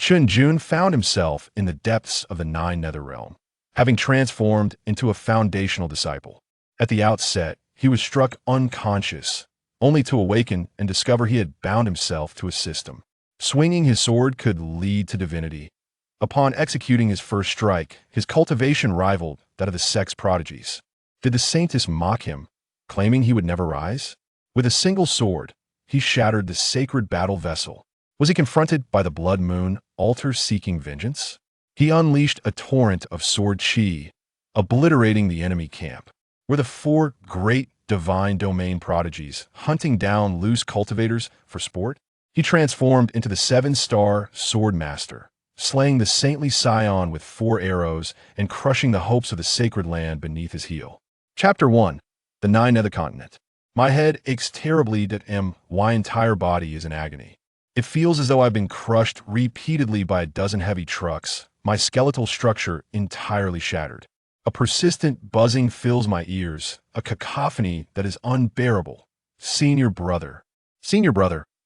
Chen Jun found himself in the depths of the Nine Netherrealm, having transformed into a foundational disciple. At the outset, he was struck unconscious, only to awaken and discover he had bound himself to a system. Swinging his sword could lead to divinity. Upon executing his first strike, his cultivation rivaled that of the Sect's prodigies. Did the Saintess mock him, claiming he would never rise? With a single sword, he shattered the sacred battle vessel. Was he confronted by the blood moon, altar-seeking vengeance? He unleashed a torrent of sword chi, obliterating the enemy camp. Were the four great divine domain prodigies hunting down loose cultivators for sport? He transformed into the 7-star sword master, slaying the saintly scion with 4 arrows and crushing the hopes of the sacred land beneath his heel. Chapter 1. The Nine Nether Continent. My head aches terribly my entire body is in agony. It feels as though I've been crushed repeatedly by a dozen heavy trucks, my skeletal structure entirely shattered. A persistent buzzing fills my ears, a cacophony that is unbearable. Senior brother,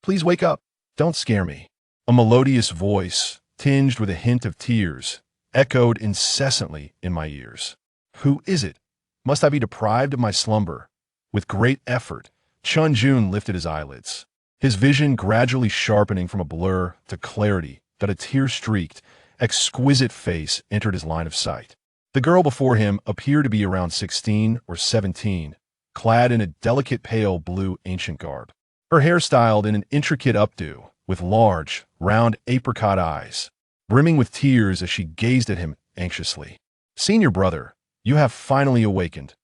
please wake up. Don't scare me. A melodious voice, tinged with a hint of tears, echoed incessantly in my ears. Who is it? Must I be deprived of my slumber? With great effort, Chun Jun lifted his eyelids, his vision gradually sharpening from a blur to clarity that a tear-streaked, exquisite face entered his line of sight. The girl before him appeared to be around 16 or 17, clad in a delicate pale blue ancient garb. Her hair styled in an intricate updo, with large, round apricot eyes, brimming with tears as she gazed at him anxiously. Senior brother, you have finally awakened.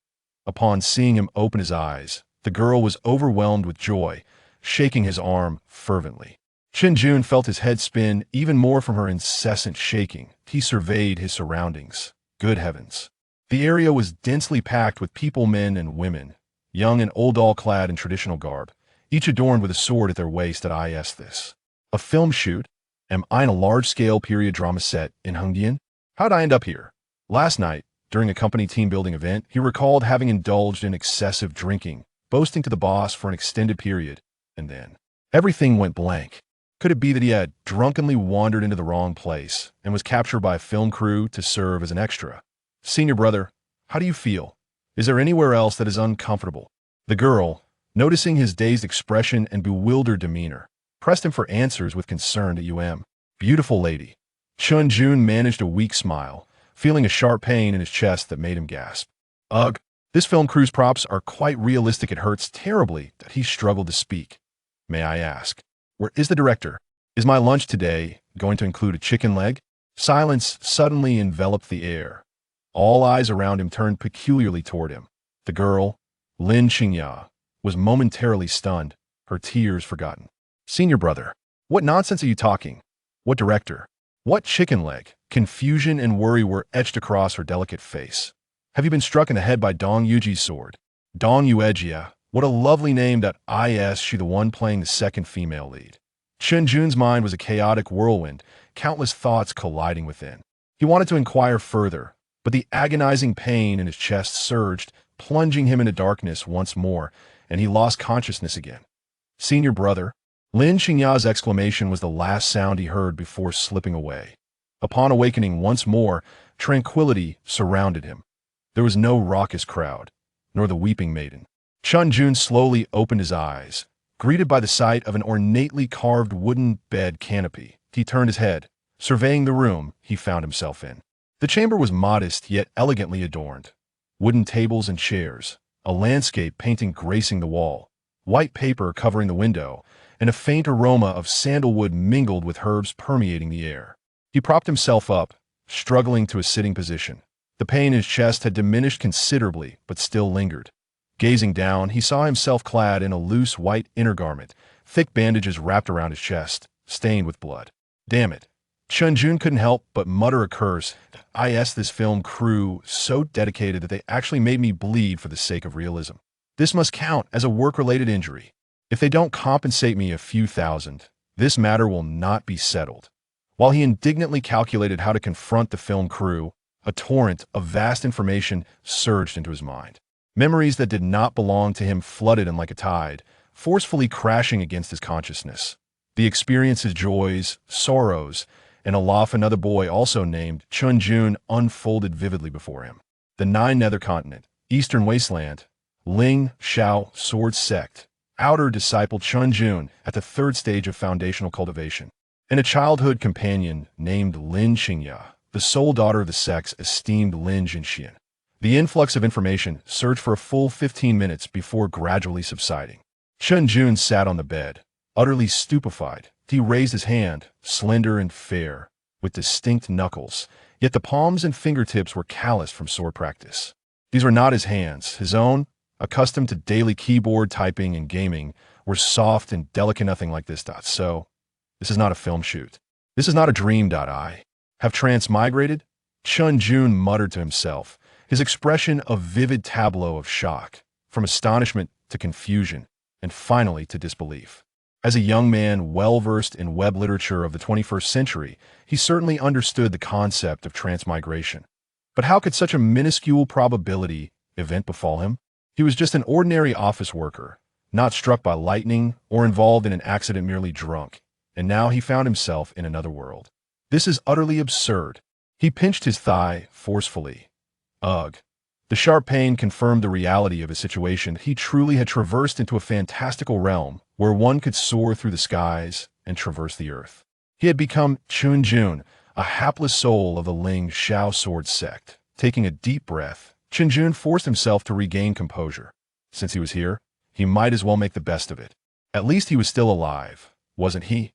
Upon seeing him open his eyes, the girl was overwhelmed with joy, shaking his arm fervently. Chen Jun felt his head spin even more from her incessant shaking. He surveyed his surroundings. Good heavens. The area was densely packed with people, men and women, young and old, all clad in traditional garb, each adorned with a sword at their waist. At this. A film shoot? Am I in a large-scale period drama set in Hengdian? How'd I end up here? Last night, during a company team-building event, he recalled having indulged in excessive drinking, boasting to the boss for an extended period, and then everything went blank. Could it be that he had drunkenly wandered into the wrong place and was captured by a film crew to serve as an extra? Senior brother, how do you feel? Is there anywhere else that is uncomfortable? The girl, noticing his dazed expression and bewildered demeanor, pressed him for answers with concern. Beautiful lady. Chun Jun managed a weak smile, feeling a sharp pain in his chest that made him gasp. Ugh, this film crew's props are quite realistic. It hurts terribly that he struggled to speak. May I ask, where is the director? Is my lunch today going to include a chicken leg? Silence suddenly enveloped the air. All eyes around him turned peculiarly toward him. The girl, Lin Qingya, was momentarily stunned, her tears forgotten. Senior brother, what nonsense are you talking? What director? What chicken leg? Confusion and worry were etched across her delicate face. Have you been struck in the head by Dong Yuji's sword? Dong Yuejia, what a lovely name. She the one playing the second female lead. Chen Jun's mind was a chaotic whirlwind, countless thoughts colliding within. He wanted to inquire further, but the agonizing pain in his chest surged, plunging him into darkness once more, and he lost consciousness again. Senior brother, Lin Qingya's exclamation was the last sound he heard before slipping away. Upon awakening once more, tranquility surrounded him. There was no raucous crowd, nor the weeping maiden. Chun Jun slowly opened his eyes, greeted by the sight of an ornately carved wooden bed canopy. He turned his head, surveying the room he found himself in. The chamber was modest yet elegantly adorned. Wooden tables and chairs, a landscape painting gracing the wall, white paper covering the window, and a faint aroma of sandalwood mingled with herbs permeating the air. He propped himself up, struggling to a sitting position. The pain in his chest had diminished considerably, but still lingered. Gazing down, he saw himself clad in a loose white inner garment, thick bandages wrapped around his chest, stained with blood. Damn it. Chen Jun couldn't help but mutter a curse. This film crew so dedicated that they actually made me bleed for the sake of realism. This must count as a work-related injury. If they don't compensate me a few thousand, this matter will not be settled. While he indignantly calculated how to confront the film crew, a torrent of vast information surged into his mind. Memories that did not belong to him flooded him like a tide, forcefully crashing against his consciousness. The experiences, joys, sorrows, and aloft another boy also named Chun Jun unfolded vividly before him. The Nine Nether Continent, Eastern Wasteland, Ling Xiao Sword Sect, outer disciple Chun Jun at the third stage of foundational cultivation, and a childhood companion named Lin Qingya, the sole daughter of the sect's esteemed Lin Zhen. The influx of information surged for a full 15 minutes before gradually subsiding. Chun Jun sat on the bed, utterly stupefied. He raised his hand, slender and fair, with distinct knuckles, yet the palms and fingertips were calloused from sword practice. These were not his hands. His own, accustomed to daily keyboard typing and gaming, were soft and delicate, nothing like this. So, this is not a film shoot. This is not a dream. I have transmigrated? Chun Jun muttered to himself, his expression a vivid tableau of shock, from astonishment to confusion, and finally to disbelief. As a young man well-versed in web literature of the 21st century, he certainly understood the concept of transmigration. But how could such a minuscule probability event befall him? He was just an ordinary office worker, not struck by lightning or involved in an accident, merely drunk, and now he found himself in another world. This is utterly absurd. He pinched his thigh forcefully. Ugh. The sharp pain confirmed the reality of his situation. He truly had traversed into a fantastical realm where one could soar through the skies and traverse the earth. He had become Chun Jun, a hapless soul of the Ling Xiao Sword Sect. Taking a deep breath, Chen Jun forced himself to regain composure. Since he was here, he might as well make the best of it. At least he was still alive, wasn't he?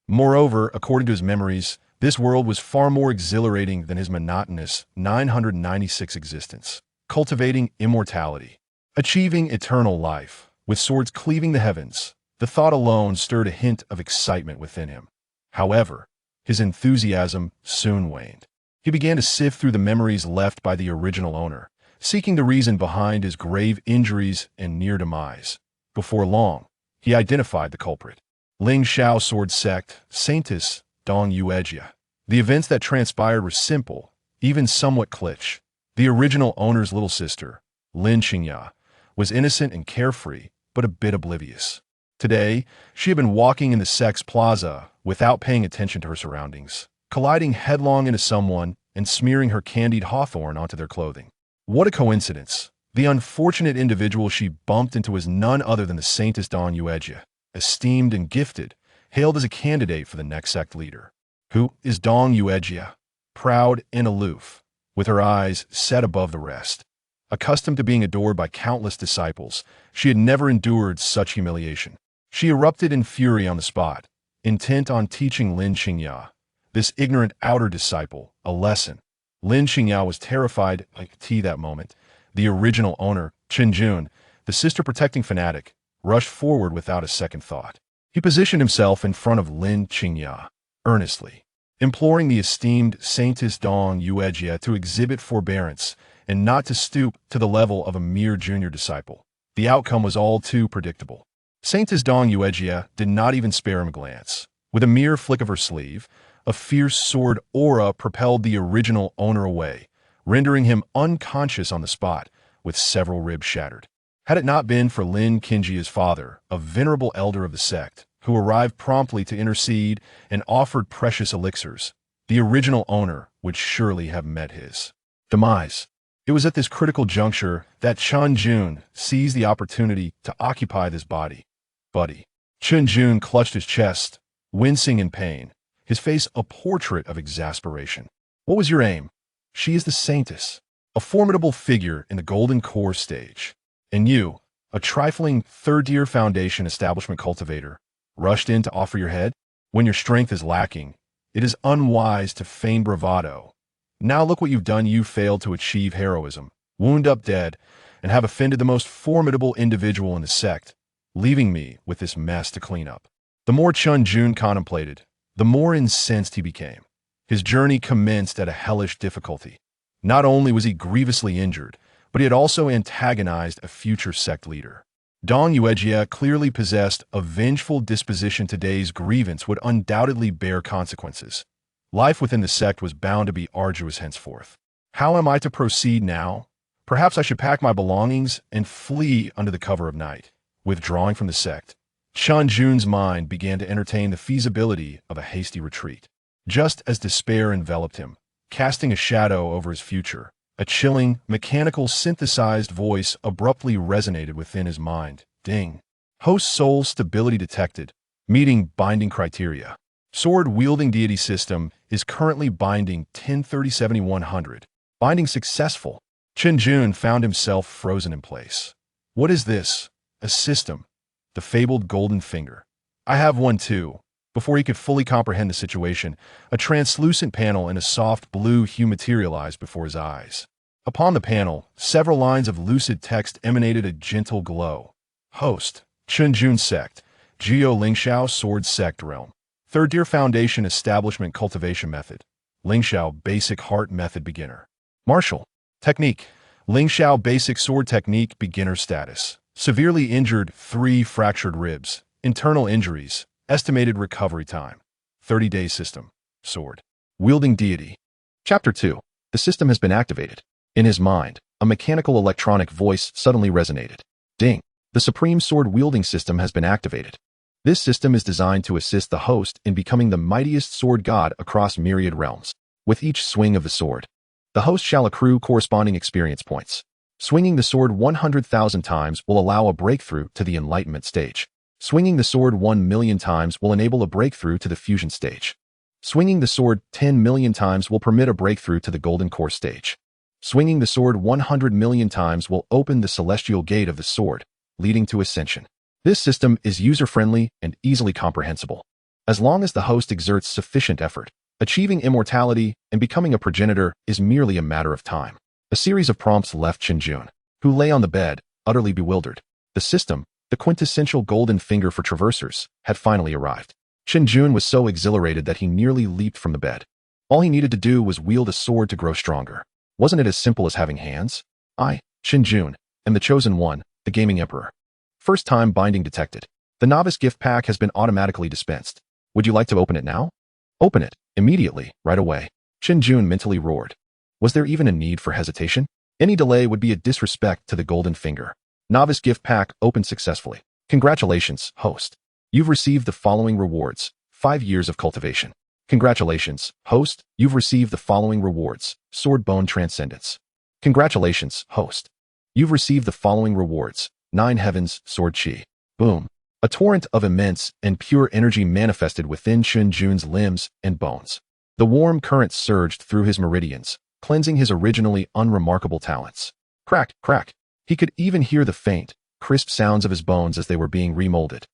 Moreover, according to his memories, this world was far more exhilarating than his monotonous 996 existence. Cultivating immortality, achieving eternal life, with swords cleaving the heavens, the thought alone stirred a hint of excitement within him. However, his enthusiasm soon waned. He began to sift through the memories left by the original owner, seeking the reason behind his grave injuries and near demise. Before long, he identified the culprit. Ling Xiao Sword Sect, Saintess, Dong Yuejia. The events that transpired were simple, even somewhat cliché. The original owner's little sister, Lin Qingya, was innocent and carefree, but a bit oblivious. Today, she had been walking in the sect's plaza without paying attention to her surroundings, colliding headlong into someone and smearing her candied hawthorn onto their clothing. What a coincidence! The unfortunate individual she bumped into was none other than the Saintess Dong Yuejia, esteemed and gifted, hailed as a candidate for the next sect leader. Who is Dong Yuejia? Proud and aloof, with her eyes set above the rest. Accustomed to being adored by countless disciples, she had never endured such humiliation. She erupted in fury on the spot, intent on teaching Lin Qingya, this ignorant outer disciple, a lesson. Lin Qingya was terrified like tea that moment. The original owner, Chen Jun, the sister-protecting fanatic, rushed forward without a second thought. He positioned himself in front of Lin Qingya, earnestly, imploring the esteemed Saintess Dong Yuejia to exhibit forbearance and not to stoop to the level of a mere junior disciple. The outcome was all too predictable. Saintess Dong Yuejia did not even spare him a glance. With a mere flick of her sleeve, a fierce sword aura propelled the original owner away, rendering him unconscious on the spot, with several ribs shattered. Had it not been for Lin Qingya's father, a venerable elder of the sect, who arrived promptly to intercede and offered precious elixirs, the original owner would surely have met his demise. It was at this critical juncture that Chun Jun seized the opportunity to occupy this body. Buddy. Chun Jun clutched his chest, wincing in pain, his face a portrait of exasperation. What was your aim? She is the Saintess, a formidable figure in the Golden Core stage. And you, a trifling third-year foundation establishment cultivator, rushed in to offer your head? When your strength is lacking, it is unwise to feign bravado. Now look what you've done. You failed to achieve heroism, wound up dead, and have offended the most formidable individual in the sect, leaving me with this mess to clean up. The more Chun Jun contemplated, the more incensed he became. His journey commenced at a hellish difficulty. Not only was he grievously injured, but he had also antagonized a future sect leader. Dong Yuejia clearly possessed a vengeful disposition. Today's grievance would undoubtedly bear consequences. Life within the sect was bound to be arduous henceforth. How am I to proceed now? Perhaps I should pack my belongings and flee under the cover of night. Withdrawing from the sect, Chun Jun's mind began to entertain the feasibility of a hasty retreat. just as despair enveloped him, casting a shadow over his future. A chilling, mechanical, synthesized voice abruptly resonated within his mind. Ding. Host soul stability detected. Meeting binding criteria. Sword-wielding deity system is currently binding 1030-7100. Binding successful. Chen Jun found himself frozen in place. What is this? A system. The fabled golden finger. I have one too. Before he could fully comprehend the situation, a translucent panel in a soft blue hue materialized before his eyes. Upon the panel, several lines of lucid text emanated a gentle glow. Host, Chun Jun Sect, Jiuyou Lingxiao Sword Sect Realm. Third Tier Foundation Establishment Cultivation Method. Lingxiao Basic Heart Method Beginner. Martial. Technique. Lingxiao Basic Sword Technique Beginner Status. Severely injured, 3 fractured ribs. Internal injuries. Estimated recovery time. 30-day system. Sword. Wielding deity. Chapter 2. The system has been activated. In his mind, a mechanical electronic voice suddenly resonated. Ding. The Supreme Sword-wielding system has been activated. This system is designed to assist the host in becoming the mightiest sword god across myriad realms. With each swing of the sword, the host shall accrue corresponding experience points. Swinging the sword 100,000 times will allow a breakthrough to the enlightenment stage. Swinging the sword 1,000,000 times will enable a breakthrough to the fusion stage. Swinging the sword 10,000,000 times will permit a breakthrough to the golden core stage. Swinging the sword 100,000,000 times will open the celestial gate of the sword, leading to ascension. This system is user-friendly and easily comprehensible. As long as the host exerts sufficient effort, achieving immortality and becoming a progenitor is merely a matter of time. A series of prompts left Chen Jun, who lay on the bed, utterly bewildered. The system, the quintessential golden finger for traversers, had finally arrived. Chen Jun was so exhilarated that he nearly leaped from the bed. All he needed to do was wield a sword to grow stronger. Wasn't it as simple as having hands? I, Chen Jun, am the chosen one, the gaming emperor. First time binding detected. The novice gift pack has been automatically dispensed. Would you like to open it now? Open it, immediately, right away. Chen Jun mentally roared. Was there even a need for hesitation? Any delay would be a disrespect to the golden finger. Novice gift pack opened successfully. Congratulations, host. You've received the following rewards. 5 years of cultivation. Congratulations, host. You've received the following rewards. Sword Bone Transcendence. Congratulations, host. You've received the following rewards. 9 Heavens, Sword Chi. Boom. A torrent of immense and pure energy manifested within Chen Jun's limbs and bones. The warm current surged through his meridians, cleansing his originally unremarkable talents. Crack, crack. He could even hear the faint, crisp sounds of his bones as they were being remolded,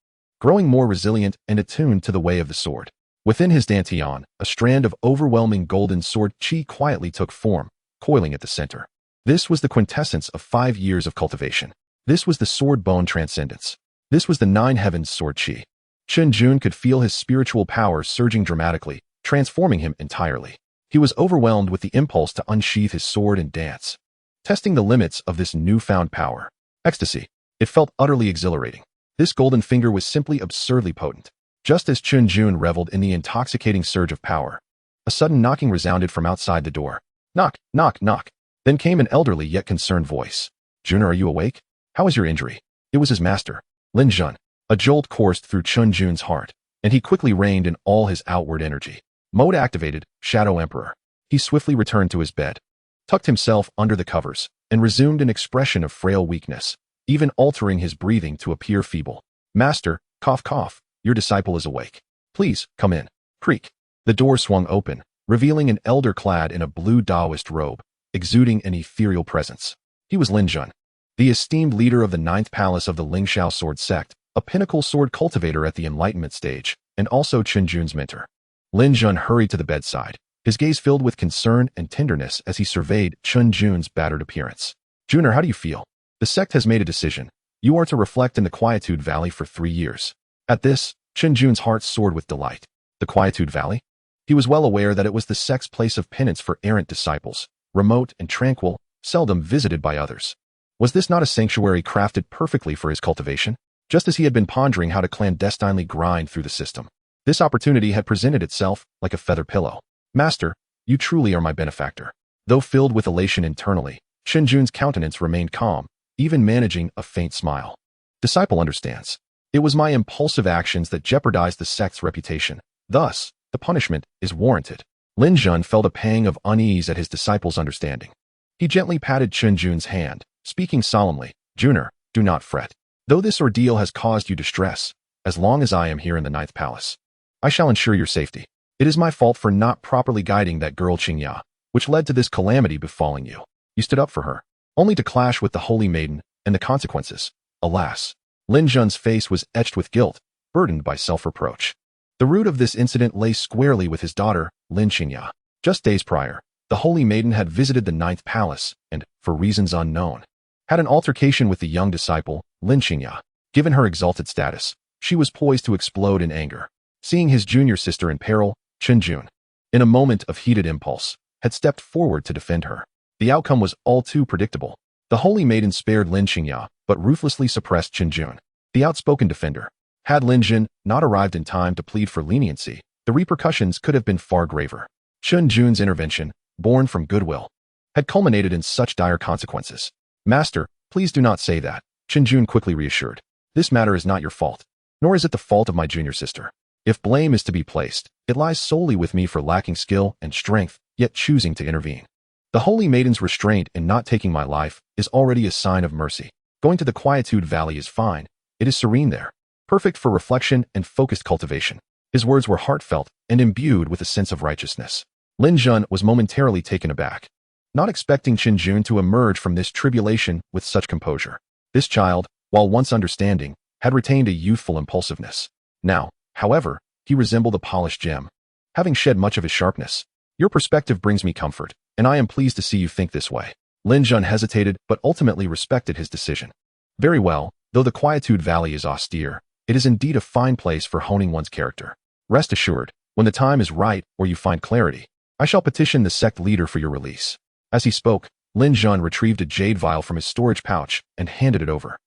growing more resilient and attuned to the way of the sword. Within his dantian, a strand of overwhelming golden sword chi quietly took form, coiling at the center. This was the quintessence of 5 years of cultivation. This was the sword bone transcendence. This was the 9 heavens sword chi. Chen Jun could feel his spiritual power surging dramatically, transforming him entirely. He was overwhelmed with the impulse to unsheath his sword and dance, testing the limits of this newfound power. Ecstasy. It felt utterly exhilarating. This golden finger was simply absurdly potent. Just as Chun Jun reveled in the intoxicating surge of power, a sudden knocking resounded from outside the door. Knock, knock, knock. Then came an elderly yet concerned voice. Jun, are you awake? How is your injury? It was his master, Lin Zhen. A jolt coursed through Chun Jun's heart, and he quickly reined in all his outward energy. Mode activated, Shadow Emperor. He swiftly returned to his bed, tucked himself under the covers, and resumed an expression of frail weakness, even altering his breathing to appear feeble. Master, cough cough, your disciple is awake. Please, come in. Creak. The door swung open, revealing an elder clad in a blue Taoist robe, exuding an ethereal presence. He was Lin Zhen, the esteemed leader of the 9th Palace of the Lingxiao Sword Sect, a pinnacle sword cultivator at the enlightenment stage, and also Chen Jun's mentor. Lin Zhen hurried to the bedside, his gaze filled with concern and tenderness as he surveyed Chun Jun's battered appearance. Juner, how do you feel? The sect has made a decision. You are to reflect in the Quietude Valley for 3 years. At this, Chen Jun's heart soared with delight. The Quietude Valley? He was well aware that it was the sect's place of penance for errant disciples, remote and tranquil, seldom visited by others. Was this not a sanctuary crafted perfectly for his cultivation? Just as he had been pondering how to clandestinely grind through the system, this opportunity had presented itself like a feather pillow. Master, you truly are my benefactor. Though filled with elation internally, Chen Jun's countenance remained calm, even managing a faint smile. Disciple understands. It was my impulsive actions that jeopardized the sect's reputation. Thus, The punishment is warranted. Lin Zhen felt a pang of unease at his disciple's understanding. He gently patted Chun Jun's hand, speaking solemnly, "Juner, do not fret. Though this ordeal has caused you distress, as long as I am here in the ninth palace, I shall ensure your safety. It is my fault for not properly guiding that girl Qingya, which led to this calamity befalling you. You stood up for her, only to clash with the holy maiden, and the consequences, alas." Lin Zhen's face was etched with guilt, burdened by self-reproach. The root of this incident lay squarely with his daughter, Lin Qingya. Just days prior, the holy maiden had visited the ninth palace and, for reasons unknown, had an altercation with the young disciple, Lin Qingya. Given her exalted status, she was poised to explode in anger. Seeing his junior sister in peril, Chen Jun, in a moment of heated impulse, had stepped forward to defend her. The outcome was all too predictable. The holy maiden spared Lin Qingya, but ruthlessly suppressed Chen Jun, the outspoken defender. Had Lin Zhen not arrived in time to plead for leniency, the repercussions could have been far graver. Chun Jun's intervention, born from goodwill, had culminated in such dire consequences. "Master, please do not say that," Chen Jun quickly reassured. "This matter is not your fault, nor is it the fault of my junior sister. If blame is to be placed, it lies solely with me for lacking skill and strength, yet choosing to intervene. The holy maiden's restraint in not taking my life is already a sign of mercy. Going to the Quietude Valley is fine. It is serene there, perfect for reflection and focused cultivation." His words were heartfelt and imbued with a sense of righteousness. Lin Zhen was momentarily taken aback, not expecting Chen Jun to emerge from this tribulation with such composure. This child, while once understanding, had retained a youthful impulsiveness. Now, however, he resembled a polished gem, having shed much of his sharpness. "Your perspective brings me comfort, and I am pleased to see you think this way." Lin Zhen hesitated but ultimately respected his decision. "Very well, though the Quietude Valley is austere, it is indeed a fine place for honing one's character. Rest assured, when the time is right or you find clarity, I shall petition the sect leader for your release." As he spoke, Lin Zhen retrieved a jade vial from his storage pouch and handed it over.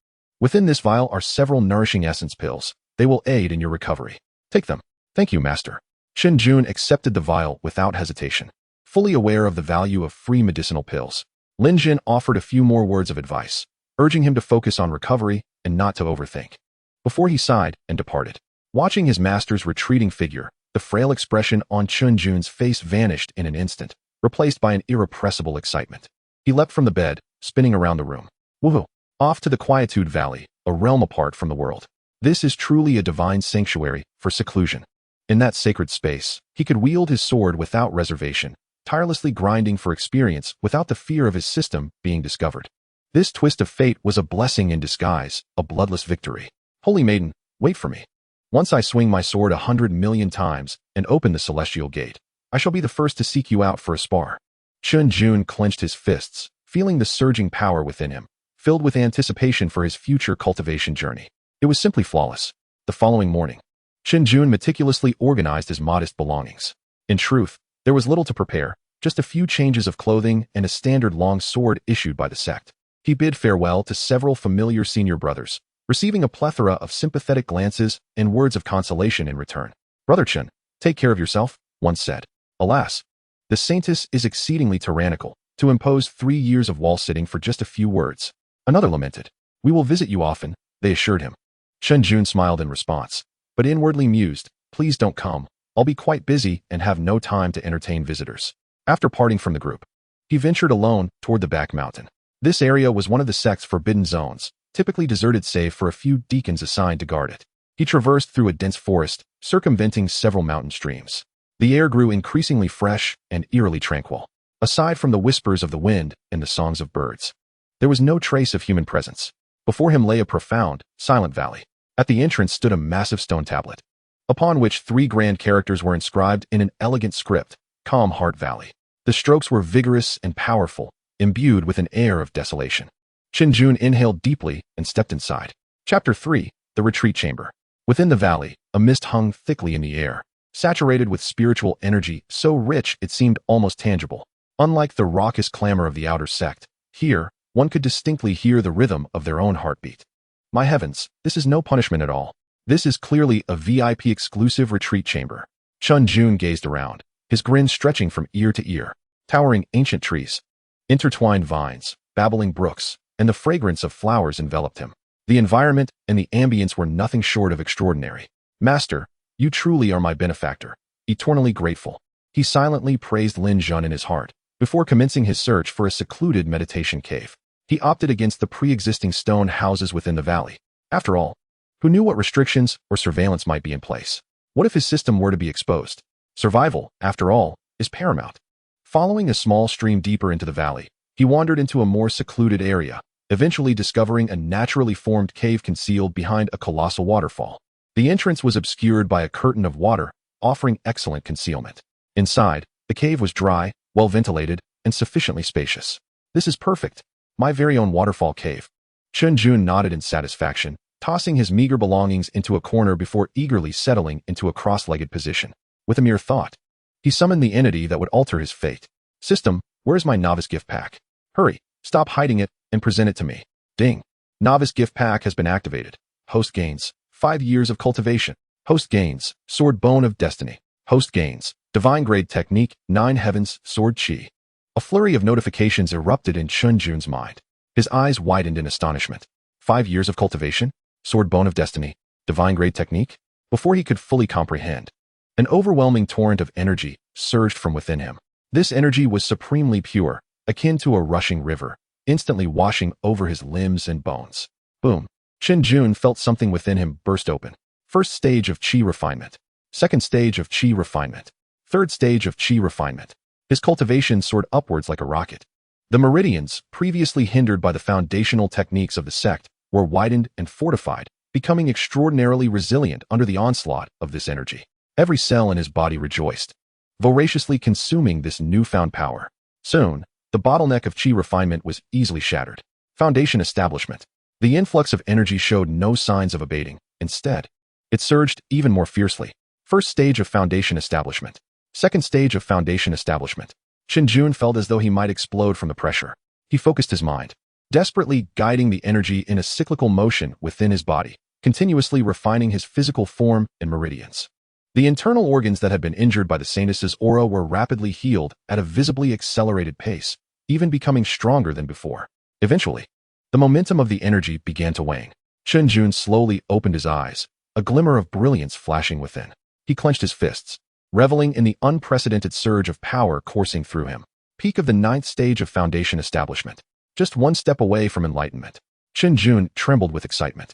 "Within this vial are several nourishing essence pills. They will aid in your recovery. Take them." "Thank you, master." Chen Jun accepted the vial without hesitation, fully aware of the value of free medicinal pills. Lin Zhen offered a few more words of advice, urging him to focus on recovery and not to overthink, before he sighed and departed. Watching his master's retreating figure, the frail expression on Chun Jun's face vanished in an instant, replaced by an irrepressible excitement. He leapt from the bed, spinning around the room. Woohoo! Off to the Quietude Valley, a realm apart from the world. This is truly a divine sanctuary for seclusion. In that sacred space, he could wield his sword without reservation, tirelessly grinding for experience without the fear of his system being discovered. This twist of fate was a blessing in disguise, a bloodless victory. "Holy maiden, wait for me. Once I swing my sword 100,000,000 times and open the celestial gate, I shall be the first to seek you out for a spar." Chun Jun clenched his fists, feeling the surging power within him, filled with anticipation for his future cultivation journey. It was simply flawless. The following morning, Chen Jun meticulously organized his modest belongings. In truth, there was little to prepare, just a few changes of clothing and a standard long sword issued by the sect. He bid farewell to several familiar senior brothers, receiving a plethora of sympathetic glances and words of consolation in return. "Brother Chen, take care of yourself," one said. "Alas, the Saintess is exceedingly tyrannical, to impose 3 years of wall-sitting for just a few words." Another lamented. "We will visit you often," they assured him. Chen Jun smiled in response, but inwardly mused, "Please don't come. I'll be quite busy and have no time to entertain visitors." After parting from the group, he ventured alone toward the back mountain. This area was one of the sect's forbidden zones, typically deserted save for a few deacons assigned to guard it. He traversed through a dense forest, circumventing several mountain streams. The air grew increasingly fresh and eerily tranquil. Aside from the whispers of the wind and the songs of birds, there was no trace of human presence. Before him lay a profound, silent valley. At the entrance stood a massive stone tablet, upon which 3 grand characters were inscribed in an elegant script: Calm Heart Valley. The strokes were vigorous and powerful, imbued with an air of desolation. Chen Jun inhaled deeply and stepped inside. Chapter 3, The Retreat Chamber. Within the valley, a mist hung thickly in the air, saturated with spiritual energy so rich it seemed almost tangible. Unlike the raucous clamor of the outer sect, here, one could distinctly hear the rhythm of their own heartbeat. My heavens, this is no punishment at all. This is clearly a VIP exclusive retreat chamber. Chun Jun gazed around, his grin stretching from ear to ear. Towering ancient trees, intertwined vines, babbling brooks, and the fragrance of flowers enveloped him. The environment and the ambience were nothing short of extraordinary. "Master, you truly are my benefactor," eternally grateful. He silently praised Lin Zhen in his heart, before commencing his search for a secluded meditation cave. He opted against the pre-existing stone houses within the valley. After all, who knew what restrictions or surveillance might be in place? What if his system were to be exposed? Survival, after all, is paramount. Following a small stream deeper into the valley, he wandered into a more secluded area, eventually discovering a naturally formed cave concealed behind a colossal waterfall. The entrance was obscured by a curtain of water, offering excellent concealment. Inside, the cave was dry, well-ventilated, and sufficiently spacious. This is perfect. My very own waterfall cave. Chen Jun nodded in satisfaction, tossing his meager belongings into a corner before eagerly settling into a cross-legged position. With a mere thought, he summoned the entity that would alter his fate. System, where's my novice gift pack? Hurry, stop hiding it, and present it to me. Ding. Novice gift pack has been activated. Host gains 5 years of cultivation. Host gains Sword Bone of Destiny. Host gains Divine Grade Technique 9 Heavens Sword Chi. A flurry of notifications erupted in Chun Jun's mind. His eyes widened in astonishment. 5 years of cultivation? Sword Bone of Destiny? Divine Grade Technique? Before he could fully comprehend, an overwhelming torrent of energy surged from within him. This energy was supremely pure, akin to a rushing river, instantly washing over his limbs and bones. Boom. Chen Jun felt something within him burst open. First stage of Qi refinement. Second stage of Qi refinement. Third stage of Qi refinement. His cultivation soared upwards like a rocket. The meridians, previously hindered by the foundational techniques of the sect, were widened and fortified, becoming extraordinarily resilient under the onslaught of this energy. Every cell in his body rejoiced, voraciously consuming this newfound power. Soon, the bottleneck of Qi refinement was easily shattered. Foundation establishment. The influx of energy showed no signs of abating. Instead, it surged even more fiercely. First stage of foundation establishment. Second stage of foundation establishment. Chen Jun felt as though he might explode from the pressure. He focused his mind, desperately guiding the energy in a cyclical motion within his body, continuously refining his physical form and meridians. The internal organs that had been injured by the Saintess's aura were rapidly healed at a visibly accelerated pace, even becoming stronger than before. Eventually, the momentum of the energy began to wane. Chen Jun slowly opened his eyes, a glimmer of brilliance flashing within. He clenched his fists, reveling in the unprecedented surge of power coursing through him. Peak of the 9th stage of foundation establishment. Just one step away from enlightenment. Chen Jun trembled with excitement.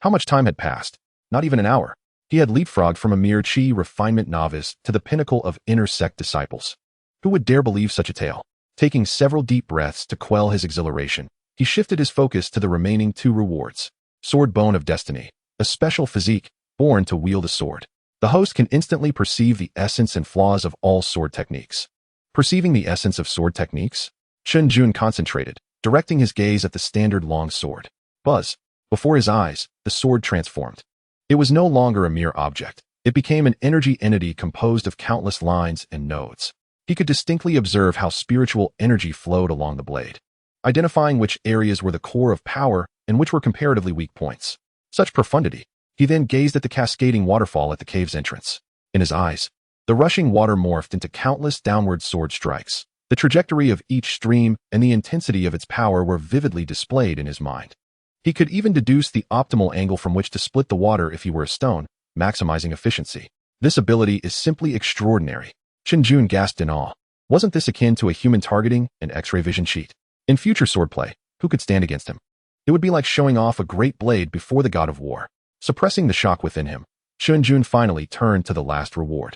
How much time had passed? Not even an hour. He had leapfrogged from a mere Qi refinement novice to the pinnacle of inner sect disciples. Who would dare believe such a tale? Taking several deep breaths to quell his exhilaration, he shifted his focus to the remaining 2 rewards. Sword Bone of Destiny, a special physique, born to wield a sword. The host can instantly perceive the essence and flaws of all sword techniques. Perceiving the essence of sword techniques, Chen Jun concentrated, directing his gaze at the standard long sword. Buzz. Before his eyes, the sword transformed. It was no longer a mere object. It became an energy entity composed of countless lines and nodes. He could distinctly observe how spiritual energy flowed along the blade, identifying which areas were the core of power and which were comparatively weak points. Such profundity. He then gazed at the cascading waterfall at the cave's entrance. In his eyes, the rushing water morphed into countless downward sword strikes. The trajectory of each stream and the intensity of its power were vividly displayed in his mind. He could even deduce the optimal angle from which to split the water if he were a stone, maximizing efficiency. This ability is simply extraordinary. Chen Jun gasped in awe. Wasn't this akin to a human targeting and X-ray vision cheat? In future swordplay, who could stand against him? It would be like showing off a great blade before the god of war. Suppressing the shock within him, Chen Jun finally turned to the last reward.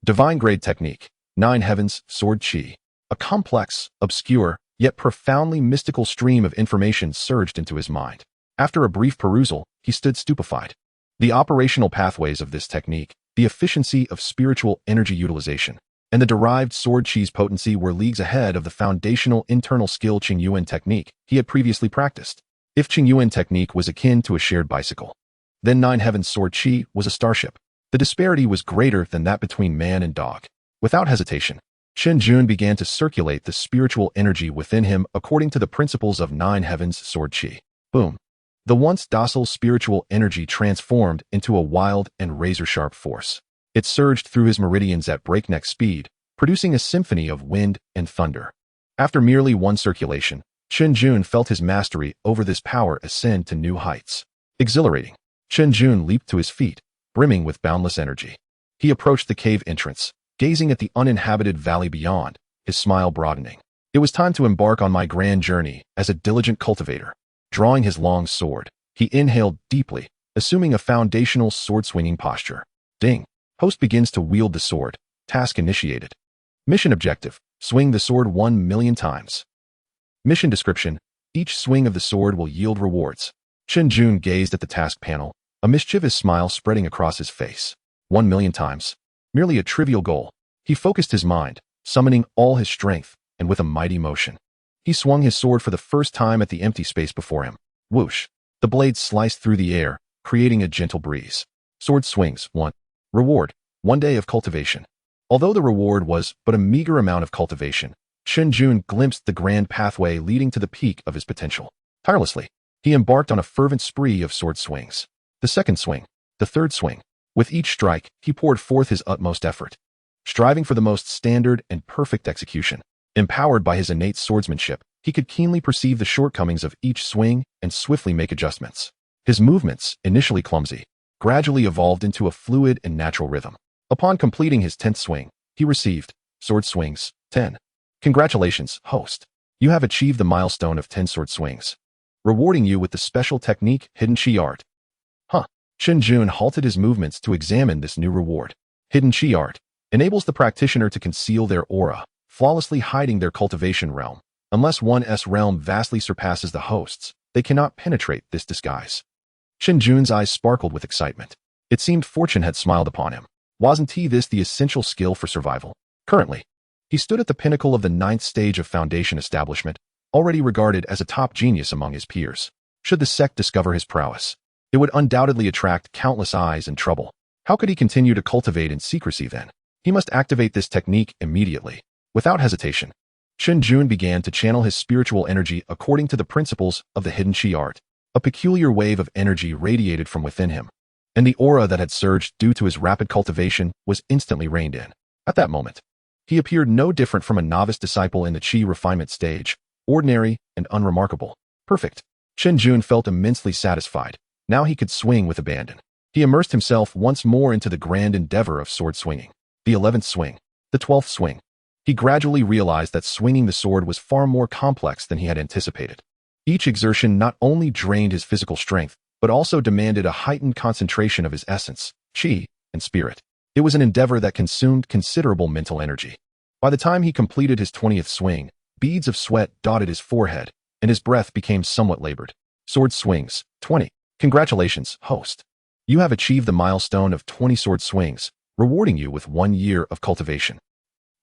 Divine Grade Technique, 9 Heavens Sword Chi. A complex, obscure, yet profoundly mystical stream of information surged into his mind. After a brief perusal, he stood stupefied. The operational pathways of this technique, the efficiency of spiritual energy utilization, and the derived sword chi's potency were leagues ahead of the foundational internal skill Qingyuan technique he had previously practiced. If Qingyuan technique was akin to a shared bicycle, then 9 Heavens Sword Chi was a starship. The disparity was greater than that between man and dog. Without hesitation, Chen Jun began to circulate the spiritual energy within him according to the principles of 9 Heavens Sword Chi. Boom. The once docile spiritual energy transformed into a wild and razor-sharp force. It surged through his meridians at breakneck speed, producing a symphony of wind and thunder. After merely one circulation, Chen Jun felt his mastery over this power ascend to new heights. Exhilarating. Chen Jun leaped to his feet, brimming with boundless energy. He approached the cave entrance, gazing at the uninhabited valley beyond, his smile broadening. It was time to embark on my grand journey as a diligent cultivator. Drawing his long sword, he inhaled deeply, assuming a foundational sword-swinging posture. Ding. Host begins to wield the sword. Task initiated. Mission objective: swing the sword 1,000,000 times. Mission description: each swing of the sword will yield rewards. Chen Jun gazed at the task panel, a mischievous smile spreading across his face. 1,000,000 times. Merely a trivial goal. He focused his mind, summoning all his strength, and with a mighty motion, he swung his sword for the first time at the empty space before him. Whoosh. The blade sliced through the air, creating a gentle breeze. Sword swings. 1. Reward: 1 day of cultivation. Although the reward was but a meager amount of cultivation, Chen Jun glimpsed the grand pathway leading to the peak of his potential. Tirelessly, he embarked on a fervent spree of sword swings. The second swing. The third swing. With each strike, he poured forth his utmost effort, striving for the most standard and perfect execution. Empowered by his innate swordsmanship, he could keenly perceive the shortcomings of each swing and swiftly make adjustments. His movements, initially clumsy, gradually evolved into a fluid and natural rhythm. Upon completing his 10th swing, he received sword swings 10. Congratulations, host. You have achieved the milestone of 10 sword swings, rewarding you with the special technique Hidden Chi Art. Chen Jun halted his movements to examine this new reward. Hidden Chi Art enables the practitioner to conceal their aura, flawlessly hiding their cultivation realm. Unless one's realm vastly surpasses the host's, they cannot penetrate this disguise. Chen Jun's eyes sparkled with excitement. It seemed fortune had smiled upon him. Wasn't this the essential skill for survival? Currently, he stood at the pinnacle of the 9th stage of foundation establishment, already regarded as a top genius among his peers. Should the sect discover his prowess, it would undoubtedly attract countless eyes and trouble. How could he continue to cultivate in secrecy then? He must activate this technique immediately. Without hesitation, Chen Jun began to channel his spiritual energy according to the principles of the Hidden Chi Art. A peculiar wave of energy radiated from within him, and the aura that had surged due to his rapid cultivation was instantly reined in. At that moment, he appeared no different from a novice disciple in the Chi refinement stage, ordinary and unremarkable. Perfect. Chen Jun felt immensely satisfied. Now he could swing with abandon. He immersed himself once more into the grand endeavor of sword swinging. The 11th swing. The 12th swing. He gradually realized that swinging the sword was far more complex than he had anticipated. Each exertion not only drained his physical strength, but also demanded a heightened concentration of his essence, chi, and spirit. It was an endeavor that consumed considerable mental energy. By the time he completed his 20th swing, beads of sweat dotted his forehead, and his breath became somewhat labored. Sword swings. 20. Congratulations, host. You have achieved the milestone of 20 sword swings, rewarding you with 1 year of cultivation.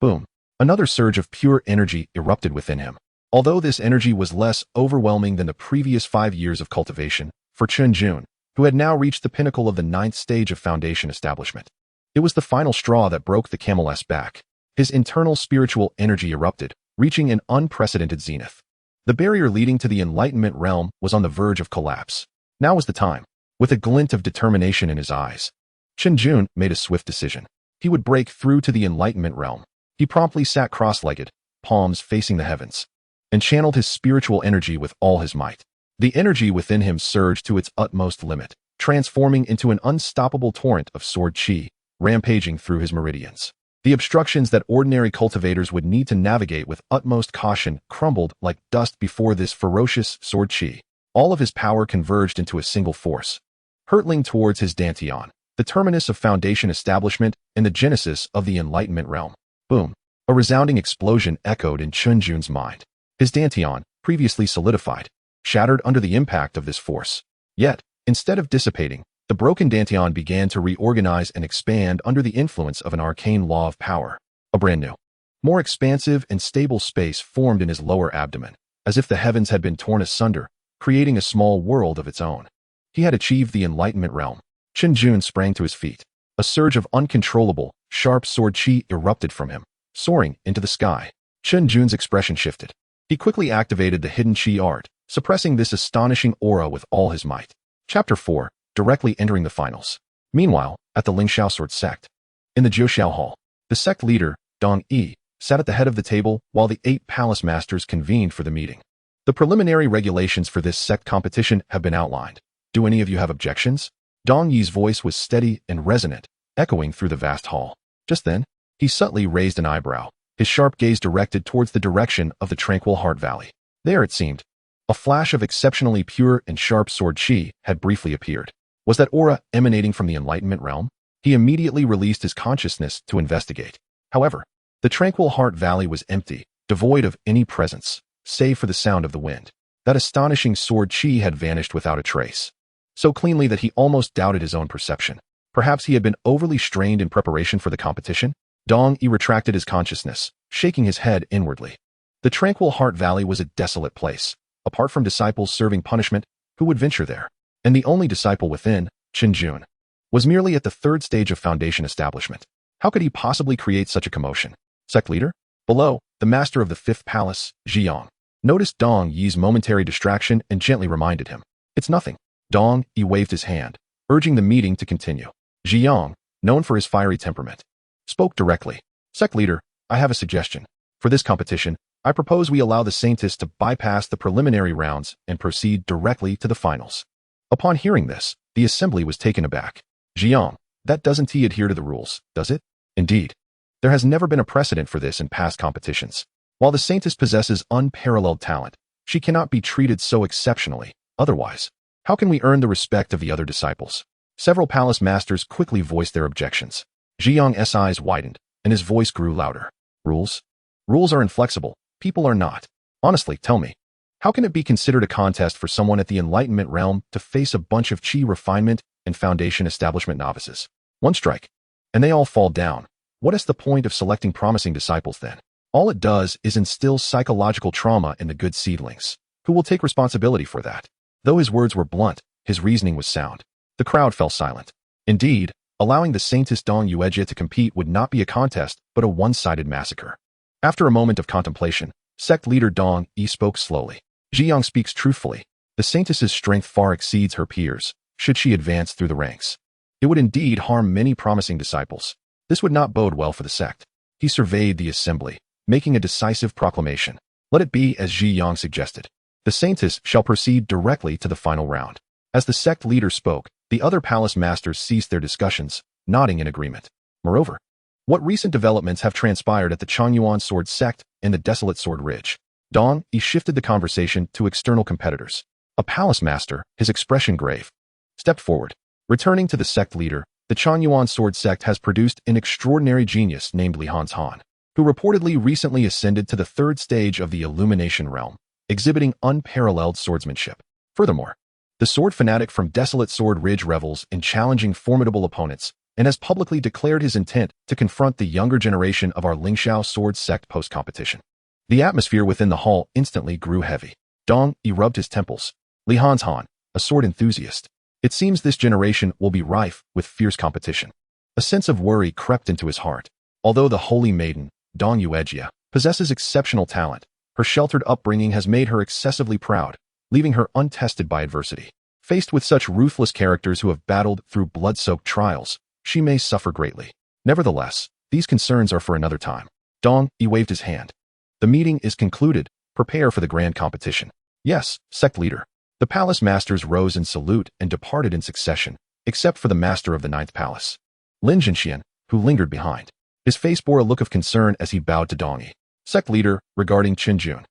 Boom. Another surge of pure energy erupted within him. Although this energy was less overwhelming than the previous 5 years of cultivation, for Chen Jun, who had now reached the pinnacle of the 9th stage of foundation establishment, it was the final straw that broke the camel's back. His internal spiritual energy erupted, reaching an unprecedented zenith. The barrier leading to the enlightenment realm was on the verge of collapse. Now was the time. With a glint of determination in his eyes, Chen Jun made a swift decision. He would break through to the enlightenment realm. He promptly sat cross-legged, palms facing the heavens, and channeled his spiritual energy with all his might. The energy within him surged to its utmost limit, transforming into an unstoppable torrent of sword chi, rampaging through his meridians. The obstructions that ordinary cultivators would need to navigate with utmost caution crumbled like dust before this ferocious sword chi. All of his power converged into a single force, hurtling towards his dantian, the terminus of foundation establishment and the genesis of the enlightenment realm. Boom. A resounding explosion echoed in Chun Jun's mind. His dantian, previously solidified, shattered under the impact of this force. Yet, instead of dissipating, the broken dantian began to reorganize and expand under the influence of an arcane law of power. A brand new, more expansive and stable space formed in his lower abdomen, as if the heavens had been torn asunder, creating a small world of its own. He had achieved the enlightenment realm. Chen Jun sprang to his feet. A surge of uncontrollable, sharp sword chi erupted from him, soaring into the sky. Chen Jun's expression shifted. He quickly activated the Hidden Chi Art, suppressing this astonishing aura with all his might. Chapter 4. Directly entering the finals. Meanwhile, at the Lingxiao Sword Sect, in the Jiuyou Hall, the sect leader, Dong Yi, sat at the head of the table while the 8 palace masters convened for the meeting. The preliminary regulations for this sect competition have been outlined. Do any of you have objections? Dong Yi's voice was steady and resonant, echoing through the vast hall. Just then, he subtly raised an eyebrow, his sharp gaze directed towards the direction of the tranquil Heart Valley. There, it seemed, a flash of exceptionally pure and sharp sword chi had briefly appeared. Was that aura emanating from the enlightenment realm? He immediately released his consciousness to investigate. However, the tranquil Heart Valley was empty, devoid of any presence, save for the sound of the wind. That astonishing sword chi had vanished without a trace, so cleanly that he almost doubted his own perception. Perhaps he had been overly strained in preparation for the competition? Dong Yi retracted his consciousness, shaking his head inwardly. The tranquil Heart Valley was a desolate place. Apart from disciples serving punishment, who would venture there? And the only disciple within, Chen Jun, was merely at the third stage of foundation establishment. How could he possibly create such a commotion? Sect leader? Below, the master of the fifth palace, Jiuyou, noticed Dong Yi's momentary distraction and gently reminded him. It's nothing. Dong Yi waved his hand, urging the meeting to continue. Jiuyou, known for his fiery temperament, spoke directly. Sect leader, I have a suggestion. For this competition, I propose we allow the Saintess to bypass the preliminary rounds and proceed directly to the finals. Upon hearing this, the assembly was taken aback. Jiuyou, that doesn't adhere to the rules, does it? Indeed. There has never been a precedent for this in past competitions. While the Saintess possesses unparalleled talent, she cannot be treated so exceptionally. Otherwise, how can we earn the respect of the other disciples? Several palace masters quickly voiced their objections. Jiuyou's eyes widened, and his voice grew louder. Rules? Rules are inflexible. People are not. Honestly, tell me, how can it be considered a contest for someone at the enlightenment realm to face a bunch of chi refinement and foundation establishment novices? One strike, and they all fall down. What is the point of selecting promising disciples then? All it does is instill psychological trauma in the good seedlings. Who will take responsibility for that? Though his words were blunt, his reasoning was sound. The crowd fell silent. Indeed, allowing the Saintess Dong Yuejia to compete would not be a contest, but a one-sided massacre. After a moment of contemplation, sect leader Dong Yi spoke slowly. Jiuyou speaks truthfully. The Saintess's strength far exceeds her peers, should she advance through the ranks. It would indeed harm many promising disciples. This would not bode well for the sect. He surveyed the assembly, making a decisive proclamation. Let it be as Jiuyou suggested. The Saintess shall proceed directly to the final round. As the sect leader spoke, the other palace masters ceased their discussions, nodding in agreement. Moreover, what recent developments have transpired at the Changyuan Sword Sect and the Desolate Sword Ridge? Dong Yi shifted the conversation to external competitors. A palace master, his expression grave, stepped forward. Returning to the sect leader, the Changyuan Sword Sect has produced an extraordinary genius named Li Han, who reportedly recently ascended to the third stage of the Illumination realm, exhibiting unparalleled swordsmanship. Furthermore, the sword fanatic from Desolate Sword Ridge revels in challenging formidable opponents and has publicly declared his intent to confront the younger generation of our Lingxiao Sword Sect post-competition. The atmosphere within the hall instantly grew heavy. Dong Yi rubbed his temples. Li Han, a sword enthusiast. It seems this generation will be rife with fierce competition. A sense of worry crept into his heart. Although the holy maiden, Dong Yuejia, possesses exceptional talent, her sheltered upbringing has made her excessively proud, leaving her untested by adversity. Faced with such ruthless characters who have battled through blood-soaked trials, she may suffer greatly. Nevertheless, these concerns are for another time. Dong Yi waved his hand. The meeting is concluded. Prepare for the grand competition. Yes, sect leader. The palace masters rose in salute and departed in succession, except for the master of the ninth palace, Lin Zhen, who lingered behind. His face bore a look of concern as he bowed to Dong Yi. Sect leader, regarding Chen Jun.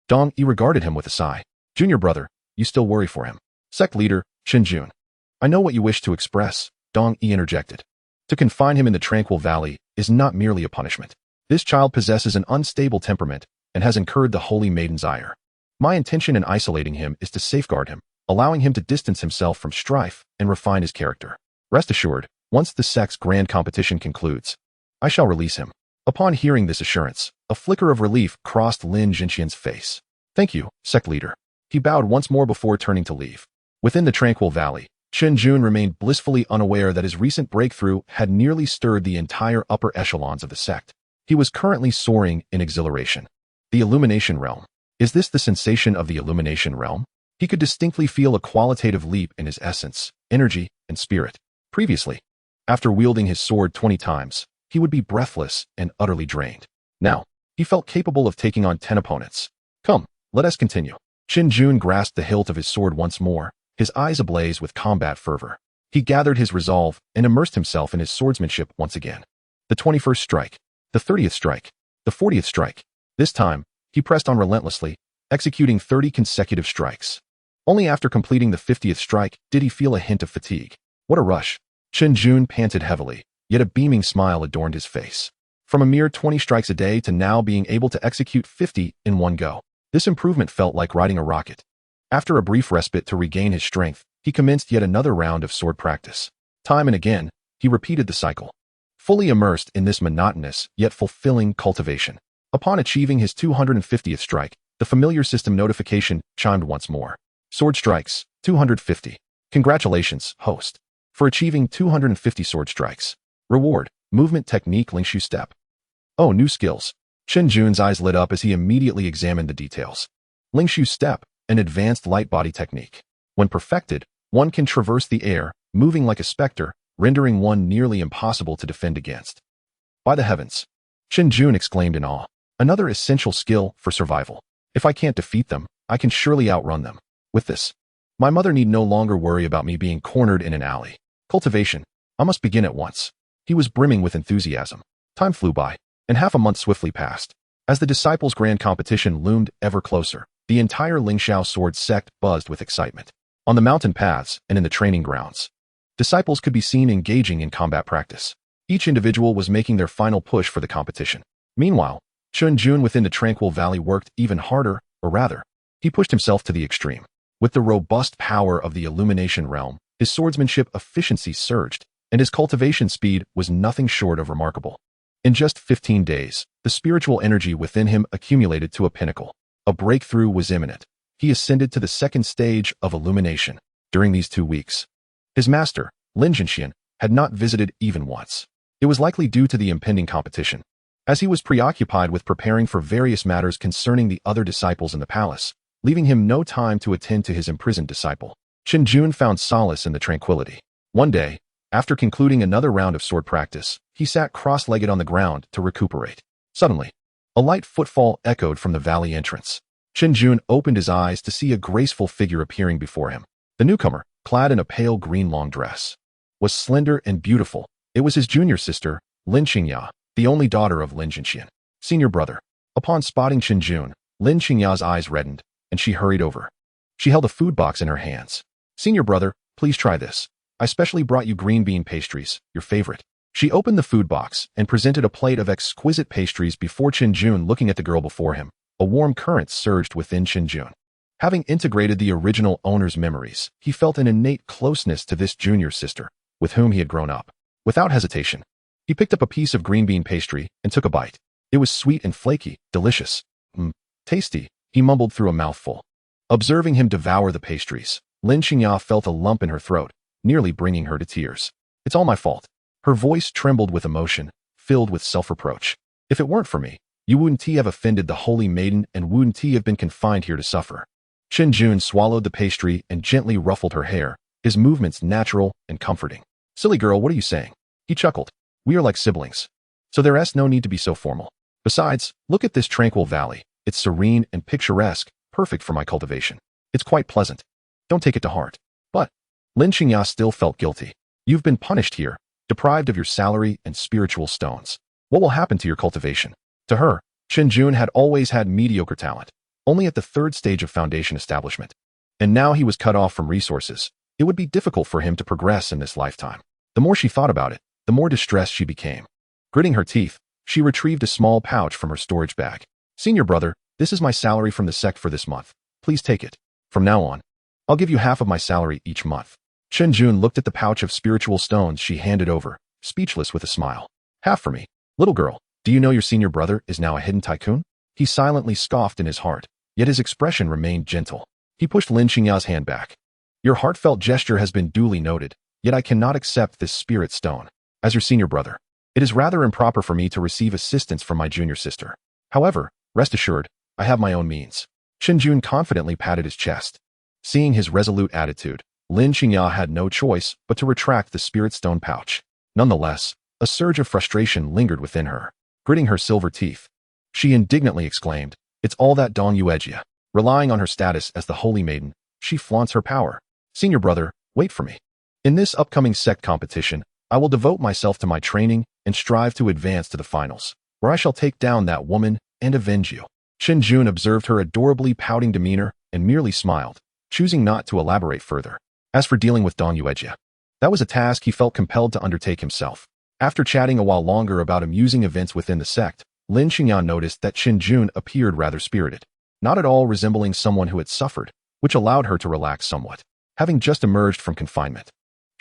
Dong Yi regarded him with a sigh. Junior brother, you still worry for him. Sect leader, Chen Jun. I know what you wish to express, Dong Yi interjected. To confine him in the tranquil valley is not merely a punishment. This child possesses an unstable temperament and has incurred the holy maiden's ire. My intention in isolating him is to safeguard him, allowing him to distance himself from strife and refine his character. Rest assured, once the sect's grand competition concludes, I shall release him. Upon hearing this assurance, a flicker of relief crossed Lin Zhen's face. Thank you, sect leader. He bowed once more before turning to leave. Within the tranquil valley, Chen Jun remained blissfully unaware that his recent breakthrough had nearly stirred the entire upper echelons of the sect. He was currently soaring in exhilaration. The Illumination Realm. Is this the sensation of the Illumination Realm? He could distinctly feel a qualitative leap in his essence, energy, and spirit. Previously, after wielding his sword 20 times, he would be breathless and utterly drained. Now, he felt capable of taking on 10 opponents. Come, let us continue. Chen Jun grasped the hilt of his sword once more, his eyes ablaze with combat fervor. He gathered his resolve and immersed himself in his swordsmanship once again. The 21st strike, the 30th strike, the 40th strike. This time, he pressed on relentlessly, executing 30 consecutive strikes. Only after completing the 50th strike did he feel a hint of fatigue. What a rush! Chen Jun panted heavily, yet a beaming smile adorned his face. From a mere 20 strikes a day to now being able to execute 50 in one go. This improvement felt like riding a rocket. After a brief respite to regain his strength, he commenced yet another round of sword practice. Time and again, he repeated the cycle, fully immersed in this monotonous yet fulfilling cultivation. Upon achieving his 250th strike, the familiar system notification chimed once more. Sword strikes, 250. Congratulations, host, for achieving 250 sword strikes. Reward, movement technique Lin Qingya step. Oh, new skills. Chen Jun's eyes lit up as he immediately examined the details. Lin Qingya step, an advanced light body technique. When perfected, one can traverse the air, moving like a specter, rendering one nearly impossible to defend against. By the heavens! Chen Jun exclaimed in awe. Another essential skill for survival. If I can't defeat them, I can surely outrun them. With this, my mother need no longer worry about me being cornered in an alley. Cultivation. I must begin at once. He was brimming with enthusiasm. Time flew by, and half a month swiftly passed. As the disciples' grand competition loomed ever closer, the entire Lingxiao sword sect buzzed with excitement. On the mountain paths and in the training grounds, disciples could be seen engaging in combat practice. Each individual was making their final push for the competition. Meanwhile, Chun Jun within the tranquil valley worked even harder, or rather, he pushed himself to the extreme. With the robust power of the illumination realm, his swordsmanship efficiency surged, and his cultivation speed was nothing short of remarkable. In just 15 days, the spiritual energy within him accumulated to a pinnacle. A breakthrough was imminent. He ascended to the second stage of illumination. During these 2 weeks, his master, Lin Zhen, had not visited even once. It was likely due to the impending competition. As he was preoccupied with preparing for various matters concerning the other disciples in the palace, leaving him no time to attend to his imprisoned disciple, Chen Jun found solace in the tranquility. One day, after concluding another round of sword practice, he sat cross-legged on the ground to recuperate. Suddenly, a light footfall echoed from the valley entrance. Chen Jun opened his eyes to see a graceful figure appearing before him. The newcomer, clad in a pale green long dress, was slender and beautiful. It was his junior sister, Lin Qingya, the only daughter of Lin Zhen, senior brother. Upon spotting Chen Jun, Lin Qingya's eyes reddened, and she hurried over. She held a food box in her hands. Senior brother, please try this. I specially brought you green bean pastries, your favorite. She opened the food box and presented a plate of exquisite pastries before Chen Jun. Looking at the girl before him, a warm current surged within Chen Jun. Having integrated the original owner's memories, he felt an innate closeness to this junior sister, with whom he had grown up. Without hesitation, he picked up a piece of green bean pastry and took a bite. It was sweet and flaky, delicious. Tasty, he mumbled through a mouthful. Observing him devour the pastries, Lin Qingya felt a lump in her throat, nearly bringing her to tears. It's all my fault. Her voice trembled with emotion, filled with self-reproach. If it weren't for me, you wouldn't have offended the holy maiden and wouldn't have been confined here to suffer. Chen Jun swallowed the pastry and gently ruffled her hair, his movements natural and comforting. Silly girl, what are you saying? He chuckled. We are like siblings. So there's no need to be so formal. Besides, look at this tranquil valley. It's serene and picturesque, perfect for my cultivation. It's quite pleasant. Don't take it to heart. But Lin Qingya still felt guilty. You've been punished here, deprived of your salary and spiritual stones. What will happen to your cultivation? To her, Chen Jun had always had mediocre talent, only at the third stage of foundation establishment. And now he was cut off from resources. It would be difficult for him to progress in this lifetime. The more she thought about it, the more distressed she became. Gritting her teeth, she retrieved a small pouch from her storage bag. Senior brother, this is my salary from the sect for this month. Please take it. From now on, I'll give you half of my salary each month. Chen Jun looked at the pouch of spiritual stones she handed over, speechless with a smile. Half for me. Little girl, do you know your senior brother is now a hidden tycoon? He silently scoffed in his heart, yet his expression remained gentle. He pushed Lin Qingya's hand back. Your heartfelt gesture has been duly noted, yet I cannot accept this spirit stone. As your senior brother, it is rather improper for me to receive assistance from my junior sister. However, rest assured, I have my own means. Chen Jun confidently patted his chest. Seeing his resolute attitude, Lin Qingya had no choice but to retract the spirit stone pouch. Nonetheless, a surge of frustration lingered within her. Gritting her silver teeth, she indignantly exclaimed, It's all that Dong Yuejia. Relying on her status as the holy maiden, she flaunts her power. Senior brother, wait for me. In this upcoming sect competition, I will devote myself to my training and strive to advance to the finals, where I shall take down that woman and avenge you. Chen Jun observed her adorably pouting demeanor and merely smiled, choosing not to elaborate further. As for dealing with Dong Yuejia, that was a task he felt compelled to undertake himself. After chatting a while longer about amusing events within the sect, Lin Qingya noticed that Chen Jun appeared rather spirited, not at all resembling someone who had suffered, which allowed her to relax somewhat. Having just emerged from confinement,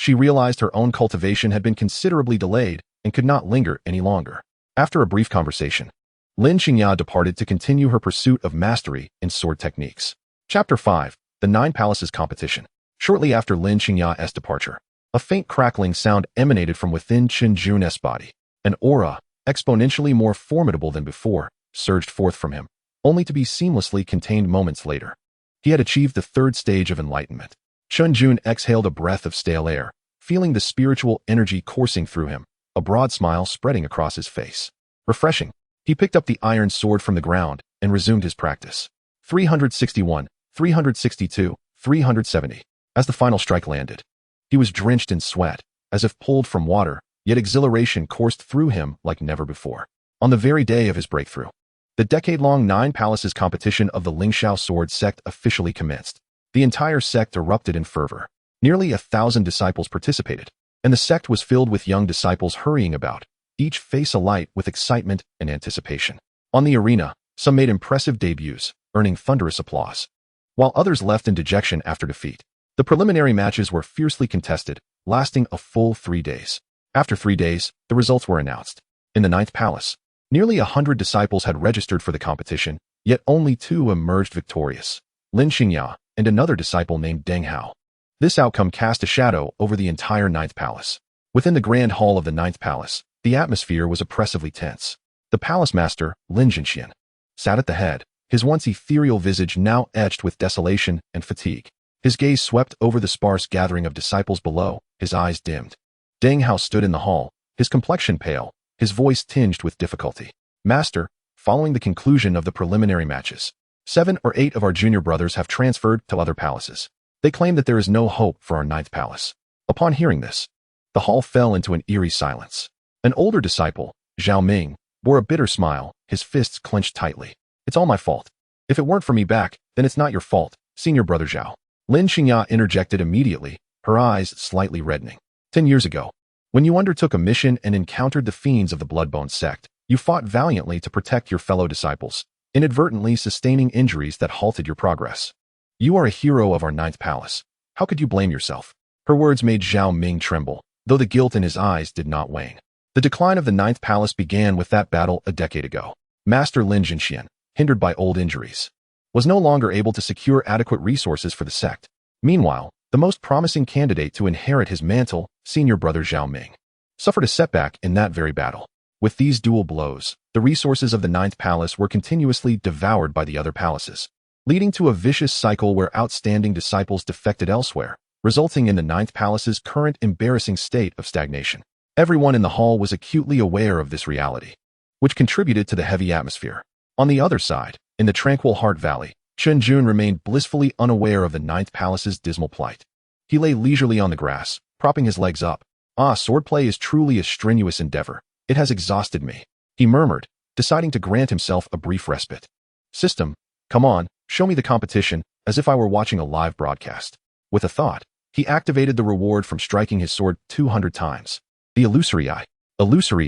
she realized her own cultivation had been considerably delayed and could not linger any longer. After a brief conversation, Lin Qingya departed to continue her pursuit of mastery in sword techniques. Chapter 5. The Nine Palaces Competition. Shortly after Lin Qingya's departure, a faint crackling sound emanated from within Chen Jun's body. An aura, exponentially more formidable than before, surged forth from him, only to be seamlessly contained moments later. He had achieved the third stage of enlightenment. Chun Jun exhaled a breath of stale air, feeling the spiritual energy coursing through him, a broad smile spreading across his face. Refreshing. He picked up the iron sword from the ground and resumed his practice. 361, 362, 370. As the final strike landed, he was drenched in sweat, as if pulled from water, yet exhilaration coursed through him like never before. On the very day of his breakthrough, the decade-long Nine Palaces competition of the Lingxiao sword sect officially commenced. The entire sect erupted in fervor. Nearly 1,000 disciples participated, and the sect was filled with young disciples hurrying about, each face alight with excitement and anticipation. On the arena, some made impressive debuts, earning thunderous applause, while others left in dejection after defeat. The preliminary matches were fiercely contested, lasting a full 3 days. After 3 days, the results were announced. In the Ninth Palace, nearly 100 disciples had registered for the competition, yet only 2 emerged victorious: Lin Qingya and another disciple named Deng Hao. This outcome cast a shadow over the entire Ninth Palace. Within the grand hall of the Ninth Palace, the atmosphere was oppressively tense. The palace master, Lin Zhen, sat at the head, his once ethereal visage now etched with desolation and fatigue. His gaze swept over the sparse gathering of disciples below, his eyes dimmed. Deng Hao stood in the hall, his complexion pale, his voice tinged with difficulty. Master, following the conclusion of the preliminary matches, 7 or 8 of our junior brothers have transferred to other palaces. They claim that there is no hope for our Ninth Palace. Upon hearing this, the hall fell into an eerie silence. An older disciple, Zhao Ming, bore a bitter smile, his fists clenched tightly. It's all my fault. If it weren't for me back, then it's not your fault, senior brother Zhao. Lin Qingya interjected immediately, her eyes slightly reddening. 10 years ago, when you undertook a mission and encountered the fiends of the Bloodbone sect, you fought valiantly to protect your fellow disciples, inadvertently sustaining injuries that halted your progress. You are a hero of our Ninth Palace. How could you blame yourself? Her words made Zhao Ming tremble, though the guilt in his eyes did not wane. The decline of the Ninth Palace began with that battle a decade ago. Master Lin Zhen, hindered by old injuries, was no longer able to secure adequate resources for the sect. Meanwhile, the most promising candidate to inherit his mantle, senior brother Zhao Ming, suffered a setback in that very battle. With these dual blows, the resources of the Ninth Palace were continuously devoured by the other palaces, leading to a vicious cycle where outstanding disciples defected elsewhere, resulting in the Ninth Palace's current embarrassing state of stagnation. Everyone in the hall was acutely aware of this reality, which contributed to the heavy atmosphere. On the other side, in the tranquil Heart Valley, Chen Jun remained blissfully unaware of the Ninth Palace's dismal plight. He lay leisurely on the grass, propping his legs up. Swordplay is truly a strenuous endeavor. It has exhausted me, he murmured, deciding to grant himself a brief respite. System, come on, show me the competition, as if I were watching a live broadcast. With a thought, he activated the reward from striking his sword 200 times. The illusory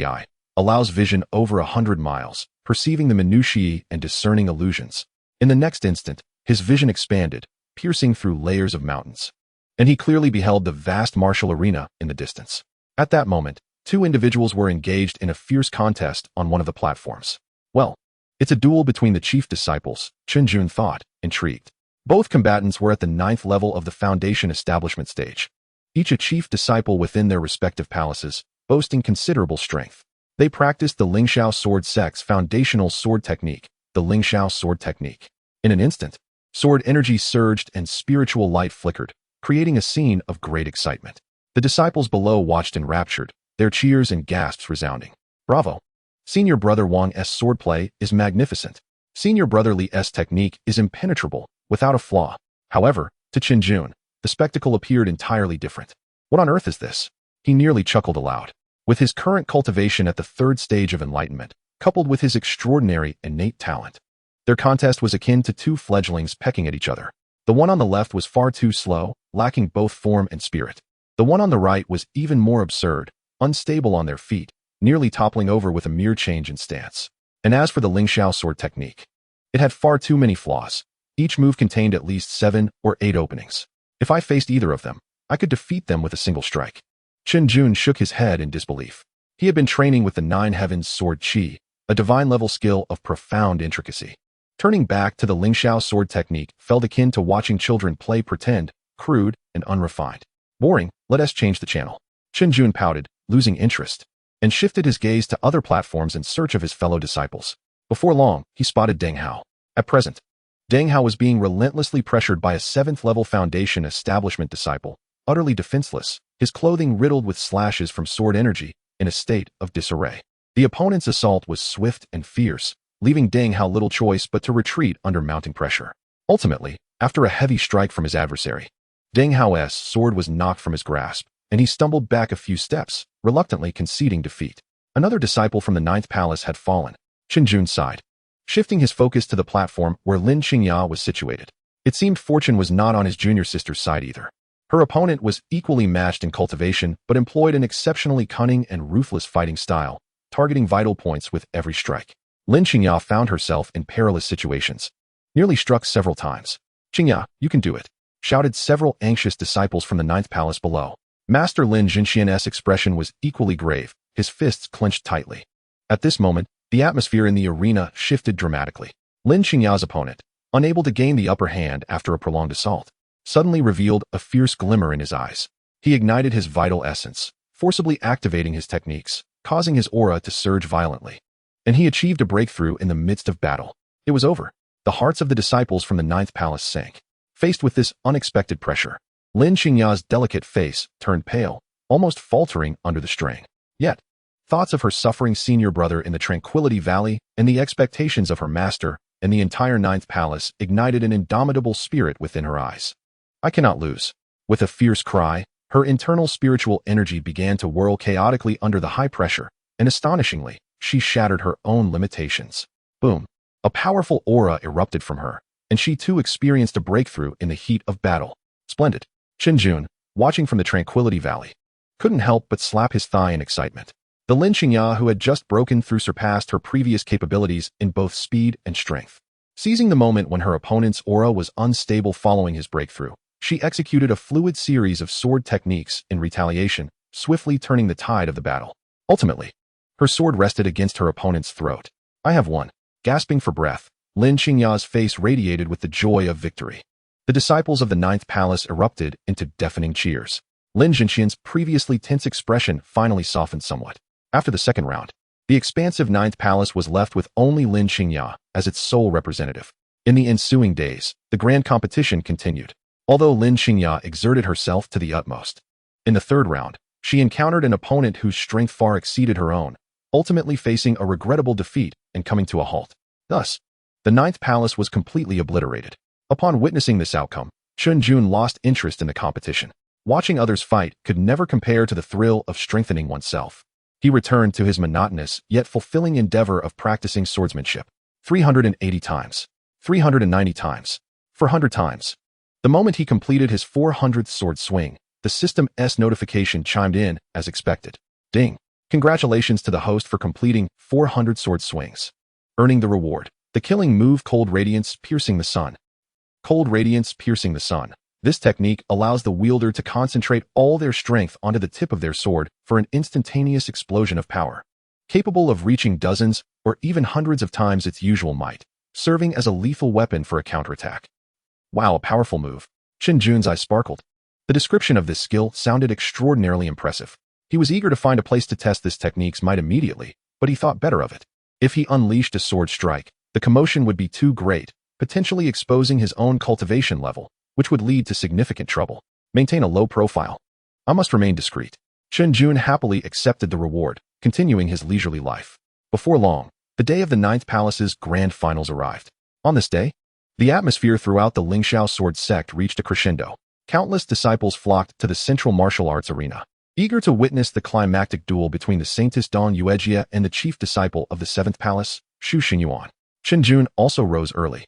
eye allows vision over 100 miles, perceiving the minutiae and discerning illusions. In the next instant, his vision expanded, piercing through layers of mountains, and he clearly beheld the vast martial arena in the distance. At that moment, 2 individuals were engaged in a fierce contest on one of the platforms. Well, it's a duel between the chief disciples, Chen Jun thought, intrigued. Both combatants were at the 9th level of the Foundation establishment stage, each a chief disciple within their respective palaces, boasting considerable strength. They practiced the Lingxiao sword sect's foundational sword technique, the Lingxiao sword technique. In an instant, sword energy surged and spiritual light flickered, creating a scene of great excitement. The disciples below watched enraptured, their cheers and gasps resounding. Bravo! Senior brother Wang's swordplay is magnificent. Senior brother Li's technique is impenetrable, without a flaw. However, to Chen Jun, the spectacle appeared entirely different. What on earth is this? He nearly chuckled aloud. With his current cultivation at the third stage of enlightenment, coupled with his extraordinary innate talent, their contest was akin to two fledglings pecking at each other. The one on the left was far too slow, lacking both form and spirit. The one on the right was even more absurd, unstable on their feet, nearly toppling over with a mere change in stance. And as for the Lingxiao sword technique, it had far too many flaws. Each move contained at least 7 or 8 openings. If I faced either of them, I could defeat them with a single strike. Chen Jun shook his head in disbelief. He had been training with the Nine Heavens sword Qi, a divine-level skill of profound intricacy. Turning back to the Lingxiao sword technique felt akin to watching children play pretend, crude, and unrefined. Boring, let us change the channel. Chen Jun pouted, losing interest, and shifted his gaze to other platforms in search of his fellow disciples. Before long, he spotted Deng Hao. At present, Deng Hao was being relentlessly pressured by a 7th-level Foundation establishment disciple, utterly defenseless, his clothing riddled with slashes from sword energy, in a state of disarray. The opponent's assault was swift and fierce, leaving Deng Hao little choice but to retreat under mounting pressure. Ultimately, after a heavy strike from his adversary, Deng Hao's sword was knocked from his grasp, and he stumbled back a few steps, reluctantly conceding defeat. Another disciple from the 9th Palace had fallen. Chen Jun sighed, shifting his focus to the platform where Lin Qingya was situated. It seemed fortune was not on his junior sister's side either. Her opponent was equally matched in cultivation but employed an exceptionally cunning and ruthless fighting style, targeting vital points with every strike. Lin Qingya found herself in perilous situations, nearly struck several times. "Qingya, you can do it," shouted several anxious disciples from the 9th Palace below. Master Lin Zhen's expression was equally grave, his fists clenched tightly. At this moment, the atmosphere in the arena shifted dramatically. Lin Qingya's opponent, unable to gain the upper hand after a prolonged assault, suddenly revealed a fierce glimmer in his eyes. He ignited his vital essence, forcibly activating his techniques, causing his aura to surge violently. And he achieved a breakthrough in the midst of battle. It was over. The hearts of the disciples from the 9th Palace sank. Faced with this unexpected pressure, Lin Qingya's delicate face turned pale, almost faltering under the strain. Yet, thoughts of her suffering senior brother in the Tranquility Valley and the expectations of her master and the entire 9th Palace ignited an indomitable spirit within her eyes. "I cannot lose." With a fierce cry, her internal spiritual energy began to whirl chaotically under the high pressure, and astonishingly, she shattered her own limitations. Boom. A powerful aura erupted from her, and she too experienced a breakthrough in the heat of battle. Splendid. Chen Jun, watching from the Tranquility Valley, couldn't help but slap his thigh in excitement. The Lin Qingya who had just broken through surpassed her previous capabilities in both speed and strength. Seizing the moment when her opponent's aura was unstable following his breakthrough, she executed a fluid series of sword techniques in retaliation, swiftly turning the tide of the battle. Ultimately, her sword rested against her opponent's throat. "I have won." Gasping for breath, Lin Qingya's face radiated with the joy of victory. The disciples of the 9th Palace erupted into deafening cheers. Lin Zhen's previously tense expression finally softened somewhat. After the second round, the expansive 9th Palace was left with only Lin Qingya as its sole representative. In the ensuing days, the grand competition continued, although Lin Qingya exerted herself to the utmost. In the third round, she encountered an opponent whose strength far exceeded her own, ultimately facing a regrettable defeat and coming to a halt. Thus, the 9th Palace was completely obliterated. Upon witnessing this outcome, Chun Jun lost interest in the competition. Watching others fight could never compare to the thrill of strengthening oneself. He returned to his monotonous yet fulfilling endeavor of practicing swordsmanship. 380 times. 390 times. 400 times. The moment he completed his 400th sword swing, the system's notification chimed in as expected. Ding. Congratulations to the host for completing 400 sword swings. Earning the reward. The killing move Cold Radiance Piercing the Sun. Cold Radiance Piercing the Sun. This technique allows the wielder to concentrate all their strength onto the tip of their sword for an instantaneous explosion of power, capable of reaching dozens or even hundreds of times its usual might, serving as a lethal weapon for a counterattack. Wow, a powerful move. Chen Jun's eyes sparkled. The description of this skill sounded extraordinarily impressive. He was eager to find a place to test this technique's might immediately, but he thought better of it. If he unleashed a sword strike, the commotion would be too great, potentially exposing his own cultivation level, which would lead to significant trouble. Maintain a low profile. I must remain discreet. Chen Jun happily accepted the reward, continuing his leisurely life. Before long, the day of the 9th Palace's grand finals arrived. On this day, the atmosphere throughout the Lingxiao sword sect reached a crescendo. Countless disciples flocked to the central martial arts arena, eager to witness the climactic duel between the Saintess Don Yuejia and the chief disciple of the Seventh Palace, Shu Xingyuan. Chen Jun also rose early,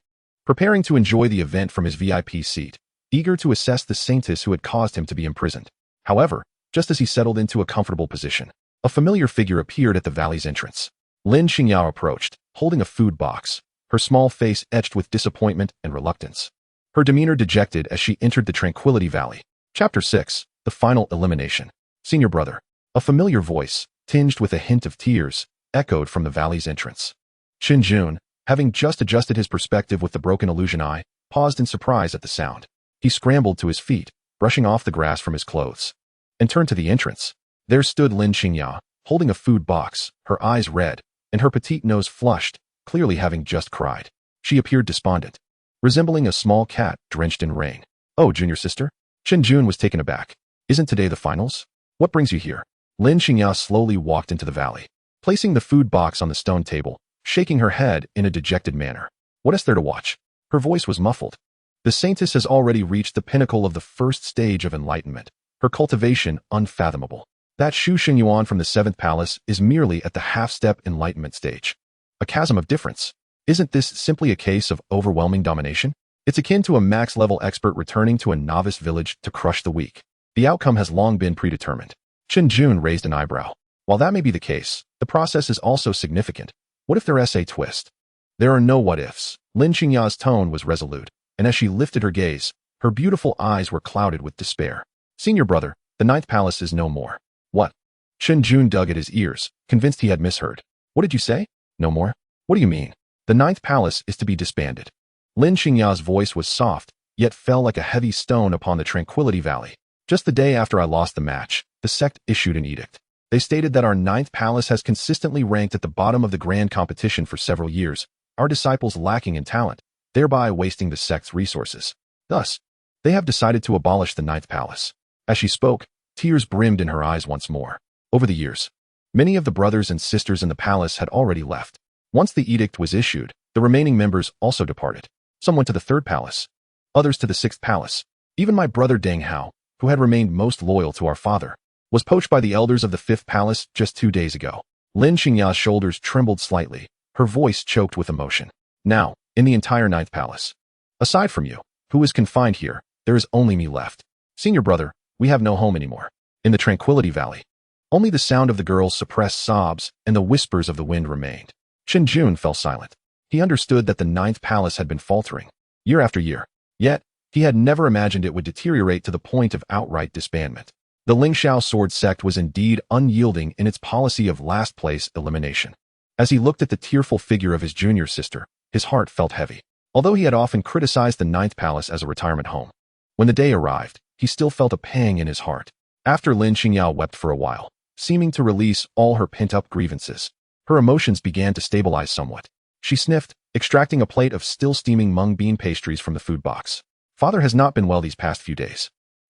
preparing to enjoy the event from his VIP seat, eager to assess the Saintess who had caused him to be imprisoned. However, just as he settled into a comfortable position, a familiar figure appeared at the valley's entrance. Lin Qingya approached, holding a food box, her small face etched with disappointment and reluctance. Her demeanor dejected as she entered the Tranquility Valley. Chapter 6, The Final Elimination. Senior brother. A familiar voice, tinged with a hint of tears, echoed from the valley's entrance. Chen Jun, having just adjusted his perspective with the broken illusion eye, paused in surprise at the sound. He scrambled to his feet, brushing off the grass from his clothes, and turned to the entrance. There stood Lin Qingya, holding a food box, her eyes red, and her petite nose flushed, clearly having just cried. She appeared despondent, resembling a small cat drenched in rain. "Oh, junior sister?" Chen Jun was taken aback. "Isn't today the finals? What brings you here?" Lin Qingya slowly walked into the valley, placing the food box on the stone table, shaking her head in a dejected manner. "What is there to watch?" Her voice was muffled. The Saintess has already reached the pinnacle of the first stage of enlightenment, her cultivation unfathomable. That Shu Xingyuan from the Seventh Palace is merely at the half-step enlightenment stage. A chasm of difference. Isn't this simply a case of overwhelming domination? It's akin to a max-level expert returning to a novice village to crush the weak. The outcome has long been predetermined. Chen Jun raised an eyebrow. While that may be the case, the process is also significant. What if there's a twist? There are no what-ifs. Lin Qingya's tone was resolute, and as she lifted her gaze, her beautiful eyes were clouded with despair. "Senior brother, the Ninth Palace is no more." "What?" Chen Jun dug at his ears, convinced he had misheard. "What did you say? No more? What do you mean?" "The Ninth Palace is to be disbanded." Lin Qingya's voice was soft, yet fell like a heavy stone upon the Tranquility Valley. "Just the day after I lost the match, the Sect issued an edict. They stated that our Ninth Palace has consistently ranked at the bottom of the grand competition for several years, our disciples lacking in talent, thereby wasting the Sect's resources. Thus, they have decided to abolish the Ninth Palace." As she spoke, tears brimmed in her eyes once more. Over the years, many of the brothers and sisters in the palace had already left. Once the edict was issued, the remaining members also departed. Some went to the Third Palace, others to the Sixth Palace. Even my brother Deng Hao, who had remained most loyal to our father, was poached by the elders of the Fifth Palace just 2 days ago. Lin Qingya's shoulders trembled slightly, her voice choked with emotion. "Now, in the entire Ninth Palace, aside from you, who is confined here, there is only me left. Senior brother, we have no home anymore." In the Tranquility Valley, only the sound of the girl's suppressed sobs and the whispers of the wind remained. Chen Jun fell silent. He understood that the Ninth Palace had been faltering, year after year, yet he had never imagined it would deteriorate to the point of outright disbandment. The Lingxiao Sword Sect was indeed unyielding in its policy of last-place elimination. As he looked at the tearful figure of his junior sister, his heart felt heavy. Although he had often criticized the Ninth Palace as a retirement home, when the day arrived, he still felt a pang in his heart. After Lin Qingya wept for a while, seeming to release all her pent-up grievances, her emotions began to stabilize somewhat. She sniffed, extracting a plate of still-steaming mung bean pastries from the food box. "Father has not been well these past few days."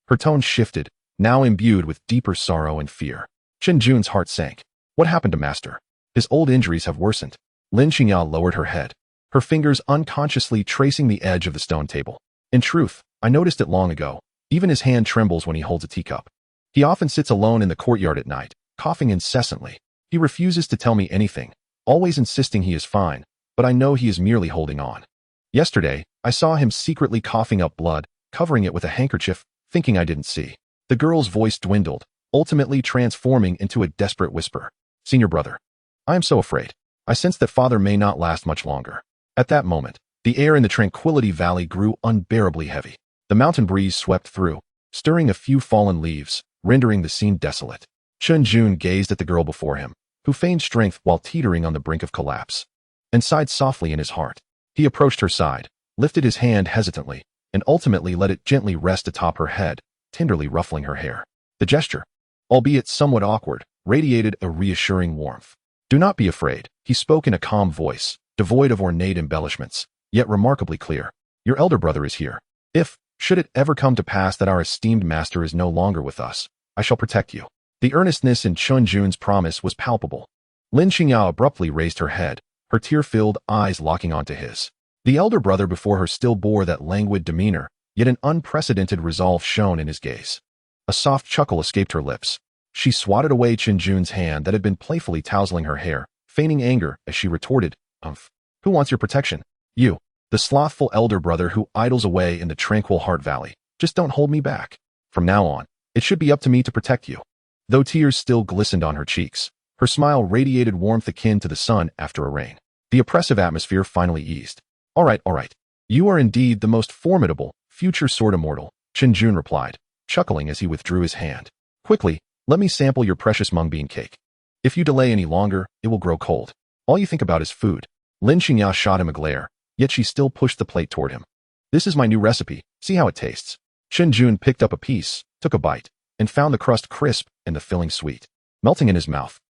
Her tone shifted, now imbued with deeper sorrow and fear. Chen Jun's heart sank. "What happened to Master? His old injuries have worsened." Lin Qingya lowered her head, her fingers unconsciously tracing the edge of the stone table. "In truth, I noticed it long ago. Even his hand trembles when he holds a teacup. He often sits alone in the courtyard at night, coughing incessantly. He refuses to tell me anything, always insisting he is fine, but I know he is merely holding on. Yesterday, I saw him secretly coughing up blood, covering it with a handkerchief, thinking I didn't see." The girl's voice dwindled, ultimately transforming into a desperate whisper. "Senior brother, I am so afraid. I sense that father may not last much longer." At that moment, the air in the Tranquility Valley grew unbearably heavy. The mountain breeze swept through, stirring a few fallen leaves, rendering the scene desolate. Chun Jun gazed at the girl before him, who feigned strength while teetering on the brink of collapse, and sighed softly in his heart. He approached her side, lifted his hand hesitantly, and ultimately let it gently rest atop her head, tenderly ruffling her hair. The gesture, albeit somewhat awkward, radiated a reassuring warmth. "Do not be afraid," he spoke in a calm voice, devoid of ornate embellishments, yet remarkably clear. "Your elder brother is here. If, should it ever come to pass that our esteemed master is no longer with us, I shall protect you." The earnestness in Chun Jun's promise was palpable. Lin Qingya abruptly raised her head, her tear-filled eyes locking onto his. The elder brother before her still bore that languid demeanor, yet an unprecedented resolve shone in his gaze. A soft chuckle escaped her lips. She swatted away Chen Jun's hand that had been playfully tousling her hair, feigning anger as she retorted, "Umph. Who wants your protection? You, the slothful elder brother who idles away in the tranquil Heart Valley. Just don't hold me back. From now on, it should be up to me to protect you." Though tears still glistened on her cheeks, her smile radiated warmth akin to the sun after a rain. The oppressive atmosphere finally eased. All right. You are indeed the most formidable, future sword immortal," Chen Jun replied, chuckling as he withdrew his hand. "Quickly, let me sample your precious mung bean cake. If you delay any longer, it will grow cold. All you think about is food." Lin Qingya shot him a glare, yet she still pushed the plate toward him. "This is my new recipe. See how it tastes." Chen Jun picked up a piece, took a bite, and found the crust crisp and the filling sweet. Melting in his mouth.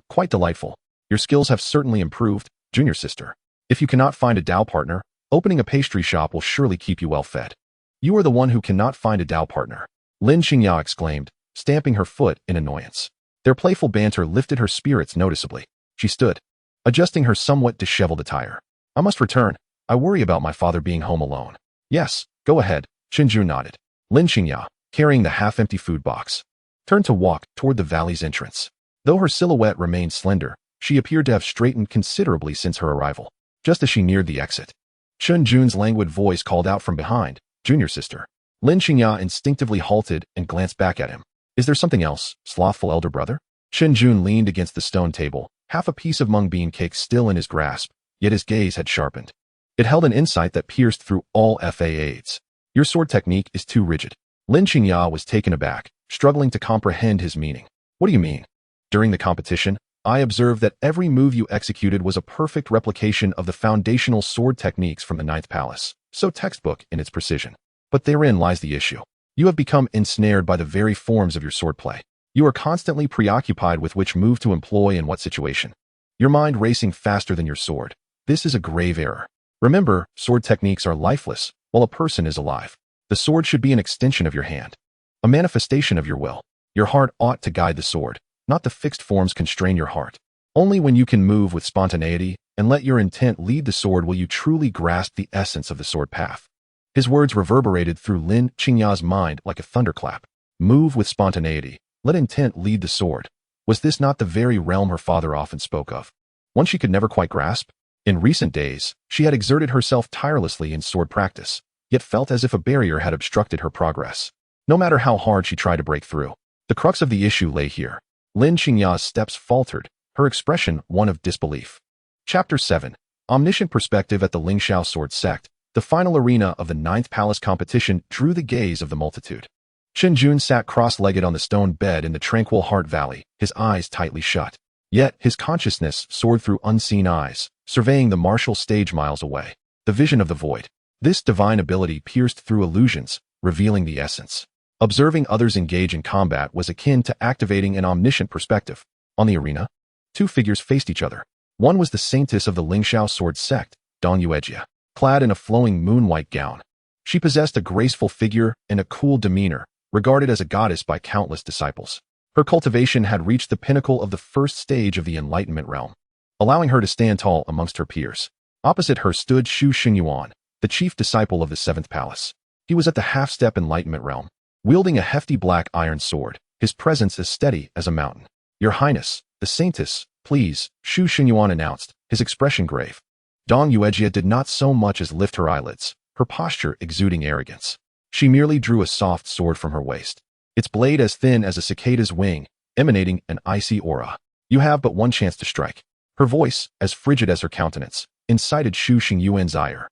Quite delightful. Your skills have certainly improved, junior sister. If you cannot find a Dao partner, opening a pastry shop will surely keep you well fed. You are the one who cannot find a Dao partner," Lin Qingya exclaimed, stamping her foot in annoyance. Their playful banter lifted her spirits noticeably. She stood, adjusting her somewhat disheveled attire. "I must return. I worry about my father being home alone." "Yes, go ahead," Chen Jun nodded. Lin Qingya, carrying the half-empty food box, turned to walk toward the valley's entrance. Though her silhouette remained slender, she appeared to have straightened considerably since her arrival. Just as she neared the exit, Chun Jun's languid voice called out from behind, "Junior sister." Lin Qingya instinctively halted and glanced back at him. "Is there something else, slothful elder brother?" Chen Jun leaned against the stone table, half a piece of mung bean cake still in his grasp, yet his gaze had sharpened. It held an insight that pierced through all FAAs. "Your sword technique is too rigid." Lin Qingya was taken aback, struggling to comprehend his meaning. "What do you mean?" "During the competition, I observed that every move you executed was a perfect replication of the foundational sword techniques from the Ninth Palace, so textbook in its precision. But therein lies the issue. You have become ensnared by the very forms of your swordplay. You are constantly preoccupied with which move to employ in what situation. Your mind racing faster than your sword. This is a grave error. Remember, sword techniques are lifeless, while a person is alive. The sword should be an extension of your hand, a manifestation of your will. Your heart ought to guide the sword, not the fixed forms constrain your heart. Only when you can move with spontaneity and let your intent lead the sword will you truly grasp the essence of the sword path." His words reverberated through Lin Qingya's mind like a thunderclap. Move with spontaneity, let intent lead the sword. Was this not the very realm her father often spoke of? One she could never quite grasp? In recent days, she had exerted herself tirelessly in sword practice, yet felt as if a barrier had obstructed her progress. No matter how hard she tried to break through, the crux of the issue lay here. Lin Qingya's steps faltered, her expression one of disbelief. Chapter 7. Omniscient Perspective at the Lingxiao Sword Sect. The final arena of the Ninth Palace competition drew the gaze of the multitude. Chen Jun sat cross-legged on the stone bed in the tranquil Heart Valley, his eyes tightly shut. Yet his consciousness soared through unseen eyes, surveying the martial stage miles away. The vision of the void. This divine ability pierced through illusions, revealing the essence. Observing others engage in combat was akin to activating an omniscient perspective. On the arena, two figures faced each other. One was the Saintess of the Lingxiao Sword Sect, Dong Yuejia, clad in a flowing moon-white gown. She possessed a graceful figure and a cool demeanor, regarded as a goddess by countless disciples. Her cultivation had reached the pinnacle of the first stage of the enlightenment realm, allowing her to stand tall amongst her peers. Opposite her stood Xu Xingyuan, the chief disciple of the Seventh Palace. He was at the half-step enlightenment realm, wielding a hefty black iron sword, his presence as steady as a mountain. "Your Highness, the Saintess, please," Xu Xingyuan announced, his expression grave. Dong Yuejia did not so much as lift her eyelids, her posture exuding arrogance. She merely drew a soft sword from her waist, its blade as thin as a cicada's wing, emanating an icy aura. "You have but one chance to strike." Her voice, as frigid as her countenance, incited Xu Xingyuan's ire.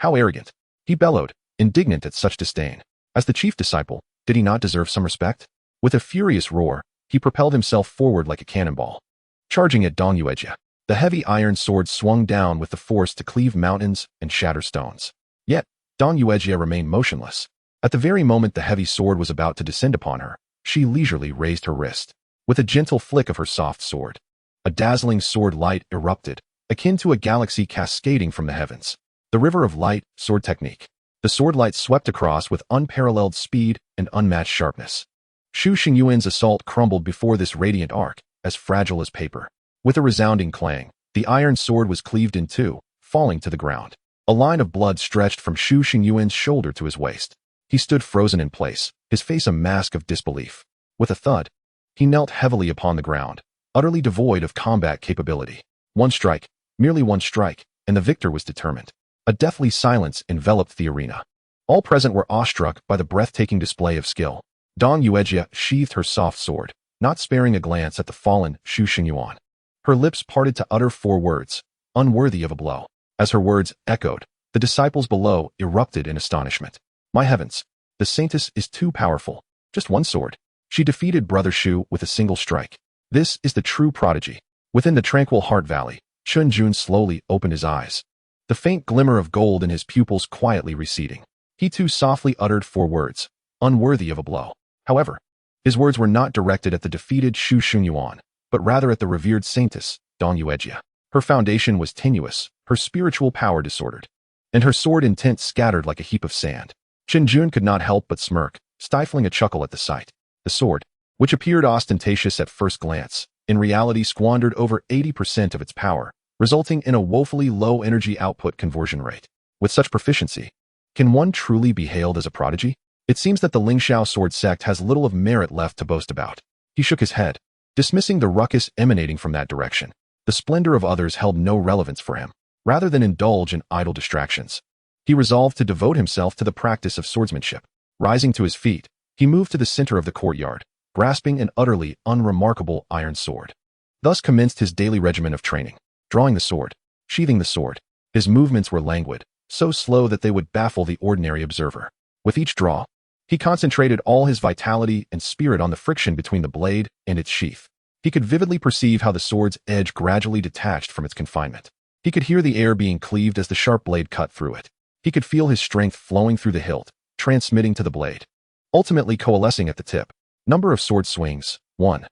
"How arrogant!" he bellowed, indignant at such disdain. As the chief disciple, did he not deserve some respect? With a furious roar, he propelled himself forward like a cannonball, charging at Dong Yuejia. The heavy iron sword swung down with the force to cleave mountains and shatter stones. Yet, Dong Yuejia remained motionless. At the very moment the heavy sword was about to descend upon her, she leisurely raised her wrist. With a gentle flick of her soft sword, a dazzling sword light erupted, akin to a galaxy cascading from the heavens. The river of light, sword technique. The sword light swept across with unparalleled speed and unmatched sharpness. Xu Xingyuan's assault crumbled before this radiant arc, as fragile as paper. With a resounding clang, the iron sword was cleaved in two, falling to the ground. A line of blood stretched from Xu Xingyuan's shoulder to his waist. He stood frozen in place, his face a mask of disbelief. With a thud, he knelt heavily upon the ground, utterly devoid of combat capability. One strike, merely one strike, and the victor was determined. A deathly silence enveloped the arena. All present were awestruck by the breathtaking display of skill. Dong Yuejia sheathed her soft sword, not sparing a glance at the fallen Xu Xingyuan. Her lips parted to utter 4 words, unworthy of a blow. As her words echoed, the disciples below erupted in astonishment. My heavens, the Saintess is too powerful. Just one sword. She defeated Brother Xu with a single strike. This is the true prodigy. Within the tranquil heart valley, Chun Jun slowly opened his eyes, the faint glimmer of gold in his pupils quietly receding. He too softly uttered 4 words, unworthy of a blow. However, his words were not directed at the defeated Xu Xingyuan, but rather at the revered Saintess, Dong Yuejia. Her foundation was tenuous, her spiritual power disordered, and her sword intent scattered like a heap of sand. Chen Jun could not help but smirk, stifling a chuckle at the sight. The sword, which appeared ostentatious at first glance, in reality squandered over 80% of its power, resulting in a woefully low energy output conversion rate. With such proficiency, can one truly be hailed as a prodigy? It seems that the Lingxiao sword sect has little of merit left to boast about. He shook his head, dismissing the ruckus emanating from that direction. The splendor of others held no relevance for him. Rather than indulge in idle distractions, he resolved to devote himself to the practice of swordsmanship. Rising to his feet, he moved to the center of the courtyard, grasping an utterly unremarkable iron sword. Thus commenced his daily regimen of training. Drawing the sword, sheathing the sword, his movements were languid, so slow that they would baffle the ordinary observer. With each draw, he concentrated all his vitality and spirit on the friction between the blade and its sheath. He could vividly perceive how the sword's edge gradually detached from its confinement. He could hear the air being cleaved as the sharp blade cut through it. He could feel his strength flowing through the hilt, transmitting to the blade, ultimately coalescing at the tip. Number of sword swings, 1.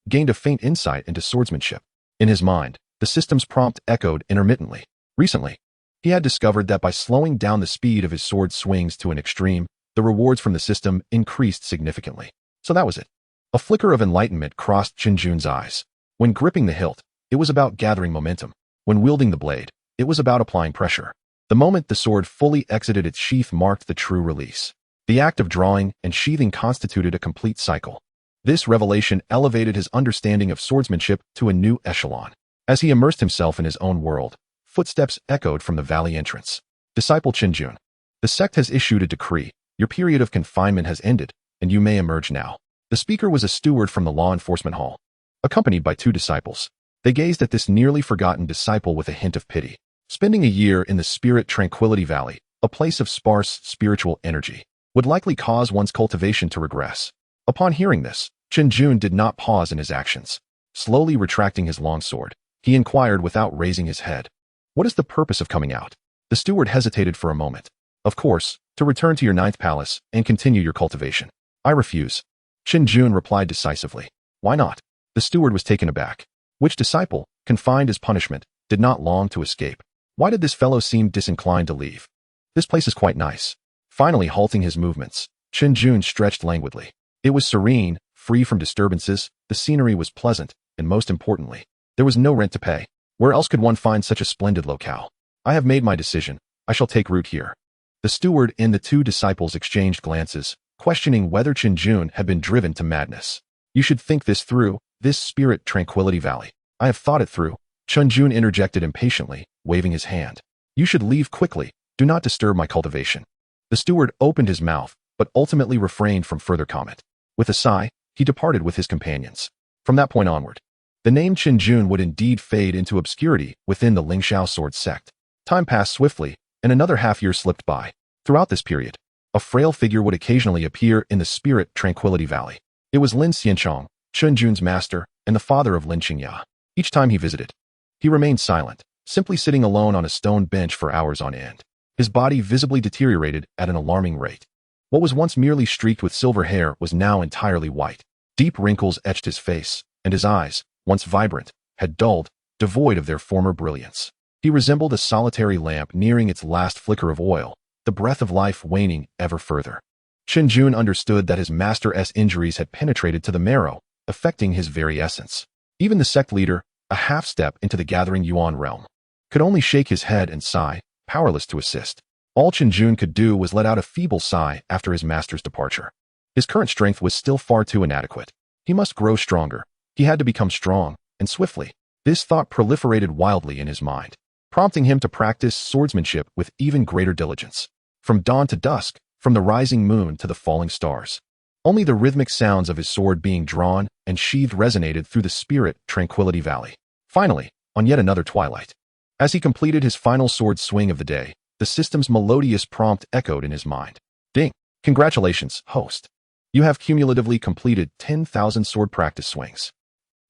Gained a faint insight into swordsmanship. In his mind, the system's prompt echoed intermittently. Recently, he had discovered that by slowing down the speed of his sword swings to an extreme, the rewards from the system increased significantly. So that was it. A flicker of enlightenment crossed Chen Jun's eyes. When gripping the hilt, it was about gathering momentum. When wielding the blade, it was about applying pressure. The moment the sword fully exited its sheath marked the true release. The act of drawing and sheathing constituted a complete cycle. This revelation elevated his understanding of swordsmanship to a new echelon. As he immersed himself in his own world, footsteps echoed from the valley entrance. Disciple Chen Jun, the sect has issued a decree. Your period of confinement has ended, and you may emerge now. The speaker was a steward from the law enforcement hall, accompanied by 2 disciples. They gazed at this nearly forgotten disciple with a hint of pity. Spending a year in the Spirit Tranquility Valley, a place of sparse spiritual energy, would likely cause one's cultivation to regress. Upon hearing this, Chen Jun did not pause in his actions. Slowly retracting his long sword, he inquired without raising his head, "What is the purpose of coming out?" The steward hesitated for a moment. "Of course, to return to your 9th palace and continue your cultivation." "I refuse," Chen Jun replied decisively. "Why not?" The steward was taken aback. Which disciple, confined as punishment, did not long to escape? Why did this fellow seem disinclined to leave? "This place is quite nice." Finally halting his movements, Chen Jun stretched languidly. It was serene, free from disturbances, the scenery was pleasant, and most importantly, there was no rent to pay. Where else could one find such a splendid locale? "I have made my decision. I shall take root here." The steward and the 2 disciples exchanged glances, questioning whether Chen Jun had been driven to madness. "You should think this through, this Spirit Tranquility Valley." "I have thought it through," Chun Jun interjected impatiently, waving his hand. "You should leave quickly. Do not disturb my cultivation." The steward opened his mouth, but ultimately refrained from further comment. With a sigh, he departed with his companions. From that point onward, the name Chen Jun would indeed fade into obscurity within the Lingxiao sword sect. Time passed swiftly, and another half-year slipped by. Throughout this period, a frail figure would occasionally appear in the Spirit Tranquility Valley. It was Lin Xianxiang, Chun Jun's master, and the father of Lin Qingya. Each time he visited, he remained silent, simply sitting alone on a stone bench for hours on end. His body visibly deteriorated at an alarming rate. What was once merely streaked with silver hair was now entirely white. Deep wrinkles etched his face, and his eyes, once vibrant, had dulled, devoid of their former brilliance. He resembled a solitary lamp nearing its last flicker of oil, the breath of life waning ever further. Chen Jun understood that his master's injuries had penetrated to the marrow, affecting his very essence. Even the sect leader, a half-step into the gathering Yuan realm, could only shake his head and sigh, powerless to assist. All Chen Jun could do was let out a feeble sigh after his master's departure. His current strength was still far too inadequate. He must grow stronger. He had to become strong, and swiftly. This thought proliferated wildly in his mind, prompting him to practice swordsmanship with even greater diligence. From dawn to dusk, from the rising moon to the falling stars. Only the rhythmic sounds of his sword being drawn and sheathed resonated through the spirit Tranquility Valley. Finally, on yet another twilight. As he completed his final sword swing of the day, the system's melodious prompt echoed in his mind. Ding! Congratulations, host. You have cumulatively completed 10,000 sword practice swings.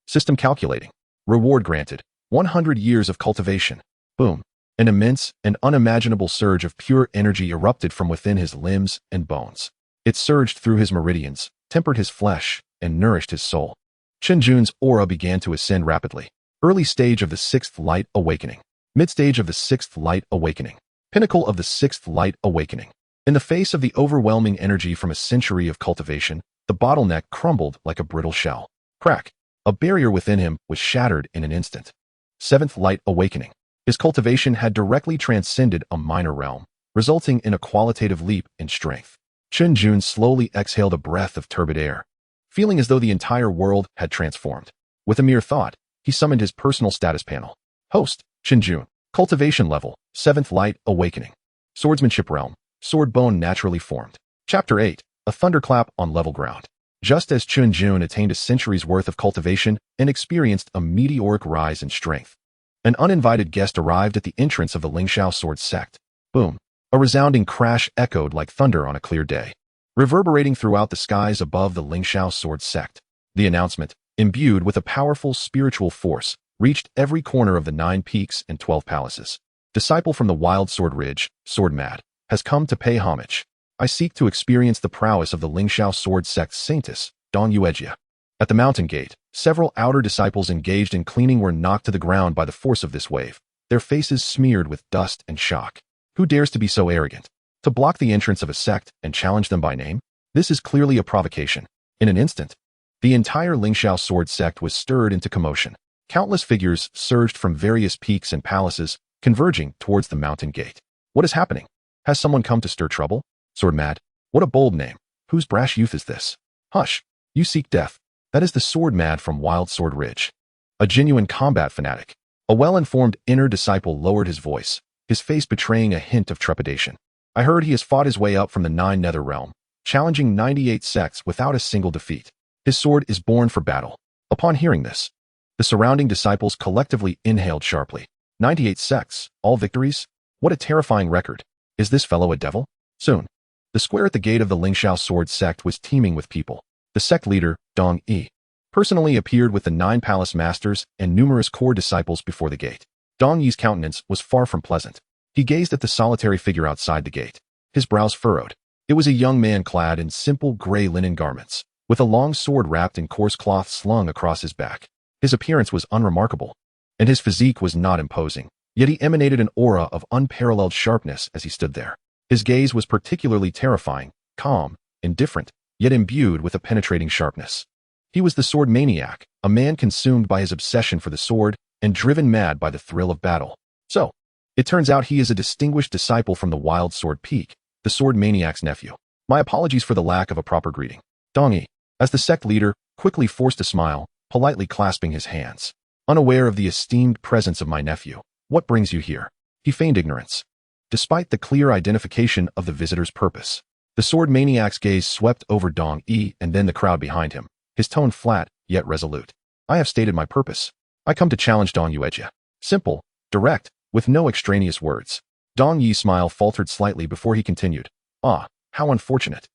System calculating. Reward granted. 100 years of cultivation. Boom. An immense and unimaginable surge of pure energy erupted from within his limbs and bones. It surged through his meridians, tempered his flesh, and nourished his soul. Chen Jun's aura began to ascend rapidly. Early stage of the sixth light awakening. Mid-stage of the sixth light awakening. Pinnacle of the sixth light awakening. In the face of the overwhelming energy from a century of cultivation, the bottleneck crumbled like a brittle shell. Crack. A barrier within him was shattered in an instant. Seventh light awakening. His cultivation had directly transcended a minor realm, resulting in a qualitative leap in strength. Chen Jun slowly exhaled a breath of turbid air, feeling as though the entire world had transformed. With a mere thought, he summoned his personal status panel. Host, Chen Jun. Cultivation level, 7th light awakening. Swordsmanship realm, sword bone naturally formed. Chapter 8, a thunderclap on level ground. Just as Chun Jun attained a century's worth of cultivation and experienced a meteoric rise in strength, an uninvited guest arrived at the entrance of the Lingxiao sword sect. Boom. A resounding crash echoed like thunder on a clear day, reverberating throughout the skies above the Lingxiao sword sect. The announcement, imbued with a powerful spiritual force, reached every corner of the 9 peaks and 12 palaces. Disciple from the Wild Sword Ridge, Sword Mad, has come to pay homage. I seek to experience the prowess of the Lingxiao sword sect's Saintess, Jiuyou. At the mountain gate, several outer disciples engaged in cleaning were knocked to the ground by the force of this wave, their faces smeared with dust and shock. Who dares to be so arrogant? To block the entrance of a sect and challenge them by name? This is clearly a provocation. In an instant, the entire Lingxiao sword sect was stirred into commotion. Countless figures surged from various peaks and palaces, converging towards the mountain gate. What is happening? Has someone come to stir trouble? Sword Mad? What a bold name. Whose brash youth is this? Hush. You seek death. That is the Sword Mad from Wild Sword Ridge. A genuine combat fanatic. A well-informed inner disciple lowered his voice, his face betraying a hint of trepidation. I heard he has fought his way up from the 9 nether realm, challenging 98 sects without a single defeat. His sword is born for battle. Upon hearing this, the surrounding disciples collectively inhaled sharply. 98 sects, all victories? What a terrifying record. Is this fellow a devil? Soon, the square at the gate of the Lingxiao sword sect was teeming with people. The sect leader, Dong Yi, personally appeared with the 9 palace masters and numerous core disciples before the gate. Dong Yi's countenance was far from pleasant. He gazed at the solitary figure outside the gate, his brows furrowed. It was a young man clad in simple gray linen garments, with a long sword wrapped in coarse cloth slung across his back. His appearance was unremarkable, and his physique was not imposing, yet he emanated an aura of unparalleled sharpness as he stood there. His gaze was particularly terrifying, calm, indifferent, yet imbued with a penetrating sharpness. He was the sword maniac, a man consumed by his obsession for the sword and driven mad by the thrill of battle. So, it turns out he is a distinguished disciple from the Wild Sword Peak, the sword maniac's nephew. My apologies for the lack of a proper greeting. Dong Yi, as the sect leader, quickly forced a smile, politely clasping his hands. Unaware of the esteemed presence of my nephew, what brings you here? He feigned ignorance. Despite the clear identification of the visitor's purpose, the sword maniac's gaze swept over Dong Yi and then the crowd behind him, his tone flat, yet resolute. I have stated my purpose. I come to challenge Dong Yuejia. Simple, direct, with no extraneous words. Dong Yi's smile faltered slightly before he continued. Ah, how unfortunate.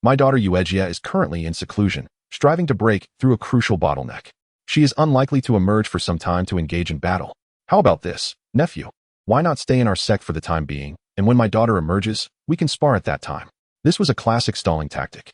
My daughter Yuejia is currently in seclusion, striving to break through a crucial bottleneck. She is unlikely to emerge for some time to engage in battle. How about this, nephew? Why not stay in our sect for the time being, and when my daughter emerges, we can spar at that time. This was a classic stalling tactic.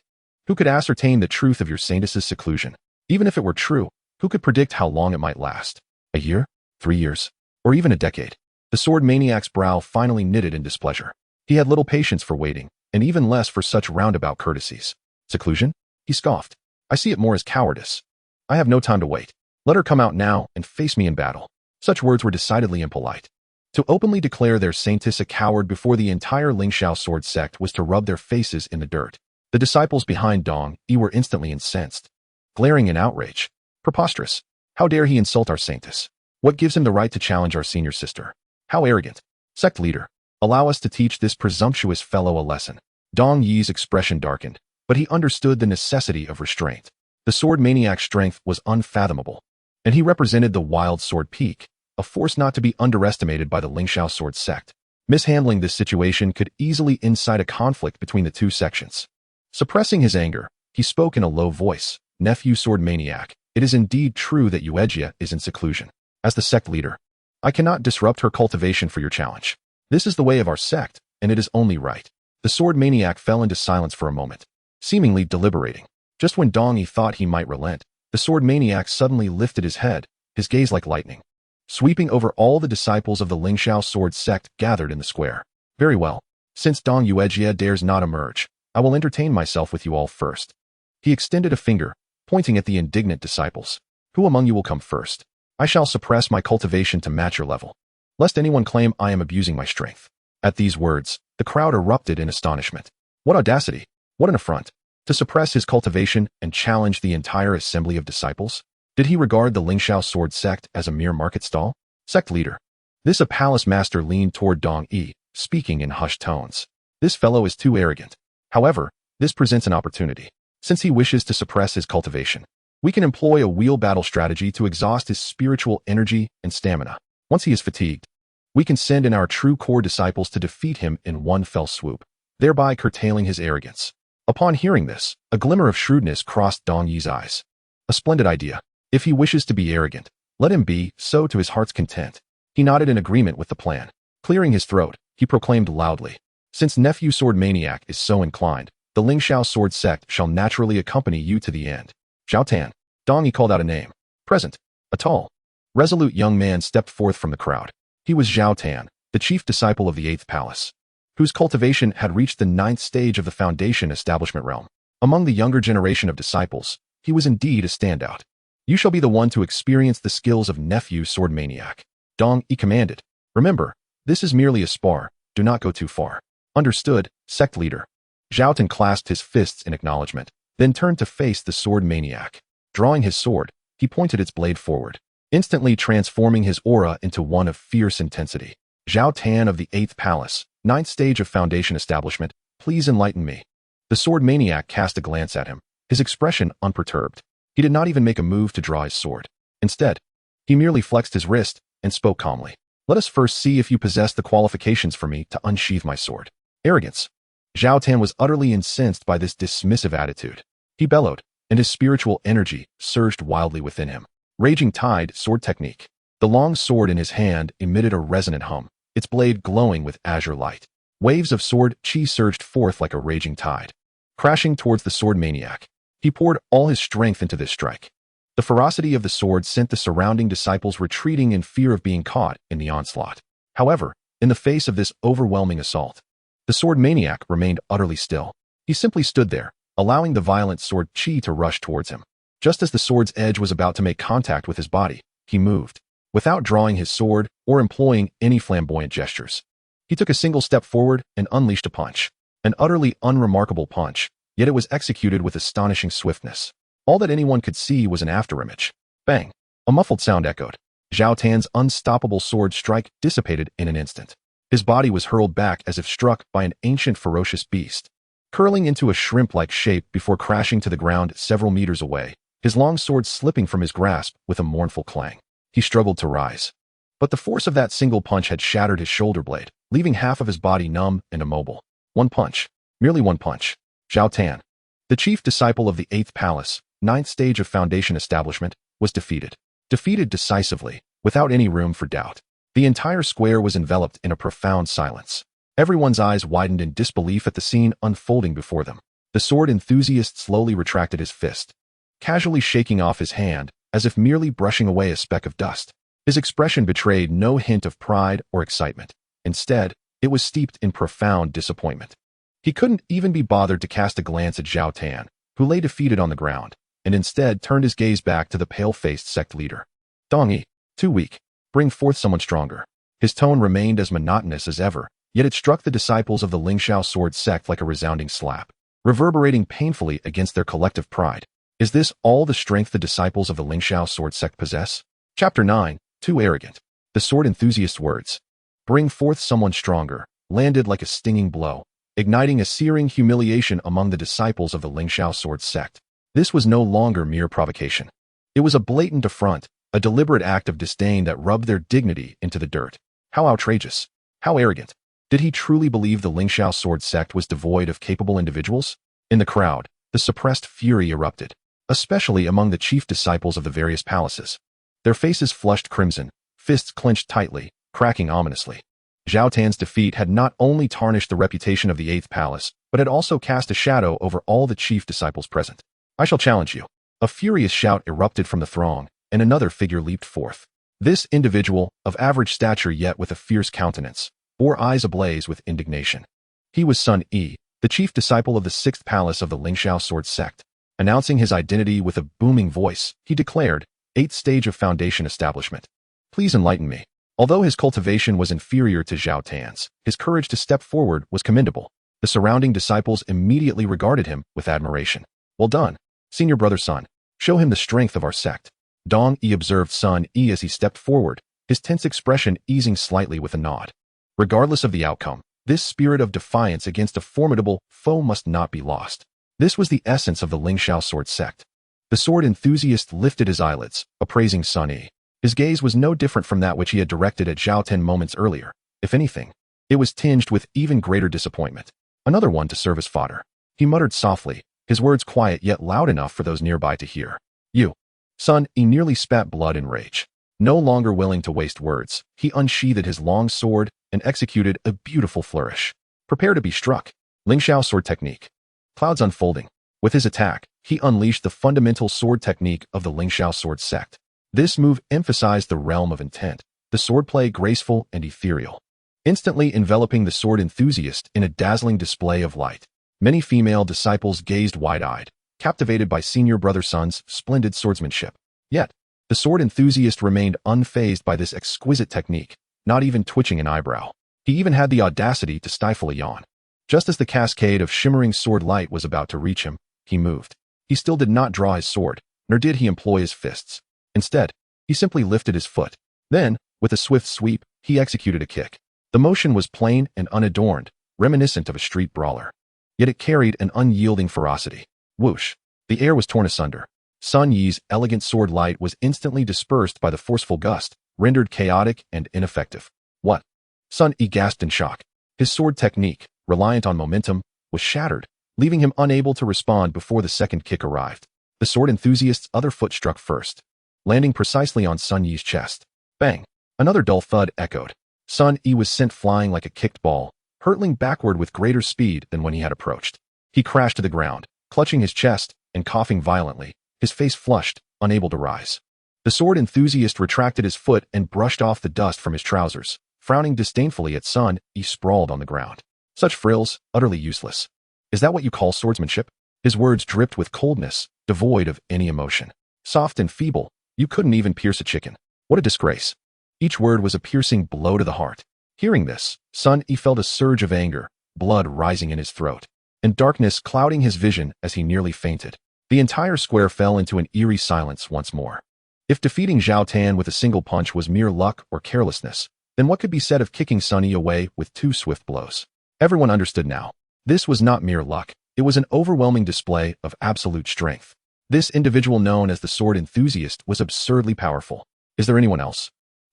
Who could ascertain the truth of your Saintess's seclusion? Even if it were true, who could predict how long it might last? A year? 3 years? Or even a decade? The sword maniac's brow finally knitted in displeasure. He had little patience for waiting, and even less for such roundabout courtesies. Seclusion? He scoffed. I see it more as cowardice. I have no time to wait. Let her come out now and face me in battle. Such words were decidedly impolite. To openly declare their Saintess a coward before the entire Lingxiao sword sect was to rub their faces in the dirt. The disciples behind Dong Yi were instantly incensed, glaring in outrage. Preposterous. How dare he insult our Saintess? What gives him the right to challenge our senior sister? How arrogant. Sect leader, allow us to teach this presumptuous fellow a lesson. Dong Yi's expression darkened, but he understood the necessity of restraint. The sword maniac's strength was unfathomable, and he represented the wild sword peak, a force not to be underestimated by the Lingxiao sword sect. Mishandling this situation could easily incite a conflict between the two sections. Suppressing his anger, he spoke in a low voice. Nephew sword maniac, it is indeed true that Jiuyou is in seclusion. As the sect leader, I cannot disrupt her cultivation for your challenge. This is the way of our sect, and it is only right. The sword maniac fell into silence for a moment, seemingly deliberating. Just when Dong Yi thought he might relent, the sword maniac suddenly lifted his head, his gaze like lightning, sweeping over all the disciples of the Lingxiao sword sect gathered in the square. Very well. Since Dong Jiuyou dares not emerge, I will entertain myself with you all first. He extended a finger, pointing at the indignant disciples. Who among you will come first? I shall suppress my cultivation to match your level, lest anyone claim I am abusing my strength. At these words, the crowd erupted in astonishment. What audacity! What an affront! To suppress his cultivation and challenge the entire assembly of disciples? Did he regard the Lingxiao sword sect as a mere market stall? Sect leader. This a palace master leaned toward Dong Yi, speaking in hushed tones. This fellow is too arrogant. However, this presents an opportunity. Since he wishes to suppress his cultivation, we can employ a wheel battle strategy to exhaust his spiritual energy and stamina. Once he is fatigued, we can send in our true core disciples to defeat him in one fell swoop, thereby curtailing his arrogance. Upon hearing this, a glimmer of shrewdness crossed Dong Yi's eyes. A splendid idea. If he wishes to be arrogant, let him be so to his heart's content. He nodded in agreement with the plan. Clearing his throat, he proclaimed loudly, since nephew sword maniac is so inclined, the Lingxiao sword sect shall naturally accompany you to the end. Zhao Tan. Dong Yi called out a name. Present. A tall, resolute young man stepped forth from the crowd. He was Zhao Tan, the chief disciple of the 8th palace, whose cultivation had reached the 9th stage of the foundation establishment realm. Among the younger generation of disciples, he was indeed a standout. You shall be the one to experience the skills of nephew sword maniac. Dong Yi commanded. Remember, this is merely a spar, do not go too far. Understood, sect leader. Zhao Tan clasped his fists in acknowledgement, then turned to face the sword maniac. Drawing his sword, he pointed its blade forward, instantly transforming his aura into one of fierce intensity. Zhao Tan of the 8th palace, 9th stage of foundation establishment, please enlighten me. The sword maniac cast a glance at him, his expression unperturbed. He did not even make a move to draw his sword. Instead, he merely flexed his wrist and spoke calmly. Let us first see if you possess the qualifications for me to unsheath my sword. Arrogance. Zhao Tan was utterly incensed by this dismissive attitude. He bellowed, and his spiritual energy surged wildly within him. Raging Tide sword technique. The long sword in his hand emitted a resonant hum, its blade glowing with azure light. Waves of sword chi surged forth like a raging tide. Crashing towards the sword maniac, he poured all his strength into this strike. The ferocity of the sword sent the surrounding disciples retreating in fear of being caught in the onslaught. However, in the face of this overwhelming assault, the sword maniac remained utterly still. He simply stood there, allowing the violent sword chi to rush towards him. Just as the sword's edge was about to make contact with his body, he moved, without drawing his sword or employing any flamboyant gestures. He took a single step forward and unleashed a punch. An utterly unremarkable punch, yet it was executed with astonishing swiftness. All that anyone could see was an afterimage. Bang! A muffled sound echoed. Zhao Tan's unstoppable sword strike dissipated in an instant. His body was hurled back as if struck by an ancient ferocious beast, curling into a shrimp-like shape before crashing to the ground several meters away, his long sword slipping from his grasp with a mournful clang. He struggled to rise, but the force of that single punch had shattered his shoulder blade, leaving half of his body numb and immobile. One punch. Merely one punch. Zhao Tan, the chief disciple of the 8th palace, 9th stage of foundation establishment, was defeated. Defeated decisively, without any room for doubt. The entire square was enveloped in a profound silence. Everyone's eyes widened in disbelief at the scene unfolding before them. The sword enthusiast slowly retracted his fist, casually shaking off his hand, as if merely brushing away a speck of dust. His expression betrayed no hint of pride or excitement. Instead, it was steeped in profound disappointment. He couldn't even be bothered to cast a glance at Zhao Tan, who lay defeated on the ground, and instead turned his gaze back to the pale-faced sect leader. Dong Yi, too weak. Bring forth someone stronger. His tone remained as monotonous as ever, yet it struck the disciples of the Lingxiao sword sect like a resounding slap, reverberating painfully against their collective pride. Is this all the strength the disciples of the Lingxiao sword sect possess? Chapter 9, Too Arrogant. The sword enthusiast's words, "Bring forth someone stronger," landed like a stinging blow, igniting a searing humiliation among the disciples of the Lingxiao sword sect. This was no longer mere provocation. It was a blatant affront, a deliberate act of disdain that rubbed their dignity into the dirt. How outrageous! How arrogant! Did he truly believe the Lingxiao sword sect was devoid of capable individuals? In the crowd, the suppressed fury erupted, especially among the chief disciples of the various palaces. Their faces flushed crimson, fists clenched tightly, cracking ominously. Zhao Tan's defeat had not only tarnished the reputation of the Eighth Palace, but had also cast a shadow over all the chief disciples present. "I shall challenge you." A furious shout erupted from the throng, and another figure leaped forth. This individual, of average stature yet with a fierce countenance, bore eyes ablaze with indignation. He was Sun Yi, the chief disciple of the Sixth Palace of the Lingxiao sword sect. Announcing his identity with a booming voice, he declared, "Eighth stage of foundation establishment. Please enlighten me." Although his cultivation was inferior to Zhao Tan's, his courage to step forward was commendable. The surrounding disciples immediately regarded him with admiration. "Well done, senior brother Sun. Show him the strength of our sect." Dong Yi observed Sun Yi as he stepped forward, his tense expression easing slightly with a nod. Regardless of the outcome, this spirit of defiance against a formidable foe must not be lost. This was the essence of the Lingxiao sword sect. The sword enthusiast lifted his eyelids, appraising Sun Yi. His gaze was no different from that which he had directed at Zhao Tan moments earlier. If anything, it was tinged with even greater disappointment. Another one to serve as fodder. He muttered softly, his words quiet yet loud enough for those nearby to hear. "You." Sun Yi nearly spat blood in rage. No longer willing to waste words, he unsheathed his long sword and executed a beautiful flourish. "Prepare to be struck." Lingxiao sword technique. Clouds unfolding. With his attack, he unleashed the fundamental sword technique of the Lingxiao sword sect. This move emphasized the realm of intent, the swordplay graceful and ethereal, instantly enveloping the sword enthusiast in a dazzling display of light. Many female disciples gazed wide-eyed, captivated by senior brother Sun's splendid swordsmanship. Yet, the sword enthusiast remained unfazed by this exquisite technique, not even twitching an eyebrow. He even had the audacity to stifle a yawn. Just as the cascade of shimmering sword light was about to reach him, he moved. He still did not draw his sword, nor did he employ his fists. Instead, he simply lifted his foot. Then, with a swift sweep, he executed a kick. The motion was plain and unadorned, reminiscent of a street brawler. Yet it carried an unyielding ferocity. Whoosh! The air was torn asunder. Sun Yi's elegant sword light was instantly dispersed by the forceful gust, rendered chaotic and ineffective. "What?" Sun Yi gasped in shock. His sword technique, reliant on momentum, was shattered, leaving him unable to respond before the second kick arrived. The sword enthusiast's other foot struck first, landing precisely on Sun Yi's chest. Bang! Another dull thud echoed. Sun Yi was sent flying like a kicked ball, hurtling backward with greater speed than when he had approached. He crashed to the ground, clutching his chest and coughing violently, his face flushed, unable to rise. The sword enthusiast retracted his foot and brushed off the dust from his trousers, frowning disdainfully at Sun Yi sprawled on the ground. Such frills, utterly useless. "Is that what you call swordsmanship?" His words dripped with coldness, devoid of any emotion. "Soft and feeble, you couldn't even pierce a chicken. What a disgrace." Each word was a piercing blow to the heart. Hearing this, Sun Yi felt a surge of anger, blood rising in his throat, and darkness clouding his vision as he nearly fainted. The entire square fell into an eerie silence once more. If defeating Zhao Tan with a single punch was mere luck or carelessness, then what could be said of kicking Sun Yi away with 2 swift blows? Everyone understood now. This was not mere luck. It was an overwhelming display of absolute strength. This individual known as the sword enthusiast was absurdly powerful. Is there anyone else?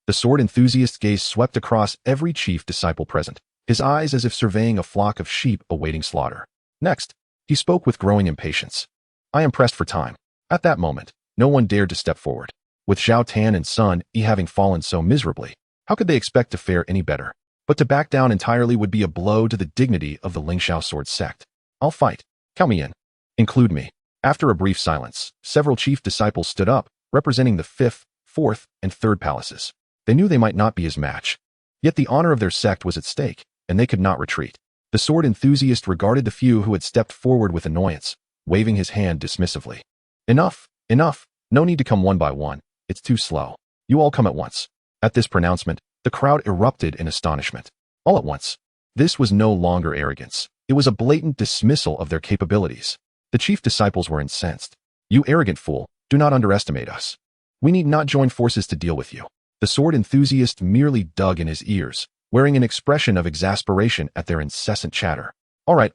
The sword enthusiast's gaze swept across every chief disciple present, his eyes as if surveying a flock of sheep awaiting slaughter. Next, he spoke with growing impatience. "I am pressed for time." At that moment, no one dared to step forward. With Zhao Tan and Sun Yi having fallen so miserably, how could they expect to fare any better? But to back down entirely would be a blow to the dignity of the Lingxiao sword sect. "I'll fight. Count me in. Include me." After a brief silence, several chief disciples stood up, representing the 5th, 4th, and 3rd palaces. They knew they might not be his match. Yet the honor of their sect was at stake, and they could not retreat. The sword enthusiast regarded the few who had stepped forward with annoyance, waving his hand dismissively. "Enough, enough. No need to come one by one. It's too slow. You all come at once." At this pronouncement, The crowd erupted in astonishment. All at once. This was no longer arrogance. It was a blatant dismissal of their capabilities. The chief disciples were incensed. You arrogant fool, do not underestimate us. We need not join forces to deal with you. The sword enthusiast merely dug in his ears, wearing an expression of exasperation at their incessant chatter. All right.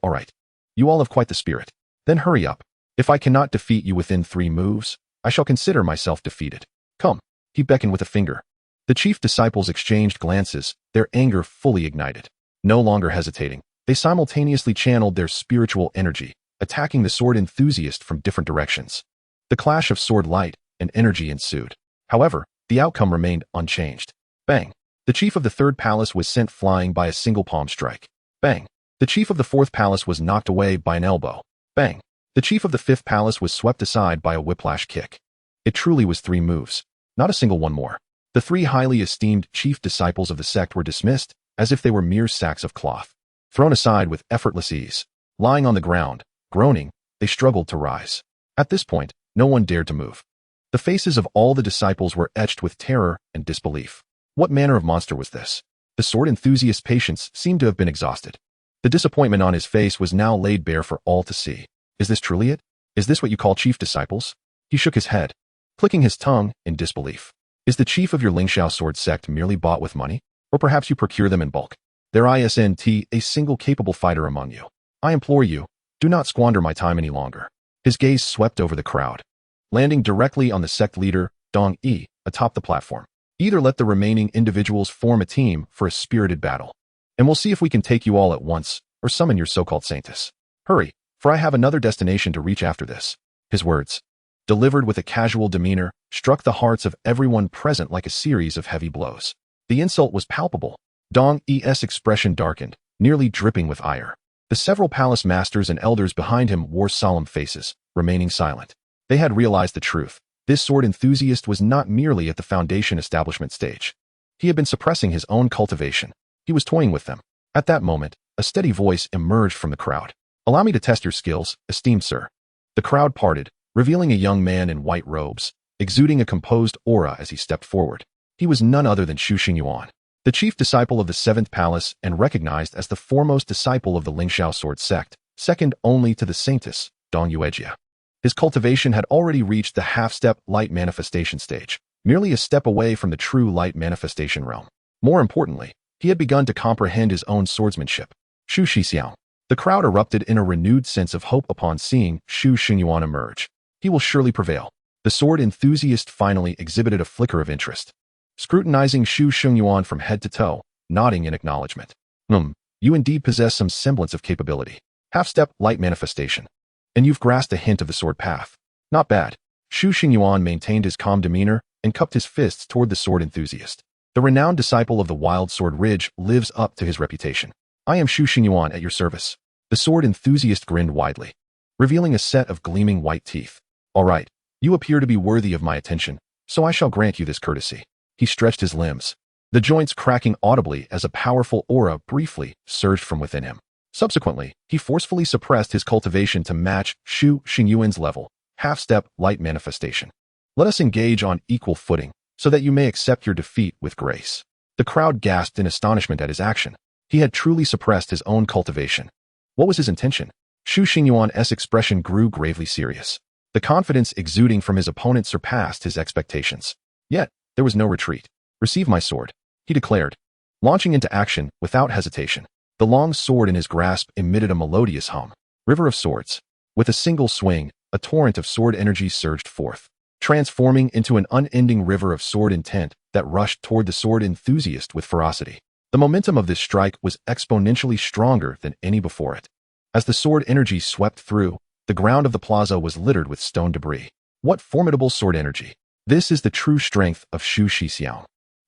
You all have quite the spirit. Then hurry up. If I cannot defeat you within 3 moves, I shall consider myself defeated. Come. He beckoned with a finger. The chief disciples exchanged glances, their anger fully ignited. No longer hesitating, they simultaneously channeled their spiritual energy, attacking the sword enthusiast from different directions. The clash of sword light and energy ensued. However, the outcome remained unchanged. Bang! The chief of the 3rd palace was sent flying by a single palm strike. Bang! The chief of the 4th palace was knocked away by an elbow. Bang! The chief of the 5th palace was swept aside by a whiplash kick. It truly was 3 moves, not a single one more. The 3 highly esteemed chief disciples of the sect were dismissed as if they were mere sacks of cloth. Thrown aside with effortless ease. Lying on the ground, groaning, they struggled to rise. At this point, no one dared to move. The faces of all the disciples were etched with terror and disbelief. What manner of monster was this? The sword enthusiast's patience seemed to have been exhausted. The disappointment on his face was now laid bare for all to see. Is this truly it? Is this what you call chief disciples? He shook his head, clicking his tongue in disbelief. Is the chief of your Lingxiao sword sect merely bought with money? Or perhaps you procure them in bulk? There isn't a single capable fighter among you. I implore you, do not squander my time any longer. His gaze swept over the crowd, landing directly on the sect leader, Dong Yi, atop the platform. Either let the remaining individuals form a team for a spirited battle, and we'll see if we can take you all at once, or summon your so-called Saintess. Hurry, for I have another destination to reach after this. His words, delivered with a casual demeanor, struck the hearts of everyone present like a series of heavy blows. The insult was palpable. Dong Yi's expression darkened, nearly dripping with ire. The several palace masters and elders behind him wore solemn faces, remaining silent. They had realized the truth. This sword enthusiast was not merely at the foundation establishment stage. He had been suppressing his own cultivation. He was toying with them. At that moment, a steady voice emerged from the crowd. Allow me to test your skills, esteemed sir. The crowd parted, revealing a young man in white robes, exuding a composed aura as he stepped forward. He was none other than Xu Xingyuan, the chief disciple of the 7th palace and recognized as the foremost disciple of the Lingxiao sword sect, second only to the Saintess, Dong Yuejia. His cultivation had already reached the half-step light manifestation stage, merely a step away from the true light manifestation realm. More importantly, he had begun to comprehend his own swordsmanship. Xu Xixiao. The crowd erupted in a renewed sense of hope upon seeing Xu Xingyuan emerge. He will surely prevail. The sword enthusiast finally exhibited a flicker of interest, scrutinizing Xu Xingyuan from head to toe, nodding in acknowledgement. You indeed possess some semblance of capability. Half-step light manifestation. And you've grasped a hint of the sword path. Not bad. Xu Xingyuan maintained his calm demeanor and cupped his fists toward the sword enthusiast. The renowned disciple of the Wild Sword Ridge lives up to his reputation. I am Xu Xingyuan at your service. The sword enthusiast grinned widely, revealing a set of gleaming white teeth. All right, you appear to be worthy of my attention, so I shall grant you this courtesy. He stretched his limbs, the joints cracking audibly as a powerful aura briefly surged from within him. Subsequently, he forcefully suppressed his cultivation to match Xu Xingyuan's level, half-step light manifestation. Let us engage on equal footing, so that you may accept your defeat with grace. The crowd gasped in astonishment at his action. He had truly suppressed his own cultivation. What was his intention? Xu Xingyuan's expression grew gravely serious. The confidence exuding from his opponent surpassed his expectations. Yet, there was no retreat. Receive my sword, he declared, launching into action without hesitation. The long sword in his grasp emitted a melodious hum. River of swords. With a single swing, a torrent of sword energy surged forth, transforming into an unending river of sword intent that rushed toward the sword enthusiast with ferocity. The momentum of this strike was exponentially stronger than any before it. As the sword energy swept through, the ground of the plaza was littered with stone debris. What formidable sword energy! This is the true strength of Xu Xixiao.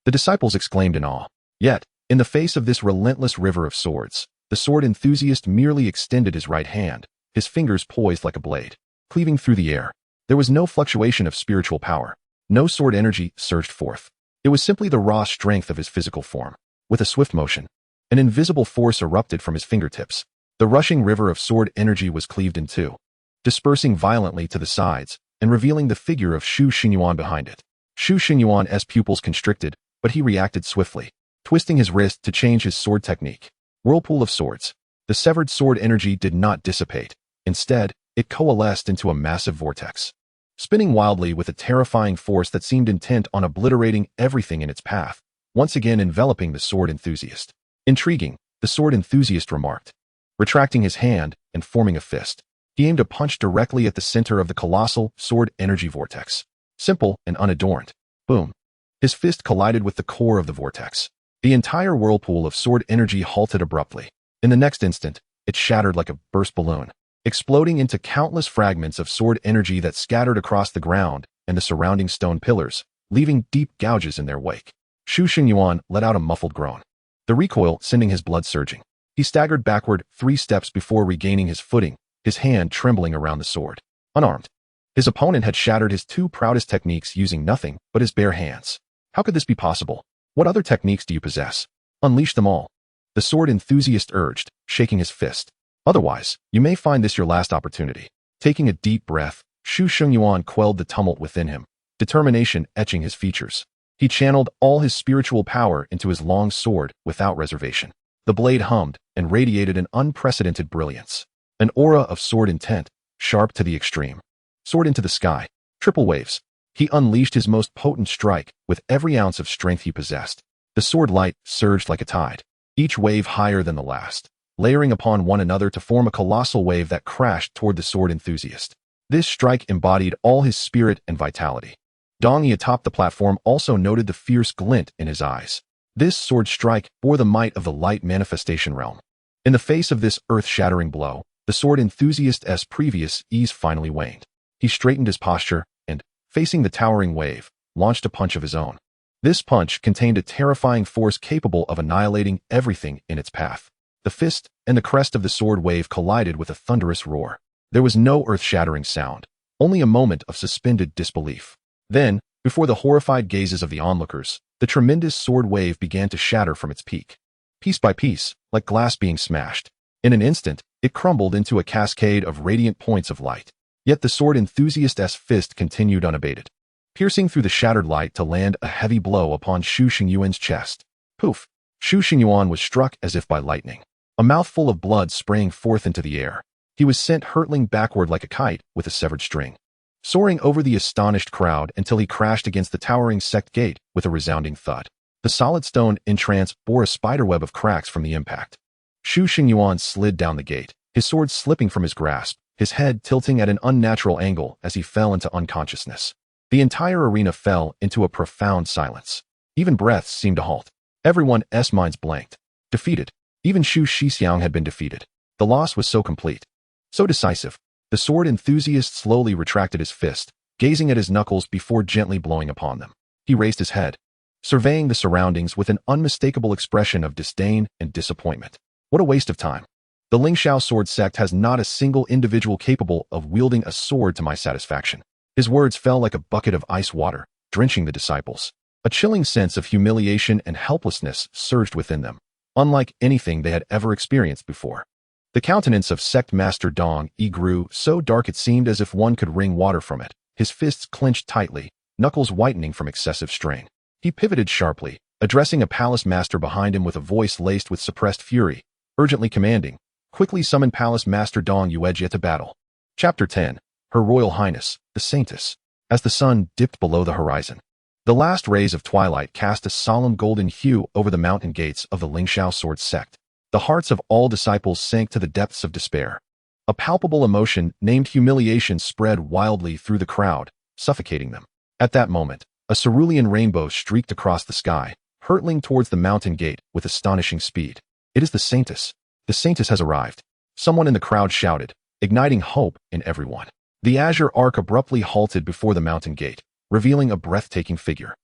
The disciples exclaimed in awe. Yet, in the face of this relentless river of swords, the sword enthusiast merely extended his right hand, his fingers poised like a blade, cleaving through the air. There was no fluctuation of spiritual power. No sword energy surged forth. It was simply the raw strength of his physical form. With a swift motion, an invisible force erupted from his fingertips. The rushing river of sword energy was cleaved in two, dispersing violently to the sides and revealing the figure of Xu Xingyuan behind it. Xu Xingyuan's pupils constricted, but he reacted swiftly. twisting his wrist to change his sword technique. Whirlpool of swords. The severed sword energy did not dissipate. Instead, it coalesced into a massive vortex, spinning wildly with a terrifying force that seemed intent on obliterating everything in its path, once again enveloping the sword enthusiast. Intriguing, the sword enthusiast remarked, retracting his hand and forming a fist. He aimed a punch directly at the center of the colossal sword energy vortex. Simple and unadorned. Boom. His fist collided with the core of the vortex. The entire whirlpool of sword energy halted abruptly. In the next instant, it shattered like a burst balloon, exploding into countless fragments of sword energy that scattered across the ground and the surrounding stone pillars, leaving deep gouges in their wake. Xu Xingyuan let out a muffled groan, the recoil sending his blood surging. He staggered backward 3 steps before regaining his footing, his hand trembling around the sword. Unarmed, his opponent had shattered his 2 proudest techniques using nothing but his bare hands. How could this be possible? What other techniques do you possess? Unleash them all, the sword enthusiast urged, shaking his fist. Otherwise, you may find this your last opportunity. Taking a deep breath, Xu Xingyuan quelled the tumult within him, determination etching his features. He channeled all his spiritual power into his long sword without reservation. The blade hummed and radiated an unprecedented brilliance. An aura of sword intent, sharp to the extreme. Sword into the sky. Triple waves. He unleashed his most potent strike with every ounce of strength he possessed. The sword light surged like a tide, each wave higher than the last, layering upon one another to form a colossal wave that crashed toward the sword enthusiast. This strike embodied all his spirit and vitality. Dong Yi atop the platform also noted the fierce glint in his eyes. This sword strike bore the might of the light manifestation realm. In the face of this earth-shattering blow, the sword enthusiast's previous ease finally waned. He straightened his posture and, facing the towering wave, launched a punch of his own. This punch contained a terrifying force capable of annihilating everything in its path. The fist and the crest of the sword wave collided with a thunderous roar. There was no earth-shattering sound, only a moment of suspended disbelief. Then, before the horrified gazes of the onlookers, the tremendous sword wave began to shatter from its peak. Piece by piece, like glass being smashed. In an instant, it crumbled into a cascade of radiant points of light. Yet the sword enthusiast's fist continued unabated, piercing through the shattered light to land a heavy blow upon Xu Xingyuan's chest. Poof! Xu Xingyuan was struck as if by lightning, a mouthful of blood spraying forth into the air. He was sent hurtling backward like a kite with a severed string, soaring over the astonished crowd until he crashed against the towering Sect gate with a resounding thud. The solid stone entrance bore a spiderweb of cracks from the impact. Xu Xingyuan slid down the gate, his sword slipping from his grasp, his head tilting at an unnatural angle as he fell into unconsciousness. The entire arena fell into a profound silence. Even breaths seemed to halt. Everyone's minds blanked. Defeated. Even Xu Xixiang had been defeated. The loss was so complete, so decisive. The sword enthusiast slowly retracted his fist, gazing at his knuckles before gently blowing upon them. He raised his head, surveying the surroundings with an unmistakable expression of disdain and disappointment. What a waste of time. The Lingxiao sword sect has not a single individual capable of wielding a sword to my satisfaction. His words fell like a bucket of ice water, drenching the disciples. A chilling sense of humiliation and helplessness surged within them, unlike anything they had ever experienced before. The countenance of Sect Master Dong Yi grew so dark it seemed as if one could wring water from it. His fists clenched tightly, knuckles whitening from excessive strain. He pivoted sharply, addressing a palace master behind him with a voice laced with suppressed fury, urgently commanding, "Quickly summon Palace Master Dong Yuejie to battle." Chapter 10. Her Royal Highness, the Saintess. As the sun dipped below the horizon, the last rays of twilight cast a solemn golden hue over the mountain gates of the Lingxiao sword sect. The hearts of all disciples sank to the depths of despair. A palpable emotion named humiliation spread wildly through the crowd, suffocating them. At that moment, a cerulean rainbow streaked across the sky, hurtling towards the mountain gate with astonishing speed. It is the Saintess. The Saintess has arrived. Someone in the crowd shouted, igniting hope in everyone. The azure arc abruptly halted before the mountain gate, revealing a breathtaking figure.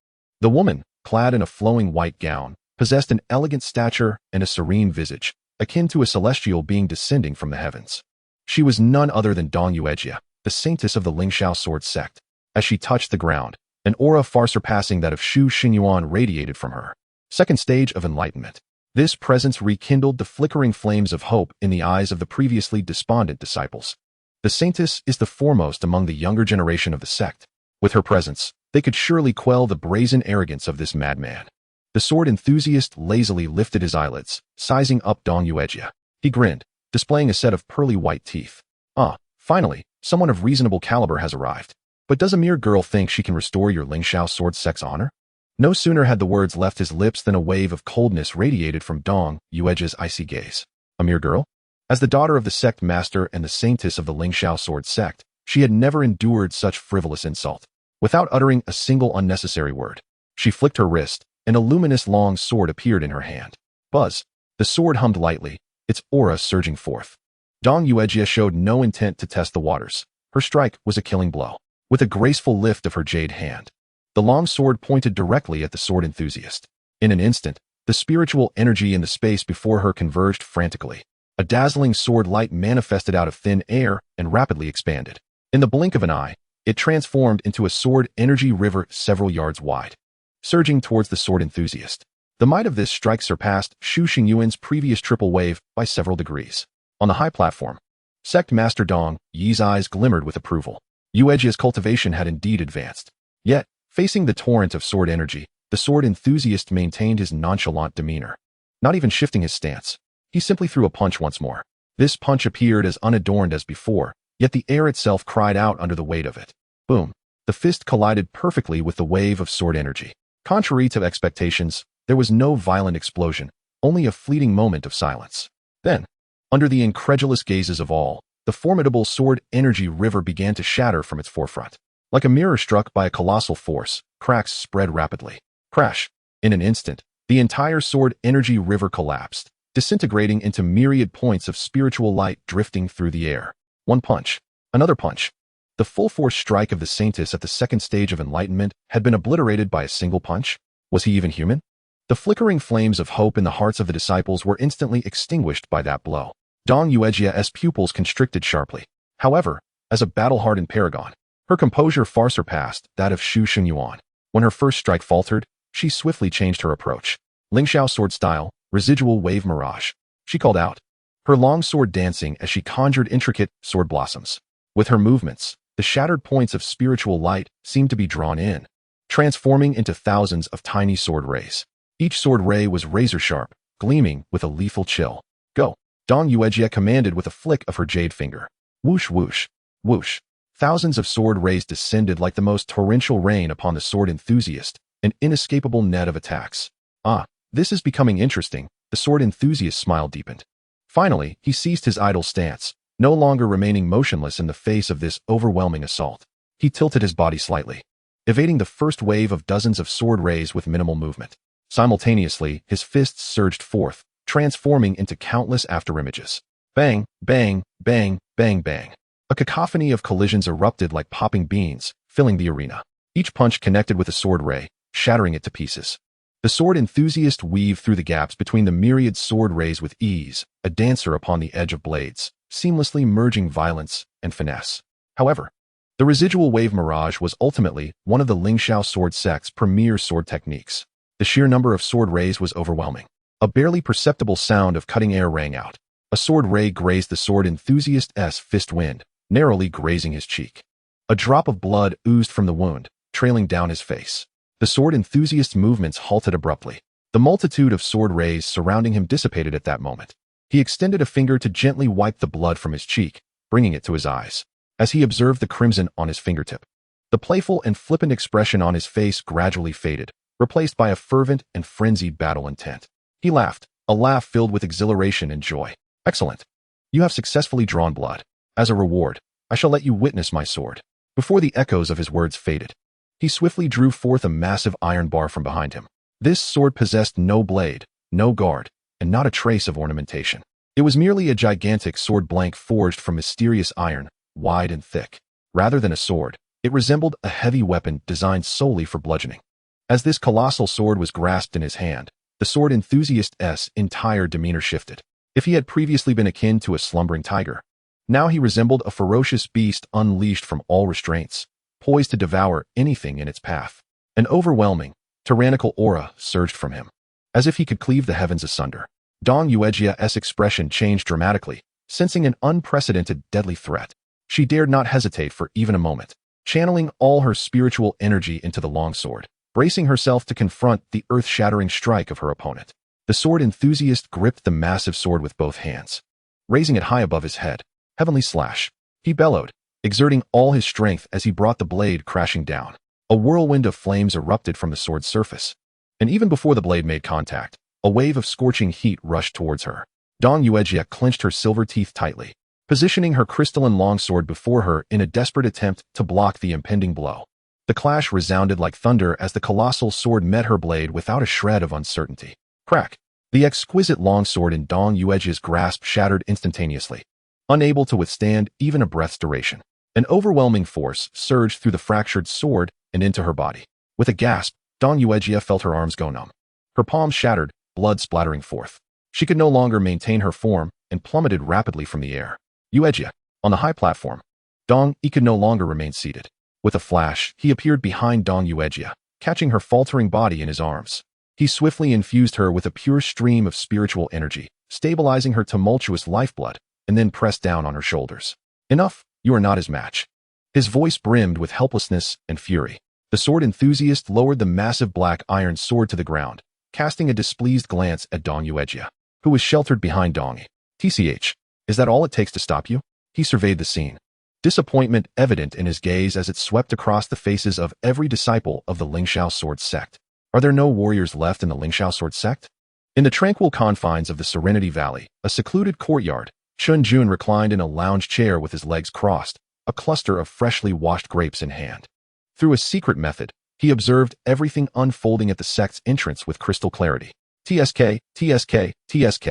The woman, clad in a flowing white gown, possessed an elegant stature and a serene visage, akin to a celestial being descending from the heavens. She was none other than Dong Yuejie, the Saintess of the Lingxiao sword sect. As she touched the ground, an aura far surpassing that of Xu Xingyuan radiated from her. Second stage of enlightenment. This presence rekindled the flickering flames of hope in the eyes of the previously despondent disciples. The Saintess is the foremost among the younger generation of the sect. With her presence, they could surely quell the brazen arrogance of this madman. The sword enthusiast lazily lifted his eyelids, sizing up Dong Yuejia. He grinned, displaying a set of pearly white teeth. Ah, finally, someone of reasonable caliber has arrived. But does a mere girl think she can restore your Lingxiao sword Sect's honor? No sooner had the words left his lips than a wave of coldness radiated from Dong Yuejia's icy gaze. A mere girl? As the daughter of the Sect master and the Saintess of the Lingxiao sword Sect, she had never endured such frivolous insult. Without uttering a single unnecessary word, she flicked her wrist, and a luminous long sword appeared in her hand. Buzz! The sword hummed lightly, its aura surging forth. Dong Yuejia showed no intent to test the waters. Her strike was a killing blow. With a graceful lift of her jade hand, the long sword pointed directly at the sword enthusiast. In an instant, the spiritual energy in the space before her converged frantically. A dazzling sword light manifested out of thin air and rapidly expanded. In the blink of an eye, it transformed into a sword energy river several yards wide, surging towards the sword enthusiast. The might of this strike surpassed Xu Xingyuan's previous triple wave by several degrees. On the high platform, Sect Master Dong Yi's eyes glimmered with approval. Yuejia's cultivation had indeed advanced. Yet, facing the torrent of sword energy, the sword enthusiast maintained his nonchalant demeanor. Not even shifting his stance, he simply threw a punch once more. This punch appeared as unadorned as before, yet the air itself cried out under the weight of it. Boom! The fist collided perfectly with the wave of sword energy. Contrary to expectations, there was no violent explosion, only a fleeting moment of silence. Then, under the incredulous gazes of all, the formidable sword energy river began to shatter from its forefront. Like a mirror struck by a colossal force, cracks spread rapidly. Crash! In an instant, the entire sword energy river collapsed, disintegrating into myriad points of spiritual light drifting through the air. One punch. Another punch. The full-force strike of the Saintess at the second stage of enlightenment had been obliterated by a single punch. Was he even human? The flickering flames of hope in the hearts of the disciples were instantly extinguished by that blow. Dong Yuejia's pupils constricted sharply. However, as a battle-hardened paragon, her composure far surpassed that of Xu Xingyuan. When her first strike faltered, she swiftly changed her approach. Lingxiao sword style, residual wave mirage. She called out, her long sword dancing as she conjured intricate sword blossoms. With her movements, the shattered points of spiritual light seemed to be drawn in, transforming into thousands of tiny sword rays. Each sword ray was razor-sharp, gleaming with a lethal chill. Go! Dong Yuejia commanded with a flick of her jade finger. Whoosh whoosh, whoosh. Thousands of sword rays descended like the most torrential rain upon the sword enthusiast, an inescapable net of attacks. Ah, this is becoming interesting, the sword enthusiast's smile deepened. Finally, he ceased his idle stance, no longer remaining motionless in the face of this overwhelming assault. He tilted his body slightly, evading the first wave of dozens of sword rays with minimal movement. Simultaneously, his fists surged forth, transforming into countless afterimages. Bang, bang, bang, bang, bang. A cacophony of collisions erupted like popping beans, filling the arena. Each punch connected with a sword ray, shattering it to pieces. The sword enthusiast weaved through the gaps between the myriad sword rays with ease, a dancer upon the edge of blades, seamlessly merging violence and finesse. However, the residual wave mirage was ultimately one of the Lingxiao sword sect's premier sword techniques. The sheer number of sword rays was overwhelming. A barely perceptible sound of cutting air rang out. A sword ray grazed the sword enthusiast's fist wind, narrowly grazing his cheek. A drop of blood oozed from the wound, trailing down his face. The sword enthusiast's movements halted abruptly. The multitude of sword rays surrounding him dissipated at that moment. He extended a finger to gently wipe the blood from his cheek, bringing it to his eyes. As he observed the crimson on his fingertip, the playful and flippant expression on his face gradually faded, replaced by a fervent and frenzied battle intent. He laughed, a laugh filled with exhilaration and joy. Excellent. You have successfully drawn blood. As a reward, I shall let you witness my sword. Before the echoes of his words faded, he swiftly drew forth a massive iron bar from behind him. This sword possessed no blade, no guard, and not a trace of ornamentation. It was merely a gigantic sword blank forged from mysterious iron, wide and thick. Rather than a sword, it resembled a heavy weapon designed solely for bludgeoning. As this colossal sword was grasped in his hand, the sword enthusiast's entire demeanor shifted. If he had previously been akin to a slumbering tiger, now he resembled a ferocious beast unleashed from all restraints, poised to devour anything in its path. An overwhelming, tyrannical aura surged from him, as if he could cleave the heavens asunder. Dong Yuejia's expression changed dramatically, sensing an unprecedented deadly threat. She dared not hesitate for even a moment. Channeling all her spiritual energy into the longsword, bracing herself to confront the earth-shattering strike of her opponent. The sword enthusiast gripped the massive sword with both hands, raising it high above his head. Heavenly slash. He bellowed, exerting all his strength as he brought the blade crashing down. A whirlwind of flames erupted from the sword's surface, and even before the blade made contact, a wave of scorching heat rushed towards her. Dong Yuejia clenched her silver teeth tightly, positioning her crystalline longsword before her in a desperate attempt to block the impending blow. The clash resounded like thunder as the colossal sword met her blade without a shred of uncertainty. Crack! The exquisite longsword in Dong Yuejia's grasp shattered instantaneously, unable to withstand even a breath's duration. An overwhelming force surged through the fractured sword and into her body. With a gasp, Dong Yuejia felt her arms go numb. Her palms shattered, blood splattering forth. She could no longer maintain her form and plummeted rapidly from the air. Yuejia, on the high platform. Dong Yi could no longer remain seated. With a flash, he appeared behind Dong Yuejia, catching her faltering body in his arms. He swiftly infused her with a pure stream of spiritual energy, stabilizing her tumultuous lifeblood, and then pressed down on her shoulders. Enough, you are not his match. His voice brimmed with helplessness and fury. The sword enthusiast lowered the massive black iron sword to the ground, casting a displeased glance at Dong Yuejia, who was sheltered behind Dong Yi. TCH, is that all it takes to stop you? He surveyed the scene, disappointment evident in his gaze as it swept across the faces of every disciple of the Lingxiao sword sect. Are there no warriors left in the Lingxiao sword sect? In the tranquil confines of the Serenity Valley, a secluded courtyard, Chun Jun reclined in a lounge chair with his legs crossed, a cluster of freshly washed grapes in hand. Through a secret method, he observed everything unfolding at the sect's entrance with crystal clarity. TSK, TSK, TSK.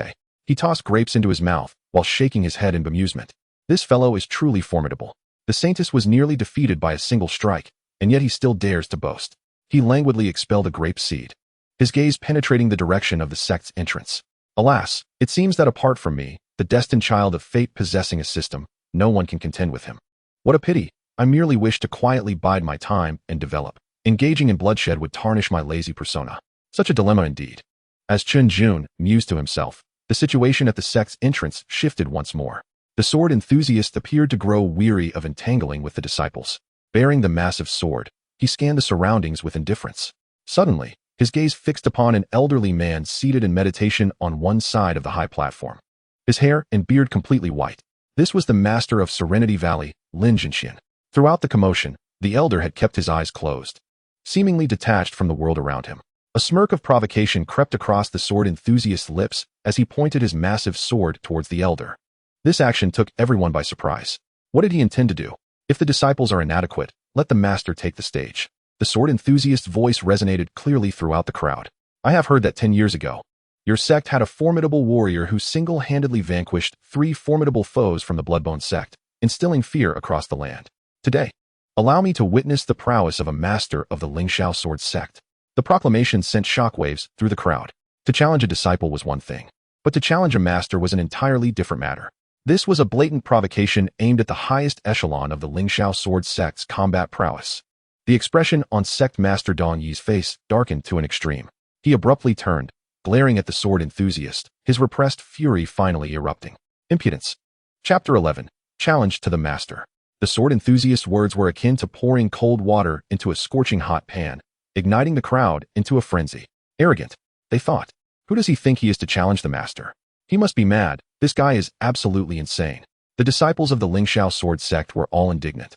He tossed grapes into his mouth while shaking his head in bemusement. This fellow is truly formidable. The Saintess was nearly defeated by a single strike, and yet he still dares to boast. He languidly expelled a grape seed, his gaze penetrating the direction of the sect's entrance. Alas, it seems that apart from me, the destined child of fate possessing a system, no one can contend with him. What a pity. I merely wish to quietly bide my time and develop. Engaging in bloodshed would tarnish my lazy persona. Such a dilemma indeed. As Chen Jun mused to himself, the situation at the sect's entrance shifted once more. The sword enthusiast appeared to grow weary of entangling with the disciples. Bearing the massive sword, he scanned the surroundings with indifference. Suddenly, his gaze fixed upon an elderly man seated in meditation on one side of the high platform, his hair and beard completely white. This was the master of Serenity Valley, Lin Zhen. Throughout the commotion, the elder had kept his eyes closed, seemingly detached from the world around him. A smirk of provocation crept across the sword enthusiast's lips as he pointed his massive sword towards the elder. This action took everyone by surprise. What did he intend to do? If the disciples are inadequate, let the master take the stage. The sword enthusiast's voice resonated clearly throughout the crowd. I have heard that 10 years ago, your sect had a formidable warrior who single-handedly vanquished 3 formidable foes from the Bloodbone sect, instilling fear across the land. Today, allow me to witness the prowess of a master of the Lingxiao sword sect. The proclamation sent shockwaves through the crowd. To challenge a disciple was one thing, but to challenge a master was an entirely different matter. This was a blatant provocation aimed at the highest echelon of the Lingxiao sword sect's combat prowess. The expression on sect master Dong Yi's face darkened to an extreme. He abruptly turned, glaring at the sword enthusiast, his repressed fury finally erupting. Impudence. Chapter 11. Challenge to the master. The sword enthusiast's words were akin to pouring cold water into a scorching hot pan, igniting the crowd into a frenzy. Arrogant, they thought. Who does he think he is to challenge the master? He must be mad. This guy is absolutely insane. The disciples of the Lingxiao sword sect were all indignant,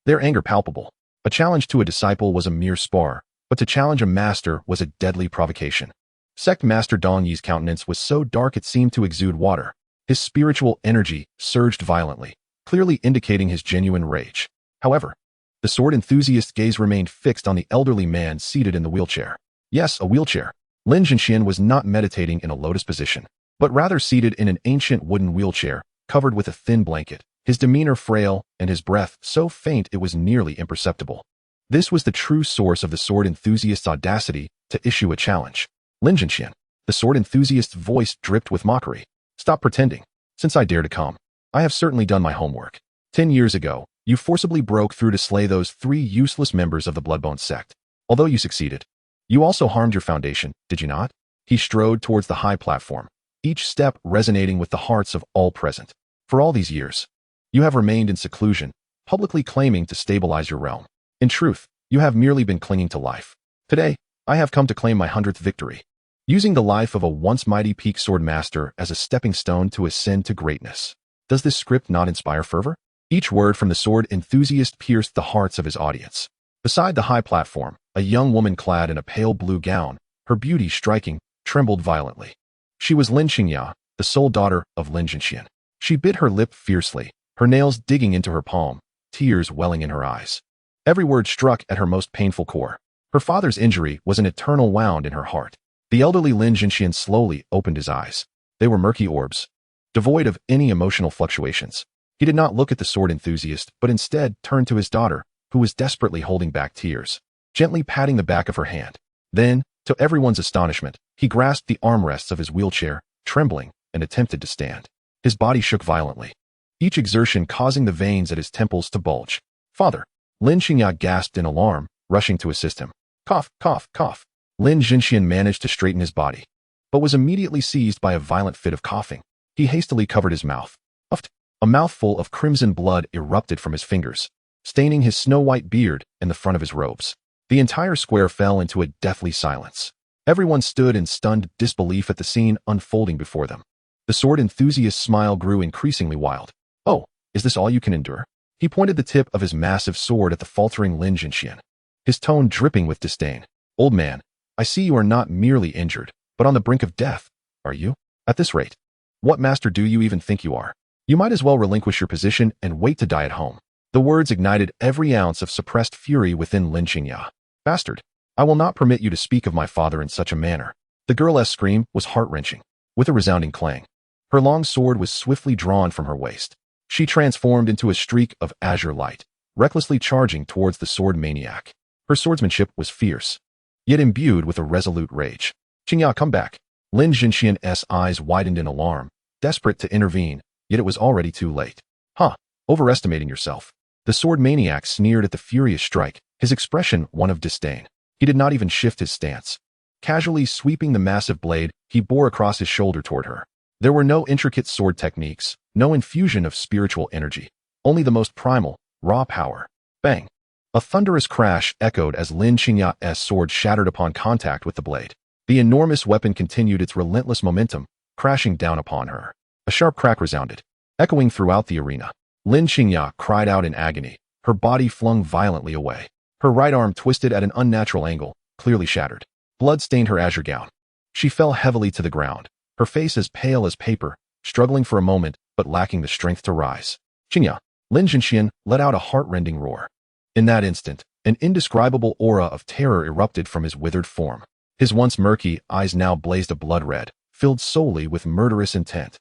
their anger palpable. A challenge to a disciple was a mere spar, but to challenge a master was a deadly provocation. Sect master Dong Yi's countenance was so dark it seemed to exude water. His spiritual energy surged violently, clearly indicating his genuine rage. However, the sword enthusiast's gaze remained fixed on the elderly man seated in the wheelchair. Yes, a wheelchair. Lin Zhen was not meditating in a lotus position, but rather seated in an ancient wooden wheelchair, covered with a thin blanket, his demeanor frail and his breath so faint it was nearly imperceptible. This was the true source of the sword enthusiast's audacity to issue a challenge. Lin Zhen, the sword enthusiast's voice dripped with mockery. Stop pretending. Since I dare to come, I have certainly done my homework. 10 years ago, you forcibly broke through to slay those 3 useless members of the Bloodbone sect. Although you succeeded, you also harmed your foundation, did you not? He strode towards the high platform, each step resonating with the hearts of all present. For all these years, you have remained in seclusion, publicly claiming to stabilize your realm. In truth, you have merely been clinging to life. Today, I have come to claim my 100th victory, using the life of a once mighty peak sword master as a stepping stone to ascend to greatness. Does this script not inspire fervor? Each word from the sword enthusiast pierced the hearts of his audience. Beside the high platform, a young woman clad in a pale blue gown, her beauty striking, trembled violently. She was Lin Qingya, the sole daughter of Lin Zhen. She bit her lip fiercely, her nails digging into her palm, tears welling in her eyes. Every word struck at her most painful core. Her father's injury was an eternal wound in her heart. The elderly Lin Zhen slowly opened his eyes. They were murky orbs, devoid of any emotional fluctuations. He did not look at the sword enthusiast, but instead turned to his daughter, who was desperately holding back tears, gently patting the back of her hand. Then, to everyone's astonishment, he grasped the armrests of his wheelchair, trembling, and attempted to stand. His body shook violently, each exertion causing the veins at his temples to bulge. "Father!" Lin Qingya gasped in alarm, rushing to assist him. Cough, cough, cough. Lin Zhen managed to straighten his body, but was immediately seized by a violent fit of coughing. He hastily covered his mouth. Uffed. A mouthful of crimson blood erupted from his fingers, staining his snow-white beard and the front of his robes. The entire square fell into a deathly silence. Everyone stood in stunned disbelief at the scene unfolding before them. The sword enthusiast's smile grew increasingly wild. "Oh, is this all you can endure?" He pointed the tip of his massive sword at the faltering Lin Zhen, his tone dripping with disdain. "Old man, I see you are not merely injured, but on the brink of death, are you? At this rate, what master do you even think you are? You might as well relinquish your position and wait to die at home." The words ignited every ounce of suppressed fury within Lin Qingya. "Bastard, I will not permit you to speak of my father in such a manner." The girl's scream was heart-wrenching, with a resounding clang. Her long sword was swiftly drawn from her waist. She transformed into a streak of azure light, recklessly charging towards the sword maniac. Her swordsmanship was fierce, yet imbued with a resolute rage. "Qingya, come back." Lin Zhen's eyes widened in alarm, desperate to intervene, yet it was already too late. "Huh, overestimating yourself." The sword maniac sneered at the furious strike, his expression one of disdain. He did not even shift his stance. Casually sweeping the massive blade, he bore across his shoulder toward her. There were no intricate sword techniques, no infusion of spiritual energy, only the most primal, raw power. Bang! A thunderous crash echoed as Lin Qingya's sword shattered upon contact with the blade. The enormous weapon continued its relentless momentum, crashing down upon her. A sharp crack resounded, echoing throughout the arena. Lin Qingya cried out in agony, her body flung violently away. Her right arm twisted at an unnatural angle, clearly shattered. Blood stained her azure gown. She fell heavily to the ground, her face as pale as paper, struggling for a moment, but lacking the strength to rise. "Qingya!" Lin Zhen let out a heart-rending roar. In that instant, an indescribable aura of terror erupted from his withered form. His once murky eyes now blazed a blood red, filled solely with murderous intent.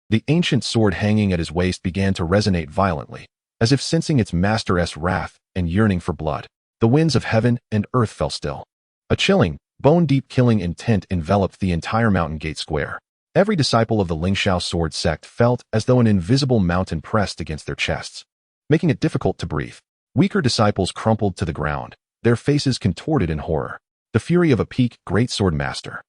The ancient sword hanging at his waist began to resonate violently, as if sensing its master's wrath and yearning for blood. The winds of heaven and earth fell still. A chilling, bone-deep killing intent enveloped the entire Mountain Gate Square. Every disciple of the Lingxiao sword sect felt as though an invisible mountain pressed against their chests, making it difficult to breathe. Weaker disciples crumpled to the ground, their faces contorted in horror. The fury of a peak great sword master.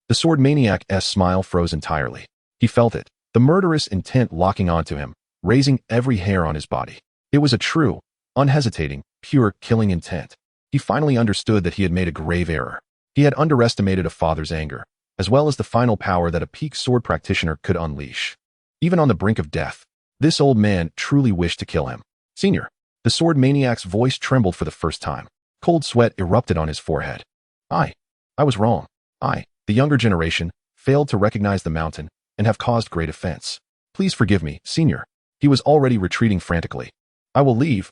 The sword maniac's smile froze entirely. He felt it, the murderous intent locking onto him, raising every hair on his body. It was a true, unhesitating, pure killing intent. He finally understood that he had made a grave error. He had underestimated a father's anger, as well as the final power that a peak sword practitioner could unleash. Even on the brink of death, this old man truly wished to kill him. "Senior." The sword maniac's voice trembled for the first time. Cold sweat erupted on his forehead. I was wrong. The younger generation, failed to recognize the mountain and have caused great offense. Please forgive me, Senior." He was already retreating frantically. I will leave.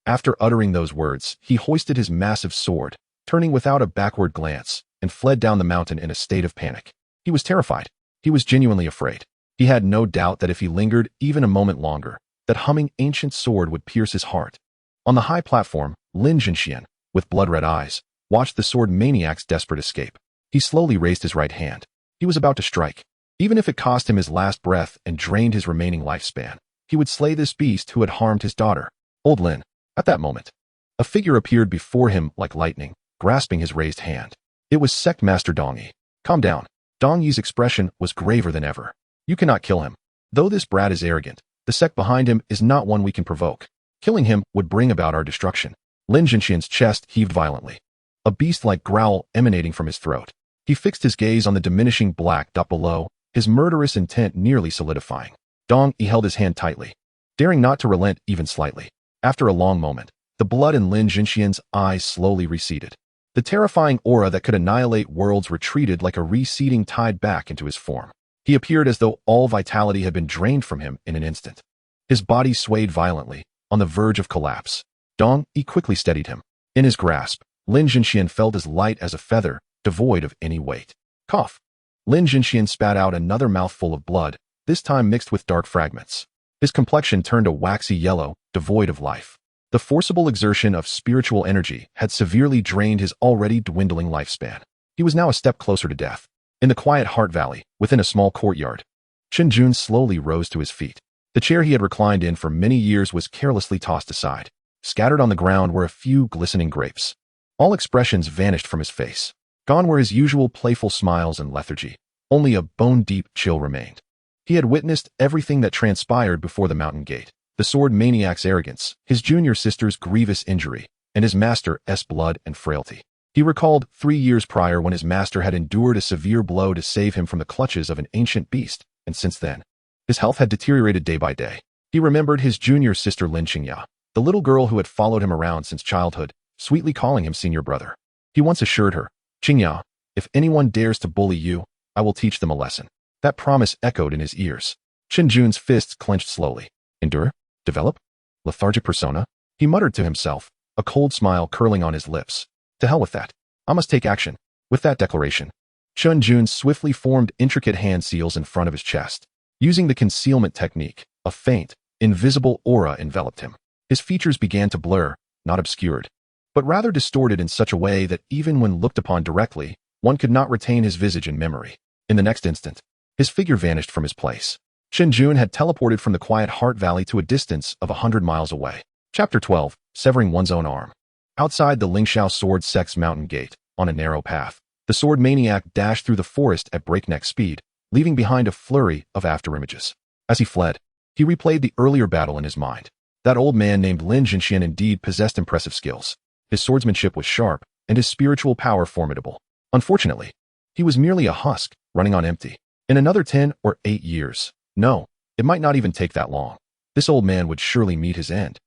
After uttering those words, he hoisted his massive sword, turning without a backward glance, and fled down the mountain in a state of panic. He was terrified. He was genuinely afraid. He had no doubt that if he lingered even a moment longer, that humming ancient sword would pierce his heart. On the high platform, Lin Zhen, with blood-red eyes, watched the sword maniac's desperate escape. He slowly raised his right hand. He was about to strike. Even if it cost him his last breath and drained his remaining lifespan, he would slay this beast who had harmed his daughter. Old Lin. At that moment, a figure appeared before him like lightning, grasping his raised hand. It was Sect Master Dong Yi. "Calm down." Dong Yi's expression was graver than ever. "You cannot kill him. Though this brat is arrogant, the sect behind him is not one we can provoke. Killing him would bring about our destruction." Lin Zhen's chest heaved violently. a beast-like growl emanating from his throat. He fixed his gaze on the diminishing black dot below, his murderous intent nearly solidifying. Dong, he held his hand tightly, daring not to relent even slightly. After a long moment, the blood in Lin Zhen's eyes slowly receded. The terrifying aura that could annihilate worlds retreated like a receding tide back into his form. He appeared as though all vitality had been drained from him in an instant. His body swayed violently, on the verge of collapse. Dong, he quickly steadied him. In his grasp, Lin Zhen felt as light as a feather, devoid of any weight. Cough. Lin Zhen spat out another mouthful of blood, this time mixed with dark fragments. His complexion turned a waxy yellow, devoid of life. The forcible exertion of spiritual energy had severely drained his already dwindling lifespan. He was now a step closer to death. In the quiet Heart Valley, within a small courtyard, Chen Jun slowly rose to his feet. The chair he had reclined in for many years was carelessly tossed aside. Scattered on the ground were a few glistening grapes. All expressions vanished from his face. Gone were his usual playful smiles and lethargy. Only a bone-deep chill remained. He had witnessed everything that transpired before the mountain gate. The sword maniac's arrogance, his junior sister's grievous injury, and his master's blood and frailty. He recalled 3 years prior when his master had endured a severe blow to save him from the clutches of an ancient beast, and since then, his health had deteriorated day by day. He remembered his junior sister Lin Qingya, the little girl who had followed him around since childhood, sweetly calling him senior brother. He once assured her, "Qingya, if anyone dares to bully you, I will teach them a lesson." That promise echoed in his ears. Chen Jun's fists clenched slowly. Endure? Develop? Lethargic persona? He muttered to himself, a cold smile curling on his lips. To hell with that. I must take action. With that declaration, Chun Jun swiftly formed intricate hand seals in front of his chest. Using the concealment technique, a faint, invisible aura enveloped him. His features began to blur, not obscured, but rather distorted in such a way that even when looked upon directly, one could not retain his visage in memory. In the next instant, his figure vanished from his place. Chen Jun had teleported from the quiet Heart Valley to a distance of 100 miles away. Chapter 12, Severing One's Own Arm. Outside the Lingxiao Sword Sect's mountain gate, on a narrow path, the sword maniac dashed through the forest at breakneck speed, leaving behind a flurry of afterimages. As he fled, he replayed the earlier battle in his mind. That old man named Lin Zhen indeed possessed impressive skills. His swordsmanship was sharp, and his spiritual power formidable. Unfortunately, he was merely a husk, running on empty. In another 10 or 8 years, no, it might not even take that long, this old man would surely meet his end.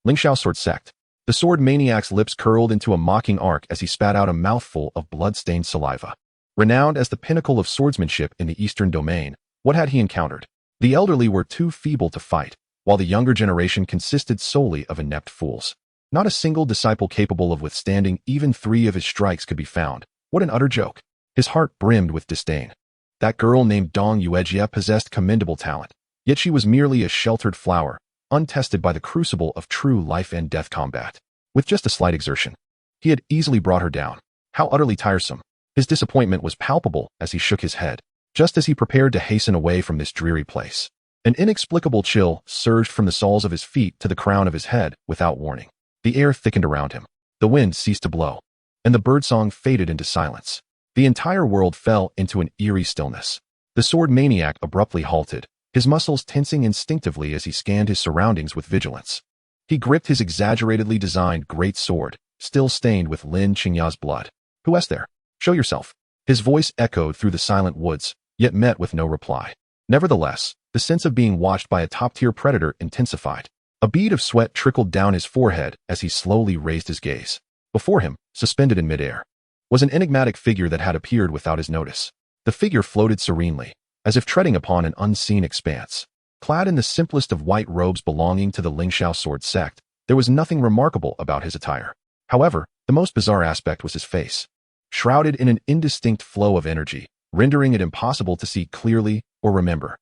Lingxiao Sword Sect. The sword maniac's lips curled into a mocking arc as he spat out a mouthful of blood-stained saliva. Renowned as the pinnacle of swordsmanship in the Eastern domain, what had he encountered? The elderly were too feeble to fight, while the younger generation consisted solely of inept fools. Not a single disciple capable of withstanding even 3 of his strikes could be found. What an utter joke. His heart brimmed with disdain. That girl named Dong Yuejia possessed commendable talent, yet she was merely a sheltered flower, untested by the crucible of true life and death combat. With just a slight exertion, he had easily brought her down. How utterly tiresome. His disappointment was palpable as he shook his head, just as he prepared to hasten away from this dreary place. An inexplicable chill surged from the soles of his feet to the crown of his head without warning. The air thickened around him. The wind ceased to blow, and the birdsong faded into silence. The entire world fell into an eerie stillness. The sword maniac abruptly halted, his muscles tensing instinctively as he scanned his surroundings with vigilance. He gripped his exaggeratedly designed great sword, still stained with Lin Qingya's blood. "Who is there? Show yourself." His voice echoed through the silent woods, yet met with no reply. Nevertheless, the sense of being watched by a top-tier predator intensified. A bead of sweat trickled down his forehead as he slowly raised his gaze. Before him, suspended in midair, was an enigmatic figure that had appeared without his notice. The figure floated serenely, as if treading upon an unseen expanse. Clad in the simplest of white robes belonging to the Lingxiao Sword Sect, there was nothing remarkable about his attire. However, the most bizarre aspect was his face, shrouded in an indistinct flow of energy, rendering it impossible to see clearly or remember.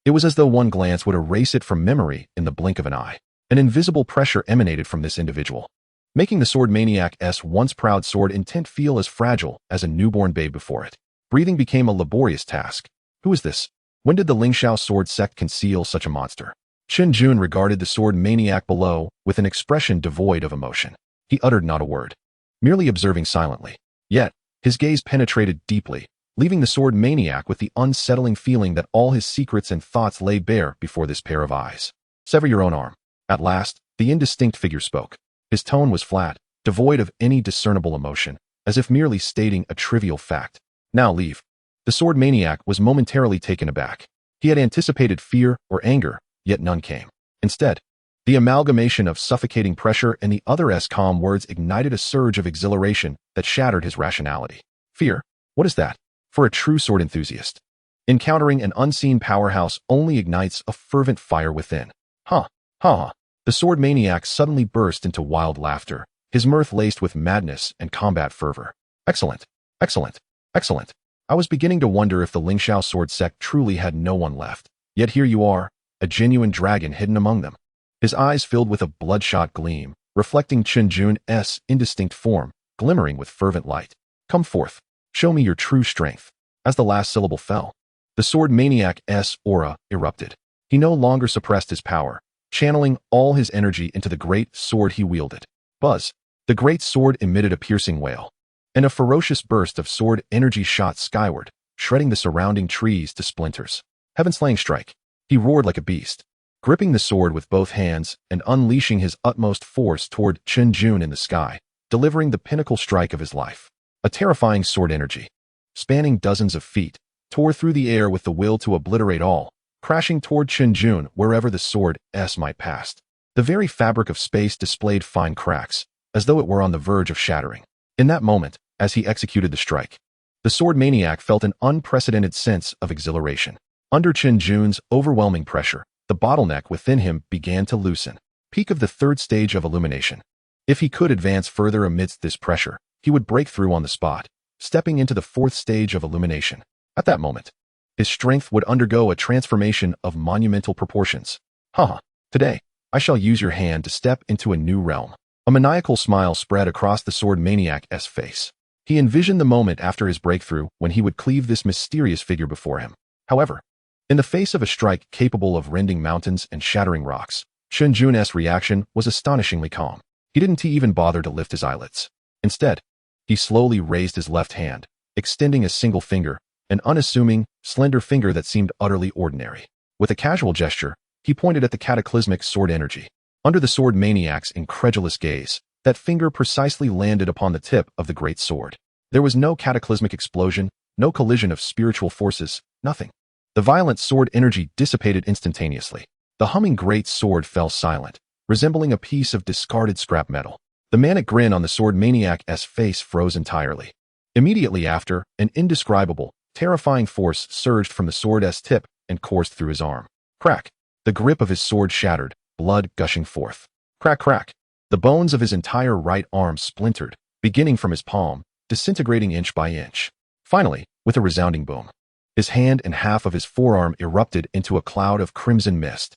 It was as though one glance would erase it from memory in the blink of an eye. An invisible pressure emanated from this individual, making the sword maniac's once proud sword intent feel as fragile as a newborn babe before it. Breathing became a laborious task. Who is this? When did the Lingxiao Sword Sect conceal such a monster? Chen Jun regarded the sword maniac below with an expression devoid of emotion. He uttered not a word, merely observing silently. Yet, his gaze penetrated deeply, leaving the sword maniac with the unsettling feeling that all his secrets and thoughts lay bare before this pair of eyes. "Sever your own arm." At last, the indistinct figure spoke. His tone was flat, devoid of any discernible emotion, as if merely stating a trivial fact. Now leave. The sword maniac was momentarily taken aback. He had anticipated fear or anger, yet none came. Instead, the amalgamation of suffocating pressure and the other's calm words ignited a surge of exhilaration that shattered his rationality. Fear? What is that? For a true sword enthusiast, encountering an unseen powerhouse only ignites a fervent fire within. Ha! Ha! The sword maniac suddenly burst into wild laughter, his mirth laced with madness and combat fervor. Excellent! Excellent! Excellent! I was beginning to wonder if the Lingxiao sword sect truly had no one left. Yet here you are, a genuine dragon hidden among them. His eyes filled with a bloodshot gleam, reflecting Chen Jun's indistinct form, glimmering with fervent light. Come forth. Show me your true strength. As the last syllable fell, the sword maniac's aura erupted. He no longer suppressed his power, channeling all his energy into the great sword he wielded. Buzz! The great sword emitted a piercing wail, and a ferocious burst of sword energy shot skyward, shredding the surrounding trees to splinters. Heaven-slaying strike! He roared like a beast, gripping the sword with both hands and unleashing his utmost force toward Chen Jun in the sky, delivering the pinnacle strike of his life. A terrifying sword energy, spanning dozens of feet, tore through the air with the will to obliterate all, crashing toward Chen Jun wherever the sword's might pass. The very fabric of space displayed fine cracks, as though it were on the verge of shattering. In that moment, as he executed the strike, the sword maniac felt an unprecedented sense of exhilaration. Under Chen Jun's overwhelming pressure, the bottleneck within him began to loosen. Peak of the third stage of illumination. If he could advance further amidst this pressure, he would break through on the spot, stepping into the fourth stage of illumination. At that moment, his strength would undergo a transformation of monumental proportions. Haha, today, I shall use your hand to step into a new realm. A maniacal smile spread across the sword maniac's face. He envisioned the moment after his breakthrough when he would cleave this mysterious figure before him. However, in the face of a strike capable of rending mountains and shattering rocks, Chen Jun's reaction was astonishingly calm. He didn't even bother to lift his eyelids. Instead, he slowly raised his left hand, extending a single finger, an unassuming, slender finger that seemed utterly ordinary. With a casual gesture, he pointed at the cataclysmic sword energy. Under the sword maniac's incredulous gaze, that finger precisely landed upon the tip of the great sword. There was no cataclysmic explosion, no collision of spiritual forces, nothing. The violent sword energy dissipated instantaneously. The humming great sword fell silent, resembling a piece of discarded scrap metal. The manic grin on the sword maniac's face froze entirely. Immediately after, an indescribable, terrifying force surged from the sword's tip and coursed through his arm. Crack! The grip of his sword shattered, blood gushing forth. Crack, crack! The bones of his entire right arm splintered, beginning from his palm, disintegrating inch by inch. Finally, with a resounding boom, his hand and half of his forearm erupted into a cloud of crimson mist.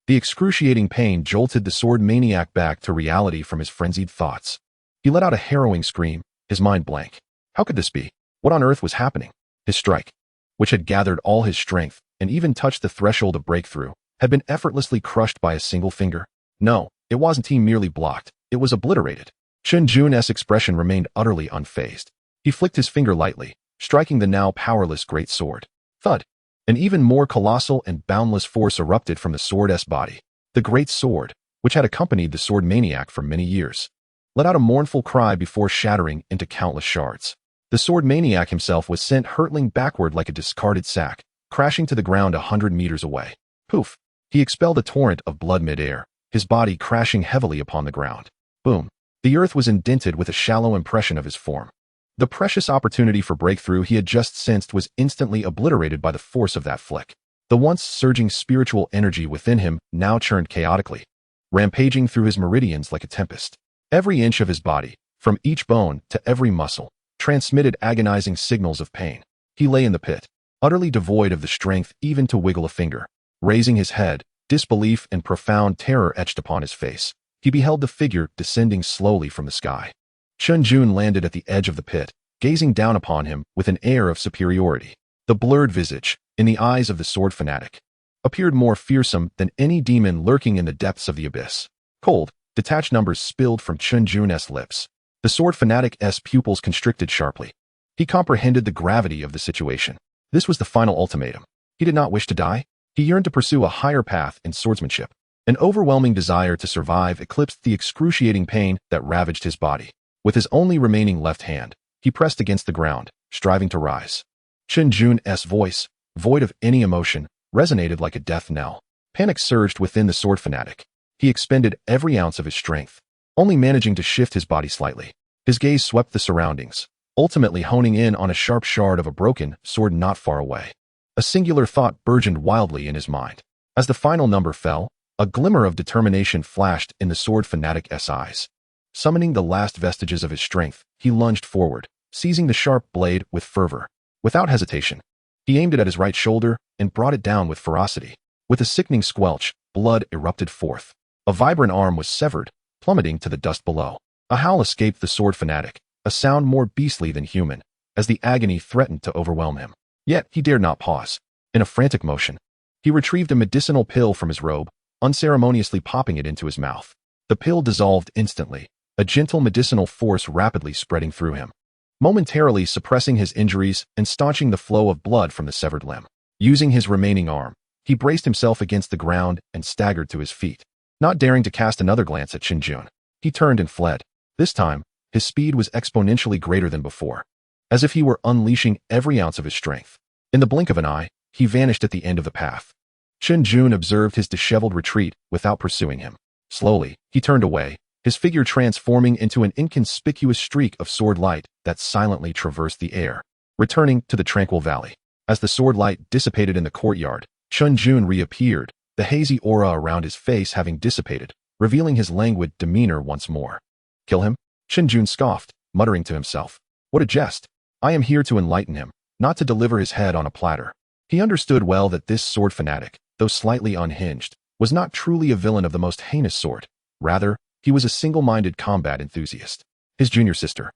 The excruciating pain jolted the sword maniac back to reality from his frenzied thoughts. He let out a harrowing scream, his mind blank. How could this be? What on earth was happening? His strike, which had gathered all his strength and even touched the threshold of breakthrough, had been effortlessly crushed by a single finger. No, it wasn't he merely blocked, it was obliterated. Chen Jun's expression remained utterly unfazed. He flicked his finger lightly, striking the now powerless great sword. Thud! An even more colossal and boundless force erupted from the sword's body. The great sword, which had accompanied the sword maniac for many years, let out a mournful cry before shattering into countless shards. The sword maniac himself was sent hurtling backward like a discarded sack, crashing to the ground 100 meters away. Poof! He expelled a torrent of blood mid-air, his body crashing heavily upon the ground. Boom! The earth was indented with a shallow impression of his form. The precious opportunity for breakthrough he had just sensed was instantly obliterated by the force of that flick. The once surging spiritual energy within him now churned chaotically, rampaging through his meridians like a tempest. Every inch of his body, from each bone to every muscle, transmitted agonizing signals of pain. He lay in the pit, utterly devoid of the strength even to wiggle a finger. Raising his head, disbelief and profound terror etched upon his face, he beheld the figure descending slowly from the sky. Chun Jun landed at the edge of the pit, gazing down upon him with an air of superiority. The blurred visage, in the eyes of the sword fanatic, appeared more fearsome than any demon lurking in the depths of the abyss. Cold, detached numbers spilled from Chun Jun's lips. The sword fanatic's pupils constricted sharply. He comprehended the gravity of the situation. This was the final ultimatum. He did not wish to die. He yearned to pursue a higher path in swordsmanship. An overwhelming desire to survive eclipsed the excruciating pain that ravaged his body. With his only remaining left hand, he pressed against the ground, striving to rise. Chen Jun's voice, void of any emotion, resonated like a death knell. Panic surged within the sword fanatic. He expended every ounce of his strength, only managing to shift his body slightly. His gaze swept the surroundings, ultimately honing in on a sharp shard of a broken sword not far away. A singular thought burgeoned wildly in his mind. As the final number fell, a glimmer of determination flashed in the sword fanatic's eyes. Summoning the last vestiges of his strength, he lunged forward, seizing the sharp blade with fervor. Without hesitation, he aimed it at his right shoulder and brought it down with ferocity. With a sickening squelch, blood erupted forth. A vibrant arm was severed, plummeting to the dust below. A howl escaped the sword fanatic, a sound more beastly than human, as the agony threatened to overwhelm him. Yet he dared not pause. In a frantic motion, he retrieved a medicinal pill from his robe, unceremoniously popping it into his mouth. The pill dissolved instantly, a gentle medicinal force rapidly spreading through him, momentarily suppressing his injuries and staunching the flow of blood from the severed limb. Using his remaining arm, he braced himself against the ground and staggered to his feet. Not daring to cast another glance at Chen Jun, he turned and fled. This time, his speed was exponentially greater than before, as if he were unleashing every ounce of his strength. In the blink of an eye, he vanished at the end of the path. Chen Jun observed his disheveled retreat without pursuing him. Slowly, he turned away, his figure transforming into an inconspicuous streak of sword light that silently traversed the air, returning to the tranquil valley. As the sword light dissipated in the courtyard, Chun Jun reappeared, the hazy aura around his face having dissipated, revealing his languid demeanor once more. Kill him? Chen Jun scoffed, muttering to himself. What a jest. I am here to enlighten him, not to deliver his head on a platter. He understood well that this sword fanatic, though slightly unhinged, was not truly a villain of the most heinous sort. Rather, he was a single-minded combat enthusiast. His junior sister,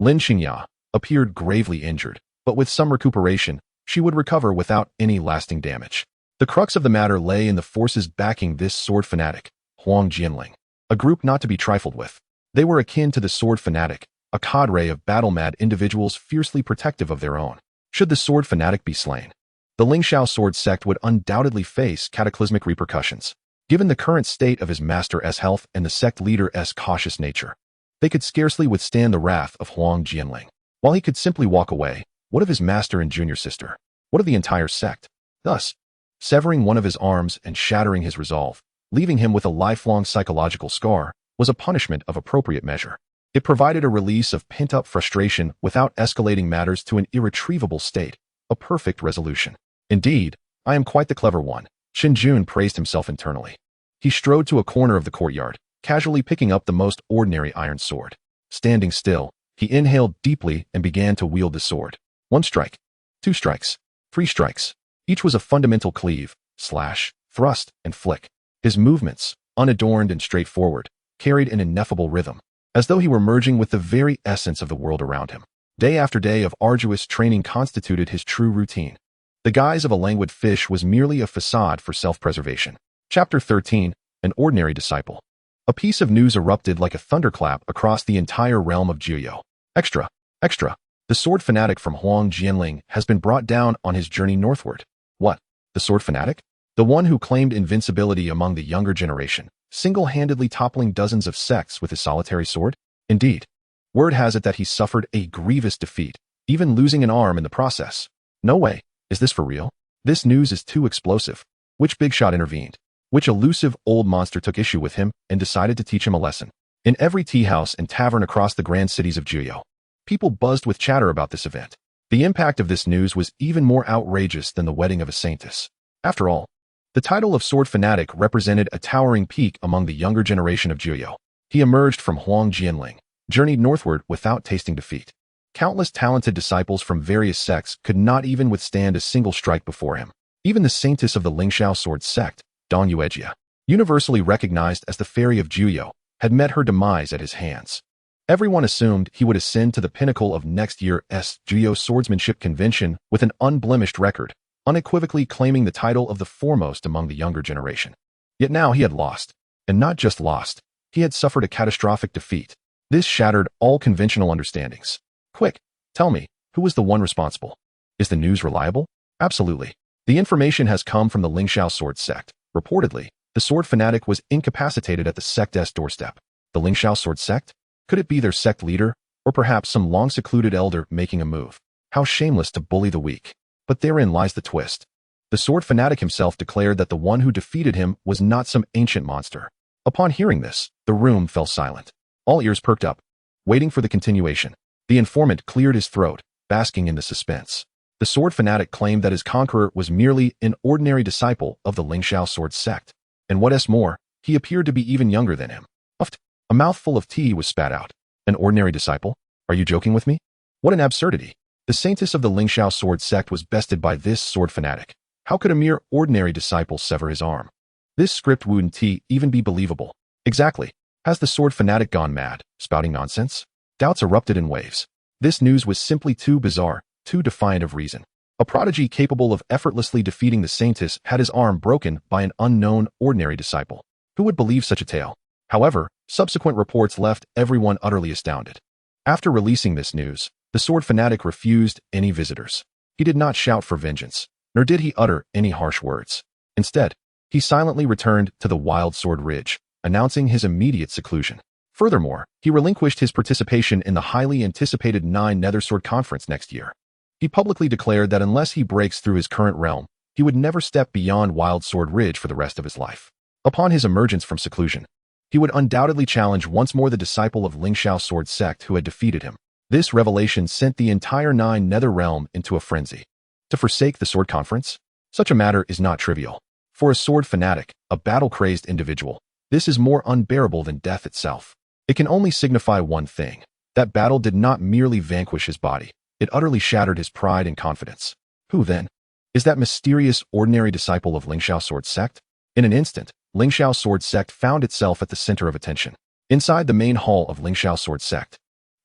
Lin Qingya, appeared gravely injured, but with some recuperation, she would recover without any lasting damage. The crux of the matter lay in the forces backing this sword fanatic, Huang Jianling, a group not to be trifled with. They were akin to the sword fanatic, a cadre of battle-mad individuals fiercely protective of their own. Should the sword fanatic be slain, the Lingxiao sword sect would undoubtedly face cataclysmic repercussions. Given the current state of his master's health and the sect leader's cautious nature, they could scarcely withstand the wrath of Huang Jianling. While he could simply walk away, what of his master and junior sister? What of the entire sect? Thus, severing one of his arms and shattering his resolve, leaving him with a lifelong psychological scar, was a punishment of appropriate measure. It provided a release of pent-up frustration without escalating matters to an irretrievable state, a perfect resolution. Indeed, I am quite the clever one, Chen Jun praised himself internally. He strode to a corner of the courtyard, casually picking up the most ordinary iron sword. Standing still, he inhaled deeply and began to wield the sword. 1 strike, 2 strikes, 3 strikes. Each was a fundamental cleave, slash, thrust, and flick. His movements, unadorned and straightforward, carried an ineffable rhythm, as though he were merging with the very essence of the world around him. Day after day of arduous training constituted his true routine. The guise of a languid fish was merely a facade for self-preservation. Chapter 13, An Ordinary Disciple. A piece of news erupted like a thunderclap across the entire realm of Jiuyou. Extra, extra. The sword fanatic from Huang Jianling has been brought down on his journey northward. What? The sword fanatic? The one who claimed invincibility among the younger generation, single-handedly toppling dozens of sects with his solitary sword? Indeed. Word has it that he suffered a grievous defeat, even losing an arm in the process. No way. Is this for real? This news is too explosive. Which big shot intervened? Which elusive old monster took issue with him and decided to teach him a lesson? In every tea house and tavern across the grand cities of Jiuyou, people buzzed with chatter about this event. The impact of this news was even more outrageous than the wedding of a Saintess. After all, the title of sword fanatic represented a towering peak among the younger generation of Jiuyou. He emerged from Huang Jianling, journeyed northward without tasting defeat. Countless talented disciples from various sects could not even withstand a single strike before him. Even the Saintess of the Lingxiao sword sect, Dong Yuejia, universally recognized as the fairy of Jiuyou, had met her demise at his hands. Everyone assumed he would ascend to the pinnacle of next year's Jiuyou swordsmanship convention with an unblemished record, unequivocally claiming the title of the foremost among the younger generation. Yet now he had lost. And not just lost, he had suffered a catastrophic defeat. This shattered all conventional understandings. Quick, tell me, who was the one responsible? Is the news reliable? Absolutely. The information has come from the Lingxiao sword sect. Reportedly, The sword fanatic was incapacitated at the Sect's doorstep. The Lingxiao sword sect? Could it be their sect leader, or perhaps some long-secluded elder making a move? How shameless to bully the weak. But therein lies the twist. The sword fanatic himself declared that the one who defeated him was not some ancient monster. Upon hearing this, the room fell silent. All ears perked up, waiting for the continuation. The informant cleared his throat, basking in the suspense. The sword fanatic claimed that his conqueror was merely an ordinary disciple of the Lingxiao sword sect. And what is more, he appeared to be even younger than him. Puffed. A mouthful of tea was spat out. An ordinary disciple? Are you joking with me? What an absurdity. The Saintess of the Lingxiao sword sect was bested by this sword fanatic. How could a mere ordinary disciple sever his arm? This script wouldn't even be believable. Exactly. Has the sword fanatic gone mad, spouting nonsense? Doubts erupted in waves. This news was simply too bizarre, too defiant of reason. A prodigy capable of effortlessly defeating the Saintess had his arm broken by an unknown, ordinary disciple. Who would believe such a tale? However, subsequent reports left everyone utterly astounded. After releasing this news, the sword fanatic refused any visitors. He did not shout for vengeance, nor did he utter any harsh words. Instead, he silently returned to the Wild Sword Ridge, announcing his immediate seclusion. Furthermore, he relinquished his participation in the highly anticipated 9 Nethersword Conference next year. He publicly declared that unless he breaks through his current realm, he would never step beyond Wild Sword Ridge for the rest of his life. Upon his emergence from seclusion, he would undoubtedly challenge once more the disciple of Lingxiao sword sect who had defeated him. This revelation sent the entire 9 Nether realm into a frenzy. To forsake the sword conference? Such a matter is not trivial. For a sword fanatic, a battle-crazed individual, this is more unbearable than death itself. It can only signify one thing. That battle did not merely vanquish his body. It utterly shattered his pride and confidence. Who, then, is that mysterious ordinary disciple of Lingxiao sword sect? In an instant, Lingxiao sword sect found itself at the center of attention. Inside the main hall of Lingxiao sword sect,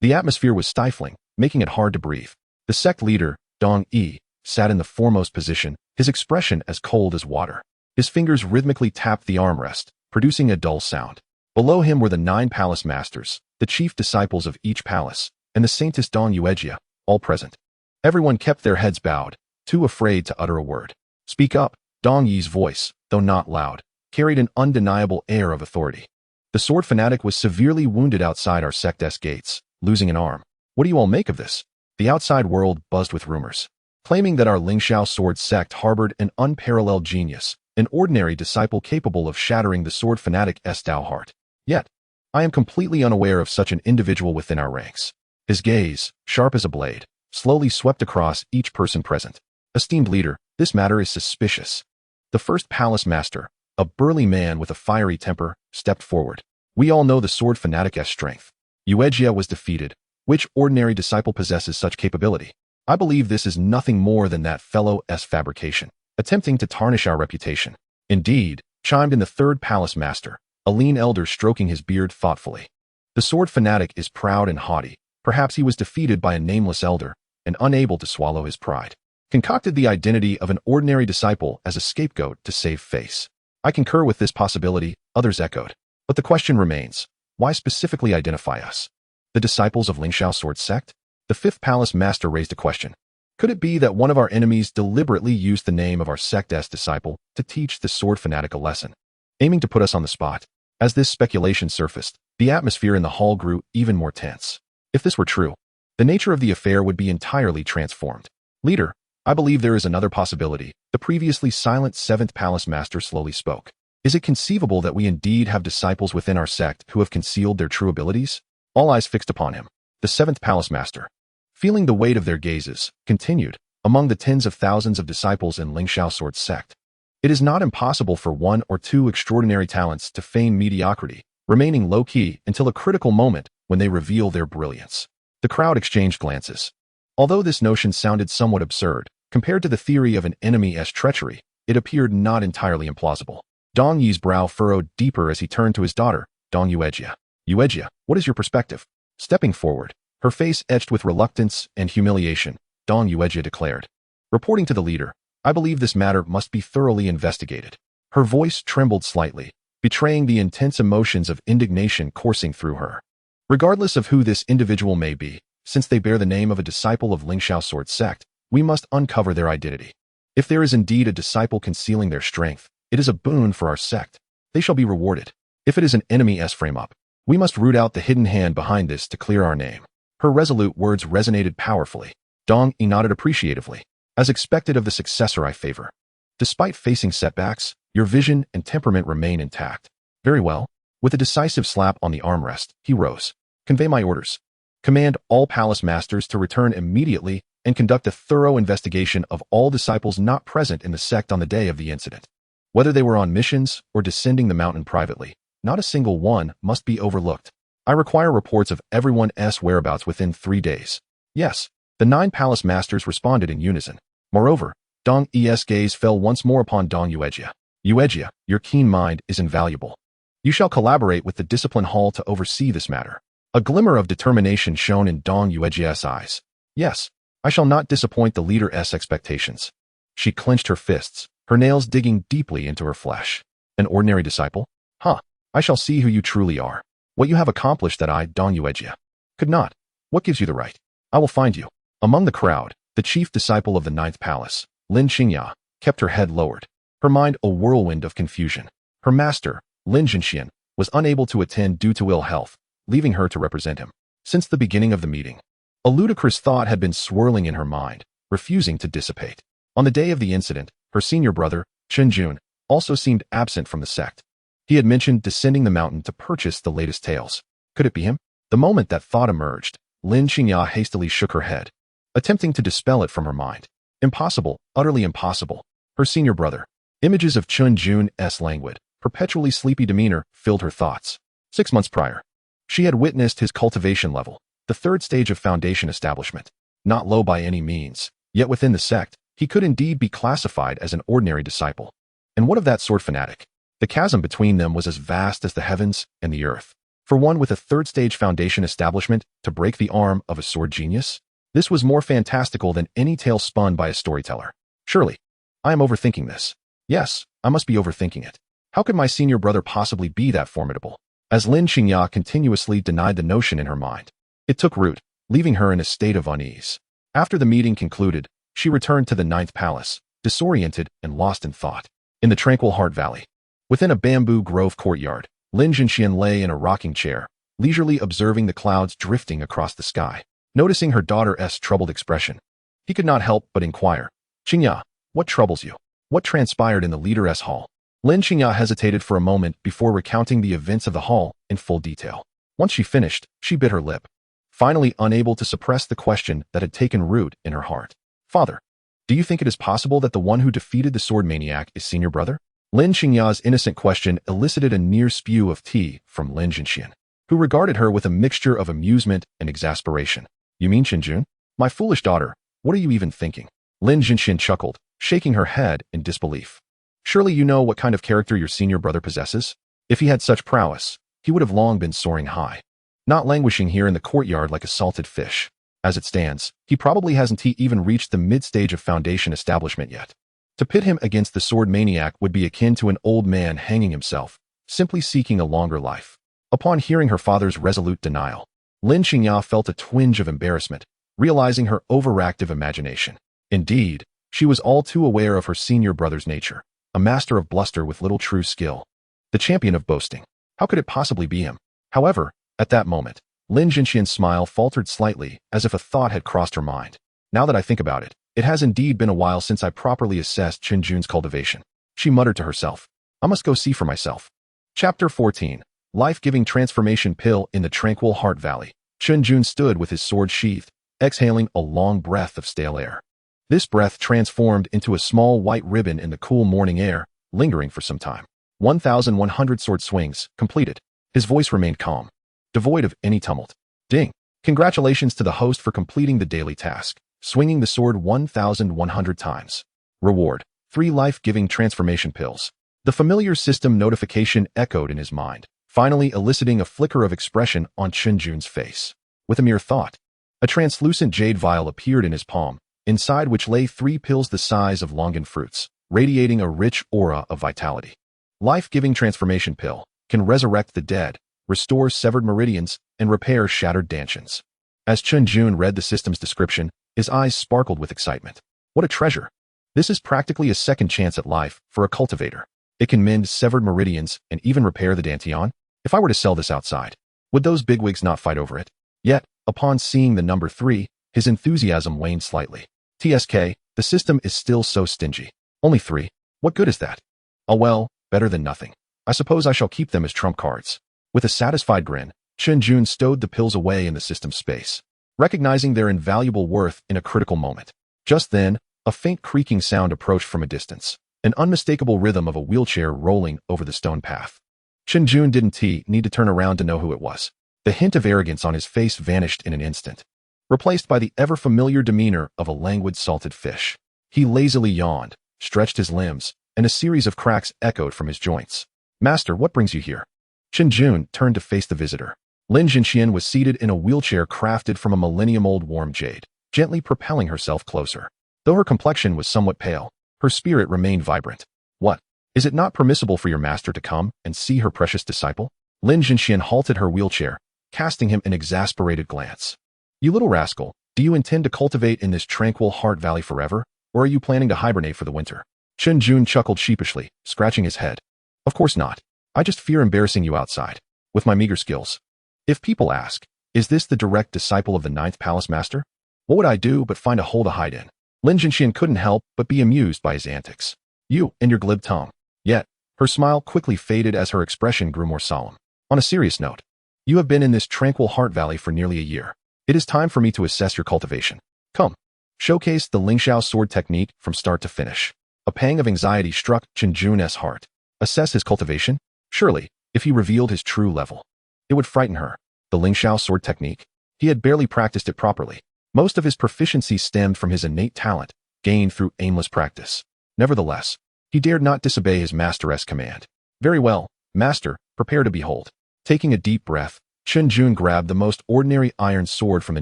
the atmosphere was stifling, making it hard to breathe. The sect leader, Dong Yi, sat in the foremost position, his expression as cold as water. His fingers rhythmically tapped the armrest, producing a dull sound. Below him were the 9 palace masters, the chief disciples of each palace, and the Saintess Dong Yuejia, all present. Everyone kept their heads bowed, too afraid to utter a word. Speak up. Dong Yi's voice, though not loud, carried an undeniable air of authority. The sword fanatic was severely wounded outside our sect's gates, losing an arm. What do you all make of this? The outside world buzzed with rumors, claiming that our Lingxiao sword sect harbored an unparalleled genius, an ordinary disciple capable of shattering the sword fanatic's Tao heart. Yet, I am completely unaware of such an individual within our ranks. His gaze, sharp as a blade, slowly swept across each person present. Esteemed leader, this matter is suspicious. The first palace master, a burly man with a fiery temper, stepped forward. We all know the sword fanatic's strength. Yuejia was defeated. Which ordinary disciple possesses such capability? I believe this is nothing more than that fellow's fabrication, attempting to tarnish our reputation. Indeed, chimed in the third palace master, a lean elder stroking his beard thoughtfully. The sword fanatic is proud and haughty. Perhaps he was defeated by a nameless elder, and unable to swallow his pride, concocted the identity of an ordinary disciple as a scapegoat to save face. I concur with this possibility, others echoed. But the question remains, why specifically identify us? The disciples of Lingxiao sword sect? The 5th palace master raised a question. Could it be that one of our enemies deliberately used the name of our sect's disciple to teach the sword fanatic a lesson, aiming to put us on the spot? As this speculation surfaced, the atmosphere in the hall grew even more tense. If this were true, the nature of the affair would be entirely transformed. Leader, I believe there is another possibility. The previously silent 7th palace master slowly spoke. Is it conceivable that we indeed have disciples within our sect who have concealed their true abilities? All eyes fixed upon him. The 7th palace master, feeling the weight of their gazes, continued, among the tens of thousands of disciples in Lingxiao sword sect, it is not impossible for 1 or 2 extraordinary talents to feign mediocrity, remaining low-key until a critical moment when they reveal their brilliance. The crowd exchanged glances. Although this notion sounded somewhat absurd, compared to the theory of an enemy's treachery, it appeared not entirely implausible. Dong Yi's brow furrowed deeper as he turned to his daughter, Dong Yuejia. Yuejia, what is your perspective? Stepping forward, her face etched with reluctance and humiliation, Dong Yuejia declared. Reporting to the leader, I believe this matter must be thoroughly investigated. Her voice trembled slightly, betraying the intense emotions of indignation coursing through her. Regardless of who this individual may be, since they bear the name of a disciple of Lingxiao sword sect, we must uncover their identity. If there is indeed a disciple concealing their strength, it is a boon for our sect. they shall be rewarded. If it is an enemy-s frame-up, we must root out the hidden hand behind this to clear our name. Her resolute words resonated powerfully. Dong Yi nodded appreciatively. As expected of the successor I favor. Despite facing setbacks, your vision and temperament remain intact. Very well. With a decisive slap on the armrest, he rose. Convey my orders. Command all palace masters to return immediately and conduct a thorough investigation of all disciples not present in the sect on the day of the incident. Whether they were on missions or descending the mountain privately, not a single one must be overlooked. I require reports of everyone's whereabouts within 3 days. Yes, the 9 palace masters responded in unison. Moreover, Dong Yi's gaze fell once more upon Dong Yuejia. Yuejia, your keen mind is invaluable. You shall collaborate with the discipline hall to oversee this matter. A glimmer of determination shone in Dong Yuejia's eyes. Yes, I shall not disappoint the leader's expectations. She clenched her fists, her nails digging deeply into her flesh. An ordinary disciple? Huh. I shall see who you truly are. What you have accomplished that I, Dong Yuejia, could not. What gives you the right? I will find you. Among the crowd, the chief disciple of the 9th palace, Lin Qingya, kept her head lowered, her mind a whirlwind of confusion. Her master, Lin Zhen, was unable to attend due to ill health, leaving her to represent him. Since the beginning of the meeting, a ludicrous thought had been swirling in her mind, refusing to dissipate. On the day of the incident, her senior brother, Chen Jun, also seemed absent from the sect. He had mentioned descending the mountain to purchase the latest tales. Could it be him? The moment that thought emerged, Lin Qingya hastily shook her head, attempting to dispel it from her mind. Impossible, utterly impossible. Her senior brother. Images of Chun Jun's languid, perpetually sleepy demeanor filled her thoughts. 6 months prior, she had witnessed his cultivation level, the 3rd stage of foundation establishment. Not low by any means, yet within the sect, he could indeed be classified as an ordinary disciple. And what of that sword fanatic? The chasm between them was as vast as the heavens and the earth. For one with a 3rd stage foundation establishment to break the arm of a sword genius? This was more fantastical than any tale spun by a storyteller. Surely, I am overthinking this. Yes, I must be overthinking it. How could my senior brother possibly be that formidable? As Lin Qingya continuously denied the notion in her mind, it took root, leaving her in a state of unease. After the meeting concluded, she returned to the 9th palace, disoriented and lost in thought. In the tranquil Heart Valley, within a bamboo grove courtyard, Lin Zhen lay in a rocking chair, leisurely observing the clouds drifting across the sky. Noticing her daughter's troubled expression, he could not help but inquire, Qingya, what troubles you? What transpired in the leader's hall? Lin Qingya hesitated for a moment before recounting the events of the hall in full detail. Once she finished, she bit her lip, finally unable to suppress the question that had taken root in her heart. Father, do you think it is possible that the one who defeated the sword maniac is senior brother? Lin Qingya's innocent question elicited a near spew of tea from Lin Zhen, who regarded her with a mixture of amusement and exasperation. You mean Chen Jun? My foolish daughter, what are you even thinking? Lin Zhen chuckled, shaking her head in disbelief. Surely you know what kind of character your senior brother possesses? If he had such prowess, he would have long been soaring high, not languishing here in the courtyard like a salted fish. As it stands, he probably hasn't even reached the mid-stage of foundation establishment yet. To pit him against the sword maniac would be akin to an old man hanging himself, simply seeking a longer life. Upon hearing her father's resolute denial, Lin Qingya felt a twinge of embarrassment, realizing her overactive imagination. Indeed, she was all too aware of her senior brother's nature, a master of bluster with little true skill, the champion of boasting. How could it possibly be him? However, at that moment, Lin Zhen's smile faltered slightly as if a thought had crossed her mind. Now that I think about it, it has indeed been a while since I properly assessed Chen Jun's cultivation. She muttered to herself, I must go see for myself. Chapter 14. Life-giving transformation pill in the tranquil Heart Valley. Chun Jun stood with his sword sheathed, exhaling a long breath of stale air. This breath transformed into a small white ribbon in the cool morning air, lingering for some time. 1,100 sword swings, completed. His voice remained calm, devoid of any tumult. Ding! Congratulations to the host for completing the daily task, swinging the sword 1,100 times. Reward: 3 life-giving transformation pills. The familiar system notification echoed in his mind, finally eliciting a flicker of expression on Chen Jun's face. With a mere thought, a translucent jade vial appeared in his palm, inside which lay 3 pills the size of longan fruits, radiating a rich aura of vitality. Life-giving transformation pill can resurrect the dead, restore severed meridians, and repair shattered dantians. As Chun Jun read the system's description, his eyes sparkled with excitement. What a treasure! This is practically a second chance at life for a cultivator. It can mend severed meridians and even repair the dantian. If I were to sell this outside, would those bigwigs not fight over it? Yet, upon seeing the number 3, his enthusiasm waned slightly. TSK, the system is still so stingy. Only 3. What good is that? Oh well, better than nothing. I suppose I shall keep them as trump cards. With a satisfied grin, Chen Jun stowed the pills away in the system's space, recognizing their invaluable worth in a critical moment. Just then, a faint creaking sound approached from a distance, an unmistakable rhythm of a wheelchair rolling over the stone path. Chen Jun didn't need to turn around to know who it was. The hint of arrogance on his face vanished in an instant, replaced by the ever-familiar demeanor of a languid salted fish. He lazily yawned, stretched his limbs, and a series of cracks echoed from his joints. Master, what brings you here? Chen Jun turned to face the visitor. Lin Zhen was seated in a wheelchair crafted from a millennium-old warm jade, gently propelling herself closer. Though her complexion was somewhat pale, her spirit remained vibrant. What? Is it not permissible for your master to come and see her precious disciple? Lin Zhen halted her wheelchair, casting him an exasperated glance. You little rascal, do you intend to cultivate in this tranquil heart valley forever, or are you planning to hibernate for the winter? Chen Jun chuckled sheepishly, scratching his head. Of course not. I just fear embarrassing you outside, with my meager skills. If people ask, is this the direct disciple of the 9th Palace Master? What would I do but find a hole to hide in? Lin Zhen couldn't help but be amused by his antics. You and your glib tongue. Yet, her smile quickly faded as her expression grew more solemn. On a serious note, you have been in this tranquil heart valley for nearly a year. It is time for me to assess your cultivation. Come. Showcase the Lingxiao sword technique from start to finish. A pang of anxiety struck Chen Jun's heart. Assess his cultivation? Surely, if he revealed his true level, it would frighten her. The Lingxiao sword technique? He had barely practiced it properly. Most of his proficiency stemmed from his innate talent, gained through aimless practice. Nevertheless, he dared not disobey his master's command. Very well, master, prepare to behold. Taking a deep breath, Chen Jun grabbed the most ordinary iron sword from a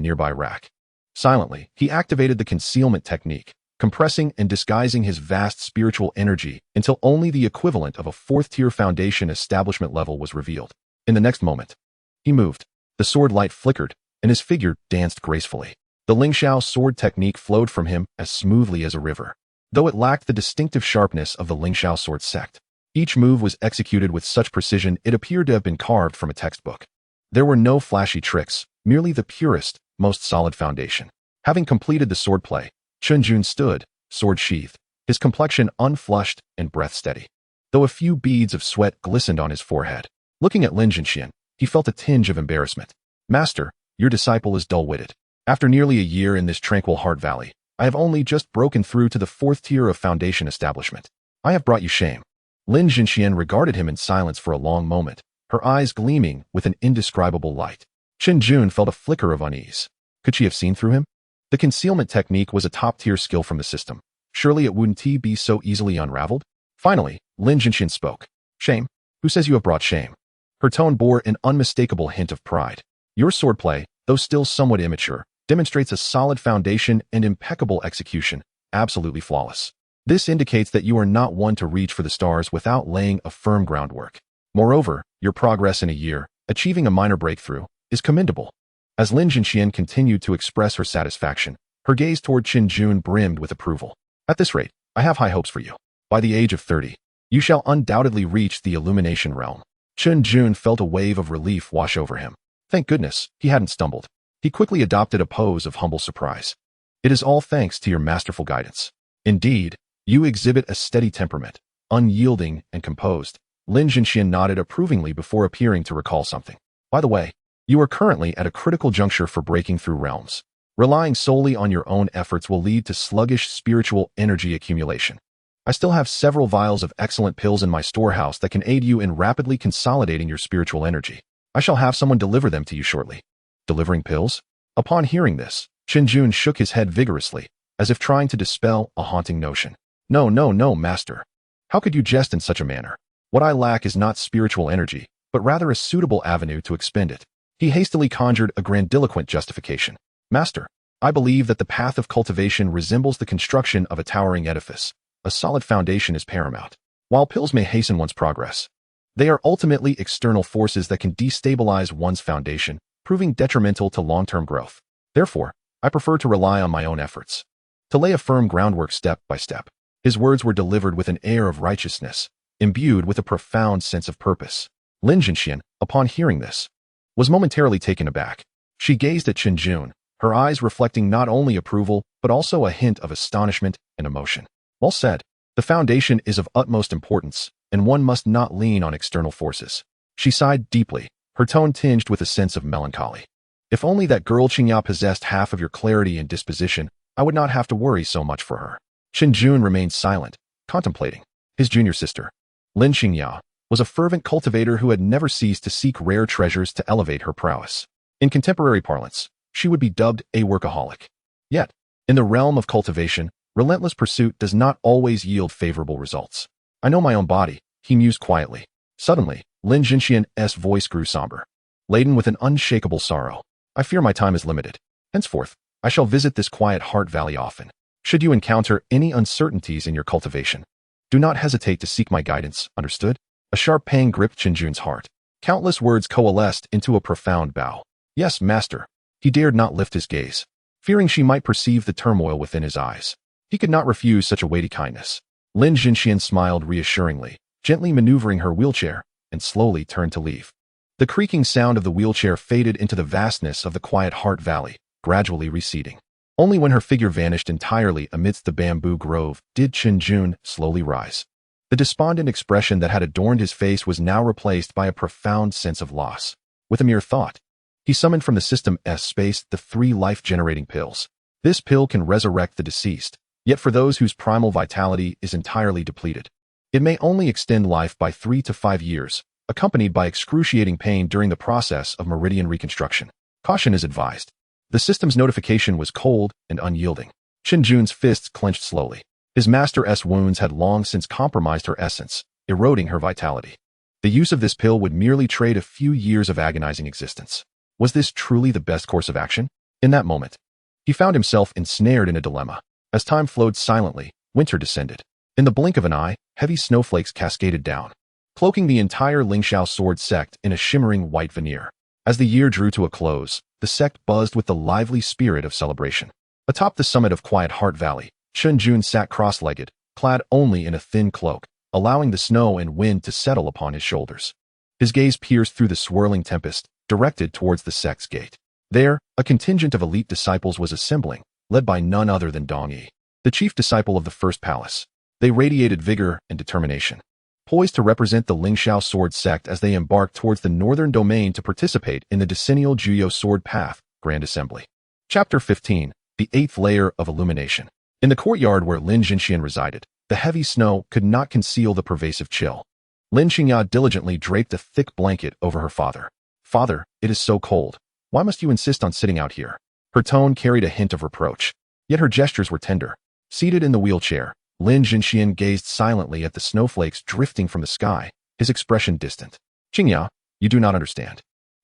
nearby rack. Silently, he activated the concealment technique, compressing and disguising his vast spiritual energy until only the equivalent of a 4th-tier foundation establishment level was revealed. In the next moment, he moved. The sword light flickered, and his figure danced gracefully. The Lingxiao sword technique flowed from him as smoothly as a river, though it lacked the distinctive sharpness of the Lingxiao sword sect. Each move was executed with such precision it appeared to have been carved from a textbook. There were no flashy tricks, merely the purest, most solid foundation. Having completed the swordplay, Chun Jun stood, sword sheathed, his complexion unflushed and breath steady, though a few beads of sweat glistened on his forehead. Looking at Lin Zhen, he felt a tinge of embarrassment. Master, your disciple is dull-witted. After nearly a year in this tranquil heart valley, I have only just broken through to the 4th tier of foundation establishment. I have brought you shame. Lin Zhen regarded him in silence for a long moment, her eyes gleaming with an indescribable light. Chen Jun felt a flicker of unease. Could she have seen through him? The concealment technique was a top-tier skill from the system. Surely it wouldn't be so easily unraveled? Finally, Lin Zhen spoke. Shame? Who says you have brought shame? Her tone bore an unmistakable hint of pride. Your swordplay, though still somewhat immature, demonstrates a solid foundation and impeccable execution, absolutely flawless. This indicates that you are not one to reach for the stars without laying a firm groundwork. Moreover, your progress in a year, achieving a minor breakthrough, is commendable. As Lin Zhen continued to express her satisfaction, her gaze toward Chen Jun brimmed with approval. At this rate, I have high hopes for you. By the age of 30, you shall undoubtedly reach the illumination realm. Chun Jun felt a wave of relief wash over him. Thank goodness, he hadn't stumbled. He quickly adopted a pose of humble surprise. It is all thanks to your masterful guidance. Indeed, you exhibit a steady temperament, unyielding and composed. Lin Zhen nodded approvingly before appearing to recall something. By the way, you are currently at a critical juncture for breaking through realms. Relying solely on your own efforts will lead to sluggish spiritual energy accumulation. I still have several vials of excellent pills in my storehouse that can aid you in rapidly consolidating your spiritual energy. I shall have someone deliver them to you shortly. Delivering pills? Upon hearing this, Chen Jun shook his head vigorously, as if trying to dispel a haunting notion. No, master. How could you jest in such a manner? What I lack is not spiritual energy, but rather a suitable avenue to expend it. He hastily conjured a grandiloquent justification. Master, I believe that the path of cultivation resembles the construction of a towering edifice. A solid foundation is paramount. While pills may hasten one's progress, they are ultimately external forces that can destabilize one's foundation, proving detrimental to long-term growth. Therefore, I prefer to rely on my own efforts, to lay a firm groundwork step by step. His words were delivered with an air of righteousness, imbued with a profound sense of purpose. Lin Zhen, upon hearing this, was momentarily taken aback. She gazed at Chen Jun, her eyes reflecting not only approval, but also a hint of astonishment and emotion. Well said. The foundation is of utmost importance, and one must not lean on external forces. She sighed deeply, her tone tinged with a sense of melancholy. If only that girl Qingya possessed half of your clarity and disposition, I would not have to worry so much for her. Chen Jun remained silent, contemplating. His junior sister, Lin Qingya, was a fervent cultivator who had never ceased to seek rare treasures to elevate her prowess. In contemporary parlance, she would be dubbed a workaholic. Yet, in the realm of cultivation, relentless pursuit does not always yield favorable results. I know my own body, he mused quietly. Suddenly, Lin Zhen's voice grew somber, laden with an unshakable sorrow. I fear my time is limited. Henceforth, I shall visit this quiet heart valley often. Should you encounter any uncertainties in your cultivation, do not hesitate to seek my guidance, understood? A sharp pang gripped Chen Jun's heart. Countless words coalesced into a profound bow. Yes, master. He dared not lift his gaze, fearing she might perceive the turmoil within his eyes. He could not refuse such a weighty kindness. Lin Zhen smiled reassuringly, gently maneuvering her wheelchair, and slowly turned to leave. The creaking sound of the wheelchair faded into the vastness of the quiet heart valley, gradually receding. Only when her figure vanished entirely amidst the bamboo grove did Chen Jun slowly rise. The despondent expression that had adorned his face was now replaced by a profound sense of loss. With a mere thought, he summoned from the system's space the 3 life-generating pills. This pill can resurrect the deceased, yet for those whose primal vitality is entirely depleted, it may only extend life by 3 to 5 years, accompanied by excruciating pain during the process of meridian reconstruction. Caution is advised. The system's notification was cold and unyielding. Chen Jun's fists clenched slowly. His master's wounds had long since compromised her essence, eroding her vitality. The use of this pill would merely trade a few years of agonizing existence. Was this truly the best course of action? In that moment, he found himself ensnared in a dilemma. As time flowed silently, winter descended. In the blink of an eye, heavy snowflakes cascaded down, cloaking the entire Lingxiao sword sect in a shimmering white veneer. As the year drew to a close, the sect buzzed with the lively spirit of celebration. Atop the summit of Quiet Heart Valley, Chun Jun sat cross-legged, clad only in a thin cloak, allowing the snow and wind to settle upon his shoulders. His gaze pierced through the swirling tempest, directed towards the sect's gate. There, a contingent of elite disciples was assembling, led by none other than Dong Yi, the chief disciple of the First Palace. They radiated vigor and determination, poised to represent the Lingxiao sword sect as they embarked towards the northern domain to participate in the decennial Jiuyou Sword Path Grand Assembly. Chapter 15, The 8th Layer of Illumination. In the courtyard where Lin Zhen resided, the heavy snow could not conceal the pervasive chill. Lin Qingya diligently draped a thick blanket over her father. Father, it is so cold. Why must you insist on sitting out here? Her tone carried a hint of reproach, yet her gestures were tender. Seated in the wheelchair, Lin Zhen gazed silently at the snowflakes drifting from the sky, his expression distant. Qingya, you do not understand.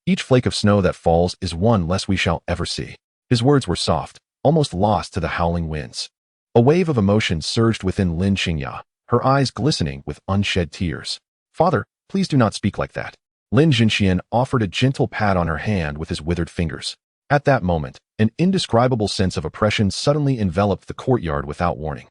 Each flake of snow that falls is one less we shall ever see. His words were soft, almost lost to the howling winds. A wave of emotion surged within Lin Qingya, her eyes glistening with unshed tears. Father, please do not speak like that. Lin Zhen offered a gentle pat on her hand with his withered fingers. At that moment, an indescribable sense of oppression suddenly enveloped the courtyard without warning.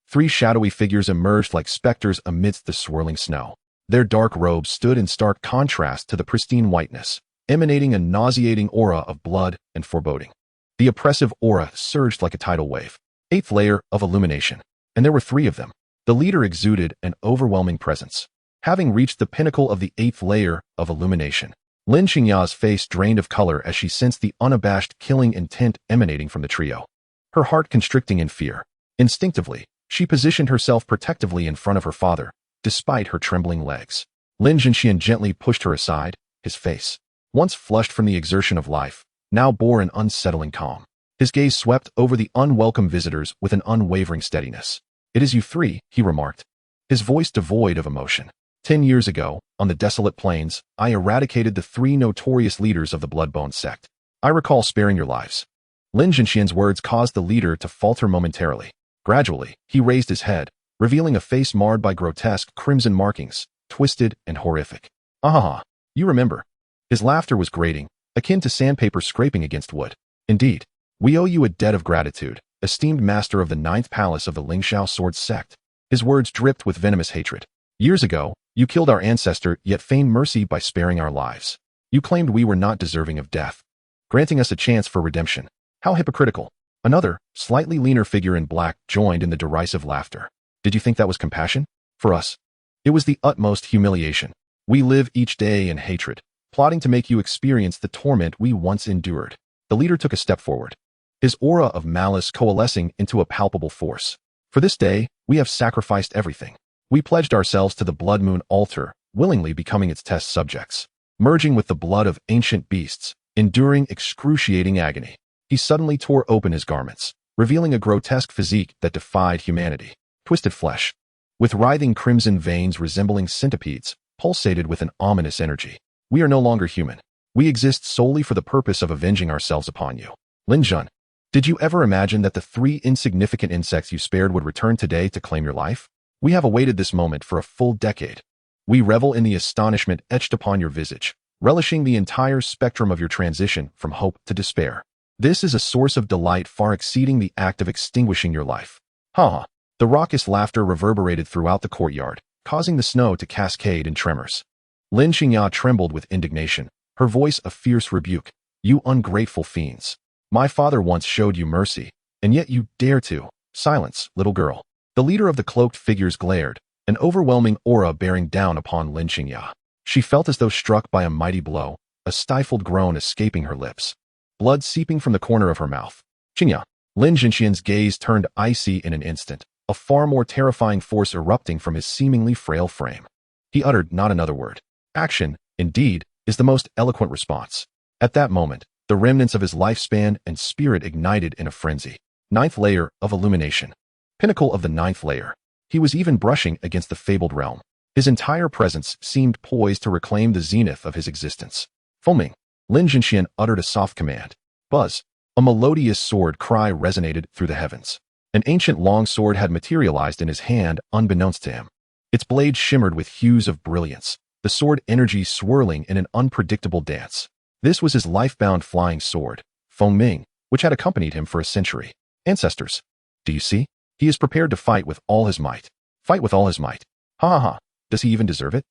3 shadowy figures emerged like specters amidst the swirling snow. Their dark robes stood in stark contrast to the pristine whiteness, emanating a nauseating aura of blood and foreboding. The oppressive aura surged like a tidal wave. 8th layer of illumination. And there were 3 of them. The leader exuded an overwhelming presence. Having reached the pinnacle of the 8th layer of illumination, Lin Qingya's face drained of color as she sensed the unabashed killing intent emanating from the trio. Her heart constricting in fear. Instinctively, she positioned herself protectively in front of her father, despite her trembling legs. Lin Zhen gently pushed her aside, his face, once flushed from the exertion of life, now bore an unsettling calm. His gaze swept over the unwelcome visitors with an unwavering steadiness. It is you 3, he remarked, his voice devoid of emotion. 10 years ago, on the desolate plains, I eradicated the 3 notorious leaders of the Bloodbone sect. I recall sparing your lives. Lin Zhen's words caused the leader to falter momentarily. Gradually, he raised his head, revealing a face marred by grotesque crimson markings, twisted and horrific. Ah, you remember. His laughter was grating, akin to sandpaper scraping against wood. Indeed, we owe you a debt of gratitude, esteemed master of the 9th palace of the Lingxiao sword sect. His words dripped with venomous hatred. Years ago, You killed our ancestor, yet feigned mercy by sparing our lives. You claimed we were not deserving of death, granting us a chance for redemption. How hypocritical. Another, slightly leaner figure in black joined in the derisive laughter. Did you think that was compassion? For us, it was the utmost humiliation. We live each day in hatred, plotting to make you experience the torment we once endured. The leader took a step forward, his aura of malice coalescing into a palpable force. For this day, we have sacrificed everything. We pledged ourselves to the blood moon altar, willingly becoming its test subjects, merging with the blood of ancient beasts, enduring excruciating agony. He suddenly tore open his garments, revealing a grotesque physique that defied humanity. Twisted flesh, with writhing crimson veins resembling centipedes, pulsated with an ominous energy. We are no longer human. We exist solely for the purpose of avenging ourselves upon you. Lin Zhen, did you ever imagine that the 3 insignificant insects you spared would return today to claim your life? We have awaited this moment for a full decade. We revel in the astonishment etched upon your visage, relishing the entire spectrum of your transition from hope to despair. This is a source of delight far exceeding the act of extinguishing your life. Ha ha. The raucous laughter reverberated throughout the courtyard, causing the snow to cascade in tremors. Lin Qingya trembled with indignation, her voice a fierce rebuke. You ungrateful fiends. My father once showed you mercy, and yet you dare to. Silence, little girl. The leader of the cloaked figures glared, an overwhelming aura bearing down upon Lin Qingya. She felt as though struck by a mighty blow, a stifled groan escaping her lips, blood seeping from the corner of her mouth. Qingya. Lin Zhenxian's gaze turned icy in an instant, a far more terrifying force erupting from his seemingly frail frame. He uttered not another word. Action, indeed, is the most eloquent response. At that moment, the remnants of his lifespan and spirit ignited in a frenzy. 9th layer of illumination. Pinnacle of the 9th layer. He was even brushing against the fabled realm. His entire presence seemed poised to reclaim the zenith of his existence. Foaming, Lin Zhenxian uttered a soft command. Buzz. A melodious sword cry resonated through the heavens. An ancient longsword had materialized in his hand unbeknownst to him. Its blade shimmered with hues of brilliance, the sword energy swirling in an unpredictable dance. This was his life-bound flying sword, Feng Ming, which had accompanied him for a century. Ancestors. Do you see? He is prepared to fight with all his might. Fight with all his might. Ha ha ha. Does he even deserve it?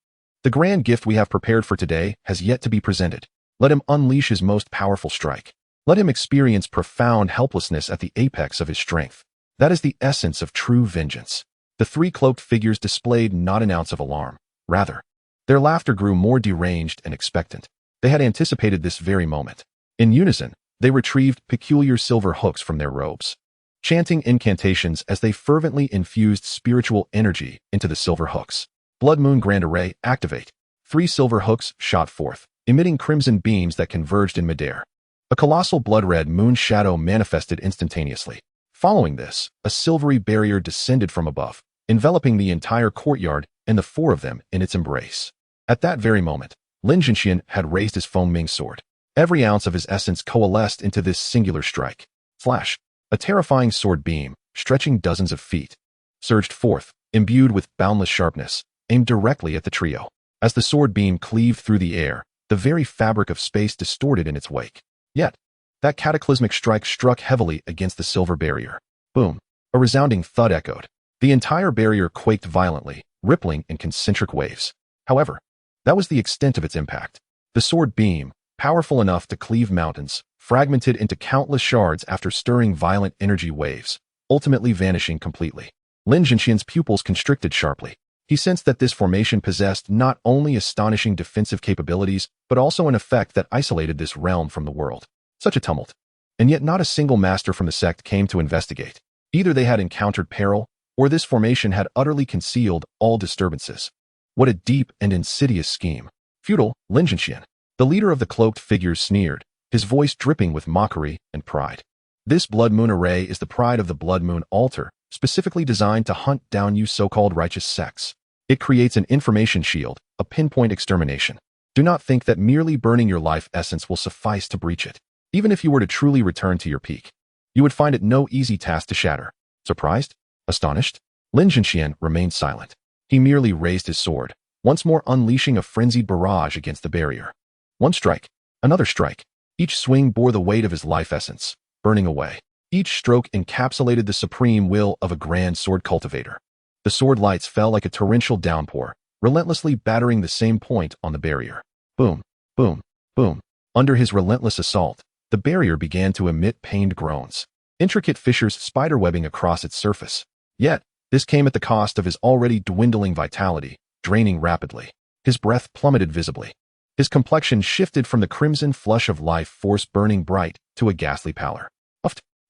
The grand gift we have prepared for today has yet to be presented. Let him unleash his most powerful strike. Let him experience profound helplessness at the apex of his strength. That is the essence of true vengeance. The 3 cloaked figures displayed not an ounce of alarm. Rather, their laughter grew more deranged and expectant. They had anticipated this very moment. In unison, they retrieved peculiar silver hooks from their robes, chanting incantations as they fervently infused spiritual energy into the silver hooks. Blood Moon Grand Array, activate. 3 silver hooks shot forth, emitting crimson beams that converged in midair. A colossal blood-red moon shadow manifested instantaneously. Following this, a silvery barrier descended from above, enveloping the entire courtyard and the 4 of them in its embrace. At that very moment, Lin Zhenxian had raised his Feng Ming sword. Every ounce of his essence coalesced into this singular strike. Flash. A terrifying sword beam, stretching dozens of feet, surged forth, imbued with boundless sharpness, aimed directly at the trio. As the sword beam cleaved through the air, the very fabric of space distorted in its wake. Yet, that cataclysmic strike struck heavily against the silver barrier. Boom. A resounding thud echoed. The entire barrier quaked violently, rippling in concentric waves. However, that was the extent of its impact. The sword beam, powerful enough to cleave mountains, fragmented into countless shards after stirring violent energy waves, ultimately vanishing completely. Lin Zhenxian's pupils constricted sharply. He sensed that this formation possessed not only astonishing defensive capabilities, but also an effect that isolated this realm from the world. Such a tumult. And yet not a single master from the sect came to investigate. Either they had encountered peril, or this formation had utterly concealed all disturbances. What a deep and insidious scheme. Feudal, Lin Zhenxian. The leader of the cloaked figures sneered, his voice dripping with mockery and pride. This Blood Moon array is the pride of the Blood Moon altar, specifically designed to hunt down you so-called righteous sects. It creates an information shield, a pinpoint extermination. Do not think that merely burning your life essence will suffice to breach it. Even if you were to truly return to your peak, you would find it no easy task to shatter. Surprised? Astonished? Lin Zhenxian remained silent. He merely raised his sword, once more unleashing a frenzied barrage against the barrier. One strike, another strike. Each swing bore the weight of his life essence, burning away. Each stroke encapsulated the supreme will of a grand sword cultivator. The sword lights fell like a torrential downpour, relentlessly battering the same point on the barrier. Boom, boom, boom. Under his relentless assault, the barrier began to emit pained groans, intricate fissures spiderwebbing across its surface. Yet, this came at the cost of his already dwindling vitality, draining rapidly. His breath plummeted visibly. His complexion shifted from the crimson flush of life force burning bright to a ghastly pallor.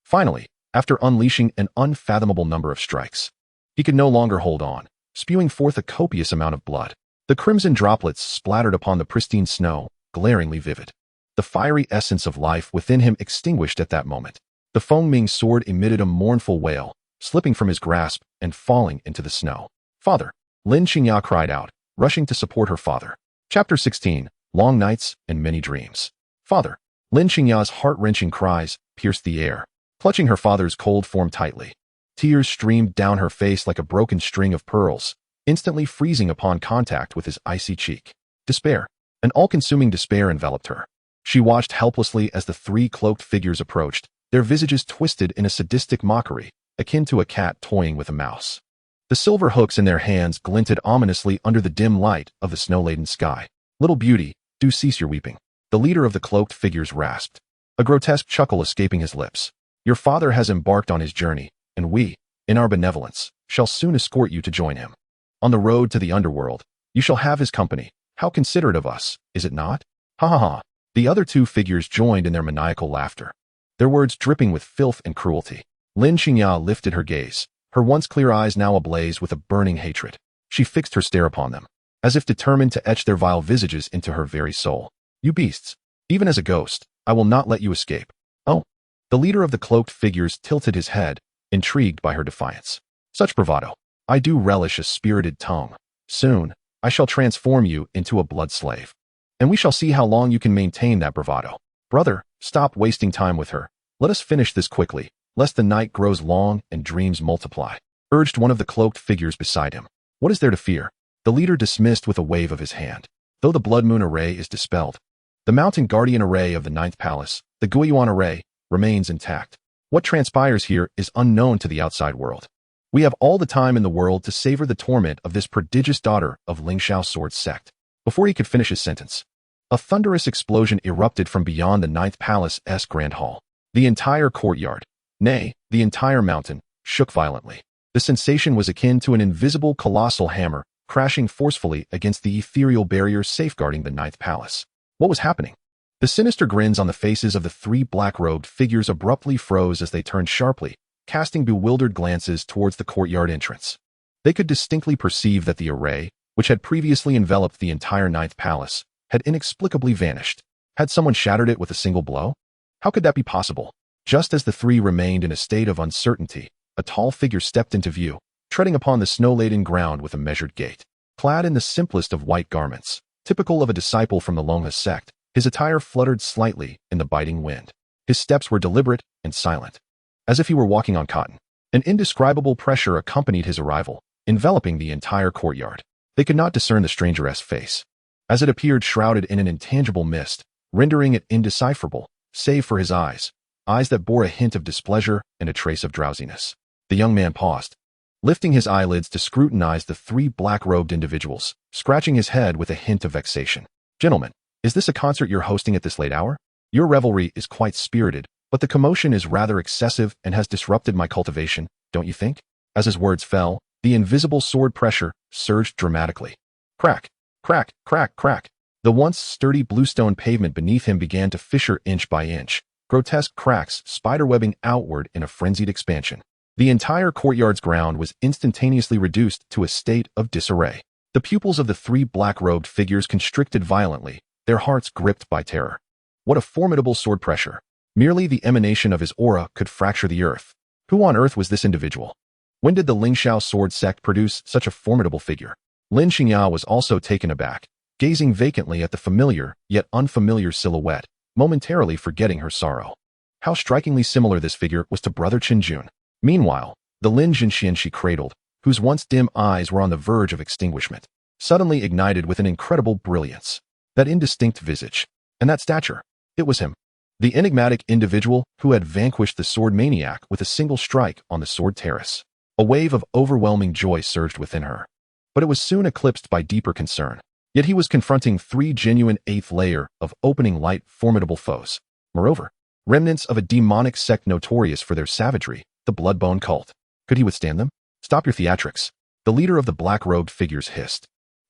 Finally, after unleashing an unfathomable number of strikes, he could no longer hold on, spewing forth a copious amount of blood. The crimson droplets splattered upon the pristine snow, glaringly vivid. The fiery essence of life within him extinguished at that moment. The foaming sword emitted a mournful wail, slipping from his grasp and falling into the snow. "Father!" Lin Qingya cried out, rushing to support her father. Chapter 16, Long Nights and Many Dreams. "Father!" Lin Qingya's heart-wrenching cries pierced the air, clutching her father's cold form tightly. Tears streamed down her face like a broken string of pearls, instantly freezing upon contact with his icy cheek. Despair, an all-consuming despair enveloped her. She watched helplessly as the three cloaked figures approached, their visages twisted in a sadistic mockery, akin to a cat toying with a mouse. The silver hooks in their hands glinted ominously under the dim light of the snow-laden sky. "Little beauty, do cease your weeping," the leader of the cloaked figures rasped, a grotesque chuckle escaping his lips. "Your father has embarked on his journey, and we, in our benevolence, shall soon escort you to join him. On the road to the underworld, you shall have his company. How considerate of us, is it not? Ha ha ha." The other two figures joined in their maniacal laughter, their words dripping with filth and cruelty. Lin Qingya lifted her gaze, her once clear eyes now ablaze with a burning hatred. She fixed her stare upon them, as if determined to etch their vile visages into her very soul. "You beasts! Even as a ghost, I will not let you escape." "Oh!" The leader of the cloaked figures tilted his head, intrigued by her defiance. "Such bravado! I do relish a spirited tongue. Soon, I shall transform you into a blood slave, and we shall see how long you can maintain that bravado. Brother, stop wasting time with her. Let us finish this quickly, lest the night grows long and dreams multiply," urged one of the cloaked figures beside him. "What is there to fear?" The leader dismissed with a wave of his hand. Though the Blood Moon array is dispelled, the Mountain Guardian array of the Ninth Palace, the Jiuyou array, remains intact. What transpires here is unknown to the outside world. We have all the time in the world to savor the torment of this prodigious daughter of Lingxiao Sword's Sect. Before he could finish his sentence, a thunderous explosion erupted from beyond the Ninth Palace's Grand Hall. The entire courtyard, nay, the entire mountain, shook violently. The sensation was akin to an invisible colossal hammer crashing forcefully against the ethereal barrier safeguarding the Ninth Palace. What was happening? The sinister grins on the faces of the three black-robed figures abruptly froze as they turned sharply, casting bewildered glances towards the courtyard entrance. They could distinctly perceive that the array, which had previously enveloped the entire Ninth Palace, had inexplicably vanished. Had someone shattered it with a single blow? How could that be possible? Just as the three remained in a state of uncertainty, a tall figure stepped into view, treading upon the snow-laden ground with a measured gait. Clad in the simplest of white garments, typical of a disciple from the Longha sect, his attire fluttered slightly in the biting wind. His steps were deliberate and silent, as if he were walking on cotton. An indescribable pressure accompanied his arrival, enveloping the entire courtyard. They could not discern the stranger's face, as it appeared shrouded in an intangible mist, rendering it indecipherable, save for his eyes that bore a hint of displeasure and a trace of drowsiness. The young man paused, lifting his eyelids to scrutinize the three black-robed individuals, scratching his head with a hint of vexation. "Gentlemen, is this a concert you're hosting at this late hour? Your revelry is quite spirited, but the commotion is rather excessive and has disrupted my cultivation, don't you think?" As his words fell, the invisible sword pressure surged dramatically. Crack, crack, crack, crack. The once sturdy bluestone pavement beneath him began to fissure inch by inch, grotesque cracks spiderwebbing outward in a frenzied expansion. The entire courtyard's ground was instantaneously reduced to a state of disarray. The pupils of the three black-robed figures constricted violently, their hearts gripped by terror. What a formidable sword pressure! Merely the emanation of his aura could fracture the earth. Who on earth was this individual? When did the Lingxiao Sword Sect produce such a formidable figure? Lin Qingya was also taken aback, gazing vacantly at the familiar yet unfamiliar silhouette, momentarily forgetting her sorrow. How strikingly similar this figure was to brother Chen Jun. Meanwhile, the Lin Zhen she cradled, whose once dim eyes were on the verge of extinguishment, suddenly ignited with an incredible brilliance. That indistinct visage, and that stature, it was him. The enigmatic individual who had vanquished the sword maniac with a single strike on the sword terrace. A wave of overwhelming joy surged within her. but it was soon eclipsed by deeper concern. Yet he was confronting 3 genuine 8th layer of opening light formidable foes. Moreover, remnants of a demonic sect notorious for their savagery, the Bloodbone cult. Could he withstand them? Stop your theatrics, the leader of the black-robed figures hissed,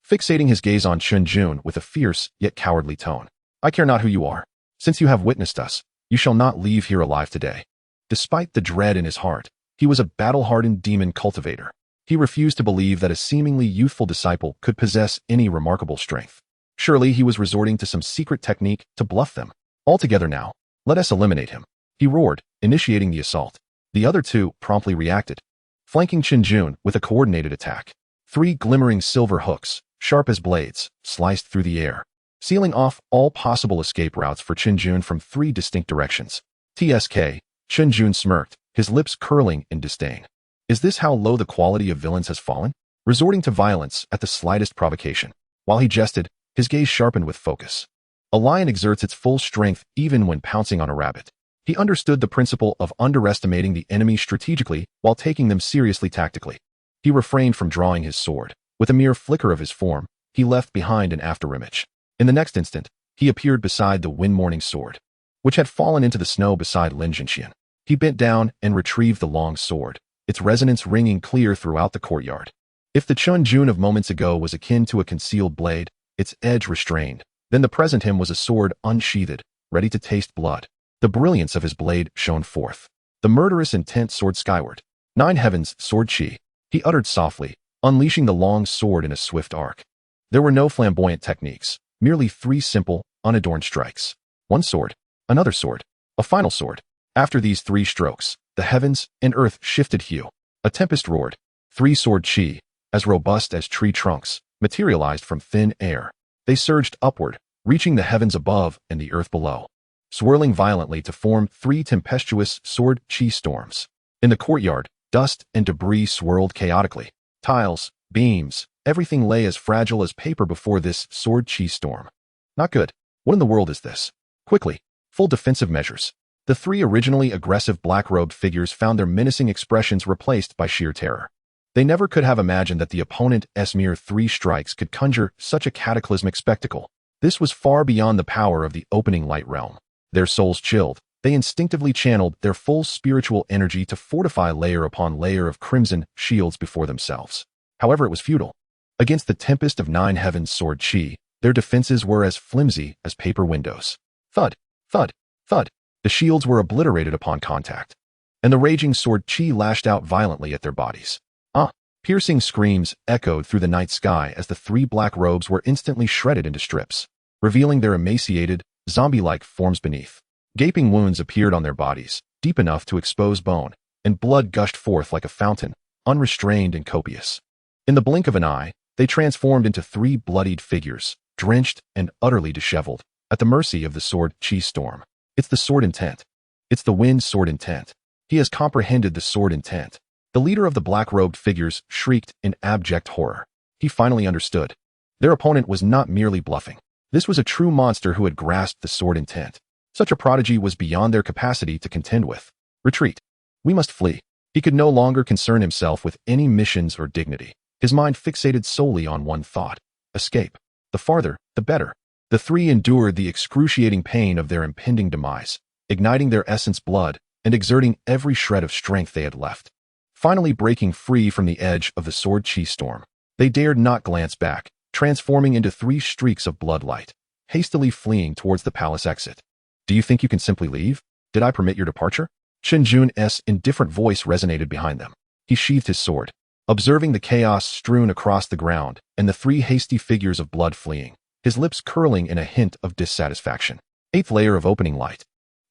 fixating his gaze on Chen Jun with a fierce yet cowardly tone. I care not who you are. Since you have witnessed us, you shall not leave here alive today. Despite the dread in his heart, he was a battle-hardened demon cultivator. He refused to believe that a seemingly youthful disciple could possess any remarkable strength. Surely he was resorting to some secret technique to bluff them. Altogether now, let us eliminate him. He roared, initiating the assault. The other 2 promptly reacted, flanking Chen Jun with a coordinated attack. 3 glimmering silver hooks, sharp as blades, sliced through the air, sealing off all possible escape routes for Chen Jun from 3 distinct directions. TSK, Chen Jun smirked, his lips curling in disdain. Is this how low the quality of villains has fallen? Resorting to violence at the slightest provocation. While he jested, his gaze sharpened with focus. A lion exerts its full strength even when pouncing on a rabbit. He understood the principle of underestimating the enemy strategically while taking them seriously tactically. He refrained from drawing his sword. With a mere flicker of his form, he left behind an afterimage. In the next instant, he appeared beside the wind-morning sword, which had fallen into the snow beside Lin Zhen. He bent down and retrieved the long sword, its resonance ringing clear throughout the courtyard. If the Chun Jun of moments ago was akin to a concealed blade, its edge restrained, then the present him was a sword unsheathed, ready to taste blood. The brilliance of his blade shone forth, the murderous intent soared skyward. 9 heavens, sword chi, he uttered softly, unleashing the long sword in a swift arc. There were no flamboyant techniques, merely 3 simple, unadorned strikes. One sword, another sword, a final sword. After these 3 strokes, the heavens and earth shifted hue. A tempest roared. 3 sword chi, as robust as tree trunks, materialized from thin air. They surged upward, reaching the heavens above and the earth below, swirling violently to form 3 tempestuous sword chi storms. In the courtyard, dust and debris swirled chaotically. Tiles, beams, everything lay as fragile as paper before this sword chi storm. Not good. What in the world is this? Quickly, full defensive measures. The 3 originally aggressive black-robed figures found their menacing expressions replaced by sheer terror. They never could have imagined that the opponent's mere 3 strikes could conjure such a cataclysmic spectacle. This was far beyond the power of the opening light realm. Their souls chilled. They instinctively channeled their full spiritual energy to fortify layer upon layer of crimson shields before themselves. However, it was futile. Against the tempest of 9 heavens sword chi, their defenses were as flimsy as paper windows. Thud, thud, thud. The shields were obliterated upon contact, and the raging sword chi lashed out violently at their bodies. Piercing screams echoed through the night sky as the 3 black robes were instantly shredded into strips, revealing their emaciated, zombie-like forms beneath. Gaping wounds appeared on their bodies, deep enough to expose bone, and blood gushed forth like a fountain, unrestrained and copious. In the blink of an eye, they transformed into 3 bloodied figures, drenched and utterly disheveled, at the mercy of the sword chi storm. It's the sword intent. It's the wind sword intent. He has comprehended the sword intent. The leader of the black-robed figures shrieked in abject horror. He finally understood. Their opponent was not merely bluffing. This was a true monster who had grasped the sword intent. Such a prodigy was beyond their capacity to contend with. Retreat. We must flee. He could no longer concern himself with any missions or dignity. His mind fixated solely on one thought. Escape. The farther, the better. The 3 endured the excruciating pain of their impending demise, igniting their essence blood and exerting every shred of strength they had left. Finally breaking free from the edge of the sword chi storm, they dared not glance back, transforming into 3 streaks of bloodlight, hastily fleeing towards the palace exit. Do you think you can simply leave? Did I permit your departure? Chen Jun's indifferent voice resonated behind them. He sheathed his sword, observing the chaos strewn across the ground and the 3 hasty figures of blood fleeing, his lips curling in a hint of dissatisfaction. 8th layer of opening light.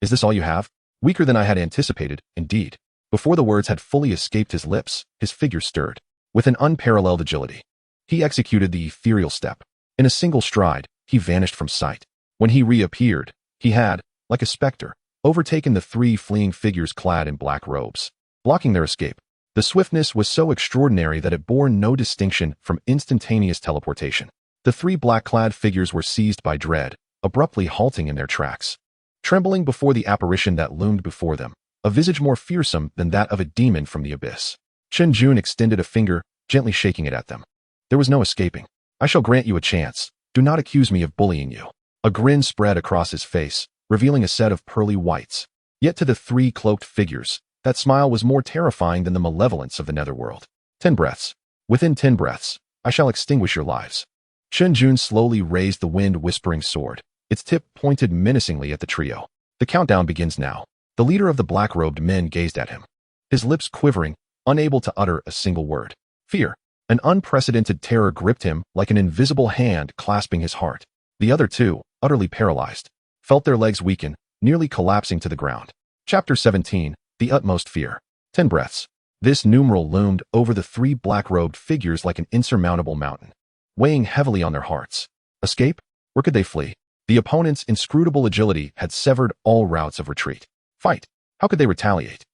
Is this all you have? Weaker than I had anticipated, indeed. Before the words had fully escaped his lips, his figure stirred. With an unparalleled agility, he executed the ethereal step. In a single stride, he vanished from sight. When he reappeared, he had, like a specter, overtaken the 3 fleeing figures clad in black robes, blocking their escape. The swiftness was so extraordinary that it bore no distinction from instantaneous teleportation. The 3 black-clad figures were seized by dread, abruptly halting in their tracks, trembling before the apparition that loomed before them, a visage more fearsome than that of a demon from the abyss. Chen Jun extended a finger, gently shaking it at them. There was no escaping. I shall grant you a chance. Do not accuse me of bullying you. A grin spread across his face, revealing a set of pearly whites. Yet to the three cloaked figures, that smile was more terrifying than the malevolence of the netherworld. 10 breaths. Within 10 breaths, I shall extinguish your lives. Chen Jun slowly raised the wind-whispering sword, its tip pointed menacingly at the trio. The countdown begins now. The leader of the black-robed men gazed at him, his lips quivering, unable to utter a single word. Fear. An unprecedented terror gripped him like an invisible hand clasping his heart. The other two, utterly paralyzed, felt their legs weaken, nearly collapsing to the ground. Chapter 17, The Utmost Fear. 10 breaths. This numeral loomed over the three black-robed figures like an insurmountable mountain, weighing heavily on their hearts. Escape? Where could they flee? The opponent's inscrutable agility had severed all routes of retreat. Fight? How could they retaliate?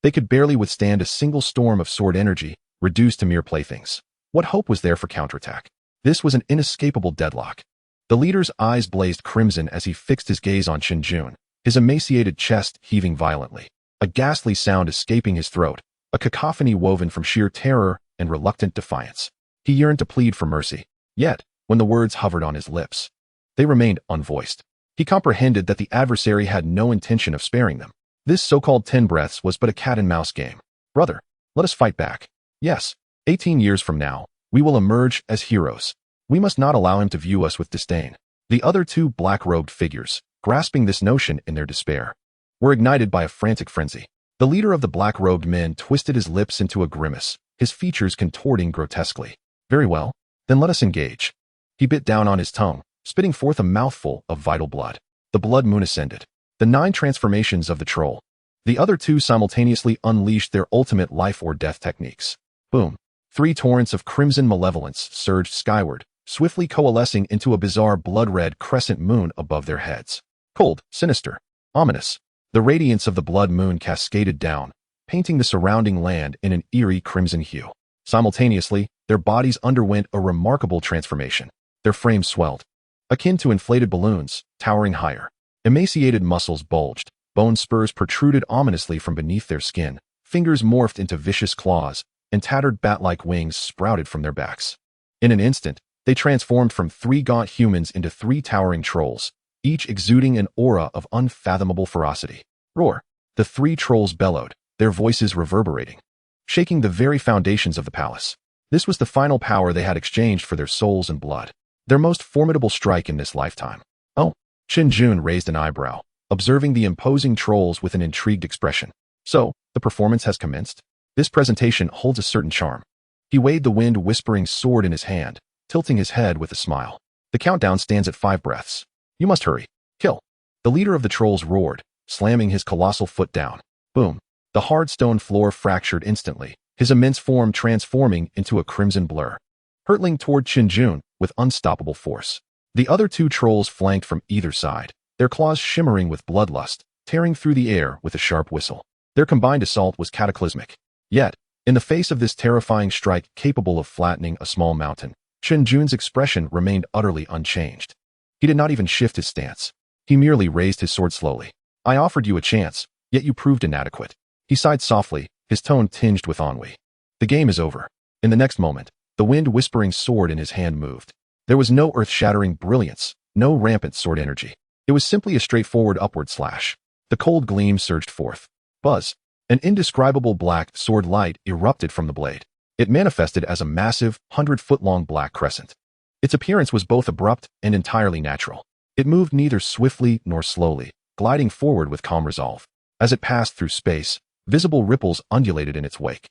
They could barely withstand a single storm of sword energy, reduced to mere playthings. What hope was there for counterattack? This was an inescapable deadlock. The leader's eyes blazed crimson as he fixed his gaze on Chen Jun, his emaciated chest heaving violently, a ghastly sound escaping his throat, a cacophony woven from sheer terror and reluctant defiance. He yearned to plead for mercy, yet, when the words hovered on his lips, they remained unvoiced. He comprehended that the adversary had no intention of sparing them. This so-called 10 breaths was but a cat-and-mouse game. Brother, let us fight back. Yes, 18 years from now, we will emerge as heroes. We must not allow him to view us with disdain. The other two black-robed figures, grasping this notion in their despair, were ignited by a frantic frenzy. The leader of the black-robed men twisted his lips into a grimace, his features contorting grotesquely. Very well, then let us engage. He bit down on his tongue, spitting forth a mouthful of vital blood. The blood moon ascended. The 9 transformations of the troll. The other two simultaneously unleashed their ultimate life or death techniques. Boom. 3 torrents of crimson malevolence surged skyward, swiftly coalescing into a bizarre blood-red crescent moon above their heads. Cold, sinister, ominous. The radiance of the blood moon cascaded down, painting the surrounding land in an eerie crimson hue. Simultaneously, their bodies underwent a remarkable transformation. Their frames swelled, akin to inflated balloons, towering higher. Emaciated muscles bulged, bone spurs protruded ominously from beneath their skin, fingers morphed into vicious claws, and tattered bat-like wings sprouted from their backs. In an instant, they transformed from 3 gaunt humans into 3 towering trolls, each exuding an aura of unfathomable ferocity. Roar! The 3 trolls bellowed, their voices reverberating, shaking the very foundations of the palace. This was the final power they had exchanged for their souls and blood, their most formidable strike in this lifetime. Oh! Chen Jun raised an eyebrow, observing the imposing trolls with an intrigued expression. So, the performance has commenced? This presentation holds a certain charm. He weighed the wind-whispering sword in his hand, tilting his head with a smile. The countdown stands at 5 breaths. You must hurry. Kill. The leader of the trolls roared, slamming his colossal foot down. Boom. The hard stone floor fractured instantly, his immense form transforming into a crimson blur, hurtling toward Chen Jun with unstoppable force. The other 2 trolls flanked from either side, their claws shimmering with bloodlust, tearing through the air with a sharp whistle. Their combined assault was cataclysmic. Yet, in the face of this terrifying strike capable of flattening a small mountain, Chen Jun's expression remained utterly unchanged. He did not even shift his stance. He merely raised his sword slowly. I offered you a chance, yet you proved inadequate. He sighed softly, his tone tinged with ennui. The game is over. In the next moment, the wind-whispering sword in his hand moved. There was no earth-shattering brilliance, no rampant sword energy. It was simply a straightforward upward slash. The cold gleam surged forth. Buzz. An indescribable black sword light erupted from the blade. It manifested as a massive, 100-foot-long black crescent. Its appearance was both abrupt and entirely natural. It moved neither swiftly nor slowly, gliding forward with calm resolve. As it passed through space, visible ripples undulated in its wake.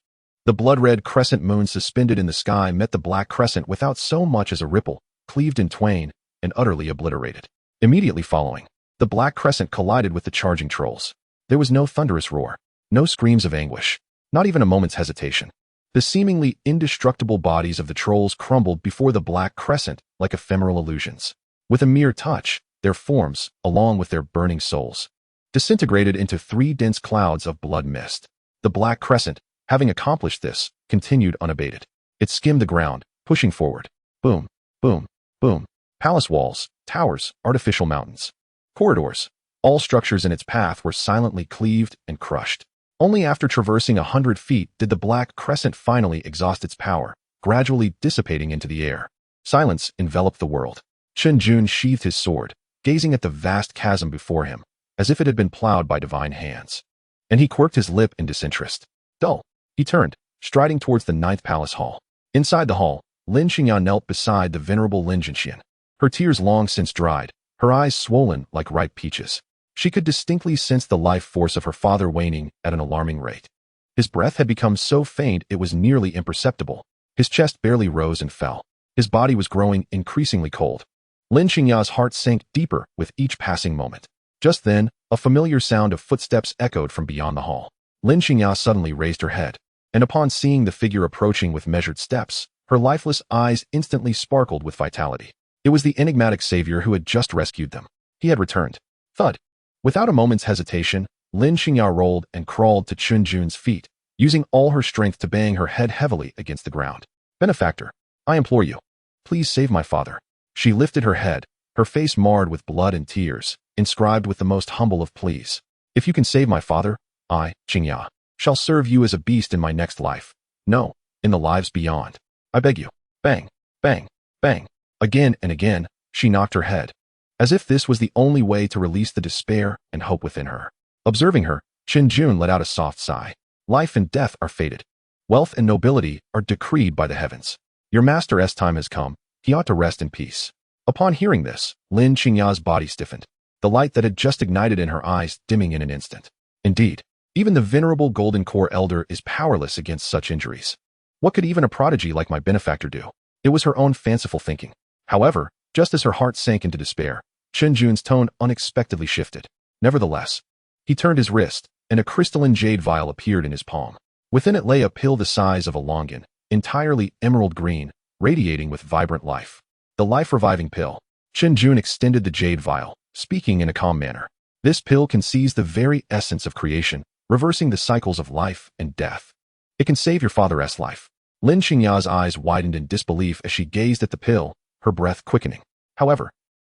The blood-red crescent moon suspended in the sky met the black crescent without so much as a ripple, cleaved in twain, and utterly obliterated. Immediately following, the black crescent collided with the charging trolls. There was no thunderous roar, no screams of anguish, not even a moment's hesitation. The seemingly indestructible bodies of the trolls crumbled before the black crescent like ephemeral illusions. With a mere touch, their forms, along with their burning souls, disintegrated into 3 dense clouds of blood mist. The black crescent, having accomplished this, continued unabated. It skimmed the ground, pushing forward. Boom, boom, boom. Palace walls, towers, artificial mountains, corridors, all structures in its path were silently cleaved and crushed. Only after traversing 100 feet did the black crescent finally exhaust its power, gradually dissipating into the air. Silence enveloped the world. Chen Jun sheathed his sword, gazing at the vast chasm before him, as if it had been plowed by divine hands. And he quirked his lip in disinterest. Dull. He turned, striding towards the 9th palace hall. Inside the hall, Lin Qingya knelt beside the venerable Lin Zhen. Her tears long since dried, her eyes swollen like ripe peaches. She could distinctly sense the life force of her father waning at an alarming rate. His breath had become so faint it was nearly imperceptible. His chest barely rose and fell. His body was growing increasingly cold. Lin Qingya's heart sank deeper with each passing moment. Just then, a familiar sound of footsteps echoed from beyond the hall. Lin Qingya suddenly raised her head, and upon seeing the figure approaching with measured steps, her lifeless eyes instantly sparkled with vitality. It was the enigmatic savior who had just rescued them. He had returned. Thud. Without a moment's hesitation, Lin Qingya rolled and crawled to Chun Jun's feet, using all her strength to bang her head heavily against the ground. Benefactor, I implore you, please save my father. She lifted her head, her face marred with blood and tears, inscribed with the most humble of pleas. If you can save my father, I, Qingya, shall serve you as a beast in my next life. No, in the lives beyond. I beg you. Bang, bang, bang. Again and again, she knocked her head, as if this was the only way to release the despair and hope within her. Observing her, Chen Jun let out a soft sigh. Life and death are fated. Wealth and nobility are decreed by the heavens. Your master's time has come. He ought to rest in peace. Upon hearing this, Lin Qingya's body stiffened, the light that had just ignited in her eyes dimming in an instant. Indeed, even the venerable Golden Core Elder is powerless against such injuries. What could even a prodigy like my benefactor do? It was her own fanciful thinking. However, just as her heart sank into despair, Chen Jun's tone unexpectedly shifted. Nevertheless, he turned his wrist, and a crystalline jade vial appeared in his palm. Within it lay a pill the size of a longan, entirely emerald green, radiating with vibrant life. The life-reviving pill. Chen Jun extended the jade vial, speaking in a calm manner. This pill can seize the very essence of creation, reversing the cycles of life and death. It can save your father's life. Lin Qingya's eyes widened in disbelief as she gazed at the pill, her breath quickening. However,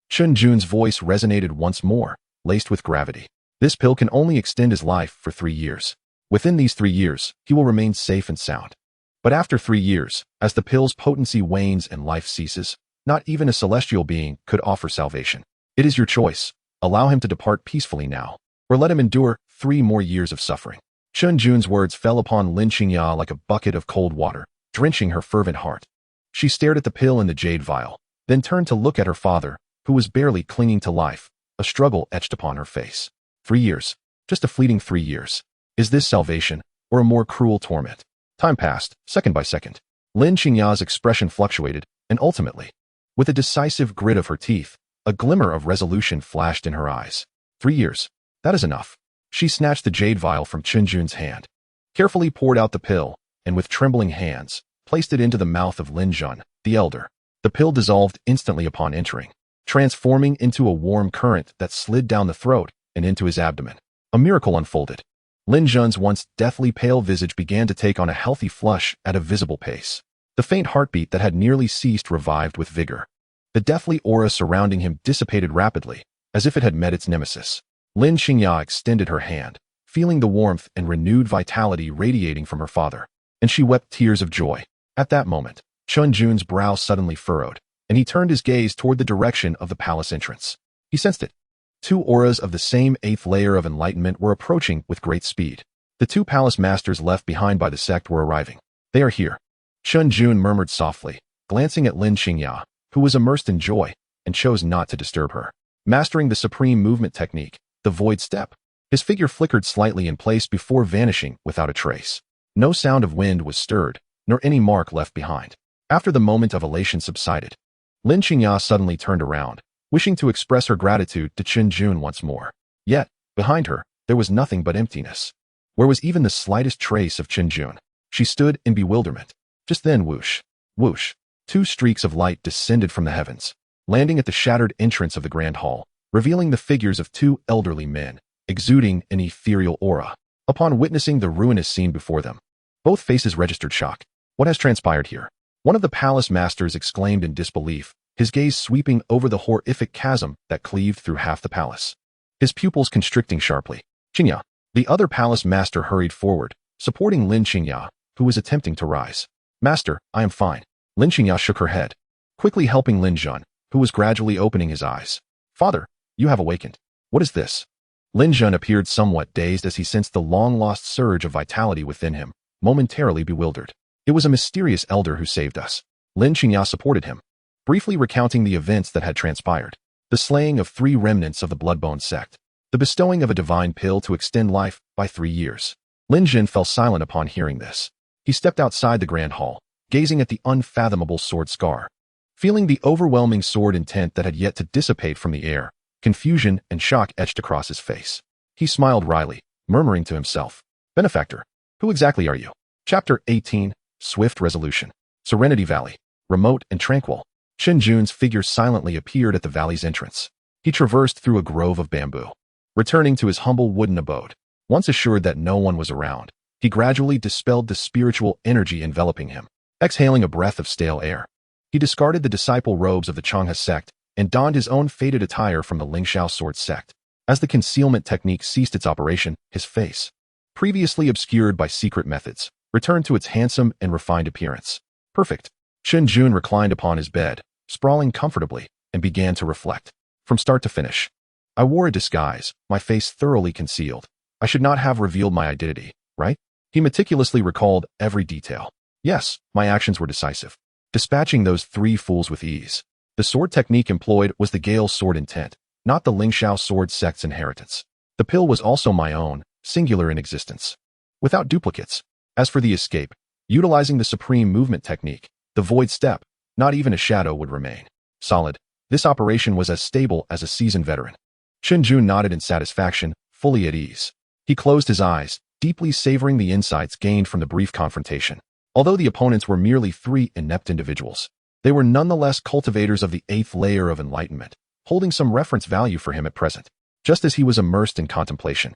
Chun Jun's voice resonated once more, laced with gravity. This pill can only extend his life for 3 years. Within these 3 years, he will remain safe and sound. But after 3 years, as the pill's potency wanes and life ceases, not even a celestial being could offer salvation. It is your choice. Allow him to depart peacefully now, or let him endure 3 more years of suffering. Chun Jun's words fell upon Lin Qingya like a bucket of cold water, drenching her fervent heart. She stared at the pill in the jade vial, then turned to look at her father, who was barely clinging to life, a struggle etched upon her face. 3 years. Just a fleeting 3 years. Is this salvation, or a more cruel torment? Time passed, second by second. Lin Qingya's expression fluctuated, and ultimately, with a decisive grit of her teeth, a glimmer of resolution flashed in her eyes. 3 years. That is enough. She snatched the jade vial from Chun Jun's hand, carefully poured out the pill, and with trembling hands, placed it into the mouth of Lin Zhen, the elder. The pill dissolved instantly upon entering, transforming into a warm current that slid down the throat and into his abdomen. A miracle unfolded. Lin Zhen's once deathly pale visage began to take on a healthy flush at a visible pace. The faint heartbeat that had nearly ceased revived with vigor. The deathly aura surrounding him dissipated rapidly, as if it had met its nemesis. Lin Qingya extended her hand, feeling the warmth and renewed vitality radiating from her father, and she wept tears of joy. At that moment, Chun Jun's brow suddenly furrowed, and he turned his gaze toward the direction of the palace entrance. He sensed it. 2 auras of the same 8th layer of enlightenment were approaching with great speed. The 2 palace masters left behind by the sect were arriving. They are here. Chun Jun murmured softly, glancing at Lin Qingya, who was immersed in joy, and chose not to disturb her. Mastering the supreme movement technique, the void step, his figure flickered slightly in place before vanishing without a trace. No sound of wind was stirred, nor any mark left behind. After the moment of elation subsided, Lin Qingya suddenly turned around, wishing to express her gratitude to Chen Jun once more. Yet, behind her, there was nothing but emptiness. Where was even the slightest trace of Chen Jun? She stood in bewilderment. Just then, whoosh, whoosh, 2 streaks of light descended from the heavens, landing at the shattered entrance of the grand hall, revealing the figures of 2 elderly men, exuding an ethereal aura. Upon witnessing the ruinous scene before them, both faces registered shock. What has transpired here? One of the palace masters exclaimed in disbelief, his gaze sweeping over the horrific chasm that cleaved through half the palace, his pupils constricting sharply. Qingya. The other palace master hurried forward, supporting Lin Qingya, who was attempting to rise. Master, I am fine. Lin Qingya shook her head, quickly helping Lin Zhen, who was gradually opening his eyes. Father, you have awakened. What is this? Lin Zhen appeared somewhat dazed as he sensed the long-lost surge of vitality within him, momentarily bewildered. It was a mysterious elder who saved us. Lin Qingya supported him, briefly recounting the events that had transpired. The slaying of 3 remnants of the Bloodbone sect. The bestowing of a divine pill to extend life by 3 years. Lin Zhen fell silent upon hearing this. He stepped outside the grand hall, gazing at the unfathomable sword scar. Feeling the overwhelming sword intent that had yet to dissipate from the air, confusion and shock etched across his face. He smiled wryly, murmuring to himself, Benefactor, who exactly are you? Chapter 18, Swift Resolution. Serenity Valley, remote and tranquil. Chen Jun's figure silently appeared at the valley's entrance. He traversed through a grove of bamboo. Returning to his humble wooden abode, once assured that no one was around, he gradually dispelled the spiritual energy enveloping him. Exhaling a breath of stale air, he discarded the disciple robes of the Xianxia sect and donned his own faded attire from the Lingxiao sword sect. As the concealment technique ceased its operation, his face, previously obscured by secret methods, returned to its handsome and refined appearance. Perfect. Chen Jun reclined upon his bed, sprawling comfortably, and began to reflect. From start to finish, I wore a disguise, my face thoroughly concealed. I should not have revealed my identity, right? He meticulously recalled every detail. Yes, my actions were decisive, dispatching those 3 fools with ease. The sword technique employed was the Gale's sword intent, not the Lingxiao sword sect's inheritance. The pill was also my own, singular in existence, without duplicates. As for the escape, utilizing the supreme movement technique, the void step, not even a shadow would remain. Solid. This operation was as stable as a seasoned veteran. Chen Jun nodded in satisfaction, fully at ease. He closed his eyes, deeply savoring the insights gained from the brief confrontation. Although the opponents were merely 3 inept individuals, they were nonetheless cultivators of the 8th layer of enlightenment, holding some reference value for him at present. Just as he was immersed in contemplation,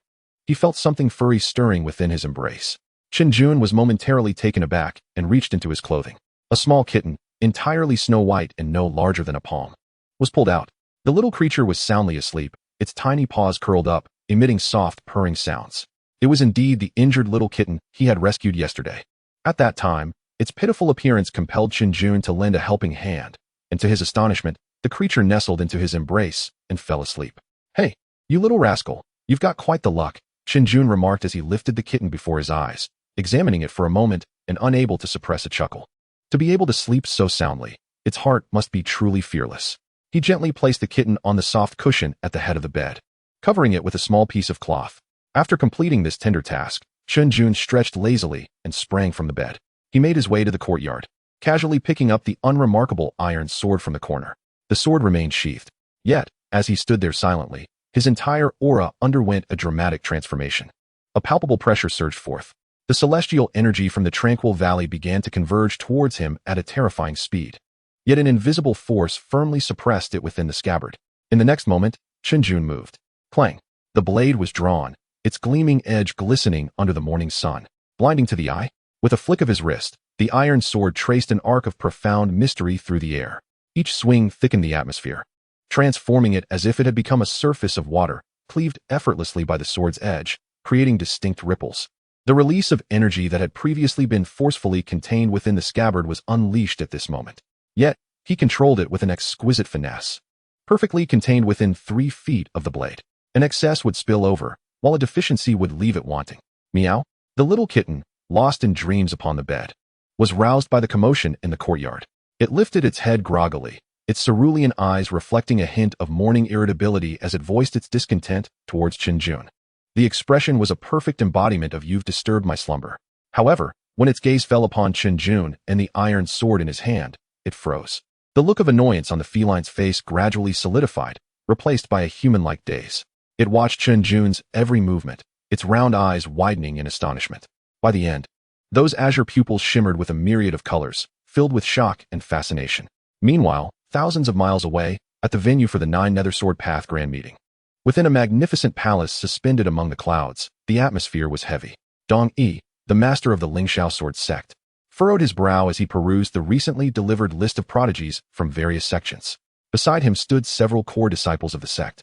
he felt something furry stirring within his embrace. Chen Jun was momentarily taken aback and reached into his clothing. A small kitten, entirely snow-white and no larger than a palm, was pulled out. The little creature was soundly asleep, its tiny paws curled up, emitting soft, purring sounds. It was indeed the injured little kitten he had rescued yesterday. At that time, its pitiful appearance compelled Chen Jun to lend a helping hand, and to his astonishment, the creature nestled into his embrace and fell asleep. Hey, you little rascal, you've got quite the luck, Chen Jun remarked as he lifted the kitten before his eyes, examining it for a moment and unable to suppress a chuckle. To be able to sleep so soundly, its heart must be truly fearless. He gently placed the kitten on the soft cushion at the head of the bed, covering it with a small piece of cloth. After completing this tender task, Chen Jun stretched lazily and sprang from the bed. He made his way to the courtyard, casually picking up the unremarkable iron sword from the corner. The sword remained sheathed. Yet, as he stood there silently, his entire aura underwent a dramatic transformation. A palpable pressure surged forth. The celestial energy from the tranquil valley began to converge towards him at a terrifying speed. Yet an invisible force firmly suppressed it within the scabbard. In the next moment, Chen Jun moved. Clang! The blade was drawn, its gleaming edge glistening under the morning sun, blinding to the eye. With a flick of his wrist, the iron sword traced an arc of profound mystery through the air. Each swing thickened the atmosphere, transforming it as if it had become a surface of water, cleaved effortlessly by the sword's edge, creating distinct ripples. The release of energy that had previously been forcefully contained within the scabbard was unleashed at this moment. Yet, he controlled it with an exquisite finesse, perfectly contained within 3 feet of the blade. An excess would spill over, while a deficiency would leave it wanting. Meow. The little kitten, lost in dreams upon the bed, was roused by the commotion in the courtyard. It lifted its head groggily, its cerulean eyes reflecting a hint of morning irritability as it voiced its discontent towards Chen Jun. The expression was a perfect embodiment of "You've disturbed my slumber." However, when its gaze fell upon Chen Jun and the iron sword in his hand, it froze. The look of annoyance on the feline's face gradually solidified, replaced by a human-like daze. It watched Chen Jun's every movement, its round eyes widening in astonishment. By the end, those azure pupils shimmered with a myriad of colors, filled with shock and fascination. Meanwhile, thousands of miles away, at the venue for the 9 Nethersword Path Grand Meeting, within a magnificent palace suspended among the clouds, the atmosphere was heavy. Dong Yi, the master of the Lingxiao sword sect, furrowed his brow as he perused the recently delivered list of prodigies from various sections. Beside him stood several core disciples of the sect,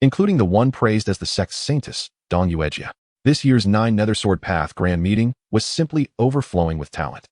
including the one praised as the sect's Saintess, Dong Yuejia. This year's 9 Nethersword Path Grand Meeting was simply overflowing with talent.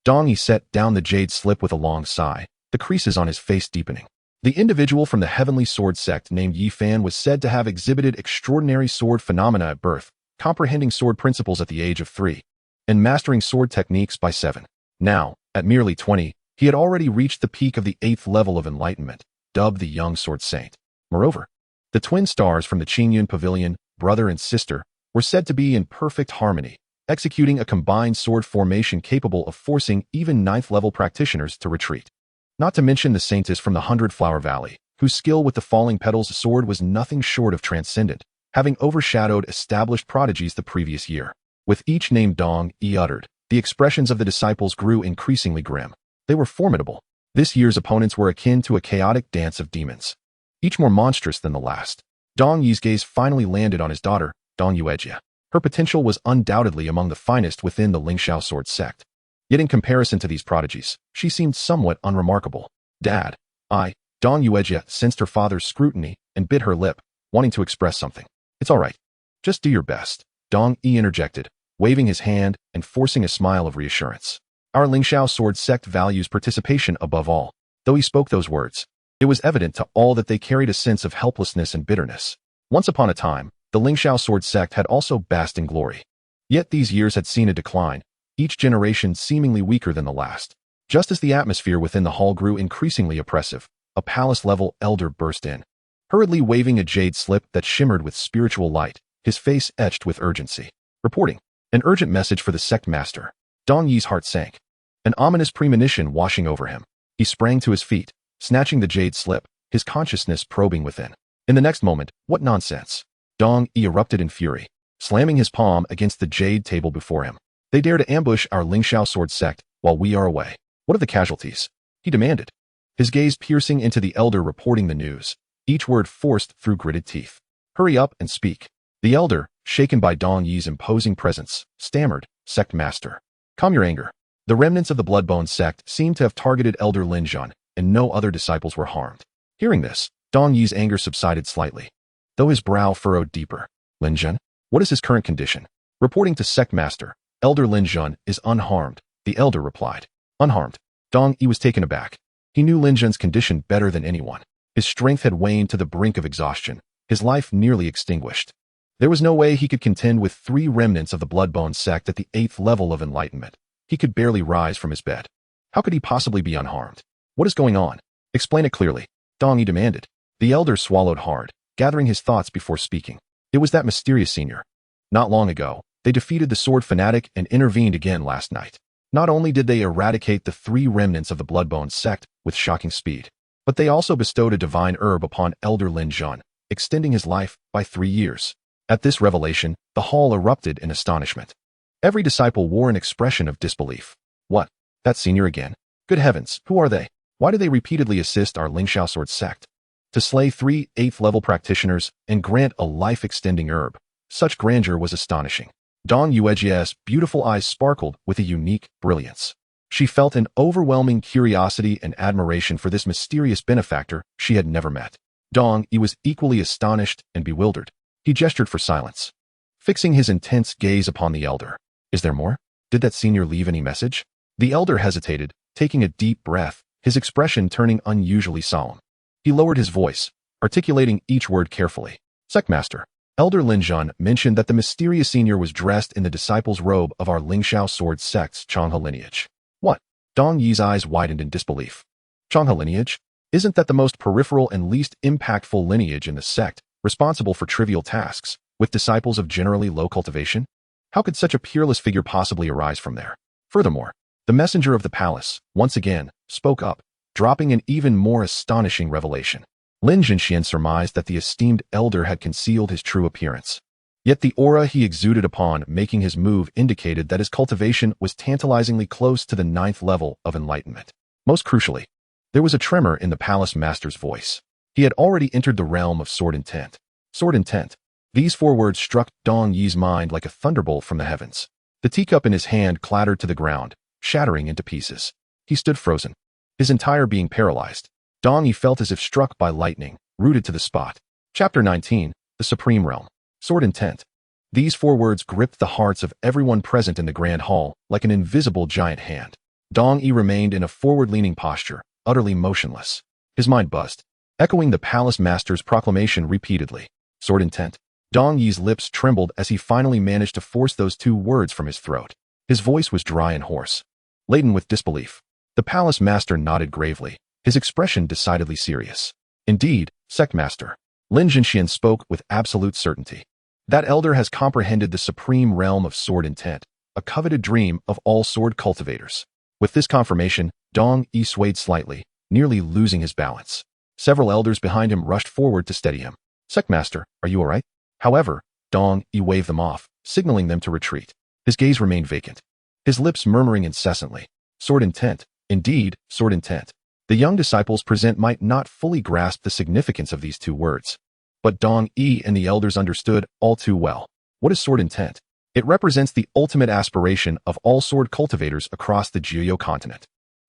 Dong Yi set down the jade slip with a long sigh, the creases on his face deepening. The individual from the Heavenly Sword Sect named Yi Fan was said to have exhibited extraordinary sword phenomena at birth, comprehending sword principles at the age of 3, and mastering sword techniques by 7. Now, at merely 20, he had already reached the peak of the 8th level of enlightenment, dubbed the Young Sword Saint. Moreover, the twin stars from the Qingyun Pavilion, brother and sister, were said to be in perfect harmony, executing a combined sword formation capable of forcing even 9th-level practitioners to retreat. Not to mention the Saintess from the Hundred Flower Valley, whose skill with the falling petals sword was nothing short of transcendent, having overshadowed established prodigies the previous year. With each name Dong Yi uttered, the expressions of the disciples grew increasingly grim. They were formidable. This year's opponents were akin to a chaotic dance of demons, each more monstrous than the last. Dong Yi's gaze finally landed on his daughter, Dong Yuejia. Her potential was undoubtedly among the finest within the Lingxiao sword sect. Yet in comparison to these prodigies, she seemed somewhat unremarkable. Dad, Dong Yuejia sensed her father's scrutiny and bit her lip, wanting to express something. It's all right. Just do your best, Dong Yi interjected, waving his hand and forcing a smile of reassurance. Our Lingxiao sword sect values participation above all. Though he spoke those words, it was evident to all that they carried a sense of helplessness and bitterness. Once upon a time, the Lingxiao sword sect had also basked in glory. Yet these years had seen a decline, each generation seemingly weaker than the last. Just as the atmosphere within the hall grew increasingly oppressive, a palace-level elder burst in, hurriedly waving a jade slip that shimmered with spiritual light, his face etched with urgency. Reporting. An urgent message for the sect master. Dong Yi's heart sank, an ominous premonition washing over him. He sprang to his feet, snatching the jade slip, his consciousness probing within. In the next moment, what nonsense! Dong Yi erupted in fury, slamming his palm against the jade table before him. They dare to ambush our Lingxiao sword sect while we are away. What are the casualties? He demanded, his gaze piercing into the elder reporting the news, each word forced through gritted teeth. Hurry up and speak. The elder, shaken by Dong Yi's imposing presence, stammered, Sect Master. Calm your anger. The remnants of the Bloodbone sect seemed to have targeted Elder Lin Zhen, and no other disciples were harmed. Hearing this, Dong Yi's anger subsided slightly, though his brow furrowed deeper. Lin Zhen? What is his current condition? Reporting to Sect Master, Elder Lin Zhen is unharmed, the elder replied. Unharmed? Dong Yi was taken aback. He knew Lin Zhen's condition better than anyone. His strength had waned to the brink of exhaustion, his life nearly extinguished. There was no way he could contend with 3 remnants of the Bloodbone sect at the 8th level of enlightenment. He could barely rise from his bed. How could he possibly be unharmed? What is going on? Explain it clearly, Dong Yi demanded. The elder swallowed hard, gathering his thoughts before speaking. It was that mysterious senior. Not long ago, they defeated the sword fanatic and intervened again last night. Not only did they eradicate the 3 remnants of the Bloodbone sect with shocking speed, but they also bestowed a divine herb upon Elder Lin Zhen, extending his life by 3 years. At this revelation, the hall erupted in astonishment. Every disciple wore an expression of disbelief. What? That senior again? Good heavens, who are they? Why do they repeatedly assist our Lingxiao sword sect? To slay 3 8th-level practitioners and grant a life-extending herb. Such grandeur was astonishing. Dong Yuejia's beautiful eyes sparkled with a unique brilliance. She felt an overwhelming curiosity and admiration for this mysterious benefactor she had never met. Dong Yi was equally astonished and bewildered. He gestured for silence, fixing his intense gaze upon the elder. Is there more? Did that senior leave any message? The elder hesitated, taking a deep breath, his expression turning unusually solemn. He lowered his voice, articulating each word carefully. Sectmaster, Elder Lin Zhen mentioned that the mysterious senior was dressed in the disciple's robe of our Lingxiao sword sect's Changhe lineage. What? Dong Yi's eyes widened in disbelief. Changhe lineage? Isn't that the most peripheral and least impactful lineage in the sect, responsible for trivial tasks, with disciples of generally low cultivation? How could such a peerless figure possibly arise from there? Furthermore, the messenger of the palace, once again, spoke up, dropping an even more astonishing revelation. Lin Zhen surmised that the esteemed elder had concealed his true appearance. Yet the aura he exuded upon making his move indicated that his cultivation was tantalizingly close to the 9th level of enlightenment. Most crucially, there was a tremor in the palace master's voice. He had already entered the realm of sword intent. Sword intent. These 4 words struck Dong Yi's mind like a thunderbolt from the heavens. The teacup in his hand clattered to the ground, shattering into pieces. He stood frozen, his entire being paralyzed. Dong Yi felt as if struck by lightning, rooted to the spot. Chapter 19, The Supreme Realm. Sword intent. These 4 words gripped the hearts of everyone present in the grand hall like an invisible giant hand. Dong Yi remained in a forward-leaning posture, utterly motionless. His mind buzzed, echoing the palace master's proclamation repeatedly. Sword intent. Dong Yi's lips trembled as he finally managed to force those two words from his throat. His voice was dry and hoarse, laden with disbelief. The palace master nodded gravely, his expression decidedly serious. Indeed, Sect Master. Lin Zhen spoke with absolute certainty. That elder has comprehended the supreme realm of sword intent, a coveted dream of all sword cultivators. With this confirmation, Dong Yi swayed slightly, nearly losing his balance. Several elders behind him rushed forward to steady him. Sect Master, are you all right? However, Dong Yi waved them off, signaling them to retreat. His gaze remained vacant, his lips murmuring incessantly. Sword intent. Indeed, sword intent. The young disciples present might not fully grasp the significance of these two words. But Dong Yi and the elders understood all too well. What is sword intent? It represents the ultimate aspiration of all sword cultivators across the Jiuyou continent.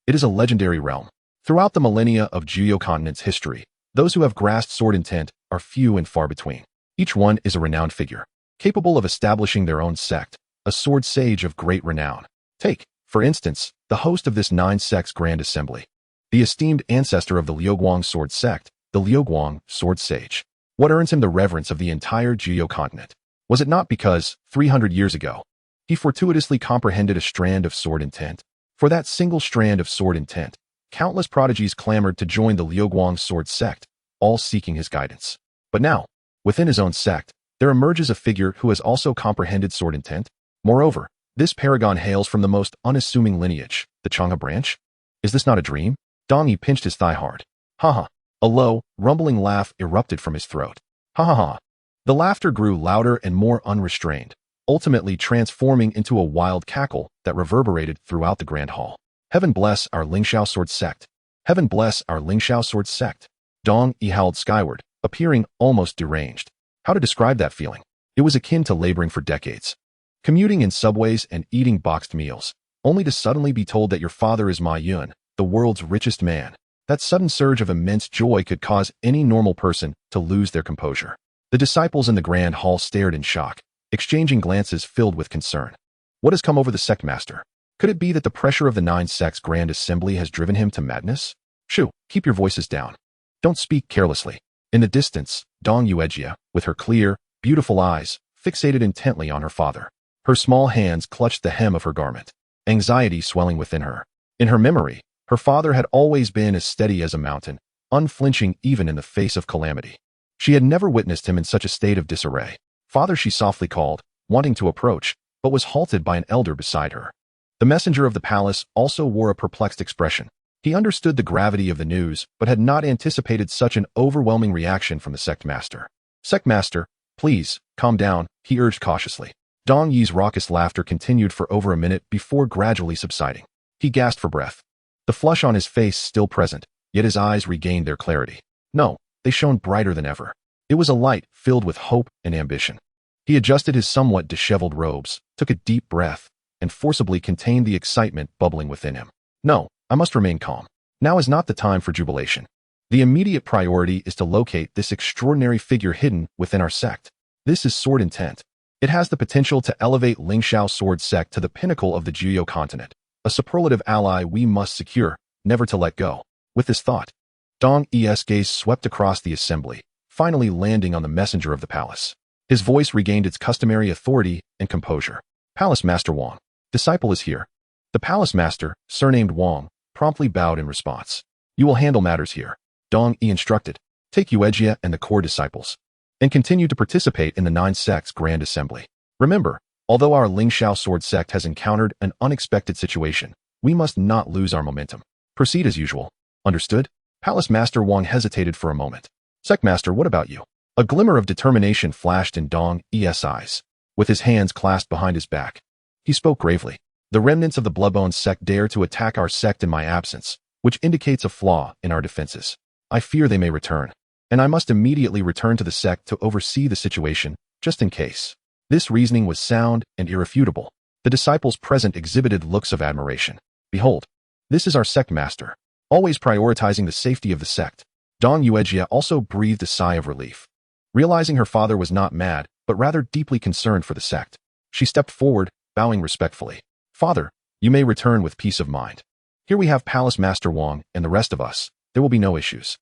It is a legendary realm. Throughout the millennia of Jiuyou continent's history, those who have grasped sword intent are few and far between. Each one is a renowned figure, capable of establishing their own sect, a sword sage of great renown. Take, for instance, the host of this 9 sects grand assembly, the esteemed ancestor of the Liuguang sword sect, the Liuguang sword sage. What earns him the reverence of the entire Jiuyou continent? Was it not because, 300 years ago, he fortuitously comprehended a strand of sword intent? For that single strand of sword intent, countless prodigies clamored to join the Liuguang sword sect, all seeking his guidance. But now, within his own sect, there emerges a figure who has also comprehended sword intent. Moreover, this paragon hails from the most unassuming lineage, the Qingya branch. Is this not a dream? Dong Yi pinched his thigh hard. Ha ha. A low, rumbling laugh erupted from his throat. Ha ha ha. The laughter grew louder and more unrestrained, ultimately transforming into a wild cackle that reverberated throughout the grand hall. Heaven bless our Lingxiao sword sect. Heaven bless our Lingxiao sword sect. Dong Yi howled skyward, appearing almost deranged. How to describe that feeling? It was akin to laboring for decades, commuting in subways and eating boxed meals, only to suddenly be told that your father is Ma Yun, the world's richest man. That sudden surge of immense joy could cause any normal person to lose their composure. The disciples in the grand hall stared in shock, exchanging glances filled with concern. What has come over the sect master? Could it be that the pressure of the 9 sects grand assembly has driven him to madness? Shoo, keep your voices down. Don't speak carelessly. In the distance, Dong Yuejia, with her clear, beautiful eyes, fixated intently on her father. Her small hands clutched the hem of her garment, anxiety swelling within her. In her memory, her father had always been as steady as a mountain, unflinching even in the face of calamity. She had never witnessed him in such a state of disarray. Father, she softly called, wanting to approach, but was halted by an elder beside her. The messenger of the palace also wore a perplexed expression. He understood the gravity of the news, but had not anticipated such an overwhelming reaction from the sect master. Sect master, please, calm down, he urged cautiously. Dong Yi's raucous laughter continued for over a minute before gradually subsiding. He gasped for breath, the flush on his face still present, yet his eyes regained their clarity. No, they shone brighter than ever. It was a light filled with hope and ambition. He adjusted his somewhat disheveled robes, took a deep breath, and forcibly contained the excitement bubbling within him. No, I must remain calm. Now is not the time for jubilation. The immediate priority is to locate this extraordinary figure hidden within our sect. This is sword intent. It has the potential to elevate Lingxiao sword sect to the pinnacle of the Jiuyou continent, a superlative ally we must secure, never to let go. With this thought, Dong Yi's gaze swept across the assembly, finally landing on the messenger of the palace. His voice regained its customary authority and composure. Palace Master Wang, disciple is here. The palace master, surnamed Wang, promptly bowed in response. You will handle matters here, Dong Yi instructed. Take Yuejia and the core disciples, and continue to participate in the 9 sects grand assembly. Remember, although our Lingxiao sword sect has encountered an unexpected situation, we must not lose our momentum. Proceed as usual. Understood? Palace Master Wang hesitated for a moment. Sect Master, what about you? A glimmer of determination flashed in Dong Yi's eyes. With his hands clasped behind his back, he spoke gravely. The remnants of the Bloodbone sect dare to attack our sect in my absence, which indicates a flaw in our defenses. I fear they may return, and I must immediately return to the sect to oversee the situation, just in case. This reasoning was sound and irrefutable. The disciples present exhibited looks of admiration. Behold, this is our sect master, always prioritizing the safety of the sect. Dong Yuejia also breathed a sigh of relief, realizing her father was not mad, but rather deeply concerned for the sect. She stepped forward, bowing respectfully. Father, you may return with peace of mind. Here we have Palace Master Wang and the rest of us. There will be no issues.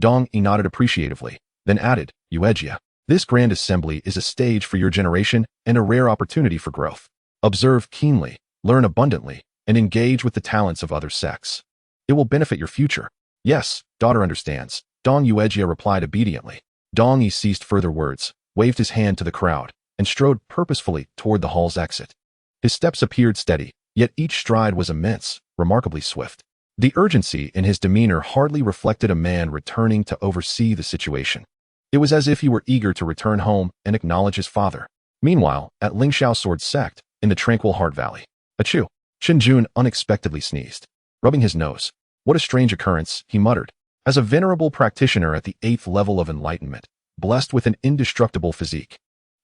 Dong Yi nodded appreciatively, then added, Yuejia. This grand assembly is a stage for your generation and a rare opportunity for growth. Observe keenly, learn abundantly, and engage with the talents of other sects. It will benefit your future. Yes, daughter understands. Dong Yuejia replied obediently. Dong Yi ceased further words, waved his hand to the crowd, and strode purposefully toward the hall's exit. His steps appeared steady, yet each stride was immense, remarkably swift. The urgency in his demeanor hardly reflected a man returning to oversee the situation. It was as if he were eager to return home and acknowledge his father. Meanwhile, at Lingxiao Sword Sect, in the tranquil Heart Valley, achoo! Chen Jun unexpectedly sneezed, rubbing his nose. What a strange occurrence, he muttered. As a venerable practitioner at the 8th level of enlightenment, blessed with an indestructible physique,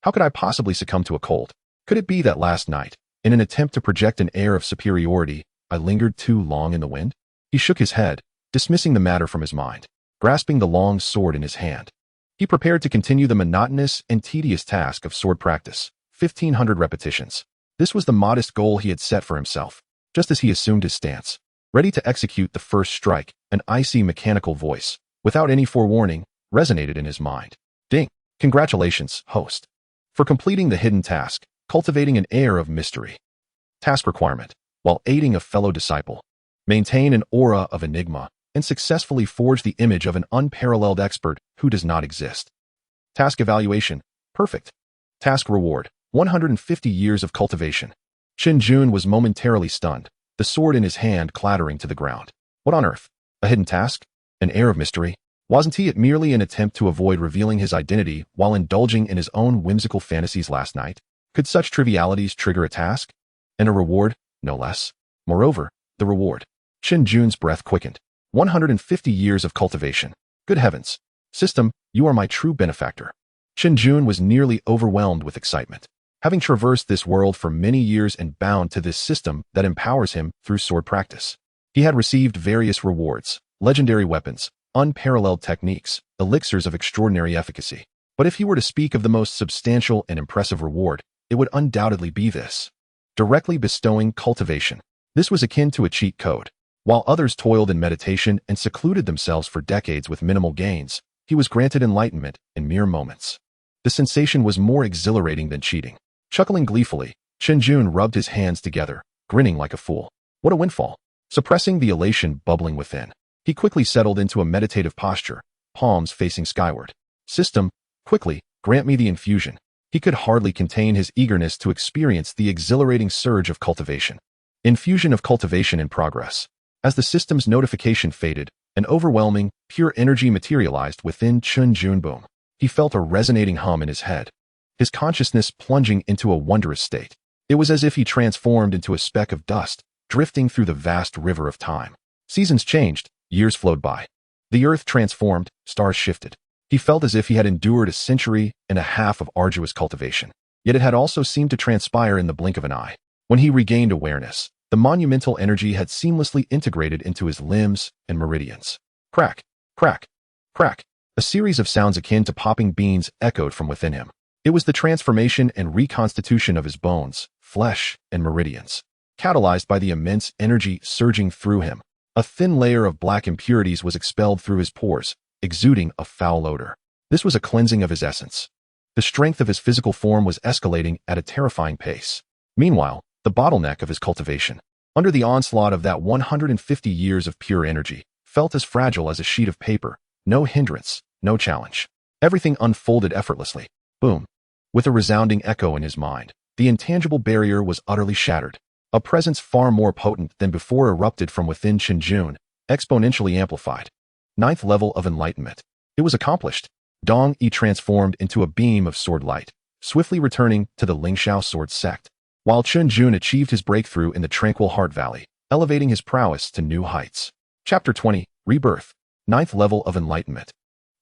how could I possibly succumb to a cold? Could it be that last night, in an attempt to project an air of superiority, I lingered too long in the wind? He shook his head, dismissing the matter from his mind. Grasping the long sword in his hand, he prepared to continue the monotonous and tedious task of sword practice, 1,500 repetitions. This was the modest goal he had set for himself. Just as he assumed his stance, ready to execute the first strike, an icy mechanical voice, without any forewarning, resonated in his mind. Ding! Congratulations, host, for completing the hidden task, cultivating an air of mystery. Task requirement: while aiding a fellow disciple, maintain an aura of enigma, and successfully forge the image of an unparalleled expert who does not exist. Task evaluation: perfect. Task reward: 150 years of cultivation. Chen Jun was momentarily stunned, the sword in his hand clattering to the ground. What on earth? A hidden task? An air of mystery? Wasn't it merely an attempt to avoid revealing his identity while indulging in his own whimsical fantasies last night? Could such trivialities trigger a task? And a reward, no less? Moreover, the reward. Chen Jun's breath quickened. 150 years of cultivation. Good heavens. System, you are my true benefactor. Chen Jun was nearly overwhelmed with excitement. Having traversed this world for many years and bound to this system that empowers him through sword practice, he had received various rewards, legendary weapons, unparalleled techniques, elixirs of extraordinary efficacy. But if he were to speak of the most substantial and impressive reward, it would undoubtedly be this. Directly bestowing cultivation. This was akin to a cheat code. While others toiled in meditation and secluded themselves for decades with minimal gains, he was granted enlightenment in mere moments. The sensation was more exhilarating than cheating. Chuckling gleefully, Chen Jun rubbed his hands together, grinning like a fool. What a windfall! Suppressing the elation bubbling within, he quickly settled into a meditative posture, palms facing skyward. System, quickly, grant me the infusion. He could hardly contain his eagerness to experience the exhilarating surge of cultivation. Infusion of cultivation in progress. As the system's notification faded, an overwhelming, pure energy materialized within Chun Jun. Boom. He felt a resonating hum in his head, his consciousness plunging into a wondrous state. It was as if he transformed into a speck of dust, drifting through the vast river of time. Seasons changed, years flowed by. The earth transformed, stars shifted. He felt as if he had endured a century and a half of arduous cultivation. Yet it had also seemed to transpire in the blink of an eye. When he regained awareness, the monumental energy had seamlessly integrated into his limbs and meridians. Crack, crack, crack. A series of sounds akin to popping beans echoed from within him. It was the transformation and reconstitution of his bones, flesh, and meridians, catalyzed by the immense energy surging through him. A thin layer of black impurities was expelled through his pores, exuding a foul odor. This was a cleansing of his essence. The strength of his physical form was escalating at a terrifying pace. Meanwhile, the bottleneck of his cultivation, under the onslaught of that 150 years of pure energy, felt as fragile as a sheet of paper. No hindrance, no challenge. Everything unfolded effortlessly. Boom. With a resounding echo in his mind, the intangible barrier was utterly shattered. A presence far more potent than before erupted from within Chen Jun, exponentially amplified. 9th level of enlightenment. It was accomplished. Dong Yi transformed into a beam of sword light, swiftly returning to the Lingxiao Sword Sect, while Chun Jun achieved his breakthrough in the tranquil Heart Valley, elevating his prowess to new heights. Chapter 20, Rebirth. 9th level of enlightenment.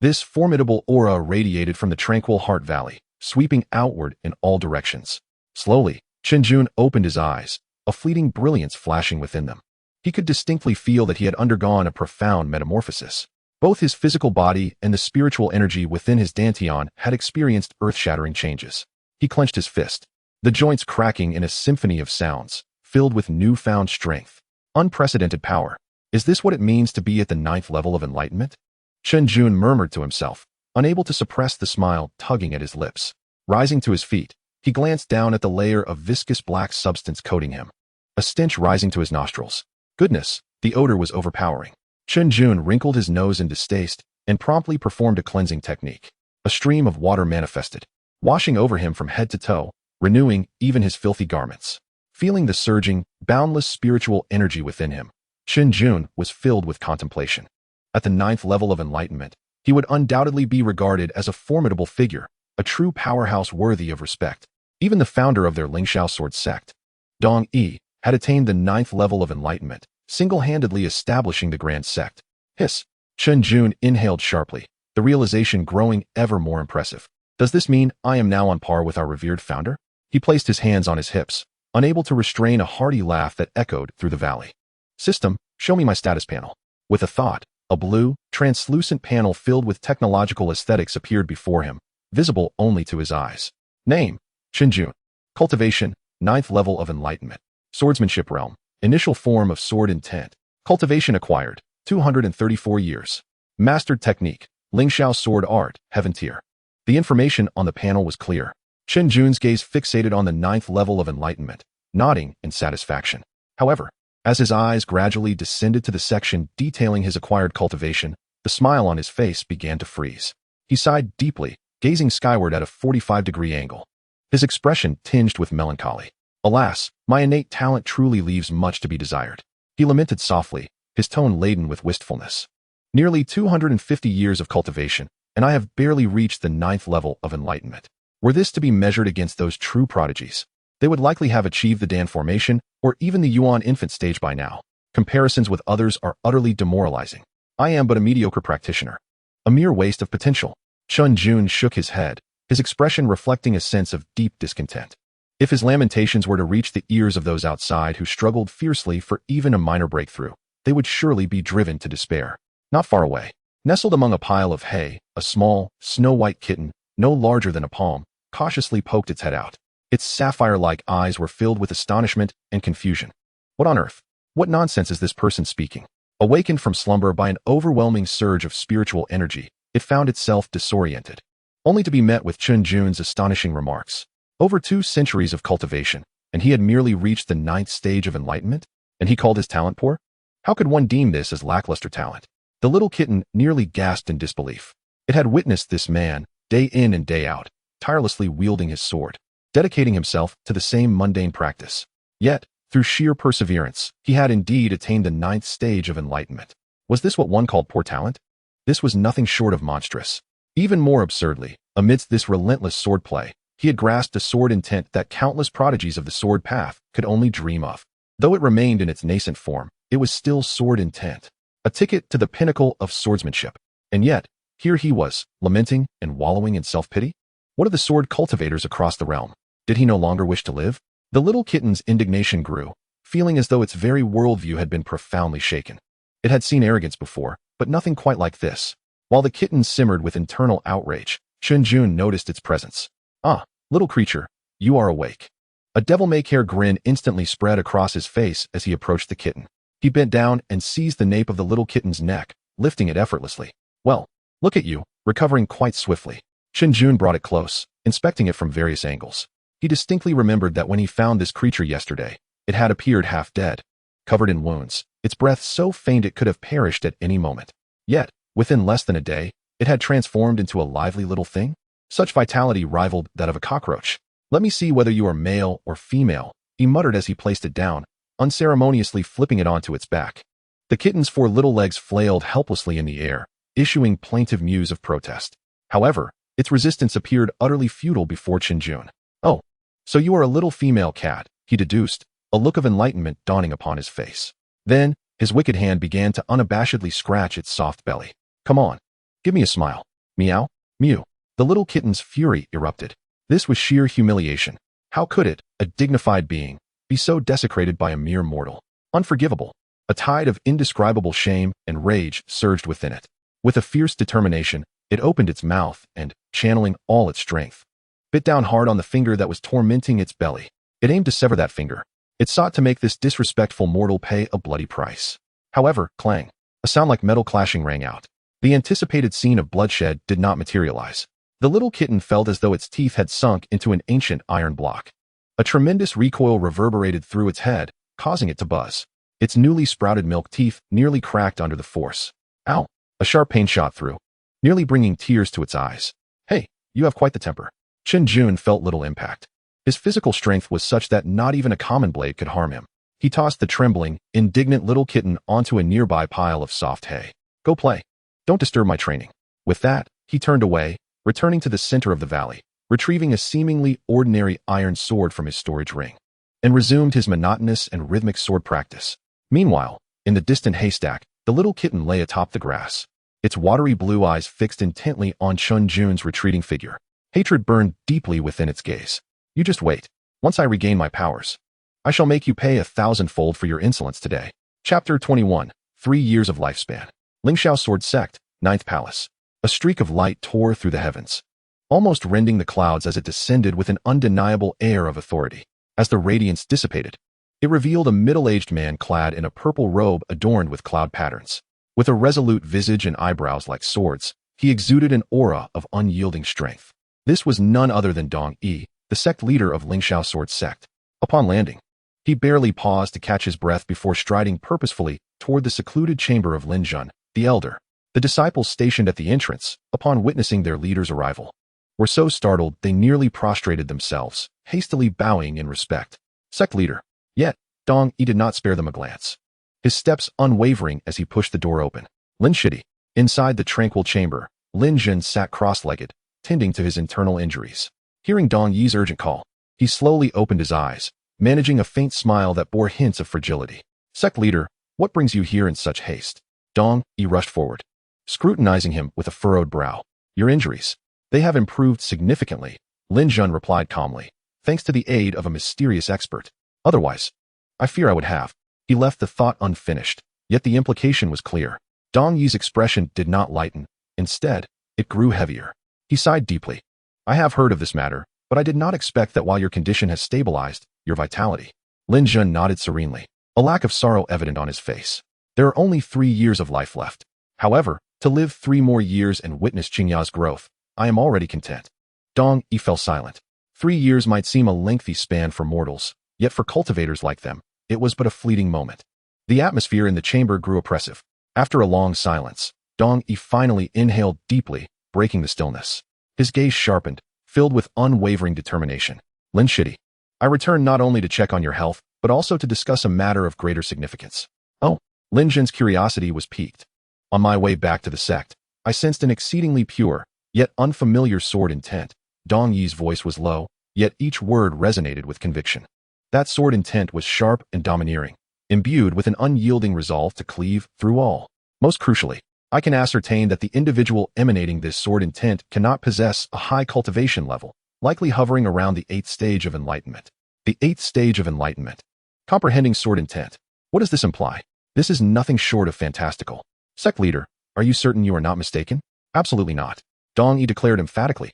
This formidable aura radiated from the tranquil Heart Valley, sweeping outward in all directions. Slowly, Chen Jun opened his eyes, a fleeting brilliance flashing within them. He could distinctly feel that he had undergone a profound metamorphosis. Both his physical body and the spiritual energy within his dantian had experienced earth-shattering changes. He clenched his fist, the joints cracking in a symphony of sounds, filled with newfound strength. Unprecedented power. Is this what it means to be at the 9th level of enlightenment? Chen Jun murmured to himself, unable to suppress the smile tugging at his lips. Rising to his feet, he glanced down at the layer of viscous black substance coating him. A stench rising to his nostrils. Goodness, the odor was overpowering. Chen Jun wrinkled his nose in distaste and promptly performed a cleansing technique. A stream of water manifested, washing over him from head to toe, renewing even his filthy garments. Feeling the surging, boundless spiritual energy within him, Chen Jun was filled with contemplation. At the 9th level of enlightenment, he would undoubtedly be regarded as a formidable figure, a true powerhouse worthy of respect. Even the founder of their Lingxiao sword sect, Dong Yi, had attained the 9th level of enlightenment, single-handedly establishing the Grand Sect. Hiss. Chen Jun inhaled sharply, the realization growing ever more impressive. Does this mean I am now on par with our revered founder? He placed his hands on his hips, unable to restrain a hearty laugh that echoed through the valley. System, show me my status panel. With a thought, a blue, translucent panel filled with technological aesthetics appeared before him, visible only to his eyes. Name, Chen Jun. Cultivation, 9th level of enlightenment. Swordsmanship realm, initial form of sword intent. Cultivation acquired, 234 years. Mastered technique, Lingxiao sword art, heaven tier. The information on the panel was clear. Chen Jun's gaze fixated on the 9th level of enlightenment, nodding in satisfaction. However, as his eyes gradually descended to the section detailing his acquired cultivation, the smile on his face began to freeze. He sighed deeply, gazing skyward at a 45-degree angle. His expression tinged with melancholy. Alas, my innate talent truly leaves much to be desired. He lamented softly, his tone laden with wistfulness. Nearly 250 years of cultivation, and I have barely reached the 9th level of enlightenment. Were this to be measured against those true prodigies, they would likely have achieved the Dan formation or even the Yuan infant stage by now. Comparisons with others are utterly demoralizing. I am but a mediocre practitioner. A mere waste of potential. Chun Jun shook his head, his expression reflecting a sense of deep discontent. If his lamentations were to reach the ears of those outside who struggled fiercely for even a minor breakthrough, they would surely be driven to despair. Not far away, nestled among a pile of hay, a small, snow-white kitten, no larger than a palm, cautiously poked its head out. Its sapphire-like eyes were filled with astonishment and confusion. What on earth? What nonsense is this person speaking? Awakened from slumber by an overwhelming surge of spiritual energy, it found itself disoriented, only to be met with Chun Jun's astonishing remarks. Over 2 centuries of cultivation, and he had merely reached the 9th stage of enlightenment, and he called his talent poor? How could one deem this as lackluster talent? The little kitten nearly gasped in disbelief. It had witnessed this man, day in and day out, tirelessly wielding his sword, dedicating himself to the same mundane practice. Yet, through sheer perseverance, he had indeed attained the 9th stage of enlightenment. Was this what one called poor talent? This was nothing short of monstrous. Even more absurdly, amidst this relentless swordplay, he had grasped a sword intent that countless prodigies of the sword path could only dream of. Though it remained in its nascent form, it was still sword intent, a ticket to the pinnacle of swordsmanship. And yet, here he was, lamenting and wallowing in self-pity. What of the sword cultivators across the realm? Did he no longer wish to live? The little kitten's indignation grew, feeling as though its very worldview had been profoundly shaken. It had seen arrogance before, but nothing quite like this. While the kitten simmered with internal outrage, Chun Jun noticed its presence. Ah, little creature, you are awake. A devil-may-care grin instantly spread across his face as he approached the kitten. He bent down and seized the nape of the little kitten's neck, lifting it effortlessly. Well, look at you, recovering quite swiftly. Chen Jun brought it close, inspecting it from various angles. He distinctly remembered that when he found this creature yesterday, it had appeared half dead, covered in wounds, its breath so faint it could have perished at any moment. Yet, within less than a day, it had transformed into a lively little thing. Such vitality rivaled that of a cockroach. Let me see whether you are male or female, he muttered as he placed it down, unceremoniously flipping it onto its back. The kitten's 4 little legs flailed helplessly in the air, issuing plaintive mews of protest. However, its resistance appeared utterly futile before Chen Jun. Oh, so you are a little female cat, he deduced, a look of enlightenment dawning upon his face. Then, his wicked hand began to unabashedly scratch its soft belly. Come on, give me a smile. Meow, mew. The little kitten's fury erupted. This was sheer humiliation. How could it, a dignified being, be so desecrated by a mere mortal? Unforgivable. A tide of indescribable shame and rage surged within it. With a fierce determination, it opened its mouth and, channeling all its strength, bit down hard on the finger that was tormenting its belly. It aimed to sever that finger. It sought to make this disrespectful mortal pay a bloody price. However, clang. A sound like metal clashing rang out. The anticipated scene of bloodshed did not materialize. The little kitten felt as though its teeth had sunk into an ancient iron block. A tremendous recoil reverberated through its head, causing it to buzz. Its newly sprouted milk teeth nearly cracked under the force. Ow! A sharp pain shot through, nearly bringing tears to its eyes. Hey, you have quite the temper. Chen Jun felt little impact. His physical strength was such that not even a common blade could harm him. He tossed the trembling, indignant little kitten onto a nearby pile of soft hay. Go play. Don't disturb my training. With that, he turned away, returning to the center of the valley, retrieving a seemingly ordinary iron sword from his storage ring, and resumed his monotonous and rhythmic sword practice. Meanwhile, in the distant haystack, the little kitten lay atop the grass, its watery blue eyes fixed intently on Chun Jun's retreating figure. Hatred burned deeply within its gaze. You just wait. Once I regain my powers, I shall make you pay 1,000-fold for your insolence today. Chapter 21. 3 Years of Lifespan. Lingxiao Sword Sect, 9th Palace. A streak of light tore through the heavens, almost rending the clouds as it descended with an undeniable air of authority. As the radiance dissipated, it revealed a middle-aged man clad in a purple robe adorned with cloud patterns. With a resolute visage and eyebrows like swords, he exuded an aura of unyielding strength. This was none other than Dong Yi, the sect leader of Lingxiao Sword Sect. Upon landing, he barely paused to catch his breath before striding purposefully toward the secluded chamber of Lin Zhen, the elder. The disciples stationed at the entrance, upon witnessing their leader's arrival, were so startled they nearly prostrated themselves, hastily bowing in respect. Sect leader. Yet, Dong Yi did not spare them a glance, his steps unwavering as he pushed the door open. Lin Shidi. Inside the tranquil chamber, Lin Zhen sat cross-legged, tending to his internal injuries. Hearing Dong Yi's urgent call, he slowly opened his eyes, managing a faint smile that bore hints of fragility. Sect leader, what brings you here in such haste? Dong Yi rushed forward, scrutinizing him with a furrowed brow. Your injuries. They have improved significantly, Lin Zhen replied calmly, thanks to the aid of a mysterious expert. Otherwise, I fear I would have. He left the thought unfinished, yet the implication was clear. Dong Yi's expression did not lighten. Instead, it grew heavier. He sighed deeply. I have heard of this matter, but I did not expect that while your condition has stabilized, your vitality. Lin Zhen nodded serenely, a lack of sorrow evident on his face. There are only 3 years of life left. However, to live 3 more years and witness Qingya's growth, I am already content. Dong Yi fell silent. 3 years might seem a lengthy span for mortals, yet for cultivators like them, it was but a fleeting moment. The atmosphere in the chamber grew oppressive. After a long silence, Dong Yi finally inhaled deeply, breaking the stillness. His gaze sharpened, filled with unwavering determination. Lin Shidi. I return not only to check on your health, but also to discuss a matter of greater significance. Oh, Lin Zhen's curiosity was piqued. On my way back to the sect, I sensed an exceedingly pure, yet unfamiliar sword intent. Dong Yi's voice was low, yet each word resonated with conviction. That sword intent was sharp and domineering, imbued with an unyielding resolve to cleave through all. Most crucially, I can ascertain that the individual emanating this sword intent cannot possess a high cultivation level, likely hovering around the 8th stage of enlightenment. The 8th stage of enlightenment. Comprehending sword intent. What does this imply? This is nothing short of fantastical. Sect leader, are you certain you are not mistaken? Absolutely not. Dong Yi declared emphatically.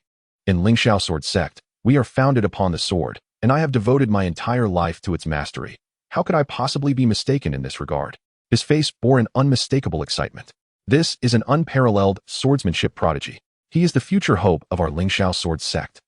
In Lingxiao Sword Sect, we are founded upon the sword, and I have devoted my entire life to its mastery. How could I possibly be mistaken in this regard? His face bore an unmistakable excitement. This is an unparalleled swordsmanship prodigy. He is the future hope of our Lingxiao Sword Sect.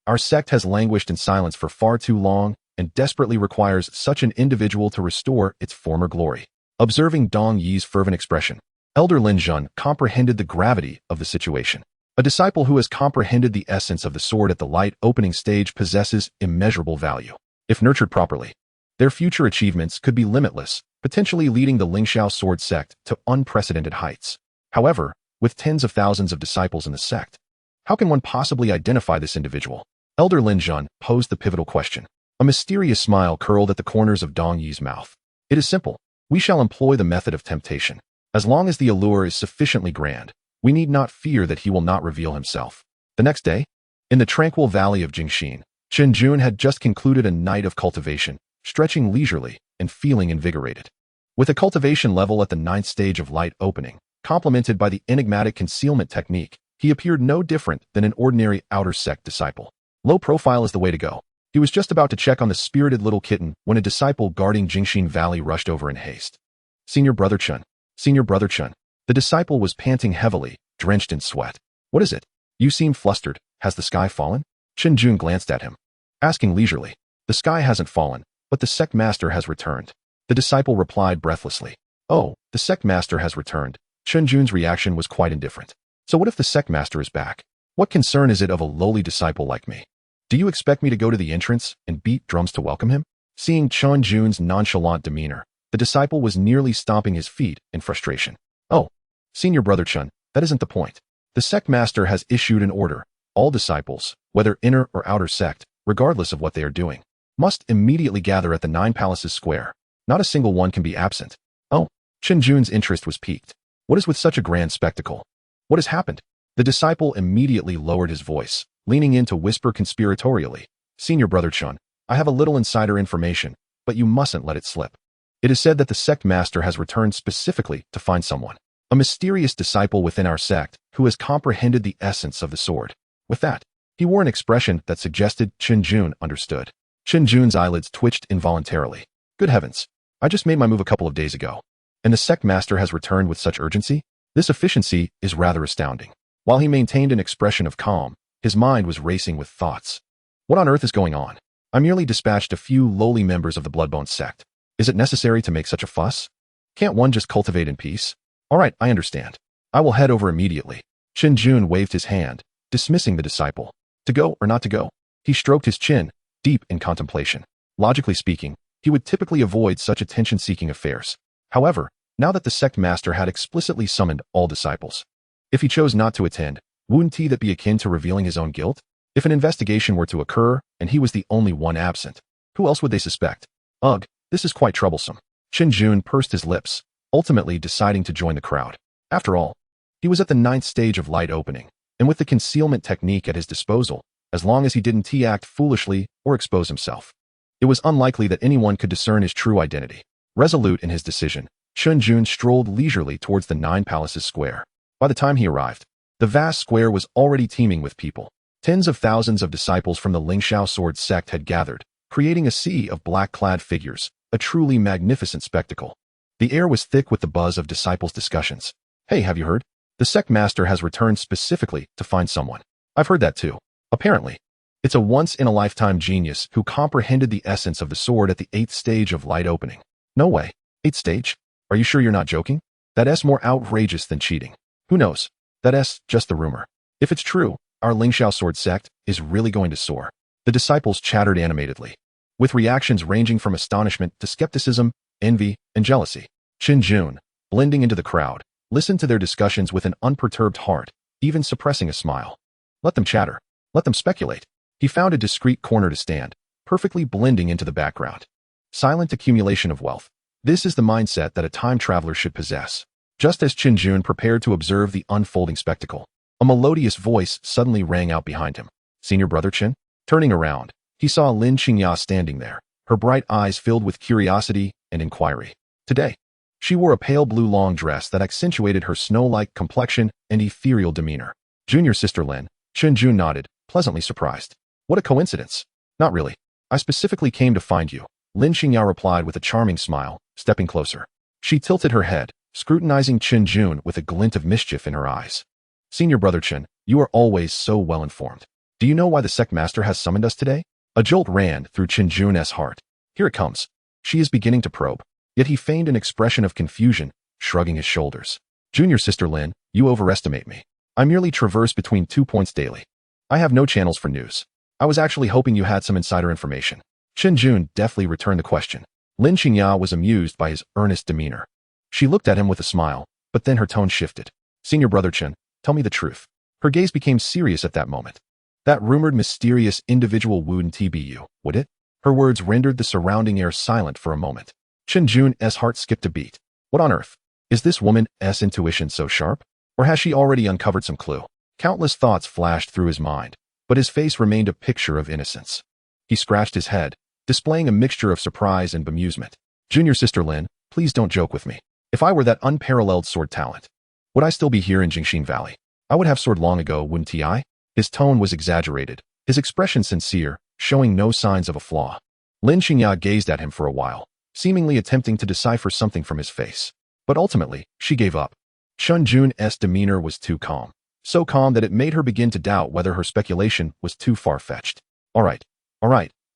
Our sect has languished in silence for far too long and desperately requires such an individual to restore its former glory. Observing Dong Yi's fervent expression, Elder Lin Zhen comprehended the gravity of the situation. A disciple who has comprehended the essence of the sword at the light opening stage possesses immeasurable value. If nurtured properly, their future achievements could be limitless, potentially leading the Lingxiao Sword Sect to unprecedented heights. However, with tens of thousands of disciples in the sect, how can one possibly identify this individual? Elder Lin Zhen posed the pivotal question. A mysterious smile curled at the corners of Dong Yi's mouth. It is simple. We shall employ the method of temptation. As long as the allure is sufficiently grand, we need not fear that he will not reveal himself. The next day, in the tranquil valley of Jingxin, Chen Jun had just concluded a night of cultivation, stretching leisurely and feeling invigorated. With a cultivation level at the 9th stage of light opening, complemented by the enigmatic concealment technique, he appeared no different than an ordinary outer sect disciple. Low profile is the way to go. He was just about to check on the spirited little kitten when a disciple guarding Jingxin Valley rushed over in haste. Senior Brother Chun. Senior Brother Chun. The disciple was panting heavily, drenched in sweat. What is it? You seem flustered. Has the sky fallen? Chen Jun glanced at him, asking leisurely. The sky hasn't fallen, but the sect master has returned. The disciple replied breathlessly. Oh, the sect master has returned. Chen Jun's reaction was quite indifferent. So what if the sect master is back? What concern is it of a lowly disciple like me? Do you expect me to go to the entrance and beat drums to welcome him? Seeing Chen Jun's nonchalant demeanor, the disciple was nearly stomping his feet in frustration. Oh, Senior Brother Chun, that isn't the point. The sect master has issued an order. All disciples, whether inner or outer sect, regardless of what they are doing, must immediately gather at the Nine Palaces Square. Not a single one can be absent. Oh, Chen Jun's interest was piqued. What is with such a grand spectacle? What has happened? The disciple immediately lowered his voice, leaning in to whisper conspiratorially. Senior Brother Chun, I have a little insider information, but you mustn't let it slip. It is said that the sect master has returned specifically to find someone. A mysterious disciple within our sect who has comprehended the essence of the sword. With that, he wore an expression that suggested Chen Jun understood. Chen Jun's eyelids twitched involuntarily. Good heavens, I just made my move a couple of days ago. And the sect master has returned with such urgency? This efficiency is rather astounding. While he maintained an expression of calm, his mind was racing with thoughts. What on earth is going on? I merely dispatched a few lowly members of the Bloodbone sect. Is it necessary to make such a fuss? Can't one just cultivate in peace? All right, I understand. I will head over immediately. Chen Jun waved his hand, dismissing the disciple. To go or not to go? He stroked his chin, deep in contemplation. Logically speaking, he would typically avoid such attention-seeking affairs. However, now that the sect master had explicitly summoned all disciples, if he chose not to attend, wouldn't that be akin to revealing his own guilt? If an investigation were to occur and he was the only one absent, who else would they suspect? Ugh, this is quite troublesome. Chen Jun pursed his lips, ultimately deciding to join the crowd. After all, he was at the 9th stage of light opening, and with the concealment technique at his disposal, as long as he didn't act foolishly or expose himself, it was unlikely that anyone could discern his true identity. Resolute in his decision, Chun Jun strolled leisurely towards the Nine Palaces Square. By the time he arrived, the vast square was already teeming with people. Tens of thousands of disciples from the Lingxiao sword sect had gathered, creating a sea of black-clad figures, a truly magnificent spectacle. The air was thick with the buzz of disciples' discussions. Hey, have you heard? The sect master has returned specifically to find someone. I've heard that too. Apparently, it's a once-in-a-lifetime genius who comprehended the essence of the sword at the 8th stage of light opening. No way. 8th stage? Are you sure you're not joking? That's more outrageous than cheating. Who knows? That's just the rumor. If it's true, our Lingxiao sword sect is really going to soar. The disciples chattered animatedly, with reactions ranging from astonishment to skepticism, envy, and jealousy. Chen Jun, blending into the crowd, listened to their discussions with an unperturbed heart, even suppressing a smile. Let them chatter. Let them speculate. He found a discreet corner to stand, perfectly blending into the background. Silent accumulation of wealth. This is the mindset that a time traveler should possess. Just as Chen Jun prepared to observe the unfolding spectacle, a melodious voice suddenly rang out behind him. Senior Brother Chen? Turning around, he saw Lin Qingya standing there, her bright eyes filled with curiosity and inquiry. Today, she wore a pale blue long dress that accentuated her snow-like complexion and ethereal demeanor. Junior sister Lin, Chen Jun nodded, pleasantly surprised. What a coincidence. Not really. I specifically came to find you, Lin Qingya replied with a charming smile, stepping closer. She tilted her head, scrutinizing Chen Jun with a glint of mischief in her eyes. Senior Brother Chen, you are always so well informed. Do you know why the sect master has summoned us today? A jolt ran through Chen Jun's heart. Here it comes. She is beginning to probe. Yet he feigned an expression of confusion, shrugging his shoulders. Junior sister Lin, you overestimate me. I merely traverse between 2 points daily. I have no channels for news. I was actually hoping you had some insider information. Chen Jun deftly returned the question. Lin Qingya was amused by his earnest demeanor. She looked at him with a smile, but then her tone shifted. Senior Brother Chen, tell me the truth. Her gaze became serious at that moment. That rumored mysterious individual wouldn't be you, would it? Her words rendered the surrounding air silent for a moment. Chen Jun's heart skipped a beat. What on earth? Is this woman's intuition so sharp? Or has she already uncovered some clue? Countless thoughts flashed through his mind, but his face remained a picture of innocence. He scratched his head, displaying a mixture of surprise and bemusement. Junior sister Lin, please don't joke with me. If I were that unparalleled sword talent, would I still be here in Jingxin Valley? I would have sword long ago, wouldn't I? His tone was exaggerated, his expression sincere, showing no signs of a flaw. Lin Qingya gazed at him for a while, seemingly attempting to decipher something from his face. But ultimately, she gave up. Chun Jun's demeanor was too calm. So calm that it made her begin to doubt whether her speculation was too far-fetched. All right,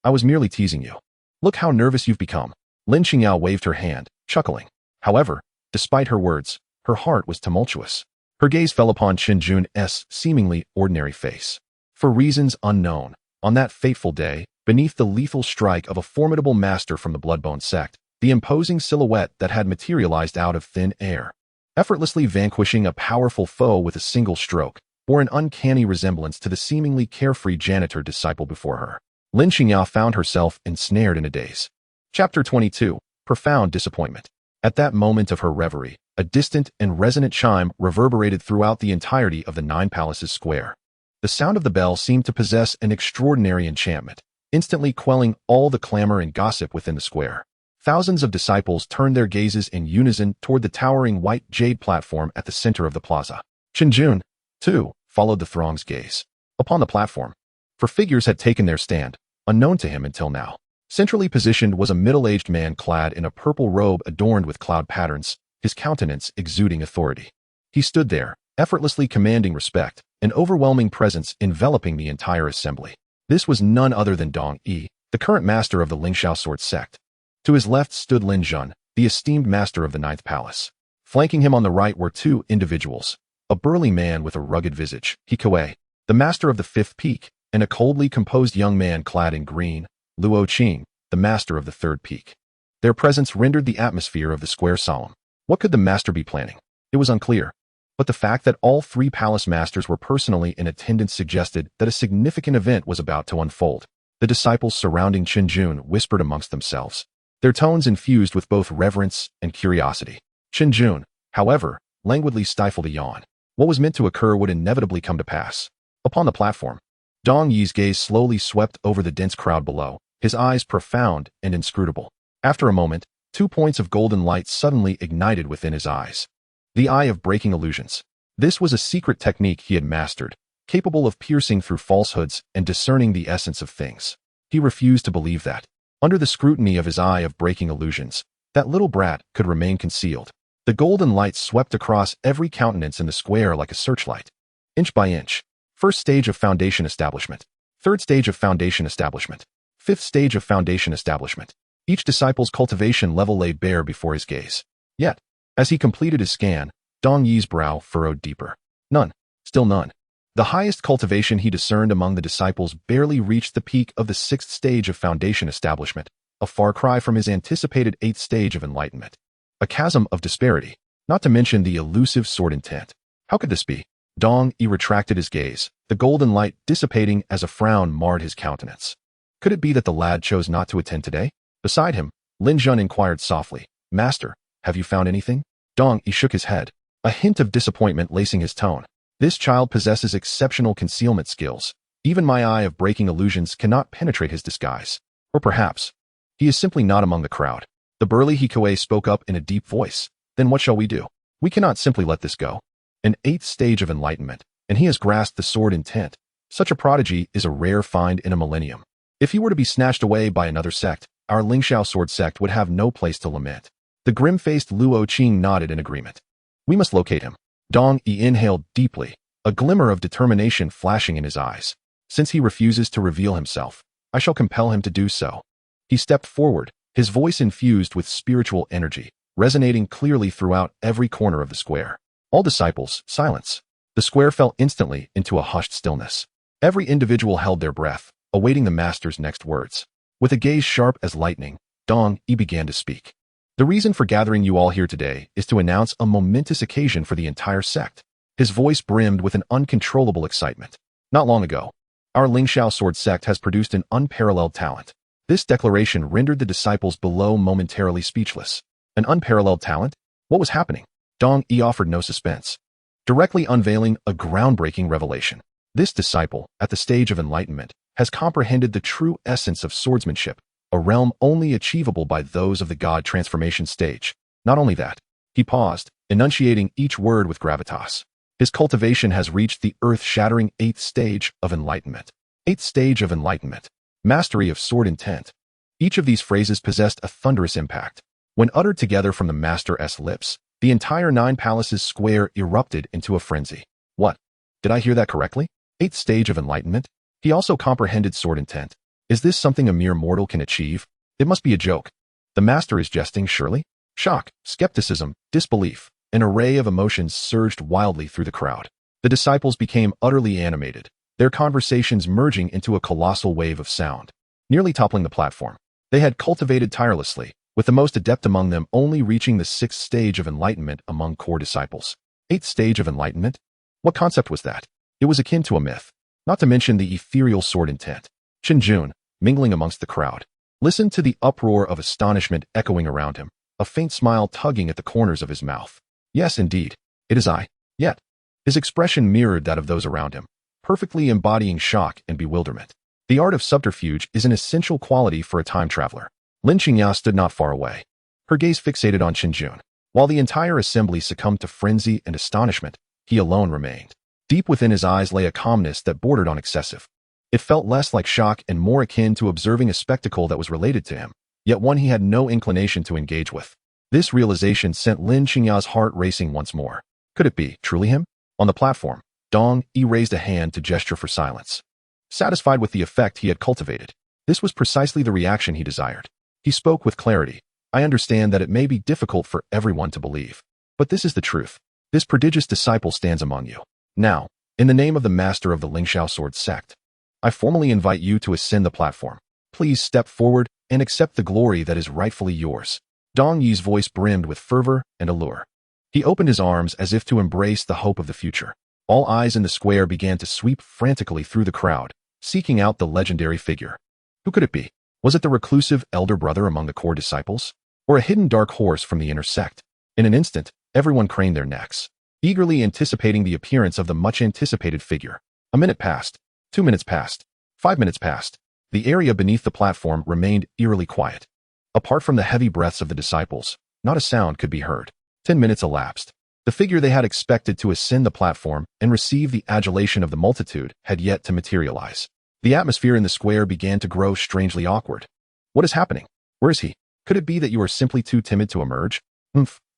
I was merely teasing you. Look how nervous you've become. Lin Qingya waved her hand, chuckling. However, despite her words, her heart was tumultuous. Her gaze fell upon Chen Jun's seemingly ordinary face. For reasons unknown, on that fateful day, beneath the lethal strike of a formidable master from the Bloodbone sect, the imposing silhouette that had materialized out of thin air, effortlessly vanquishing a powerful foe with a single stroke, bore an uncanny resemblance to the seemingly carefree janitor disciple before her. Lin Qingya found herself ensnared in a daze. Chapter 22. Profound Disappointment. At that moment of her reverie, a distant and resonant chime reverberated throughout the entirety of the Nine Palaces square. The sound of the bell seemed to possess an extraordinary enchantment, instantly quelling all the clamor and gossip within the square. Thousands of disciples turned their gazes in unison toward the towering white jade platform at the center of the plaza. Chen Jun, too, followed the throng's gaze. Upon the platform, for figures had taken their stand, unknown to him until now. Centrally positioned was a middle-aged man clad in a purple robe adorned with cloud patterns, his countenance exuding authority. He stood there, effortlessly commanding respect, an overwhelming presence enveloping the entire assembly. This was none other than Dong Yi, the current master of the Lingxiao sword sect. To his left stood Lin Zhen, the esteemed master of the Ninth Palace. Flanking him on the right were two individuals, a burly man with a rugged visage, He, the master of the Fifth Peak, and a coldly composed young man clad in green, Luo Qing, the master of the Third Peak. Their presence rendered the atmosphere of the square solemn. What could the master be planning? It was unclear. But the fact that all three palace masters were personally in attendance suggested that a significant event was about to unfold. The disciples surrounding Chen Jun whispered amongst themselves, their tones infused with both reverence and curiosity. Chen Jun, however, languidly stifled a yawn. What was meant to occur would inevitably come to pass. Upon the platform, Dong Yi's gaze slowly swept over the dense crowd below, his eyes profound and inscrutable. After a moment, 2 points of golden light suddenly ignited within his eyes. The eye of breaking illusions. This was a secret technique he had mastered, capable of piercing through falsehoods and discerning the essence of things. He refused to believe that, under the scrutiny of his eye of breaking illusions, that little brat could remain concealed. The golden light swept across every countenance in the square like a searchlight. Inch by inch. First stage of foundation establishment. Third stage of foundation establishment. Fifth stage of foundation establishment. Each disciple's cultivation level lay bare before his gaze. Yet, as he completed his scan, Dong Yi's brow furrowed deeper. None. Still none. The highest cultivation he discerned among the disciples barely reached the peak of the 6th stage of foundation establishment, a far cry from his anticipated 8th stage of enlightenment. A chasm of disparity, not to mention the elusive sword intent. How could this be? Dong Yi retracted his gaze, the golden light dissipating as a frown marred his countenance. Could it be that the lad chose not to attend today? Beside him, Lin Zhen inquired softly, Master, have you found anything? Dong Yi shook his head, a hint of disappointment lacing his tone. This child possesses exceptional concealment skills. Even my eye of breaking illusions cannot penetrate his disguise. Or perhaps, he is simply not among the crowd. The burly He spoke up in a deep voice. Then what shall we do? We cannot simply let this go. An 8th stage of enlightenment, and he has grasped the sword intent. Such a prodigy is a rare find in a millennium. If he were to be snatched away by another sect, our Lingxiao sword sect would have no place to lament. The grim-faced Luo Qing nodded in agreement. We must locate him. Dong Yi inhaled deeply, a glimmer of determination flashing in his eyes. Since he refuses to reveal himself, I shall compel him to do so. He stepped forward, his voice infused with spiritual energy, resonating clearly throughout every corner of the square. All disciples, silence. The square fell instantly into a hushed stillness. Every individual held their breath, awaiting the master's next words. With a gaze sharp as lightning, Dong Yi began to speak. The reason for gathering you all here today is to announce a momentous occasion for the entire sect. His voice brimmed with an uncontrollable excitement. Not long ago, our Lingxiao sword sect has produced an unparalleled talent. This declaration rendered the disciples below momentarily speechless. An unparalleled talent? What was happening? Dong Yi offered no suspense, directly unveiling a groundbreaking revelation. This disciple, at the stage of enlightenment, has comprehended the true essence of swordsmanship, a realm only achievable by those of the god transformation stage. Not only that, he paused, enunciating each word with gravitas. His cultivation has reached the earth-shattering 8th stage of enlightenment. 8th stage of enlightenment. mastery of sword intent. Each of these phrases possessed a thunderous impact. When uttered together from the master's lips, the entire 9 palaces square erupted into a frenzy. What? Did I hear that correctly? 8th stage of enlightenment? He also comprehended sword intent. Is this something a mere mortal can achieve? It must be a joke. The master is jesting, surely? Shock, skepticism, disbelief, an array of emotions surged wildly through the crowd. The disciples became utterly animated, their conversations merging into a colossal wave of sound, nearly toppling the platform. They had cultivated tirelessly, with the most adept among them only reaching the 6th stage of enlightenment among core disciples. 8th stage of enlightenment? What concept was that? It was akin to a myth, not to mention the ethereal sword intent. Chen Jun, mingling amongst the crowd, listened to the uproar of astonishment echoing around him, a faint smile tugging at the corners of his mouth. Yes, indeed, it is I. Yet, his expression mirrored that of those around him, perfectly embodying shock and bewilderment. The art of subterfuge is an essential quality for a time traveler. Lin Qingya stood not far away, her gaze fixated on Chen Jun. While the entire assembly succumbed to frenzy and astonishment, he alone remained. Deep within his eyes lay a calmness that bordered on excessive. It felt less like shock and more akin to observing a spectacle that was related to him, yet one he had no inclination to engage with. This realization sent Lin Qingya's heart racing once more. Could it be truly him? On the platform, Dong Yi raised a hand to gesture for silence. Satisfied with the effect he had cultivated, this was precisely the reaction he desired. He spoke with clarity. I understand that it may be difficult for everyone to believe, but this is the truth. This prodigious disciple stands among you. Now, in the name of the master of the Lingxiao Sword Sect, I formally invite you to ascend the platform. Please step forward and accept the glory that is rightfully yours. Dong Yi's voice brimmed with fervor and allure. He opened his arms as if to embrace the hope of the future. All eyes in the square began to sweep frantically through the crowd, seeking out the legendary figure. Who could it be? Was it the reclusive elder brother among the core disciples? Or a hidden dark horse from the inner sect? In an instant, everyone craned their necks, eagerly anticipating the appearance of the much-anticipated figure. A minute passed. 2 minutes passed. 5 minutes passed. The area beneath the platform remained eerily quiet. Apart from the heavy breaths of the disciples, not a sound could be heard. 10 minutes elapsed. The figure they had expected to ascend the platform and receive the adulation of the multitude had yet to materialize. The atmosphere in the square began to grow strangely awkward. What is happening? Where is he? Could it be that you are simply too timid to emerge?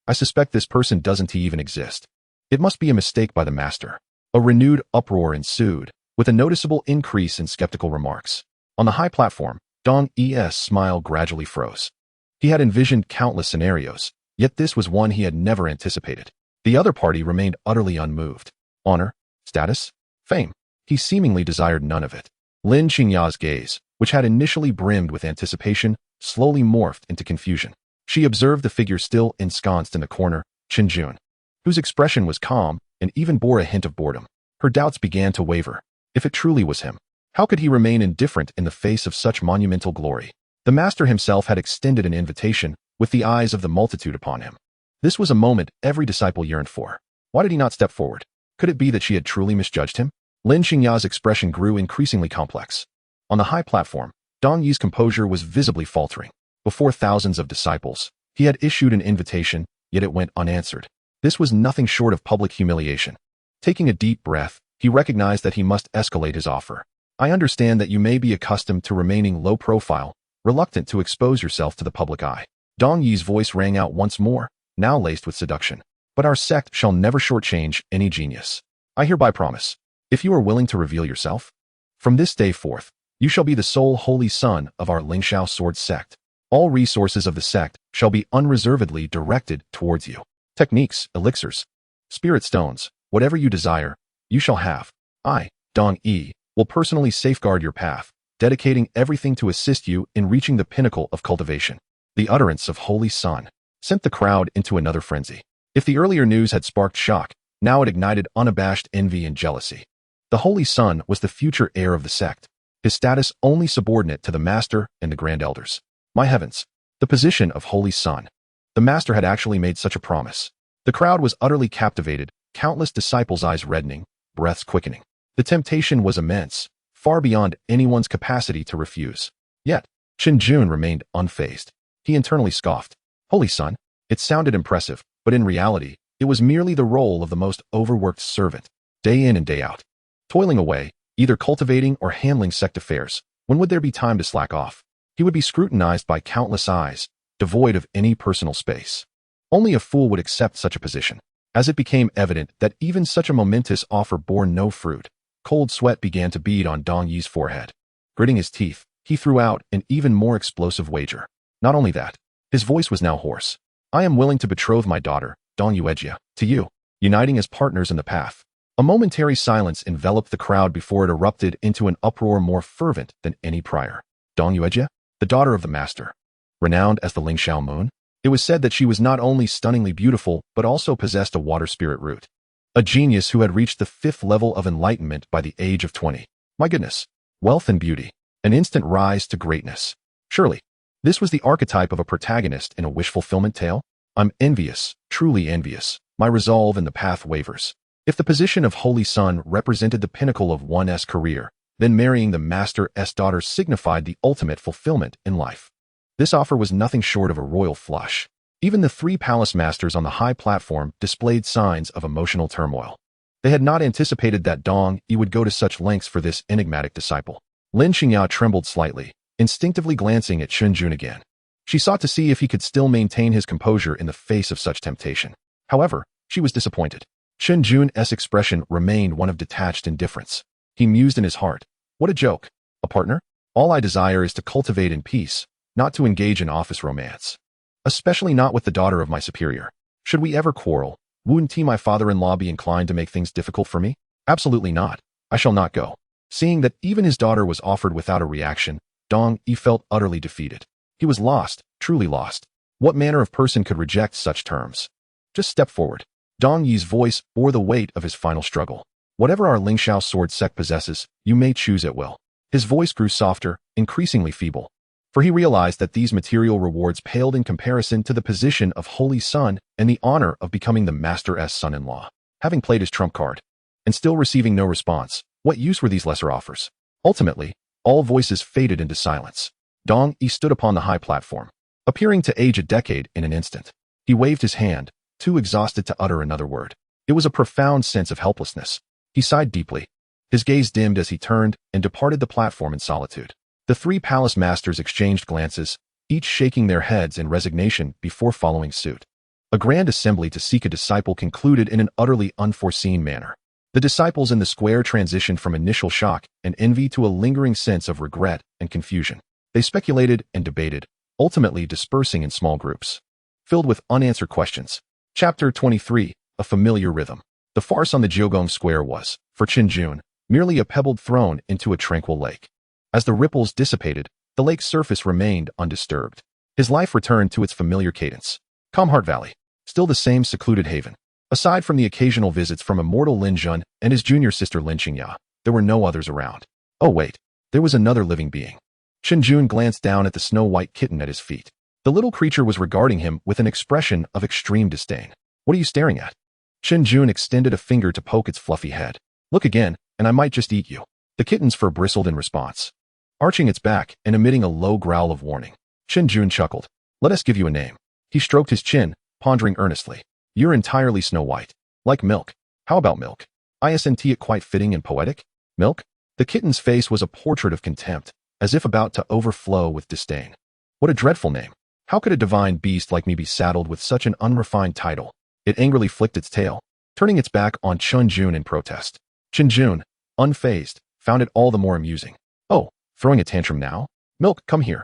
I suspect this person doesn't even exist. It must be a mistake by the master. A renewed uproar ensued, with a noticeable increase in skeptical remarks. On the high platform, Dong Yi's smile gradually froze. He had envisioned countless scenarios, yet this was one he had never anticipated. The other party remained utterly unmoved. Honor? Status? Fame? He seemingly desired none of it. Lin Qingya's gaze, which had initially brimmed with anticipation, slowly morphed into confusion. She observed the figure still ensconced in the corner, Chen Jun, whose expression was calm and even bore a hint of boredom. Her doubts began to waver. If it truly was him, how could he remain indifferent in the face of such monumental glory? The master himself had extended an invitation, with the eyes of the multitude upon him. This was a moment every disciple yearned for. Why did he not step forward? Could it be that she had truly misjudged him? Lin Qingya's expression grew increasingly complex. On the high platform, Dong Yi's composure was visibly faltering. Before thousands of disciples, he had issued an invitation, yet it went unanswered. This was nothing short of public humiliation. Taking a deep breath, he recognized that he must escalate his offer. I understand that you may be accustomed to remaining low profile, reluctant to expose yourself to the public eye. Dong Yi's voice rang out once more, now laced with seduction. But our sect shall never shortchange any genius. I hereby promise, if you are willing to reveal yourself, from this day forth, you shall be the sole holy son of our Lingxiao Sword Sect. All resources of the sect shall be unreservedly directed towards you. Techniques, elixirs, spirit stones, whatever you desire, you shall have. I, Dong Yi, will personally safeguard your path, dedicating everything to assist you in reaching the pinnacle of cultivation. The utterance of Holy Son sent the crowd into another frenzy. If the earlier news had sparked shock, now it ignited unabashed envy and jealousy. The Holy Son was the future heir of the sect, his status only subordinate to the Master and the Grand Elders. My heavens, the position of Holy Son. The Master had actually made such a promise. The crowd was utterly captivated, countless disciples' eyes reddening, breaths quickening. The temptation was immense, far beyond anyone's capacity to refuse. Yet, Chen Jun remained unfazed. He internally scoffed. Holy Son? It sounded impressive, but in reality, it was merely the role of the most overworked servant, day in and day out, toiling away, either cultivating or handling sect affairs, When would there be time to slack off? He would be scrutinized by countless eyes, devoid of any personal space. Only a fool would accept such a position. As it became evident that even such a momentous offer bore no fruit, cold sweat began to bead on Dong Yi's forehead. Gritting his teeth, he threw out an even more explosive wager. Not only that, his voice was now hoarse. I am willing to betroth my daughter, Dong Yuejia, to you, uniting as partners in the path. A momentary silence enveloped the crowd before it erupted into an uproar more fervent than any prior. Dong Yuejia, the daughter of the master. Renowned as the Lingxiao Moon, it was said that she was not only stunningly beautiful but also possessed a water spirit root. A genius who had reached the 5th level of enlightenment by the age of 20. My goodness. Wealth and beauty. An instant rise to greatness. Surely, this was the archetype of a protagonist in a wish-fulfillment tale? I'm envious, truly envious. My resolve in the path wavers. If the position of Holy Son represented the pinnacle of one's career, then marrying the Master's daughter signified the ultimate fulfillment in life. This offer was nothing short of a royal flush. Even the 3 palace masters on the high platform displayed signs of emotional turmoil. They had not anticipated that Dong Yi would go to such lengths for this enigmatic disciple. Lin Qingya trembled slightly, instinctively glancing at Chen Jun again. She sought to see if he could still maintain his composure in the face of such temptation. However, she was disappointed. Chen Jun's expression remained one of detached indifference. He mused in his heart. What a joke. A partner? All I desire is to cultivate in peace, not to engage in office romance. Especially not with the daughter of my superior. Should we ever quarrel, wouldn't my father-in-law be inclined to make things difficult for me? Absolutely not. I shall not go. Seeing that even his daughter was offered without a reaction, Dong Yi felt utterly defeated. He was lost, truly lost. What manner of person could reject such terms? Just step forward. Dong Yi's voice bore the weight of his final struggle. Whatever our Lingxiao sword sect possesses, you may choose at will. His voice grew softer, increasingly feeble. For he realized that these material rewards paled in comparison to the position of Holy Son and the honor of becoming the Master's son-in-law. Having played his trump card, and still receiving no response, what use were these lesser offers? Ultimately, all voices faded into silence. Dong Yi stood upon the high platform, appearing to age a decade in an instant. He waved his hand, too exhausted to utter another word. It was a profound sense of helplessness. He sighed deeply. His gaze dimmed as he turned and departed the platform in solitude. The 3 palace masters exchanged glances, each shaking their heads in resignation before following suit. A grand assembly to seek a disciple concluded in an utterly unforeseen manner. The disciples in the square transitioned from initial shock and envy to a lingering sense of regret and confusion. They speculated and debated, ultimately dispersing in small groups, filled with unanswered questions. Chapter 23, A Familiar Rhythm. The farce on the Jiuyou Square was, for Chen Jun, merely a pebble thrown into a tranquil lake. As the ripples dissipated, the lake's surface remained undisturbed. His life returned to its familiar cadence. Calmheart Valley, still the same secluded haven. Aside from the occasional visits from immortal Lin Zhen and his junior sister Lin Qingya, there were no others around. Oh wait, there was another living being. Chen Jun glanced down at the snow-white kitten at his feet. The little creature was regarding him with an expression of extreme disdain. What are you staring at? Chen Jun extended a finger to poke its fluffy head. Look again, and I might just eat you. The kitten's fur bristled in response, arching its back and emitting a low growl of warning. Chen Jun chuckled. Let us give you a name. He stroked his chin, pondering earnestly. You're entirely snow-white. Like milk. How about milk? Isn't it quite fitting and poetic? Milk? The kitten's face was a portrait of contempt, as if about to overflow with disdain. What a dreadful name. How could a divine beast like me be saddled with such an unrefined title? It angrily flicked its tail, turning its back on Chun Jun in protest. Chen Jun, unfazed, found it all the more amusing. Oh, throwing a tantrum now? Milk, come here.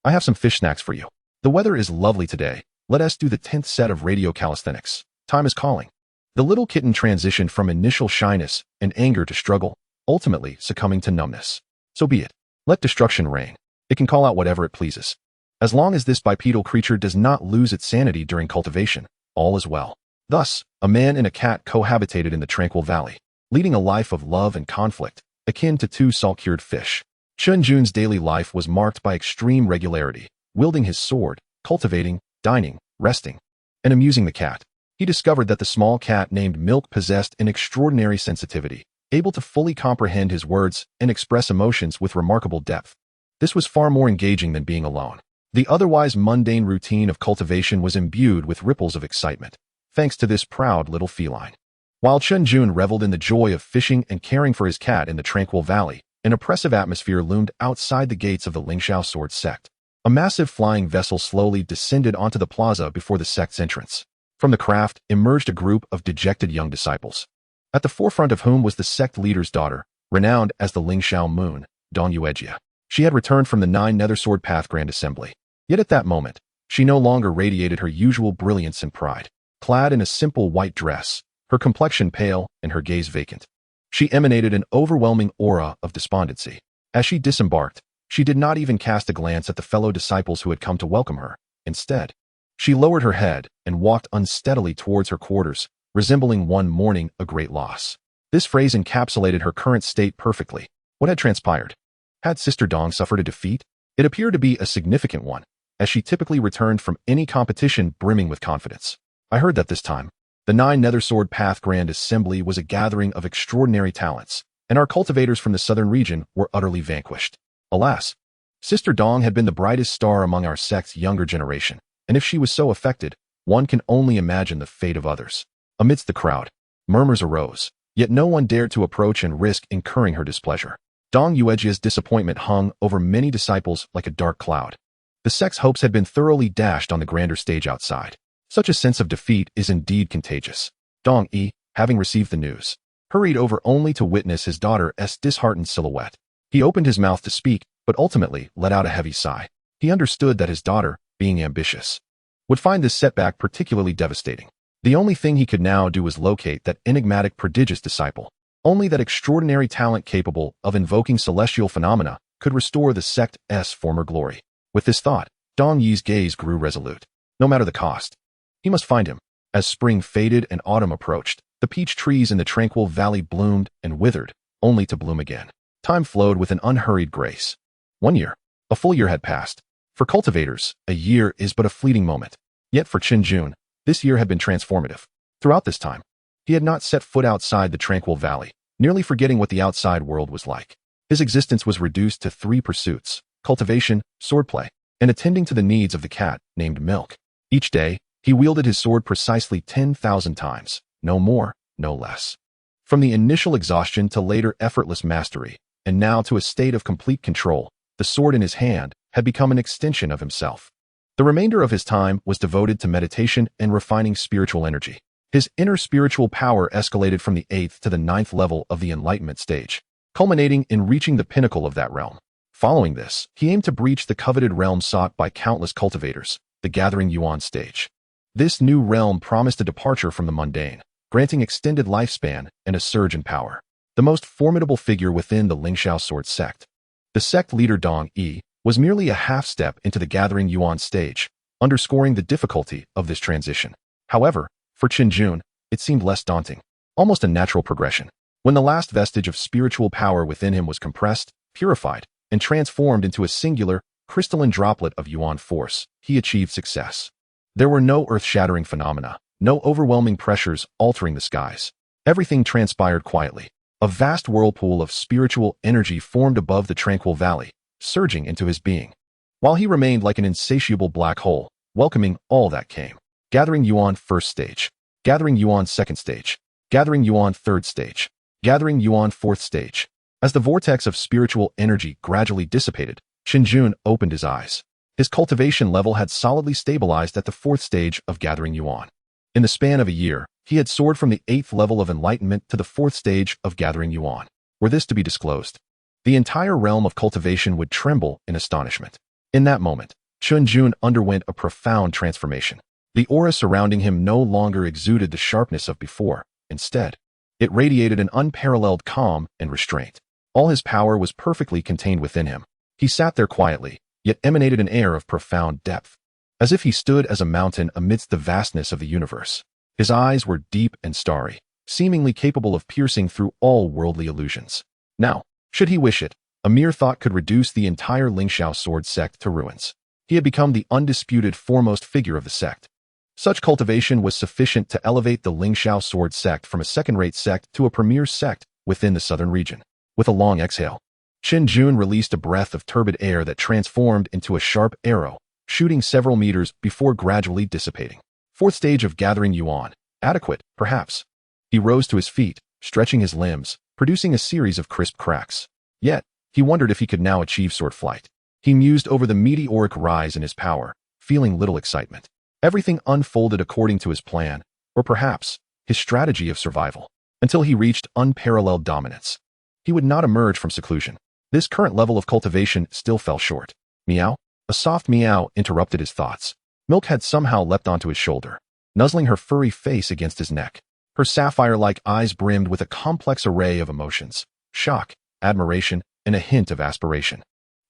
I have some fish snacks for you. The weather is lovely today. Let us do the 10th set of radio calisthenics. Time is calling. The little kitten transitioned from initial shyness and anger to struggle, ultimately succumbing to numbness. So be it. Let destruction reign. It can call out whatever it pleases. As long as this bipedal creature does not lose its sanity during cultivation, all is well. Thus, a man and a cat cohabitated in the tranquil valley, leading a life of love and conflict, akin to 2 salt-cured fish. Chun Jun's daily life was marked by extreme regularity, wielding his sword, cultivating, dining, resting, and amusing the cat. He discovered that the small cat named Milk possessed an extraordinary sensitivity, able to fully comprehend his words and express emotions with remarkable depth. This was far more engaging than being alone. The otherwise mundane routine of cultivation was imbued with ripples of excitement, thanks to this proud little feline. While Chen Jun reveled in the joy of fishing and caring for his cat in the tranquil valley, an oppressive atmosphere loomed outside the gates of the Lingxiao sword sect. A massive flying vessel slowly descended onto the plaza before the sect's entrance. From the craft emerged a group of dejected young disciples, at the forefront of whom was the sect leader's daughter, renowned as the Lingxiao Moon, Dong Yuejia. She had returned from the Nine Nether Sword Path Grand Assembly. Yet at that moment, she no longer radiated her usual brilliance and pride. Clad in a simple white dress, her complexion pale and her gaze vacant, she emanated an overwhelming aura of despondency. As she disembarked, she did not even cast a glance at the fellow disciples who had come to welcome her. Instead, she lowered her head and walked unsteadily towards her quarters, resembling one mourning a great loss. This phrase encapsulated her current state perfectly. What had transpired? Had Sister Dong suffered a defeat? It appeared to be a significant one, as she typically returned from any competition brimming with confidence. I heard that this time, the Nine Nether Sword Path Grand Assembly was a gathering of extraordinary talents, and our cultivators from the southern region were utterly vanquished. Alas, Sister Dong had been the brightest star among our sect's younger generation, and if she was so affected, one can only imagine the fate of others. Amidst the crowd, murmurs arose, yet no one dared to approach and risk incurring her displeasure. Dong Yuejia's disappointment hung over many disciples like a dark cloud. The sect's hopes had been thoroughly dashed on the grander stage outside. Such a sense of defeat is indeed contagious. Dong Yi, having received the news, hurried over only to witness his daughter's disheartened silhouette. He opened his mouth to speak, but ultimately let out a heavy sigh. He understood that his daughter, being ambitious, would find this setback particularly devastating. The only thing he could now do was locate that enigmatic prodigious disciple. Only that extraordinary talent capable of invoking celestial phenomena could restore the sect's former glory. With this thought, Dong Yi's gaze grew resolute. No matter the cost, he must find him. As spring faded and autumn approached, the peach trees in the tranquil valley bloomed and withered, only to bloom again. Time flowed with an unhurried grace. 1 year. A full year had passed. For cultivators, a year is but a fleeting moment. Yet for Chen Jun, this year had been transformative. Throughout this time, he had not set foot outside the tranquil valley, nearly forgetting what the outside world was like. His existence was reduced to 3 pursuits: cultivation, swordplay, and attending to the needs of the cat named Milk. Each day, he wielded his sword precisely 10,000 times, no more, no less. From the initial exhaustion to later effortless mastery, and now to a state of complete control, the sword in his hand had become an extension of himself. The remainder of his time was devoted to meditation and refining spiritual energy. His inner spiritual power escalated from the 8th to the 9th level of the enlightenment stage, culminating in reaching the pinnacle of that realm. Following this, he aimed to breach the coveted realm sought by countless cultivators, the Gathering Yuan stage. This new realm promised a departure from the mundane, granting extended lifespan and a surge in power. The most formidable figure within the Lingxiao sword sect, the sect leader Dong Yi, was merely a half-step into the Gathering Yuan stage, underscoring the difficulty of this transition. However, for Chen Jun, it seemed less daunting, almost a natural progression. When the last vestige of spiritual power within him was compressed, purified, and transformed into a singular, crystalline droplet of Yuan force, he achieved success. There were no earth-shattering phenomena, no overwhelming pressures altering the skies. Everything transpired quietly. A vast whirlpool of spiritual energy formed above the tranquil valley, surging into his being, while he remained like an insatiable black hole, welcoming all that came. Gathering Yuan first stage, Gathering Yuan second stage, Gathering Yuan third stage, Gathering Yuan fourth stage. As the vortex of spiritual energy gradually dissipated, Chen Jun opened his eyes. His cultivation level had solidly stabilized at the 4th stage of Gathering Yuan. In the span of a year, he had soared from the 8th level of enlightenment to the 4th stage of Gathering Yuan. Were this to be disclosed, the entire realm of cultivation would tremble in astonishment. In that moment, Chun Jun underwent a profound transformation. The aura surrounding him no longer exuded the sharpness of before. Instead, it radiated an unparalleled calm and restraint. All his power was perfectly contained within him. He sat there quietly, yet emanated an air of profound depth, as if he stood as a mountain amidst the vastness of the universe. His eyes were deep and starry, seemingly capable of piercing through all worldly illusions. Now, should he wish it, a mere thought could reduce the entire Lingxiao sword sect to ruins. He had become the undisputed foremost figure of the sect. Such cultivation was sufficient to elevate the Lingxiao sword sect from a second-rate sect to a premier sect within the southern region. With a long exhale, Chen Jun released a breath of turbid air that transformed into a sharp arrow, shooting several meters before gradually dissipating. 4th stage of Gathering Yuan. Adequate, perhaps. He rose to his feet, stretching his limbs, producing a series of crisp cracks. Yet, He wondered if he could now achieve sword flight. He mused over the meteoric rise in his power, feeling little excitement. Everything unfolded according to his plan, or perhaps his strategy of survival, until he reached unparalleled dominance. He would not emerge from seclusion. This current level of cultivation still fell short. Meow? A soft meow interrupted his thoughts. Milk had somehow leapt onto his shoulder, nuzzling her furry face against his neck. Her sapphire-like eyes brimmed with a complex array of emotions: shock, admiration, and a hint of aspiration.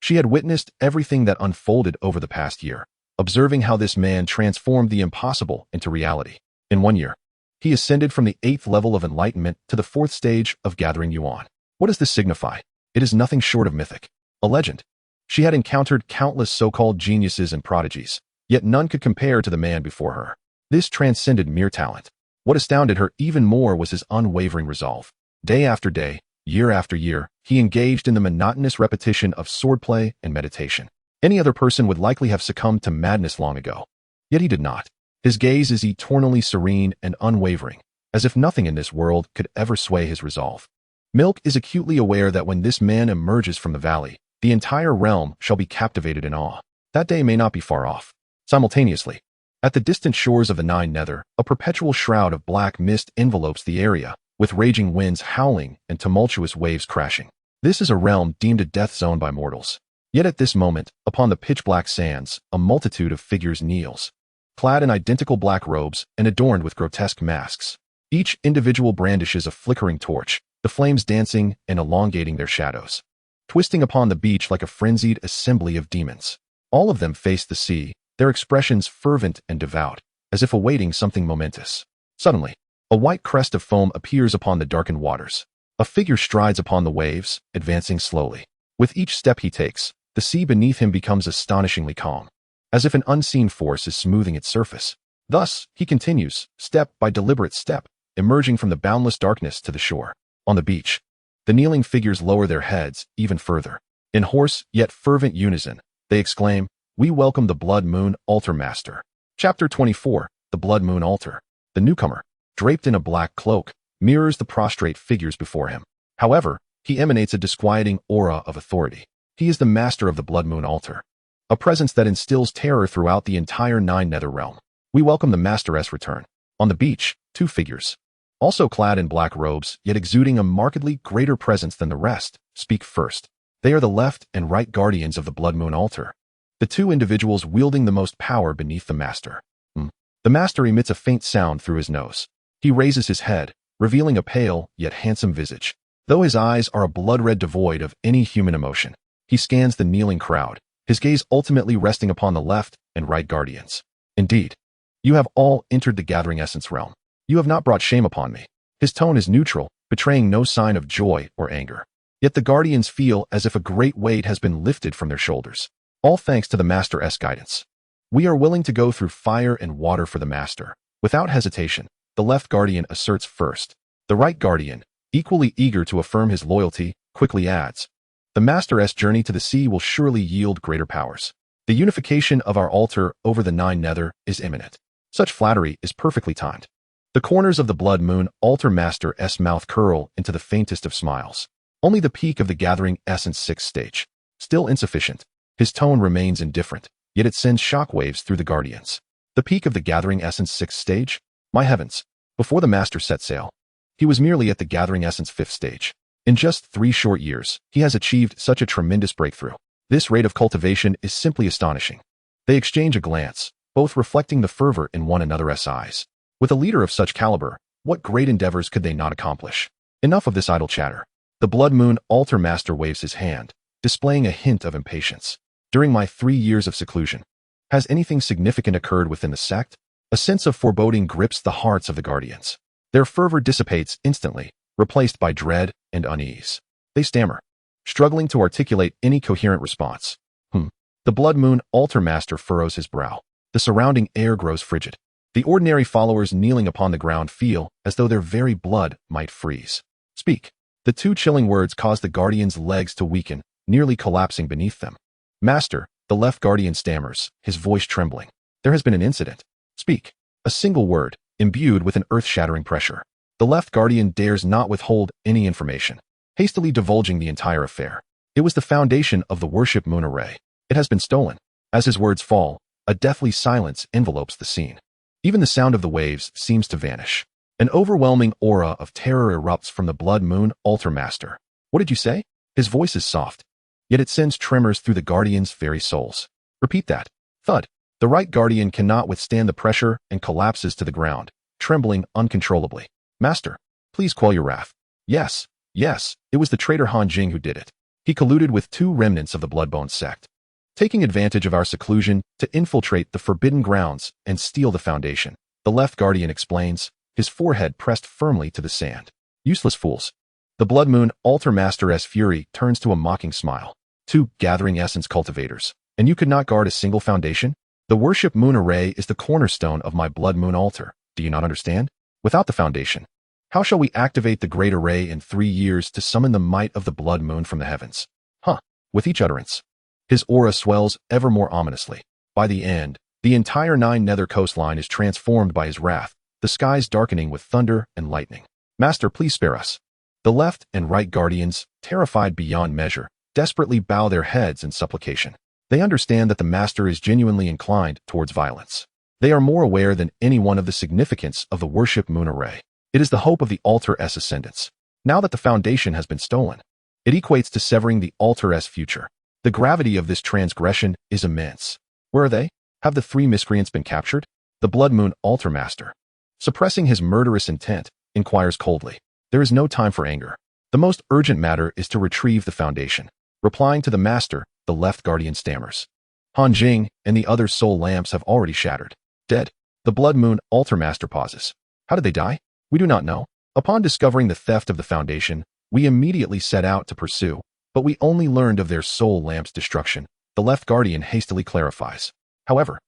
She had witnessed everything that unfolded over the past year, observing how this man transformed the impossible into reality. In 1 year, he ascended from the 8th level of enlightenment to the 4th stage of gathering yuan. What does this signify? It is nothing short of mythic. A legend. She had encountered countless so-called geniuses and prodigies, yet none could compare to the man before her. This transcended mere talent. What astounded her even more was his unwavering resolve. Day after day, year after year, he engaged in the monotonous repetition of swordplay and meditation. Any other person would likely have succumbed to madness long ago. Yet he did not. His gaze is eternally serene and unwavering, as if nothing in this world could ever sway his resolve. Milk is acutely aware that when this man emerges from the valley, the entire realm shall be captivated in awe. That day may not be far off. Simultaneously, at the distant shores of the Nine Nether, a perpetual shroud of black mist envelopes the area, with raging winds howling and tumultuous waves crashing. This is a realm deemed a death zone by mortals. Yet at this moment, upon the pitch-black sands, a multitude of figures kneels, clad in identical black robes and adorned with grotesque masks. Each individual brandishes a flickering torch, the flames dancing and elongating their shadows, twisting upon the beach like a frenzied assembly of demons. All of them face the sea, their expressions fervent and devout, as if awaiting something momentous. Suddenly, a white crest of foam appears upon the darkened waters. A figure strides upon the waves, advancing slowly. With each step he takes, the sea beneath him becomes astonishingly calm, as if an unseen force is smoothing its surface. Thus, he continues, step by deliberate step, emerging from the boundless darkness to the shore. On the beach, the kneeling figures lower their heads even further. In hoarse yet fervent unison, they exclaim, "We welcome the Blood Moon Altar Master." Chapter 24, The Blood Moon Altar. The newcomer, draped in a black cloak, mirrors the prostrate figures before him. However, he emanates a disquieting aura of authority. He is the master of the Blood Moon Altar, a presence that instills terror throughout the entire Nine Nether realm. We welcome the Master's return. On the beach, two figures, also clad in black robes, yet exuding a markedly greater presence than the rest, speak first. They are the left and right guardians of the Blood Moon Altar, the two individuals wielding the most power beneath the Master. The Master emits a faint sound through his nose. He raises his head, revealing a pale yet handsome visage. Though his eyes are a blood red devoid of any human emotion, he scans the kneeling crowd, his gaze ultimately resting upon the left and right guardians. Indeed, you have all entered the gathering essence realm. You have not brought shame upon me. His tone is neutral, betraying no sign of joy or anger. Yet the guardians feel as if a great weight has been lifted from their shoulders. All thanks to the Master's guidance. We are willing to go through fire and water for the Master. Without hesitation, the left guardian asserts first. The right guardian, equally eager to affirm his loyalty, quickly adds, "The Master's journey to the sea will surely yield greater powers. The unification of our altar over the Nine Nether is imminent." Such flattery is perfectly timed. The corners of the Blood Moon Altar Master's mouth curl into the faintest of smiles. Only the peak of the gathering essence 6th stage. Still insufficient. His tone remains indifferent, yet it sends shockwaves through the guardians. The peak of the gathering essence 6th stage? My heavens! Before the Master set sail, he was merely at the gathering essence 5th stage. In just 3 short years, he has achieved such a tremendous breakthrough. This rate of cultivation is simply astonishing. They exchange a glance, both reflecting the fervor in one another's eyes. With a leader of such caliber, what great endeavors could they not accomplish? Enough of this idle chatter. The Blood Moon Altar Master waves his hand, displaying a hint of impatience. During my 3 years of seclusion, has anything significant occurred within the sect? A sense of foreboding grips the hearts of the guardians. Their fervor dissipates instantly, replaced by dread and unease. They stammer, struggling to articulate any coherent response. The Blood Moon Altar Master furrows his brow. The surrounding air grows frigid. The ordinary followers kneeling upon the ground feel as though their very blood might freeze. Speak. The 2 chilling words cause the guardian's legs to weaken, nearly collapsing beneath them. Master, the left guardian stammers, his voice trembling. There has been an incident. Speak. A single word, imbued with an earth-shattering pressure. The left guardian dares not withhold any information, hastily divulging the entire affair. It was the foundation of the warship moon array. It has been stolen. As his words fall, a deathly silence envelopes the scene. Even the sound of the waves seems to vanish. An overwhelming aura of terror erupts from the blood moon altar master. What did you say? His voice is soft, yet it sends tremors through the guardian's very souls. Repeat that. Thud. The right guardian cannot withstand the pressure and collapses to the ground, trembling uncontrollably. Master, please quell your wrath. Yes, it was the traitor Han Jing who did it. He colluded with 2 remnants of the Bloodbone sect, taking advantage of our seclusion to infiltrate the forbidden grounds and steal the foundation. The left guardian explains, his forehead pressed firmly to the sand. Useless fools. The Blood Moon Altar Master's fury turns to a mocking smile. 2 gathering essence cultivators, and you could not guard a single foundation? The worship moon array is the cornerstone of my Blood Moon altar. Do you not understand? Without the foundation, how shall we activate the great array in 3 years to summon the might of the blood moon from the heavens? With each utterance, his aura swells ever more ominously. By the end, the entire 9 nether coastline is transformed by his wrath, the skies darkening with thunder and lightning. Master, please spare us. The left and right guardians, terrified beyond measure, desperately bow their heads in supplication. They understand that the master is genuinely inclined towards violence. They are more aware than anyone of the significance of the worship moon array. It is the hope of the altar's ascendance. Now that the foundation has been stolen, it equates to severing the altar's future. The gravity of this transgression is immense. Where are they? Have the 3 miscreants been captured? The Blood Moon Altar Master, suppressing his murderous intent, inquires coldly. There is no time for anger. The most urgent matter is to retrieve the foundation. Replying to the master, the left guardian stammers. Han Jing and the other soul lamps have already shattered. Dead. The Blood Moon Altar Master pauses. How did they die? We do not know. Upon discovering the theft of the foundation, we immediately set out to pursue, but we only learned of their soul lamp's destruction. The left guardian hastily clarifies. However,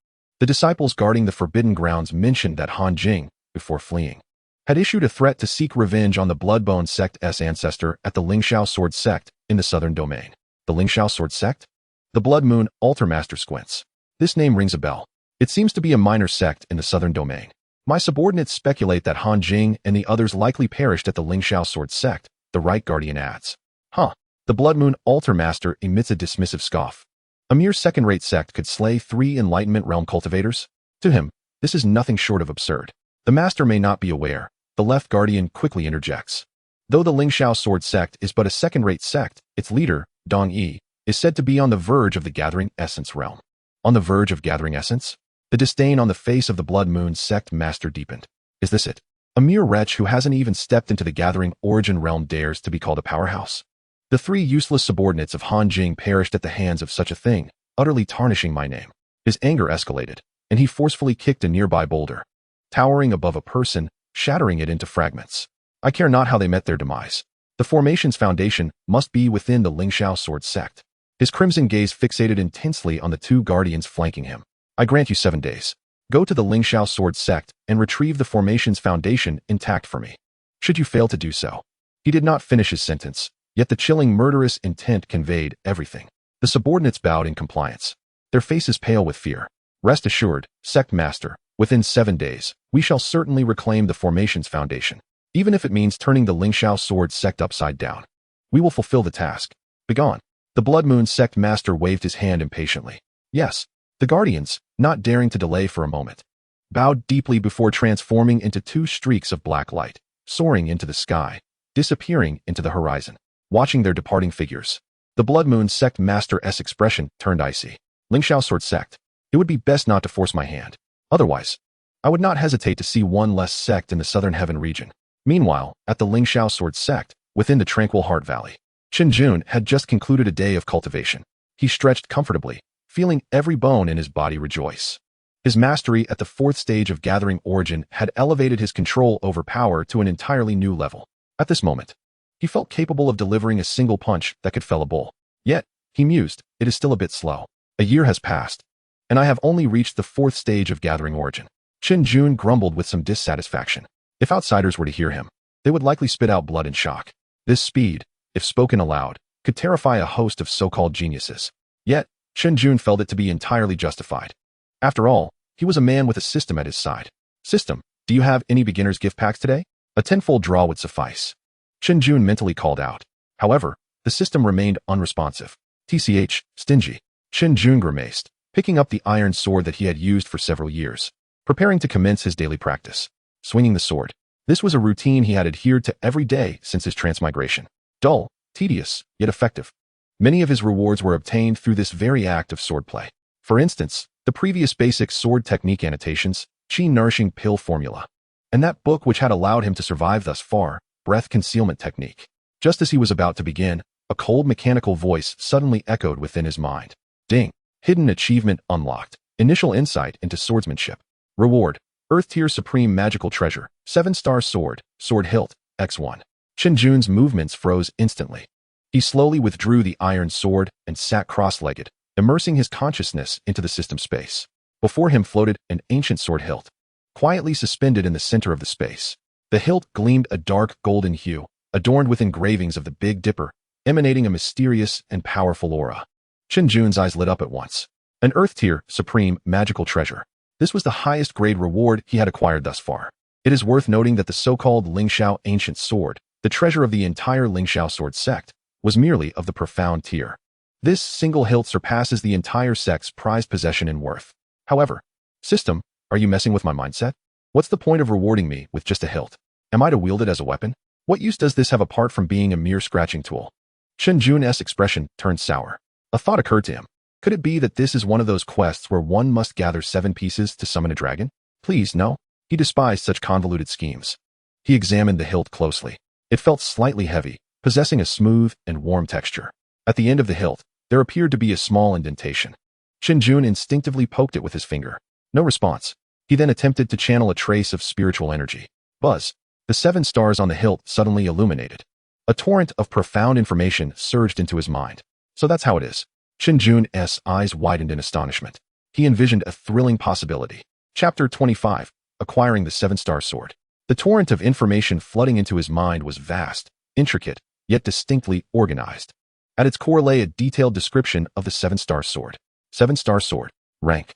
the disciples guarding the forbidden grounds mentioned that Han Jing, before fleeing, had issued a threat to seek revenge on the Bloodbone Sect's ancestor at the Lingxiao Sword Sect in the southern domain. The Lingxiao Sword Sect? The Blood Moon Altar Master squints. This name rings a bell. It seems to be a minor sect in the southern domain. My subordinates speculate that Han Jing and the others likely perished at the Lingxiao Sword Sect, the right guardian adds. The Blood Moon Altar Master emits a dismissive scoff. A mere second-rate sect could slay 3 enlightenment realm cultivators? To him, this is nothing short of absurd. The master may not be aware. The left guardian quickly interjects. Though the Lingxiao Sword Sect is but a second-rate sect, its leader, Dong Yi, is said to be on the verge of the gathering essence realm. On the verge of gathering essence? The disdain on the face of the Blood Moon Sect master deepened. Is this it? A mere wretch who hasn't even stepped into the gathering origin realm dares to be called a powerhouse? The 3 useless subordinates of Han Jing perished at the hands of such a thing, utterly tarnishing my name. His anger escalated, and he forcefully kicked a nearby boulder, towering above a person, shattering it into fragments. I care not how they met their demise. The formation's foundation must be within the Lingxiao Sword Sect. His crimson gaze fixated intensely on the 2 guardians flanking him. I grant you 7 days. Go to the Lingxiao Sword Sect and retrieve the formation's foundation intact for me. Should you fail to do so. He did not finish his sentence, yet the chilling murderous intent conveyed everything. The subordinates bowed in compliance, their faces pale with fear. Rest assured, Sect Master, within 7 days, we shall certainly reclaim the formation's foundation, even if it means turning the Lingxiao Sword Sect upside down. We will fulfill the task. Begone. The Blood Moon Sect Master waved his hand impatiently. Yes. The guardians, not daring to delay for a moment, bowed deeply before transforming into 2 streaks of black light, soaring into the sky, disappearing into the horizon. Watching their departing figures, the Blood Moon Sect Master's expression turned icy. Lingxiao Sword Sect. It would be best not to force my hand. Otherwise, I would not hesitate to see 1 less sect in the southern heaven region. Meanwhile, at the Lingxiao Sword Sect, within the tranquil Heart Valley, Chen Jun had just concluded a day of cultivation. He stretched comfortably, feeling every bone in his body rejoice. His mastery at the 4th stage of gathering origin had elevated his control over power to an entirely new level. At this moment, he felt capable of delivering a single punch that could fell a bull. Yet, he mused, it is still a bit slow. A year has passed, and I have only reached the 4th stage of gathering origin. Chen Jun grumbled with some dissatisfaction. If outsiders were to hear him, they would likely spit out blood in shock. This speed, if spoken aloud, could terrify a host of so-called geniuses. Yet, Chen Jun felt it to be entirely justified. After all, he was a man with a system at his side. System, do you have any beginner's gift packs today? A tenfold draw would suffice. Chen Jun mentally called out. However, the system remained unresponsive. TCH, stingy. Chen Jun grimaced, picking up the iron sword that he had used for several years, preparing to commence his daily practice. Swinging the sword. This was a routine he had adhered to every day since his transmigration. Dull, tedious, yet effective. Many of his rewards were obtained through this very act of swordplay. For instance, the previous basic sword technique annotations, Qi nourishing pill formula, and that book which had allowed him to survive thus far, breath concealment technique. Just as he was about to begin, a cold mechanical voice suddenly echoed within his mind. Ding. Hidden achievement unlocked. Initial insight into swordsmanship. Reward. Earth tier supreme magical treasure. 7-star sword. Sword hilt. X1. Chen Jun's movements froze instantly. He slowly withdrew the iron sword and sat cross-legged, immersing his consciousness into the system space. Before him floated an ancient sword hilt, quietly suspended in the center of the space. The hilt gleamed a dark golden hue, adorned with engravings of the Big Dipper, emanating a mysterious and powerful aura. Chen Jun's eyes lit up at once. An Earth tier, supreme, magical treasure. This was the highest grade reward he had acquired thus far. It is worth noting that the so-called Lingxiao ancient sword, the treasure of the entire Lingxiao sword sect, was merely of the profound tier. This single hilt surpasses the entire sect's prized possession in worth. However, system, are you messing with my mindset? What's the point of rewarding me with just a hilt? Am I to wield it as a weapon? What use does this have apart from being a mere scratching tool? Chen Jun's expression turned sour. A thought occurred to him. Could it be that this is one of those quests where one must gather 7 pieces to summon a dragon? Please, no. He despised such convoluted schemes. He examined the hilt closely. It felt slightly heavy, possessing a smooth and warm texture. At the end of the hilt, there appeared to be a small indentation. Chen Jun instinctively poked it with his finger. No response. He then attempted to channel a trace of spiritual energy. Buzz. The 7 stars on the hilt suddenly illuminated. A torrent of profound information surged into his mind. So that's how it is. Chen Jun's eyes widened in astonishment. He envisioned a thrilling possibility. Chapter 25. Acquiring the 7-star sword. The torrent of information flooding into his mind was vast, intricate, yet distinctly organized. At its core lay a detailed description of the 7-star sword. 7-star sword. Rank.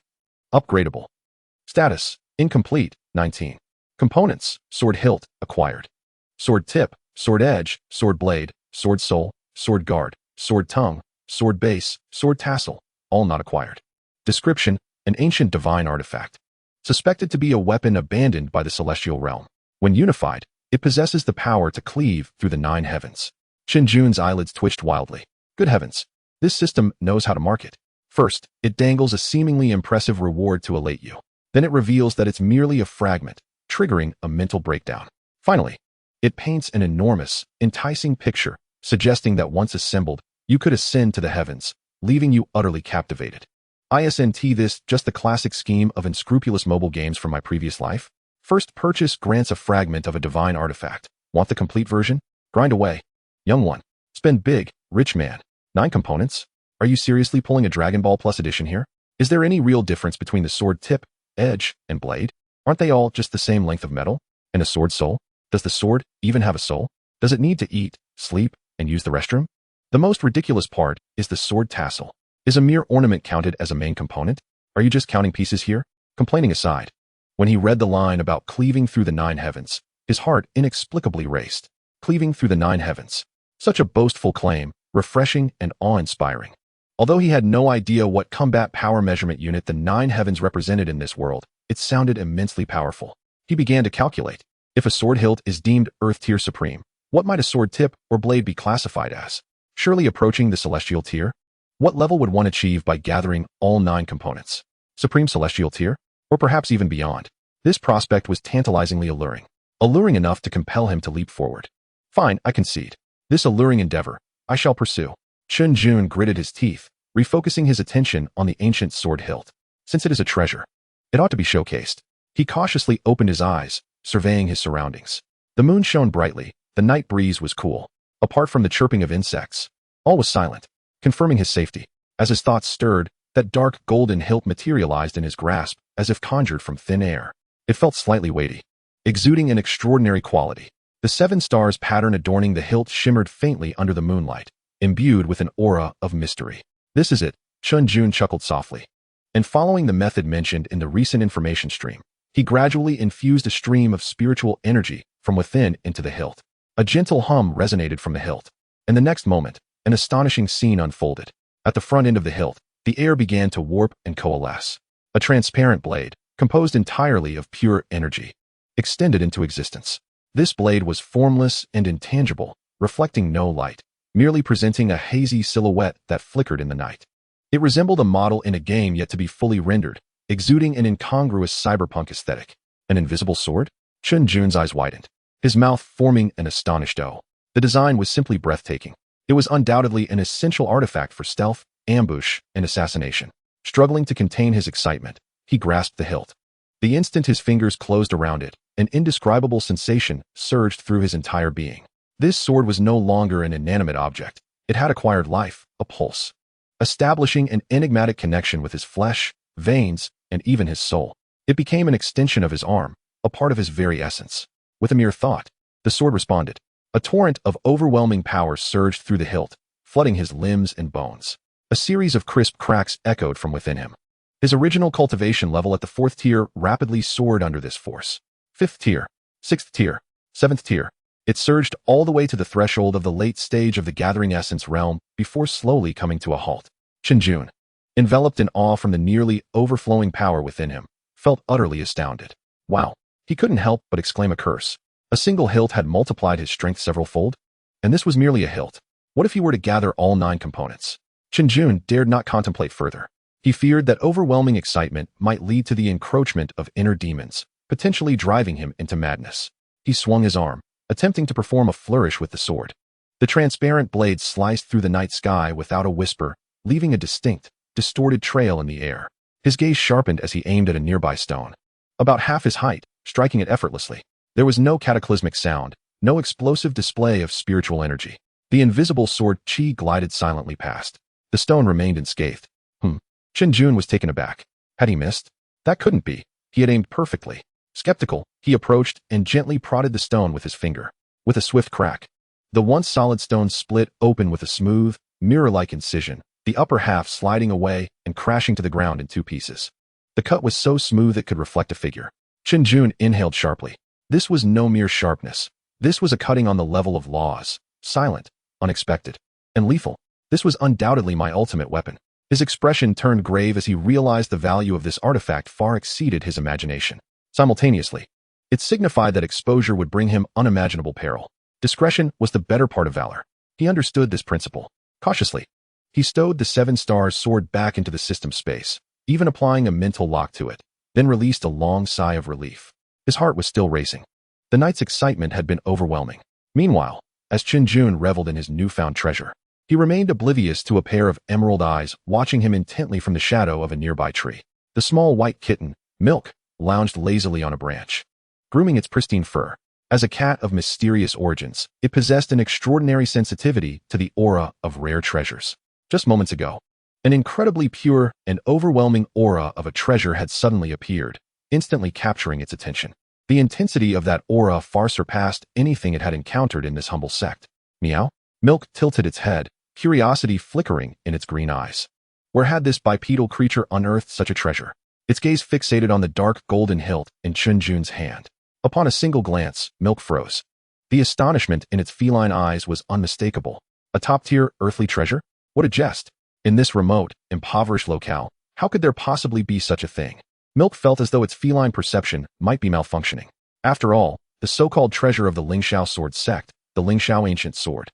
Upgradable. Status. Incomplete. 19. Components. Sword hilt. Acquired. Sword tip. Sword edge. Sword blade. Sword soul. Sword guard. Sword tongue. Sword base, sword tassel, all not acquired. Description, an ancient divine artifact. Suspected to be a weapon abandoned by the celestial realm. When unified, it possesses the power to cleave through the 9 heavens. Chen Jun's eyelids twitched wildly. Good heavens, this system knows how to market. First, it dangles a seemingly impressive reward to elate you. Then it reveals that it's merely a fragment, triggering a mental breakdown. Finally, it paints an enormous, enticing picture, suggesting that once assembled, you could ascend to the heavens, leaving you utterly captivated. Isn't this just the classic scheme of unscrupulous mobile games from my previous life? First purchase grants a fragment of a divine artifact. Want the complete version? Grind away. Young one. Spend big, rich man. 9 components? Are you seriously pulling a Dragon Ball Plus edition here? Is there any real difference between the sword tip, edge, and blade? Aren't they all just the same length of metal? And a sword soul? Does the sword even have a soul? Does it need to eat, sleep, and use the restroom? The most ridiculous part is the sword tassel. Is a mere ornament counted as a main component? Are you just counting pieces here? Complaining aside, when he read the line about cleaving through the 9 heavens, his heart inexplicably raced. Cleaving through the 9 heavens. Such a boastful claim, refreshing and awe-inspiring. Although he had no idea what combat power measurement unit the 9 heavens represented in this world, it sounded immensely powerful. He began to calculate. If a sword hilt is deemed Earth tier supreme, what might a sword tip or blade be classified as? Surely approaching the celestial tier? What level would one achieve by gathering all 9 components? Supreme celestial tier? Or perhaps even beyond? This prospect was tantalizingly alluring. Alluring enough to compel him to leap forward. Fine, I concede. This alluring endeavor, I shall pursue. Chun Jun gritted his teeth, refocusing his attention on the ancient sword hilt. Since it is a treasure, it ought to be showcased. He cautiously opened his eyes, surveying his surroundings. The moon shone brightly, the night breeze was cool. Apart from the chirping of insects, all was silent, confirming his safety. As his thoughts stirred, that dark golden hilt materialized in his grasp as if conjured from thin air. It felt slightly weighty, exuding an extraordinary quality. The 7 stars pattern adorning the hilt shimmered faintly under the moonlight, imbued with an aura of mystery. This is it, Chun Jun chuckled softly. And following the method mentioned in the recent information stream, he gradually infused a stream of spiritual energy from within into the hilt. A gentle hum resonated from the hilt, and the next moment, an astonishing scene unfolded. At the front end of the hilt, the air began to warp and coalesce. A transparent blade, composed entirely of pure energy, extended into existence. This blade was formless and intangible, reflecting no light, merely presenting a hazy silhouette that flickered in the night. It resembled a model in a game yet to be fully rendered, exuding an incongruous cyberpunk aesthetic. An invisible sword? Chun Jun's eyes widened, his mouth forming an astonished O. The design was simply breathtaking. It was undoubtedly an essential artifact for stealth, ambush, and assassination. Struggling to contain his excitement, he grasped the hilt. The instant his fingers closed around it, an indescribable sensation surged through his entire being. This sword was no longer an inanimate object. It had acquired life, a pulse, establishing an enigmatic connection with his flesh, veins, and even his soul. It became an extension of his arm, a part of his very essence. With a mere thought, the sword responded. A torrent of overwhelming power surged through the hilt, flooding his limbs and bones. A series of crisp cracks echoed from within him. His original cultivation level at the 4th tier rapidly soared under this force. 5th tier, 6th tier, 7th tier. It surged all the way to the threshold of the late stage of the gathering essence realm before slowly coming to a halt. Chen Jun, enveloped in awe from the nearly overflowing power within him, felt utterly astounded. Wow! He couldn't help but exclaim a curse. A single hilt had multiplied his strength several-fold, and this was merely a hilt. What if he were to gather all 9 components? Chen Jun dared not contemplate further. He feared that overwhelming excitement might lead to the encroachment of inner demons, potentially driving him into madness. He swung his arm, attempting to perform a flourish with the sword. The transparent blade sliced through the night sky without a whisper, leaving a distinct, distorted trail in the air. His gaze sharpened as he aimed at a nearby stone. About half his height, striking it effortlessly. There was no cataclysmic sound, no explosive display of spiritual energy. The invisible sword chi glided silently past. The stone remained unscathed. Chen Jun was taken aback. Had he missed? That couldn't be. He had aimed perfectly. Skeptical, he approached and gently prodded the stone with his finger. With a swift crack, the once solid stone split open with a smooth, mirror-like incision, the upper half sliding away and crashing to the ground in 2 pieces. The cut was so smooth it could reflect a figure. Chen Jun inhaled sharply. This was no mere sharpness. This was a cutting on the level of laws, silent, unexpected, and lethal. This was undoubtedly my ultimate weapon. His expression turned grave as he realized the value of this artifact far exceeded his imagination. Simultaneously, it signified that exposure would bring him unimaginable peril. Discretion was the better part of valor. He understood this principle. Cautiously, he stowed the 7 stars sword back into the system space, even applying a mental lock to it, then released a long sigh of relief. His heart was still racing. The night's excitement had been overwhelming. Meanwhile, as Chen Jun reveled in his newfound treasure, he remained oblivious to a pair of emerald eyes watching him intently from the shadow of a nearby tree. The small white kitten, Milk, lounged lazily on a branch, grooming its pristine fur. As a cat of mysterious origins, it possessed an extraordinary sensitivity to the aura of rare treasures. Just moments ago, an incredibly pure and overwhelming aura of a treasure had suddenly appeared, instantly capturing its attention. The intensity of that aura far surpassed anything it had encountered in this humble sect. Meow? Milk tilted its head, curiosity flickering in its green eyes. Where had this bipedal creature unearthed such a treasure? Its gaze fixated on the dark golden hilt in Chun Jun's hand. Upon a single glance, Milk froze. The astonishment in its feline eyes was unmistakable. A top-tier earthly treasure? What a jest! In this remote, impoverished locale, how could there possibly be such a thing? Milk felt as though its feline perception might be malfunctioning. After all, the so-called treasure of the Lingxiao sword sect, the Lingxiao ancient sword,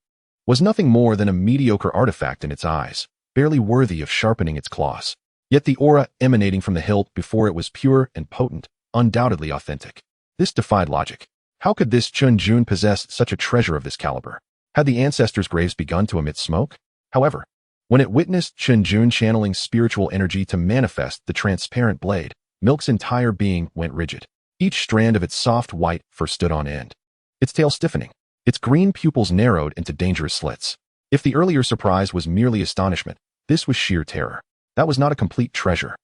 was nothing more than a mediocre artifact in its eyes, barely worthy of sharpening its claws. Yet the aura emanating from the hilt before it was pure and potent, undoubtedly authentic. This defied logic. How could this Chun Jun possess such a treasure of this caliber? Had the ancestors' graves begun to emit smoke? However, when it witnessed Chen Jun channeling spiritual energy to manifest the transparent blade, Milk's entire being went rigid. Each strand of its soft white fur stood on end, its tail stiffening, its green pupils narrowed into dangerous slits. If the earlier surprise was merely astonishment, this was sheer terror. That was not a complete treasure.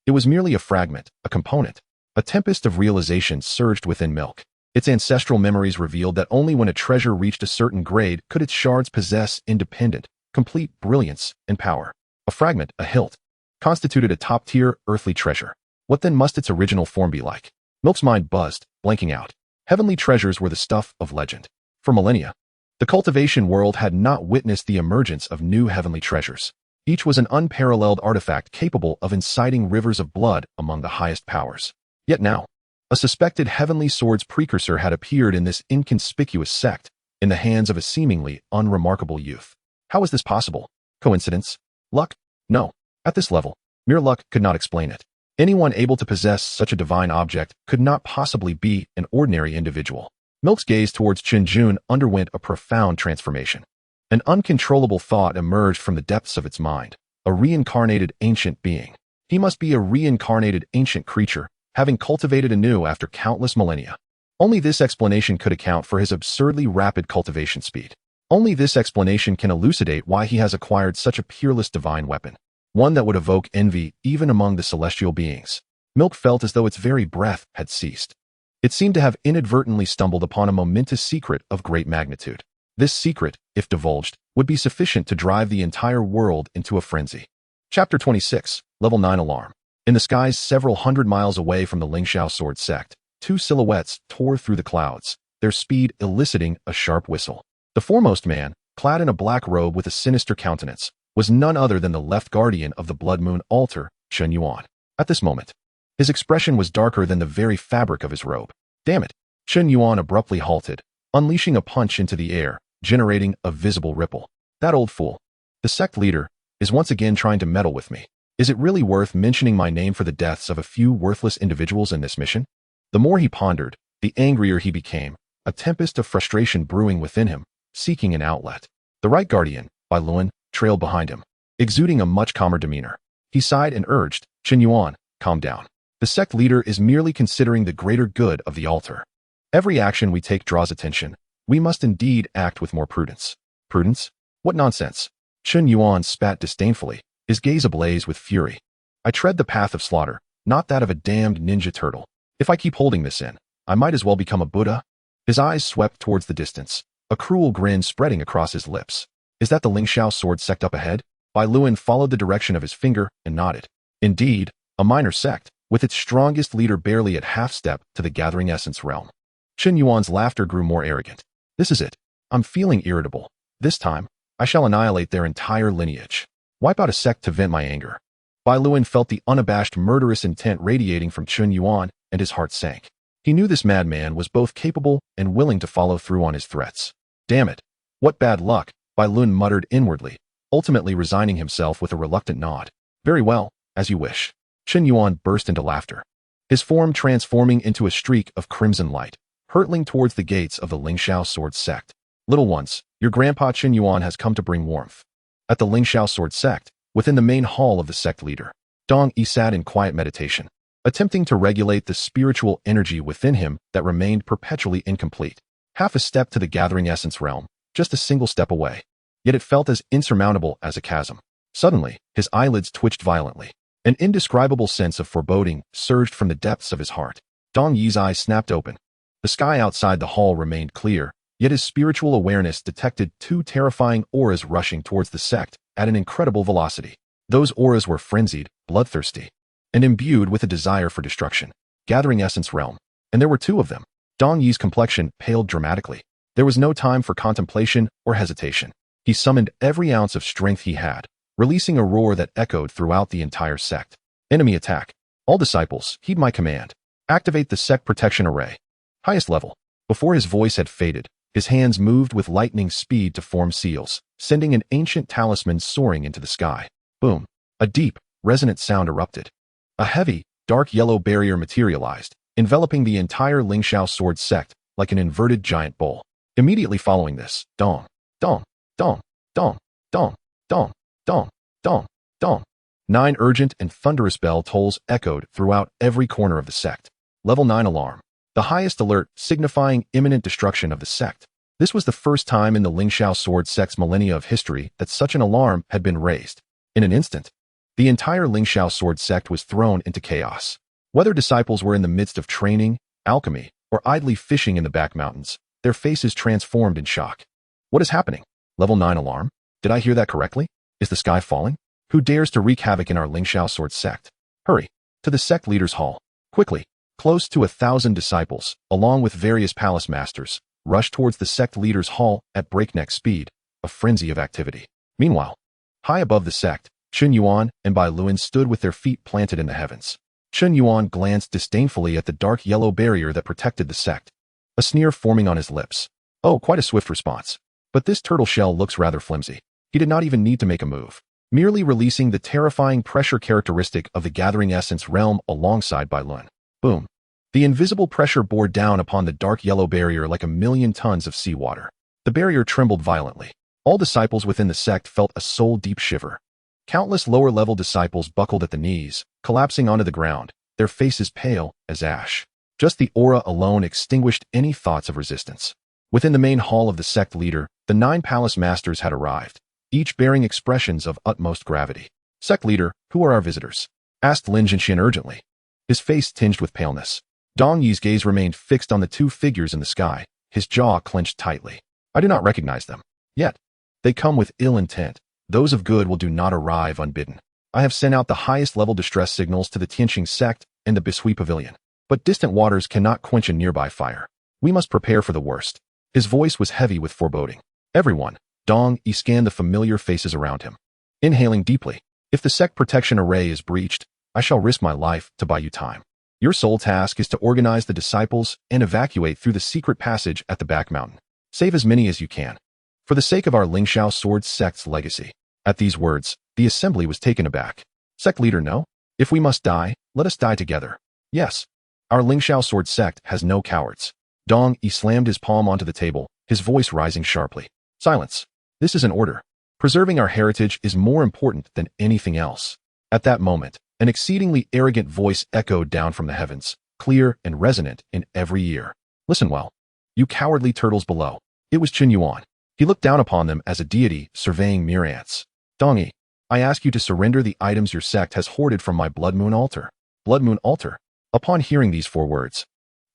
It was merely a fragment, a component. A tempest of realization surged within Milk. Its ancestral memories revealed that only when a treasure reached a certain grade could its shards possess independent, complete brilliance and power. A fragment, a hilt, constituted a top-tier earthly treasure. What then must its original form be like? Milk's mind buzzed, blanking out. Heavenly treasures were the stuff of legend. For millennia, The cultivation world had not witnessed the emergence of new heavenly treasures. Each was an unparalleled artifact capable of inciting rivers of blood among the highest powers. Yet now, a suspected heavenly sword's precursor had appeared in this inconspicuous sect, in the hands of a seemingly unremarkable youth. How was this possible? Coincidence? Luck? No. At this level, mere luck could not explain it. Anyone able to possess such a divine object could not possibly be an ordinary individual. Milk's gaze towards Chen Jun underwent a profound transformation. An uncontrollable thought emerged from the depths of its mind. A reincarnated ancient being. He must be a reincarnated ancient creature, having cultivated anew after countless millennia. Only this explanation could account for his absurdly rapid cultivation speed. Only this explanation can elucidate why he has acquired such a peerless divine weapon. One that would evoke envy even among the celestial beings. Milk felt as though its very breath had ceased. It seemed to have inadvertently stumbled upon a momentous secret of great magnitude. This secret, if divulged, would be sufficient to drive the entire world into a frenzy. Chapter 26, Level 9 Alarm. In the skies several hundred miles away from the Lingxiao sword sect, two silhouettes tore through the clouds, their speed eliciting a sharp whistle. The foremost man, clad in a black robe with a sinister countenance, was none other than the left guardian of the Blood Moon altar, Chen Yuan. At this moment, his expression was darker than the very fabric of his robe. Damn it! Chen Yuan abruptly halted, unleashing a punch into the air, generating a visible ripple. That old fool, the sect leader, is once again trying to meddle with me. Is it really worth mentioning my name for the deaths of a few worthless individuals in this mission? The more he pondered, the angrier he became, a tempest of frustration brewing within him, seeking an outlet. The right guardian, Bai Luan, trailed behind him, exuding a much calmer demeanor. He sighed and urged, Chen Yuan, calm down. The sect leader is merely considering the greater good of the altar. Every action we take draws attention. We must indeed act with more prudence. Prudence? What nonsense! Chen Yuan spat disdainfully, his gaze ablaze with fury. I tread the path of slaughter, not that of a damned ninja turtle. If I keep holding this in, I might as well become a Buddha. His eyes swept towards the distance, a cruel grin spreading across his lips. Is that the Lingxiao sword sect up ahead? Bai Luan followed the direction of his finger and nodded. Indeed, a minor sect, with its strongest leader barely at half-step to the gathering essence realm. Chen Yuan's laughter grew more arrogant. This is it. I'm feeling irritable. This time, I shall annihilate their entire lineage. Wipe out a sect to vent my anger. Bai Luan felt the unabashed murderous intent radiating from Chen Yuan, and his heart sank. He knew this madman was both capable and willing to follow through on his threats. Damn it. What bad luck, Bai Luan muttered inwardly, ultimately resigning himself with a reluctant nod. Very well, as you wish. Chen Yuan burst into laughter, his form transforming into a streak of crimson light, hurtling towards the gates of the Lingxiao sword sect. Little ones, your grandpa Chen Yuan has come to bring warmth. At the Lingxiao sword sect, within the main hall of the sect leader, Dong Yi sat in quiet meditation, attempting to regulate the spiritual energy within him that remained perpetually incomplete. Half a step to the gathering essence realm, just a single step away. Yet it felt as insurmountable as a chasm. Suddenly, his eyelids twitched violently. An indescribable sense of foreboding surged from the depths of his heart. Dong Yi's eyes snapped open. The sky outside the hall remained clear, yet his spiritual awareness detected two terrifying auras rushing towards the sect at an incredible velocity. Those auras were frenzied, bloodthirsty, and imbued with a desire for destruction. Gathering essence realm. And there were two of them. Dong Yi's complexion paled dramatically. There was no time for contemplation or hesitation. He summoned every ounce of strength he had, releasing a roar that echoed throughout the entire sect. Enemy attack. All disciples, heed my command. Activate the sect protection array. Highest level. Before his voice had faded, his hands moved with lightning speed to form seals, sending an ancient talisman soaring into the sky. Boom. A deep, resonant sound erupted. A heavy, dark yellow barrier materialized, enveloping the entire Lingxiao sword sect like an inverted giant bowl. Immediately following this, dong, dong, dong, dong, dong, dong, dong, dong, dong. 9 urgent and thunderous bell tolls echoed throughout every corner of the sect. Level 9 alarm. The highest alert signifying imminent destruction of the sect. This was the first time in the Lingxiao sword sect's millennia of history that such an alarm had been raised. In an instant, the entire Lingxiao sword sect was thrown into chaos. Whether disciples were in the midst of training, alchemy, or idly fishing in the back mountains, their faces transformed in shock. What is happening? Level 9 alarm? Did I hear that correctly? Is the sky falling? Who dares to wreak havoc in our Lingxiao sword sect? Hurry, to the sect leader's hall. Quickly, close to 1,000 disciples, along with various palace masters, rushed towards the sect leader's hall at breakneck speed, a frenzy of activity. Meanwhile, high above the sect, Chen Yuan and Bai Luan stood with their feet planted in the heavens. Chen Yuan glanced disdainfully at the dark yellow barrier that protected the sect, a sneer forming on his lips. Oh, quite a swift response. But this turtle shell looks rather flimsy. He did not even need to make a move, merely releasing the terrifying pressure characteristic of the gathering essence realm alongside Bai Luan. Boom. The invisible pressure bore down upon the dark yellow barrier like 1,000,000 tons of seawater. The barrier trembled violently. All disciples within the sect felt a soul-deep shiver. Countless lower-level disciples buckled at the knees, collapsing onto the ground, their faces pale as ash. Just the aura alone extinguished any thoughts of resistance. Within the main hall of the sect leader, the 9 palace masters had arrived, each bearing expressions of utmost gravity. "Sect leader, who are our visitors?" asked Lin Zhen urgently, his face tinged with paleness. Dong Yi's gaze remained fixed on the 2 figures in the sky, his jaw clenched tightly. "I do not recognize them. Yet. They come with ill intent. Those of good will do not arrive unbidden. I have sent out the highest level distress signals to the Tianqing sect and the Bishui pavilion. But distant waters cannot quench a nearby fire. We must prepare for the worst." His voice was heavy with foreboding. Everyone, Dong Yi scanned the familiar faces around him. Inhaling deeply, "If the sect protection array is breached, I shall risk my life to buy you time. Your sole task is to organize the disciples and evacuate through the secret passage at the back mountain. Save as many as you can. For the sake of our Lingxiao Sword Sect's legacy." At these words, the assembly was taken aback. "Sect leader, no? If we must die, let us die together. Yes. Our Lingxiao Sword Sect has no cowards." Dong Yi slammed his palm onto the table, his voice rising sharply. "Silence. This is an order. Preserving our heritage is more important than anything else." At that moment, an exceedingly arrogant voice echoed down from the heavens, clear and resonant in every ear. "Listen well. You cowardly turtles below." It was Chen Yuan. He looked down upon them as a deity surveying mere ants. "Dong Yi, I ask you to surrender the items your sect has hoarded from my Blood Moon altar." Blood Moon altar? Upon hearing these 4 words,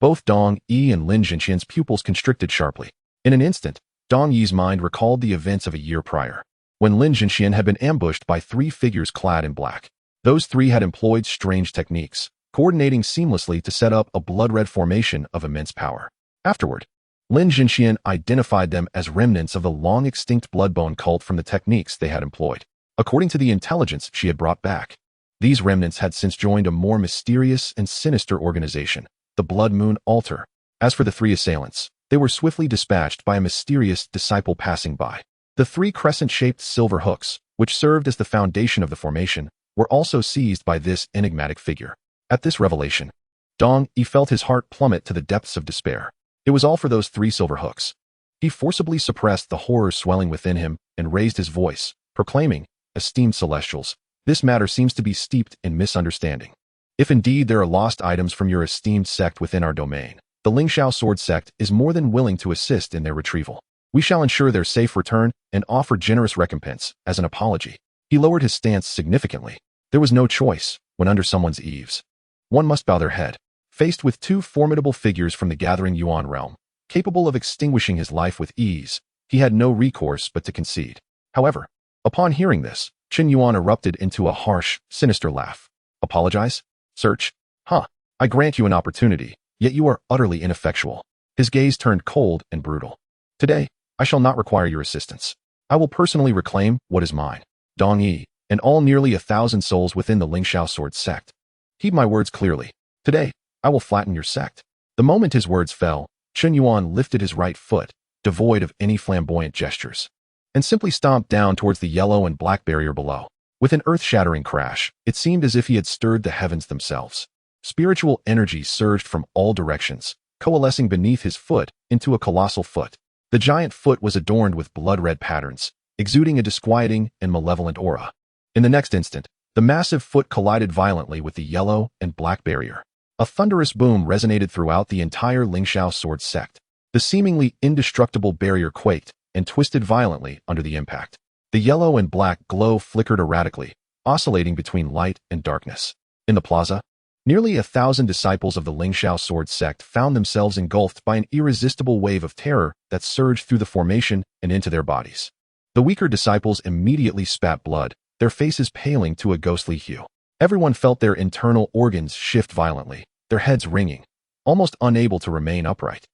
both Dong Yi and Lin Zhen's pupils constricted sharply. In an instant, Dong Yi's mind recalled the events of a year prior, when Lin Zhen had been ambushed by 3 figures clad in black. Those 3 had employed strange techniques, coordinating seamlessly to set up a blood-red formation of immense power. Afterward, Lin Zhen identified them as remnants of the long-extinct Bloodbone cult from the techniques they had employed. According to the intelligence she had brought back, these remnants had since joined a more mysterious and sinister organization, the Blood Moon Altar. As for the 3 assailants, they were swiftly dispatched by a mysterious disciple passing by. The 3 crescent-shaped silver hooks, which served as the foundation of the formation, were also seized by this enigmatic figure. At this revelation, Dong Yi felt his heart plummet to the depths of despair. It was all for those 3 silver hooks. He forcibly suppressed the horror swelling within him and raised his voice, proclaiming, "Esteemed Celestials, this matter seems to be steeped in misunderstanding. If indeed there are lost items from your esteemed sect within our domain, the Lingxiao Sword Sect is more than willing to assist in their retrieval. We shall ensure their safe return and offer generous recompense as an apology." He lowered his stance significantly. There was no choice when under someone's eaves. One must bow their head. Faced with 2 formidable figures from the gathering Yuan realm, capable of extinguishing his life with ease, he had no recourse but to concede. However, upon hearing this, Chen Yuan erupted into a harsh, sinister laugh. "Apologize? Search? Huh. I grant you an opportunity, yet you are utterly ineffectual." His gaze turned cold and brutal. "Today, I shall not require your assistance. I will personally reclaim what is mine. Dong Yi, and all nearly 1,000 souls within the Lingxiao Sword Sect. Heed my words clearly. Today, I will flatten your sect." The moment his words fell, Chen Yuan lifted his right foot, devoid of any flamboyant gestures, and simply stomped down towards the yellow and black barrier below. With an earth-shattering crash, it seemed as if he had stirred the heavens themselves. Spiritual energy surged from all directions, coalescing beneath his foot into a colossal foot. The giant foot was adorned with blood-red patterns, exuding a disquieting and malevolent aura. In the next instant, the massive foot collided violently with the yellow and black barrier. A thunderous boom resonated throughout the entire Lingxiao Sword Sect. The seemingly indestructible barrier quaked and twisted violently under the impact. The yellow and black glow flickered erratically, oscillating between light and darkness. In the plaza, nearly 1,000 disciples of the Lingxiao Sword Sect found themselves engulfed by an irresistible wave of terror that surged through the formation and into their bodies. The weaker disciples immediately spat blood, their faces paling to a ghostly hue. Everyone felt their internal organs shift violently, their heads ringing, almost unable to remain upright.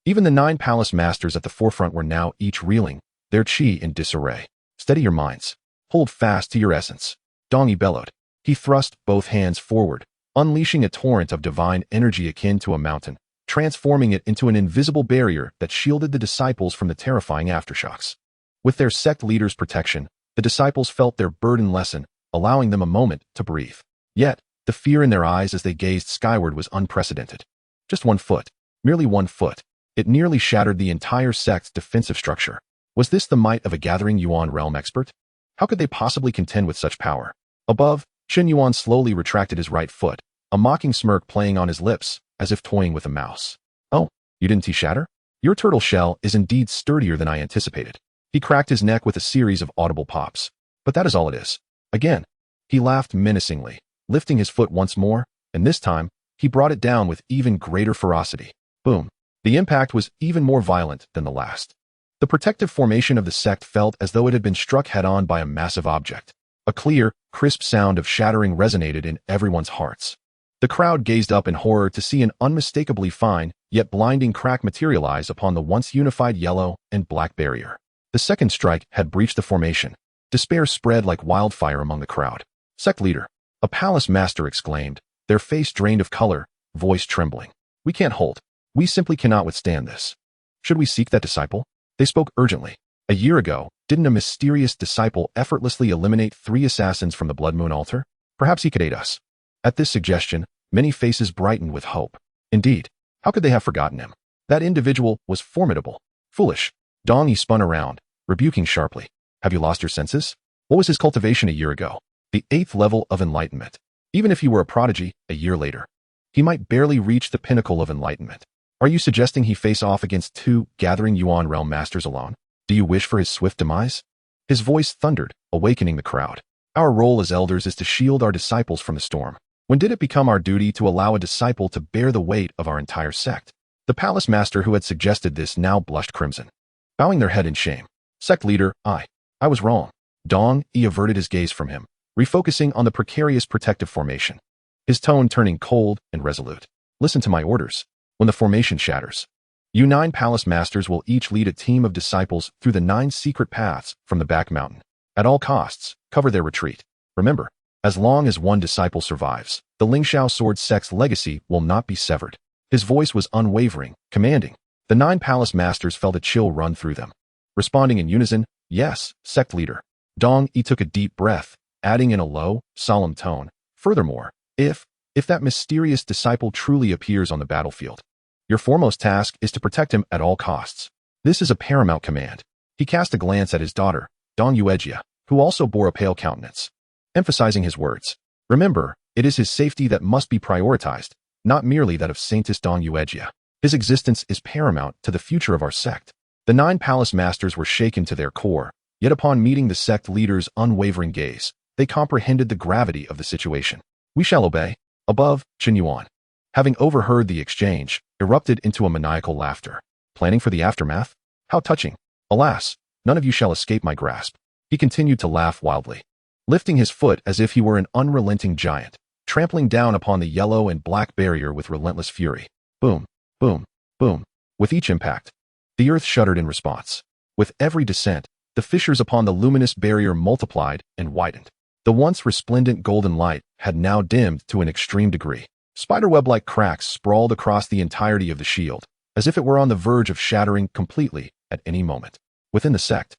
Even the 9 palace masters at the forefront were now each reeling, their chi in disarray. Steady your minds. Hold fast to your essence. Dong bellowed. He thrust both hands forward, unleashing a torrent of divine energy akin to a mountain, transforming it into an invisible barrier that shielded the disciples from the terrifying aftershocks. With their sect leader's protection, the disciples felt their burden lessen, allowing them a moment to breathe. Yet, the fear in their eyes as they gazed skyward was unprecedented. Just 1 foot. Merely 1 foot. It nearly shattered the entire sect's defensive structure. Was this the might of a gathering Yuan realm expert? How could they possibly contend with such power? Above, Chen Yuan slowly retracted his right foot, a mocking smirk playing on his lips, as if toying with a mouse. Oh, you didn't shatter? Your turtle shell is indeed sturdier than I anticipated. He cracked his neck with a series of audible pops. But that is all it is. Again. He laughed menacingly, lifting his foot once more, and this time, he brought it down with even greater ferocity. Boom. The impact was even more violent than the last. The protective formation of the sect felt as though it had been struck head-on by a massive object. A clear, crisp sound of shattering resonated in everyone's hearts. The crowd gazed up in horror to see an unmistakably fine, yet blinding crack materialize upon the once unified yellow and black barrier. The second strike had breached the formation. Despair spread like wildfire among the crowd. Sect leader, a palace master exclaimed, their face drained of color, voice trembling. We can't hold. We simply cannot withstand this. Should we seek that disciple? They spoke urgently. A year ago, didn't a mysterious disciple effortlessly eliminate 3 assassins from the Blood Moon altar? Perhaps he could aid us. At this suggestion, many faces brightened with hope. Indeed, how could they have forgotten him? That individual was formidable. Foolish. Dong spun around, rebuking sharply. Have you lost your senses? What was his cultivation a year ago? The 8th level of enlightenment. Even if he were a prodigy, a year later, he might barely reach the pinnacle of enlightenment. Are you suggesting he face off against 2 gathering Yuan realm masters alone? Do you wish for his swift demise? His voice thundered, awakening the crowd. Our role as elders is to shield our disciples from the storm. When did it become our duty to allow a disciple to bear the weight of our entire sect? The palace master who had suggested this now blushed crimson, bowing their head in shame. Sect leader, I was wrong. Dong averted his gaze from him, refocusing on the precarious protective formation, his tone turning cold and resolute. Listen to my orders. When the formation shatters, you 9 palace masters will each lead a team of disciples through the 9 secret paths from the back mountain. At all costs, cover their retreat. Remember, as long as 1 disciple survives, the Lingxiao sword sect's legacy will not be severed. His voice was unwavering, commanding. The 9 palace masters felt a chill run through them. Responding in unison, yes, sect leader. Dong took a deep breath, adding in a low, solemn tone. Furthermore, if that mysterious disciple truly appears on the battlefield, your foremost task is to protect him at all costs. This is a paramount command. He cast a glance at his daughter, Dong Yuejia, who also bore a pale countenance, emphasizing his words. Remember, it is his safety that must be prioritized, not merely that of Saintess Dong Yuejia. His existence is paramount to the future of our sect. The 9 palace masters were shaken to their core, yet upon meeting the sect leader's unwavering gaze, they comprehended the gravity of the situation. We shall obey. Above, Chen Yuan, having overheard the exchange, erupted into a maniacal laughter. Planning for the aftermath? How touching. Alas, none of you shall escape my grasp. He continued to laugh wildly, lifting his foot as if he were an unrelenting giant, trampling down upon the yellow and black barrier with relentless fury. Boom, boom, boom. With each impact, the earth shuddered in response. With every descent, the fissures upon the luminous barrier multiplied and widened. The once resplendent golden light had now dimmed to an extreme degree. Spiderweb-like cracks sprawled across the entirety of the shield, as if it were on the verge of shattering completely at any moment. Within the sect,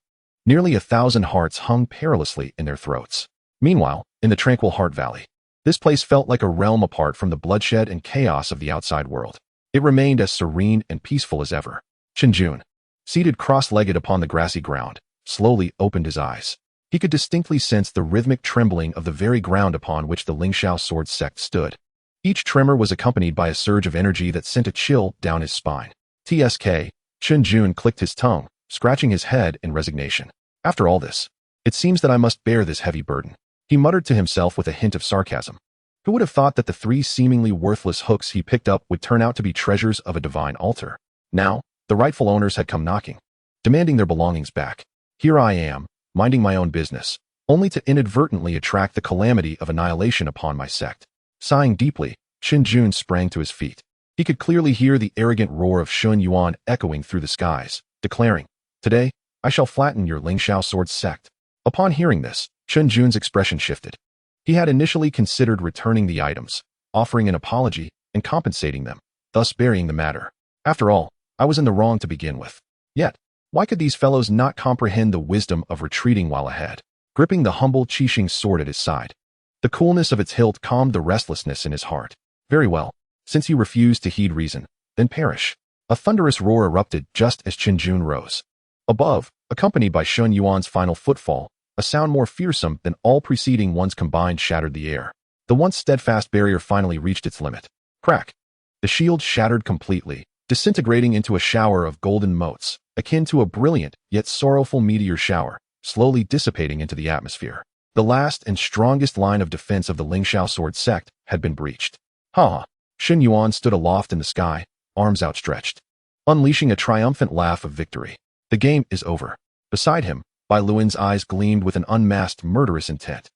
nearly 1,000 hearts hung perilously in their throats. Meanwhile, in the tranquil Heart Valley, this place felt like a realm apart from the bloodshed and chaos of the outside world. It remained as serene and peaceful as ever. Chen Jun, seated cross-legged upon the grassy ground, slowly opened his eyes. He could distinctly sense the rhythmic trembling of the very ground upon which the Lingxiao sword sect stood. Each tremor was accompanied by a surge of energy that sent a chill down his spine. TSK, Chen Jun clicked his tongue, scratching his head in resignation. After all this, it seems that I must bear this heavy burden. He muttered to himself with a hint of sarcasm. Who would have thought that the 3 seemingly worthless hooks he picked up would turn out to be treasures of a divine altar? Now, the rightful owners had come knocking, demanding their belongings back. Here I am, minding my own business, only to inadvertently attract the calamity of annihilation upon my sect. Sighing deeply, Chen Jun sprang to his feet. He could clearly hear the arrogant roar of Shun Yuan echoing through the skies, declaring, "Today, I shall flatten your Lingxiao sword sect." Upon hearing this, Chen Jun's expression shifted. He had initially considered returning the items, offering an apology, and compensating them, thus burying the matter. After all, I was in the wrong to begin with. Yet, why could these fellows not comprehend the wisdom of retreating while ahead? Gripping the humble Qixing's sword at his side, the coolness of its hilt calmed the restlessness in his heart. Very well, since you refuse to heed reason, then perish. A thunderous roar erupted just as Chen Jun rose. Above, accompanied by Shun Yuan's final footfall, a sound more fearsome than all preceding ones combined shattered the air. The once steadfast barrier finally reached its limit. Crack! The shield shattered completely, disintegrating into a shower of golden motes, akin to a brilliant yet sorrowful meteor shower, slowly dissipating into the atmosphere. The last and strongest line of defense of the Lingxiao sword sect had been breached. Ha! Shun Yuan stood aloft in the sky, arms outstretched, unleashing a triumphant laugh of victory. The game is over. Beside him, Bai Luan's eyes gleamed with an unmasked murderous intent.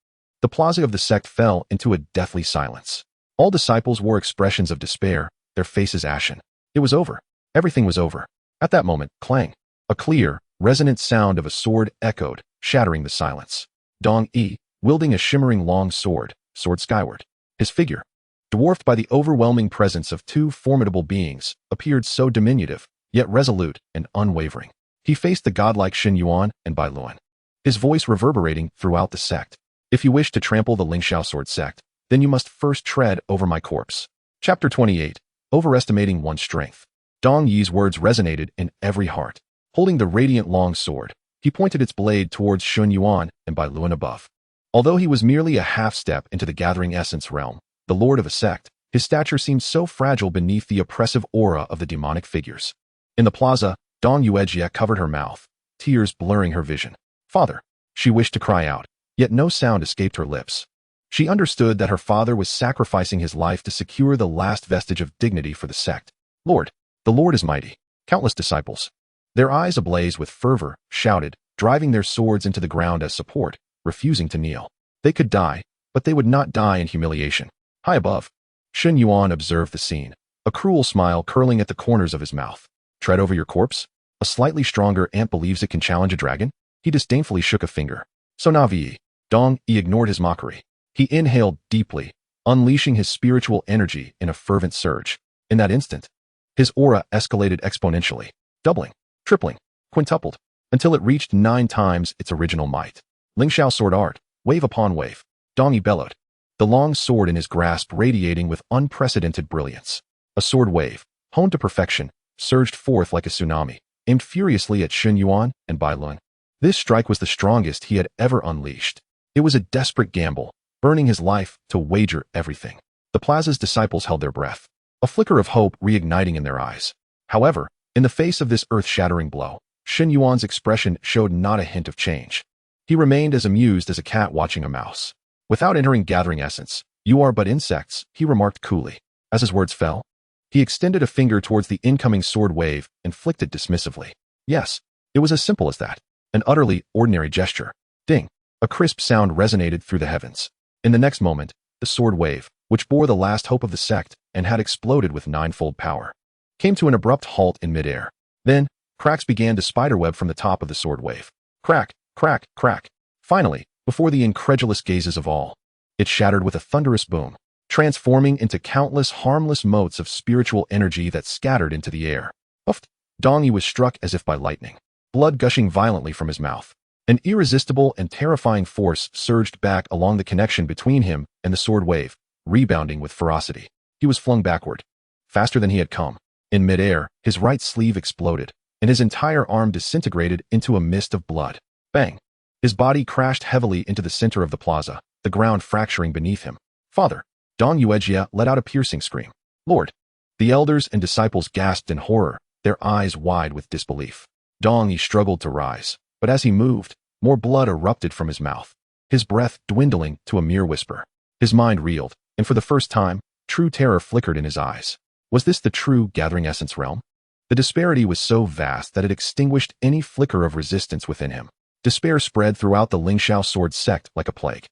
The plaza of the sect fell into a deathly silence. All disciples wore expressions of despair, their faces ashen. It was over. Everything was over. At that moment, clang! A clear, resonant sound of a sword echoed, shattering the silence. Dong Yi, wielding a shimmering long sword, soared skyward. His figure, dwarfed by the overwhelming presence of two formidable beings, appeared so diminutive, yet resolute and unwavering. He faced the godlike Shun Yuan and Bai Luan, his voice reverberating throughout the sect. "If you wish to trample the Lingxiao sword sect, then you must first tread over my corpse." Chapter 28. Overestimating one's strength. Dong Yi's words resonated in every heart. Holding the radiant long sword, he pointed its blade towards Shun Yuan and Bai Luan above. Although he was merely a half-step into the gathering essence realm, the lord of a sect, his stature seemed so fragile beneath the oppressive aura of the demonic figures. In the plaza, Dong Yuejia covered her mouth, tears blurring her vision. "Father!" She wished to cry out, yet no sound escaped her lips. She understood that her father was sacrificing his life to secure the last vestige of dignity for the sect. "Lord! The Lord is mighty!" Countless disciples, their eyes ablaze with fervor, shouted, driving their swords into the ground as support, refusing to kneel. They could die, but they would not die in humiliation. High above, Shun Yuan observed the scene, a cruel smile curling at the corners of his mouth. "Tread over your corpse? A slightly stronger ant believes it can challenge a dragon?" He disdainfully shook a finger. "So Navi." Dong Yi ignored his mockery. He inhaled deeply, unleashing his spiritual energy in a fervent surge. In that instant, his aura escalated exponentially, doubling, tripling, quintupled, until it reached 9 times its original might. Lingxiao sword art, wave upon wave. Dong Yi bellowed, the long sword in his grasp radiating with unprecedented brilliance. A sword wave, honed to perfection, surged forth like a tsunami, aimed furiously at Shun Yuan and Bai Luan. This strike was the strongest he had ever unleashed. It was a desperate gamble, burning his life to wager everything. The plaza's disciples held their breath, a flicker of hope reigniting in their eyes. However, in the face of this earth-shattering blow, Shun Yuan's expression showed not a hint of change. He remained as amused as a cat watching a mouse. Without entering gathering essence, "You are but insects," he remarked coolly. As his words fell, he extended a finger towards the incoming sword wave and flicked it dismissively. Yes, it was as simple as that. An utterly ordinary gesture. Ding! A crisp sound resonated through the heavens. In the next moment, the sword wave, which bore the last hope of the sect and had exploded with 9-fold power, came to an abrupt halt in midair. Then, cracks began to spiderweb from the top of the sword wave. Crack, crack, crack. Finally, before the incredulous gazes of all, it shattered with a thunderous boom, transforming into countless harmless motes of spiritual energy that scattered into the air. Uft! Dong Yi was struck as if by lightning, blood gushing violently from his mouth. An irresistible and terrifying force surged back along the connection between him and the sword wave, rebounding with ferocity. He was flung backward, faster than he had come. In midair, his right sleeve exploded, and his entire arm disintegrated into a mist of blood. Bang! His body crashed heavily into the center of the plaza, the ground fracturing beneath him. "Father!" Dong Yuejia let out a piercing scream. "Lord!" The elders and disciples gasped in horror, their eyes wide with disbelief. Dong Yi struggled to rise, but as he moved, more blood erupted from his mouth, his breath dwindling to a mere whisper. His mind reeled, and for the first time, true terror flickered in his eyes. Was this the true gathering essence realm? The disparity was so vast that it extinguished any flicker of resistance within him. Despair spread throughout the Lingxiao sword sect like a plague.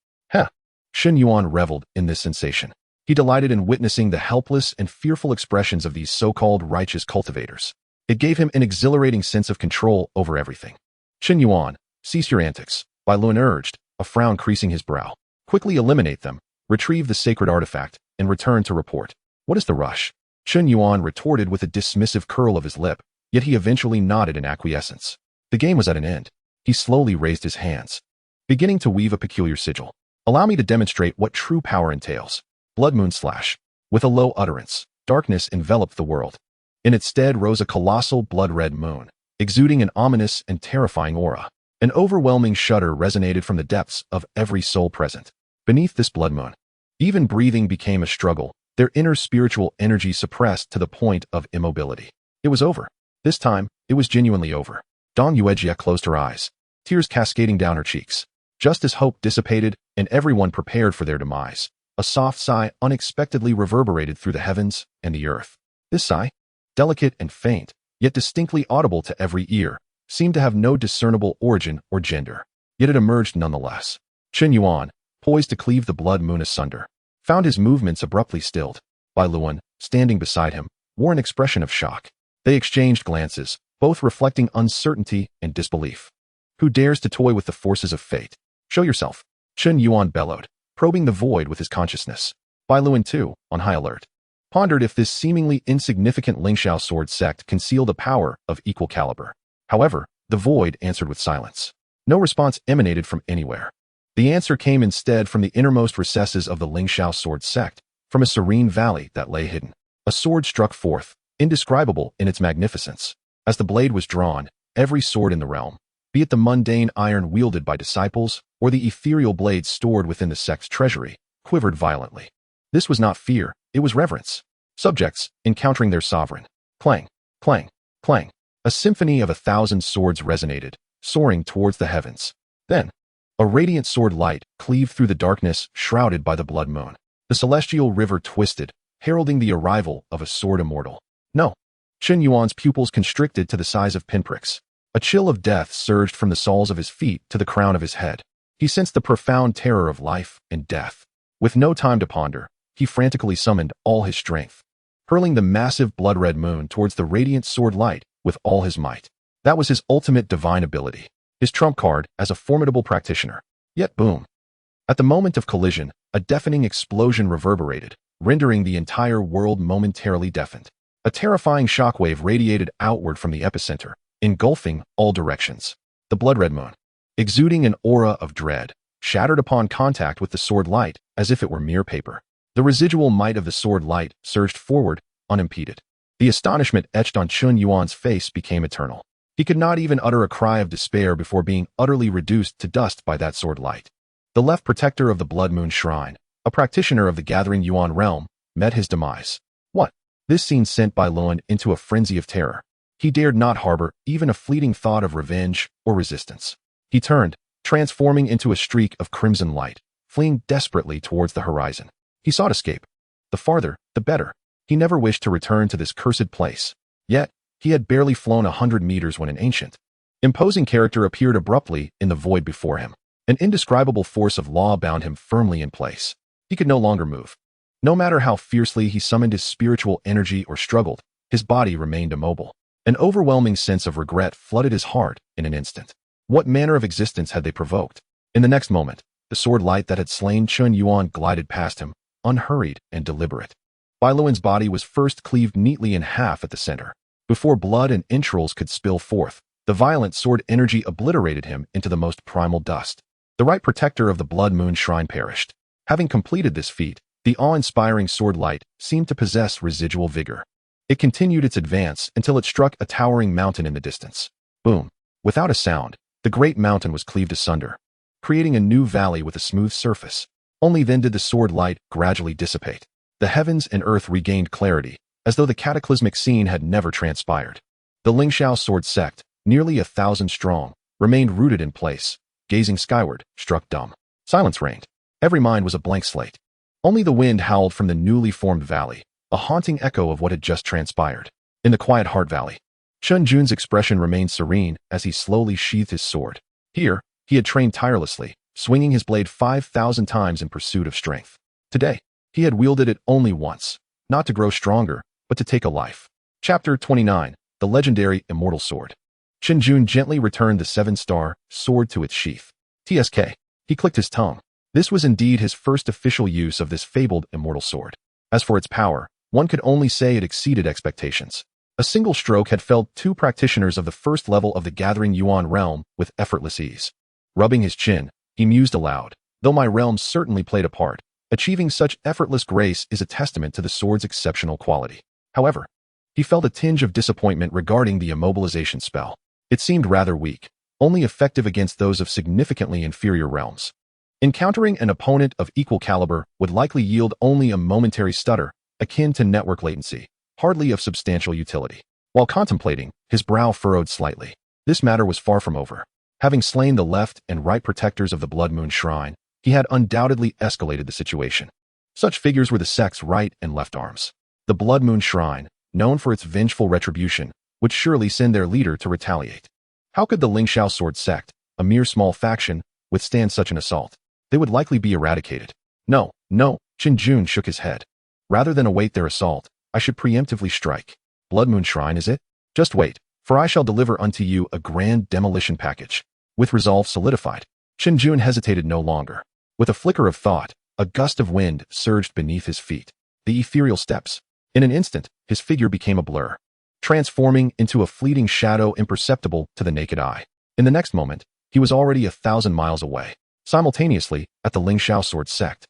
Shun Yuan reveled in this sensation. He delighted in witnessing the helpless and fearful expressions of these so-called righteous cultivators. It gave him an exhilarating sense of control over everything. Qin Yuan, cease your antics, Bai Luan urged, a frown creasing his brow. Quickly eliminate them, retrieve the sacred artifact, and return to report. What is the rush? Qin Yuan retorted with a dismissive curl of his lip, yet he eventually nodded in acquiescence. The game was at an end. He slowly raised his hands, beginning to weave a peculiar sigil. Allow me to demonstrate what true power entails. Blood moon slash. With a low utterance, darkness enveloped the world. In its stead rose a colossal blood-red moon, exuding an ominous and terrifying aura. An overwhelming shudder resonated from the depths of every soul present. Beneath this blood moon, even breathing became a struggle, their inner spiritual energy suppressed to the point of immobility. It was over. This time, it was genuinely over. Dong Yuejia closed her eyes, tears cascading down her cheeks. Just as hope dissipated and everyone prepared for their demise, a soft sigh unexpectedly reverberated through the heavens and the earth. This sigh, delicate and faint, yet distinctly audible to every ear, seemed to have no discernible origin or gender. Yet it emerged nonetheless. Qin Yuan, poised to cleave the blood moon asunder, found his movements abruptly stilled. Bai Luan, standing beside him, wore an expression of shock. They exchanged glances, both reflecting uncertainty and disbelief. Who dares to toy with the forces of fate? Show yourself. Qin Yuan bellowed, probing the void with his consciousness. Bai Luan, too, on high alert, pondered if this seemingly insignificant Lingxiao sword sect concealed a power of equal caliber. However, the void answered with silence. No response emanated from anywhere. The answer came instead from the innermost recesses of the Lingxiao sword sect, from a serene valley that lay hidden. A sword struck forth, indescribable in its magnificence. As the blade was drawn, every sword in the realm, be it the mundane iron wielded by disciples or the ethereal blade stored within the sect's treasury, quivered violently. This was not fear, it was reverence. Subjects, encountering their sovereign. Clang, clang, clang. A symphony of 1,000 swords resonated, soaring towards the heavens. Then, a radiant sword light cleaved through the darkness shrouded by the blood moon. The celestial river twisted, heralding the arrival of a sword immortal. No. Qin Yuan's pupils constricted to the size of pinpricks. A chill of death surged from the soles of his feet to the crown of his head. He sensed the profound terror of life and death. With no time to ponder, he frantically summoned all his strength, hurling the massive blood-red moon towards the radiant sword light with all his might. That was his ultimate divine ability, his trump card as a formidable practitioner. Yet boom. At the moment of collision, a deafening explosion reverberated, rendering the entire world momentarily deafened. A terrifying shockwave radiated outward from the epicenter, engulfing all directions. The blood-red moon, exuding an aura of dread, shattered upon contact with the sword light as if it were mere paper. The residual might of the sword light surged forward, unimpeded. The astonishment etched on Qin Yuan's face became eternal. He could not even utter a cry of despair before being utterly reduced to dust by that sword light. The left protector of the Blood Moon Shrine, a practitioner of the gathering Yuan realm, met his demise. What? This scene sent Bai Luan into a frenzy of terror. He dared not harbor even a fleeting thought of revenge or resistance. He turned, transforming into a streak of crimson light, fleeing desperately towards the horizon. He sought escape. The farther, the better. He never wished to return to this cursed place. Yet, he had barely flown 100 meters when an ancient, imposing character appeared abruptly in the void before him. An indescribable force of law bound him firmly in place. He could no longer move. No matter how fiercely he summoned his spiritual energy or struggled, his body remained immobile. An overwhelming sense of regret flooded his heart in an instant. What manner of existence had they provoked? In the next moment, the sword light that had slain Qin Yuan glided past him, unhurried and deliberate. Bai Luan's body was first cleaved neatly in half at the center. Before blood and entrails could spill forth, the violent sword energy obliterated him into the most primal dust. The right protector of the Blood Moon Shrine perished. Having completed this feat, the awe-inspiring sword light seemed to possess residual vigor. It continued its advance until it struck a towering mountain in the distance. Boom. Without a sound, the great mountain was cleaved asunder, creating a new valley with a smooth surface. Only then did the sword light gradually dissipate. The heavens and earth regained clarity, as though the cataclysmic scene had never transpired. The Lingxiao sword sect, nearly 1,000 strong, remained rooted in place, gazing skyward, struck dumb. Silence reigned. Every mind was a blank slate. Only the wind howled from the newly formed valley, a haunting echo of what had just transpired. In the quiet Heart Valley, Chun Jun's expression remained serene as he slowly sheathed his sword. Here, he had trained tirelessly, swinging his blade 5,000 times in pursuit of strength. Today, He had wielded it only once, not to grow stronger, but to take a life. Chapter 29, The Legendary Immortal Sword. Chen Jun gently returned the 7-star sword to its sheath. TSK. He clicked his tongue. This was indeed his first official use of this fabled immortal sword. As for its power, one could only say it exceeded expectations. A single stroke had felled 2 practitioners of the first level of the Gathering Yuan realm with effortless ease. Rubbing his chin, he mused aloud, though my realm certainly played a part, achieving such effortless grace is a testament to the sword's exceptional quality. However, he felt a tinge of disappointment regarding the immobilization spell. It seemed rather weak, only effective against those of significantly inferior realms. Encountering an opponent of equal caliber would likely yield only a momentary stutter, akin to network latency, hardly of substantial utility. While contemplating, his brow furrowed slightly. This matter was far from over. Having slain the left and right protectors of the Blood Moon Shrine, he had undoubtedly escalated the situation. Such figures were the Sect's right and left arms. The Blood Moon Shrine, known for its vengeful retribution, would surely send their leader to retaliate. How could the Lingxiao Sword Sect, a mere small faction, withstand such an assault? They would likely be eradicated. No, Chen Jun shook his head. Rather than await their assault, I should preemptively strike. Blood Moon Shrine, is it? Just wait, for I shall deliver unto you a grand demolition package. With resolve solidified, Chen Jun hesitated no longer. With a flicker of thought, a gust of wind surged beneath his feet. The ethereal steps. In an instant, his figure became a blur, transforming into a fleeting shadow imperceptible to the naked eye. In the next moment, he was already 1,000 miles away. Simultaneously, at the Lingxiao Sword Sect,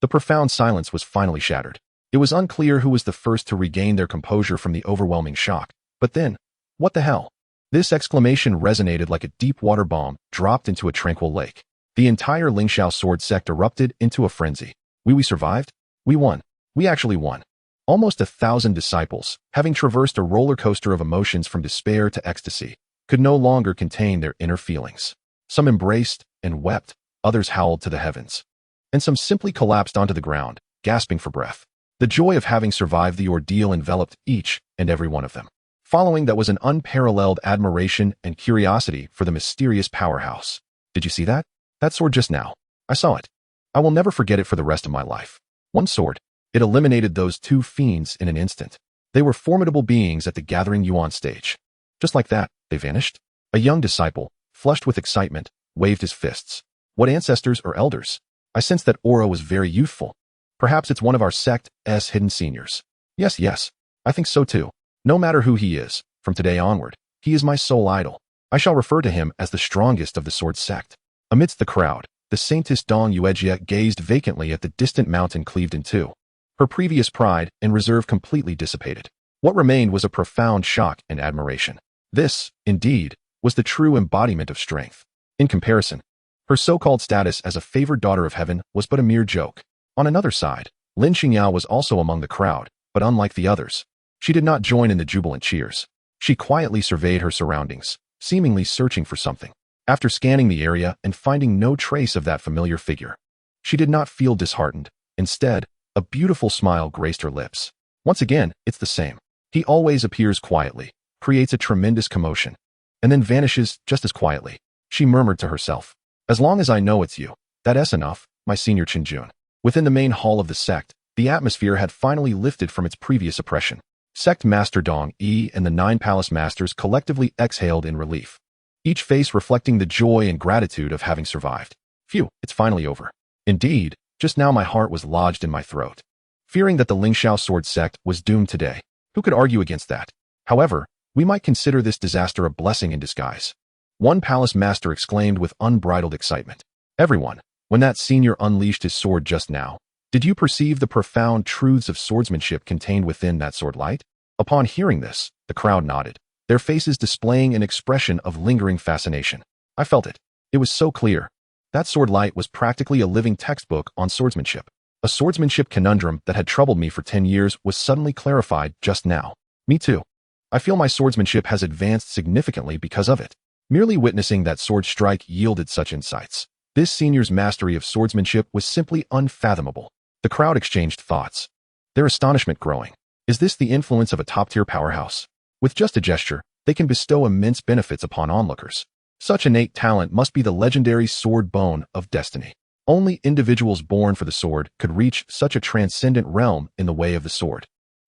the profound silence was finally shattered. It was unclear who was the first to regain their composure from the overwhelming shock. But then, what the hell? This exclamation resonated like a deep water bomb dropped into a tranquil lake. The entire Lingxiao Sword Sect erupted into a frenzy. We survived? We won. We actually won. Almost 1,000 disciples, having traversed a roller coaster of emotions from despair to ecstasy, could no longer contain their inner feelings. Some embraced and wept, others howled to the heavens, and some simply collapsed onto the ground, gasping for breath. The joy of having survived the ordeal enveloped each and every one of them. Following that was an unparalleled admiration and curiosity for the mysterious powerhouse. Did you see that? That sword just now. I saw it. I will never forget it for the rest of my life. One sword. It eliminated those 2 fiends in an instant. They were formidable beings at the Gathering Yuan stage. Just like that, they vanished. A young disciple, flushed with excitement, waved his fists. What ancestors or elders? I sensed that aura was very youthful. Perhaps it's one of our sect's hidden seniors. Yes, I think so too. No matter who he is, from today onward, he is my sole idol. I shall refer to him as the strongest of the Sword Sect. Amidst the crowd, the Saintess Dong Yuejia gazed vacantly at the distant mountain cleaved in 2. Her previous pride and reserve completely dissipated. What remained was a profound shock and admiration. This, indeed, was the true embodiment of strength. In comparison, her so-called status as a favored daughter of heaven was but a mere joke. On another side, Lin Qingya was also among the crowd, but unlike the others, she did not join in the jubilant cheers. She quietly surveyed her surroundings, seemingly searching for something. After scanning the area and finding no trace of that familiar figure, she did not feel disheartened. Instead, a beautiful smile graced her lips. Once again, it's the same. He always appears quietly, creates a tremendous commotion, and then vanishes just as quietly. She murmured to herself. As long as I know it's you, that's enough, my senior Chen Jun. Within the main hall of the sect, the atmosphere had finally lifted from its previous oppression. Sect Master Dong Yi and the 9 palace masters collectively exhaled in relief, each face reflecting the joy and gratitude of having survived. Phew, it's finally over. Indeed, just now my heart was lodged in my throat, fearing that the Lingxiao Sword Sect was doomed today. Who could argue against that? However, we might consider this disaster a blessing in disguise. One palace master exclaimed with unbridled excitement. Everyone, when that senior unleashed his sword just now, did you perceive the profound truths of swordsmanship contained within that sword light? Upon hearing this, the crowd nodded, their faces displaying an expression of lingering fascination. I felt it. It was so clear. That sword light was practically a living textbook on swordsmanship. A swordsmanship conundrum that had troubled me for 10 years was suddenly clarified just now. Me too. I feel my swordsmanship has advanced significantly because of it. Merely witnessing that sword strike yielded such insights. This senior's mastery of swordsmanship was simply unfathomable. The crowd exchanged thoughts, their astonishment growing. Is this the influence of a top-tier powerhouse? With just a gesture, they can bestow immense benefits upon onlookers. Such innate talent must be the legendary sword bone of destiny. Only individuals born for the sword could reach such a transcendent realm in the way of the sword.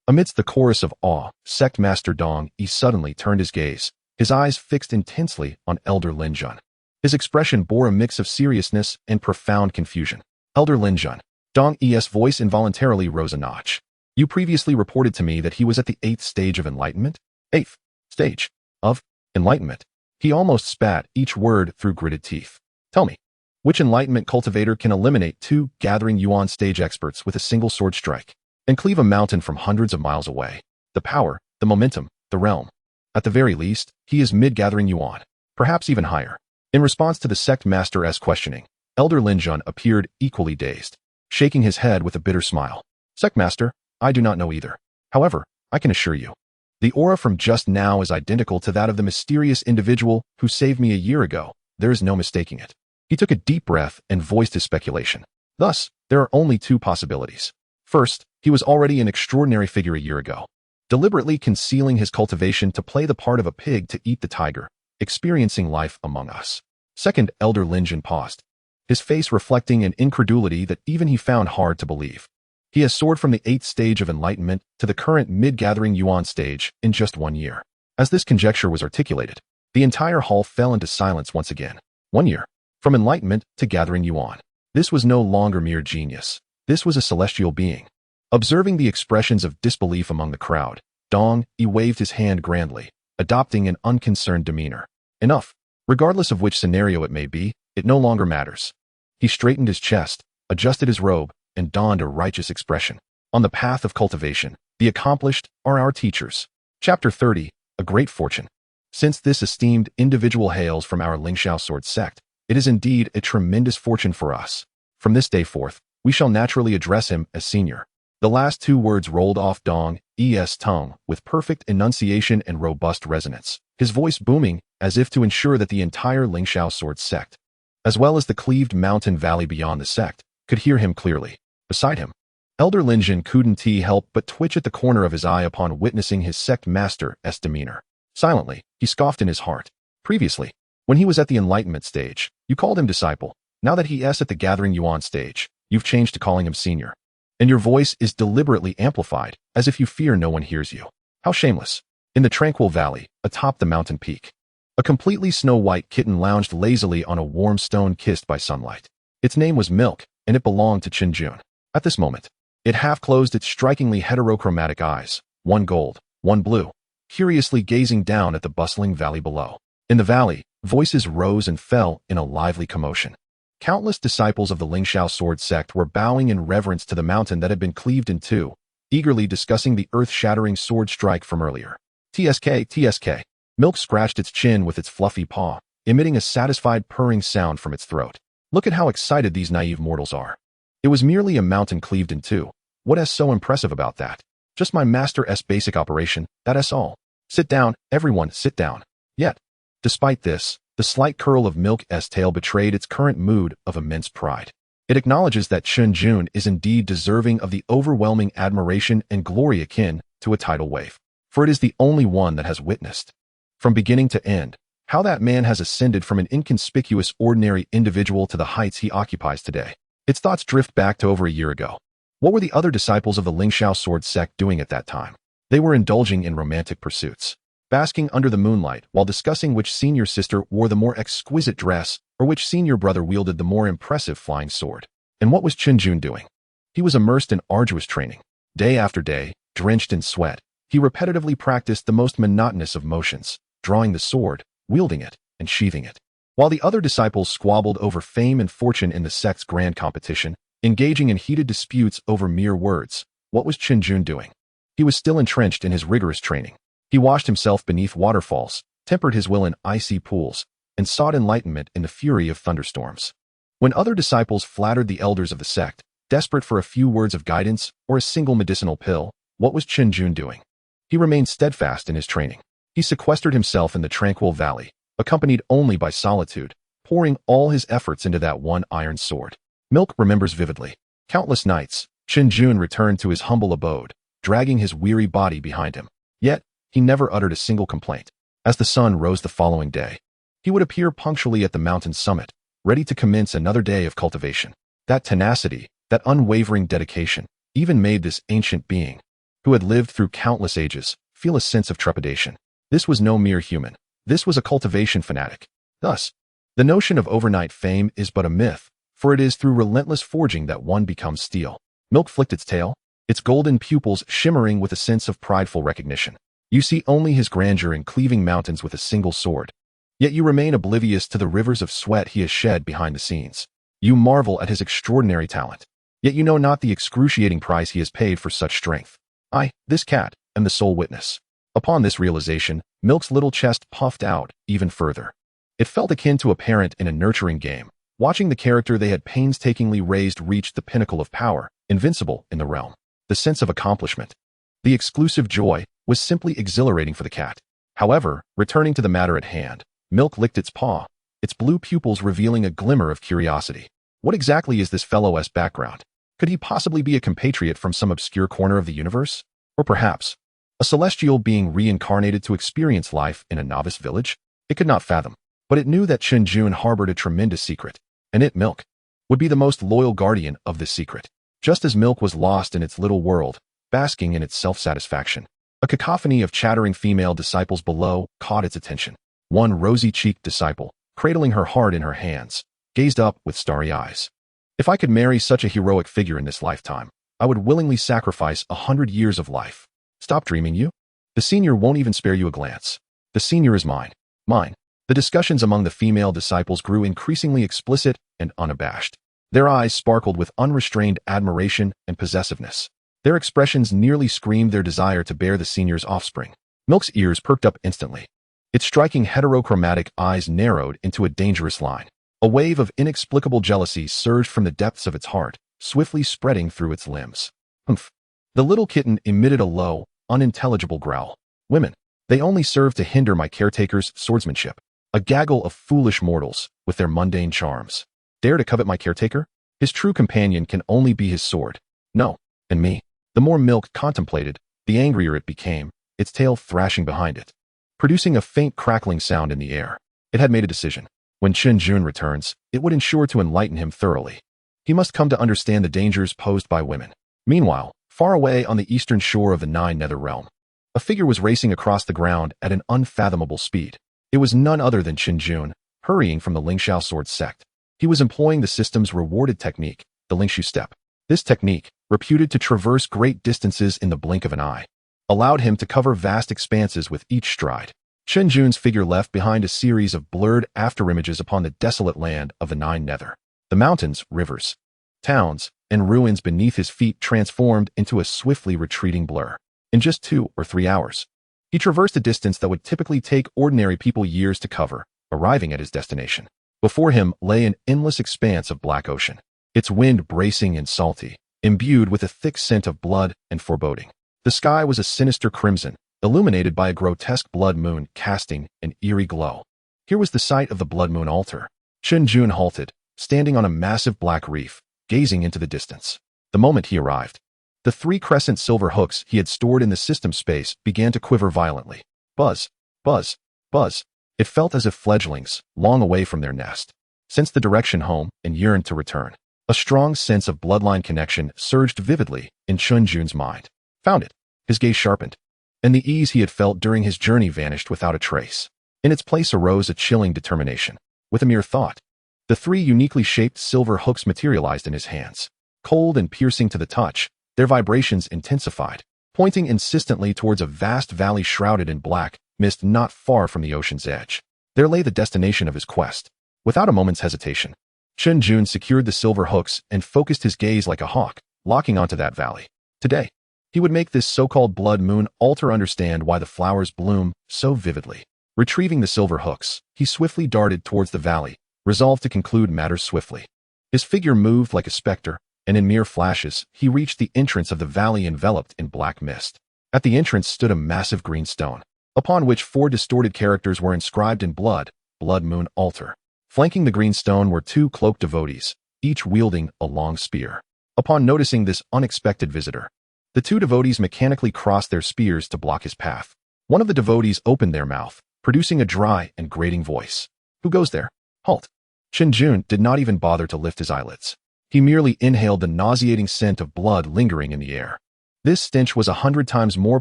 Amidst the chorus of awe, Sect Master Dong Yi suddenly turned his gaze, his eyes fixed intensely on Elder Lin Zhen. His expression bore a mix of seriousness and profound confusion. Elder Lin Zhen. Dong Yi's voice involuntarily rose a notch. You previously reported to me that he was at the 8th stage of enlightenment? 8th stage of enlightenment. He almost spat each word through gritted teeth. Tell me, which enlightenment cultivator can eliminate 2 gathering yuan stage experts with a single sword strike and cleave a mountain from hundreds of miles away? The power, the momentum, the realm. At the very least, he is mid-gathering yuan, perhaps even higher. In response to the sect master's questioning, Elder Lin Zhen appeared equally dazed, shaking his head with a bitter smile. Sect Master, I do not know either. However, I can assure you, the aura from just now is identical to that of the mysterious individual who saved me a year ago. There is no mistaking it. He took a deep breath and voiced his speculation. Thus, there are only 2 possibilities. First, he was already an extraordinary figure a year ago, deliberately concealing his cultivation to play the part of a pig to eat the tiger, experiencing life among us. Second, Elder Lin Zhen paused, his face reflecting an incredulity that even he found hard to believe. He has soared from the 8th stage of enlightenment to the current mid-gathering yuan stage in just 1 year. As this conjecture was articulated, the entire hall fell into silence once again. 1 year. From enlightenment to gathering yuan. This was no longer mere genius. This was a celestial being. Observing the expressions of disbelief among the crowd, Dong Yi waved his hand grandly, adopting an unconcerned demeanor. Enough. Regardless of which scenario it may be, it no longer matters. He straightened his chest, adjusted his robe, and donned a righteous expression. On the path of cultivation, the accomplished are our teachers. Chapter 30, A Great Fortune. Since this esteemed individual hails from our Lingxiao sword sect, it is indeed a tremendous fortune for us. From this day forth, we shall naturally address him as senior. The last 2 words rolled off Dong Yi's tongue with perfect enunciation and robust resonance, his voice booming as if to ensure that the entire Lingxiao sword sect, as well as the cleaved mountain valley beyond the sect, could hear him clearly. Beside him, Elder Lin Zhen couldn't help but twitch at the corner of his eye upon witnessing his sect master's demeanor. Silently, he scoffed in his heart. Previously, when he was at the enlightenment stage, you called him disciple. Now that he is at the gathering yuan stage, you've changed to calling him senior. And your voice is deliberately amplified, as if you fear no one hears you. How shameless. In the tranquil valley, atop the mountain peak, a completely snow-white kitten lounged lazily on a warm stone kissed by sunlight. Its name was Milk, and it belonged to Chen Jun. At this moment, it half-closed its strikingly heterochromatic eyes, one gold, one blue, curiously gazing down at the bustling valley below. In the valley, voices rose and fell in a lively commotion. Countless disciples of the Lingxiao sword sect were bowing in reverence to the mountain that had been cleaved in 2, eagerly discussing the earth-shattering sword strike from earlier. TSK, TSK. Milk scratched its chin with its fluffy paw, emitting a satisfied purring sound from its throat. Look at how excited these naive mortals are. It was merely a mountain cleaved in 2. What is so impressive about that? Just my master's basic operation, that's all. Sit down, everyone, sit down. Yet, despite this, the slight curl of Milk's tail betrayed its current mood of immense pride. It acknowledges that Chun Jun is indeed deserving of the overwhelming admiration and glory akin to a tidal wave. For it is the only one that has witnessed, from beginning to end, how that man has ascended from an inconspicuous ordinary individual to the heights he occupies today. Its thoughts drift back to over a year ago. What were the other disciples of the Lingxiao sword sect doing at that time? They were indulging in romantic pursuits, basking under the moonlight while discussing which senior sister wore the more exquisite dress or which senior brother wielded the more impressive flying sword. And what was Chen Jun doing? He was immersed in arduous training. Day after day, drenched in sweat, he repetitively practiced the most monotonous of motions, drawing the sword, wielding it, and sheathing it. While the other disciples squabbled over fame and fortune in the sect's grand competition, engaging in heated disputes over mere words, what was Chen Jun doing? He was still entrenched in his rigorous training. He washed himself beneath waterfalls, tempered his will in icy pools, and sought enlightenment in the fury of thunderstorms. When other disciples flattered the elders of the sect, desperate for a few words of guidance or a single medicinal pill, what was Chen Jun doing? He remained steadfast in his training. He sequestered himself in the tranquil valley, accompanied only by solitude, pouring all his efforts into that one iron sword. Milk remembers vividly. Countless nights, Chen Jun returned to his humble abode, dragging his weary body behind him. Yet, he never uttered a single complaint. As the sun rose the following day, he would appear punctually at the mountain summit, ready to commence another day of cultivation. That tenacity, that unwavering dedication, even made this ancient being, who had lived through countless ages, feel a sense of trepidation. This was no mere human. This was a cultivation fanatic. Thus, the notion of overnight fame is but a myth, for it is through relentless forging that one becomes steel. Milk flicked its tail, its golden pupils shimmering with a sense of prideful recognition. You see only his grandeur in cleaving mountains with a single sword. Yet you remain oblivious to the rivers of sweat he has shed behind the scenes. You marvel at his extraordinary talent. Yet you know not the excruciating price he has paid for such strength. I, this cat, am the sole witness. Upon this realization, Milk's little chest puffed out even further. It felt akin to a parent in a nurturing game, watching the character they had painstakingly raised reach the pinnacle of power, invincible in the realm. The sense of accomplishment, the exclusive joy, was simply exhilarating for the cat. However, returning to the matter at hand, Milk licked its paw, its blue pupils revealing a glimmer of curiosity. What exactly is this fellow's background? Could he possibly be a compatriot from some obscure corner of the universe? Or perhaps, a celestial being reincarnated to experience life in a novice village? It could not fathom, but it knew that Chen Jun harbored a tremendous secret, and it, Milk, would be the most loyal guardian of this secret. Just as Milk was lost in its little world, basking in its self-satisfaction, a cacophony of chattering female disciples below caught its attention. One rosy-cheeked disciple, cradling her heart in her hands, gazed up with starry eyes. If I could marry such a heroic figure in this lifetime, I would willingly sacrifice 100 years of life. Stop dreaming, you. The senior won't even spare you a glance. The senior is mine. Mine. The discussions among the female disciples grew increasingly explicit and unabashed. Their eyes sparkled with unrestrained admiration and possessiveness. Their expressions nearly screamed their desire to bear the senior's offspring. Milk's ears perked up instantly. Its striking heterochromatic eyes narrowed into a dangerous line. A wave of inexplicable jealousy surged from the depths of its heart, swiftly spreading through its limbs. Humph. The little kitten emitted a low, unintelligible growl. Women. They only serve to hinder my caretaker's swordsmanship. A gaggle of foolish mortals, with their mundane charms. Dare to covet my caretaker? His true companion can only be his sword. No. And me. The more Milk contemplated, the angrier it became, its tail thrashing behind it, producing a faint crackling sound in the air. It had made a decision. When Chen Jun returns, it would ensure to enlighten him thoroughly. He must come to understand the dangers posed by women. Meanwhile, far away on the eastern shore of the Nine Nether Realm, a figure was racing across the ground at an unfathomable speed. It was none other than Chen Jun, hurrying from the Lingxiao sword sect. He was employing the system's rewarded technique, the Lingxiu step. This technique, reputed to traverse great distances in the blink of an eye, allowed him to cover vast expanses with each stride. Chen Jun's figure left behind a series of blurred afterimages upon the desolate land of the Nine Nether. The mountains, rivers, towns, and ruins beneath his feet transformed into a swiftly retreating blur. In just 2 or 3 hours, he traversed a distance that would typically take ordinary people years to cover, arriving at his destination. Before him lay an endless expanse of black ocean, its wind bracing and salty, imbued with a thick scent of blood and foreboding. The sky was a sinister crimson, illuminated by a grotesque blood moon casting an eerie glow. Here was the site of the blood moon altar. Chen Jun halted, standing on a massive black reef, gazing into the distance. The moment he arrived, the 3 crescent silver hooks he had stored in the system space began to quiver violently. Buzz, buzz, buzz. It felt as if fledglings, long away from their nest, sensed the direction home and yearned to return. A strong sense of bloodline connection surged vividly in Chun Jun's mind. Found it. His gaze sharpened, and the ease he had felt during his journey vanished without a trace. In its place arose a chilling determination. With a mere thought, the 3 uniquely shaped silver hooks materialized in his hands. Cold and piercing to the touch, their vibrations intensified, pointing insistently towards a vast valley shrouded in black mist not far from the ocean's edge. There lay the destination of his quest. Without a moment's hesitation, Chen Jun secured the silver hooks and focused his gaze like a hawk, locking onto that valley. Today, he would make this so-called blood moon altar understand why the flowers bloom so vividly. Retrieving the silver hooks, he swiftly darted towards the valley, resolved to conclude matters swiftly. His figure moved like a specter, and in mere flashes, he reached the entrance of the valley enveloped in black mist. At the entrance stood a massive green stone, upon which 4 distorted characters were inscribed in blood, blood moon altar. Flanking the green stone were 2 cloaked devotees, each wielding a long spear. Upon noticing this unexpected visitor, the 2 devotees mechanically crossed their spears to block his path. One of the devotees opened their mouth, producing a dry and grating voice. Who goes there? Halt. Chen Jun did not even bother to lift his eyelids. He merely inhaled the nauseating scent of blood lingering in the air. This stench was 100 times more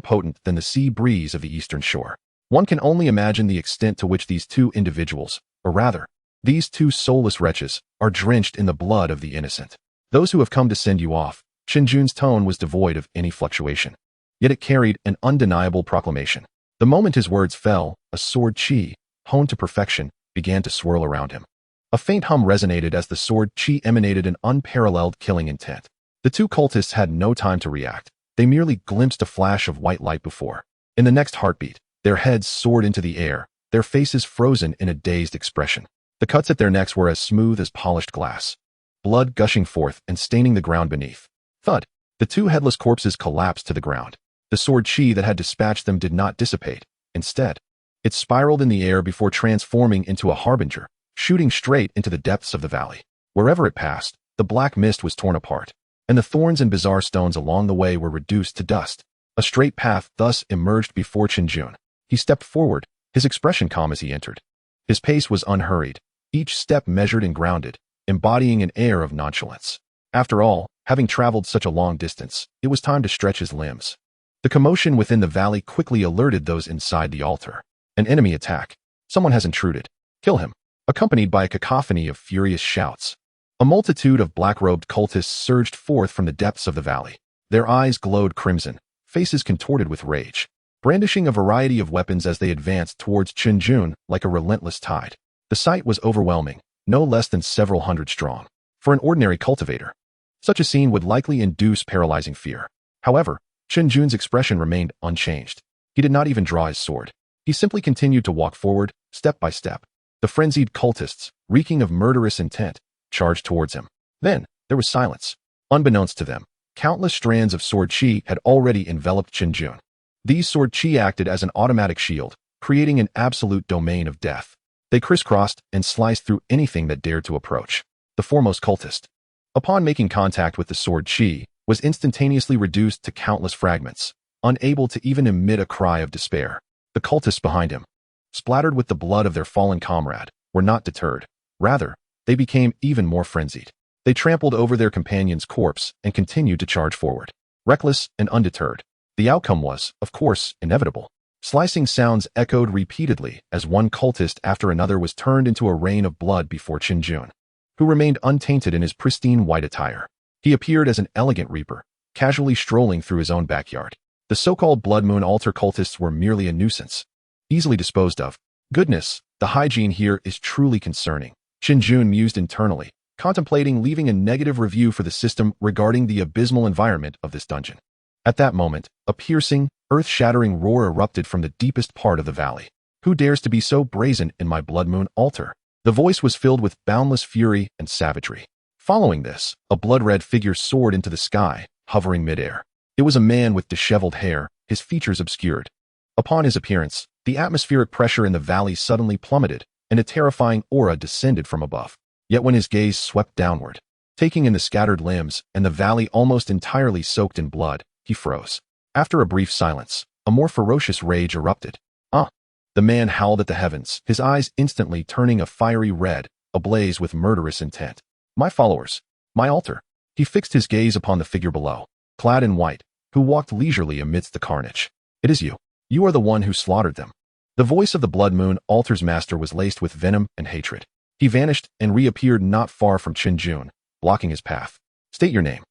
potent than the sea breeze of the eastern shore. One can only imagine the extent to which these two individuals, or rather, these two soulless wretches, are drenched in the blood of the innocent. Those who have come to send you off. Chen Jun's tone was devoid of any fluctuation. Yet it carried an undeniable proclamation. The moment his words fell, a sword qi, honed to perfection, began to swirl around him. A faint hum resonated as the sword qi emanated an unparalleled killing intent. The two cultists had no time to react. They merely glimpsed a flash of white light before. In the next heartbeat, their heads soared into the air, their faces frozen in a dazed expression. The cuts at their necks were as smooth as polished glass, blood gushing forth and staining the ground beneath. Thud! The two headless corpses collapsed to the ground. The sword qi that had dispatched them did not dissipate. Instead, it spiraled in the air before transforming into a harbinger, shooting straight into the depths of the valley. Wherever it passed, the black mist was torn apart, and the thorns and bizarre stones along the way were reduced to dust. A straight path thus emerged before Chen Jun. He stepped forward, his expression calm as he entered. His pace was unhurried, each step measured and grounded, embodying an air of nonchalance. After all, having traveled such a long distance, it was time to stretch his limbs. The commotion within the valley quickly alerted those inside the altar. An enemy attack. Someone has intruded. Kill him. Accompanied by a cacophony of furious shouts. A multitude of black-robed cultists surged forth from the depths of the valley. Their eyes glowed crimson, faces contorted with rage, brandishing a variety of weapons as they advanced towards Chun Jun like a relentless tide. The sight was overwhelming, no less than several hundred strong. For an ordinary cultivator, such a scene would likely induce paralyzing fear. However, Chen Jun's expression remained unchanged. He did not even draw his sword. He simply continued to walk forward, step by step. The frenzied cultists, reeking of murderous intent, charged towards him. Then, there was silence. Unbeknownst to them, countless strands of sword qi had already enveloped Chen Jun. These sword qi acted as an automatic shield, creating an absolute domain of death. They crisscrossed and sliced through anything that dared to approach. The foremost cultist, upon making contact with the sword qi, was instantaneously reduced to countless fragments, unable to even emit a cry of despair. The cultists behind him, splattered with the blood of their fallen comrade, were not deterred. Rather, they became even more frenzied. They trampled over their companion's corpse and continued to charge forward, reckless and undeterred. The outcome was, of course, inevitable. Slicing sounds echoed repeatedly as one cultist after another was turned into a rain of blood before Chen Jun, who remained untainted in his pristine white attire. He appeared as an elegant reaper, casually strolling through his own backyard. The so-called Blood Moon altar cultists were merely a nuisance, easily disposed of. Goodness, the hygiene here is truly concerning. Chen Jun mused internally, contemplating leaving a negative review for the system regarding the abysmal environment of this dungeon. At that moment, a piercing, earth-shattering roar erupted from the deepest part of the valley. Who dares to be so brazen in my Blood Moon altar? The voice was filled with boundless fury and savagery. Following this, a blood-red figure soared into the sky, hovering midair. It was a man with disheveled hair, his features obscured. Upon his appearance, the atmospheric pressure in the valley suddenly plummeted, and a terrifying aura descended from above. Yet when his gaze swept downward, taking in the scattered limbs and the valley almost entirely soaked in blood, he froze. After a brief silence, a more ferocious rage erupted. Ah! The man howled at the heavens, his eyes instantly turning a fiery red, ablaze with murderous intent. My followers, my altar. He fixed his gaze upon the figure below, clad in white, who walked leisurely amidst the carnage. It is you. You are the one who slaughtered them. The voice of the Blood Moon altar's master was laced with venom and hatred. He vanished and reappeared not far from Chen Jun, blocking his path. State your name.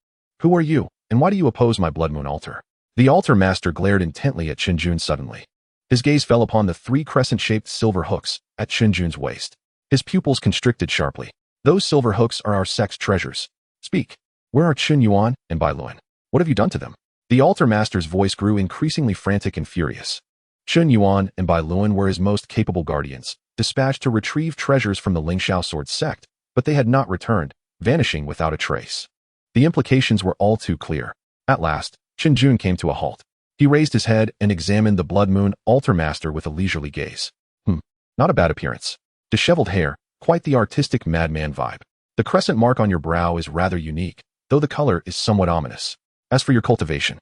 Who are you, and why do you oppose my Blood Moon altar? The altar master glared intently at Chen Jun suddenly. His gaze fell upon the three crescent-shaped silver hooks at Chen Jun's waist. His pupils constricted sharply. Those silver hooks are our sect's treasures. Speak. Where are Chun Yuan and Bai Luan? What have you done to them? The altar master's voice grew increasingly frantic and furious. Chun Yuan and Bai Luan were his most capable guardians, dispatched to retrieve treasures from the Lingxiao sword sect, but they had not returned, vanishing without a trace. The implications were all too clear. At last, Chen Jun came to a halt. He raised his head and examined the Blood Moon altar master with a leisurely gaze. Not a bad appearance. Disheveled hair, quite the artistic madman vibe. The crescent mark on your brow is rather unique, though the color is somewhat ominous. As for your cultivation,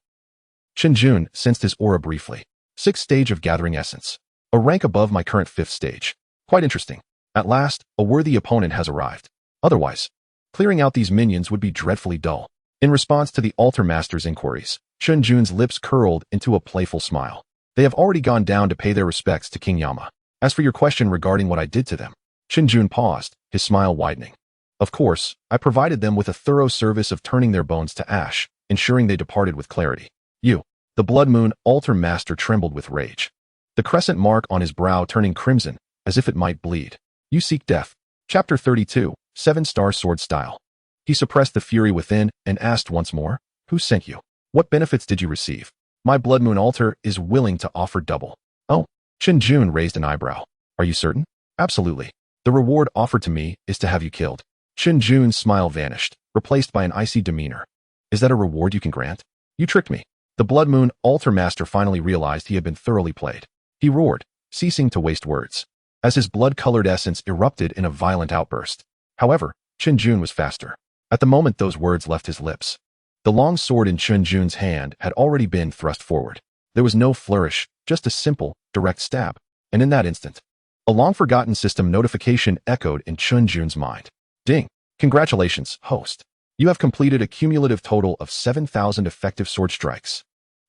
Chen Jun sensed his aura briefly. 6th stage of gathering essence. A rank above my current 5th stage. Quite interesting. At last, a worthy opponent has arrived. Otherwise, Clearing out these minions would be dreadfully dull. In response to the altar master's inquiries, Chun Jun's lips curled into a playful smile. They have already gone down to pay their respects to King Yama. As for your question regarding what I did to them, Chen Jun paused, his smile widening. Of course, I provided them with a thorough service of turning their bones to ash, ensuring they departed with clarity. You, the Blood Moon altar master trembled with rage. The crescent mark on his brow turning crimson, as if it might bleed. You seek death. Chapter 32, 7-star sword style. He suppressed the fury within and asked once more, who sent you? What benefits did you receive? My Blood Moon altar is willing to offer double. Oh, Chen Jun raised an eyebrow. Are you certain? Absolutely. The reward offered to me is to have you killed. Chen Jun's smile vanished, replaced by an icy demeanor. Is that a reward you can grant? You tricked me. The Blood Moon altar master finally realized he had been thoroughly played. He roared, ceasing to waste words, as his blood-colored essence erupted in a violent outburst. However, Chen Jun was faster. At the moment those words left his lips, the long sword in Chun Jun's hand had already been thrust forward. There was no flourish, just a simple, direct stab. And in that instant, a long-forgotten system notification echoed in Chun Jun's mind. Ding! Congratulations, host. You have completed a cumulative total of 7,000 effective sword strikes.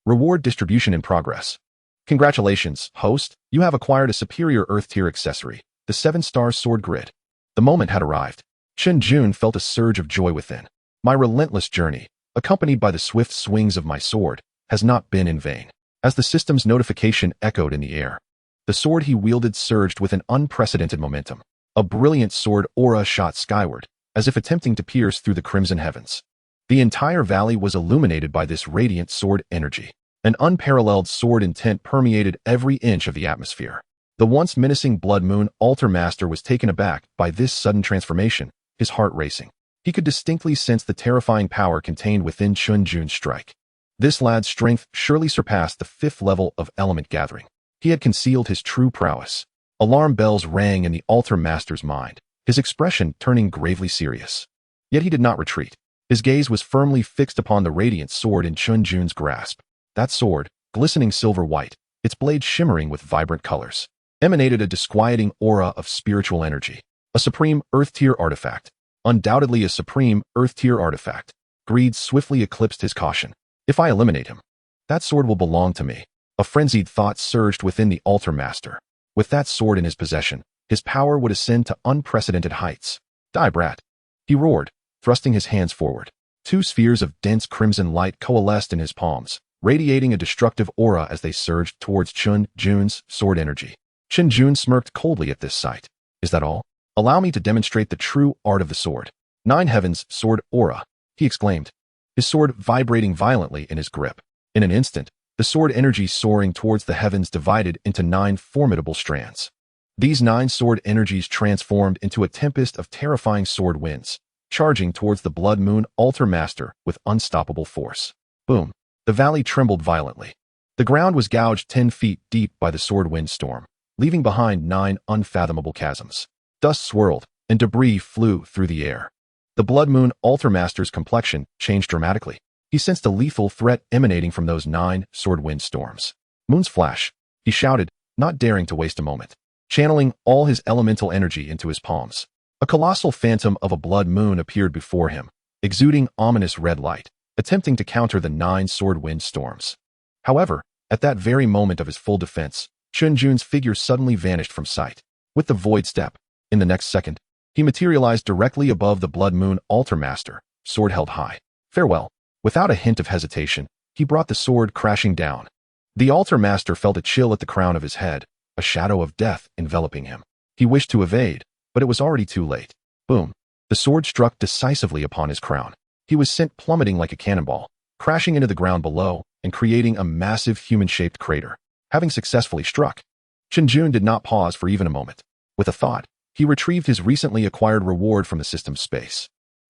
Reward distribution in progress. Congratulations, host. You have acquired a superior Earth-tier accessory, the 7-star sword grid. The moment had arrived. Chen Jun felt a surge of joy within. My relentless journey, accompanied by the swift swings of my sword, has not been in vain. As the system's notification echoed in the air, the sword he wielded surged with an unprecedented momentum. A brilliant sword aura shot skyward, as if attempting to pierce through the crimson heavens. The entire valley was illuminated by this radiant sword energy. An unparalleled sword intent permeated every inch of the atmosphere. The once menacing Blood Moon altar master was taken aback by this sudden transformation, his heart racing. He could distinctly sense the terrifying power contained within Chun Jun's strike. This lad's strength surely surpassed the 5th level of element gathering. He had concealed his true prowess. Alarm bells rang in the altar master's mind, his expression turning gravely serious. Yet he did not retreat. His gaze was firmly fixed upon the radiant sword in Chun Jun's grasp. That sword, glistening silver white, its blade shimmering with vibrant colors, emanated a disquieting aura of spiritual energy. A supreme Earth-tier artifact. Undoubtedly a supreme Earth-tier artifact. Greed swiftly eclipsed his caution. If I eliminate him, that sword will belong to me. A frenzied thought surged within the altar master. With that sword in his possession, his power would ascend to unprecedented heights. Die, brat! He roared, thrusting his hands forward. 2 spheres of dense crimson light coalesced in his palms, radiating a destructive aura as they surged towards Chun Jun's sword energy. Chen Jun smirked coldly at this sight. Is that all? Allow me to demonstrate the true art of the sword. 9 heavens sword aura, he exclaimed, his sword vibrating violently in his grip. In an instant, the sword energy soaring towards the heavens divided into 9 formidable strands. These 9 sword energies transformed into a tempest of terrifying sword winds, charging towards the Blood Moon altar master with unstoppable force. Boom! The valley trembled violently. The ground was gouged 10 feet deep by the sword wind storm, leaving behind 9 unfathomable chasms. Dust swirled, and debris flew through the air. The Blood Moon altar master's complexion changed dramatically. He sensed a lethal threat emanating from those 9 sword wind storms. Moon's flash, he shouted, not daring to waste a moment. Channeling all his elemental energy into his palms, a colossal phantom of a blood moon appeared before him, exuding ominous red light, attempting to counter the 9 sword wind storms. However, at that very moment of his full defense, Chun Jun's figure suddenly vanished from sight. With the void step, in the next second, he materialized directly above the Blood Moon altar master, sword held high. Farewell. Without a hint of hesitation, he brought the sword crashing down. The altar master felt a chill at the crown of his head, a shadow of death enveloping him. He wished to evade, but it was already too late. Boom! The sword struck decisively upon his crown. He was sent plummeting like a cannonball, crashing into the ground below and creating a massive human-shaped crater. Having successfully struck, Chen Jun did not pause for even a moment. With a thought, he retrieved his recently acquired reward from the system's space.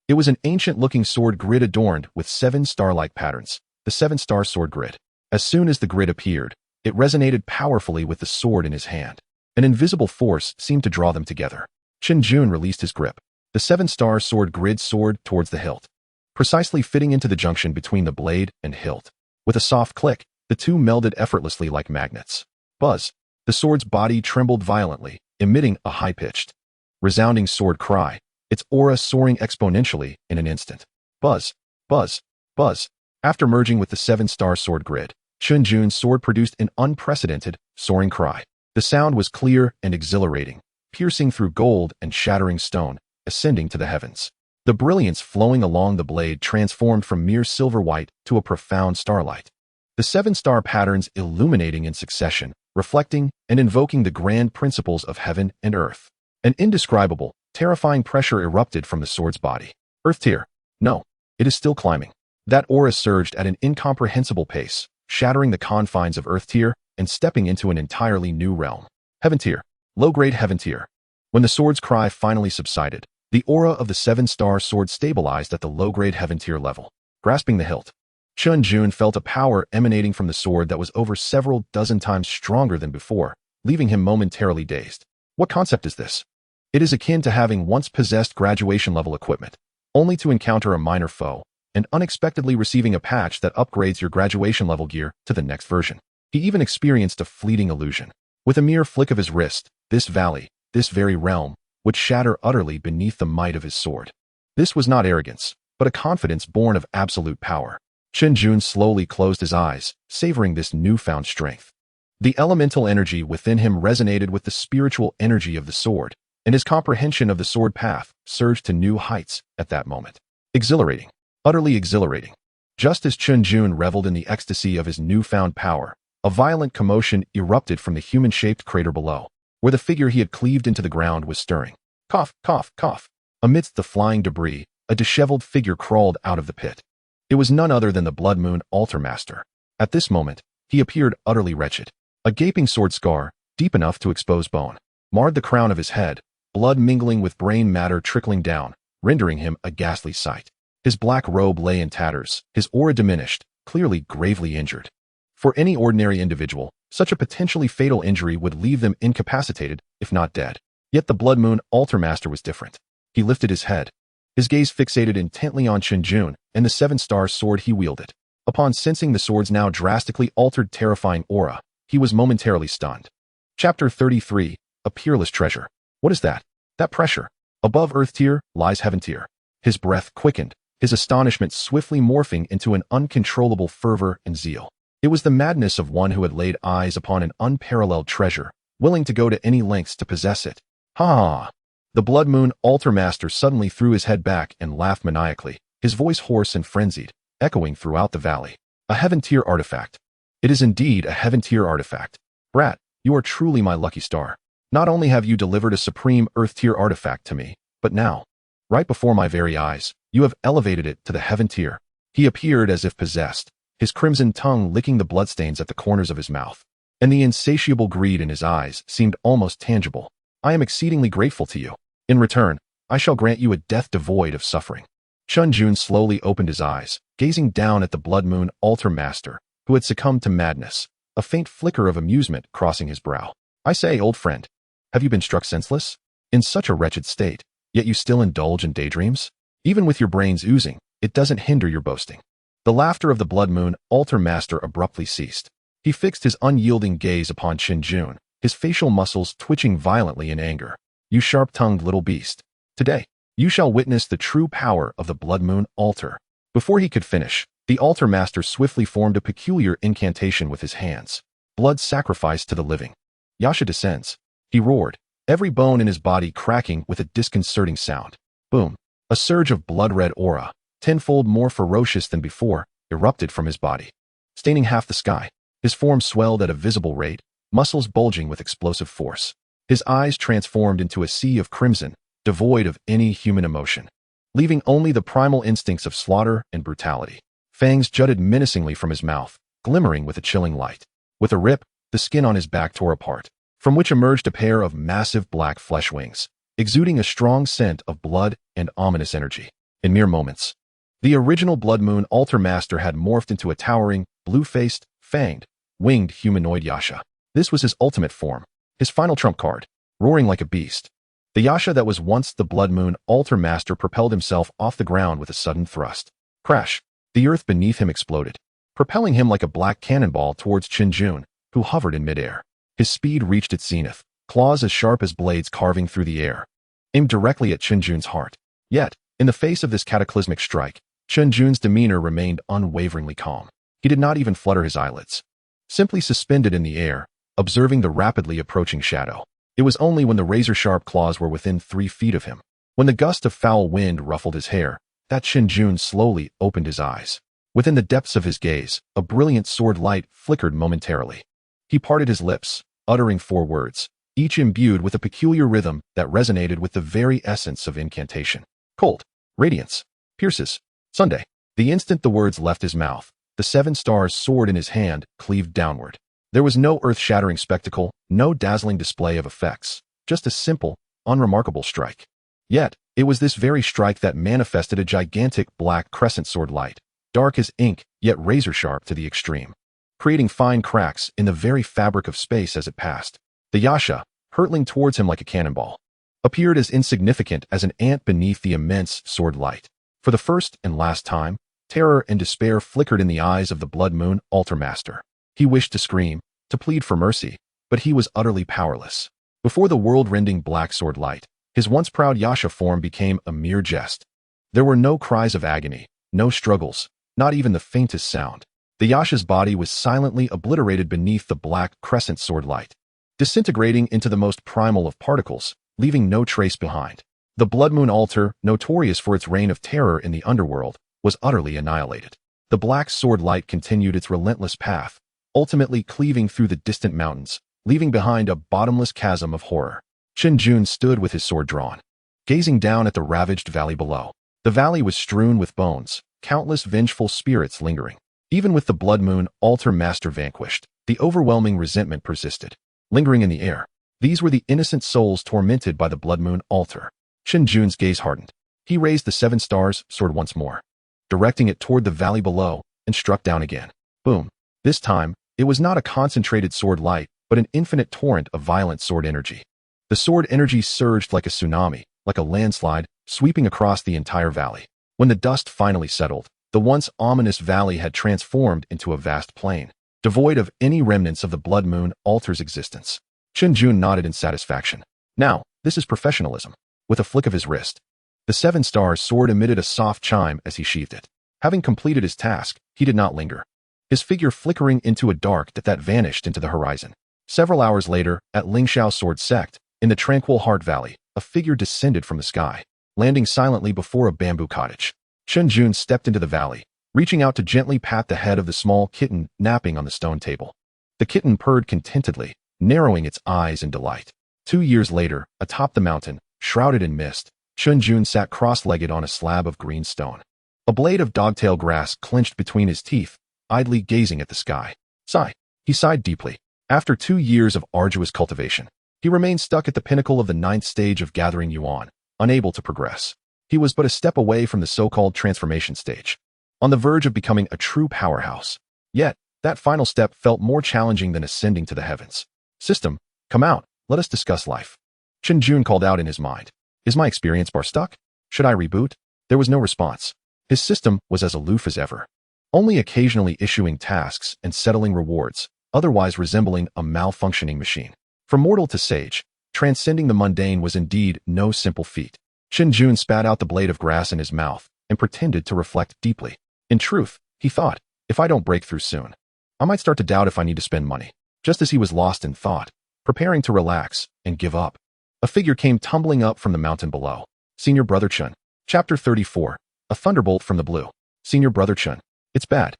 It was an ancient-looking sword grid adorned with 7 star-like patterns, the 7-star sword grid. As soon as the grid appeared, it resonated powerfully with the sword in his hand. An invisible force seemed to draw them together. Chen Jun released his grip. The 7-star sword grid soared towards the hilt, precisely fitting into the junction between the blade and hilt. With a soft click, the two melded effortlessly like magnets. Buzz! The sword's body trembled violently, emitting a high-pitched, resounding sword cry, its aura soaring exponentially in an instant. Buzz, buzz, buzz. After merging with the 7-star sword grid, Chun Jun's sword produced an unprecedented, soaring cry. The sound was clear and exhilarating, piercing through gold and shattering stone, ascending to the heavens. The brilliance flowing along the blade transformed from mere silver white to a profound starlight. The 7-star patterns illuminating in succession, reflecting and invoking the grand principles of heaven and earth. An indescribable, terrifying pressure erupted from the sword's body. Earth tier. No, it is still climbing. That aura surged at an incomprehensible pace, shattering the confines of Earth tier and stepping into an entirely new realm. Heaven tier. Low-grade heaven tier. When the sword's cry finally subsided, the aura of the 7-star sword stabilized at the low-grade heaven tier level. Grasping the hilt, Chun Jun felt a power emanating from the sword that was over several dozen times stronger than before, leaving him momentarily dazed. What concept is this? It is akin to having once possessed graduation-level equipment, only to encounter a minor foe, and unexpectedly receiving a patch that upgrades your graduation-level gear to the next version. He even experienced a fleeting illusion. With a mere flick of his wrist, this valley, this very realm, would shatter utterly beneath the might of his sword. This was not arrogance, but a confidence born of absolute power. Chen Jun slowly closed his eyes, savoring this newfound strength. The elemental energy within him resonated with the spiritual energy of the sword, and his comprehension of the sword path surged to new heights at that moment. Exhilarating. Utterly exhilarating. Just as Chun Jun reveled in the ecstasy of his newfound power, a violent commotion erupted from the human-shaped crater below, where the figure he had cleaved into the ground was stirring. Cough, cough, cough. Amidst the flying debris, a disheveled figure crawled out of the pit. It was none other than the Blood Moon Altar Master. At this moment, he appeared utterly wretched. A gaping sword scar, deep enough to expose bone, marred the crown of his head, blood mingling with brain matter trickling down, rendering him a ghastly sight. His black robe lay in tatters, his aura diminished, clearly gravely injured. For any ordinary individual, such a potentially fatal injury would leave them incapacitated, if not dead. Yet the Blood Moon Altar Master was different. He lifted his head, his gaze fixated intently on Chen Jun and the 7-star sword he wielded. Upon sensing the sword's now drastically altered terrifying aura, he was momentarily stunned. Chapter 33, A Peerless Treasure. What is that? That pressure. Above Earth tier lies Heaven tier. His breath quickened, his astonishment swiftly morphing into an uncontrollable fervor and zeal. It was the madness of one who had laid eyes upon an unparalleled treasure, willing to go to any lengths to possess it. Ha! The Blood Moon Altar Master suddenly threw his head back and laughed maniacally, his voice hoarse and frenzied, echoing throughout the valley. A Heaven tier artifact. It is indeed a Heaven tier artifact. Brat, you are truly my lucky star. Not only have you delivered a supreme Earth tier artifact to me, but now, right before my very eyes, you have elevated it to the Heaven tier. He appeared as if possessed, his crimson tongue licking the bloodstains at the corners of his mouth, and the insatiable greed in his eyes seemed almost tangible. I am exceedingly grateful to you. In return, I shall grant you a death devoid of suffering. Chun Jun slowly opened his eyes, gazing down at the Blood Moon Altar Master, who had succumbed to madness, a faint flicker of amusement crossing his brow. I say, old friend, have you been struck senseless? In such a wretched state, yet you still indulge in daydreams? Even with your brains oozing, it doesn't hinder your boasting. The laughter of the Blood Moon Altar Master abruptly ceased. He fixed his unyielding gaze upon Chen Jun, his facial muscles twitching violently in anger. You sharp-tongued little beast. Today, you shall witness the true power of the Blood Moon Altar. Before he could finish, the Altar Master swiftly formed a peculiar incantation with his hands. Blood sacrifice to the living. Yasha descends. He roared, every bone in his body cracking with a disconcerting sound. Boom. A surge of blood-red aura, tenfold more ferocious than before, erupted from his body, staining half the sky. His form swelled at a visible rate, muscles bulging with explosive force. His eyes transformed into a sea of crimson, devoid of any human emotion, leaving only the primal instincts of slaughter and brutality. Fangs jutted menacingly from his mouth, glimmering with a chilling light. With a rip, the skin on his back tore apart, from which emerged a pair of massive black flesh wings, exuding a strong scent of blood and ominous energy. In mere moments, the original Blood Moon Altar Master had morphed into a towering, blue-faced, fanged, winged humanoid Yasha. This was his ultimate form, his final trump card, roaring like a beast. The Yasha that was once the Blood Moon Altar Master propelled himself off the ground with a sudden thrust. Crash! The earth beneath him exploded, propelling him like a black cannonball towards Chen Jun, who hovered in midair. His speed reached its zenith, claws as sharp as blades carving through the air, aimed directly at Chen Jun's heart. Yet, in the face of this cataclysmic strike, Chen Jun's demeanor remained unwaveringly calm. He did not even flutter his eyelids. Simply suspended in the air, observing the rapidly approaching shadow. It was only when the razor-sharp claws were within 3 feet of him, when the gust of foul wind ruffled his hair, that Chen Jun slowly opened his eyes. Within the depths of his gaze, a brilliant sword light flickered momentarily. He parted his lips, uttering 4 words, each imbued with a peculiar rhythm that resonated with the very essence of incantation. Cold, radiance, pierces, Sunday. The instant the words left his mouth, the 7 stars sword in his hand cleaved downward. There was no earth-shattering spectacle, no dazzling display of effects, just a simple, unremarkable strike. Yet, it was this very strike that manifested a gigantic black crescent sword light, dark as ink, yet razor-sharp to the extreme, creating fine cracks in the very fabric of space as it passed. The Yasha, hurtling towards him like a cannonball, appeared as insignificant as an ant beneath the immense sword light. For the first and last time, terror and despair flickered in the eyes of the Blood Moon Altar Master. He wished to scream, to plead for mercy, but he was utterly powerless. Before the world-rending black sword light, his once proud Yasha form became a mere jest. There were no cries of agony, no struggles, not even the faintest sound. The Yasha's body was silently obliterated beneath the black crescent sword light, disintegrating into the most primal of particles, leaving no trace behind. The Blood Moon Altar, notorious for its reign of terror in the underworld, was utterly annihilated. The black sword light continued its relentless path, ultimately cleaving through the distant mountains, leaving behind a bottomless chasm of horror. Chen Jun stood with his sword drawn, gazing down at the ravaged valley below. The valley was strewn with bones, countless vengeful spirits lingering. Even with the Blood Moon Altar Master vanquished, the overwhelming resentment persisted, lingering in the air. These were the innocent souls tormented by the Blood Moon Altar. Chen Jun's gaze hardened. He raised the 7 stars sword once more, directing it toward the valley below, and struck down again. Boom. This time, it was not a concentrated sword light, but an infinite torrent of violent sword energy. The sword energy surged like a tsunami, like a landslide, sweeping across the entire valley. When the dust finally settled, the once ominous valley had transformed into a vast plain, devoid of any remnants of the Blood Moon Altar's existence. Chen Jun nodded in satisfaction. Now, this is professionalism. With a flick of his wrist, the 7 stars sword emitted a soft chime as he sheathed it. Having completed his task, he did not linger, his figure flickering into a dark that vanished into the horizon. Several hours later, at Lingxiao Sword Sect, in the tranquil Heart Valley, a figure descended from the sky, landing silently before a bamboo cottage. Chen Jun stepped into the valley, reaching out to gently pat the head of the small kitten napping on the stone table. The kitten purred contentedly, narrowing its eyes in delight. 2 years later, atop the mountain, shrouded in mist, Chun Jun sat cross-legged on a slab of green stone. A blade of dogtail grass clenched between his teeth, idly gazing at the sky. Sigh. He sighed deeply. After 2 years of arduous cultivation, he remained stuck at the pinnacle of the 9th stage of gathering yuan, unable to progress. He was but a step away from the so-called transformation stage, on the verge of becoming a true powerhouse. Yet, that final step felt more challenging than ascending to the heavens. System, come out, let us discuss life. Chen Jun called out in his mind. Is my experience bar stuck? Should I reboot? There was no response. His system was as aloof as ever, only occasionally issuing tasks and settling rewards, otherwise resembling a malfunctioning machine. From mortal to sage, transcending the mundane was indeed no simple feat. Chen Jun spat out the blade of grass in his mouth and pretended to reflect deeply. In truth, he thought, if I don't break through soon, I might start to doubt if I need to spend money. Just as he was lost in thought, preparing to relax and give up, a figure came tumbling up from the mountain below. Senior Brother Chun. Chapter 34. A thunderbolt from the blue. Senior Brother Chun. It's bad.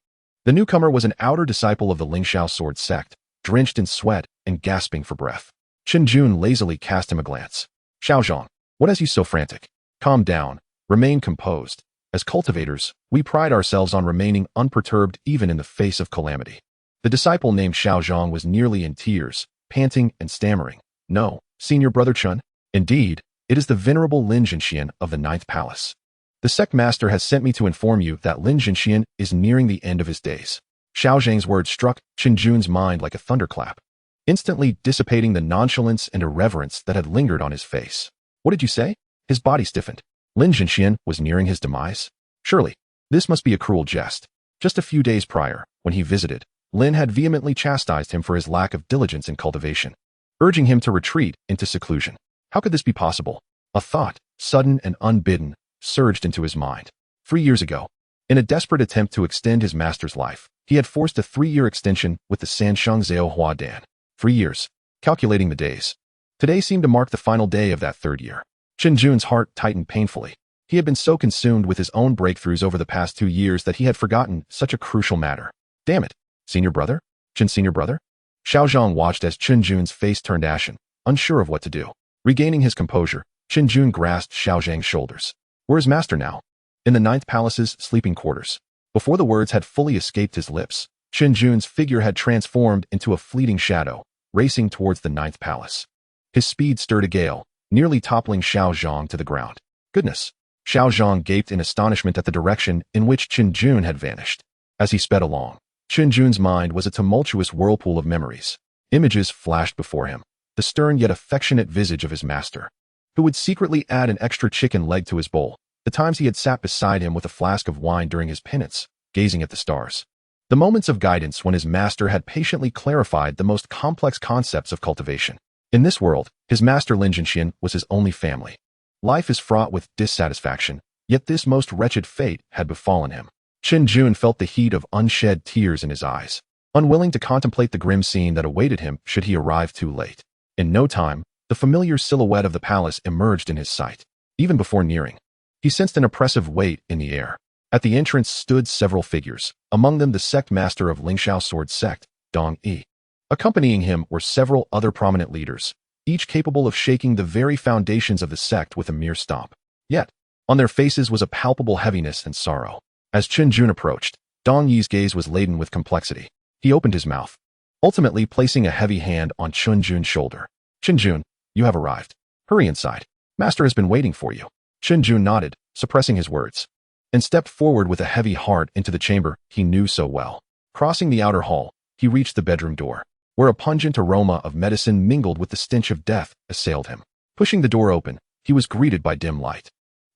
The newcomer was an outer disciple of the Lingxiao Sword Sect, drenched in sweat and gasping for breath. Chen Jun lazily cast him a glance. Xiaozhong, what has you so frantic? Calm down. Remain composed. As cultivators, we pride ourselves on remaining unperturbed even in the face of calamity. The disciple named Xiaozhong was nearly in tears, panting and stammering. No, Senior Brother Chun. Indeed, it is the venerable Lin Zhen of the 9th Palace. The sect master has sent me to inform you that Lin Zhen is nearing the end of his days. Xiao Zhang's words struck Chen Jun's mind like a thunderclap, instantly dissipating the nonchalance and irreverence that had lingered on his face. What did you say? His body stiffened. Lin Zhen was nearing his demise? Surely, this must be a cruel jest. Just a few days prior, when he visited, Lin had vehemently chastised him for his lack of diligence in cultivation, urging him to retreat into seclusion. How could this be possible? A thought, sudden and unbidden, surged into his mind. 3 years ago, in a desperate attempt to extend his master's life, he had forced a 3-year extension with the xianxiaaudiobooks. 3 years. Calculating the days. Today seemed to mark the final day of that 3rd year. Chen Jun's heart tightened painfully. He had been so consumed with his own breakthroughs over the past 2 years that he had forgotten such a crucial matter. Damn it. Senior brother? Chen senior brother? Xiao Zhang watched as Chen Jun's face turned ashen, unsure of what to do. Regaining his composure, Chen Jun grasped Xiao Zhang's shoulders. Where is master now? In the 9th Palace's sleeping quarters. Before the words had fully escaped his lips, Chen Jun's figure had transformed into a fleeting shadow, racing towards the 9th Palace. His speed stirred a gale, nearly toppling Xiao Zhang to the ground. Goodness! Xiao Zhang gaped in astonishment at the direction in which Chen Jun had vanished. As he sped along, Chen Jun's mind was a tumultuous whirlpool of memories. Images flashed before him, the stern yet affectionate visage of his master, who would secretly add an extra chicken leg to his bowl, the times he had sat beside him with a flask of wine during his penance, gazing at the stars. The moments of guidance when his master had patiently clarified the most complex concepts of cultivation. In this world, his master Lin Zhen was his only family. Life is fraught with dissatisfaction, yet this most wretched fate had befallen him. Chen Jun felt the heat of unshed tears in his eyes, unwilling to contemplate the grim scene that awaited him should he arrive too late. In no time, the familiar silhouette of the palace emerged in his sight. Even before nearing, he sensed an oppressive weight in the air. At the entrance stood several figures, among them the sect master of Lingxiao Sword Sect, Dong Yi. Accompanying him were several other prominent leaders, each capable of shaking the very foundations of the sect with a mere stomp. Yet, on their faces was a palpable heaviness and sorrow. As Chen Jun approached, Dong Yi's gaze was laden with complexity. He opened his mouth, ultimately placing a heavy hand on Chun Jun's shoulder. Chen Jun, you have arrived. Hurry inside. Master has been waiting for you. Chen Jun nodded, suppressing his words, and stepped forward with a heavy heart into the chamber he knew so well. Crossing the outer hall, he reached the bedroom door, where a pungent aroma of medicine mingled with the stench of death assailed him. Pushing the door open, he was greeted by dim light.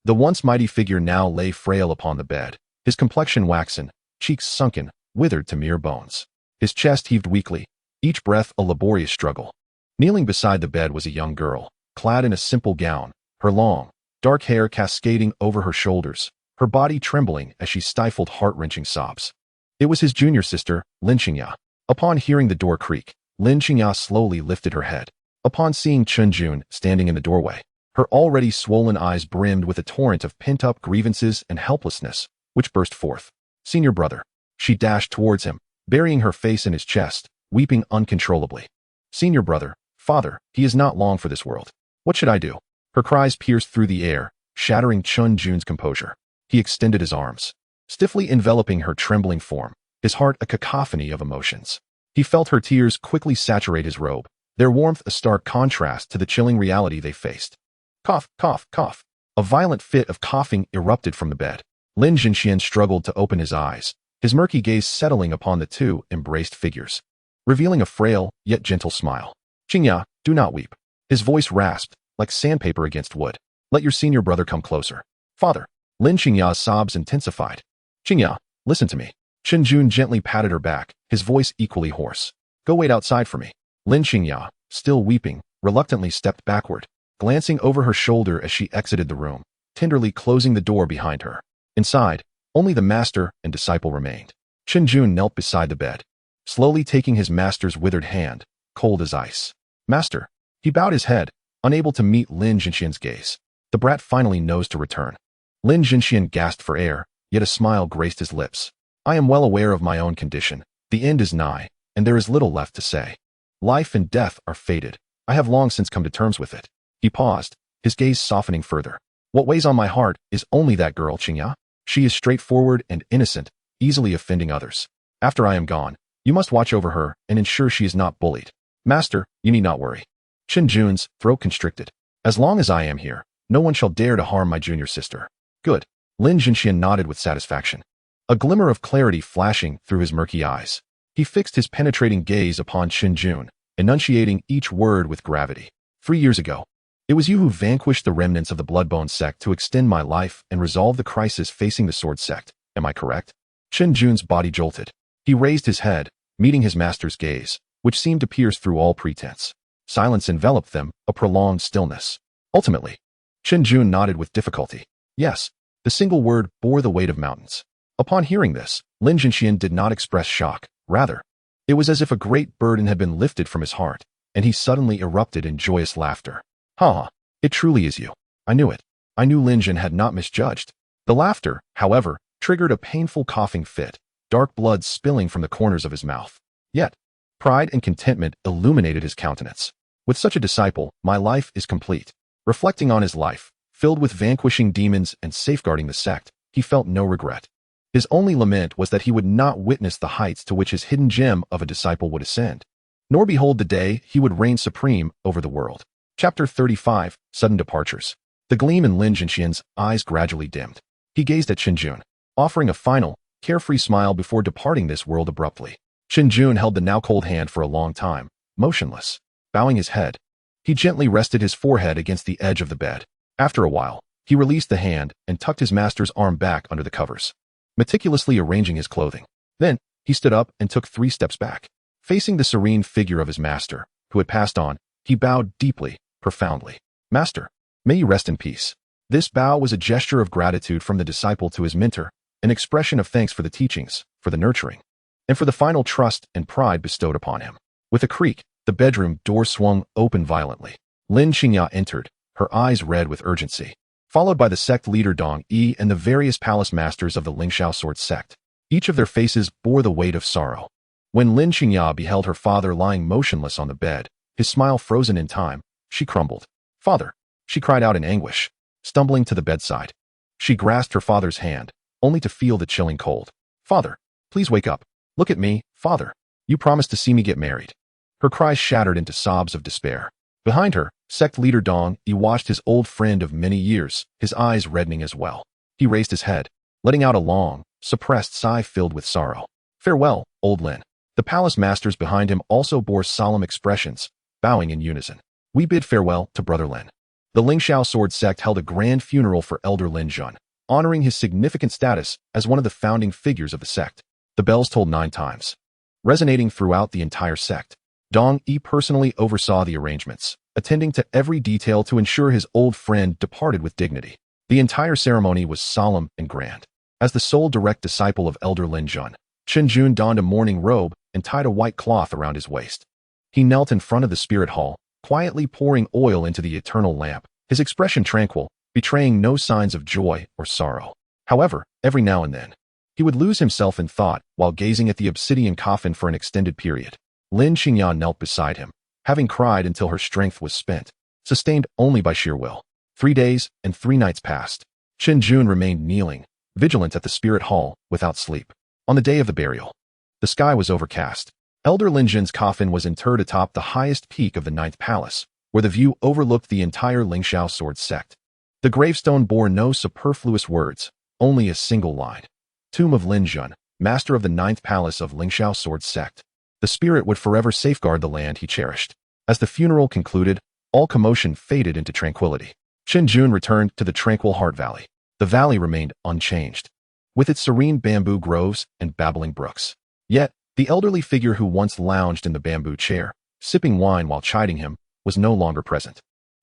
The once mighty figure now lay frail upon the bed, his complexion waxen, cheeks sunken, withered to mere bones. His chest heaved weakly, each breath a laborious struggle. Kneeling beside the bed was a young girl, clad in a simple gown, her long, dark hair cascading over her shoulders, her body trembling as she stifled heart-wrenching sobs. It was his junior sister, Lin Qingya. Upon hearing the door creak, Lin Qingya slowly lifted her head. Upon seeing Chun Jun standing in the doorway, her already swollen eyes brimmed with a torrent of pent-up grievances and helplessness, which burst forth. Senior brother. She dashed towards him, burying her face in his chest, weeping uncontrollably. Senior brother, father, he is not long for this world. What should I do? Her cries pierced through the air, shattering Chun Jun's composure. He extended his arms, stiffly enveloping her trembling form, his heart a cacophony of emotions. He felt her tears quickly saturate his robe, their warmth a stark contrast to the chilling reality they faced. Cough, cough, cough. A violent fit of coughing erupted from the bed. Lin Zhen struggled to open his eyes, his murky gaze settling upon the two embraced figures, revealing a frail yet gentle smile. Qingya, do not weep. His voice rasped, like sandpaper against wood. Let your senior brother come closer. Father. Lin Qingya's sobs intensified. Qingya, listen to me. Chen Jun gently patted her back, his voice equally hoarse. Go wait outside for me. Lin Qingya, still weeping, reluctantly stepped backward, glancing over her shoulder as she exited the room, tenderly closing the door behind her. Inside, only the master and disciple remained. Chen Jun knelt beside the bed, slowly taking his master's withered hand, cold as ice. Master. He bowed his head, unable to meet Lin Zhenxian's gaze. The brat finally knows to return. Lin Zhenxian gasped for air, yet a smile graced his lips. I am well aware of my own condition. The end is nigh, and there is little left to say. Life and death are fated. I have long since come to terms with it. He paused, his gaze softening further. What weighs on my heart is only that girl, Qingya. She is straightforward and innocent, easily offending others. After I am gone, you must watch over her and ensure she is not bullied. Master, you need not worry. Chen Jun's throat constricted. As long as I am here, no one shall dare to harm my junior sister. Good. Lin Zhenxian nodded with satisfaction, a glimmer of clarity flashing through his murky eyes. He fixed his penetrating gaze upon Chen Jun, enunciating each word with gravity. 3 years ago, it was you who vanquished the remnants of the Bloodbone sect to extend my life and resolve the crisis facing the Sword sect. Am I correct? Chen Jun's body jolted. He raised his head, meeting his master's gaze, which seemed to pierce through all pretense. Silence enveloped them, a prolonged stillness. Ultimately, Chen Jun nodded with difficulty. Yes, The single word bore the weight of mountains. Upon hearing this, Lin Zhen did not express shock. Rather, it was as if a great burden had been lifted from his heart, and he suddenly erupted in joyous laughter. Ha! It truly is you. I knew it. I knew Lin Zhen had not misjudged. The laughter, however, triggered a painful coughing fit, dark blood spilling from the corners of his mouth. Yet, pride and contentment illuminated his countenance. With such a disciple, my life is complete. Reflecting on his life, filled with vanquishing demons and safeguarding the sect, he felt no regret. His only lament was that he would not witness the heights to which his hidden gem of a disciple would ascend, nor behold the day he would reign supreme over the world. Chapter 35, Sudden Departures. The gleam in Lin Zhen's eyes gradually dimmed. He gazed at Chen Jun, offering a final, carefree smile before departing this world abruptly. Chen Jun held the now cold hand for a long time, motionless. Bowing his head, he gently rested his forehead against the edge of the bed. After a while, he released the hand and tucked his master's arm back under the covers, meticulously arranging his clothing. Then, he stood up and took 3 steps back. Facing the serene figure of his master, who had passed on, he bowed deeply, profoundly. Master, may you rest in peace. This bow was a gesture of gratitude from the disciple to his mentor, an expression of thanks for the teachings, for the nurturing, and for the final trust and pride bestowed upon him. With a creak, the bedroom door swung open violently. Lin Qingya entered, her eyes red with urgency, followed by the sect leader Dong Yi and the various palace masters of the Lingxiao sword sect. Each of their faces bore the weight of sorrow. When Lin Qingya beheld her father lying motionless on the bed, his smile frozen in time, she crumbled. Father, she cried out in anguish, stumbling to the bedside. She grasped her father's hand, only to feel the chilling cold. Father, please wake up. Look at me, father. You promised to see me get married. Her cries shattered into sobs of despair. Behind her, sect leader Dong Yi watched his old friend of many years, his eyes reddening as well. He raised his head, letting out a long, suppressed sigh filled with sorrow. Farewell, old Lin. The palace masters behind him also bore solemn expressions, bowing in unison. We bid farewell to Brother Lin. The Lingxiao sword sect held a grand funeral for Elder Lin Zhen, honoring his significant status as one of the founding figures of the sect. The bells tolled 9 times, resonating throughout the entire sect. Dong Yi personally oversaw the arrangements, attending to every detail to ensure his old friend departed with dignity. The entire ceremony was solemn and grand. As the sole direct disciple of Elder Lin Zhen, Chen Jun donned a mourning robe and tied a white cloth around his waist. He knelt in front of the spirit hall, quietly pouring oil into the eternal lamp, his expression tranquil, betraying no signs of joy or sorrow. However, every now and then, he would lose himself in thought while gazing at the obsidian coffin for an extended period. Lin Qingya knelt beside him, having cried until her strength was spent, sustained only by sheer will. 3 days and 3 nights passed. Chen Jun remained kneeling, vigilant at the spirit hall, without sleep. On the day of the burial, the sky was overcast. Elder Lin Zhen's coffin was interred atop the highest peak of the 9th palace, where the view overlooked the entire Lingxiao sword sect. The gravestone bore no superfluous words, only a single line. Tomb of Lin Zhen, master of the 9th palace of Lingxiao sword sect. The spirit would forever safeguard the land he cherished. As the funeral concluded, all commotion faded into tranquility. Chen Jun returned to the tranquil Heart Valley. The valley remained unchanged, with its serene bamboo groves and babbling brooks. Yet, the elderly figure who once lounged in the bamboo chair, sipping wine while chiding him, was no longer present.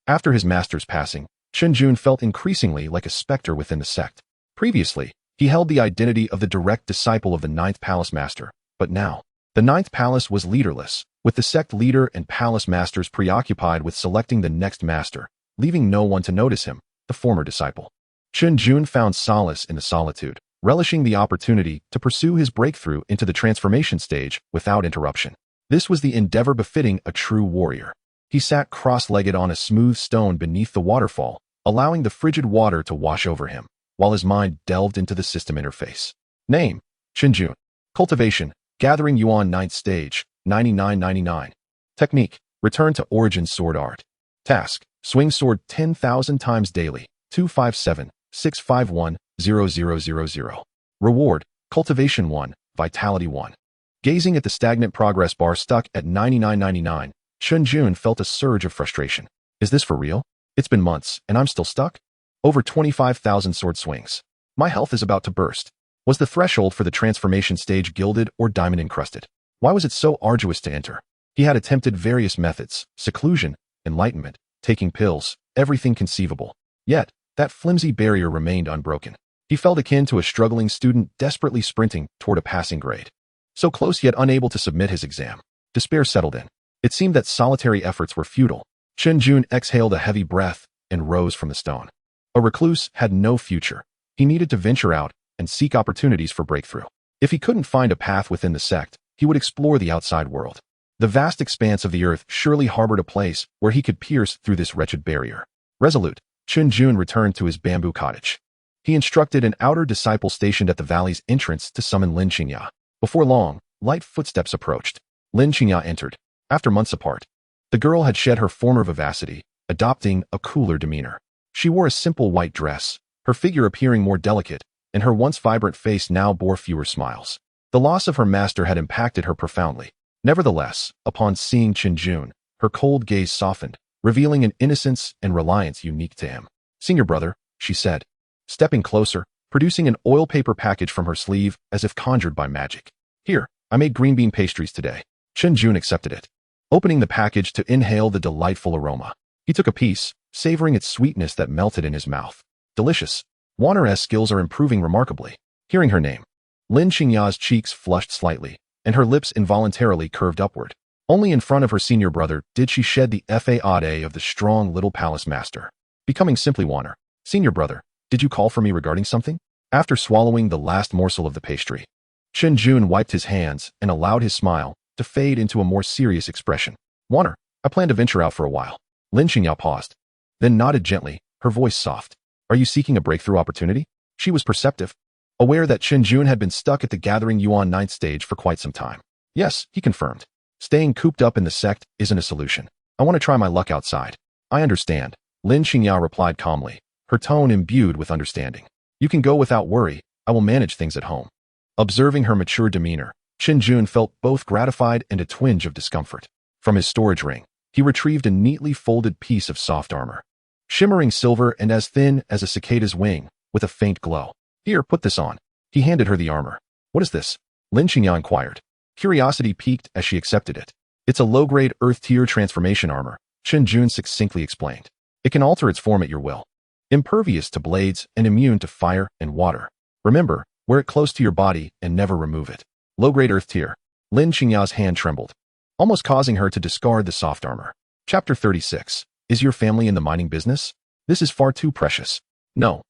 After his master's passing, Chen Jun felt increasingly like a specter within the sect. Previously, he held the identity of the direct disciple of the 9th palace master, but now, the 9th palace was leaderless, with the sect leader and palace masters preoccupied with selecting the next master, leaving no one to notice him, the former disciple. Chen Jun found solace in the solitude, relishing the opportunity to pursue his breakthrough into the transformation stage without interruption. This was the endeavor befitting a true warrior. He sat cross-legged on a smooth stone beneath the waterfall, allowing the frigid water to wash over him, while his mind delved into the system interface. Name: Chen Jun. Cultivation: Gathering Yuan 9th stage, 9999. Technique: Return to Origin Sword Art. Task: Swing sword 10,000 times daily, 257-651-0000. Reward: Cultivation 1, Vitality 1. Gazing at the stagnant progress bar stuck at 9999, Chun Jun felt a surge of frustration. Is this for real? It's been months, and I'm still stuck? Over 25,000 sword swings. My health is about to burst. Was the threshold for the transformation stage gilded or diamond encrusted? Why was it so arduous to enter? He had attempted various methods: seclusion, enlightenment, taking pills, everything conceivable. Yet, that flimsy barrier remained unbroken. He felt akin to a struggling student desperately sprinting toward a passing grade. So close yet unable to submit his exam. Despair settled in. It seemed that solitary efforts were futile. Chen Jun exhaled a heavy breath and rose from the stone. A recluse had no future. He needed to venture out and seek opportunities for breakthrough. If he couldn't find a path within the sect, he would explore the outside world. The vast expanse of the earth surely harbored a place where he could pierce through this wretched barrier. Resolute, Chun Jun returned to his bamboo cottage. He instructed an outer disciple stationed at the valley's entrance to summon Lin Qingya. Before long, light footsteps approached. Lin Qingya entered. After months apart, the girl had shed her former vivacity, adopting a cooler demeanor. She wore a simple white dress, her figure appearing more delicate, and her once vibrant face now bore fewer smiles. The loss of her master had impacted her profoundly. Nevertheless, upon seeing Chen Jun, her cold gaze softened, revealing an innocence and reliance unique to him. "Senior brother," she said, stepping closer, producing an oil paper package from her sleeve as if conjured by magic. "Here, I made green bean pastries today." Chen Jun accepted it, opening the package to inhale the delightful aroma. He took a piece, savoring its sweetness that melted in his mouth. Delicious. Wanner's skills are improving remarkably. Hearing her name, Lin Qingya's cheeks flushed slightly, and her lips involuntarily curved upward. Only in front of her senior brother did she shed the fade of the strong little palace master. Becoming simply Wanner. "Senior brother, did you call for me regarding something?" After swallowing the last morsel of the pastry, Chen Jun wiped his hands and allowed his smile to fade into a more serious expression. "Wanner, I plan to venture out for a while." Lin Qingya paused, then nodded gently, her voice soft. "Are you seeking a breakthrough opportunity?" She was perceptive, aware that Chen Jun had been stuck at the Gathering Yuan 9th stage for quite some time. "Yes," he confirmed. "Staying cooped up in the sect isn't a solution. I want to try my luck outside." "I understand," Lin Qingya replied calmly, her tone imbued with understanding. "You can go without worry. I will manage things at home." Observing her mature demeanor, Chen Jun felt both gratified and a twinge of discomfort. From his storage ring, he retrieved a neatly folded piece of soft armor, shimmering silver and as thin as a cicada's wing, with a faint glow. "Here, put this on." He handed her the armor. "What is this?" Lin Qingya inquired. Curiosity piqued as she accepted it. "It's a low-grade earth-tier transformation armor," Chen Jun succinctly explained. "It can alter its form at your will. Impervious to blades and immune to fire and water. Remember, wear it close to your body and never remove it." Low-grade earth-tier. Lin Qingya's hand trembled, almost causing her to discard the soft armor. Chapter 36. Is your family in the mining business? This is far too precious. No,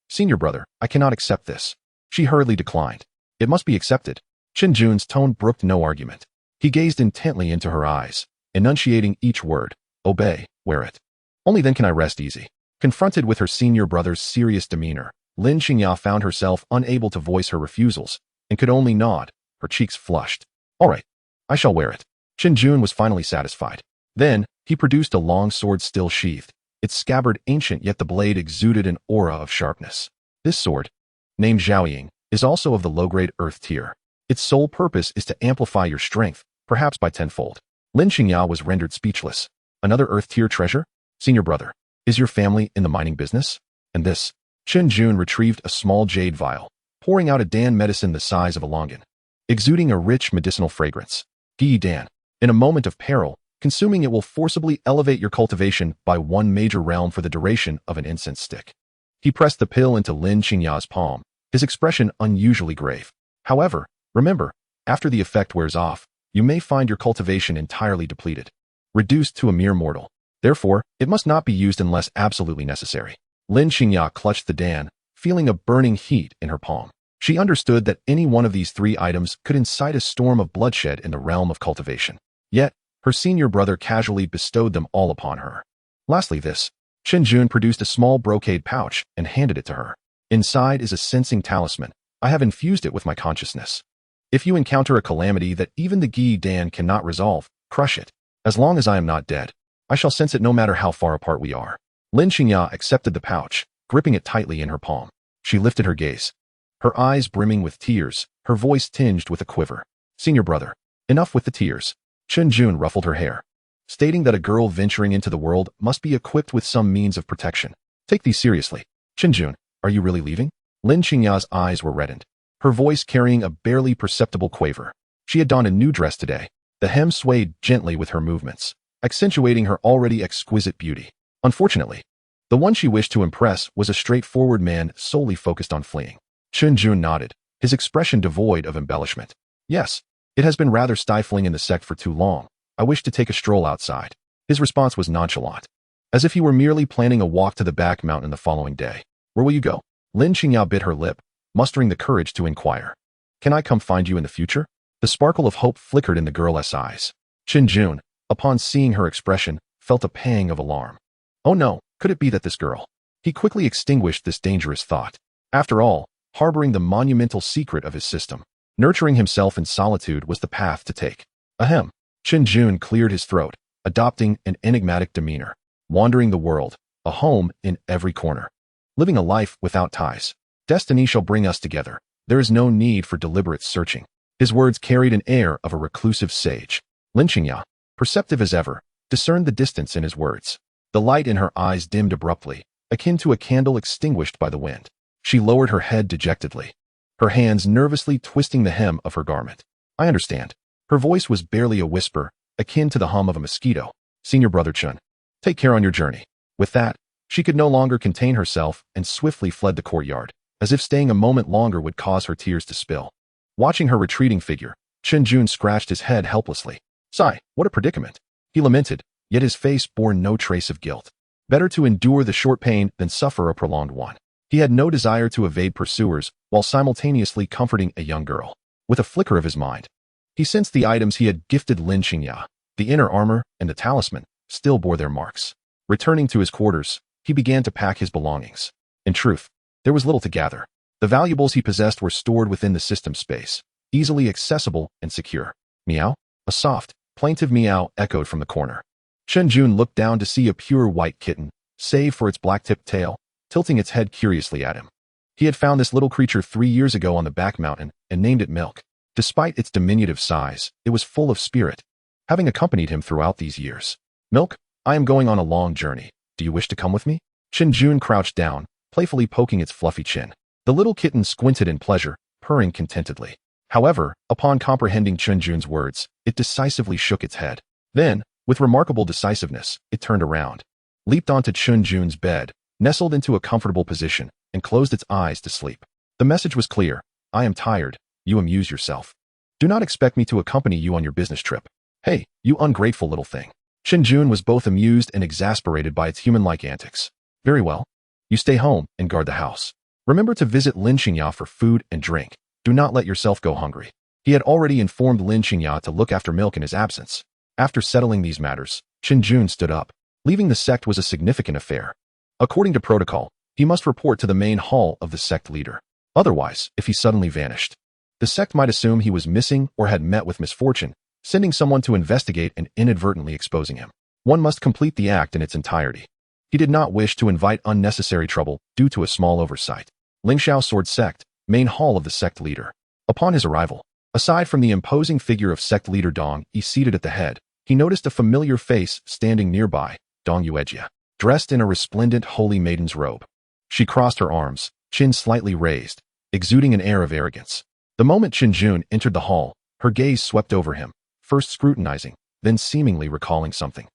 senior brother, I cannot accept this." She hurriedly declined. "It must be accepted." Chen Jun's tone brooked no argument. He gazed intently into her eyes, enunciating each word. "Obey, wear it. Only then can I rest easy." Confronted with her senior brother's serious demeanor, Lin Qingya found herself unable to voice her refusals, and could only nod, her cheeks flushed. "All right, I shall wear it." Chen Jun was finally satisfied. Then, he produced a long sword still sheathed, its scabbard ancient yet the blade exuded an aura of sharpness. This sword, named Jiuyou, is also of the low-grade earth tier. Its sole purpose is to amplify your strength, perhaps by tenfold. Lin Qingya was rendered speechless. "Another earth tier treasure? Senior brother, is your family in the mining business?" And this? Chen Jun retrieved a small jade vial, pouring out a Dan medicine the size of a longan, exuding a rich medicinal fragrance. "Gi Dan. In a moment of peril, consuming it will forcibly elevate your cultivation by one major realm for the duration of an incense stick." He pressed the pill into Lin Qingya's palm, his expression unusually grave. "However, remember, after the effect wears off, you may find your cultivation entirely depleted, reduced to a mere mortal. Therefore, it must not be used unless absolutely necessary." Lin Qingya clutched the Dan, feeling a burning heat in her palm. She understood that any one of these three items could incite a storm of bloodshed in the realm of cultivation. Yet, her senior brother casually bestowed them all upon her. Lastly this. Chen Jun produced a small brocade pouch and handed it to her. "Inside is a sensing talisman. I have infused it with my consciousness. If you encounter a calamity that even the Gi Dan cannot resolve, crush it. As long as I am not dead, I shall sense it no matter how far apart we are." Lin Qingya accepted the pouch, gripping it tightly in her palm. She lifted her gaze, her eyes brimming with tears, her voice tinged with a quiver. "Senior brother, enough with the tears." Chen Jun ruffled her hair, stating that a girl venturing into the world must be equipped with some means of protection. "Take these seriously. Chen Jun, are you really leaving?" Lin Qingya's eyes were reddened, her voice carrying a barely perceptible quaver. She had donned a new dress today. The hem swayed gently with her movements, accentuating her already exquisite beauty. "Unfortunately, The one she wished to impress was a straightforward man solely focused on fleeing. Chun Jun nodded, his expression devoid of embellishment. Yes, it has been rather stifling in the sect for too long. I wish to take a stroll outside. His response was nonchalant, as if he were merely planning a walk to the back mountain the following day. Where will you go? Lin Qingya bit her lip, mustering the courage to inquire. Can I come find you in the future? The sparkle of hope flickered in the girl's eyes. Chen Jun, upon seeing her expression, felt a pang of alarm. Oh no, could it be that this girl? He quickly extinguished this dangerous thought. After all, harboring the monumental secret of his system, nurturing himself in solitude was the path to take. Ahem. Chen Jun cleared his throat, adopting an enigmatic demeanor, wandering the world, a home in every corner, living a life without ties. Destiny shall bring us together. There is no need for deliberate searching. His words carried an air of a reclusive sage. Lin Qingya, perceptive as ever, discerned the distance in his words. The light in her eyes dimmed abruptly, akin to a candle extinguished by the wind. She lowered her head dejectedly, her hands nervously twisting the hem of her garment. I understand. Her voice was barely a whisper, akin to the hum of a mosquito. Senior brother Chun, take care on your journey. With that, she could no longer contain herself and swiftly fled the courtyard, as if staying a moment longer would cause her tears to spill. Watching her retreating figure, Chen Jun scratched his head helplessly. Sigh, what a predicament. He lamented, yet his face bore no trace of guilt. Better to endure the short pain than suffer a prolonged one. He had no desire to evade pursuers while simultaneously comforting a young girl. With a flicker of his mind, he sensed the items he had gifted Lin Qingya, the inner armor and the talisman, still bore their marks. Returning to his quarters, he began to pack his belongings. In truth, there was little to gather. The valuables he possessed were stored within the system space, easily accessible and secure. Meow? A soft, plaintive meow echoed from the corner. Chen Jun looked down to see a pure white kitten, save for its black-tipped tail, tilting its head curiously at him. He had found this little creature 3 years ago on the back mountain and named it Milk. Despite its diminutive size, it was full of spirit, having accompanied him throughout these years. Milk, I am going on a long journey. Do you wish to come with me? Chen Jun crouched down, playfully poking its fluffy chin. The little kitten squinted in pleasure, purring contentedly. However, upon comprehending Chen Jun's words, it decisively shook its head. Then, with remarkable decisiveness, it turned around, leaped onto Chun Jun's bed, nestled into a comfortable position, and closed its eyes to sleep. The message was clear. I am tired. You amuse yourself. Do not expect me to accompany you on your business trip. Hey, you ungrateful little thing. Chen Jun was both amused and exasperated by its human-like antics. Very well. You stay home and guard the house. Remember to visit Lin Qingya for food and drink. Do not let yourself go hungry. He had already informed Lin Qingya to look after Milk in his absence. After settling these matters, Chen Jun stood up. Leaving the sect was a significant affair. According to protocol, he must report to the main hall of the sect leader. Otherwise, if he suddenly vanished, the sect might assume he was missing or had met with misfortune, sending someone to investigate and inadvertently exposing him. One must complete the act in its entirety. He did not wish to invite unnecessary trouble due to a small oversight. Lingxiao Sword Sect, main hall of the sect leader. Upon his arrival, aside from the imposing figure of sect leader Dong Yi seated at the head, he noticed a familiar face standing nearby, Dong Yuejia, dressed in a resplendent holy maiden's robe. She crossed her arms, chin slightly raised, exuding an air of arrogance. The moment Chen Jun entered the hall, her gaze swept over him, first scrutinizing, then seemingly recalling something.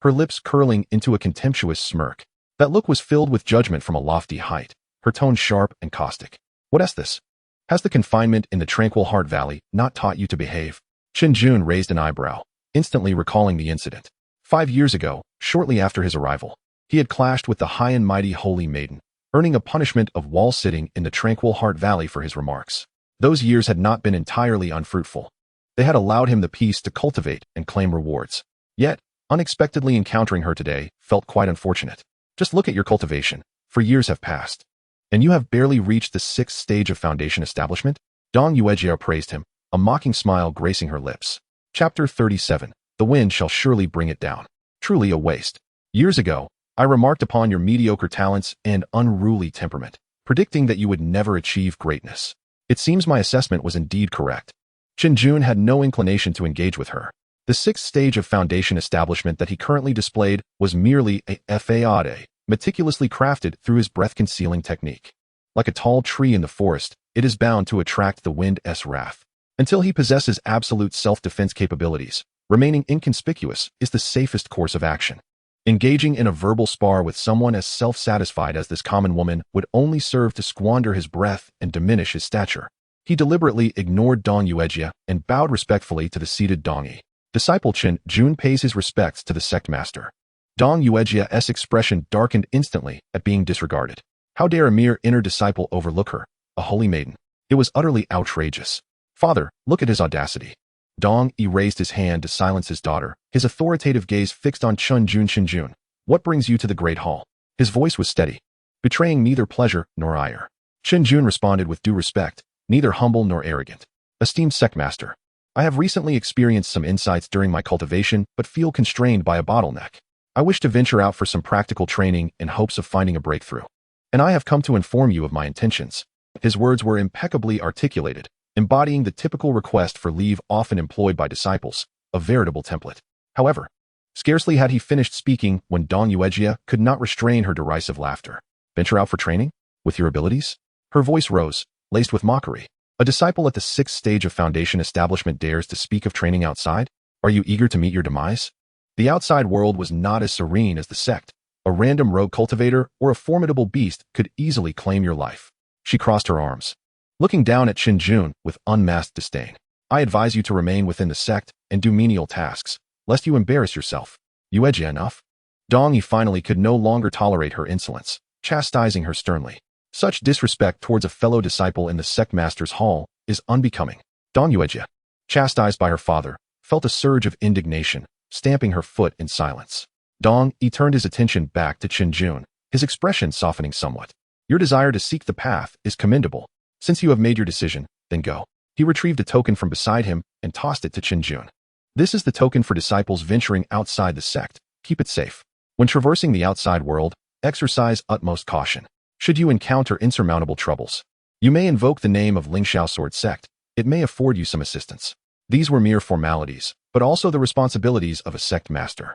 Her lips curling into a contemptuous smirk. That look was filled with judgment from a lofty height, her tone sharp and caustic. What is this? Has the confinement in the tranquil Heart Valley not taught you to behave? Chen Jun raised an eyebrow, instantly recalling the incident. 5 years ago, shortly after his arrival, he had clashed with the high and mighty Holy Maiden, earning a punishment of wall-sitting in the tranquil Heart Valley for his remarks. Those years had not been entirely unfruitful. They had allowed him the peace to cultivate and claim rewards. Yet, unexpectedly encountering her today felt quite unfortunate. Just look at your cultivation. For years have passed, and you have barely reached the 6th stage of foundation establishment? Dong Yuejia praised him, a mocking smile gracing her lips. Chapter 37. The wind shall surely bring it down. Truly a waste. Years ago, I remarked upon your mediocre talents and unruly temperament, predicting that you would never achieve greatness. It seems my assessment was indeed correct. Chen Jun had no inclination to engage with her. The 6th stage of foundation establishment that he currently displayed was merely a fade, meticulously crafted through his breath-concealing technique. Like a tall tree in the forest, it is bound to attract the wind's wrath. Until he possesses absolute self-defense capabilities, remaining inconspicuous is the safest course of action. Engaging in a verbal spar with someone as self-satisfied as this common woman would only serve to squander his breath and diminish his stature. He deliberately ignored Dong Yuejia and bowed respectfully to the seated Dong Yi. Disciple Chen Jun pays his respects to the sect master. Dong Yuejia's expression darkened instantly at being disregarded. How dare a mere inner disciple overlook her, a holy maiden? It was utterly outrageous. Father, look at his audacity. Dong Yi raised his hand to silence his daughter, his authoritative gaze fixed on Chen Jun. What brings you to the Great Hall? His voice was steady, betraying neither pleasure nor ire. Chen Jun responded with due respect, neither humble nor arrogant. Esteemed sect master, I have recently experienced some insights during my cultivation, but feel constrained by a bottleneck. I wish to venture out for some practical training in hopes of finding a breakthrough. And I have come to inform you of my intentions. His words were impeccably articulated, embodying the typical request for leave often employed by disciples, a veritable template. However, scarcely had he finished speaking when Dong Yuejia could not restrain her derisive laughter. Venture out for training? With your abilities? Her voice rose, laced with mockery. A disciple at the 6th stage of Foundation establishment dares to speak of training outside? Are you eager to meet your demise? The outside world was not as serene as the sect. A random rogue cultivator or a formidable beast could easily claim your life. She crossed her arms, looking down at Chen Jun with unmasked disdain. I advise you to remain within the sect and do menial tasks, lest you embarrass yourself. Yuejia enough? Dong Yi finally could no longer tolerate her insolence, chastising her sternly. Such disrespect towards a fellow disciple in the sect master's hall is unbecoming. Dong Yuejia, chastised by her father, felt a surge of indignation, stamping her foot in silence. Dong Yi turned his attention back to Chen Jun, his expression softening somewhat. Your desire to seek the path is commendable. Since you have made your decision, then go. He retrieved a token from beside him and tossed it to Chen Jun. This is the token for disciples venturing outside the sect. Keep it safe. When traversing the outside world, exercise utmost caution. Should you encounter insurmountable troubles, you may invoke the name of Lingxiao Sword Sect. It may afford you some assistance. These were mere formalities, but also the responsibilities of a sect master.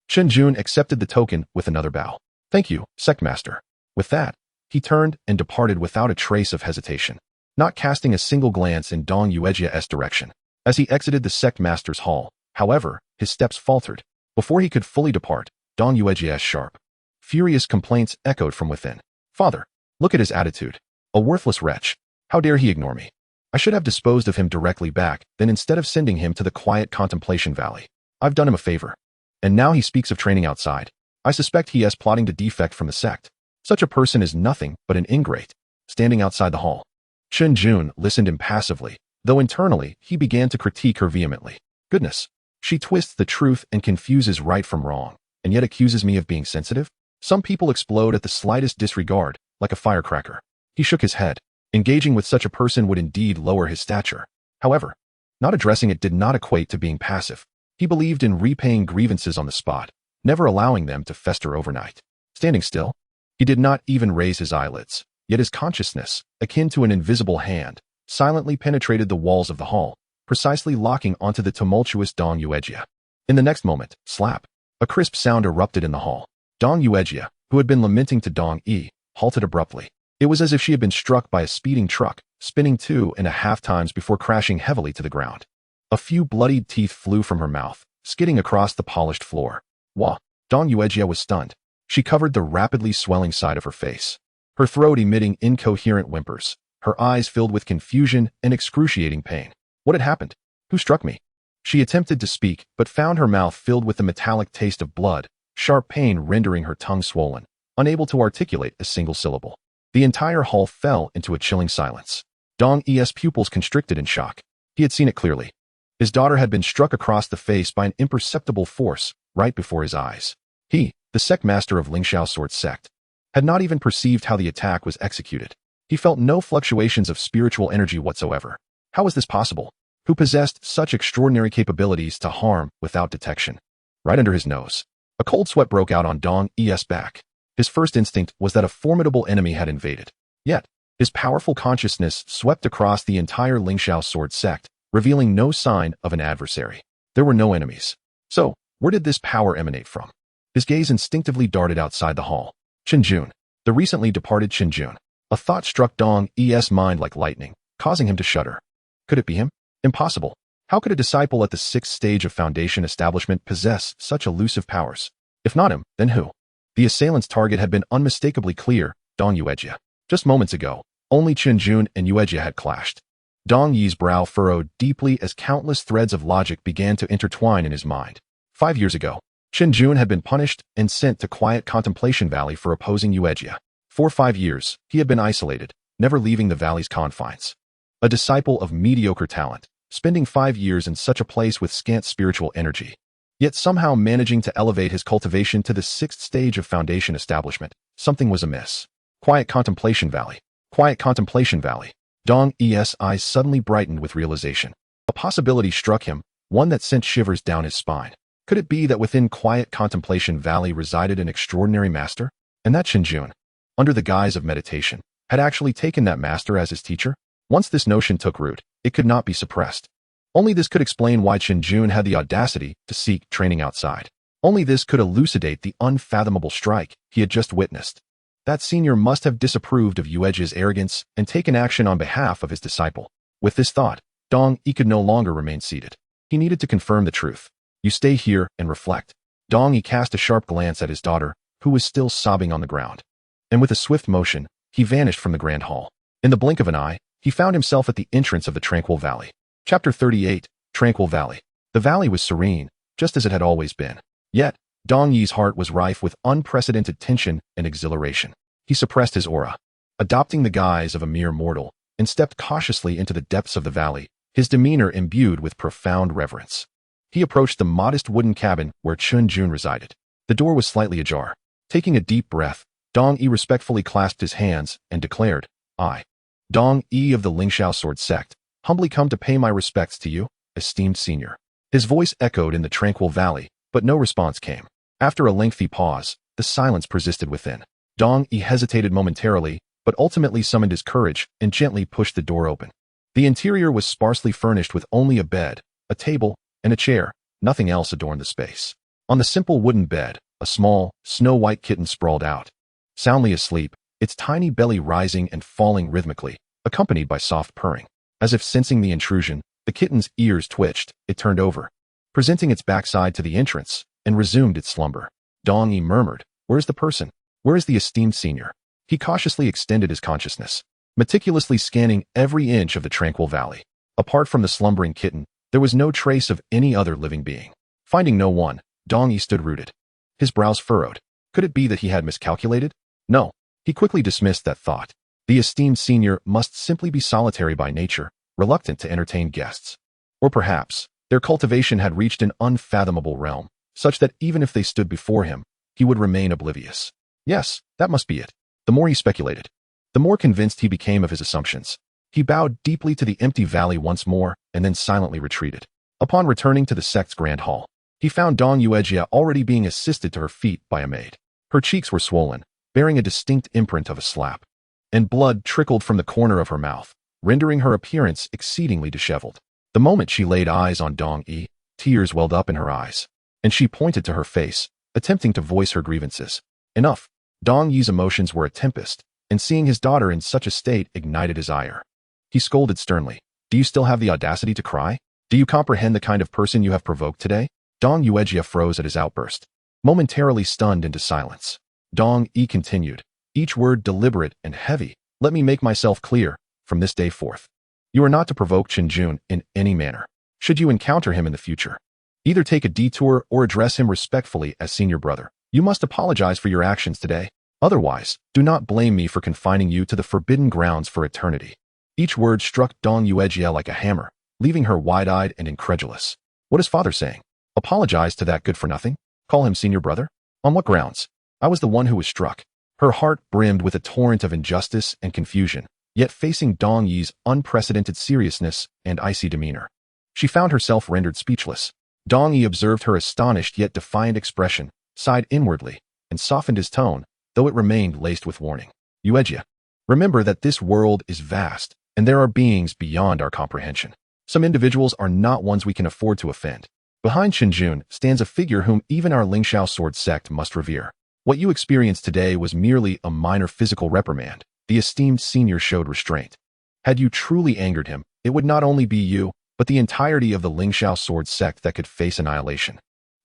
Chen Jun accepted the token with another bow. Thank you, sect master. With that, he turned and departed without a trace of hesitation, not casting a single glance in Dong Yuejia's direction. As he exited the sect master's hall, however, his steps faltered. Before he could fully depart, Dong Yuejia's sharp, furious complaints echoed from within. Father, look at his attitude. A worthless wretch. How dare he ignore me? I should have disposed of him directly back, then instead of sending him to the quiet contemplation valley. I've done him a favor. And now he speaks of training outside. I suspect he is plotting to defect from the sect. Such a person is nothing but an ingrate. Standing outside the hall, Chen Jun listened impassively, though internally he began to critique her vehemently. Goodness, she twists the truth and confuses right from wrong, and yet accuses me of being sensitive? Some people explode at the slightest disregard, like a firecracker. He shook his head. Engaging with such a person would indeed lower his stature. However, not addressing it did not equate to being passive. He believed in repaying grievances on the spot, never allowing them to fester overnight. Standing still, he did not even raise his eyelids, yet his consciousness, akin to an invisible hand, silently penetrated the walls of the hall, precisely locking onto the tumultuous Dong Yuejia. In the next moment, slap, a crisp sound erupted in the hall. Dong Yuejia, who had been lamenting to Dong Yi, halted abruptly. It was as if she had been struck by a speeding truck, spinning 2.5 times before crashing heavily to the ground. A few bloodied teeth flew from her mouth, skidding across the polished floor. Wah! Dong Yuejia was stunned. She covered the rapidly swelling side of her face, her throat emitting incoherent whimpers, her eyes filled with confusion and excruciating pain. What had happened? Who struck me? She attempted to speak, but found her mouth filled with the metallic taste of blood, sharp pain rendering her tongue swollen, unable to articulate a single syllable. The entire hall fell into a chilling silence. Dong Yi's pupils constricted in shock. He had seen it clearly. His daughter had been struck across the face by an imperceptible force right before his eyes. He, the sect master of Lingxiao Sword Sect, had not even perceived how the attack was executed. He felt no fluctuations of spiritual energy whatsoever. How was this possible? Who possessed such extraordinary capabilities to harm without detection? Right under his nose, a cold sweat broke out on Dong Yi's back. His first instinct was that a formidable enemy had invaded. Yet, his powerful consciousness swept across the entire Lingxiao Sword Sect, revealing no sign of an adversary. There were no enemies. So, where did this power emanate from? His gaze instinctively darted outside the hall. Chen Jun, the recently departed Chen Jun. A thought struck Dong Yi's mind like lightning, causing him to shudder. Could it be him? Impossible. How could a disciple at the 6th stage of Foundation establishment possess such elusive powers? If not him, then who? The assailant's target had been unmistakably clear, Dong Yuejia. Just moments ago, only Chen Jun and Yuejia had clashed. Dong Yi's brow furrowed deeply as countless threads of logic began to intertwine in his mind. 5 years ago, Chen Jun had been punished and sent to quiet Contemplation Valley for opposing Yuejia. For 5 years, he had been isolated, never leaving the valley's confines. A disciple of mediocre talent, spending 5 years in such a place with scant spiritual energy, yet somehow managing to elevate his cultivation to the 6th stage of foundation establishment. Something was amiss. Quiet Contemplation Valley. Quiet Contemplation Valley. Dong Yi's eyes suddenly brightened with realization. A possibility struck him, one that sent shivers down his spine. Could it be that within Quiet Contemplation Valley resided an extraordinary master? And that Chen Jun, under the guise of meditation, had actually taken that master as his teacher? Once this notion took root, it could not be suppressed. Only this could explain why Chen Jun had the audacity to seek training outside. Only this could elucidate the unfathomable strike he had just witnessed. That senior must have disapproved of Yuejia's arrogance and taken action on behalf of his disciple. With this thought, Dong Yi could no longer remain seated. He needed to confirm the truth. You stay here and reflect. Dong Yi cast a sharp glance at his daughter, who was still sobbing on the ground. And with a swift motion, he vanished from the grand hall. In the blink of an eye, he found himself at the entrance of the Tranquil Valley. Chapter 38, Tranquil Valley. The valley was serene, just as it had always been. Yet, Dong Yi's heart was rife with unprecedented tension and exhilaration. He suppressed his aura, adopting the guise of a mere mortal, and stepped cautiously into the depths of the valley, his demeanor imbued with profound reverence. He approached the modest wooden cabin where Chun Jun resided. The door was slightly ajar. Taking a deep breath, Dong Yi respectfully clasped his hands and declared, I, Dong Yi of the Lingxiao Sword Sect, humbly come to pay my respects to you, esteemed senior. His voice echoed in the tranquil valley, but no response came. After a lengthy pause, the silence persisted within. Dong Yi hesitated momentarily, but ultimately summoned his courage and gently pushed the door open. The interior was sparsely furnished with only a bed, a table, and a chair. Nothing else adorned the space. On the simple wooden bed, a small, snow-white kitten sprawled out, soundly asleep, its tiny belly rising and falling rhythmically, accompanied by soft purring. As if sensing the intrusion, the kitten's ears twitched. It turned over, presenting its backside to the entrance, and resumed its slumber. Dong Yi murmured, Where's the person? Where is the esteemed senior? He cautiously extended his consciousness, meticulously scanning every inch of the tranquil valley. Apart from the slumbering kitten, there was no trace of any other living being. Finding no one, Dong Yi stood rooted. His brows furrowed. Could it be that he had miscalculated? No. He quickly dismissed that thought. The esteemed senior must simply be solitary by nature, reluctant to entertain guests. Or perhaps, their cultivation had reached an unfathomable realm, such that even if they stood before him, he would remain oblivious. Yes, that must be it. The more he speculated, the more convinced he became of his assumptions. He bowed deeply to the empty valley once more, and then silently retreated. Upon returning to the sect's grand hall, he found Dong Yuejia already being assisted to her feet by a maid. Her cheeks were swollen, bearing a distinct imprint of a slap, and blood trickled from the corner of her mouth, rendering her appearance exceedingly disheveled. The moment she laid eyes on Dong Yi, tears welled up in her eyes, and she pointed to her face, attempting to voice her grievances. Enough. Dong Yi's emotions were a tempest, and seeing his daughter in such a state ignited his ire. He scolded sternly. Do you still have the audacity to cry? Do you comprehend the kind of person you have provoked today? Dong Yuejia froze at his outburst, momentarily stunned into silence. Dong Yi continued, each word deliberate and heavy. Let me make myself clear, from this day forth. You are not to provoke Chen Jun in any manner. Should you encounter him in the future, either take a detour or address him respectfully as senior brother. You must apologize for your actions today. Otherwise, do not blame me for confining you to the forbidden grounds for eternity. Each word struck Dong Yuejia like a hammer, leaving her wide-eyed and incredulous. What is father saying? Apologize to that good-for-nothing? Call him senior brother? On what grounds? I was the one who was struck. Her heart brimmed with a torrent of injustice and confusion, yet facing Dong Yi's unprecedented seriousness and icy demeanor, she found herself rendered speechless. Dong Yi observed her astonished yet defiant expression, sighed inwardly, and softened his tone, though it remained laced with warning. Yuejia, remember that this world is vast, and there are beings beyond our comprehension. Some individuals are not ones we can afford to offend. Behind Chen Jun stands a figure whom even our Lingxiao Sword Sect must revere. What you experienced today was merely a minor physical reprimand. The esteemed senior showed restraint. Had you truly angered him, it would not only be you, but the entirety of the Lingxiao Sword Sect that could face annihilation.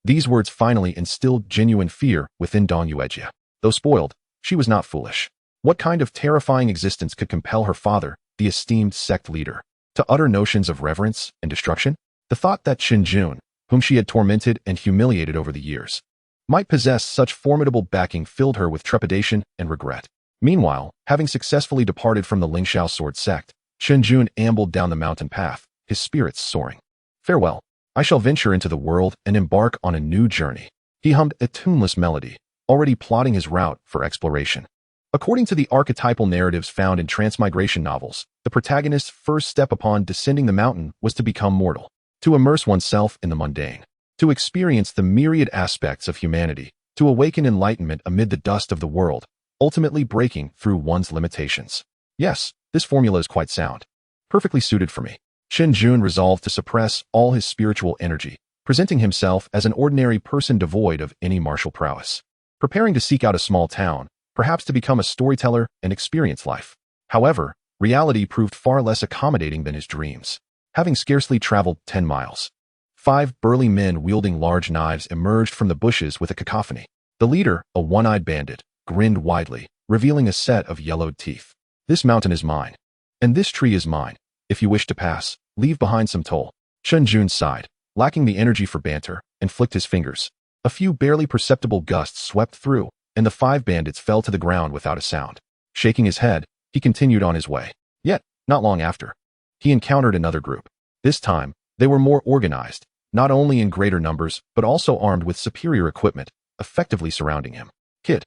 These words finally instilled genuine fear within Dong Yuejia. Though spoiled, she was not foolish. What kind of terrifying existence could compel her father, the esteemed sect leader, to utter notions of reverence and destruction? The thought that Chen Jun, whom she had tormented and humiliated over the years, might possess such formidable backing filled her with trepidation and regret. Meanwhile, having successfully departed from the Lingxiao sword sect, Chen Jun ambled down the mountain path, his spirits soaring. Farewell. I shall venture into the world and embark on a new journey. He hummed a tuneless melody, already plotting his route for exploration. According to the archetypal narratives found in transmigration novels, the protagonist's first step upon descending the mountain was to become mortal, to immerse oneself in the mundane, to experience the myriad aspects of humanity, to awaken enlightenment amid the dust of the world, ultimately breaking through one's limitations. Yes, this formula is quite sound. Perfectly suited for me. Chen Jun resolved to suppress all his spiritual energy, presenting himself as an ordinary person devoid of any martial prowess, preparing to seek out a small town, perhaps to become a storyteller and experience life. However, reality proved far less accommodating than his dreams. Having scarcely traveled 10 miles, 5 burly men wielding large knives emerged from the bushes with a cacophony. The leader, a one-eyed bandit, grinned widely, revealing a set of yellowed teeth. This mountain is mine. And this tree is mine. If you wish to pass, leave behind some toll. Chen Jun sighed, lacking the energy for banter, and flicked his fingers. A few barely perceptible gusts swept through, and the 5 bandits fell to the ground without a sound. Shaking his head, he continued on his way. Yet, not long after, he encountered another group. This time, they were more organized, not only in greater numbers, but also armed with superior equipment, effectively surrounding him. Kid,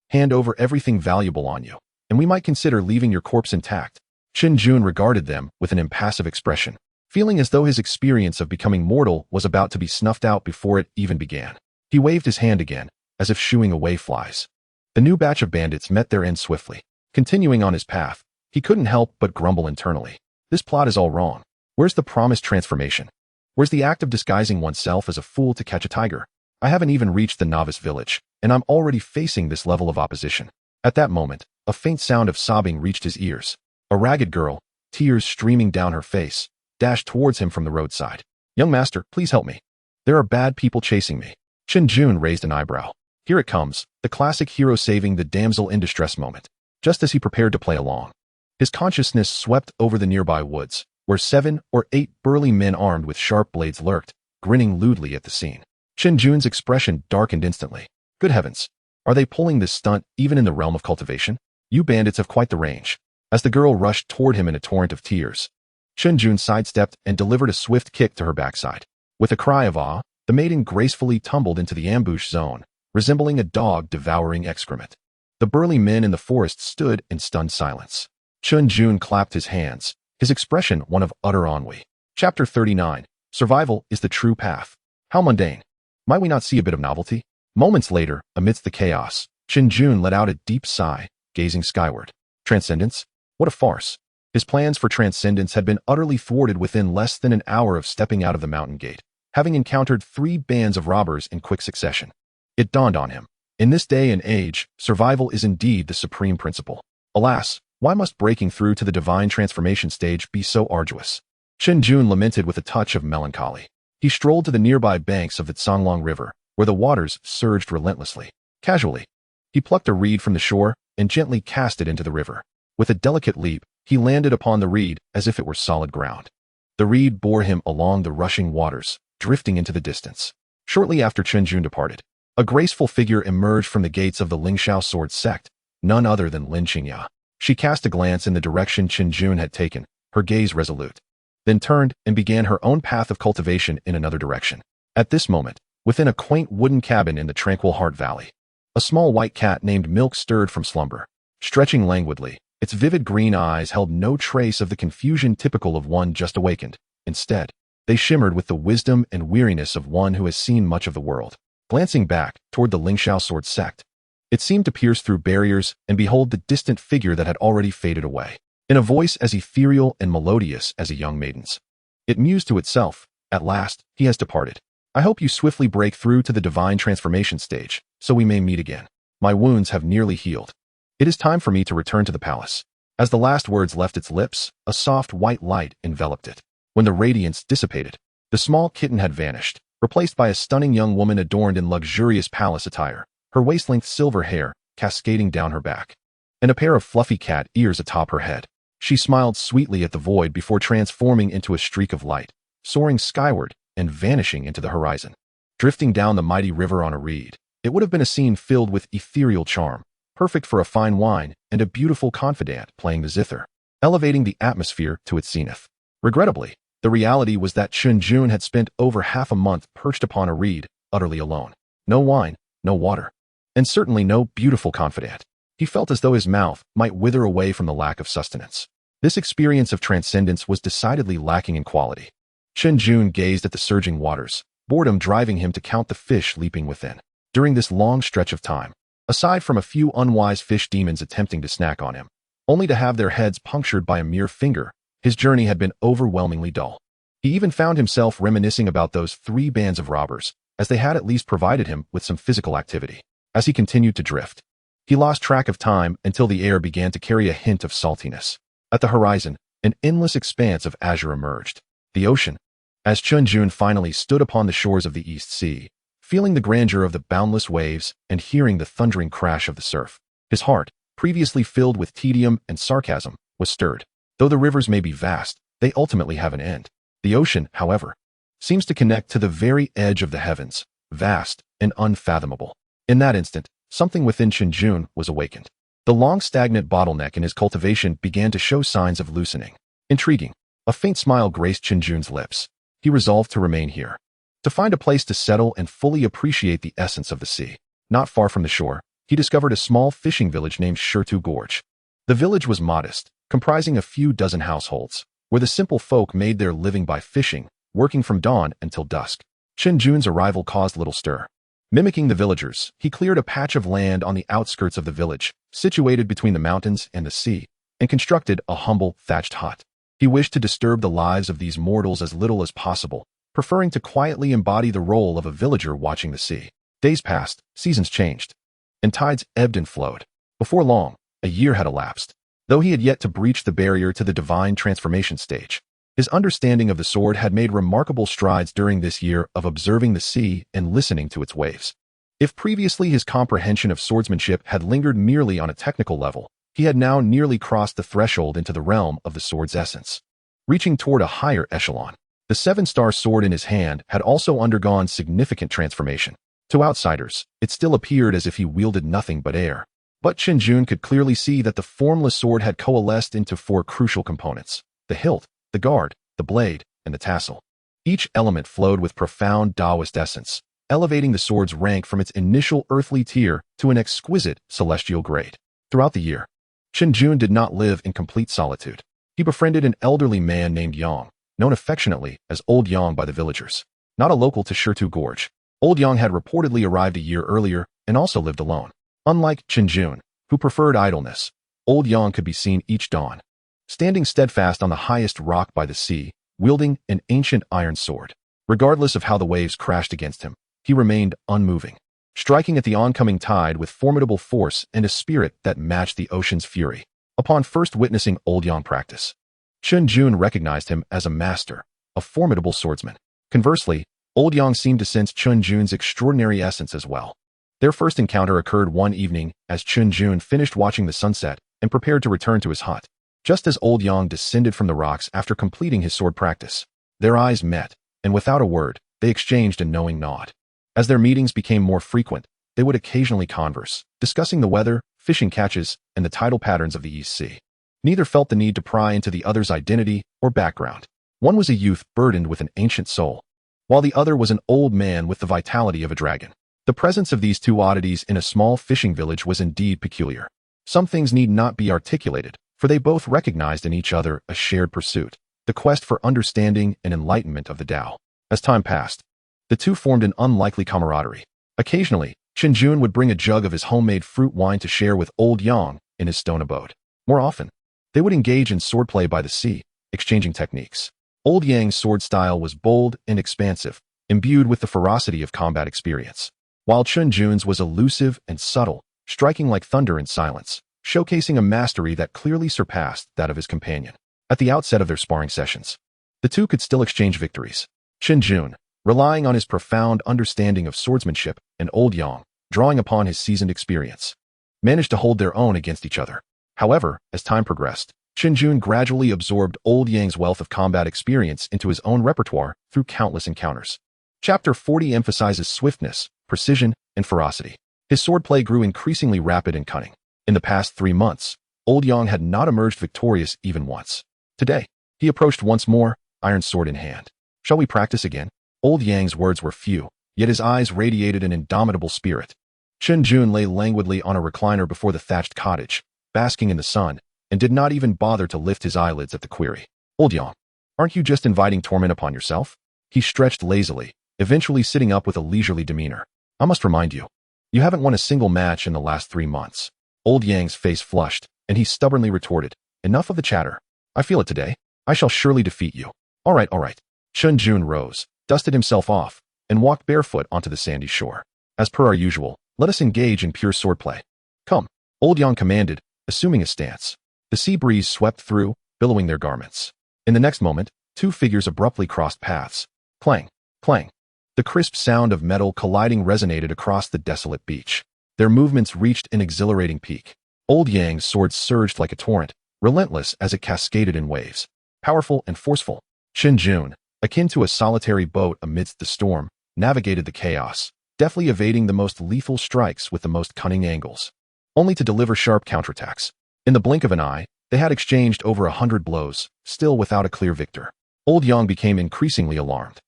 hand over everything valuable on you, and we might consider leaving your corpse intact. Chen Jun regarded them with an impassive expression, feeling as though his experience of becoming mortal was about to be snuffed out before it even began. He waved his hand again, as if shooing away flies. The new batch of bandits met their end swiftly. Continuing on his path, he couldn't help but grumble internally. This plot is all wrong. Where's the promised transformation? Where's the act of disguising oneself as a fool to catch a tiger? I haven't even reached the novice village, and I'm already facing this level of opposition. At that moment, a faint sound of sobbing reached his ears. A ragged girl, tears streaming down her face, dashed towards him from the roadside. Young master, please help me. There are bad people chasing me. Chen Jun raised an eyebrow. Here it comes, the classic hero saving the damsel in distress moment. Just as he prepared to play along, his consciousness swept over the nearby woods, where 7 or 8 burly men armed with sharp blades lurked, grinning lewdly at the scene. Chen Jun's expression darkened instantly. Good heavens, are they pulling this stunt even in the realm of cultivation? You bandits have quite the range. As the girl rushed toward him in a torrent of tears, Chen Jun sidestepped and delivered a swift kick to her backside. With a cry of awe, the maiden gracefully tumbled into the ambush zone, resembling a dog devouring excrement. The burly men in the forest stood in stunned silence. Chun Jun clapped his hands, his expression one of utter ennui. Chapter 39. Survival is the true path. How mundane. Might we not see a bit of novelty? Moments later, amidst the chaos, Chen Jun let out a deep sigh, gazing skyward. Transcendence? What a farce. His plans for transcendence had been utterly thwarted within less than an hour of stepping out of the mountain gate, having encountered 3 bands of robbers in quick succession. It dawned on him. In this day and age, survival is indeed the supreme principle. Alas, why must breaking through to the divine transformation stage be so arduous? Chen Jun lamented with a touch of melancholy. He strolled to the nearby banks of the Canglong River, where the waters surged relentlessly. Casually, he plucked a reed from the shore and gently cast it into the river. With a delicate leap, he landed upon the reed as if it were solid ground. The reed bore him along the rushing waters, drifting into the distance. Shortly after Chen Jun departed, a graceful figure emerged from the gates of the Lingxiao sword sect, none other than Lin Qingya. She cast a glance in the direction Chen Jun had taken, her gaze resolute, then turned and began her own path of cultivation in another direction. At this moment, within a quaint wooden cabin in the tranquil Heart Valley, a small white cat named Milk stirred from slumber. Stretching languidly, its vivid green eyes held no trace of the confusion typical of one just awakened. Instead, they shimmered with the wisdom and weariness of one who has seen much of the world. Glancing back toward the Lingxiao sword sect, it seemed to pierce through barriers and behold the distant figure that had already faded away. In a voice as ethereal and melodious as a young maiden's, it mused to itself, "At last, he has departed. I hope you swiftly break through to the divine transformation stage, so we may meet again. My wounds have nearly healed. It is time for me to return to the palace." As the last words left its lips, a soft white light enveloped it. When the radiance dissipated, the small kitten had vanished, replaced by a stunning young woman adorned in luxurious palace attire, her waist-length silver hair cascading down her back, and a pair of fluffy cat ears atop her head. She smiled sweetly at the void before transforming into a streak of light, soaring skyward and vanishing into the horizon. Drifting down the mighty river on a reed, it would have been a scene filled with ethereal charm, perfect for a fine wine and a beautiful confidant playing the zither, elevating the atmosphere to its zenith. Regrettably, the reality was that Chun Jun had spent over half a month perched upon a reed, utterly alone. No wine, no water, and certainly no beautiful confidant. He felt as though his mouth might wither away from the lack of sustenance. This experience of transcendence was decidedly lacking in quality. Chen Jun gazed at the surging waters, boredom driving him to count the fish leaping within. During this long stretch of time, aside from a few unwise fish demons attempting to snack on him, only to have their heads punctured by a mere finger, his journey had been overwhelmingly dull. He even found himself reminiscing about those 3 bands of robbers, as they had at least provided him with some physical activity. As he continued to drift, he lost track of time until the air began to carry a hint of saltiness. At the horizon, an endless expanse of azure emerged. The ocean. As Chun Jun finally stood upon the shores of the East Sea, feeling the grandeur of the boundless waves and hearing the thundering crash of the surf, his heart, previously filled with tedium and sarcasm, was stirred. Though the rivers may be vast, they ultimately have an end. The ocean, however, seems to connect to the very edge of the heavens, vast and unfathomable. In that instant, something within Chen Jun was awakened. The long stagnant bottleneck in his cultivation began to show signs of loosening. Intriguing. A faint smile graced Chen Jun's lips. He resolved to remain here, to find a place to settle and fully appreciate the essence of the sea. Not far from the shore, he discovered a small fishing village named Shirtu Gorge. The village was modest, comprising a few dozen households, where the simple folk made their living by fishing, working from dawn until dusk. Chen Jun's arrival caused little stir. Mimicking the villagers, he cleared a patch of land on the outskirts of the village, situated between the mountains and the sea, and constructed a humble thatched hut. He wished to disturb the lives of these mortals as little as possible, preferring to quietly embody the role of a villager watching the sea. Days passed, seasons changed, and tides ebbed and flowed. Before long, a year had elapsed. Though he had yet to breach the barrier to the divine transformation stage, his understanding of the sword had made remarkable strides during this year of observing the sea and listening to its waves. If previously his comprehension of swordsmanship had lingered merely on a technical level, he had now nearly crossed the threshold into the realm of the sword's essence, reaching toward a higher echelon. The 7-star sword in his hand had also undergone significant transformation. To outsiders, it still appeared as if he wielded nothing but air. But Chen Jun could clearly see that the formless sword had coalesced into 4 crucial components: the hilt, the guard, the blade, and the tassel. Each element flowed with profound Taoist essence, elevating the sword's rank from its initial earthly tier to an exquisite celestial grade. Throughout the year, Chen Jun did not live in complete solitude. He befriended an elderly man named Yang, known affectionately as Old Yang by the villagers. Not a local to Shirtu Gorge, Old Yang had reportedly arrived a year earlier and also lived alone. Unlike Chen Jun, who preferred idleness, Old Yang could be seen each dawn, standing steadfast on the highest rock by the sea, wielding an ancient iron sword. Regardless of how the waves crashed against him, he remained unmoving, striking at the oncoming tide with formidable force and a spirit that matched the ocean's fury. Upon first witnessing Old Yang practice, Chun Jun recognized him as a master, a formidable swordsman. Conversely, Old Yang seemed to sense Chun Jun's extraordinary essence as well. Their first encounter occurred one evening as Chun Jun finished watching the sunset and prepared to return to his hut. Just as Old Yang descended from the rocks after completing his sword practice, their eyes met, and without a word, they exchanged a knowing nod. As their meetings became more frequent, they would occasionally converse, discussing the weather, fishing catches, and the tidal patterns of the East Sea. Neither felt the need to pry into the other's identity or background. One was a youth burdened with an ancient soul, while the other was an old man with the vitality of a dragon. The presence of these two oddities in a small fishing village was indeed peculiar. Some things need not be articulated, for they both recognized in each other a shared pursuit, the quest for understanding and enlightenment of the Tao. As time passed, the two formed an unlikely camaraderie. Occasionally, Chen Jun would bring a jug of his homemade fruit wine to share with Old Yang in his stone abode. More often, they would engage in swordplay by the sea, exchanging techniques. Old Yang's sword style was bold and expansive, imbued with the ferocity of combat experience, while Chun Jun's was elusive and subtle, striking like thunder in silence, showcasing a mastery that clearly surpassed that of his companion. At the outset of their sparring sessions, the two could still exchange victories. Chen Jun, relying on his profound understanding of swordsmanship, and Old Yang, drawing upon his seasoned experience, managed to hold their own against each other. However, as time progressed, Chen Jun gradually absorbed Old Yang's wealth of combat experience into his own repertoire through countless encounters. Chapter 40 emphasizes swiftness, precision, and ferocity. His swordplay grew increasingly rapid and cunning. In the past 3 months, Old Yang had not emerged victorious even once. Today, he approached once more, iron sword in hand. "Shall we practice again?" Old Yang's words were few, yet his eyes radiated an indomitable spirit. Chen Jun lay languidly on a recliner before the thatched cottage, basking in the sun, and did not even bother to lift his eyelids at the query. "Old Yang, aren't you just inviting torment upon yourself?" He stretched lazily, eventually sitting up with a leisurely demeanor. "I must remind you, you haven't won a single match in the last 3 months. Old Yang's face flushed, and he stubbornly retorted, "Enough of the chatter. I feel it today. I shall surely defeat you." All right. Chun Jun rose, dusted himself off, and walked barefoot onto the sandy shore. "As per our usual, let us engage in pure swordplay." "Come," Old Yang commanded, assuming a stance. The sea breeze swept through, billowing their garments. In the next moment, 2 figures abruptly crossed paths. Clang, clang. The crisp sound of metal colliding resonated across the desolate beach. Their movements reached an exhilarating peak. Old Yang's sword surged like a torrent, relentless as it cascaded in waves. Powerful and forceful, Chen Jun, akin to a solitary boat amidst the storm, navigated the chaos, deftly evading the most lethal strikes with the most cunning angles, only to deliver sharp counterattacks. In the blink of an eye, they had exchanged over 100 blows, still without a clear victor. Old Yang became increasingly alarmed.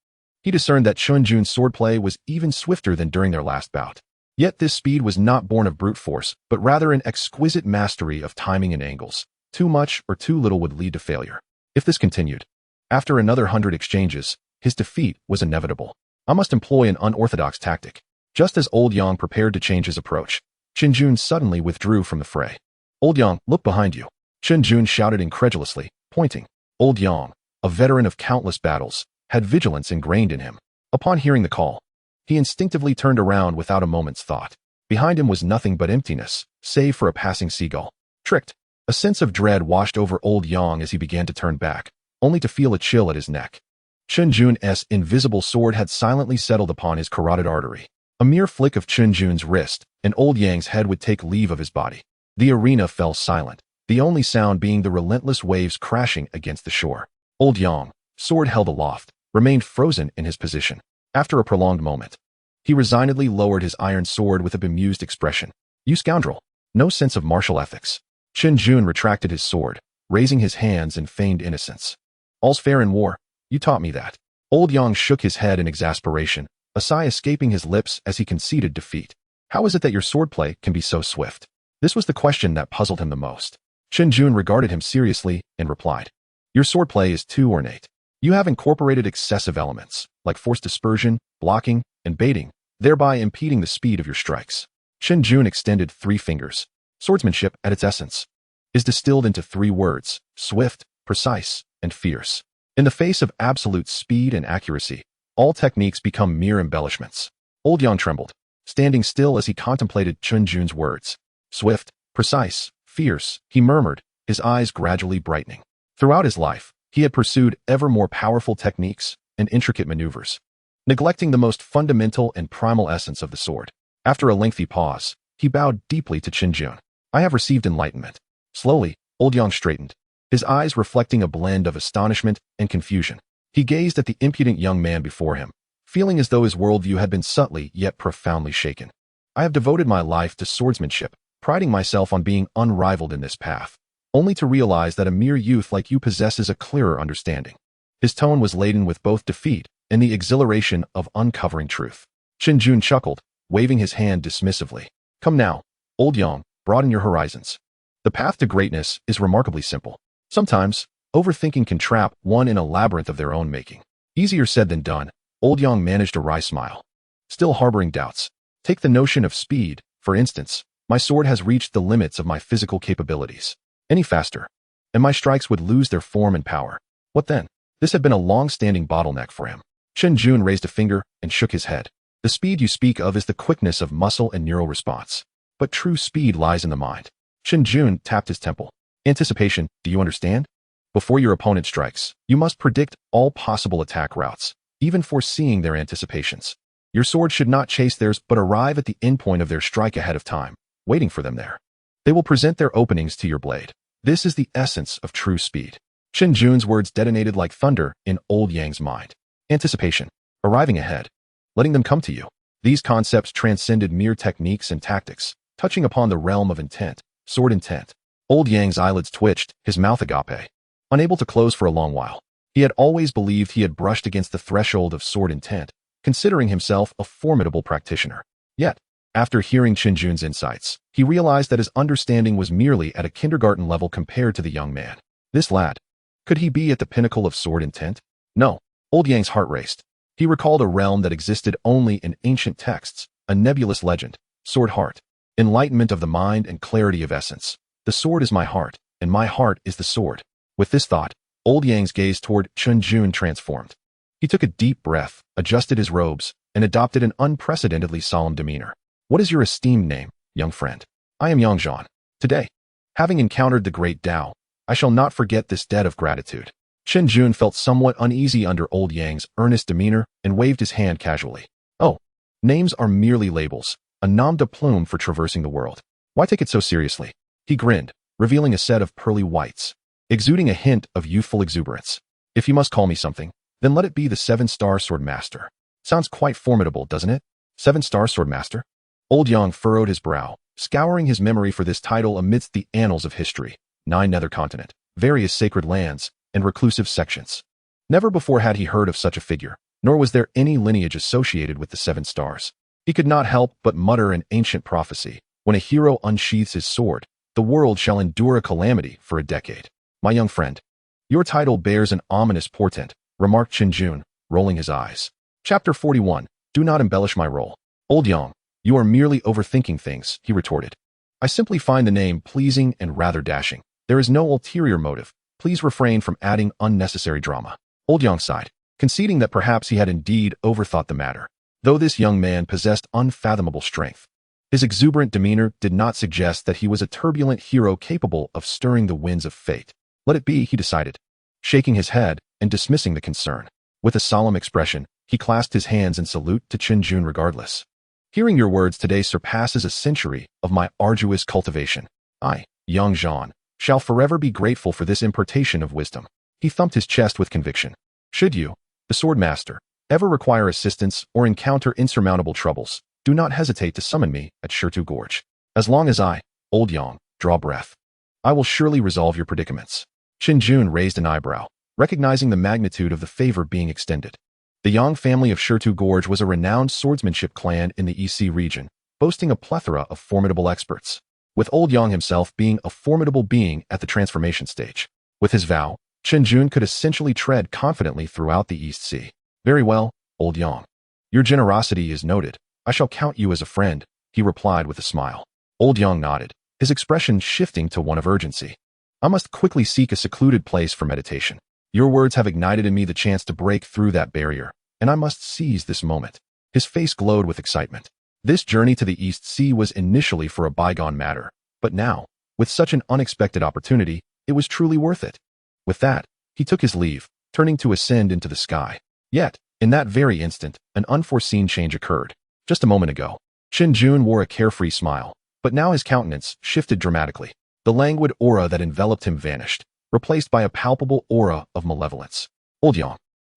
He discerned that Chun Jun's swordplay was even swifter than during their last bout. Yet this speed was not born of brute force, but rather an exquisite mastery of timing and angles. Too much or too little would lead to failure. If this continued, after another 100 exchanges, his defeat was inevitable. "I must employ an unorthodox tactic." Just as Old Yang prepared to change his approach, Chen Jun suddenly withdrew from the fray. "Old Yang, look behind you," Chen Jun shouted incredulously, pointing. Old Yang, a veteran of countless battles, had vigilance ingrained in him. Upon hearing the call, he instinctively turned around without a moment's thought. Behind him was nothing but emptiness, save for a passing seagull. Tricked. A sense of dread washed over Old Yang as he began to turn back, only to feel a chill at his neck. Chen Jun's invisible sword had silently settled upon his carotid artery. A mere flick of Chen Jun's wrist, and Old Yang's head would take leave of his body. The arena fell silent, the only sound being the relentless waves crashing against the shore. Old Yang, sword held aloft, remained frozen in his position. After a prolonged moment, he resignedly lowered his iron sword with a bemused expression. "You scoundrel! No sense of martial ethics." Chen Jun retracted his sword, raising his hands in feigned innocence. "All's fair in war. You taught me that." Old Yang shook his head in exasperation, a sigh escaping his lips as he conceded defeat. "How is it that your swordplay can be so swift?" This was the question that puzzled him the most. Chen Jun regarded him seriously and replied, "Your swordplay is too ornate. You have incorporated excessive elements, like force dispersion, blocking, and baiting, thereby impeding the speed of your strikes." Chen Jun extended 3 fingers. Swordsmanship, at its essence, is distilled into 3 words: swift, precise, and fierce. In the face of absolute speed and accuracy, all techniques become mere embellishments. Old Yang trembled, standing still as he contemplated Chun Jun's words. "Swift, precise, fierce," he murmured, his eyes gradually brightening. Throughout his life, he had pursued ever more powerful techniques and intricate maneuvers, neglecting the most fundamental and primal essence of the sword. After a lengthy pause, he bowed deeply to Chen Jun. "I have received enlightenment." Slowly, Old Yang straightened, his eyes reflecting a blend of astonishment and confusion. He gazed at the impudent young man before him, feeling as though his worldview had been subtly yet profoundly shaken. "I have devoted my life to swordsmanship, priding myself on being unrivaled in this path, only to realize that a mere youth like you possesses a clearer understanding." His tone was laden with both defeat and the exhilaration of uncovering truth. Chen Jun chuckled, waving his hand dismissively. "Come now, Old Yang, broaden your horizons. The path to greatness is remarkably simple. Sometimes, overthinking can trap one in a labyrinth of their own making." Easier said than done, Old Yang managed a wry smile. Still harboring doubts. "Take the notion of speed, for instance. My sword has reached the limits of my physical capabilities. Any faster, and my strikes would lose their form and power. What then?" This had been a long-standing bottleneck for him. Chen Jun raised a finger and shook his head. "The speed you speak of is the quickness of muscle and neural response. But true speed lies in the mind." Chen Jun tapped his temple. "Anticipation, do you understand? Before your opponent strikes, you must predict all possible attack routes, even foreseeing their anticipations. Your sword should not chase theirs but arrive at the endpoint of their strike ahead of time, waiting for them there. They will present their openings to your blade. This is the essence of true speed. Chen Jun's words detonated like thunder in Old Yang's mind. Anticipation. Arriving ahead. Letting them come to you. These concepts transcended mere techniques and tactics, touching upon the realm of intent, sword intent. Old Yang's eyelids twitched, his mouth agape. Unable to close for a long while. He had always believed he had brushed against the threshold of sword intent, considering himself a formidable practitioner. Yet, after hearing Chen Jun's insights, he realized that his understanding was merely at a kindergarten level compared to the young man. This lad, could he be at the pinnacle of sword intent? No. Old Yang's heart raced. He recalled a realm that existed only in ancient texts, a nebulous legend, sword heart, enlightenment of the mind and clarity of essence. The sword is my heart, and my heart is the sword. With this thought, Old Yang's gaze toward Chun Jun transformed. He took a deep breath, adjusted his robes, and adopted an unprecedentedly solemn demeanor. What is your esteemed name, young friend? I am Yang Zhan. Today, having encountered the great Tao, I shall not forget this debt of gratitude. Chen Jun felt somewhat uneasy under Old Yang's earnest demeanor and waved his hand casually. Oh, names are merely labels, a nom de plume for traversing the world. Why take it so seriously? He grinned, revealing a set of pearly whites, exuding a hint of youthful exuberance. If you must call me something, then let it be the 7-star sword master. Sounds quite formidable, doesn't it? 7-star sword master? Old Yang furrowed his brow, scouring his memory for this title amidst the annals of history, 9 nether continent, various sacred lands, and reclusive sections. Never before had he heard of such a figure, nor was there any lineage associated with the 7 stars. He could not help but mutter an ancient prophecy. When a hero unsheathes his sword, the world shall endure a calamity for a decade. My young friend, your title bears an ominous portent, remarked Chen Jun, rolling his eyes. Chapter 41. Do not embellish my role. Old Yang, you are merely overthinking things, he retorted. I simply find the name pleasing and rather dashing. There is no ulterior motive. Please refrain from adding unnecessary drama. Old Yang sighed, conceding that perhaps he had indeed overthought the matter, though this young man possessed unfathomable strength. His exuberant demeanor did not suggest that he was a turbulent hero capable of stirring the winds of fate. Let it be, he decided, shaking his head and dismissing the concern. With a solemn expression, he clasped his hands in salute to Chen Jun regardless. Hearing your words today surpasses a century of my arduous cultivation. I, Yang Zhan, shall forever be grateful for this impartation of wisdom. He thumped his chest with conviction. Should you, the sword master, ever require assistance or encounter insurmountable troubles, do not hesitate to summon me at Shirtu Gorge. As long as I, Old Yang, draw breath, I will surely resolve your predicaments. Chen Jun raised an eyebrow, recognizing the magnitude of the favor being extended. The Yang family of Shirtu Gorge was a renowned swordsmanship clan in the EC region, boasting a plethora of formidable experts, with Old Yang himself being a formidable being at the transformation stage. With his vow, Chen Jun could essentially tread confidently throughout the East Sea. Very well, Old Yang. Your generosity is noted. I shall count you as a friend, he replied with a smile. Old Yang nodded, his expression shifting to one of urgency. I must quickly seek a secluded place for meditation. Your words have ignited in me the chance to break through that barrier, and I must seize this moment. His face glowed with excitement. This journey to the East Sea was initially for a bygone matter, but now, with such an unexpected opportunity, it was truly worth it. With that, he took his leave, turning to ascend into the sky. Yet, in that very instant, an unforeseen change occurred. Just a moment ago, Chen Jun wore a carefree smile, but now his countenance shifted dramatically. The languid aura that enveloped him vanished, replaced by a palpable aura of malevolence. Old Yang,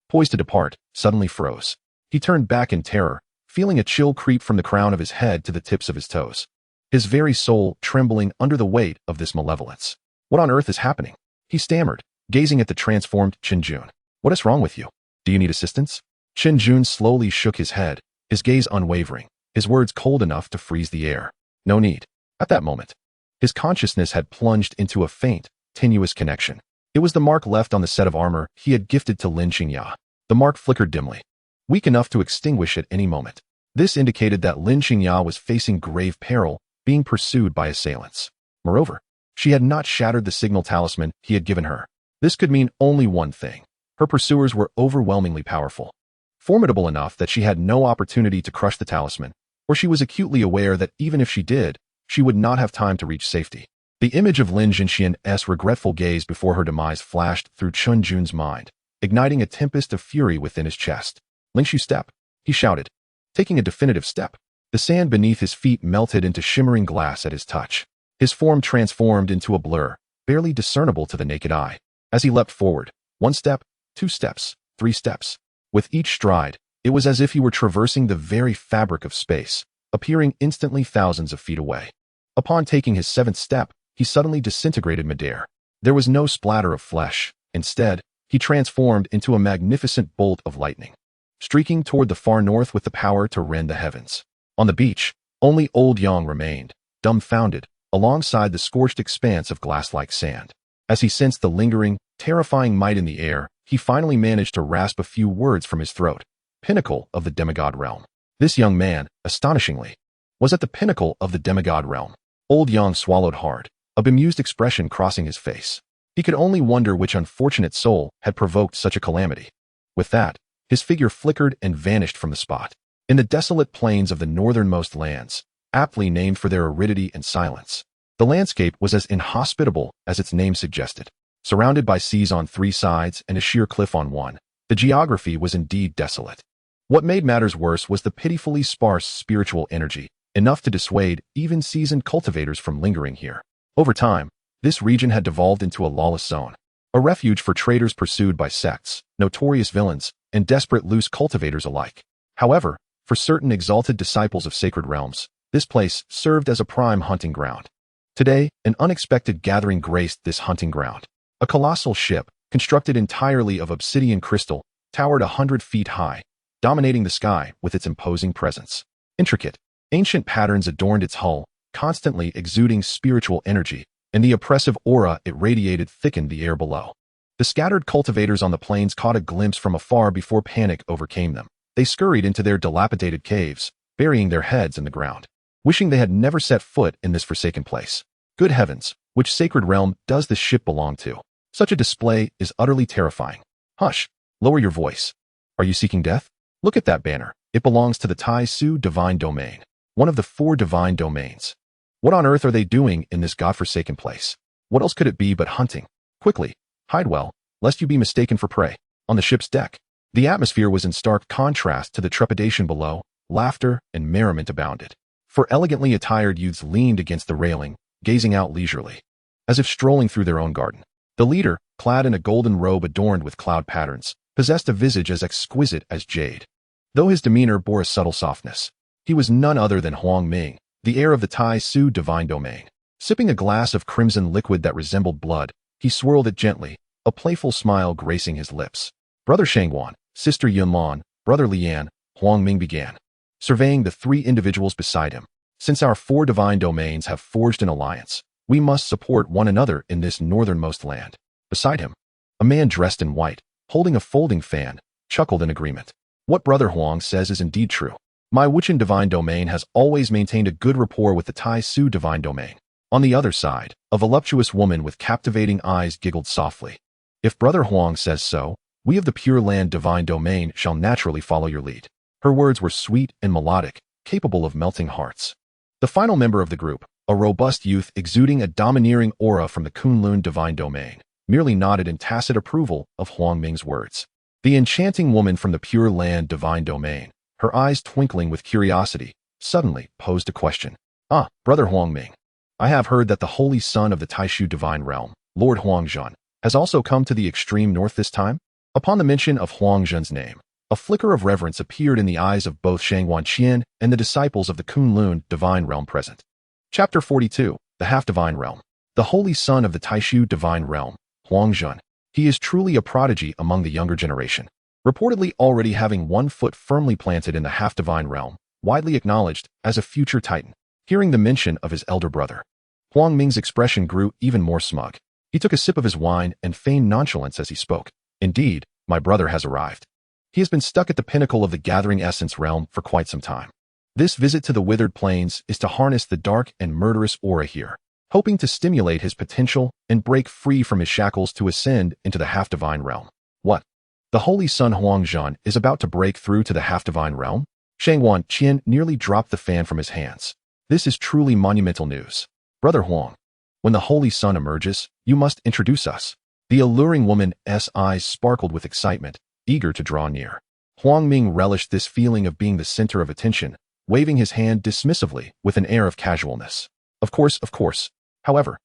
poised to depart, suddenly froze. He turned back in terror, feeling a chill creep from the crown of his head to the tips of his toes, his very soul trembling under the weight of this malevolence. What on earth is happening? He stammered, gazing at the transformed Chen Jun. What is wrong with you? Do you need assistance? Chen Jun slowly shook his head, his gaze unwavering, his words cold enough to freeze the air. No need. At that moment, his consciousness had plunged into a faint, tenuous connection. It was the mark left on the set of armor he had gifted to Lin Qingya. The mark flickered dimly, weak enough to extinguish at any moment. This indicated that Lin Qingya was facing grave peril, being pursued by assailants. Moreover, she had not shattered the signal talisman he had given her. This could mean only one thing. Her pursuers were overwhelmingly powerful, formidable enough that she had no opportunity to crush the talisman, or she was acutely aware that even if she did, she would not have time to reach safety. The image of Lin Zhen's regretful gaze before her demise flashed through Chun Jun's mind, igniting a tempest of fury within his chest. Lingshu step, he shouted, taking a definitive step. The sand beneath his feet melted into shimmering glass at his touch. His form transformed into a blur, barely discernible to the naked eye. As he leapt forward, 1 step, 2 steps, 3 steps. With each stride, it was as if he were traversing the very fabric of space, appearing instantly thousands of feet away. Upon taking his 7th step, he suddenly disintegrated midair. There was no splatter of flesh. Instead, he transformed into a magnificent bolt of lightning, streaking toward the far north with the power to rend the heavens. On the beach, only old Yang remained, dumbfounded, alongside the scorched expanse of glass-like sand. As he sensed the lingering, terrifying might in the air, he finally managed to rasp a few words from his throat. Pinnacle of the demigod realm. This young man, astonishingly, was at the pinnacle of the demigod realm. Old Yang swallowed hard, a bemused expression crossing his face. He could only wonder which unfortunate soul had provoked such a calamity. With that, his figure flickered and vanished from the spot. In the desolate plains of the northernmost lands, aptly named for their aridity and silence, the landscape was as inhospitable as its name suggested. Surrounded by seas on 3 sides and a sheer cliff on one, the geography was indeed desolate. What made matters worse was the pitifully sparse spiritual energy, enough to dissuade even seasoned cultivators from lingering here. Over time, this region had devolved into a lawless zone, a refuge for traders pursued by sects, notorious villains, and desperate loose cultivators alike. However, for certain exalted disciples of sacred realms, this place served as a prime hunting ground. Today, an unexpected gathering graced this hunting ground. A colossal ship, constructed entirely of obsidian crystal, towered 100 feet high, dominating the sky with its imposing presence. Intricate, ancient patterns adorned its hull, constantly exuding spiritual energy, and the oppressive aura it radiated thickened the air below. The scattered cultivators on the plains caught a glimpse from afar before panic overcame them. They scurried into their dilapidated caves, burying their heads in the ground, wishing they had never set foot in this forsaken place. Good heavens, which sacred realm does this ship belong to? Such a display is utterly terrifying. Hush, lower your voice. Are you seeking death? Look at that banner. It belongs to the Tai Su divine domain, one of the 4 divine domains. What on earth are they doing in this godforsaken place? What else could it be but hunting? Quickly, hide well, lest you be mistaken for prey. On the ship's deck, the atmosphere was in stark contrast to the trepidation below. Laughter and merriment abounded. 4 elegantly attired youths leaned against the railing, gazing out leisurely, as if strolling through their own garden. The leader, clad in a golden robe adorned with cloud patterns, possessed a visage as exquisite as jade. Though his demeanor bore a subtle softness, he was none other than Huang Ming, the heir of the Tai Su divine domain. Sipping a glass of crimson liquid that resembled blood, he swirled it gently, a playful smile gracing his lips. Brother Shangwan, sister Yunlan, brother Lian, Huang Ming began, surveying the 3 individuals beside him. Since our 4 divine domains have forged an alliance, we must support one another in this northernmost land. Beside him, a man dressed in white, holding a folding fan, chuckled in agreement. What Brother Huang says is indeed true. My Wuchen divine domain has always maintained a good rapport with the Tai Su divine domain. On the other side, a voluptuous woman with captivating eyes giggled softly. If Brother Huang says so, we of the Pure Land divine domain shall naturally follow your lead. Her words were sweet and melodic, capable of melting hearts. The final member of the group, a robust youth exuding a domineering aura from the Kunlun divine domain, merely nodded in tacit approval of Huang Ming's words. The enchanting woman from the Pure Land divine domain, her eyes twinkling with curiosity, suddenly posed a question. Brother Huang Ming, I have heard that the holy son of the Taishu divine realm, Lord Huang Zhen, has also come to the extreme north this time? Upon the mention of Huang Zhen's name, a flicker of reverence appeared in the eyes of both Shangwan Qian and the disciples of the Kunlun divine realm present. Chapter 42, the half-divine realm. The holy son of the Taishu divine realm, Huang Zhen. He is truly a prodigy among the younger generation, reportedly already having 1 foot firmly planted in the half-divine realm, widely acknowledged as a future titan. Hearing the mention of his elder brother, Huang Ming's expression grew even more smug. He took a sip of his wine and feigned nonchalance as he spoke. Indeed, my brother has arrived. He has been stuck at the pinnacle of the gathering essence realm for quite some time. This visit to the withered plains is to harness the dark and murderous aura here, hoping to stimulate his potential and break free from his shackles to ascend into the half-divine realm. What? The holy son Huang Zhen is about to break through to the half-divine realm? Shangwan Qian nearly dropped the fan from his hands. This is truly monumental news. Brother Huang, when the holy son emerges, you must introduce us. The alluring woman's eyes sparkled with excitement, eager to draw near. Huang Ming relished this feeling of being the center of attention, waving his hand dismissively with an air of casualness. Of course. However,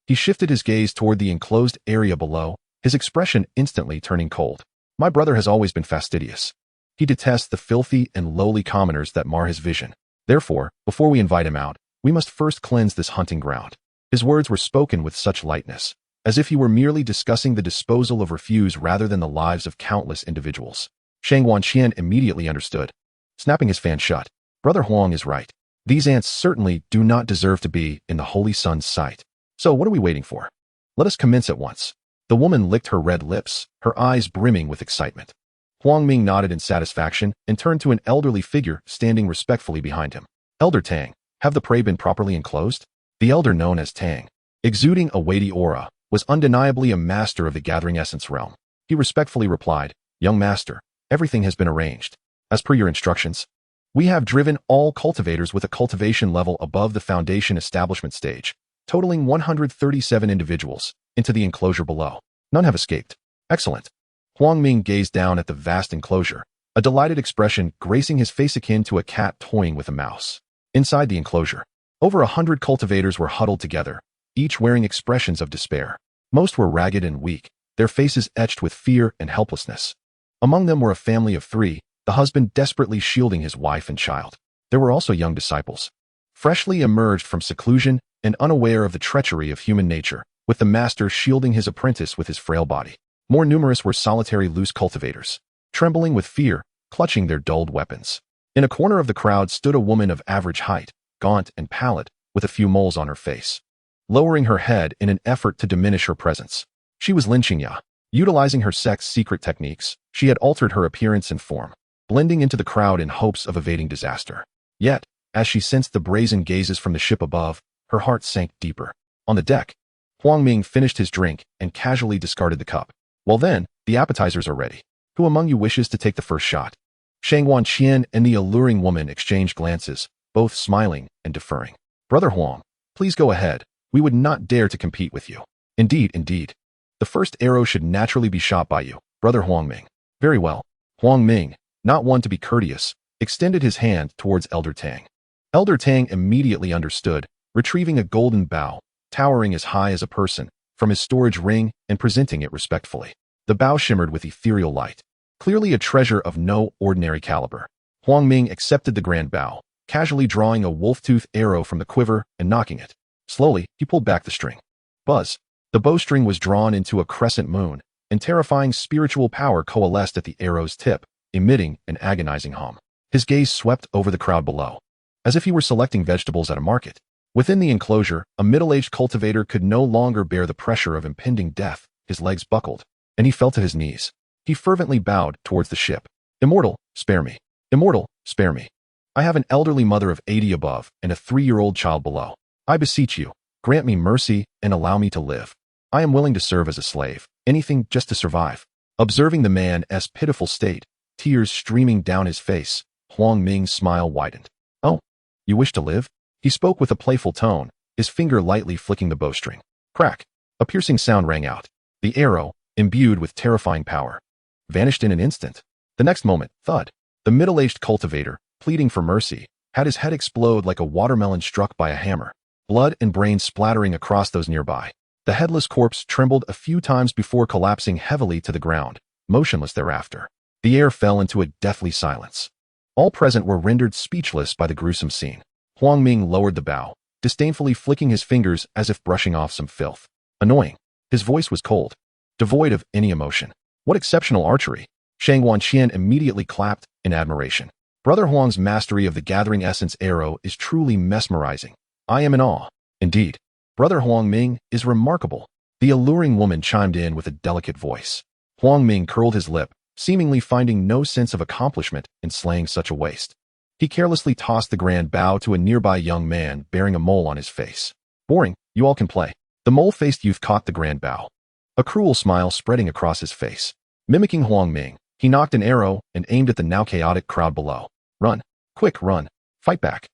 he shifted his gaze toward the enclosed area below, his expression instantly turning cold. My brother has always been fastidious. He detests the filthy and lowly commoners that mar his vision. Therefore, before we invite him out, we must first cleanse this hunting ground. His words were spoken with such lightness, as if he were merely discussing the disposal of refuse rather than the lives of countless individuals. Shang Wanqian immediately understood, snapping his fan shut. Brother Huang is right. These ants certainly do not deserve to be in the Holy Sun's sight. So what are we waiting for? Let us commence at once. The woman licked her red lips, her eyes brimming with excitement. Huang Ming nodded in satisfaction and turned to an elderly figure standing respectfully behind him. Elder Tang, have the prey been properly enclosed? The elder known as Tang, exuding a weighty aura, was undeniably a master of the gathering essence realm. He respectfully replied, Young master, everything has been arranged. As per your instructions, we have driven all cultivators with a cultivation level above the foundation establishment stage, totaling 137 individuals, into the enclosure below. None have escaped. Excellent. Huang Ming gazed down at the vast enclosure, a delighted expression gracing his face akin to a cat toying with a mouse. Inside the enclosure, over 100 cultivators were huddled together, each wearing expressions of despair. Most were ragged and weak, their faces etched with fear and helplessness. Among them were a family of 3, the husband desperately shielding his wife and child. There were also young disciples, freshly emerged from seclusion and unaware of the treachery of human nature, with the master shielding his apprentice with his frail body. More numerous were solitary loose cultivators, trembling with fear, clutching their dulled weapons. In a corner of the crowd stood a woman of average height, gaunt and pallid, with a few moles on her face, lowering her head in an effort to diminish her presence. She was Lin Qingya. Utilizing her sect's secret techniques, she had altered her appearance and form, blending into the crowd in hopes of evading disaster. Yet, as she sensed the brazen gazes from the ship above, her heart sank deeper. On the deck, Huang Ming finished his drink and casually discarded the cup. Well then, the appetizers are ready. Who among you wishes to take the first shot? Shang Wanqian and the alluring woman exchanged glances, both smiling and deferring. Brother Huang, please go ahead. We would not dare to compete with you. Indeed. The first arrow should naturally be shot by you, Brother Huang Ming. Very well. Huang Ming, not one to be courteous, extended his hand towards Elder Tang. Elder Tang immediately understood, retrieving a golden bow, towering as high as a person, from his storage ring and presenting it respectfully. The bow shimmered with ethereal light, clearly a treasure of no ordinary caliber. Huang Ming accepted the grand bow, casually drawing a wolf-tooth arrow from the quiver and knocking it. Slowly, he pulled back the string. Buzz. The bowstring was drawn into a crescent moon, and terrifying spiritual power coalesced at the arrow's tip, emitting an agonizing hum. His gaze swept over the crowd below, as if he were selecting vegetables at a market. Within the enclosure, a middle-aged cultivator could no longer bear the pressure of impending death. His legs buckled, and he fell to his knees. He fervently bowed towards the ship. Immortal, spare me. Immortal, spare me. I have an elderly mother of 80 above and a 3-year-old child below. I beseech you, grant me mercy and allow me to live. I am willing to serve as a slave, anything just to survive. Observing the man's pitiful state, tears streaming down his face, Huang Ming's smile widened. Oh, you wish to live? He spoke with a playful tone, his finger lightly flicking the bowstring. Crack! A piercing sound rang out. The arrow, imbued with terrifying power, vanished in an instant. The next moment, thud. The middle-aged cultivator, pleading for mercy, had his head explode like a watermelon struck by a hammer, blood and brains splattering across those nearby. The headless corpse trembled a few times before collapsing heavily to the ground, motionless thereafter. The air fell into a deathly silence. All present were rendered speechless by the gruesome scene. Huang Ming lowered the bow, disdainfully flicking his fingers as if brushing off some filth. Annoying. His voice was cold, devoid of any emotion. What exceptional archery! Shang Wanqian immediately clapped in admiration. Brother Huang's mastery of the gathering essence arrow is truly mesmerizing. I am in awe. Indeed. Brother Huang Ming is remarkable. The alluring woman chimed in with a delicate voice. Huang Ming curled his lip, seemingly finding no sense of accomplishment in slaying such a waste. He carelessly tossed the grand bow to a nearby young man bearing a mole on his face. Boring, you all can play. The mole-faced youth caught the grand bow, a cruel smile spreading across his face. Mimicking Huang Ming, he knocked an arrow and aimed at the now chaotic crowd below. Run. Quick, run. Fight back.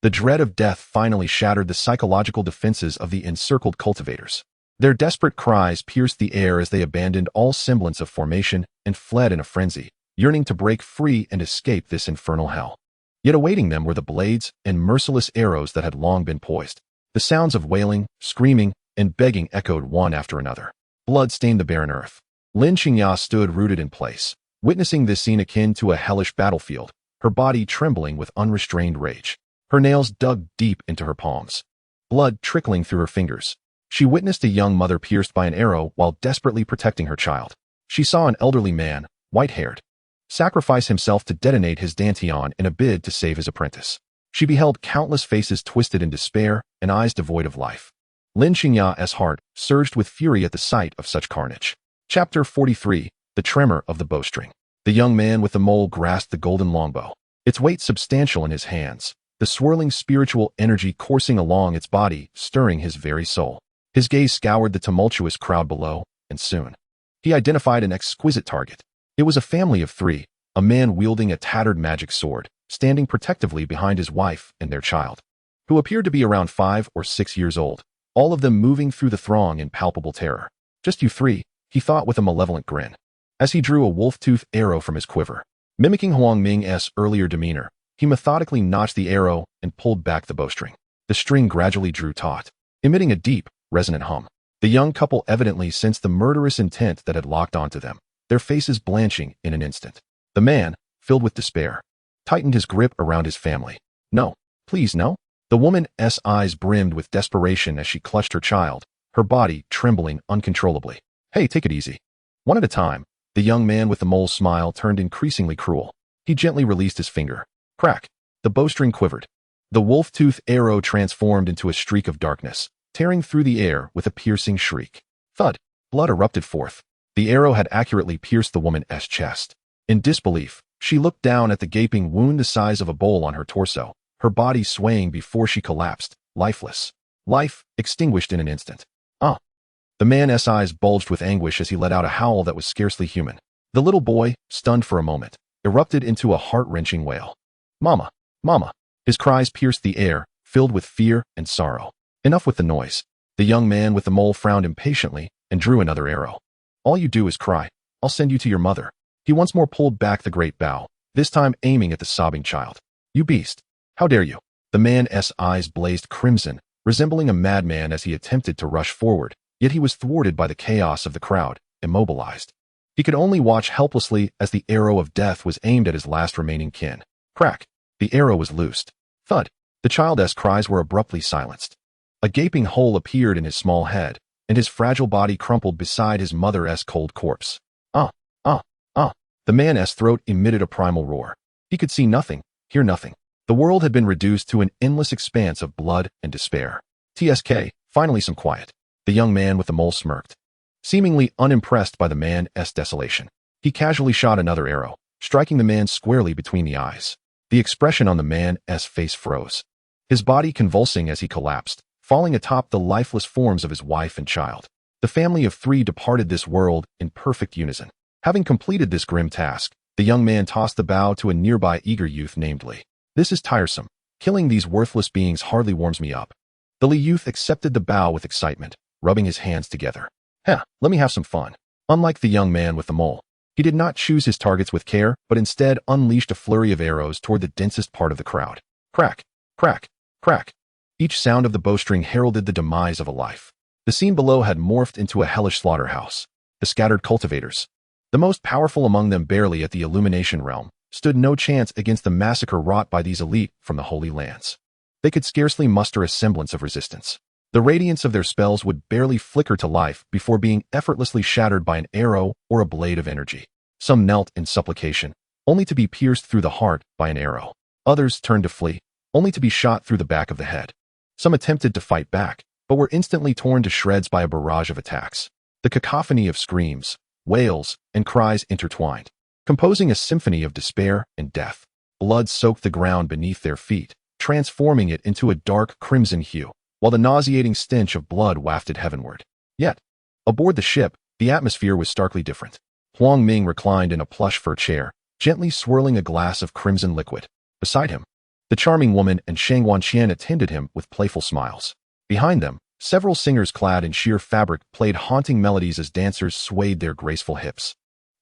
The dread of death finally shattered the psychological defenses of the encircled cultivators. Their desperate cries pierced the air as they abandoned all semblance of formation and fled in a frenzy, yearning to break free and escape this infernal hell. Yet awaiting them were the blades and merciless arrows that had long been poised. The sounds of wailing, screaming, and begging echoed one after another. Blood stained the barren earth. Lin Qingya stood rooted in place, witnessing this scene akin to a hellish battlefield, her body trembling with unrestrained rage. Her nails dug deep into her palms, blood trickling through her fingers. She witnessed a young mother pierced by an arrow while desperately protecting her child. She saw an elderly man, white-haired, sacrifice himself to detonate his dantian in a bid to save his apprentice. She beheld countless faces twisted in despair and eyes devoid of life. Lin Qingya's heart surged with fury at the sight of such carnage. Chapter 43, The Tremor of the Bowstring. The young man with the mole grasped the golden longbow, its weight substantial in his hands, the swirling spiritual energy coursing along its body, stirring his very soul. His gaze scoured the tumultuous crowd below, and soon he identified an exquisite target. It was a family of three, a man wielding a tattered magic sword, standing protectively behind his wife and their child, who appeared to be around 5 or 6 years old, all of them moving through the throng in palpable terror. Just you three, he thought with a malevolent grin, as he drew a wolf-tooth arrow from his quiver. Mimicking Huang Ming's earlier demeanor, he methodically notched the arrow and pulled back the bowstring. The string gradually drew taut, emitting a deep, resonant hum. The young couple evidently sensed the murderous intent that had locked onto them, their faces blanching in an instant. The man, filled with despair, tightened his grip around his family. No, please no. The woman's eyes brimmed with desperation as she clutched her child, her body trembling uncontrollably. Hey, take it easy. One at a time, the young man with the mole's smile turned increasingly cruel. He gently released his finger. Crack! The bowstring quivered. The wolf-tooth arrow transformed into a streak of darkness, tearing through the air with a piercing shriek. Thud! Blood erupted forth. The arrow had accurately pierced the woman's chest. In disbelief, she looked down at the gaping wound the size of a bowl on her torso, her body swaying before she collapsed, lifeless. Life extinguished in an instant. The man's eyes bulged with anguish as he let out a howl that was scarcely human. The little boy, stunned for a moment, erupted into a heart-wrenching wail. Mama! Mama! His cries pierced the air, filled with fear and sorrow. Enough with the noise. The young man with the mole frowned impatiently and drew another arrow. All you do is cry. I'll send you to your mother. He once more pulled back the great bow, this time aiming at the sobbing child. You beast! How dare you! The man's eyes blazed crimson, resembling a madman as he attempted to rush forward, yet he was thwarted by the chaos of the crowd, immobilized. He could only watch helplessly as the arrow of death was aimed at his last remaining kin. Crack! The arrow was loosed. Thud! The child's cries were abruptly silenced. A gaping hole appeared in his small head, and his fragile body crumpled beside his mother's cold corpse. The man's throat emitted a primal roar. He could see nothing, hear nothing. The world had been reduced to an endless expanse of blood and despair. TSK, finally some quiet. The young man with the mole smirked, seemingly unimpressed by the man's desolation. He casually shot another arrow, striking the man squarely between the eyes. The expression on the man's face froze, his body convulsing as he collapsed, falling atop the lifeless forms of his wife and child. The family of three departed this world in perfect unison. Having completed this grim task, the young man tossed the bow to a nearby eager youth named Li. This is tiresome. Killing these worthless beings hardly warms me up. The Li youth accepted the bow with excitement, rubbing his hands together. Let me have some fun. Unlike the young man with the mole, he did not choose his targets with care, but instead unleashed a flurry of arrows toward the densest part of the crowd. Crack! Crack! Crack! Each sound of the bowstring heralded the demise of a life. The scene below had morphed into a hellish slaughterhouse. The scattered cultivators, the most powerful among them barely at the illumination realm, stood no chance against the massacre wrought by these elite from the Holy Lands. They could scarcely muster a semblance of resistance. The radiance of their spells would barely flicker to life before being effortlessly shattered by an arrow or a blade of energy. Some knelt in supplication, only to be pierced through the heart by an arrow. Others turned to flee, only to be shot through the back of the head. Some attempted to fight back, but were instantly torn to shreds by a barrage of attacks. The cacophony of screams, wails, and cries intertwined, composing a symphony of despair and death. Blood soaked the ground beneath their feet, transforming it into a dark crimson hue, while the nauseating stench of blood wafted heavenward. Yet, aboard the ship, the atmosphere was starkly different. Huang Ming reclined in a plush fur chair, gently swirling a glass of crimson liquid. Beside him, the charming woman and Shang Wanqian attended him with playful smiles. Behind them, several singers clad in sheer fabric played haunting melodies as dancers swayed their graceful hips.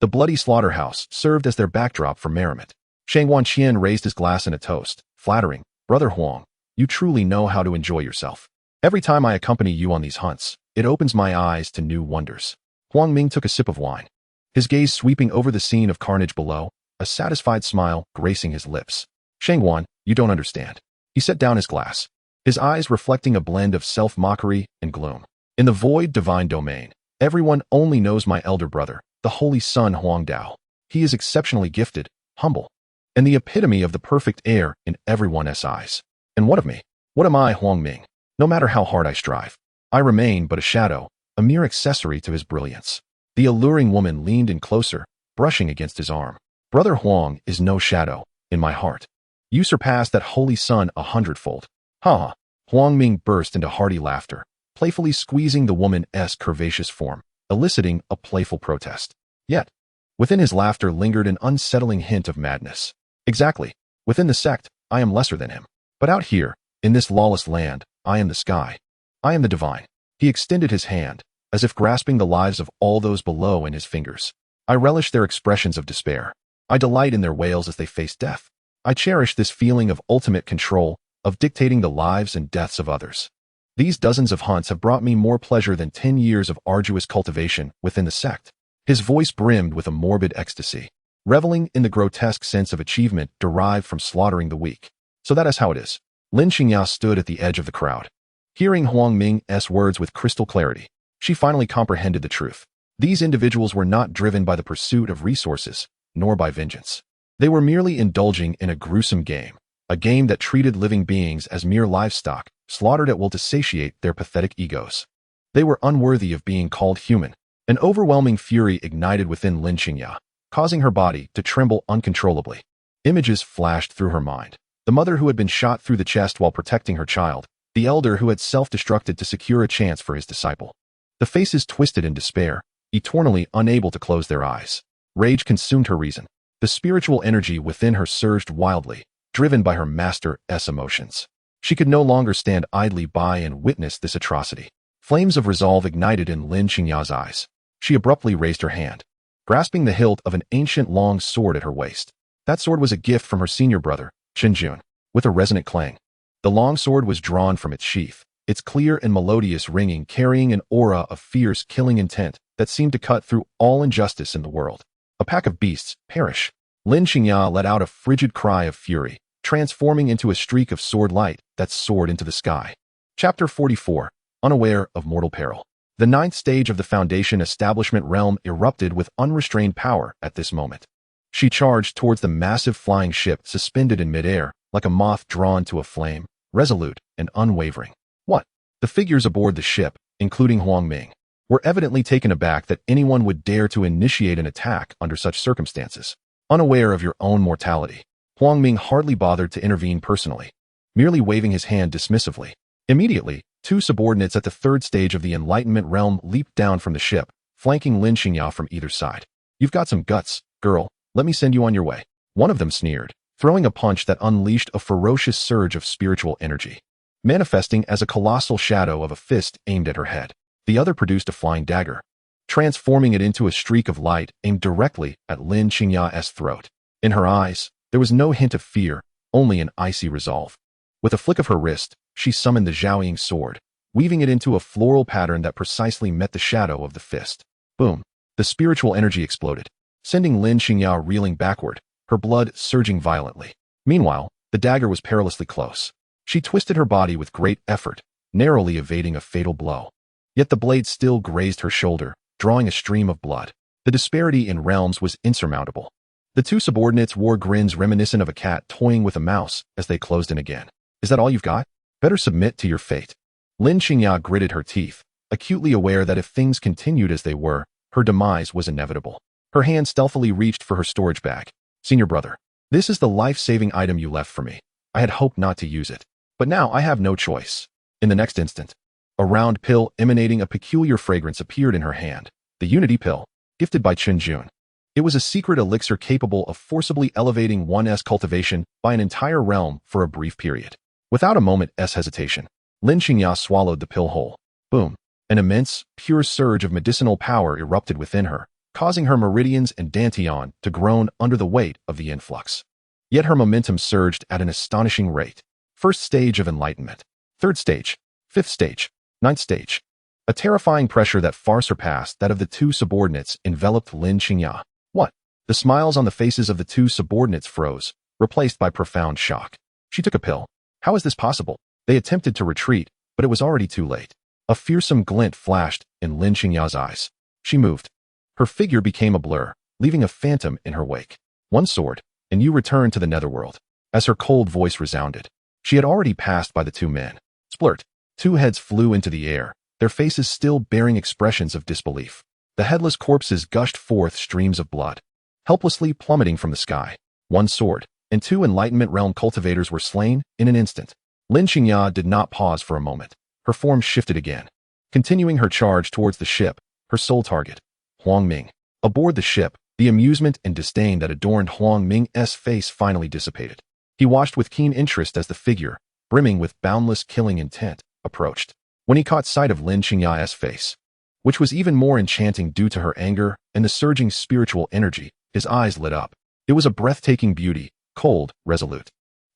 The bloody slaughterhouse served as their backdrop for merriment. Shang Wanqian raised his glass in a toast, flattering, "Brother Huang, you truly know how to enjoy yourself. Every time I accompany you on these hunts, it opens my eyes to new wonders." Huang Ming took a sip of wine, his gaze sweeping over the scene of carnage below, a satisfied smile gracing his lips. "Shang Wan, you don't understand." He set down his glass, his eyes reflecting a blend of self-mockery and gloom. "In the void divine domain, everyone only knows my elder brother, the holy son Huang Dao. He is exceptionally gifted, humble, and the epitome of the perfect heir in everyone's eyes. And what of me? What am I, Huang Ming? No matter how hard I strive, I remain but a shadow, a mere accessory to his brilliance." The alluring woman leaned in closer, brushing against his arm. "Brother Huang is no shadow, in my heart. You surpass that holy son 100-fold. Ha!" Huang Ming burst into hearty laughter, playfully squeezing the woman's curvaceous form, eliciting a playful protest. Yet, within his laughter lingered an unsettling hint of madness. "Exactly. Within the sect, I am lesser than him. But out here, in this lawless land, I am the sky. I am the divine." He extended his hand, as if grasping the lives of all those below in his fingers. "I relish their expressions of despair. I delight in their wails as they face death. I cherish this feeling of ultimate control, of dictating the lives and deaths of others. These dozens of hunts have brought me more pleasure than 10 years of arduous cultivation within the sect." His voice brimmed with a morbid ecstasy, reveling in the grotesque sense of achievement derived from slaughtering the weak. "So that is how it is." Lin Qingya stood at the edge of the crowd, hearing Huang Ming's words with crystal clarity. She finally comprehended the truth. These individuals were not driven by the pursuit of resources, nor by vengeance. They were merely indulging in a gruesome game, a game that treated living beings as mere livestock, slaughtered at will to satiate their pathetic egos. They were unworthy of being called human. An overwhelming fury ignited within Lin Qingya, causing her body to tremble uncontrollably. Images flashed through her mind. The mother who had been shot through the chest while protecting her child, the elder who had self-destructed to secure a chance for his disciple. The faces twisted in despair, eternally unable to close their eyes. Rage consumed her reason. The spiritual energy within her surged wildly, driven by her master's emotions. She could no longer stand idly by and witness this atrocity. Flames of resolve ignited in Lin Qingya's eyes. She abruptly raised her hand, grasping the hilt of an ancient long sword at her waist. That sword was a gift from her senior brother, Chen Jun. With a resonant clang, the long sword was drawn from its sheath, its clear and melodious ringing carrying an aura of fierce, killing intent that seemed to cut through all injustice in the world. "A pack of beasts, perish!" Lin Qingya let out a frigid cry of fury, transforming into a streak of sword light that soared into the sky. Chapter 44. Unaware of mortal peril. The 9th stage of the Foundation establishment realm erupted with unrestrained power at this moment. She charged towards the massive flying ship suspended in midair, like a moth drawn to a flame, resolute and unwavering. What? The figures aboard the ship, including Huang Ming, were evidently taken aback that anyone would dare to initiate an attack under such circumstances. Unaware of your own mortality, Huang Ming hardly bothered to intervene personally, merely waving his hand dismissively. Immediately, 2 subordinates at the 3rd stage of the enlightenment realm leaped down from the ship, flanking Lin Qingya from either side. "You've got some guts, girl. Let me send you on your way." One of them sneered, throwing a punch that unleashed a ferocious surge of spiritual energy, manifesting as a colossal shadow of a fist aimed at her head. The other produced a flying dagger, transforming it into a streak of light aimed directly at Lin Qingya's throat. In her eyes, there was no hint of fear, only an icy resolve. With a flick of her wrist, she summoned the Jiuyou sword, weaving it into a floral pattern that precisely met the shadow of the fist. Boom! The spiritual energy exploded, sending Lin Qingya reeling backward, her blood surging violently. Meanwhile, the dagger was perilously close. She twisted her body with great effort, narrowly evading a fatal blow. Yet the blade still grazed her shoulder, drawing a stream of blood. The disparity in realms was insurmountable. The 2 subordinates wore grins reminiscent of a cat toying with a mouse as they closed in again. "Is that all you've got? Better submit to your fate." Lin Qingya gritted her teeth, acutely aware that if things continued as they were, her demise was inevitable. Her hand stealthily reached for her storage bag. "Senior brother, this is the life-saving item you left for me. I had hoped not to use it, but now I have no choice." In the next instant, a round pill emanating a peculiar fragrance appeared in her hand. The Unity Pill, gifted by Chen Jun. It was a secret elixir capable of forcibly elevating one's cultivation by an entire realm for a brief period. Without a moment's hesitation, Lin Qingya swallowed the pill whole. Boom! An immense, pure surge of medicinal power erupted within her, causing her meridians and dantian to groan under the weight of the influx. Yet her momentum surged at an astonishing rate. First stage of enlightenment. Third stage. Fifth stage. Ninth stage. A terrifying pressure that far surpassed that of the two subordinates enveloped Lin Qingya. What? The smiles on the faces of the two subordinates froze, replaced by profound shock. She took a pill. How is this possible? They attempted to retreat, but it was already too late. A fearsome glint flashed in Lin Qingya's eyes. She moved. Her figure became a blur, leaving a phantom in her wake. One sword, and you return to the netherworld. As her cold voice resounded, she had already passed by the two men. Splurt. Two heads flew into the air, their faces still bearing expressions of disbelief. The headless corpses gushed forth streams of blood, helplessly plummeting from the sky. One sword, and two Enlightenment Realm cultivators were slain in an instant. Lin Qingya did not pause for a moment. Her form shifted again, continuing her charge towards the ship, her sole target, Huang Ming. Aboard the ship, the amusement and disdain that adorned Huang Ming's face finally dissipated. He watched with keen interest as the figure, brimming with boundless killing intent, approached. When he caught sight of Lin Qingya's face, which was even more enchanting due to her anger and the surging spiritual energy, his eyes lit up. It was a breathtaking beauty, cold, resolute,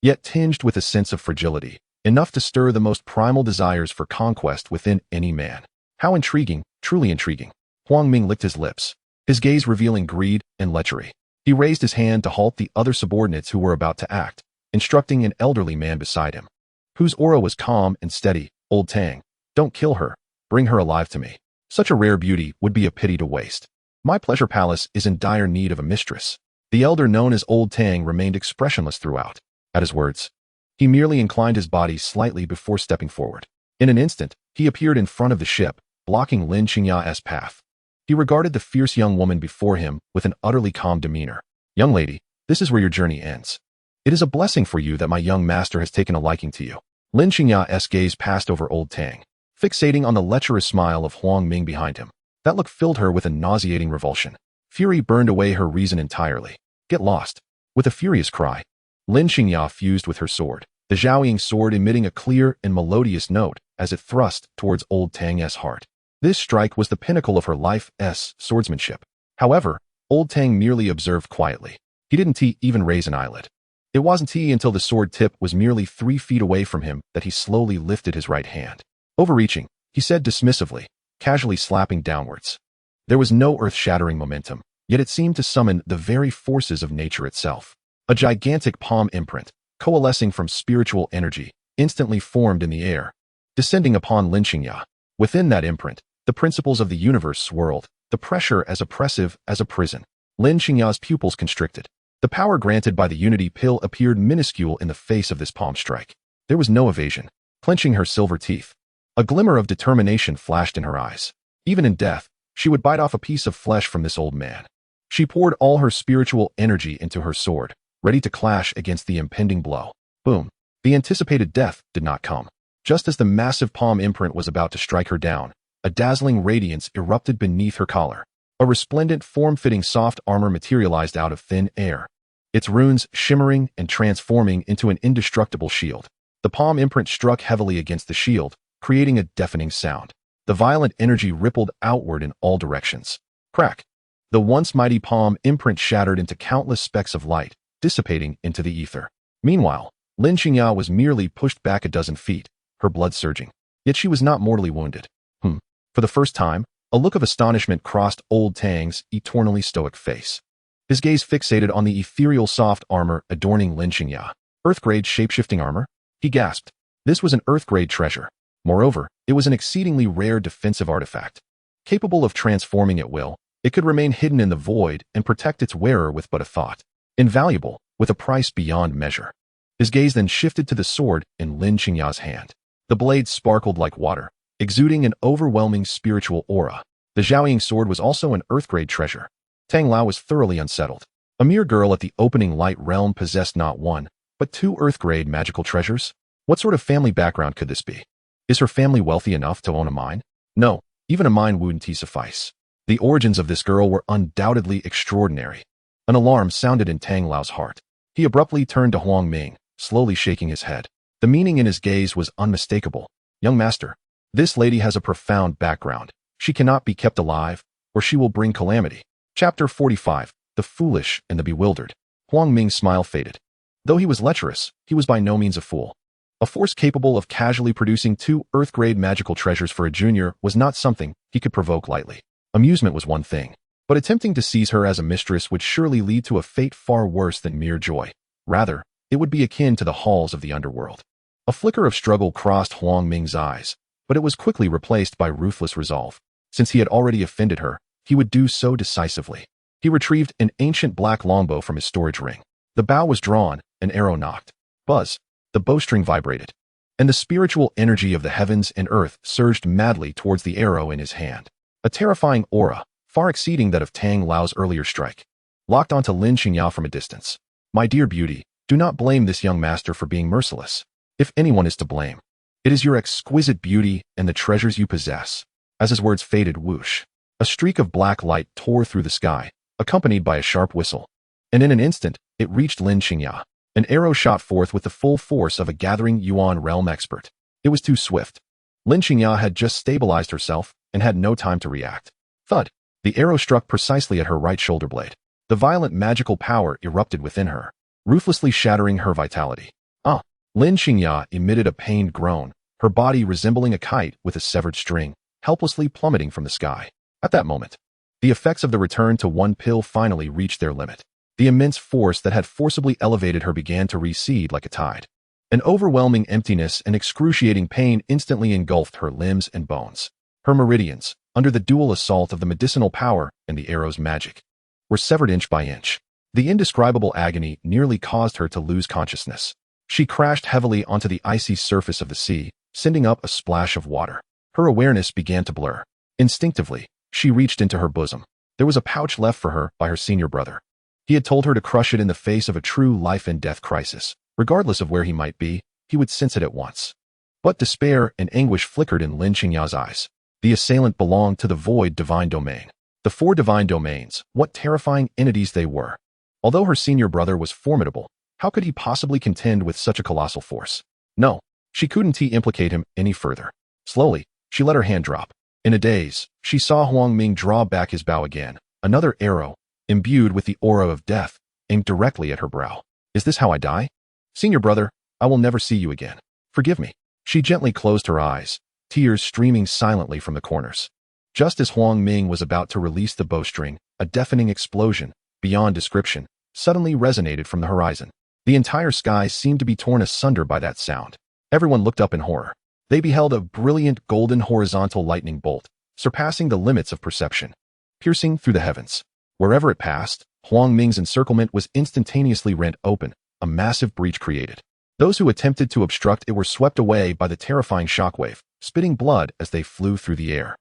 yet tinged with a sense of fragility, enough to stir the most primal desires for conquest within any man. How intriguing, truly intriguing. Huang Ming licked his lips, his gaze revealing greed and lechery. He raised his hand to halt the other subordinates who were about to act, instructing an elderly man beside him, whose aura was calm and steady. Old Tang, don't kill her, bring her alive to me. Such a rare beauty would be a pity to waste. My pleasure palace is in dire need of a mistress. The elder known as Old Tang remained expressionless throughout. At his words, he merely inclined his body slightly before stepping forward. In an instant, he appeared in front of the ship, blocking Lin Qingya's path. He regarded the fierce young woman before him with an utterly calm demeanor. Young lady, this is where your journey ends. It is a blessing for you that my young master has taken a liking to you. Lin Qingya's gaze passed over Old Tang, fixating on the lecherous smile of Huang Ming behind him. That look filled her with a nauseating revulsion. Fury burned away her reason entirely. Get lost. With a furious cry, Lin Qingya fused with her sword, the Zhaoying sword emitting a clear and melodious note as it thrust towards Old Tang's heart. This strike was the pinnacle of her life's swordsmanship. However, Old Tang merely observed quietly. He didn't even raise an eyelid. It wasn't until the sword tip was merely 3 feet away from him that he slowly lifted his right hand. Overreaching, he said dismissively, casually slapping downwards. There was no earth-shattering momentum, yet it seemed to summon the very forces of nature itself. A gigantic palm imprint, coalescing from spiritual energy, instantly formed in the air, descending upon Lin Qingya. Within that imprint, the principles of the universe swirled, the pressure as oppressive as a prison. Lin Qingya's pupils constricted. The power granted by the Unity Pill appeared minuscule in the face of this palm strike. There was no evasion. Clenching her silver teeth, a glimmer of determination flashed in her eyes. Even in death, she would bite off a piece of flesh from this old man. She poured all her spiritual energy into her sword, ready to clash against the impending blow. Boom. The anticipated death did not come. Just as the massive palm imprint was about to strike her down, a dazzling radiance erupted beneath her collar. A resplendent, form-fitting soft armor materialized out of thin air, its runes shimmering and transforming into an indestructible shield. The palm imprint struck heavily against the shield, creating a deafening sound. The violent energy rippled outward in all directions. Crack! The once mighty palm imprint shattered into countless specks of light, dissipating into the ether. Meanwhile, Lin Qingya was merely pushed back a dozen feet, her blood surging. Yet she was not mortally wounded. For the first time, a look of astonishment crossed Old Tang's eternally stoic face. His gaze fixated on the ethereal soft armor adorning Lin Qingya. Earth-grade shape-shifting armor? He gasped. This was an Earth-grade treasure. Moreover, it was an exceedingly rare defensive artifact. Capable of transforming at will, it could remain hidden in the void and protect its wearer with but a thought. Invaluable, with a price beyond measure. His gaze then shifted to the sword in Lin Qingya's hand. The blade sparkled like water, exuding an overwhelming spiritual aura. The Zhaoying sword was also an Earth-grade treasure. Tang Lao was thoroughly unsettled. A mere girl at the opening light realm possessed not one, but 2 Earth-grade magical treasures? What sort of family background could this be? Is her family wealthy enough to own a mine? No, even a mine wouldn't suffice. The origins of this girl were undoubtedly extraordinary. An alarm sounded in Tang Lao's heart. He abruptly turned to Huang Ming, slowly shaking his head. The meaning in his gaze was unmistakable. Young master, this lady has a profound background. She cannot be kept alive, or she will bring calamity. Chapter 45. The Foolish and the Bewildered. Huang Ming's smile faded. Though he was lecherous, he was by no means a fool. A force capable of casually producing 2 Earth-grade magical treasures for a junior was not something he could provoke lightly. Amusement was one thing, but attempting to seize her as a mistress would surely lead to a fate far worse than mere joy. Rather, it would be akin to the halls of the underworld. A flicker of struggle crossed Huang Ming's eyes, but it was quickly replaced by ruthless resolve. Since he had already offended her, he would do so decisively. He retrieved an ancient black longbow from his storage ring. The bow was drawn, an arrow knocked. Buzz. The bowstring vibrated, and the spiritual energy of the heavens and earth surged madly towards the arrow in his hand. A terrifying aura, far exceeding that of Tang Lao's earlier strike, locked onto Lin Qingya from a distance. My dear beauty, do not blame this young master for being merciless. If anyone is to blame, it is your exquisite beauty and the treasures you possess. As his words faded, whoosh, a streak of black light tore through the sky, accompanied by a sharp whistle, and in an instant, it reached Lin Qingya. An arrow shot forth with the full force of a gathering Yuan realm expert. It was too swift. Lin Qingya had just stabilized herself and had no time to react. Thud! The arrow struck precisely at her right shoulder blade. The violent magical power erupted within her, ruthlessly shattering her vitality. Lin Qingya emitted a pained groan, her body resembling a kite with a severed string, helplessly plummeting from the sky. At that moment, the effects of the return to one pill finally reached their limit. The immense force that had forcibly elevated her began to recede like a tide. An overwhelming emptiness and excruciating pain instantly engulfed her limbs and bones. Her meridians, under the dual assault of the medicinal power and the arrow's magic, were severed inch by inch. The indescribable agony nearly caused her to lose consciousness. She crashed heavily onto the icy surface of the sea, sending up a splash of water. Her awareness began to blur. Instinctively, she reached into her bosom. There was a pouch left for her by her senior brother. He had told her to crush it in the face of a true life-and-death crisis. Regardless of where he might be, he would sense it at once. But despair and anguish flickered in Lin Qingya's eyes. The assailant belonged to the void divine domain. The 4 divine domains, what terrifying entities they were. Although her senior brother was formidable, how could he possibly contend with such a colossal force? No, she couldn't implicate him any further. Slowly, she let her hand drop. In a daze, she saw Huang Ming draw back his bow again. Another arrow, imbued with the aura of death, aimed directly at her brow. Is this how I die? Senior brother, I will never see you again. Forgive me. She gently closed her eyes, tears streaming silently from the corners. Just as Huang Ming was about to release the bowstring, a deafening explosion, beyond description, suddenly resonated from the horizon. The entire sky seemed to be torn asunder by that sound. Everyone looked up in horror. They beheld a brilliant golden horizontal lightning bolt, surpassing the limits of perception, piercing through the heavens. Wherever it passed, Huang Ming's encirclement was instantaneously rent open, a massive breach created. Those who attempted to obstruct it were swept away by the terrifying shockwave, spitting blood as they flew through the air.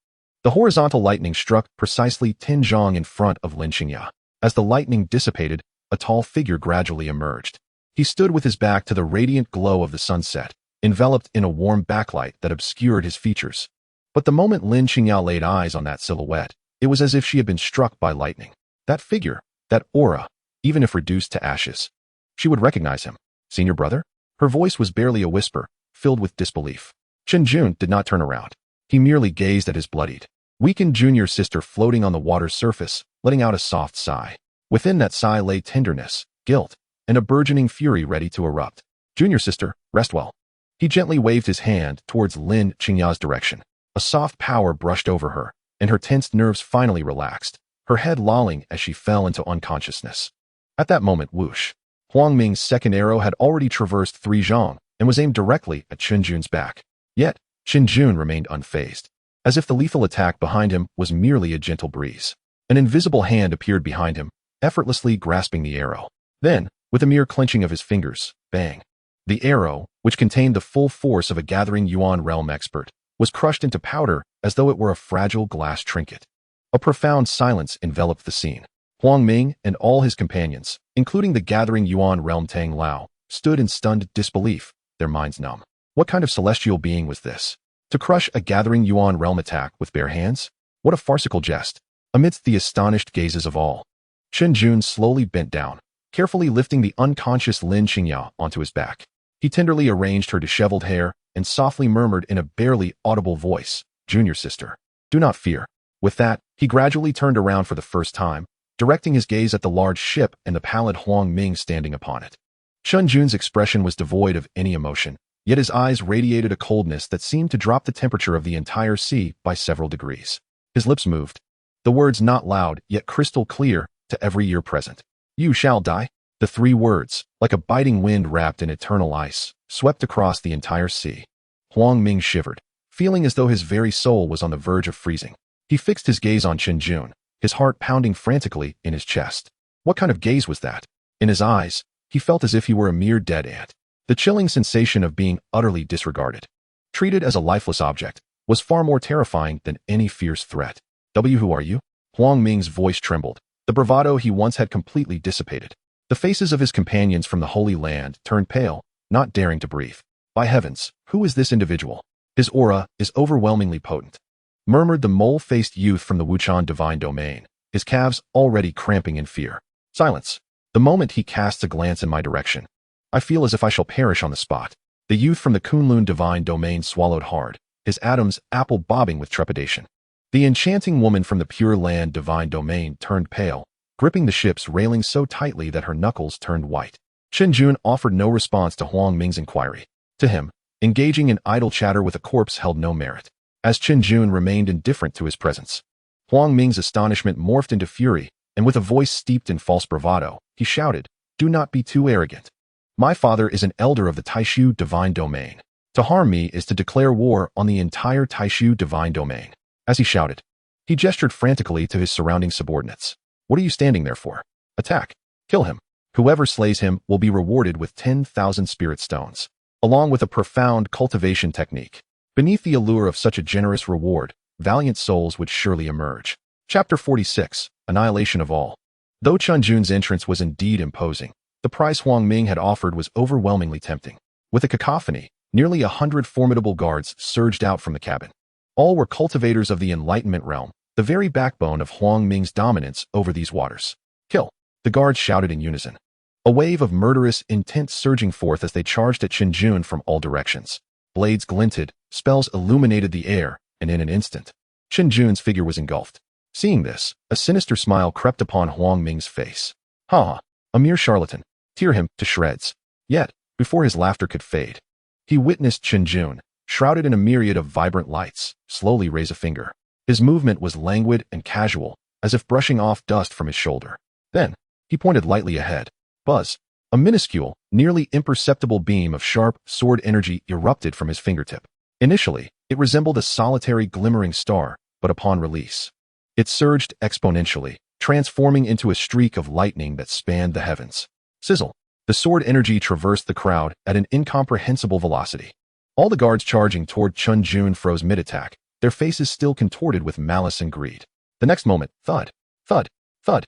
The horizontal lightning struck precisely 10 zhang in front of Lin Qingya. As the lightning dissipated, a tall figure gradually emerged. He stood with his back to the radiant glow of the sunset, enveloped in a warm backlight that obscured his features. But the moment Lin Qingya laid eyes on that silhouette, it was as if she had been struck by lightning. That figure, that aura, even if reduced to ashes, she would recognize him. Senior brother? Her voice was barely a whisper, filled with disbelief. Chen Jun did not turn around. He merely gazed at his bloodied, weakened junior sister floating on the water's surface, letting out a soft sigh. Within that sigh lay tenderness, guilt, and a burgeoning fury ready to erupt. Junior sister, rest well. He gently waved his hand towards Lin Qingya's direction. A soft power brushed over her, and her tensed nerves finally relaxed, her head lolling as she fell into unconsciousness. At that moment, whoosh, Huang Ming's second arrow had already traversed 3 zhang and was aimed directly at Chen Jun's back. Yet, Chen Jun remained unfazed, as if the lethal attack behind him was merely a gentle breeze. An invisible hand appeared behind him, effortlessly grasping the arrow. Then, with a mere clenching of his fingers, bang! The arrow, which contained the full force of a gathering Yuan realm expert, was crushed into powder as though it were a fragile glass trinket. A profound silence enveloped the scene. Huang Ming and all his companions, including the gathering Yuan realm Tang Lao, stood in stunned disbelief, their minds numb. What kind of celestial being was this? To crush a gathering Yuan realm attack with bare hands? What a farcical jest! Amidst the astonished gazes of all, Chen Jun slowly bent down, carefully lifting the unconscious Lin Qingya onto his back. He tenderly arranged her disheveled hair and softly murmured in a barely audible voice, "Junior sister, do not fear." With that, he gradually turned around for the first time, directing his gaze at the large ship and the pallid Huang Ming standing upon it. Chun Jun's expression was devoid of any emotion, yet his eyes radiated a coldness that seemed to drop the temperature of the entire sea by several degrees. His lips moved. The words not loud, yet crystal clear, to every ear present. "You shall die." The 3 words, like a biting wind wrapped in eternal ice, swept across the entire sea. Huang Ming shivered, feeling as though his very soul was on the verge of freezing. He fixed his gaze on Chen Jun, his heart pounding frantically in his chest. What kind of gaze was that? In his eyes, he felt as if he were a mere dead ant. The chilling sensation of being utterly disregarded, treated as a lifeless object, was far more terrifying than any fierce threat. Who are you?" Huang Ming's voice trembled. The bravado he once had completely dissipated. The faces of his companions from the Holy Land turned pale, not daring to breathe. "By heavens, who is this individual? His aura is overwhelmingly potent," murmured the mole-faced youth from the Wuchan divine domain, his calves already cramping in fear. "Silence." The moment he casts a glance in my direction, I feel as if I shall perish on the spot. The youth from the Kunlun divine domain swallowed hard, his atoms apple bobbing with trepidation. The enchanting woman from the Pure Land divine domain turned pale, gripping the ship's railing so tightly that her knuckles turned white. Chen Jun offered no response to Huang Ming's inquiry. To him, engaging in idle chatter with a corpse held no merit, as Chen Jun remained indifferent to his presence. Huang Ming's astonishment morphed into fury, and with a voice steeped in false bravado, he shouted, "Do not be too arrogant. My father is an elder of the Taishu divine domain. To harm me is to declare war on the entire Taishu divine domain." As he shouted, he gestured frantically to his surrounding subordinates. "What are you standing there for? Attack. Kill him. Whoever slays him will be rewarded with 10,000 spirit stones, along with a profound cultivation technique. Beneath the allure of such a generous reward, valiant souls would surely emerge." Chapter 46, Annihilation of All. Though Chun Jun's entrance was indeed imposing, the price Huang Ming had offered was overwhelmingly tempting. With a cacophony, nearly 100 formidable guards surged out from the cabin. All were cultivators of the enlightenment realm, the very backbone of Huang Ming's dominance over these waters. "Kill!" the guards shouted in unison. A wave of murderous intent surging forth as they charged at Chen Jun from all directions. Blades glinted, spells illuminated the air, and in an instant, Chen Jun's figure was engulfed. Seeing this, a sinister smile crept upon Huang Ming's face. "Ha! A mere charlatan. Tear him to shreds." Yet, before his laughter could fade, he witnessed Chen Jun, shrouded in a myriad of vibrant lights, slowly raise a finger. His movement was languid and casual, as if brushing off dust from his shoulder. Then, he pointed lightly ahead. Buzz! A minuscule, nearly imperceptible beam of sharp, sword energy erupted from his fingertip. Initially, it resembled a solitary glimmering star, but upon release, it surged exponentially, transforming into a streak of lightning that spanned the heavens. Sizzle! The sword energy traversed the crowd at an incomprehensible velocity. All the guards charging toward Chun Jun froze mid-attack, their faces still contorted with malice and greed. The next moment, thud, thud, thud.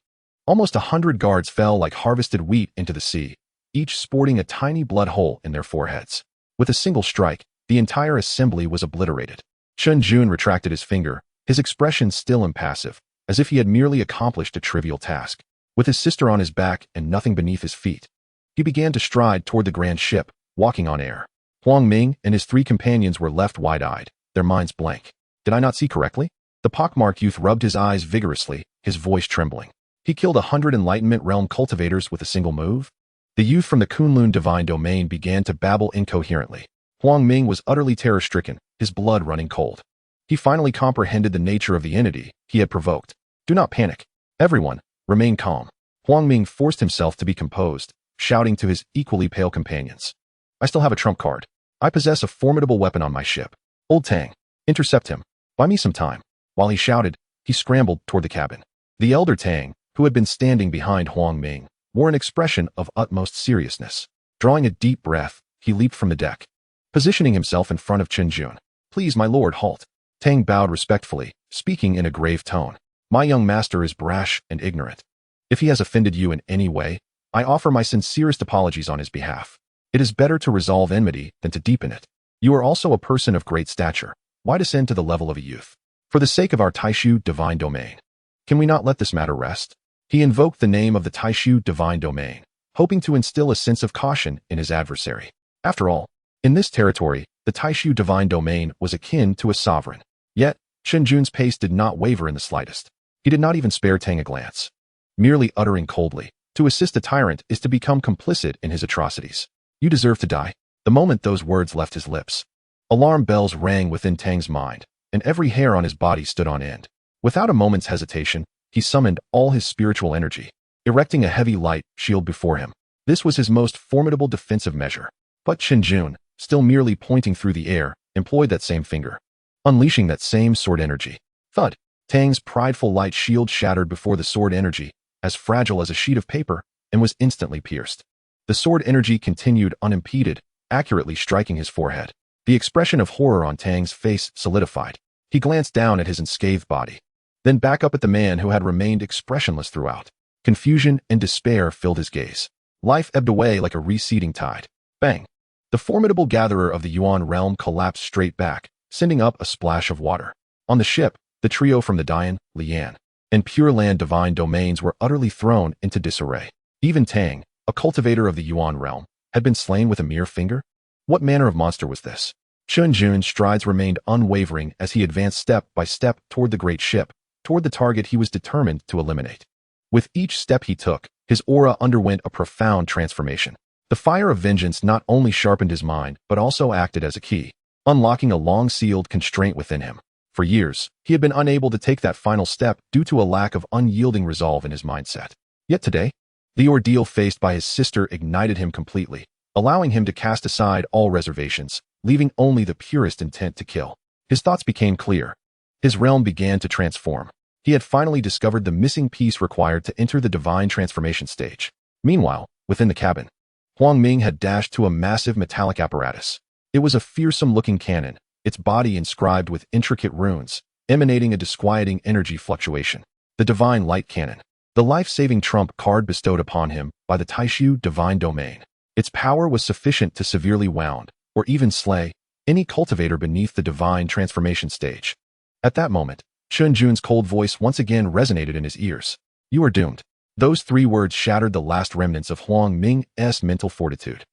Almost 100 guards fell like harvested wheat into the sea, each sporting a tiny blood hole in their foreheads. With a single strike, the entire assembly was obliterated. Chun Jun retracted his finger, his expression still impassive, as if he had merely accomplished a trivial task. With his sister on his back and nothing beneath his feet, he began to stride toward the grand ship, walking on air. Huang Ming and his 3 companions were left wide-eyed, their minds blank. Did I not see correctly? The pockmarked youth rubbed his eyes vigorously, his voice trembling. He killed 100 enlightenment realm cultivators with a single move? The youth from the Kunlun divine domain began to babble incoherently. Huang Ming was utterly terror-stricken, his blood running cold. He finally comprehended the nature of the entity he had provoked. "Do not panic. Everyone, remain calm." Huang Ming forced himself to be composed, shouting to his equally pale companions. "I still have a trump card. I possess a formidable weapon on my ship. Old Tang, intercept him. Buy me some time." While he shouted, he scrambled toward the cabin. The elder Tang, who had been standing behind Huang Ming, wore an expression of utmost seriousness. Drawing a deep breath, he leaped from the deck, positioning himself in front of Chen Jun. "Please, my lord, halt." Tang bowed respectfully, speaking in a grave tone. "My young master is brash and ignorant. If he has offended you in any way, I offer my sincerest apologies on his behalf. It is better to resolve enmity than to deepen it. You are also a person of great stature. Why descend to the level of a youth? For the sake of our Taishu divine domain, can we not let this matter rest?" He invoked the name of the Taishu divine domain, hoping to instill a sense of caution in his adversary. After all, in this territory, the Taishu divine domain was akin to a sovereign. Yet, Chen Jun's pace did not waver in the slightest. He did not even spare Tang a glance. merely uttering coldly, "To assist a tyrant is to become complicit in his atrocities. You deserve to die." The moment those words left his lips, alarm bells rang within Tang's mind, and every hair on his body stood on end. Without a moment's hesitation, he summoned all his spiritual energy, erecting a heavy light shield before him. This was his most formidable defensive measure. But Chen Jun, still merely pointing through the air, employed that same finger, unleashing that same sword energy. Thud! Tang's prideful light shield shattered before the sword energy, as fragile as a sheet of paper, and was instantly pierced. The sword energy continued unimpeded, accurately striking his forehead. The expression of horror on Tang's face solidified. He glanced down at his unscathed body, then back up at the man who had remained expressionless throughout. Confusion and despair filled his gaze. Life ebbed away like a receding tide. Bang! The formidable gatherer of the Yuan realm collapsed straight back, sending up a splash of water. On the ship, the trio from the Dian, Lian, and Pure Land divine domains were utterly thrown into disarray. Even Tang, a cultivator of the Yuan realm, had been slain with a mere finger? What manner of monster was this? Chun Jun's strides remained unwavering as he advanced step by step toward the great ship, toward the target he was determined to eliminate. With each step he took, his aura underwent a profound transformation. The fire of vengeance not only sharpened his mind, but also acted as a key, unlocking a long-sealed constraint within him. For years, he had been unable to take that final step due to a lack of unyielding resolve in his mindset. Yet today, the ordeal faced by his sister ignited him completely, allowing him to cast aside all reservations, leaving only the purest intent to kill. His thoughts became clear. His realm began to transform. He had finally discovered the missing piece required to enter the divine transformation stage. Meanwhile, within the cabin, Huang Ming had dashed to a massive metallic apparatus. It was a fearsome-looking cannon, its body inscribed with intricate runes, emanating a disquieting energy fluctuation. The Divine Light Cannon. The life-saving trump card bestowed upon him by the Taishu Divine Domain. Its power was sufficient to severely wound, or even slay, any cultivator beneath the divine transformation stage. At that moment, Chun Jun's cold voice once again resonated in his ears. "You are doomed." Those three words shattered the last remnants of Huang Ming's mental fortitude.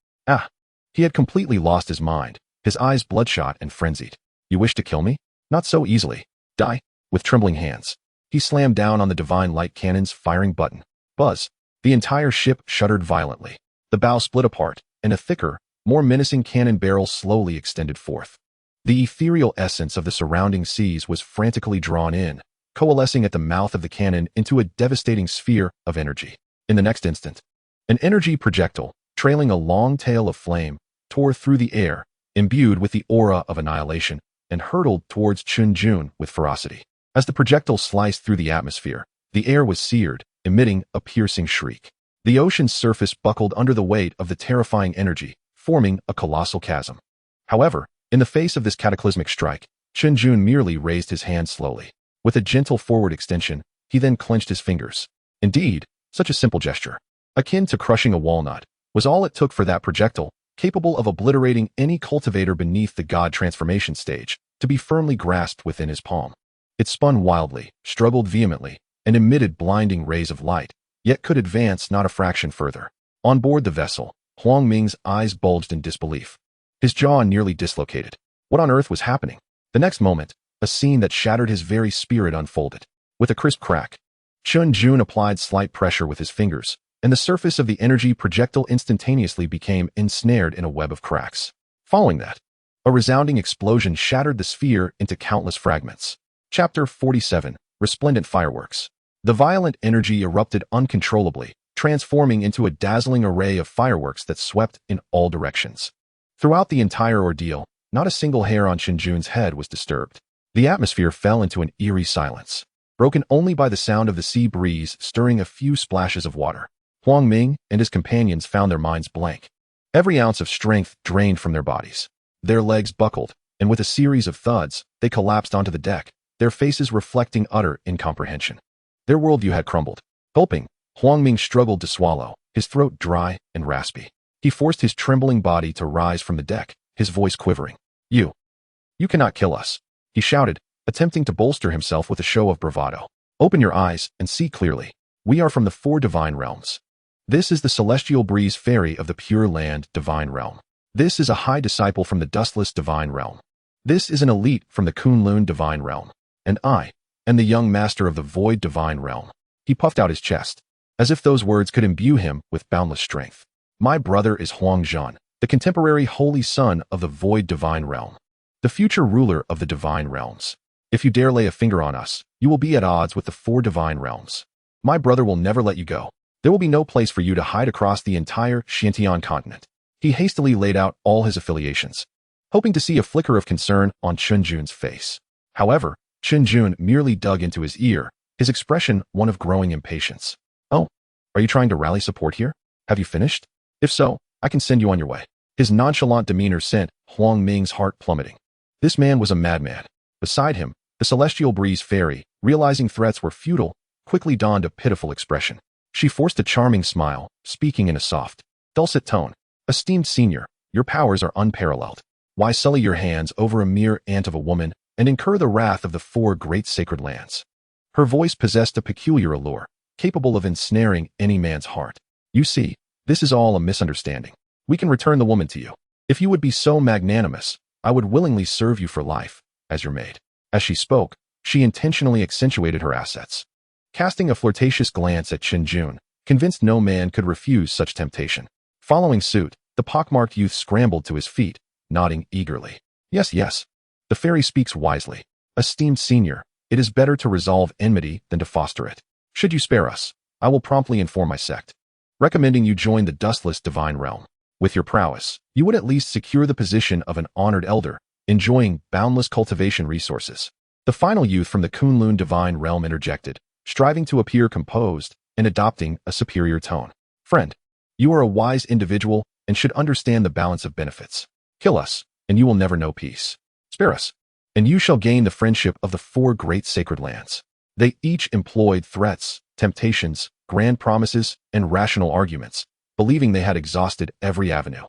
He had completely lost his mind, his eyes bloodshot and frenzied. "You wish to kill me? Not so easily. Die." With trembling hands, he slammed down on the Divine Light Cannon's firing button. Buzz! The entire ship shuddered violently. The bow split apart, and a thicker, more menacing cannon barrel slowly extended forth. The ethereal essence of the surrounding seas was frantically drawn in, coalescing at the mouth of the cannon into a devastating sphere of energy. In the next instant, an energy projectile, trailing a long tail of flame, tore through the air, imbued with the aura of annihilation, and hurtled towards Chun Jun with ferocity. As the projectile sliced through the atmosphere, the air was seared, emitting a piercing shriek. The ocean's surface buckled under the weight of the terrifying energy, forming a colossal chasm. However, in the face of this cataclysmic strike, Chen Jun merely raised his hand slowly. With a gentle forward extension, he then clenched his fingers. Indeed, such a simple gesture, akin to crushing a walnut, was all it took for that projectile, capable of obliterating any cultivator beneath the god transformation stage, to be firmly grasped within his palm. It spun wildly, struggled vehemently, and emitted blinding rays of light, yet could advance not a fraction further. On board the vessel, Huang Ming's eyes bulged in disbelief. His jaw nearly dislocated. What on earth was happening? The next moment, a scene that shattered his very spirit unfolded. With a crisp crack, Chun Jun applied slight pressure with his fingers, and the surface of the energy projectile instantaneously became ensnared in a web of cracks. Following that, a resounding explosion shattered the sphere into countless fragments. Chapter 47, Resplendent Fireworks. The violent energy erupted uncontrollably, transforming into a dazzling array of fireworks that swept in all directions. Throughout the entire ordeal, not a single hair on Chen Jun's head was disturbed. The atmosphere fell into an eerie silence, broken only by the sound of the sea breeze stirring a few splashes of water. Huang Ming and his companions found their minds blank. Every ounce of strength drained from their bodies. Their legs buckled, and with a series of thuds, they collapsed onto the deck, their faces reflecting utter incomprehension. Their worldview had crumbled. Gulping, Huang Ming struggled to swallow, his throat dry and raspy. He forced his trembling body to rise from the deck, his voice quivering. You cannot kill us," he shouted, attempting to bolster himself with a show of bravado. "Open your eyes and see clearly. We are from the 4 divine realms. This is the celestial breeze fairy of the Pure Land divine realm. This is a high disciple from the dustless divine realm. This is an elite from the Kunlun divine realm. And I am the young master of the void divine realm." He puffed out his chest, as if those words could imbue him with boundless strength. My brother is Huang Zhan, the contemporary holy son of the void divine realm, the future ruler of the divine realms. If you dare lay a finger on us, you will be at odds with the 4 divine realms. My brother will never let you go. There will be no place for you to hide across the entire Xiantian continent. He hastily laid out all his affiliations, hoping to see a flicker of concern on Chun Jun's face. However, Chen Jun merely dug into his ear, his expression one of growing impatience. Oh, are you trying to rally support here? Have you finished? If so, I can send you on your way. His nonchalant demeanor sent Huang Ming's heart plummeting. This man was a madman. Beside him, the celestial breeze fairy, realizing threats were futile, quickly donned a pitiful expression. She forced a charming smile, speaking in a soft, dulcet tone. Esteemed senior, your powers are unparalleled. Why sully your hands over a mere ant of a woman and incur the wrath of the 4 great sacred lands? Her voice possessed a peculiar allure, capable of ensnaring any man's heart. You see, this is all a misunderstanding. We can return the woman to you. If you would be so magnanimous, I would willingly serve you for life, as your maid. As she spoke, she intentionally accentuated her assets. Casting a flirtatious glance at Chen Jun, convinced no man could refuse such temptation. Following suit, the pockmarked youth scrambled to his feet, nodding eagerly. Yes, yes. The fairy speaks wisely. Esteemed senior, it is better to resolve enmity than to foster it. Should you spare us, I will promptly inform my sect, recommending you join the dustless divine realm. With your prowess, you would at least secure the position of an honored elder, enjoying boundless cultivation resources. The final youth from the Kunlun divine realm interjected, striving to appear composed and adopting a superior tone. Friend, you are a wise individual and should understand the balance of benefits. Kill us, and you will never know peace. Spare us, and you shall gain the friendship of the 4 great sacred lands. They each employed threats, temptations, grand promises, and rational arguments, believing they had exhausted every avenue.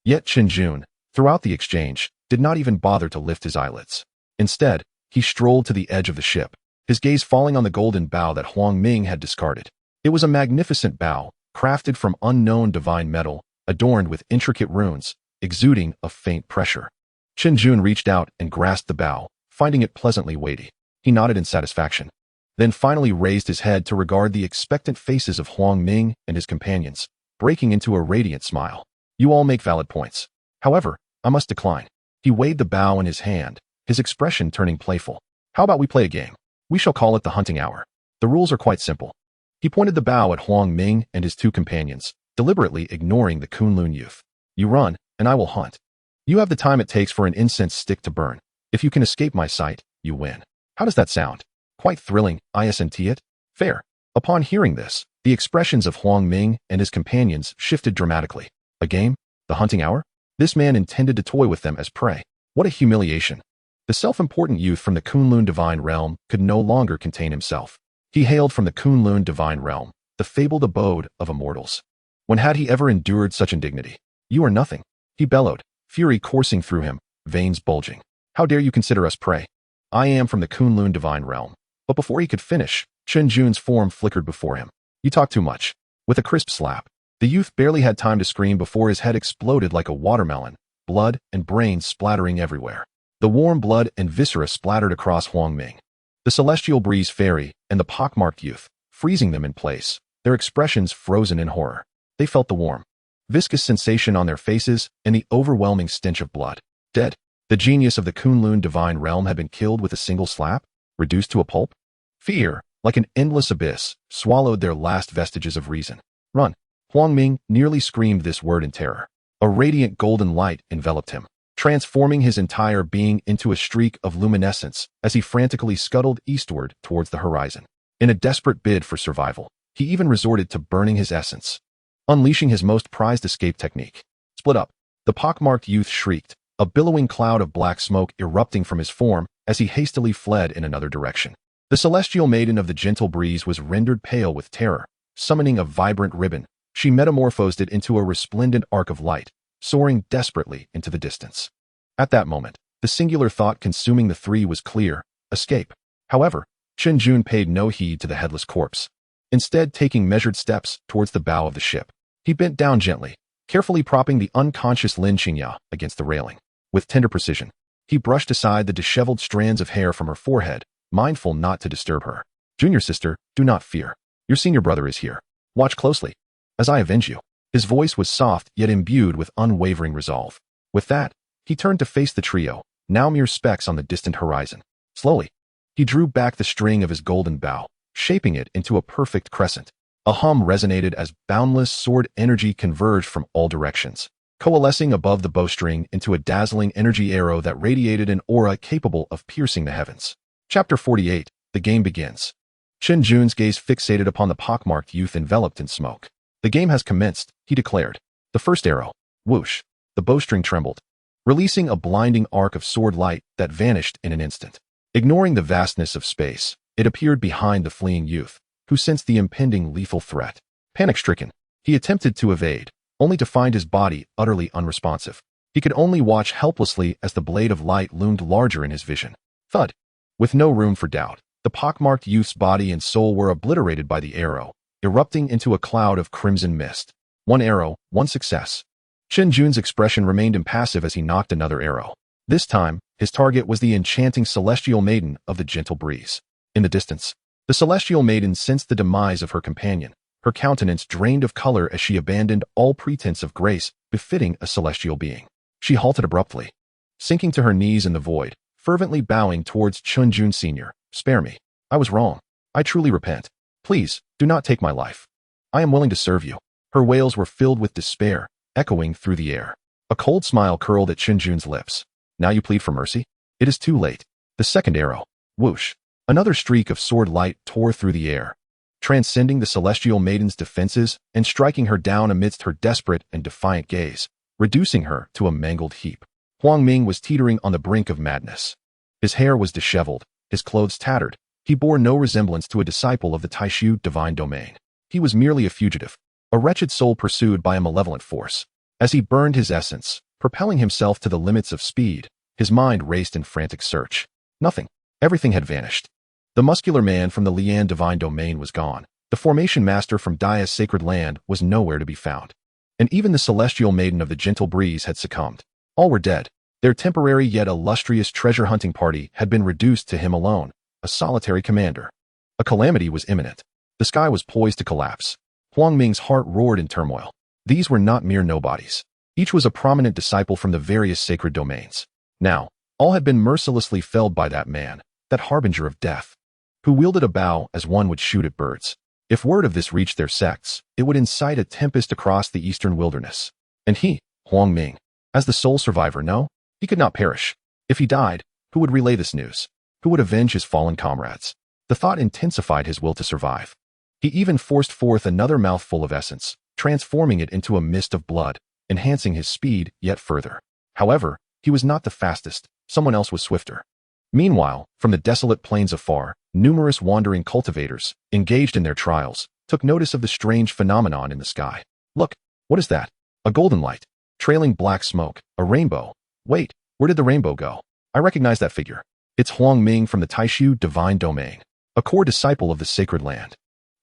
Yet Chen Jun, throughout the exchange, did not even bother to lift his eyelids. Instead, he strolled to the edge of the ship, his gaze falling on the golden bow that Huang Ming had discarded. It was a magnificent bow, crafted from unknown divine metal, adorned with intricate runes, exuding a faint pressure. Chen Jun reached out and grasped the bow, finding it pleasantly weighty. He nodded in satisfaction, then finally raised his head to regard the expectant faces of Huang Ming and his companions, breaking into a radiant smile. You all make valid points. However, I must decline. He weighed the bow in his hand, his expression turning playful. How about we play a game? We shall call it the hunting hour. The rules are quite simple. He pointed the bow at Huang Ming and his 2 companions, deliberately ignoring the Kunlun youth. You run, and I will hunt. You have the time it takes for an incense stick to burn. If you can escape my sight, you win. How does that sound? Quite thrilling, isn't it? Fair. Upon hearing this, the expressions of Huang Ming and his companions shifted dramatically. A game? The hunting hour? This man intended to toy with them as prey. What a humiliation. The self-important youth from the Kunlun divine realm could no longer contain himself. He hailed from the Kunlun divine realm, the fabled abode of immortals. When had he ever endured such indignity? You are nothing, he bellowed, fury coursing through him, veins bulging. How dare you consider us prey? I am from the Kunlun divine realm. But before he could finish, Chen Jun's form flickered before him. You talk too much. With a crisp slap, the youth barely had time to scream before his head exploded like a watermelon, blood and brains splattering everywhere. The warm blood and viscera splattered across Huang Ming, the celestial breeze fairy, and the pockmarked youth, freezing them in place, their expressions frozen in horror. They felt the warm, viscous sensation on their faces and the overwhelming stench of blood. Dead. The genius of the Kunlun divine realm had been killed with a single slap, reduced to a pulp. Fear, like an endless abyss, swallowed their last vestiges of reason. Run. Huang Ming nearly screamed this word in terror. A radiant golden light enveloped him, transforming his entire being into a streak of luminescence as he frantically scuttled eastward towards the horizon. In a desperate bid for survival, he even resorted to burning his essence, unleashing his most prized escape technique. Split up. The pockmarked youth shrieked, a billowing cloud of black smoke erupting from his form as he hastily fled in another direction. The celestial maiden of the gentle breeze was rendered pale with terror. Summoning a vibrant ribbon, she metamorphosed it into a resplendent arc of light, soaring desperately into the distance. At that moment, the singular thought consuming the 3 was clear: escape. However, Chen Jun paid no heed to the headless corpse, instead taking measured steps towards the bow of the ship. He bent down gently, carefully propping the unconscious Lin Qingya against the railing. With tender precision, he brushed aside the disheveled strands of hair from her forehead, mindful not to disturb her. Junior sister, do not fear. Your senior brother is here. Watch closely, as I avenge you. His voice was soft yet imbued with unwavering resolve. With that, he turned to face the trio, now mere specks on the distant horizon. Slowly, he drew back the string of his golden bow, shaping it into a perfect crescent. A hum resonated as boundless sword energy converged from all directions, coalescing above the bowstring into a dazzling energy arrow that radiated an aura capable of piercing the heavens. Chapter 48. The game begins. Chen Jun's gaze fixated upon the pockmarked youth enveloped in smoke. The game has commenced, he declared. The first arrow. Whoosh. The bowstring trembled, releasing a blinding arc of sword light that vanished in an instant. Ignoring the vastness of space, it appeared behind the fleeing youth, who sensed the impending lethal threat. Panic-stricken, he attempted to evade, only to find his body utterly unresponsive. He could only watch helplessly as the blade of light loomed larger in his vision. Thud. With no room for doubt, the pockmarked youth's body and soul were obliterated by the arrow, erupting into a cloud of crimson mist. One arrow, one success. Chen Jun's expression remained impassive as he nocked another arrow. This time, his target was the enchanting celestial maiden of the gentle breeze. In the distance, the celestial maiden sensed the demise of her companion, her countenance drained of color as she abandoned all pretense of grace befitting a celestial being. She halted abruptly, sinking to her knees in the void, fervently bowing towards Chun Jun Sr. Spare me. I was wrong. I truly repent. Please, do not take my life. I am willing to serve you. Her wails were filled with despair, echoing through the air. A cold smile curled at Chen Jun's lips. Now you plead for mercy? It is too late. The second arrow. Whoosh. Another streak of sword light tore through the air, transcending the celestial maiden's defenses and striking her down amidst her desperate and defiant gaze, reducing her to a mangled heap. Huang Ming was teetering on the brink of madness. His hair was disheveled, his clothes tattered. He bore no resemblance to a disciple of the Taishu divine domain. He was merely a fugitive, a wretched soul pursued by a malevolent force. As he burned his essence, propelling himself to the limits of speed, his mind raced in frantic search. Nothing. Everything had vanished. The muscular man from the Lian divine domain was gone. The formation master from Daya's sacred land was nowhere to be found. And even the celestial maiden of the gentle breeze had succumbed. All were dead. Their temporary yet illustrious treasure-hunting party had been reduced to him alone, a solitary commander. A calamity was imminent. The sky was poised to collapse. Huang Ming's heart roared in turmoil. These were not mere nobodies. Each was a prominent disciple from the various sacred domains. Now, all had been mercilessly felled by that man, that harbinger of death, who wielded a bow as one would shoot at birds. If word of this reached their sects, it would incite a tempest across the eastern wilderness. And he, Huang Ming, as the sole survivor, no, he could not perish. If he died, who would relay this news? Who would avenge his fallen comrades? The thought intensified his will to survive. He even forced forth another mouthful of essence, transforming it into a mist of blood, enhancing his speed yet further. However, he was not the fastest. Someone else was swifter. Meanwhile, from the desolate plains afar, numerous wandering cultivators, engaged in their trials, took notice of the strange phenomenon in the sky. Look, what is that? A golden light, trailing black smoke, a rainbow. Wait, where did the rainbow go? I recognize that figure. It's Huang Ming from the Taishu divine domain, a core disciple of the sacred land.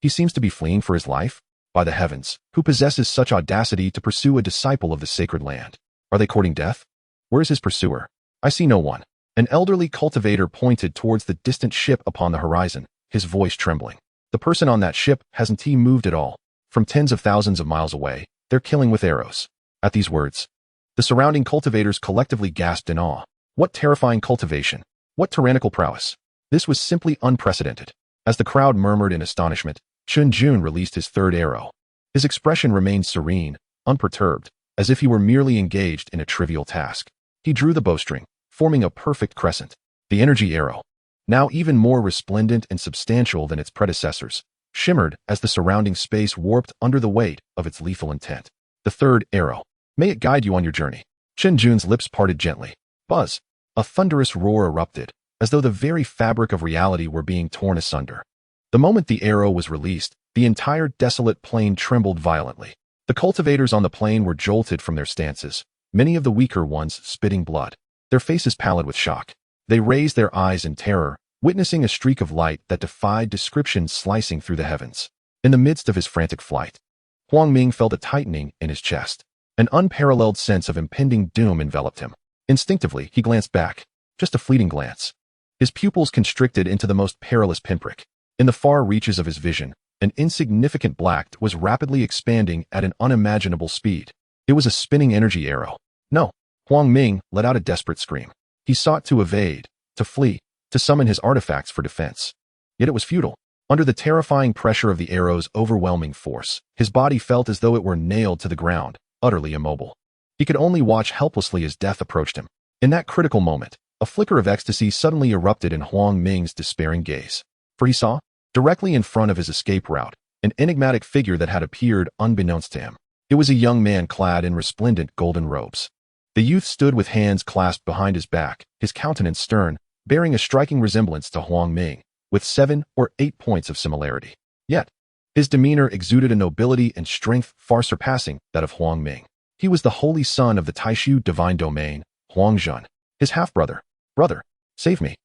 He seems to be fleeing for his life. By the heavens, who possesses such audacity to pursue a disciple of the sacred land? Are they courting death? Where is his pursuer? I see no one. An elderly cultivator pointed towards the distant ship upon the horizon, his voice trembling. The person on that ship hasn't he moved at all. From tens of thousands of miles away, they're killing with arrows. At these words, the surrounding cultivators collectively gasped in awe. What terrifying cultivation! What tyrannical prowess! This was simply unprecedented. As the crowd murmured in astonishment, Chun Jun released his third arrow. His expression remained serene, unperturbed, as if he were merely engaged in a trivial task. He drew the bowstring, forming a perfect crescent. The energy arrow, now even more resplendent and substantial than its predecessors, shimmered as the surrounding space warped under the weight of its lethal intent. The third arrow. May it guide you on your journey. Chen Jun's lips parted gently. Buzz. A thunderous roar erupted, as though the very fabric of reality were being torn asunder. The moment the arrow was released, the entire desolate plain trembled violently. The cultivators on the plain were jolted from their stances, many of the weaker ones spitting blood, their faces pallid with shock. They raised their eyes in terror, witnessing a streak of light that defied description slicing through the heavens. In the midst of his frantic flight, Huang Ming felt a tightening in his chest. An unparalleled sense of impending doom enveloped him. Instinctively, he glanced back, just a fleeting glance. His pupils constricted into the most perilous pinprick. In the far reaches of his vision, An insignificant black was rapidly expanding at an unimaginable speed. It was a spinning energy arrow. No! Huang Ming let out a desperate scream. He sought to evade, to flee, to summon his artifacts for defense. Yet it was futile. Under the terrifying pressure of the arrow's overwhelming force, his body felt as though it were nailed to the ground, utterly immobile. He could only watch helplessly as death approached him. In that critical moment, a flicker of ecstasy suddenly erupted in Huang Ming's despairing gaze. For he saw, directly in front of his escape route, an enigmatic figure that had appeared unbeknownst to him. It was a young man clad in resplendent golden robes. The youth stood with hands clasped behind his back, his countenance stern, bearing a striking resemblance to Huang Ming, with 7 or 8 points of similarity. Yet, his demeanor exuded a nobility and strength far surpassing that of Huang Ming. He was the holy son of the Taishu divine domain, Huang Jun, his half-brother. Brother, save me.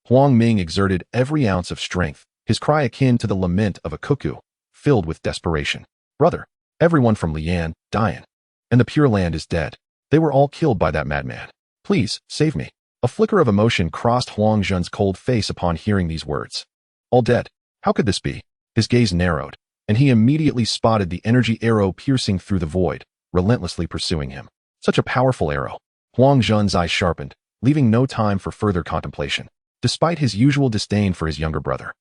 Huang Ming exerted every ounce of strength, his cry akin to the lament of a cuckoo, filled with desperation. Brother, everyone from Lian, Dian, and the Pure Land is dead. They were all killed by that madman. Please, save me. A flicker of emotion crossed Huang Jun's cold face upon hearing these words. All dead. How could this be? His gaze narrowed, and he immediately spotted the energy arrow piercing through the void, relentlessly pursuing him. Such a powerful arrow. Huang Jun's eyes sharpened, leaving no time for further contemplation. Despite his usual disdain for his younger brother,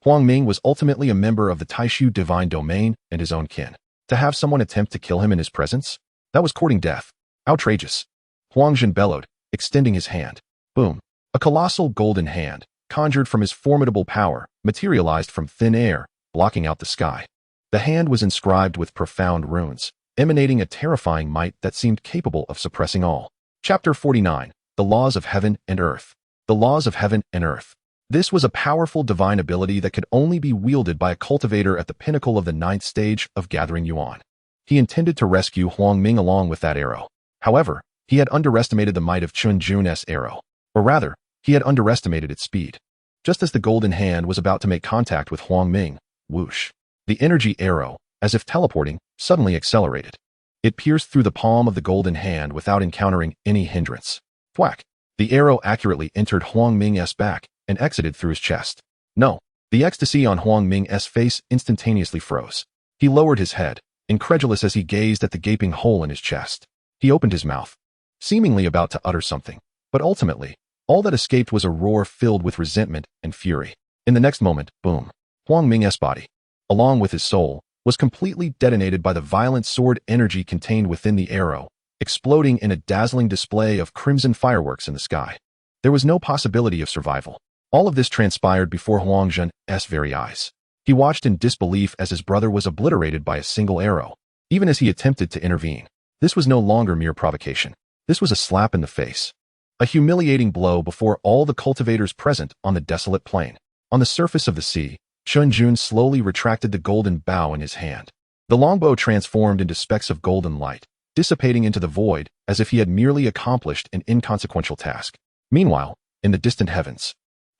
Huang Ming was ultimately a member of the Taishu divine domain and his own kin. To have someone attempt to kill him in his presence? That was courting death. Outrageous. Huang Jun bellowed, extending his hand. Boom. A colossal golden hand, conjured from his formidable power, materialized from thin air, blocking out the sky. The hand was inscribed with profound runes, emanating a terrifying might that seemed capable of suppressing all. Chapter 49. The Laws of Heaven and Earth. The Laws of Heaven and Earth. This was a powerful divine ability that could only be wielded by a cultivator at the pinnacle of the 9th stage of gathering yuan. He intended to rescue Huang Ming along with that arrow. However, he had underestimated the might of Chun Jun's arrow. Or rather, he had underestimated its speed. Just as the golden hand was about to make contact with Huang Ming, whoosh, the energy arrow, as if teleporting, suddenly accelerated. It pierced through the palm of the golden hand without encountering any hindrance. Thwack! The arrow accurately entered Huang Ming's back and exited through his chest. No! The ecstasy on Huang Ming's face instantaneously froze. He lowered his head, incredulous as he gazed at the gaping hole in his chest. He opened his mouth, seemingly about to utter something, but ultimately, all that escaped was a roar filled with resentment and fury. In the next moment, boom, Huang Ming's body, along with his soul, was completely detonated by the violent sword energy contained within the arrow, exploding in a dazzling display of crimson fireworks in the sky. There was no possibility of survival. All of this transpired before Huang Jun's very eyes. He watched in disbelief as his brother was obliterated by a single arrow, even as he attempted to intervene. This was no longer mere provocation. This was a slap in the face. A humiliating blow before all the cultivators present on the desolate plain. On the surface of the sea, Chen Jun slowly retracted the golden bow in his hand. The longbow transformed into specks of golden light, dissipating into the void as if he had merely accomplished an inconsequential task. Meanwhile, in the distant heavens,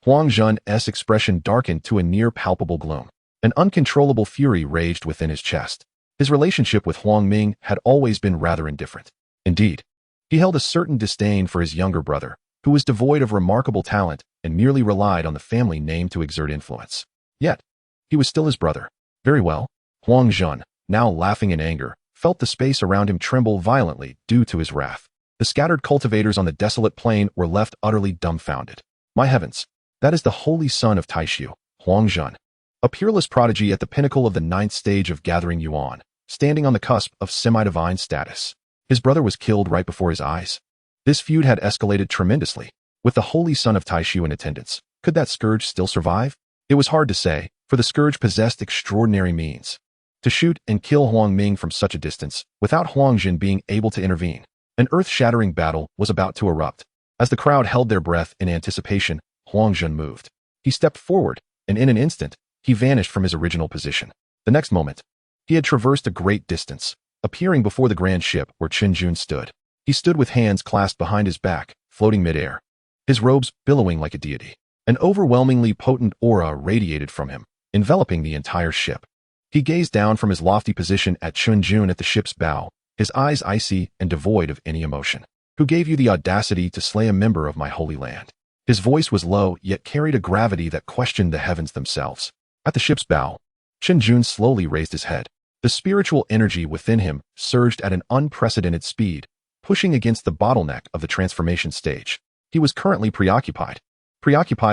Huang Jun's expression darkened to a near-palpable gloom. An uncontrollable fury raged within his chest. His relationship with Huang Ming had always been rather indifferent. Indeed, he held a certain disdain for his younger brother, who was devoid of remarkable talent and merely relied on the family name to exert influence. Yet, he was still his brother. Very well. Huang Jun, now laughing in anger, felt the space around him tremble violently due to his wrath. The scattered cultivators on the desolate plain were left utterly dumbfounded. My heavens, that is the holy son of Taishu, Huang Jun, a peerless prodigy at the pinnacle of the 9th stage of gathering yuan, standing on the cusp of semi-divine status. His brother was killed right before his eyes. This feud had escalated tremendously. With the holy son of Taishu in attendance, could that scourge still survive? It was hard to say, for the scourge possessed extraordinary means. To shoot and kill Huang Ming from such a distance, without Huang Jun being able to intervene. An earth-shattering battle was about to erupt. As the crowd held their breath in anticipation, Huang Jun moved. He stepped forward, and in an instant, he vanished from his original position. The next moment, he had traversed a great distance, appearing before the grand ship where Chen Jun stood. He stood with hands clasped behind his back, floating midair, his robes billowing like a deity. An overwhelmingly potent aura radiated from him, enveloping the entire ship. He gazed down from his lofty position at Chun Jun at the ship's bow, his eyes icy and devoid of any emotion. Who gave you the audacity to slay a member of my holy land? His voice was low, yet carried a gravity that questioned the heavens themselves. At the ship's bow, Chen Jun slowly raised his head. The spiritual energy within him surged at an unprecedented speed, pushing against the bottleneck of the transformation stage. He was currently preoccupied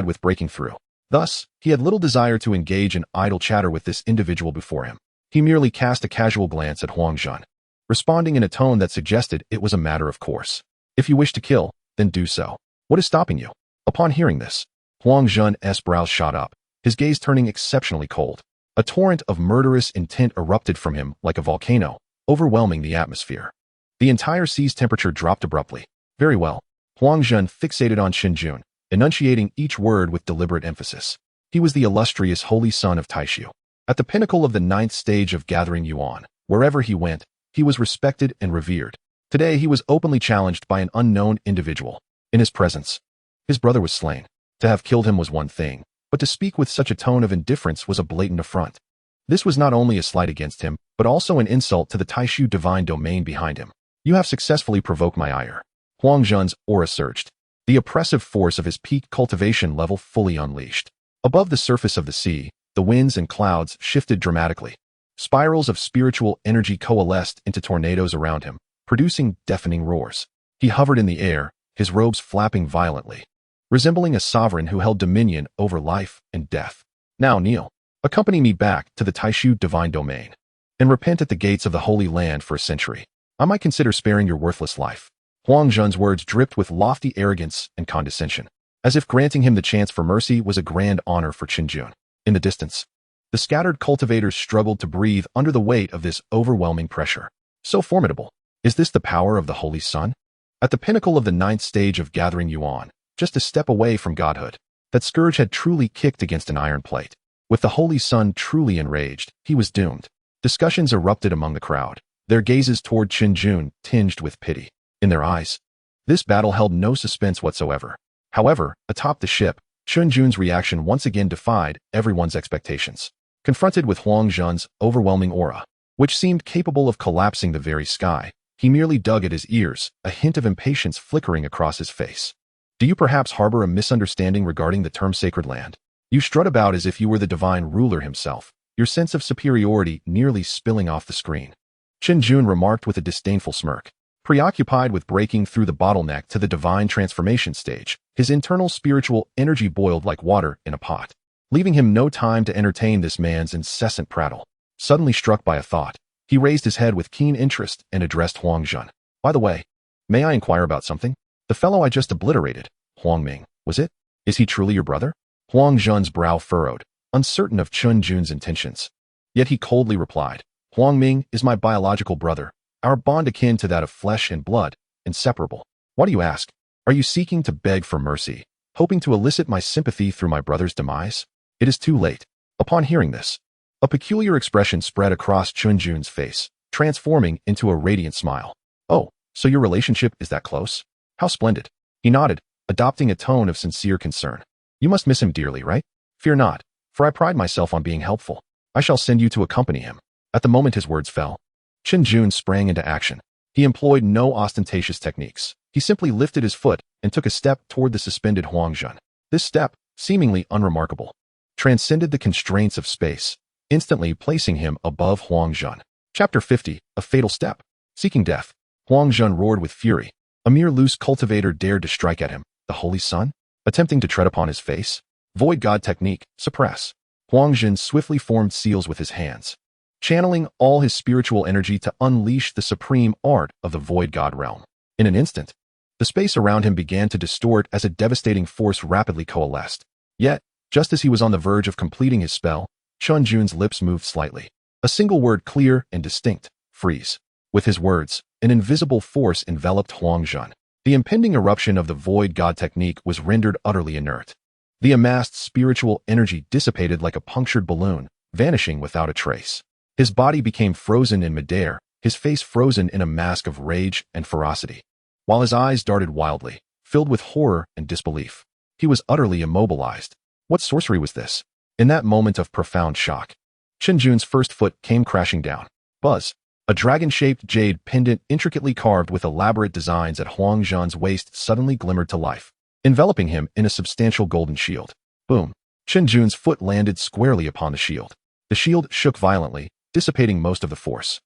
with breaking through. Thus, he had little desire to engage in idle chatter with this individual before him. He merely cast a casual glance at Huang Zhan, responding in a tone that suggested it was a matter of course. If you wish to kill, then do so. What is stopping you? Upon hearing this, Huang Zhan's brows shot up, his gaze turning exceptionally cold. A torrent of murderous intent erupted from him like a volcano, overwhelming the atmosphere. The entire sea's temperature dropped abruptly. Very well. Huang Zhan fixated on Chen Jun, enunciating each word with deliberate emphasis. He was the illustrious holy son of Taishu. At the pinnacle of the 9th stage of gathering yuan, wherever he went, he was respected and revered. Today he was openly challenged by an unknown individual. In his presence, his brother was slain. To have killed him was one thing, but to speak with such a tone of indifference was a blatant affront. This was not only a slight against him, but also an insult to the Taishu divine domain behind him. You have successfully provoked my ire. Huang Zhan's aura surged, the oppressive force of his peak cultivation level fully unleashed. Above the surface of the sea, the winds and clouds shifted dramatically. Spirals of spiritual energy coalesced into tornadoes around him, producing deafening roars. He hovered in the air, his robes flapping violently, resembling a sovereign who held dominion over life and death. Now kneel. Accompany me back to the Taishu divine domain, and repent at the gates of the Holy Land for a century. I might consider sparing your worthless life. Huang Zhan's words dripped with lofty arrogance and condescension, as if granting him the chance for mercy was a grand honor for Chen Jun. In the distance, the scattered cultivators struggled to breathe under the weight of this overwhelming pressure. So formidable. Is this the power of the Holy Sun? At the pinnacle of the 9th stage of gathering yuan, just a step away from godhood, that scourge had truly kicked against an iron plate. With the Holy Sun truly enraged, he was doomed. Discussions erupted among the crowd, their gazes toward Chen Jun tinged with pity. In their eyes, this battle held no suspense whatsoever. However, atop the ship, Chun Jun's reaction once again defied everyone's expectations. Confronted with Huang Zhan's overwhelming aura, which seemed capable of collapsing the very sky, he merely dug at his ears, a hint of impatience flickering across his face. Do you perhaps harbor a misunderstanding regarding the term sacred land? You strut about as if you were the divine ruler himself, your sense of superiority nearly spilling off the screen. Chen Jun remarked with a disdainful smirk. Preoccupied with breaking through the bottleneck to the divine transformation stage, his internal spiritual energy boiled like water in a pot, leaving him no time to entertain this man's incessant prattle. Suddenly struck by a thought, he raised his head with keen interest and addressed Huang Zhan. By the way, may I inquire about something? The fellow I just obliterated, Huang Ming, was it? Is he truly your brother? Huang Zhan's brow furrowed, uncertain of Chun Jun's intentions. Yet he coldly replied, Huang Ming is my biological brother, our bond akin to that of flesh and blood, inseparable. Why do you ask? Are you seeking to beg for mercy, hoping to elicit my sympathy through my brother's demise? It is too late. Upon hearing this, a peculiar expression spread across Chun Jun's face, transforming into a radiant smile. Oh, so your relationship is that close? How splendid. He nodded, adopting a tone of sincere concern. You must miss him dearly, right? Fear not, for I pride myself on being helpful. I shall send you to accompany him. At the moment his words fell, Chen Jun sprang into action. He employed no ostentatious techniques. He simply lifted his foot and took a step toward the suspended Huang Zhan. This step, seemingly unremarkable, transcended the constraints of space, instantly placing him above Huang Zhan. Chapter 50, A Fatal Step. Seeking death. Huang Zhan roared with fury. A mere loose cultivator dared to strike at him. The Holy Sun? Attempting to tread upon his face? Void God technique, suppress. Huang Zhan swiftly formed seals with his hands, channeling all his spiritual energy to unleash the supreme art of the Void God realm. In an instant, the space around him began to distort as a devastating force rapidly coalesced. Yet, just as he was on the verge of completing his spell, Chun Jun's lips moved slightly. A single word clear and distinct, freeze. With his words, an invisible force enveloped Huang Zhan. The impending eruption of the Void God technique was rendered utterly inert. The amassed spiritual energy dissipated like a punctured balloon, vanishing without a trace. His body became frozen in midair, his face frozen in a mask of rage and ferocity, while his eyes darted wildly, filled with horror and disbelief. He was utterly immobilized. What sorcery was this? In that moment of profound shock, Chen Jun's first foot came crashing down. Buzz! A dragon-shaped jade pendant intricately carved with elaborate designs at Huang Zhan's waist suddenly glimmered to life, enveloping him in a substantial golden shield. Boom! Chen Jun's foot landed squarely upon the shield. The shield shook violently, dissipating most of the force.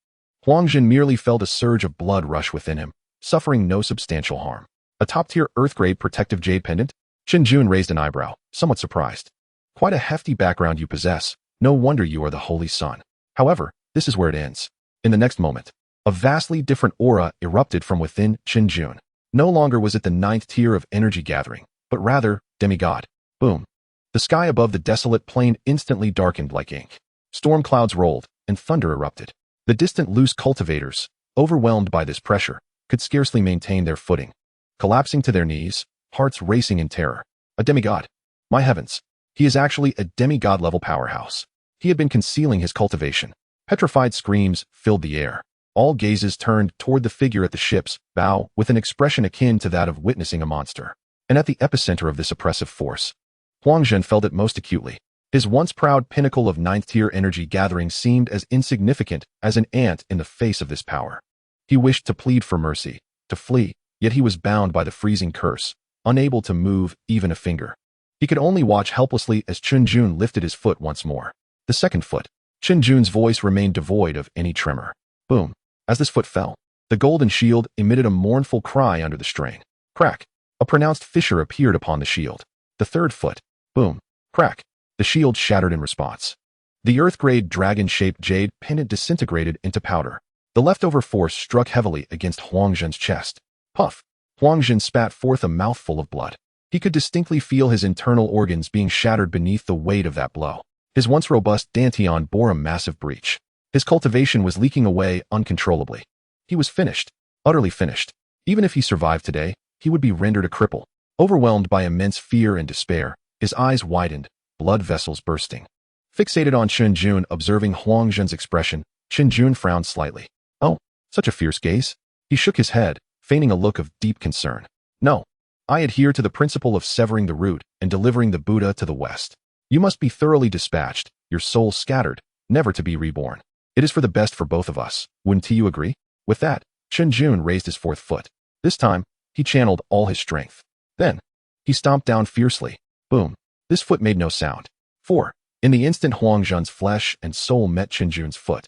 Huang Jun merely felt a surge of blood rush within him, suffering no substantial harm. A top-tier Earth-grade protective jade pendant? Chen Jun raised an eyebrow, somewhat surprised. Quite a hefty background you possess. No wonder you are the Holy Sun. However, this is where it ends. In the next moment, a vastly different aura erupted from within Chen Jun. No longer was it the 9th tier of energy gathering, but rather demigod. Boom. The sky above the desolate plain instantly darkened like ink. Storm clouds rolled, and thunder erupted. The distant loose cultivators, overwhelmed by this pressure, could scarcely maintain their footing. Collapsing to their knees, hearts racing in terror. A demigod. My heavens. He is actually a demigod-level powerhouse. He had been concealing his cultivation. Petrified screams filled the air. All gazes turned toward the figure at the ship's bow with an expression akin to that of witnessing a monster. And at the epicenter of this oppressive force, Huang Jun felt it most acutely. His once proud pinnacle of 9th-tier energy gathering seemed as insignificant as an ant in the face of this power. He wished to plead for mercy, to flee, yet he was bound by the freezing curse, unable to move even a finger. He could only watch helplessly as Chun Jun lifted his foot once more. The second foot. Chen Jun's voice remained devoid of any tremor. Boom. As this foot fell, the golden shield emitted a mournful cry under the strain. Crack. A pronounced fissure appeared upon the shield. The third foot. Boom. Crack. The shield shattered in response. The earth-grade dragon-shaped jade pendant disintegrated into powder. The leftover force struck heavily against Huang Jun's chest. Puff. Huang Jun spat forth a mouthful of blood. He could distinctly feel his internal organs being shattered beneath the weight of that blow. His once robust dantian bore a massive breach. His cultivation was leaking away uncontrollably. He was finished. Utterly finished. Even if he survived today, he would be rendered a cripple. Overwhelmed by immense fear and despair, his eyes widened, blood vessels bursting. Fixated on Chen Jun observing Huang Jun's expression, Chen Jun frowned slightly. Oh, such a fierce gaze? He shook his head, feigning a look of deep concern. No. I adhere to the principle of severing the root and delivering the Buddha to the West. You must be thoroughly dispatched, your soul scattered, never to be reborn. It is for the best for both of us. Wouldn't you agree? With that, Chen Jun raised his fourth foot. This time, he channeled all his strength. Then, he stomped down fiercely. Boom. This foot made no sound. 4. In the instant Huang Jun's flesh and soul met Chen Jun's foot,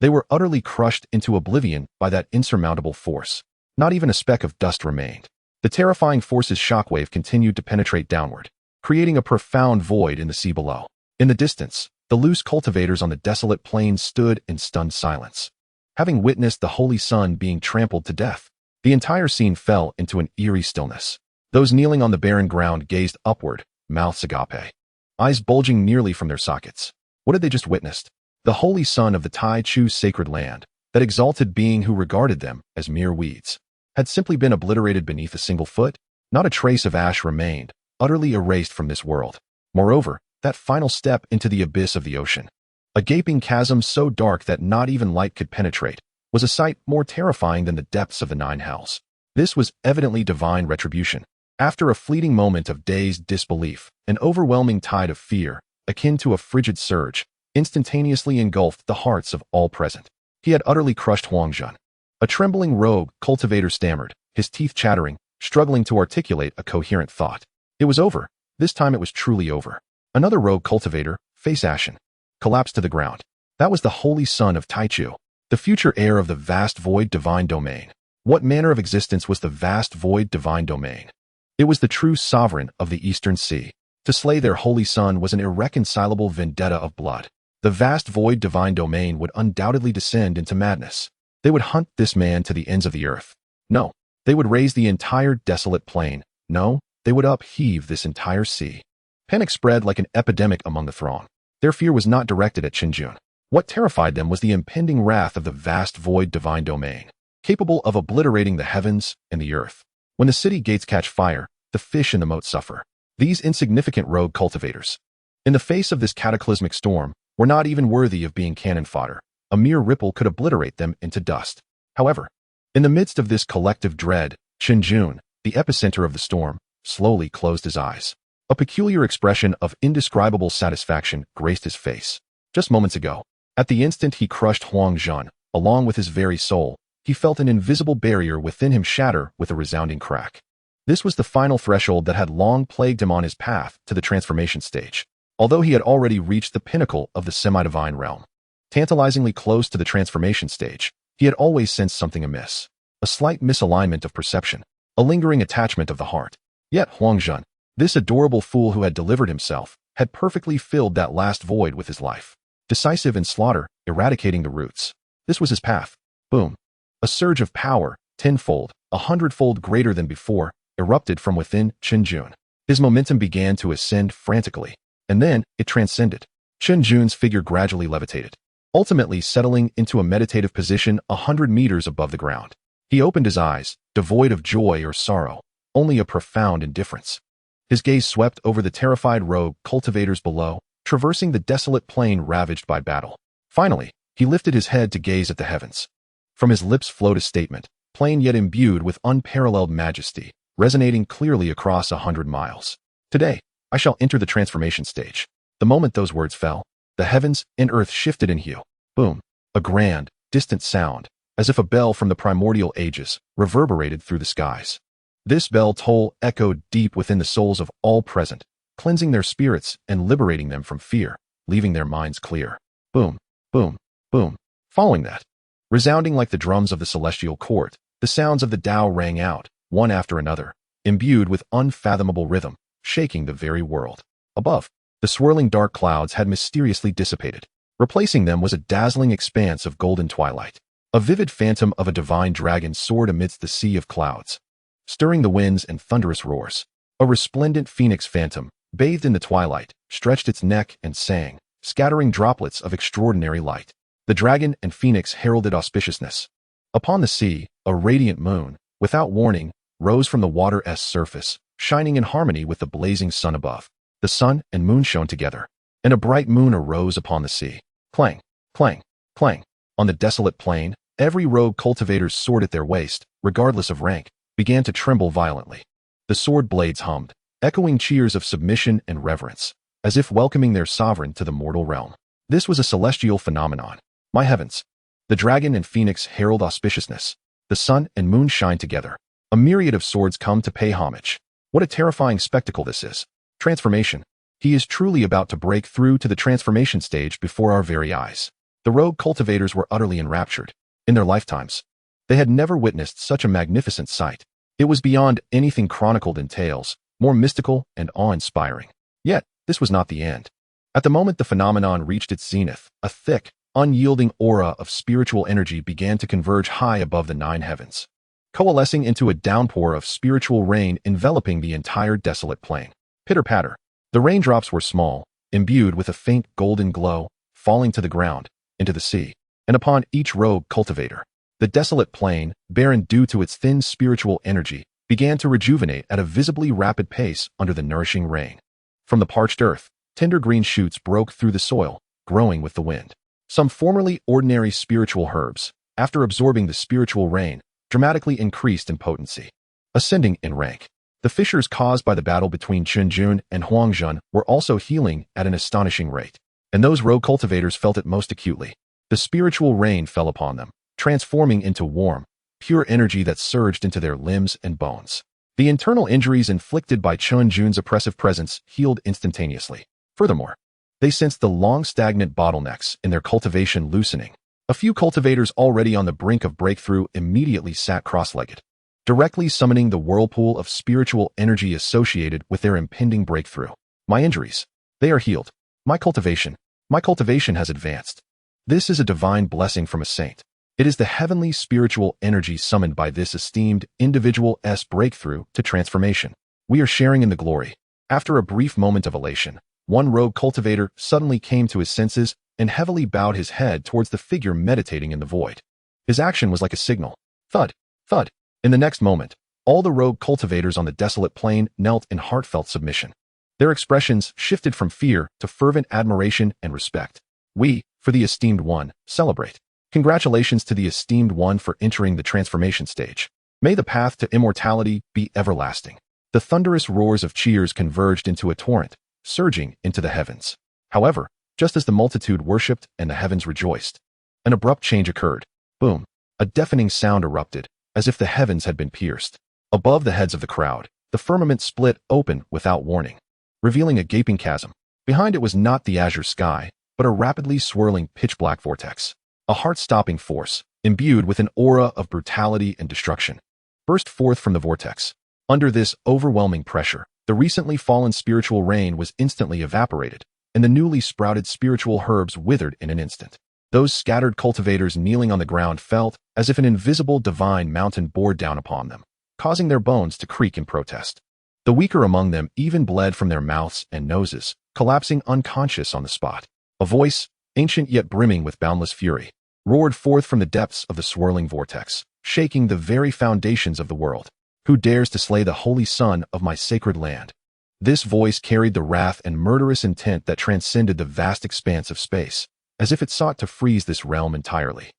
they were utterly crushed into oblivion by that insurmountable force. Not even a speck of dust remained. The terrifying force's shockwave continued to penetrate downward, creating a profound void in the sea below. In the distance, the loose cultivators on the desolate plain stood in stunned silence. Having witnessed the Holy Sun being trampled to death, the entire scene fell into an eerie stillness. Those kneeling on the barren ground gazed upward, mouths agape, eyes bulging nearly from their sockets. What had they just witnessed? The Holy Sun of the Tai Chu's sacred land, that exalted being who regarded them as mere weeds, had simply been obliterated beneath a single foot. Not a trace of ash remained, utterly erased from this world. Moreover, that final step into the abyss of the ocean, a gaping chasm so dark that not even light could penetrate, was a sight more terrifying than the depths of the 9 hells. This was evidently divine retribution. After a fleeting moment of dazed disbelief, an overwhelming tide of fear, akin to a frigid surge, instantaneously engulfed the hearts of all present. He had utterly crushed Huang Jun. A trembling rogue cultivator stammered, his teeth chattering, struggling to articulate a coherent thought. It was over. This time it was truly over. Another rogue cultivator, face ashen, collapsed to the ground. That was the Holy Sun of Tai Chu, the future heir of the vast void divine domain. What manner of existence was the vast void divine domain? It was the true sovereign of the Eastern Sea. To slay their Holy Sun was an irreconcilable vendetta of blood. The vast void divine domain would undoubtedly descend into madness. They would hunt this man to the ends of the earth. No, they would raise the entire desolate plain. No, they would upheave this entire sea. Panic spread like an epidemic among the throng. Their fear was not directed at Chen Jun. What terrified them was the impending wrath of the vast void divine domain, capable of obliterating the heavens and the earth. When the city gates catch fire, the fish in the moat suffer. These insignificant rogue cultivators, in the face of this cataclysmic storm, were not even worthy of being cannon fodder. A mere ripple could obliterate them into dust. However, in the midst of this collective dread, Chen Jun, the epicenter of the storm, slowly closed his eyes. A peculiar expression of indescribable satisfaction graced his face. Just moments ago, at the instant he crushed Huang Jun, along with his very soul, he felt an invisible barrier within him shatter with a resounding crack. This was the final threshold that had long plagued him on his path to the transformation stage. Although he had already reached the pinnacle of the semi-divine realm, tantalizingly close to the transformation stage, he had always sensed something amiss. A slight misalignment of perception, a lingering attachment of the heart. Yet Huang Zhun, this adorable fool who had delivered himself, had perfectly filled that last void with his life. Decisive in slaughter, eradicating the roots. This was his path. Boom. A surge of power, tenfold, 100-fold greater than before, erupted from within Chen Jun. His momentum began to ascend frantically, and then it transcended. Chen Jun's figure gradually levitated, ultimately settling into a meditative position 100 meters above the ground. He opened his eyes, devoid of joy or sorrow, only a profound indifference. His gaze swept over the terrified rogue cultivators below, traversing the desolate plain ravaged by battle. Finally, he lifted his head to gaze at the heavens. From his lips flowed a statement, plain yet imbued with unparalleled majesty, resonating clearly across 100 miles. Today, I shall enter the transformation stage. The moment those words fell, the heavens and earth shifted in hue. Boom. A grand, distant sound, as if a bell from the primordial ages, reverberated through the skies. This bell toll echoed deep within the souls of all present, cleansing their spirits and liberating them from fear, leaving their minds clear. Boom, boom, boom. Following that, resounding like the drums of the celestial court, the sounds of the Tao rang out, one after another, imbued with unfathomable rhythm, shaking the very world. Above, the swirling dark clouds had mysteriously dissipated. Replacing them was a dazzling expanse of golden twilight. A vivid phantom of a divine dragon soared amidst the sea of clouds, stirring the winds and thunderous roars. A resplendent phoenix phantom, bathed in the twilight, stretched its neck and sang, scattering droplets of extraordinary light. The dragon and phoenix heralded auspiciousness. Upon the sea, a radiant moon, without warning, rose from the water's surface, shining in harmony with the blazing sun above. The sun and moon shone together, and a bright moon arose upon the sea. Clang, clang, clang. On the desolate plain, every rogue cultivator's sword at their waist, regardless of rank, began to tremble violently. The sword blades hummed, echoing cheers of submission and reverence, as if welcoming their sovereign to the mortal realm. This was a celestial phenomenon. My heavens! The dragon and phoenix herald auspiciousness. The sun and moon shine together. A myriad of swords come to pay homage. What a terrifying spectacle this is. Transformation. He is truly about to break through to the transformation stage before our very eyes. The rogue cultivators were utterly enraptured. In their lifetimes, they had never witnessed such a magnificent sight. It was beyond anything chronicled in tales, more mystical and awe-inspiring. Yet, this was not the end. At the moment the phenomenon reached its zenith, a thick, unyielding aura of spiritual energy began to converge high above the 9 heavens, coalescing into a downpour of spiritual rain enveloping the entire desolate plain. Pitter-patter. The raindrops were small, imbued with a faint golden glow, falling to the ground, into the sea, and upon each rogue cultivator. The desolate plain, barren due to its thin spiritual energy, began to rejuvenate at a visibly rapid pace under the nourishing rain. From the parched earth, tender green shoots broke through the soil, growing with the wind. Some formerly ordinary spiritual herbs, after absorbing the spiritual rain, dramatically increased in potency, ascending in rank. The fissures caused by the battle between Chen Jun and Huang Zhun were also healing at an astonishing rate, and those rogue cultivators felt it most acutely. The spiritual rain fell upon them, transforming into warm, pure energy that surged into their limbs and bones. The internal injuries inflicted by Chun Jun's oppressive presence healed instantaneously. Furthermore, they sensed the long stagnant bottlenecks in their cultivation loosening. A few cultivators already on the brink of breakthrough immediately sat cross-legged, directly summoning the whirlpool of spiritual energy associated with their impending breakthrough. My injuries, they are healed. My cultivation has advanced. This is a divine blessing from a saint. It is the heavenly spiritual energy summoned by this esteemed individual's breakthrough to transformation. We are sharing in the glory. After a brief moment of elation, one rogue cultivator suddenly came to his senses and heavily bowed his head towards the figure meditating in the void. His action was like a signal. Thud, thud. In the next moment, all the rogue cultivators on the desolate plain knelt in heartfelt submission. Their expressions shifted from fear to fervent admiration and respect. We, for the esteemed one, celebrate. Congratulations to the esteemed one for entering the transformation stage. May the path to immortality be everlasting. The thunderous roars of cheers converged into a torrent, surging into the heavens. However, just as the multitude worshipped and the heavens rejoiced, an abrupt change occurred. Boom. A deafening sound erupted, as if the heavens had been pierced. Above the heads of the crowd, the firmament split open without warning, revealing a gaping chasm. Behind it was not the azure sky, but a rapidly swirling pitch-black vortex. A heart-stopping force, imbued with an aura of brutality and destruction, burst forth from the vortex. Under this overwhelming pressure, the recently fallen spiritual rain was instantly evaporated, and the newly sprouted spiritual herbs withered in an instant. Those scattered cultivators kneeling on the ground felt as if an invisible divine mountain bore down upon them, causing their bones to creak in protest. The weaker among them even bled from their mouths and noses, collapsing unconscious on the spot. A voice, ancient yet brimming with boundless fury, roared forth from the depths of the swirling vortex, shaking the very foundations of the world. Who dares to slay the holy son of my sacred land? This voice carried the wrath and murderous intent that transcended the vast expanse of space, as if it sought to freeze this realm entirely.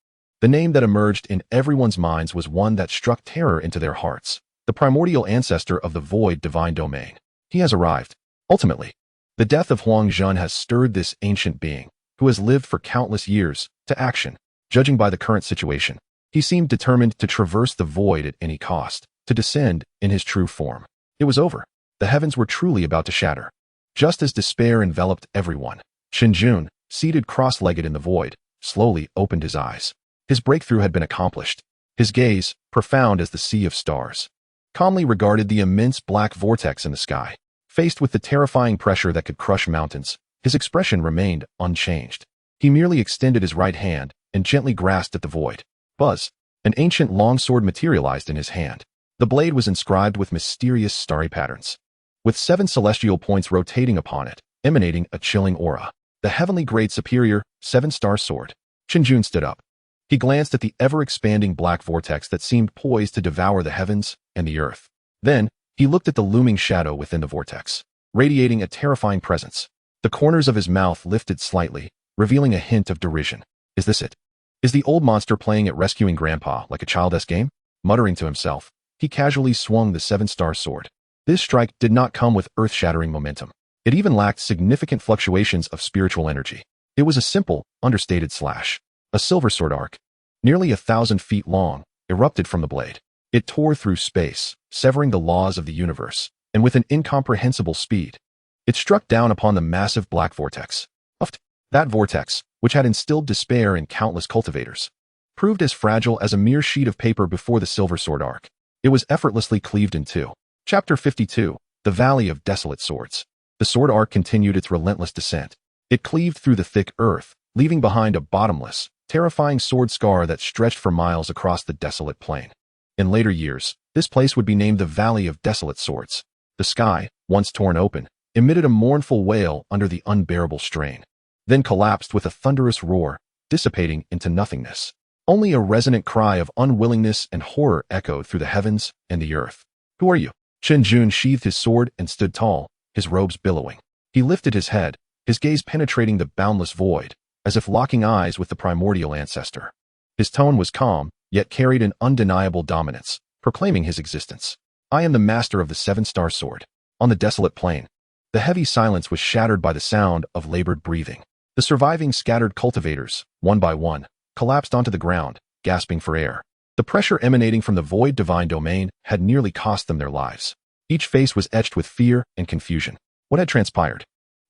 The name that emerged in everyone's minds was one that struck terror into their hearts: the primordial ancestor of the void divine domain. He has arrived. Ultimately, the death of Huang Zhun has stirred this ancient being, who has lived for countless years, to action. Judging by the current situation, he seemed determined to traverse the void at any cost, to descend in his true form. It was over. The heavens were truly about to shatter. Just as despair enveloped everyone, Chen Jun, seated cross-legged in the void, slowly opened his eyes. His breakthrough had been accomplished. His gaze, profound as the sea of stars, calmly regarded the immense black vortex in the sky. Faced with the terrifying pressure that could crush mountains, his expression remained unchanged. He merely extended his right hand and gently grasped at the void. Buzz! An ancient longsword materialized in his hand. The blade was inscribed with mysterious starry patterns, with 7 celestial points rotating upon it, emanating a chilling aura. The heavenly grade superior, 7-star sword. Chen Jun stood up. He glanced at the ever-expanding black vortex that seemed poised to devour the heavens and the earth. Then, he looked at the looming shadow within the vortex, radiating a terrifying presence. The corners of his mouth lifted slightly, revealing a hint of derision. Is this it? Is the old monster playing at rescuing Grandpa like a childish game? Muttering to himself, he casually swung the 7-star sword. This strike did not come with earth-shattering momentum. It even lacked significant fluctuations of spiritual energy. It was a simple, understated slash. A silver sword arc, nearly 1,000 feet long, erupted from the blade. It tore through space, severing the laws of the universe, and with an incomprehensible speed, it struck down upon the massive black vortex. That vortex, which had instilled despair in countless cultivators, proved as fragile as a mere sheet of paper before the silver sword arc. It was effortlessly cleaved in two. Chapter 52, The Valley of Desolate Swords. The sword arc continued its relentless descent. It cleaved through the thick earth, leaving behind a bottomless, terrifying sword scar that stretched for miles across the desolate plain. In later years, this place would be named the Valley of Desolate Swords. The sky, once torn open, emitted a mournful wail under the unbearable strain, then collapsed with a thunderous roar, dissipating into nothingness. Only a resonant cry of unwillingness and horror echoed through the heavens and the earth. Who are you? Chen Jun sheathed his sword and stood tall, his robes billowing. He lifted his head, his gaze penetrating the boundless void, as if locking eyes with the primordial ancestor. His tone was calm, yet carried an undeniable dominance, proclaiming his existence. I am the master of the 7-star sword. On the desolate plain, the heavy silence was shattered by the sound of labored breathing. The surviving scattered cultivators, one by one, collapsed onto the ground, gasping for air. The pressure emanating from the void divine domain had nearly cost them their lives. Each face was etched with fear and confusion. What had transpired?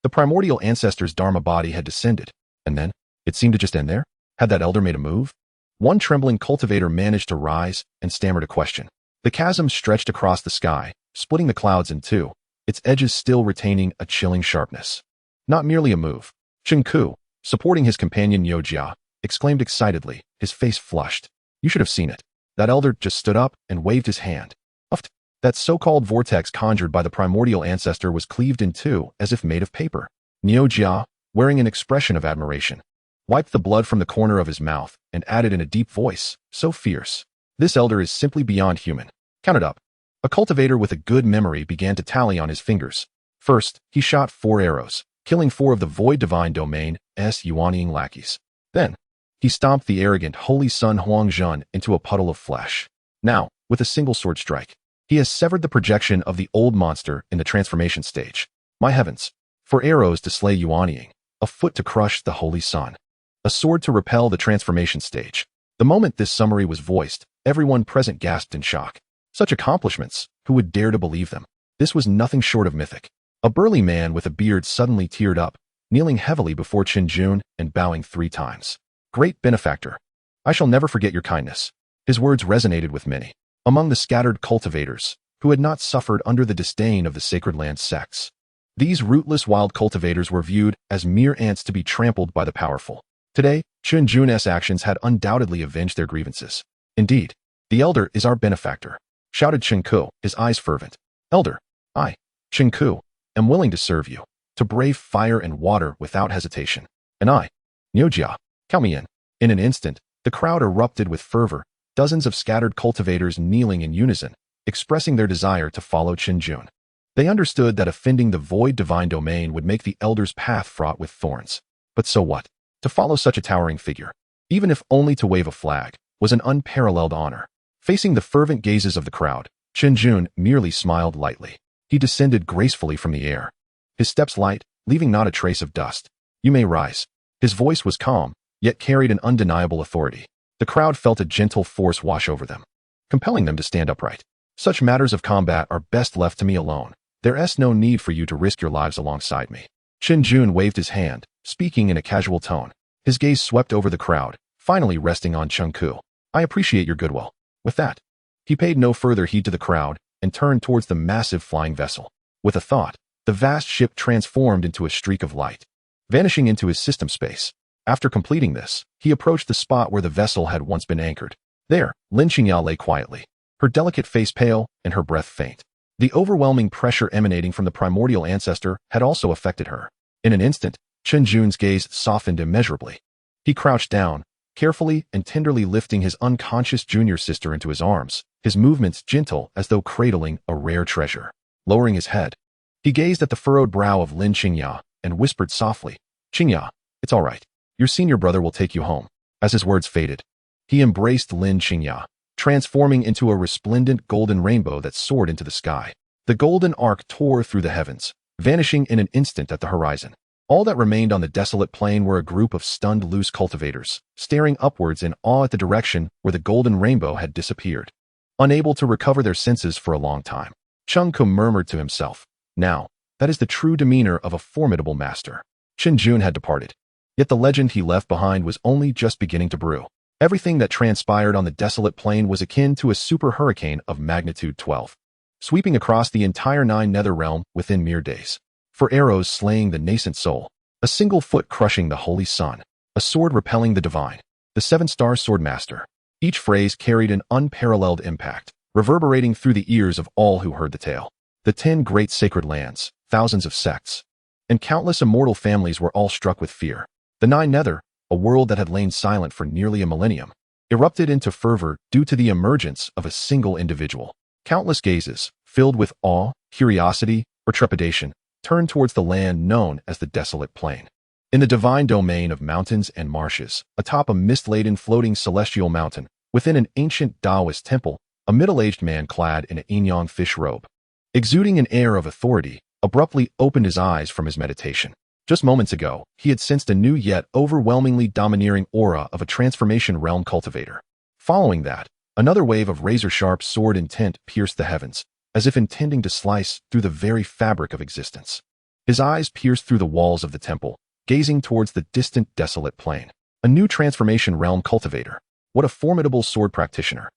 The primordial ancestor's dharma body had descended, and then, it seemed to just end there? Had that elder made a move? One trembling cultivator managed to rise and stammered a question. The chasm stretched across the sky, splitting the clouds in two, its edges still retaining a chilling sharpness. Not merely a move. Chen Ku, supporting his companion Jiuyou, exclaimed excitedly, his face flushed. You should have seen it. That elder just stood up and waved his hand. Uft. That so-called vortex conjured by the primordial ancestor was cleaved in two as if made of paper. Jiuyou, wearing an expression of admiration, wiped the blood from the corner of his mouth and added in a deep voice, so fierce. This elder is simply beyond human. Count it up. A cultivator with a good memory began to tally on his fingers. First, he shot 4 arrows, killing 4 of the void divine domain's Yuanying lackeys. Then, he stomped the arrogant holy son Huang Zhun into a puddle of flesh. Now, with a single sword strike, he has severed the projection of the old monster in the transformation stage. My heavens! 4 arrows to slay Yuanying, a foot to crush the holy son, a sword to repel the transformation stage. The moment this summary was voiced, everyone present gasped in shock. Such accomplishments, who would dare to believe them? This was nothing short of mythic. A burly man with a beard suddenly teared up, kneeling heavily before Chen Jun and bowing 3 times. Great benefactor, I shall never forget your kindness. His words resonated with many. Among the scattered cultivators, who had not suffered under the disdain of the sacred land sects, these rootless wild cultivators were viewed as mere ants to be trampled by the powerful. Today, Chun Jun's actions had undoubtedly avenged their grievances. Indeed, the elder is our benefactor, shouted Chen Ku, his eyes fervent. Elder, I, Chen Ku, am willing to serve you, to brave fire and water without hesitation. And I, Niujia, count me in. In an instant, the crowd erupted with fervor, dozens of scattered cultivators kneeling in unison, expressing their desire to follow Chen Jun. They understood that offending the void divine domain would make the elder's path fraught with thorns. But so what? To follow such a towering figure, even if only to wave a flag, was an unparalleled honor. Facing the fervent gazes of the crowd, Chen Jun merely smiled lightly. He descended gracefully from the air, his steps light, leaving not a trace of dust. You may rise. His voice was calm, yet carried an undeniable authority. The crowd felt a gentle force wash over them, compelling them to stand upright. Such matters of combat are best left to me alone. There's no need for you to risk your lives alongside me. Chen Jun waved his hand, speaking in a casual tone. His gaze swept over the crowd, finally resting on Chen Ku. I appreciate your goodwill. With that, he paid no further heed to the crowd and turned towards the massive flying vessel. With a thought, the vast ship transformed into a streak of light, vanishing into his system space. After completing this, he approached the spot where the vessel had once been anchored. There, Lin Qingya lay quietly, her delicate face pale and her breath faint. The overwhelming pressure emanating from the primordial ancestor had also affected her. In an instant, Chen Jun's gaze softened immeasurably. He crouched down, carefully and tenderly lifting his unconscious junior sister into his arms, his movements gentle as though cradling a rare treasure. Lowering his head, he gazed at the furrowed brow of Lin Qingya and whispered softly, Qingya, it's all right. Your senior brother will take you home. As his words faded, he embraced Lin Qingya, transforming into a resplendent golden rainbow that soared into the sky. The golden arc tore through the heavens, vanishing in an instant at the horizon. All that remained on the desolate plain were a group of stunned loose cultivators, staring upwards in awe at the direction where the golden rainbow had disappeared. Unable to recover their senses for a long time, Chen Ku murmured to himself, now, that is the true demeanor of a formidable master. Chen Jun had departed, yet the legend he left behind was only just beginning to brew. Everything that transpired on the desolate plain was akin to a super hurricane of magnitude 12, sweeping across the entire 9 nether realm within mere days. For arrows slaying the nascent soul, a single foot crushing the holy sun, a sword repelling the divine, the 7-star swordmaster. Each phrase carried an unparalleled impact, reverberating through the ears of all who heard the tale. The 10 great sacred lands, thousands of sects, and countless immortal families were all struck with fear. The 9 nether, a world that had lain silent for nearly a millennium, erupted into fervor due to the emergence of a single individual. Countless gazes, filled with awe, curiosity, or trepidation, turned towards the land known as the Desolate Plain. In the divine domain of mountains and marshes, atop a mist-laden floating celestial mountain, within an ancient Taoist temple, a middle-aged man clad in a yin-yang fish robe, exuding an air of authority, abruptly opened his eyes from his meditation. Just moments ago, he had sensed a new yet overwhelmingly domineering aura of a transformation realm cultivator. Following that, another wave of razor-sharp sword intent pierced the heavens, as if intending to slice through the very fabric of existence. His eyes pierced through the walls of the temple, gazing towards the distant desolate plain. A new transformation realm cultivator. What a formidable sword practitioner.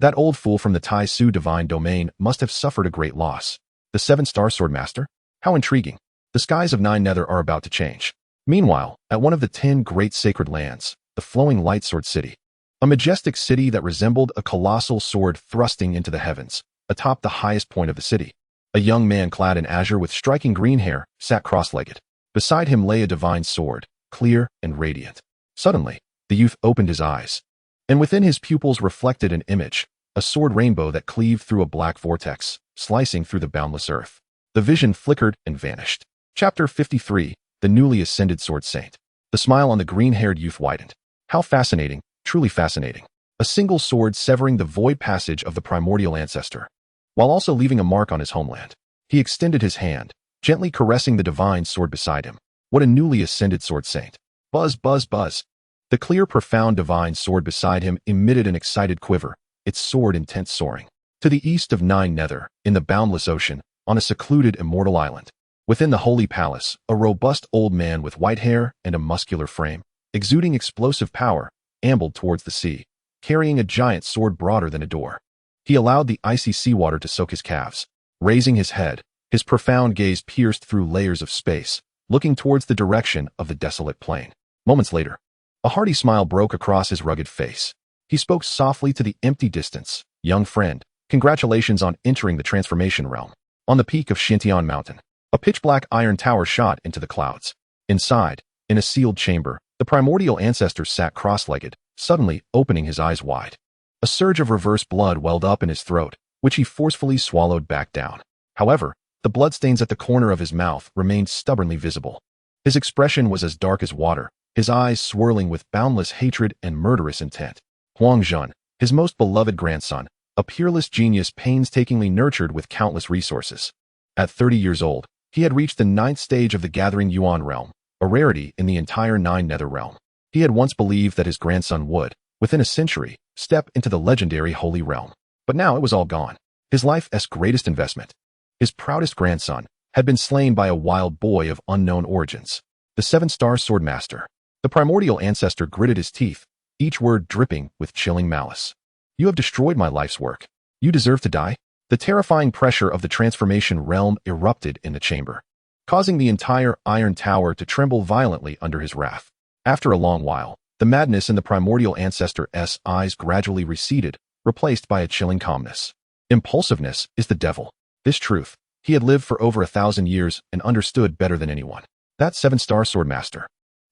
That old fool from the Tai Su divine domain must have suffered a great loss. The 7-star swordmaster? How intriguing. The skies of 9 nether are about to change. Meanwhile, at one of the 10 great sacred lands, the flowing light sword city, a majestic city that resembled a colossal sword thrusting into the heavens, atop the highest point of the city. A young man clad in azure with striking green hair sat cross-legged. Beside him lay a divine sword, clear and radiant. Suddenly, the youth opened his eyes, and within his pupils reflected an image, a sword rainbow that cleaved through a black vortex, slicing through the boundless earth. The vision flickered and vanished. Chapter 53, The Newly Ascended Sword Saint. The smile on the green-haired youth widened. How fascinating, truly fascinating. A single sword severing the void passage of the primordial ancestor, while also leaving a mark on his homeland. He extended his hand, gently caressing the divine sword beside him. What a newly ascended sword saint. Buzz, buzz, buzz. The clear, profound divine sword beside him emitted an excited quiver, its sword intent soaring. To the east of 9 nether, in the boundless ocean, on a secluded immortal island, Within the holy palace, a robust old man with white hair and a muscular frame, exuding explosive power, ambled towards the sea, carrying a giant sword broader than a door. He allowed the icy seawater to soak his calves. Raising his head, his profound gaze pierced through layers of space, looking towards the direction of the desolate plain. Moments later, a hearty smile broke across his rugged face. He spoke softly to the empty distance. Young friend, congratulations on entering the transformation realm. On the peak of Xintian Mountain, a pitch-black iron tower shot into the clouds. Inside, in a sealed chamber, the primordial ancestor sat cross-legged, suddenly opening his eyes wide. A surge of reverse blood welled up in his throat, which he forcefully swallowed back down. However, the bloodstains at the corner of his mouth remained stubbornly visible. His expression was as dark as water, his eyes swirling with boundless hatred and murderous intent. Huang Zhun, his most beloved grandson, a peerless genius painstakingly nurtured with countless resources. At 30 years old, he had reached the 9th stage of the Gathering Yuan realm, a rarity in the entire Nine Nether realm. He had once believed that his grandson would, within a century, step into the legendary Holy Realm. But now it was all gone. His life's greatest investment, his proudest grandson, had been slain by a wild boy of unknown origins, the 7-star sword master. The primordial ancestor gritted his teeth, each word dripping with chilling malice. You have destroyed my life's work. You deserve to die. The terrifying pressure of the transformation realm erupted in the chamber, causing the entire iron tower to tremble violently under his wrath. After a long while, the madness in the primordial ancestor's eyes gradually receded, replaced by a chilling calmness. Impulsiveness is the devil. This truth, he had lived for over 1,000 years and understood better than anyone. That 7-star sword master,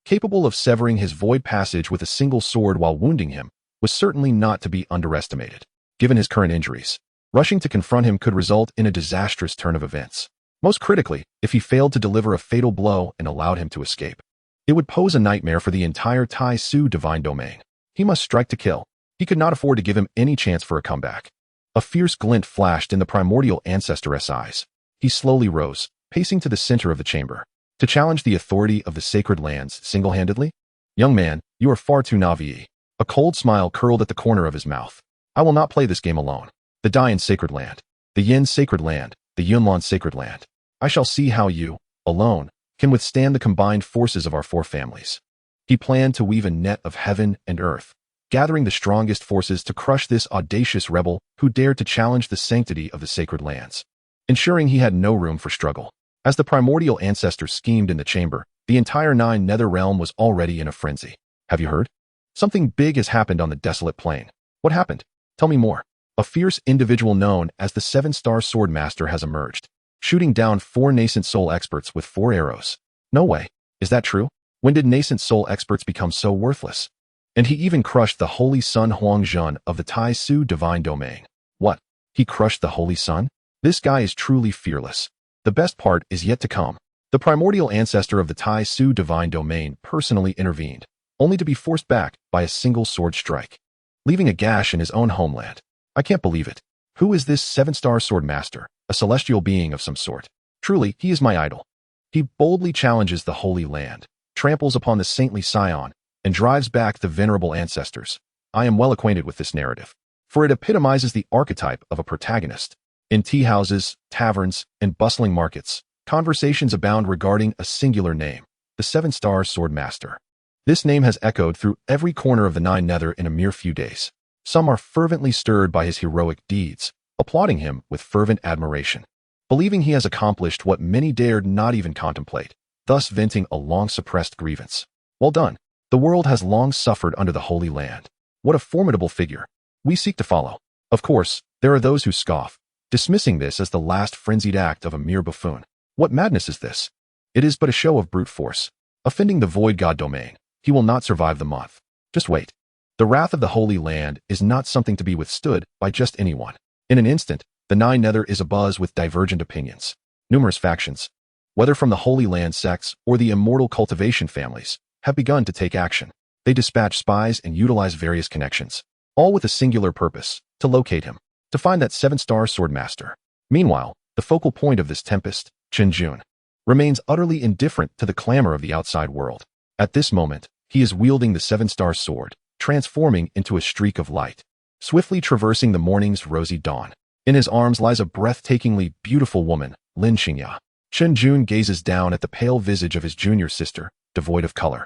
capable of severing his void passage with a single sword while wounding him, was certainly not to be underestimated. Given his current injuries, rushing to confront him could result in a disastrous turn of events. Most critically, if he failed to deliver a fatal blow and allowed him to escape, it would pose a nightmare for the entire Tai Su divine domain. He must strike to kill. He could not afford to give him any chance for a comeback. A fierce glint flashed in the primordial ancestor's eyes. He slowly rose, pacing to the center of the chamber. To challenge the authority of the sacred lands single-handedly? Young man, you are far too naive. A cold smile curled at the corner of his mouth. I will not play this game alone. The Dian sacred land, the Yin sacred land, the Yunlan sacred land. I shall see how you, alone, can withstand the combined forces of our 4 families. He planned to weave a net of heaven and earth, gathering the strongest forces to crush this audacious rebel who dared to challenge the sanctity of the sacred lands, ensuring he had no room for struggle. As the primordial ancestor schemed in the chamber, the entire Nine Nether realm was already in a frenzy. Have you heard? Something big has happened on the desolate plain. What happened? Tell me more. A fierce individual known as the 7-star sword master has emerged, shooting down 4 nascent soul experts with 4 arrows. No way. Is that true? When did nascent soul experts become so worthless? And he even crushed the Holy Sun Huang Zhun of the Tai Su divine domain. What? He crushed the Holy Sun? This guy is truly fearless. The best part is yet to come. The primordial ancestor of the Tai Su divine domain personally intervened, only to be forced back by a single sword strike, leaving a gash in his own homeland. I can't believe it. Who is this 7-star sword master? A celestial being of some sort. Truly, he is my idol. He boldly challenges the Holy Land, tramples upon the saintly scion, and drives back the venerable ancestors. I am well acquainted with this narrative, for it epitomizes the archetype of a protagonist. In tea houses, taverns, and bustling markets, conversations abound regarding a singular name, the 7-star sword master. This name has echoed through every corner of the Nine Nether in a mere few days. Some are fervently stirred by his heroic deeds, applauding him with fervent admiration, believing he has accomplished what many dared not even contemplate, thus venting a long-suppressed grievance. Well done. The world has long suffered under the Holy Land. What a formidable figure. We seek to follow. Of course, there are those who scoff, dismissing this as the last frenzied act of a mere buffoon. What madness is this? It is but a show of brute force, offending the void god domain. He will not survive the month. Just wait. The wrath of the Holy Land is not something to be withstood by just anyone. In an instant, the Nine Nether is abuzz with divergent opinions. Numerous factions, whether from the Holy Land sects or the immortal cultivation families, have begun to take action. They dispatch spies and utilize various connections, all with a singular purpose: to locate him, to find that 7-star sword master. Meanwhile, the focal point of this tempest, Chen Jun, remains utterly indifferent to the clamor of the outside world. At this moment, he is wielding the 7-star sword, transforming into a streak of light, swiftly traversing the morning's rosy dawn. In his arms lies a breathtakingly beautiful woman, Lin Qingya. Chen Jun gazes down at the pale visage of his junior sister, devoid of color,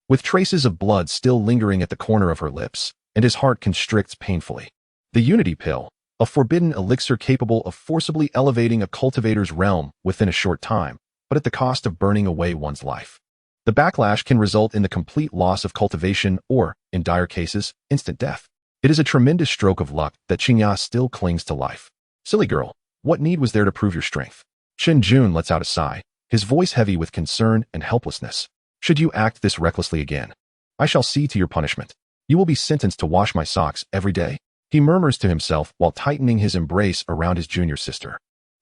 with traces of blood still lingering at the corner of her lips, and his heart constricts painfully. The Unity Pill, a forbidden elixir capable of forcibly elevating a cultivator's realm within a short time, but at the cost of burning away one's life. The backlash can result in the complete loss of cultivation or, in dire cases, instant death. It is a tremendous stroke of luck that Qingya still clings to life. Silly girl, what need was there to prove your strength? Chen Jun lets out a sigh, his voice heavy with concern and helplessness. Should you act this recklessly again, I shall see to your punishment. You will be sentenced to wash my socks every day, he murmurs to himself while tightening his embrace around his junior sister.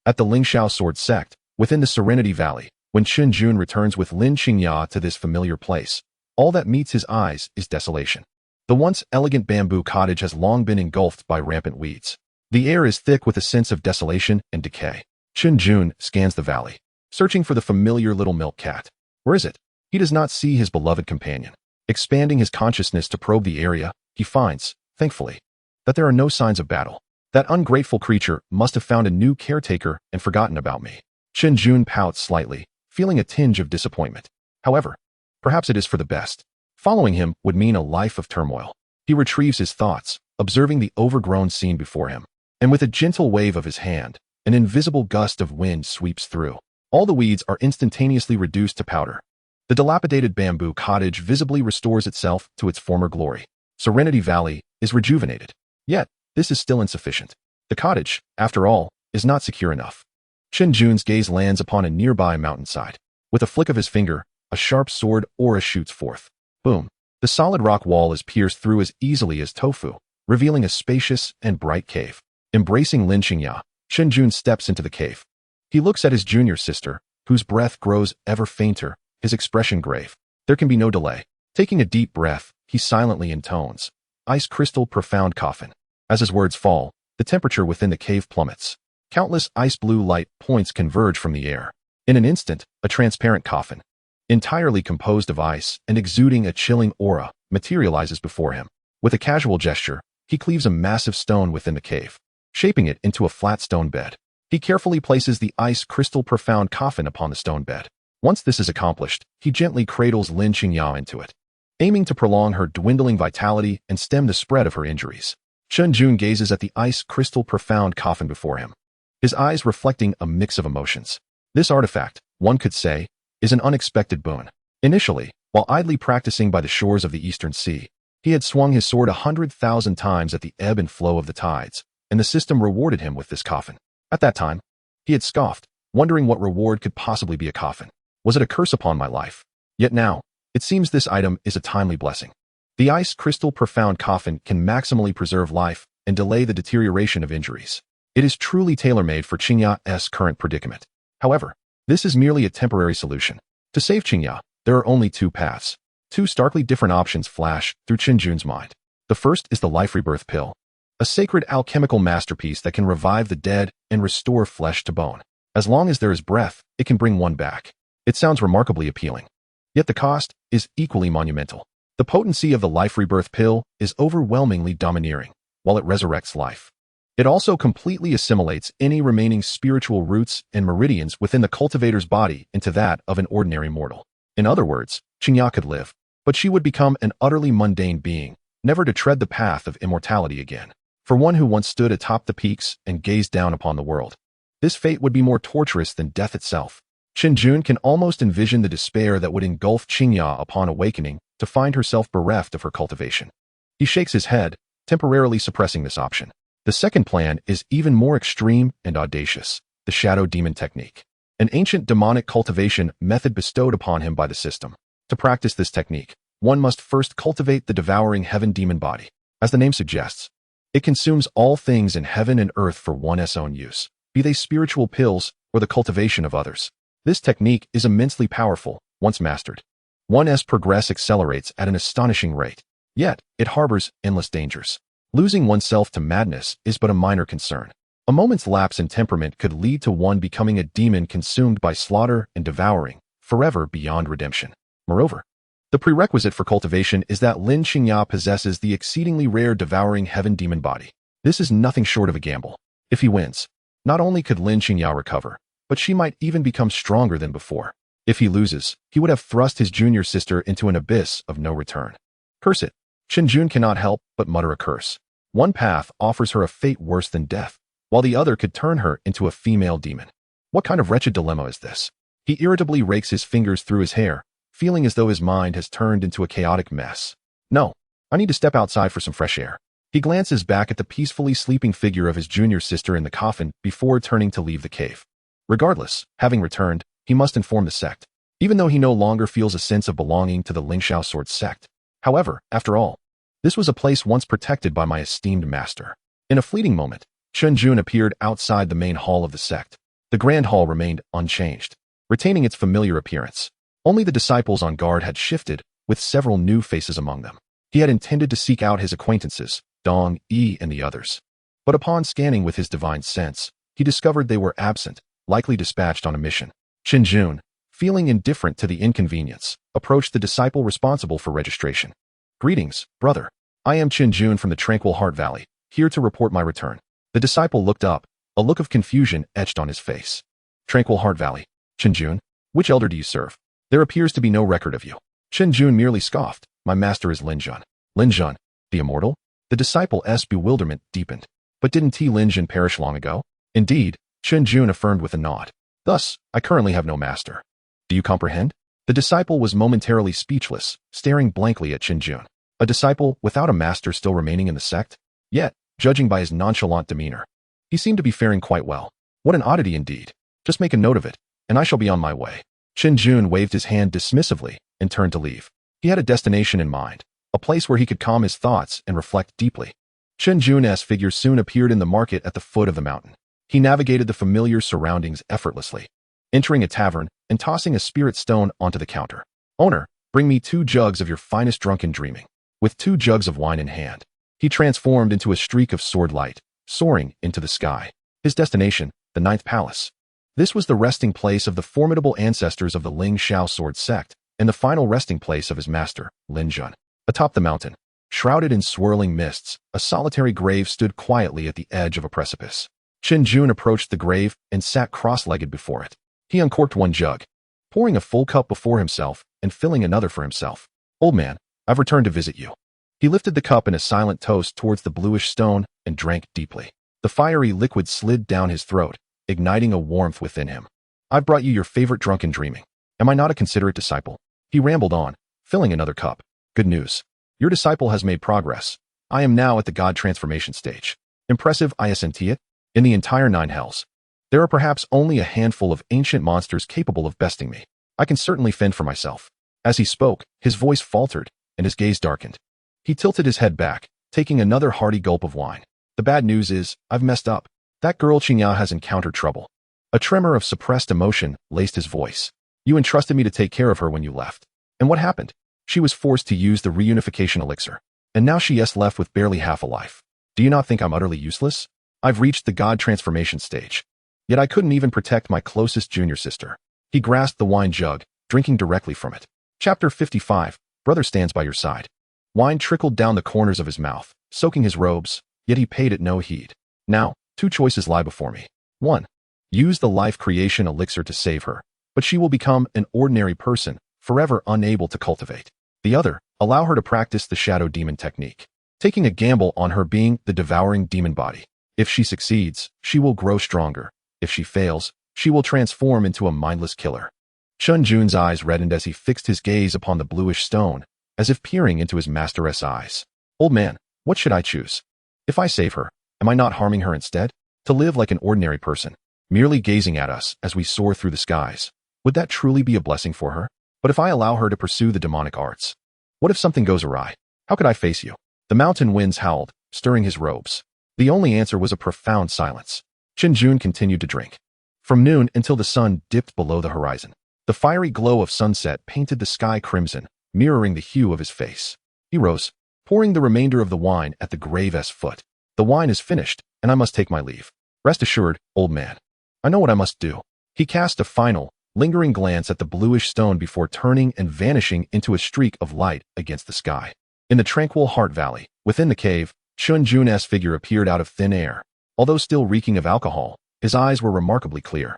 At the Lingxiao Sword Sect, within the Serenity Valley, when Chen Jun returns with Lin Qingya to this familiar place, all that meets his eyes is desolation. The once elegant bamboo cottage has long been engulfed by rampant weeds. The air is thick with a sense of desolation and decay. Chen Jun scans the valley, searching for the familiar little milk cat. Where is it? He does not see his beloved companion. Expanding his consciousness to probe the area, he finds, thankfully, that there are no signs of battle. That ungrateful creature must have found a new caretaker and forgotten about me. Chen Jun pouts slightly, feeling a tinge of disappointment. However, perhaps it is for the best. Following him would mean a life of turmoil. He retrieves his thoughts, observing the overgrown scene before him. And with a gentle wave of his hand, an invisible gust of wind sweeps through. All the weeds are instantaneously reduced to powder. The dilapidated bamboo cottage visibly restores itself to its former glory. Serenity Valley is rejuvenated. Yet, this is still insufficient. The cottage, after all, is not secure enough. Chen Jun's gaze lands upon a nearby mountainside. With a flick of his finger, a sharp sword aura shoots forth. Boom. The solid rock wall is pierced through as easily as tofu, revealing a spacious and bright cave. Embracing Lin Qingya, Chen Jun steps into the cave. He looks at his junior sister, whose breath grows ever fainter, his expression grave. There can be no delay. Taking a deep breath, he silently intones, "Ice crystal profound coffin." As his words fall, the temperature within the cave plummets. Countless ice blue light points converge from the air. In an instant, a transparent coffin, entirely composed of ice and exuding a chilling aura, materializes before him. With a casual gesture, he cleaves a massive stone within the cave, shaping it into a flat stone bed. He carefully places the ice crystal profound coffin upon the stone bed. Once this is accomplished, he gently cradles Lin Qingya into it, aiming to prolong her dwindling vitality and stem the spread of her injuries. Chen Jun gazes at the ice crystal profound coffin before him, his eyes reflecting a mix of emotions. This artifact, one could say, is an unexpected boon. Initially, while idly practicing by the shores of the Eastern Sea, he had swung his sword 100,000 times at the ebb and flow of the tides, and the system rewarded him with this coffin. At that time, he had scoffed, wondering what reward could possibly be a coffin. Was it a curse upon my life? Yet now, it seems this item is a timely blessing. The ice crystal profound coffin can maximally preserve life and delay the deterioration of injuries. It is truly tailor-made for Qingya's current predicament. However, this is merely a temporary solution. To save Qingya, there are only two paths. Two starkly different options flash through Chen Jun's mind. The first is the life rebirth pill, a sacred alchemical masterpiece that can revive the dead and restore flesh to bone. As long as there is breath, it can bring one back. It sounds remarkably appealing. Yet the cost is equally monumental. The potency of the life rebirth pill is overwhelmingly domineering, while it resurrects life. It also completely assimilates any remaining spiritual roots and meridians within the cultivator's body into that of an ordinary mortal. In other words, Qingya could live, but she would become an utterly mundane being, never to tread the path of immortality again. For one who once stood atop the peaks and gazed down upon the world, this fate would be more torturous than death itself. Chen Jun can almost envision the despair that would engulf Qingya upon awakening to find herself bereft of her cultivation. He shakes his head, temporarily suppressing this option. The second plan is even more extreme and audacious, the shadow demon technique, an ancient demonic cultivation method bestowed upon him by the system. To practice this technique, one must first cultivate the devouring heaven demon body. As the name suggests, it consumes all things in heaven and earth for one's own use, be they spiritual pills or the cultivation of others. This technique is immensely powerful, once mastered. One's progress accelerates at an astonishing rate, yet it harbors endless dangers. Losing oneself to madness is but a minor concern. A moment's lapse in temperament could lead to one becoming a demon consumed by slaughter and devouring, forever beyond redemption. Moreover, the prerequisite for cultivation is that Lin Qingya possesses the exceedingly rare devouring heaven demon body. This is nothing short of a gamble. If he wins, not only could Lin Qingya recover, but she might even become stronger than before. If he loses, he would have thrust his junior sister into an abyss of no return. Curse it. Chen Jun cannot help but mutter a curse. One path offers her a fate worse than death, while the other could turn her into a female demon. What kind of wretched dilemma is this? He irritably rakes his fingers through his hair, feeling as though his mind has turned into a chaotic mess. No, I need to step outside for some fresh air. He glances back at the peacefully sleeping figure of his junior sister in the coffin before turning to leave the cave. Regardless, having returned, he must inform the sect, even though he no longer feels a sense of belonging to the Lingxiao sword sect. However, after all, this was a place once protected by my esteemed master. In a fleeting moment, Chen Jun appeared outside the main hall of the sect. The grand hall remained unchanged, retaining its familiar appearance. Only the disciples on guard had shifted, with several new faces among them. He had intended to seek out his acquaintances, Dong, Yi, and the others. But upon scanning with his divine sense, he discovered they were absent, likely dispatched on a mission. Chen Jun, feeling indifferent to the inconvenience, approached the disciple responsible for registration. Greetings, brother. I am Chen Jun from the Tranquil Heart Valley, here to report my return. The disciple looked up, a look of confusion etched on his face. Tranquil Heart Valley. Chen Jun, which elder do you serve? There appears to be no record of you. Chen Jun merely scoffed. My master is Lin Zhen. Lin Zhen, the immortal? The disciple's bewilderment deepened. But didn't Lin Zhen perish long ago? Indeed, Chen Jun affirmed with a nod. Thus, I currently have no master. Do you comprehend? The disciple was momentarily speechless, staring blankly at Chen Jun. A disciple without a master still remaining in the sect? Yet, judging by his nonchalant demeanor, he seemed to be faring quite well. What an oddity indeed. Just make a note of it, and I shall be on my way. Chen Jun waved his hand dismissively and turned to leave. He had a destination in mind, a place where he could calm his thoughts and reflect deeply. Chen Jun's figure soon appeared in the market at the foot of the mountain. He navigated the familiar surroundings effortlessly, entering a tavern and tossing a spirit stone onto the counter. Owner, bring me 2 jugs of your finest drunken dreaming. With 2 jugs of wine in hand, he transformed into a streak of sword light, soaring into the sky. His destination, the 9th palace. This was the resting place of the formidable ancestors of the Lingxiao sword sect, and the final resting place of his master, Lin Zhen. Atop the mountain, shrouded in swirling mists, a solitary grave stood quietly at the edge of a precipice. Chen Jun approached the grave and sat cross-legged before it. He uncorked 1 jug, pouring a full cup before himself and filling another for himself. Old man, I've returned to visit you. He lifted the cup in a silent toast towards the bluish stone and drank deeply. The fiery liquid slid down his throat, igniting a warmth within him. I've brought you your favorite drunken dreaming. Am I not a considerate disciple? He rambled on, filling another cup. Good news. Your disciple has made progress. I am now at the god transformation stage. Impressive, isn't it? In the entire 9 hells, there are perhaps only a handful of ancient monsters capable of besting me. I can certainly fend for myself. As he spoke, his voice faltered, and his gaze darkened. He tilted his head back, taking another hearty gulp of wine. The bad news is, I've messed up. That girl Qingya has encountered trouble. A tremor of suppressed emotion laced his voice. You entrusted me to take care of her when you left. And what happened? She was forced to use the reunification elixir. And now she is left with barely half a life. Do you not think I'm utterly useless? I've reached the god transformation stage. Yet I couldn't even protect my closest junior sister. He grasped the wine jug, drinking directly from it. Chapter 55. Brother stands by your side. Wine trickled down the corners of his mouth, soaking his robes, yet he paid it no heed. Now, 2 choices lie before me. 1. Use the life creation elixir to save her, but she will become an ordinary person, forever unable to cultivate. The other, allow her to practice the shadow demon technique, taking a gamble on her being the devouring demon body. If she succeeds, she will grow stronger. If she fails, she will transform into a mindless killer. Chun Jun's eyes reddened as he fixed his gaze upon the bluish stone, as if peering into his master's eyes. Old man, what should I choose? If I save her, am I not harming her instead? To live like an ordinary person, merely gazing at us as we soar through the skies, would that truly be a blessing for her? But if I allow her to pursue the demonic arts, what if something goes awry? How could I face you? The mountain winds howled, stirring his robes. The only answer was a profound silence. Chen Jun continued to drink. From noon until the sun dipped below the horizon, the fiery glow of sunset painted the sky crimson, mirroring the hue of his face. He rose, pouring the remainder of the wine at the grave's foot. The wine is finished, and I must take my leave. Rest assured, old man. I know what I must do. He cast a final, lingering glance at the bluish stone before turning and vanishing into a streak of light against the sky. In the tranquil Heart Valley, within the cave, Chun Jun's figure appeared out of thin air. Although still reeking of alcohol, his eyes were remarkably clear.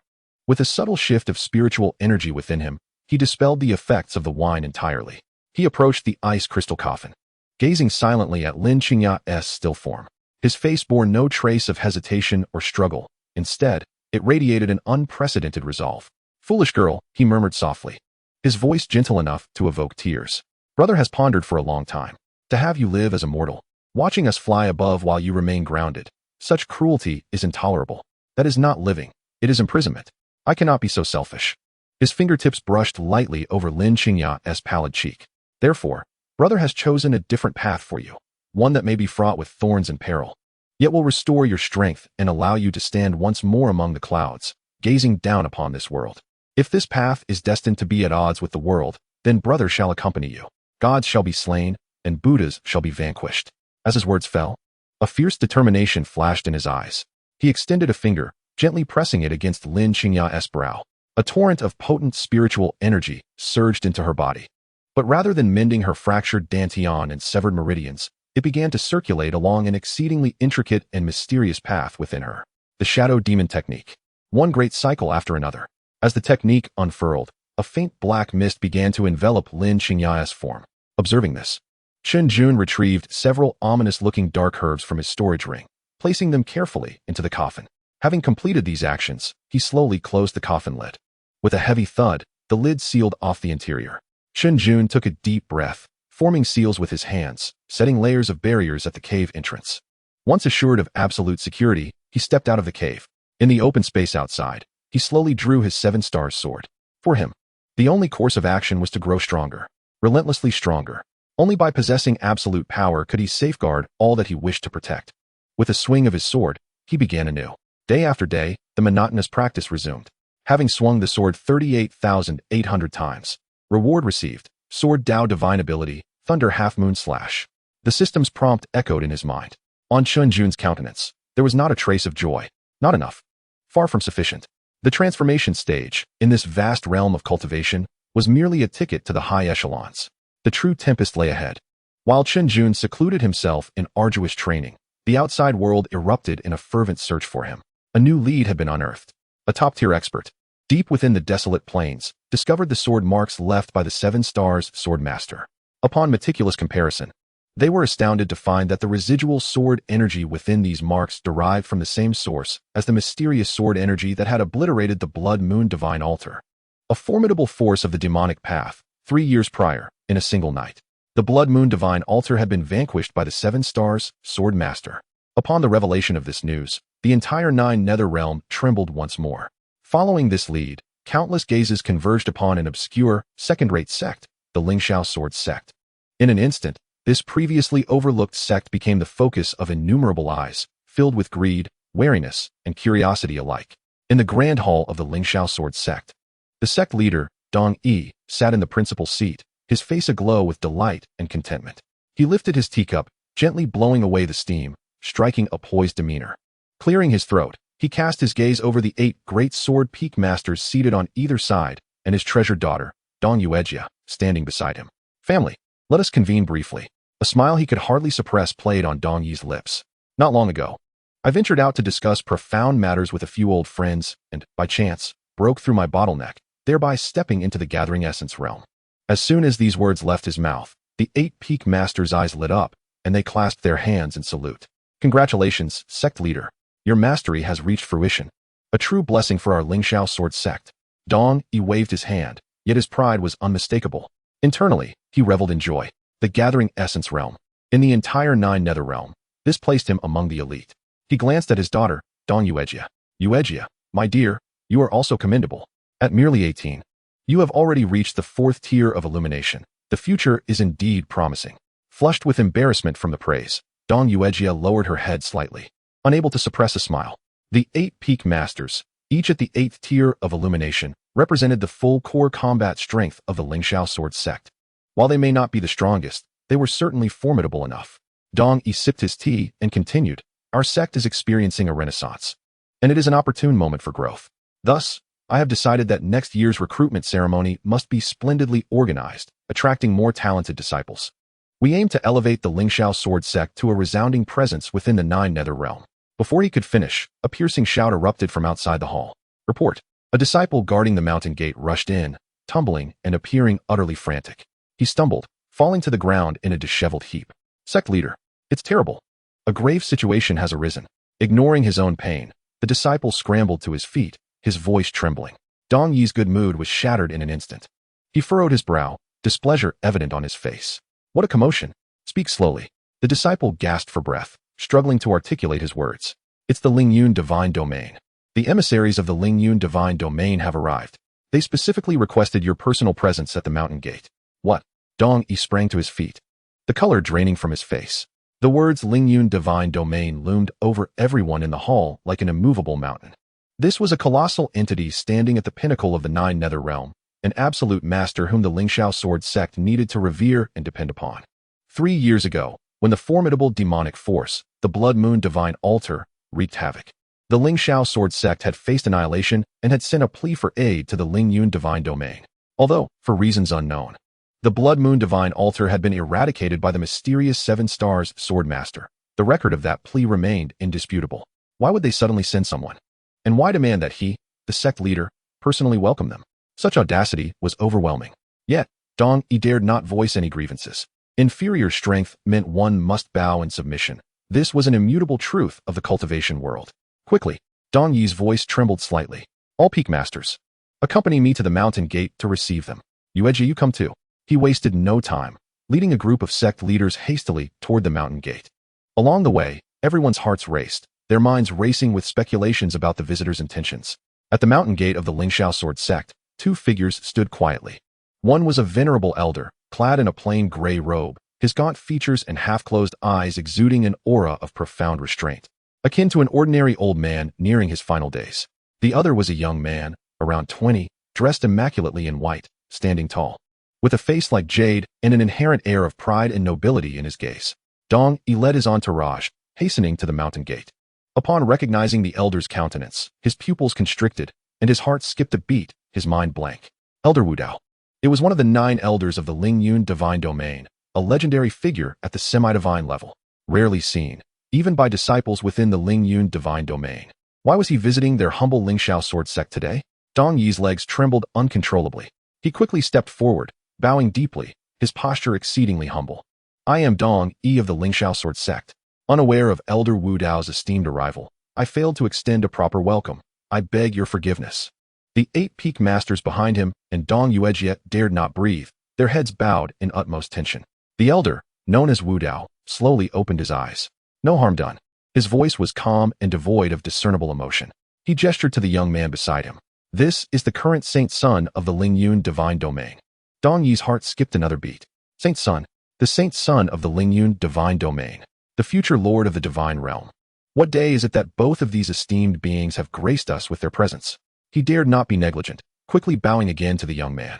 With a subtle shift of spiritual energy within him, he dispelled the effects of the wine entirely. He approached the ice crystal coffin, gazing silently at Lin Qingya's still form. His face bore no trace of hesitation or struggle. Instead, it radiated an unprecedented resolve. "Foolish girl," he murmured softly, his voice gentle enough to evoke tears. "Brother has pondered for a long time. To have you live as a mortal, watching us fly above while you remain grounded, such cruelty is intolerable. That is not living, it is imprisonment. I cannot be so selfish." His fingertips brushed lightly over Lin Qingya's pallid cheek. "Therefore, brother has chosen a different path for you, one that may be fraught with thorns and peril, yet will restore your strength and allow you to stand once more among the clouds, gazing down upon this world. If this path is destined to be at odds with the world, then brother shall accompany you. Gods shall be slain, and Buddhas shall be vanquished." As his words fell, a fierce determination flashed in his eyes. He extended a finger, gently pressing it against Lin Qingya's brow. A torrent of potent spiritual energy surged into her body. But rather than mending her fractured dantian and severed meridians, it began to circulate along an exceedingly intricate and mysterious path within her. The shadow demon technique. One great cycle after another. As the technique unfurled, a faint black mist began to envelop Lin Qingya's form. Observing this, Chen Jun retrieved several ominous-looking dark herbs from his storage ring, placing them carefully into the coffin. Having completed these actions, he slowly closed the coffin lid. With a heavy thud, the lid sealed off the interior. Chen Jun took a deep breath, forming seals with his hands, setting layers of barriers at the cave entrance. Once assured of absolute security, he stepped out of the cave. In the open space outside, he slowly drew his 7 stars sword. For him, the only course of action was to grow stronger, relentlessly stronger. Only by possessing absolute power could he safeguard all that he wished to protect. With a swing of his sword, he began anew. Day after day, the monotonous practice resumed. Having swung the sword 38,800 times. Reward received, Sword Dao Divine Ability, Thunder Half-Moon Slash. The system's prompt echoed in his mind. On Chun Jun's countenance, there was not a trace of joy. Not enough. Far from sufficient. The transformation stage, in this vast realm of cultivation, was merely a ticket to the high echelons. The true tempest lay ahead. While Chen Jun secluded himself in arduous training, the outside world erupted in a fervent search for him. A new lead had been unearthed. A top-tier expert, deep within the desolate plains, discovered the sword marks left by the 7 stars sword master. Upon meticulous comparison, they were astounded to find that the residual sword energy within these marks derived from the same source as the mysterious sword energy that had obliterated the Blood Moon Divine Altar. A formidable force of the demonic path, 3 years prior, in a single night. The Blood Moon Divine Altar had been vanquished by the 7 stars sword master. Upon the revelation of this news, the entire 9 nether realm trembled once more. Following this lead, countless gazes converged upon an obscure, second-rate sect, the Lingxiao Sword Sect. In an instant, this previously overlooked sect became the focus of innumerable eyes, filled with greed, wariness, and curiosity alike. In the grand hall of the Lingxiao Sword Sect, the sect leader, Dong Yi, sat in the principal seat, his face aglow with delight and contentment. He lifted his teacup, gently blowing away the steam, striking a poised demeanor. Clearing his throat, he cast his gaze over the 8 great sword peak masters seated on either side, and his treasured daughter, Dong Yuejia, standing beside him. "Family, let us convene briefly." A smile he could hardly suppress played on Dong Yi's lips. "Not long ago, I ventured out to discuss profound matters with a few old friends, and, by chance, broke through my bottleneck, thereby stepping into the gathering essence realm." As soon as these words left his mouth, the 8 peak masters' eyes lit up, and they clasped their hands in salute. "Congratulations, sect leader. Your mastery has reached fruition. A true blessing for our Lingxiao Sword Sect." Dong Yi waved his hand, yet his pride was unmistakable. Internally, he reveled in joy. The gathering essence realm. In the entire 9 nether realm, this placed him among the elite. He glanced at his daughter, Dong Yuejia. "Yuejia, my dear, you are also commendable. At merely 18, you have already reached the 4th tier of illumination. The future is indeed promising." Flushed with embarrassment from the praise, Dong Yuejia lowered her head slightly, unable to suppress a smile. The 8 peak masters, each at the 8th tier of illumination, represented the full core combat strength of the Lingxiao Sword Sect. While they may not be the strongest, they were certainly formidable enough. Dong Yi sipped his tea and continued, "Our sect is experiencing a renaissance, and it is an opportune moment for growth. Thus, I have decided that next year's recruitment ceremony must be splendidly organized, attracting more talented disciples. We aim to elevate the Lingxiao Sword Sect to a resounding presence within the 9 nether realm." Before he could finish, a piercing shout erupted from outside the hall. "Report. A disciple guarding the mountain gate rushed in, tumbling and appearing utterly frantic. He stumbled, falling to the ground in a disheveled heap. Sect leader. It's terrible. A grave situation has arisen. Ignoring his own pain, the disciple scrambled to his feet, his voice trembling. Dong Yi's good mood was shattered in an instant. He furrowed his brow, displeasure evident on his face. What a commotion. Speak slowly. The disciple gasped for breath, struggling to articulate his words. It's the Lingyun divine domain. The emissaries of the Lingyun divine domain have arrived. They specifically requested your personal presence at the mountain gate. What? Dong Yi sprang to his feet, the color draining from his face. The words Lingyun divine domain loomed over everyone in the hall like an immovable mountain. This was a colossal entity standing at the pinnacle of the Nine Nether Realm, an absolute master whom the Lingxiao Sword Sect needed to revere and depend upon. 3 years ago, when the formidable demonic force, the Blood Moon Divine Altar, wreaked havoc, the Lingxiao Sword Sect had faced annihilation and had sent a plea for aid to the Lingyun Divine Domain. Although, for reasons unknown, the Blood Moon Divine Altar had been eradicated by the mysterious 7 Stars Sword Master. The record of that plea remained indisputable. Why would they suddenly send someone? And why demand that he, the sect leader, personally welcome them? Such audacity was overwhelming. Yet, Dong Yi dared not voice any grievances. Inferior strength meant one must bow in submission. This was an immutable truth of the cultivation world. Quickly, Dong Yi's voice trembled slightly. All peak masters, accompany me to the mountain gate to receive them. Yueji, you come too. He wasted no time, leading a group of sect leaders hastily toward the mountain gate. Along the way, everyone's hearts raced, their minds racing with speculations about the visitors' intentions. At the mountain gate of the Lingxiao Sword Sect, 2 figures stood quietly. One was a venerable elder, clad in a plain gray robe, his gaunt features and half-closed eyes exuding an aura of profound restraint, akin to an ordinary old man nearing his final days. The other was a young man, around 20, dressed immaculately in white, standing tall, with a face like jade and an inherent air of pride and nobility in his gaze. Dong Yi led his entourage, hastening to the mountain gate. Upon recognizing the elder's countenance, his pupils constricted, and his heart skipped a beat, his mind blank. Elder Wu Dao. It was one of the 9 elders of the Lingyun Divine Domain, a legendary figure at the semi-divine level, rarely seen, even by disciples within the Lingyun Divine Domain. Why was he visiting their humble Lingxiao Sword Sect today? Dong Yi's legs trembled uncontrollably. He quickly stepped forward, bowing deeply, his posture exceedingly humble. I am Dong Yi of the Lingxiao Sword Sect. Unaware of Elder Wu Dao's esteemed arrival, I failed to extend a proper welcome. I beg your forgiveness. The 8 peak masters behind him and Dong Yuejiet dared not breathe, their heads bowed in utmost tension. The elder, known as Wu Dao, slowly opened his eyes. No harm done. His voice was calm and devoid of discernible emotion. He gestured to the young man beside him. This is the current Saint Son of the Lingyun Divine Domain. Dong Yi's heart skipped another beat. Saint Son, the Saint Son of the Lingyun Divine Domain, the future Lord of the Divine Realm. What day is it that both of these esteemed beings have graced us with their presence? He dared not be negligent, quickly bowing again to the young man.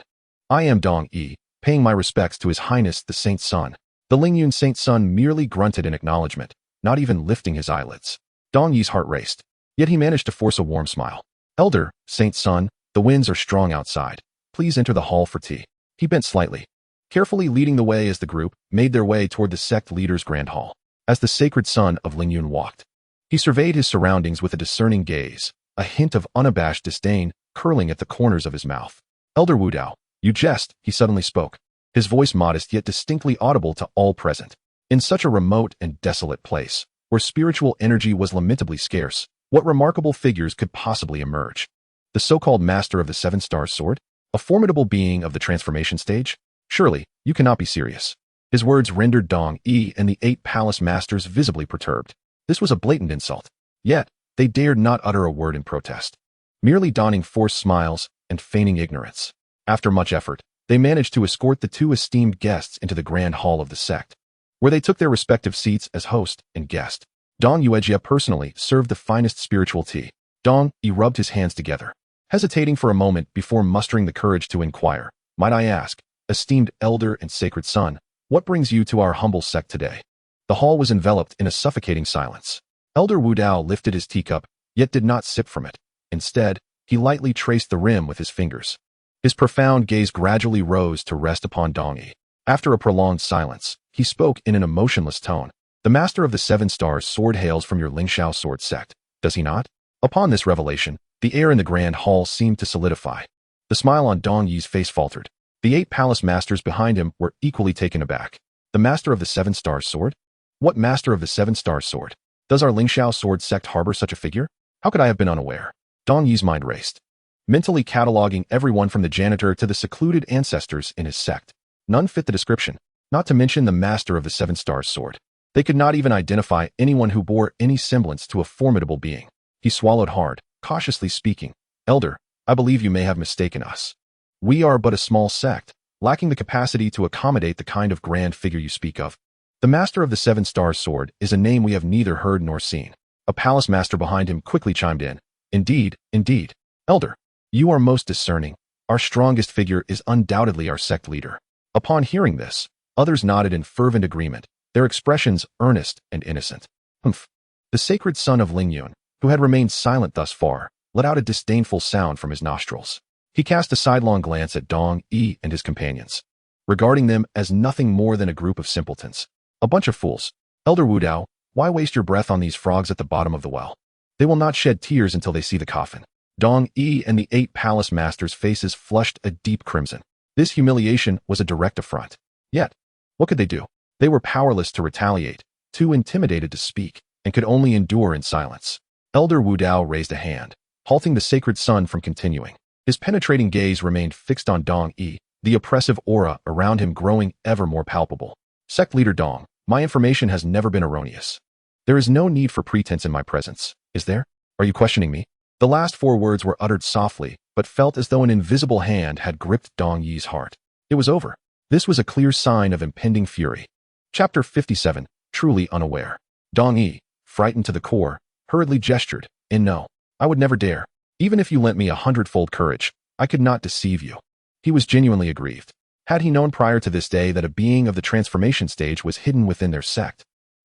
I am Dong Yi, paying my respects to His Highness the Saint Son. The Lingyun Saint Son merely grunted in acknowledgement, not even lifting his eyelids. Dong Yi's heart raced, yet he managed to force a warm smile. Elder, Saint Son, the winds are strong outside. Please enter the hall for tea. He bent slightly, carefully leading the way as the group made their way toward the sect leader's grand hall. As the sacred son of Lingyun walked, he surveyed his surroundings with a discerning gaze, a hint of unabashed disdain curling at the corners of his mouth. Elder Wu Dao, you jest, he suddenly spoke, his voice modest yet distinctly audible to all present. In such a remote and desolate place, where spiritual energy was lamentably scarce, what remarkable figures could possibly emerge? The so-called master of the 7 Stars Sword? A formidable being of the transformation stage? Surely, you cannot be serious. His words rendered Dong Yi and the 8 palace masters visibly perturbed. This was a blatant insult. Yet, they dared not utter a word in protest, merely donning forced smiles and feigning ignorance. After much effort, they managed to escort the 2 esteemed guests into the grand hall of the sect, where they took their respective seats as host and guest. Dong Yuejia personally served the finest spiritual tea. Dong Yi rubbed his hands together, hesitating for a moment before mustering the courage to inquire. Might I ask, esteemed elder and sacred son, what brings you to our humble sect today? The hall was enveloped in a suffocating silence. Elder Wu Dao lifted his teacup, yet did not sip from it. Instead, he lightly traced the rim with his fingers. His profound gaze gradually rose to rest upon Dong Yi. After a prolonged silence, he spoke in an emotionless tone. The master of the 7 Stars Sword hails from your Lingxiao Sword Sect, does he not? Upon this revelation, The air in the grand hall seemed to solidify. The smile on Dong Yi's face faltered. The 8 palace masters behind him were equally taken aback. The master of the 7 stars sword? What master of the 7 stars sword? Does our Lingxiao sword sect harbor such a figure? How could I have been unaware? Dong Yi's mind raced, mentally cataloging everyone from the janitor to the secluded ancestors in his sect. None fit the description, not to mention the master of the 7 stars sword. They could not even identify anyone who bore any semblance to a formidable being. He swallowed hard, cautiously speaking. Elder, I believe you may have mistaken us. We are but a small sect, lacking the capacity to accommodate the kind of grand figure you speak of. The master of the 7 stars sword is a name we have neither heard nor seen. A palace master behind him quickly chimed in. Indeed, indeed. Elder, you are most discerning. Our strongest figure is undoubtedly our sect leader. Upon hearing this, others nodded in fervent agreement, their expressions earnest and innocent. Humph. The sacred son of Ling Yun, who had remained silent thus far, let out a disdainful sound from his nostrils. He cast a sidelong glance at Dong Yi and his companions, regarding them as nothing more than a group of simpletons. A bunch of fools. Elder Wu Dao, why waste your breath on these frogs at the bottom of the well? They will not shed tears until they see the coffin. Dong Yi and the 8 palace masters' faces flushed a deep crimson. This humiliation was a direct affront. Yet, what could they do? They were powerless to retaliate, too intimidated to speak, and could only endure in silence. Elder Wu Dao raised a hand, halting the sacred son from continuing. His penetrating gaze remained fixed on Dong Yi, the oppressive aura around him growing ever more palpable. Sect leader Dong, my information has never been erroneous. There is no need for pretense in my presence, is there? Are you questioning me? The last 4 words were uttered softly, but felt as though an invisible hand had gripped Dong Yi's heart. It was over. This was a clear sign of impending fury. Chapter 57, Truly Unaware. Dong Yi, frightened to the core, hurriedly gestured, no, I would never dare. Even if you lent me 100-fold courage, I could not deceive you. He was genuinely aggrieved. Had he known prior to this day that a being of the transformation stage was hidden within their sect,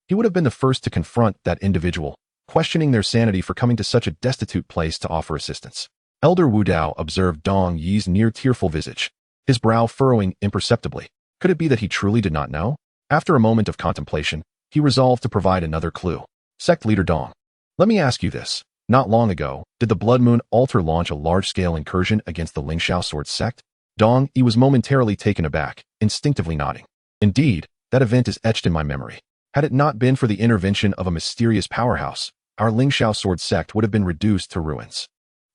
he would have been the first to confront that individual, questioning their sanity for coming to such a destitute place to offer assistance. Elder Wu Dao observed Dong Yi's near-tearful visage, his brow furrowing imperceptibly. Could it be that he truly did not know? After a moment of contemplation, he resolved to provide another clue. Sect leader Dong, let me ask you this. Not long ago, did the Blood Moon altar launch a large-scale incursion against the Lingxiao sword sect? Dong Yi was momentarily taken aback, instinctively nodding. Indeed, that event is etched in my memory. Had it not been for the intervention of a mysterious powerhouse, our Lingxiao sword sect would have been reduced to ruins.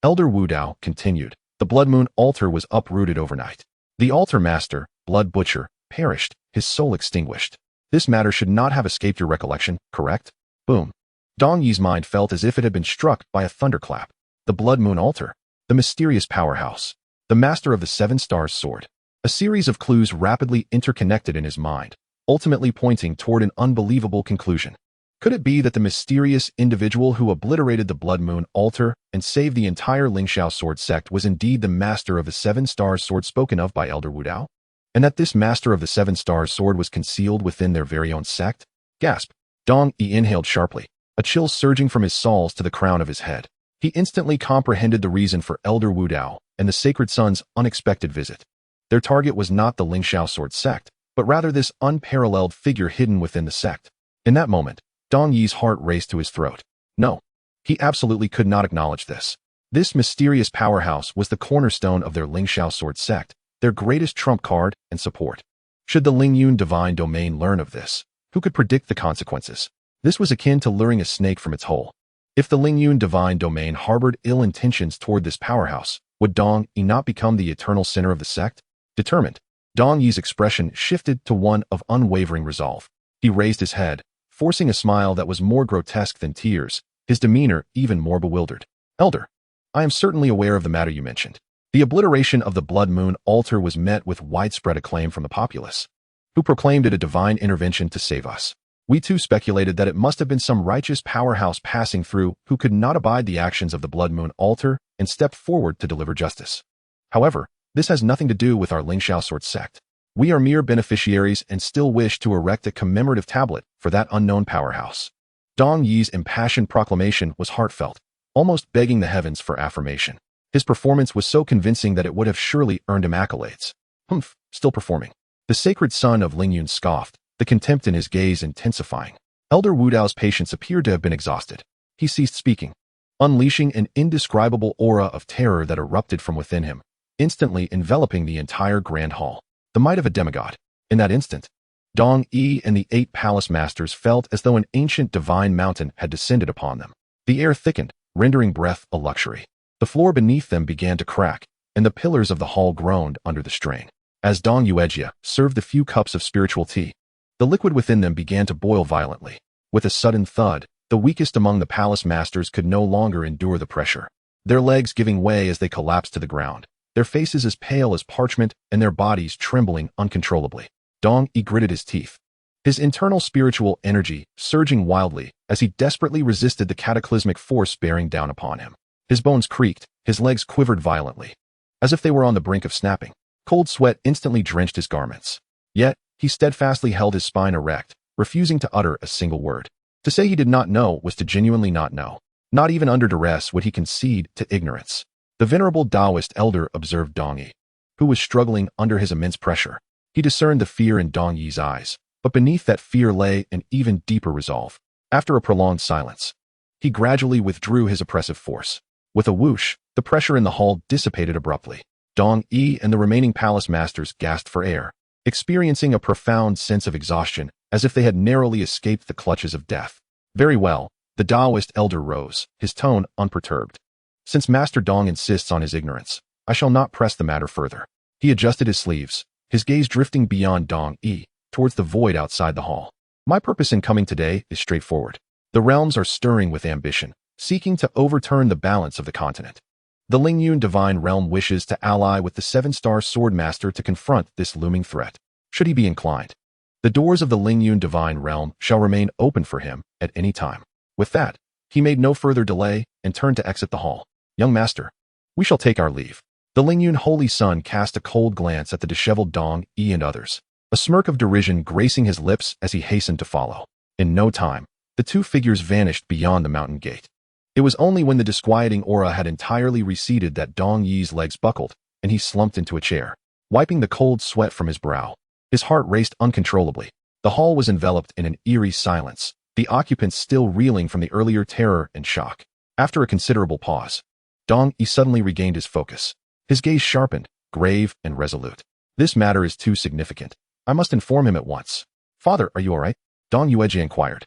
Elder Wu Dao continued. The Blood Moon altar was uprooted overnight. The altar master, Blood Butcher, perished, his soul extinguished. This matter should not have escaped your recollection, correct? Boom. Dong Yi's mind felt as if it had been struck by a thunderclap. The Blood Moon altar, the mysterious powerhouse, the master of the 7 stars sword. A series of clues rapidly interconnected in his mind, ultimately pointing toward an unbelievable conclusion. Could it be that the mysterious individual who obliterated the Blood Moon altar and saved the entire Lingxiao sword sect was indeed the master of the 7 stars sword spoken of by Elder Wu Dao? And that this master of the 7 stars sword was concealed within their very own sect? Gasp. Dong Yi inhaled sharply, a chill surging from his soles to the crown of his head. He instantly comprehended the reason for Elder Wu Dao and the Sacred Son's unexpected visit. Their target was not the Lingxiao sword sect, but rather this unparalleled figure hidden within the sect. In that moment, Dong Yi's heart raced to his throat. No, he absolutely could not acknowledge this. This mysterious powerhouse was the cornerstone of their Lingxiao sword sect, their greatest trump card and support. Should the Lingyun divine domain learn of this, who could predict the consequences? This was akin to luring a snake from its hole. If the Lingyun divine domain harbored ill intentions toward this powerhouse, would Dong Yi not become the eternal sinner of the sect? Determined, Dong Yi's expression shifted to one of unwavering resolve. He raised his head, forcing a smile that was more grotesque than tears, his demeanor even more bewildered. Elder, I am certainly aware of the matter you mentioned. The obliteration of the Blood Moon altar was met with widespread acclaim from the populace, who proclaimed it a divine intervention to save us. We too speculated that it must have been some righteous powerhouse passing through who could not abide the actions of the Blood Moon altar and stepped forward to deliver justice. However, this has nothing to do with our Lingxiao sword sect. We are mere beneficiaries and still wish to erect a commemorative tablet for that unknown powerhouse. Dong Yi's impassioned proclamation was heartfelt, almost begging the heavens for affirmation. His performance was so convincing that it would have surely earned him accolades. Humph, still performing. The sacred son of Lingyun scoffed, the contempt in his gaze intensifying. Elder Wu Dao's patience appeared to have been exhausted. He ceased speaking. unleashing an indescribable aura of terror that erupted from within him, instantly enveloping the entire grand hall. The might of a demigod. In that instant, Dong Yi and the 8 palace masters felt as though an ancient divine mountain had descended upon them. The air thickened, rendering breath a luxury. The floor beneath them began to crack, and the pillars of the hall groaned under the strain. As Dong Yuejia served the few cups of spiritual tea, the liquid within them began to boil violently. With a sudden thud, the weakest among the palace masters could no longer endure the pressure, their legs giving way as they collapsed to the ground, their faces as pale as parchment and their bodies trembling uncontrollably. Dong Yi gritted his teeth, his internal spiritual energy surging wildly as he desperately resisted the cataclysmic force bearing down upon him. His bones creaked, his legs quivered violently, as if they were on the brink of snapping. Cold sweat instantly drenched his garments. Yet, he steadfastly held his spine erect, refusing to utter a single word. To say he did not know was to genuinely not know. Not even under duress would he concede to ignorance. The venerable Taoist elder observed Dong Yi, who was struggling under his immense pressure. He discerned the fear in Dong Yi's eyes, but beneath that fear lay an even deeper resolve. After a prolonged silence, he gradually withdrew his oppressive force. With a whoosh, the pressure in the hall dissipated abruptly. Dong Yi and the remaining palace masters gasped for air, experiencing a profound sense of exhaustion, as if they had narrowly escaped the clutches of death. Very well, the Taoist elder rose, his tone unperturbed. Since Master Dong insists on his ignorance, I shall not press the matter further. He adjusted his sleeves, his gaze drifting beyond Dong Yi, towards the void outside the hall. My purpose in coming today is straightforward. The realms are stirring with ambition, seeking to overturn the balance of the continent. The Lingyun Divine Realm wishes to ally with the 7-star Swordmaster to confront this looming threat, should he be inclined. The doors of the Lingyun Divine Realm shall remain open for him at any time. With that, he made no further delay and turned to exit the hall. Young master, we shall take our leave. The Lingyun Holy Son cast a cold glance at the disheveled Dong Yi and others, a smirk of derision gracing his lips as he hastened to follow. In no time, the 2 figures vanished beyond the mountain gate. It was only when the disquieting aura had entirely receded that Dong Yi's legs buckled, and he slumped into a chair, wiping the cold sweat from his brow. His heart raced uncontrollably. The hall was enveloped in an eerie silence, the occupants still reeling from the earlier terror and shock. After a considerable pause, Dong Yi suddenly regained his focus. His gaze sharpened, grave and resolute. This matter is too significant. I must inform him at once. Father, are you all right? Dong Yuejia inquired.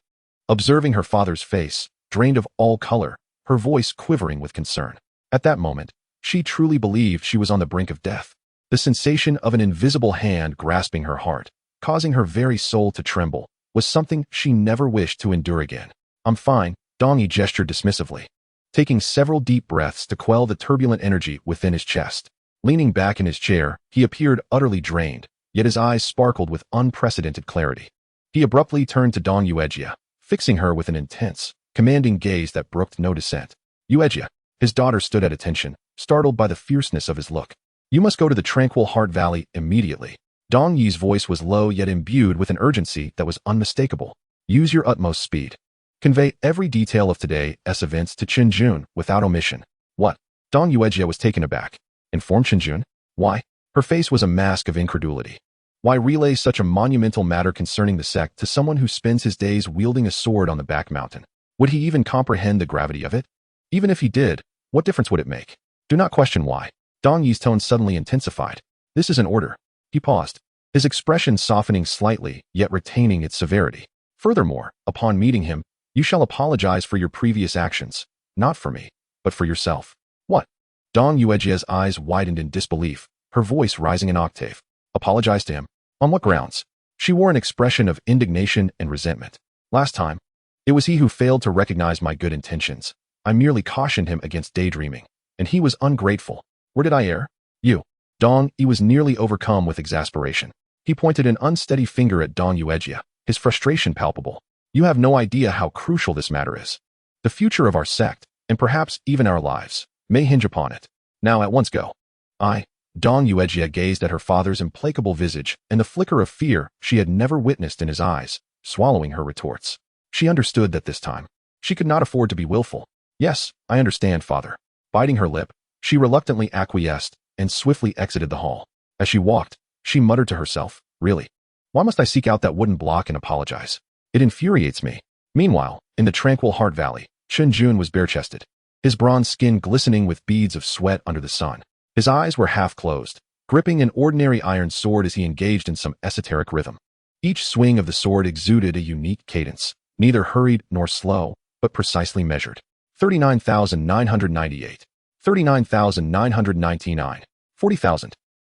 Observing her father's face, drained of all color, her voice quivering with concern. At that moment, she truly believed she was on the brink of death. The sensation of an invisible hand grasping her heart, causing her very soul to tremble, was something she never wished to endure again. I'm fine, Dong Yi gestured dismissively, taking several deep breaths to quell the turbulent energy within his chest. Leaning back in his chair, he appeared utterly drained, yet his eyes sparkled with unprecedented clarity. He abruptly turned to Dong Yuejia, fixing her with an intense, commanding gaze that brooked no dissent. Yuejia, his daughter stood at attention, startled by the fierceness of his look. You must go to the Tranquil Heart Valley immediately. Dong Yi's voice was low yet imbued with an urgency that was unmistakable. Use your utmost speed. Convey every detail of today's events to Chen Jun without omission. What? Dong Yuejia was taken aback. Inform Chen Jun? Why? Her face was a mask of incredulity. Why relay such a monumental matter concerning the sect to someone who spends his days wielding a sword on the back mountain? Would he even comprehend the gravity of it? Even if he did, what difference would it make? Do not question why. Dong Yi's tone suddenly intensified. This is an order. He paused, his expression softening slightly, yet retaining its severity. Furthermore, upon meeting him, you shall apologize for your previous actions, not for me, but for yourself. What? Dong Yuejia's eyes widened in disbelief, her voice rising an octave. Apologize to him? On what grounds? She wore an expression of indignation and resentment. Last time, it was he who failed to recognize my good intentions. I merely cautioned him against daydreaming, and he was ungrateful. Where did I err? You. Dong Yi was nearly overcome with exasperation. He pointed an unsteady finger at Dong Yuejia, his frustration palpable. You have no idea how crucial this matter is. The future of our sect, and perhaps even our lives, may hinge upon it. Now at once go. Dong Yuejia gazed at her father's implacable visage and the flicker of fear she had never witnessed in his eyes, swallowing her retorts. She understood that this time, she could not afford to be willful. Yes, I understand, father. Biting her lip, she reluctantly acquiesced and swiftly exited the hall. As she walked, she muttered to herself, really? Why must I seek out that wooden block and apologize? It infuriates me. Meanwhile, in the Tranquil Heart Valley, Chun Jun was bare-chested, his bronze skin glistening with beads of sweat under the sun. His eyes were half closed, gripping an ordinary iron sword as he engaged in some esoteric rhythm. Each swing of the sword exuded a unique cadence, neither hurried nor slow, but precisely measured. 39,998. 39,999. 40,000.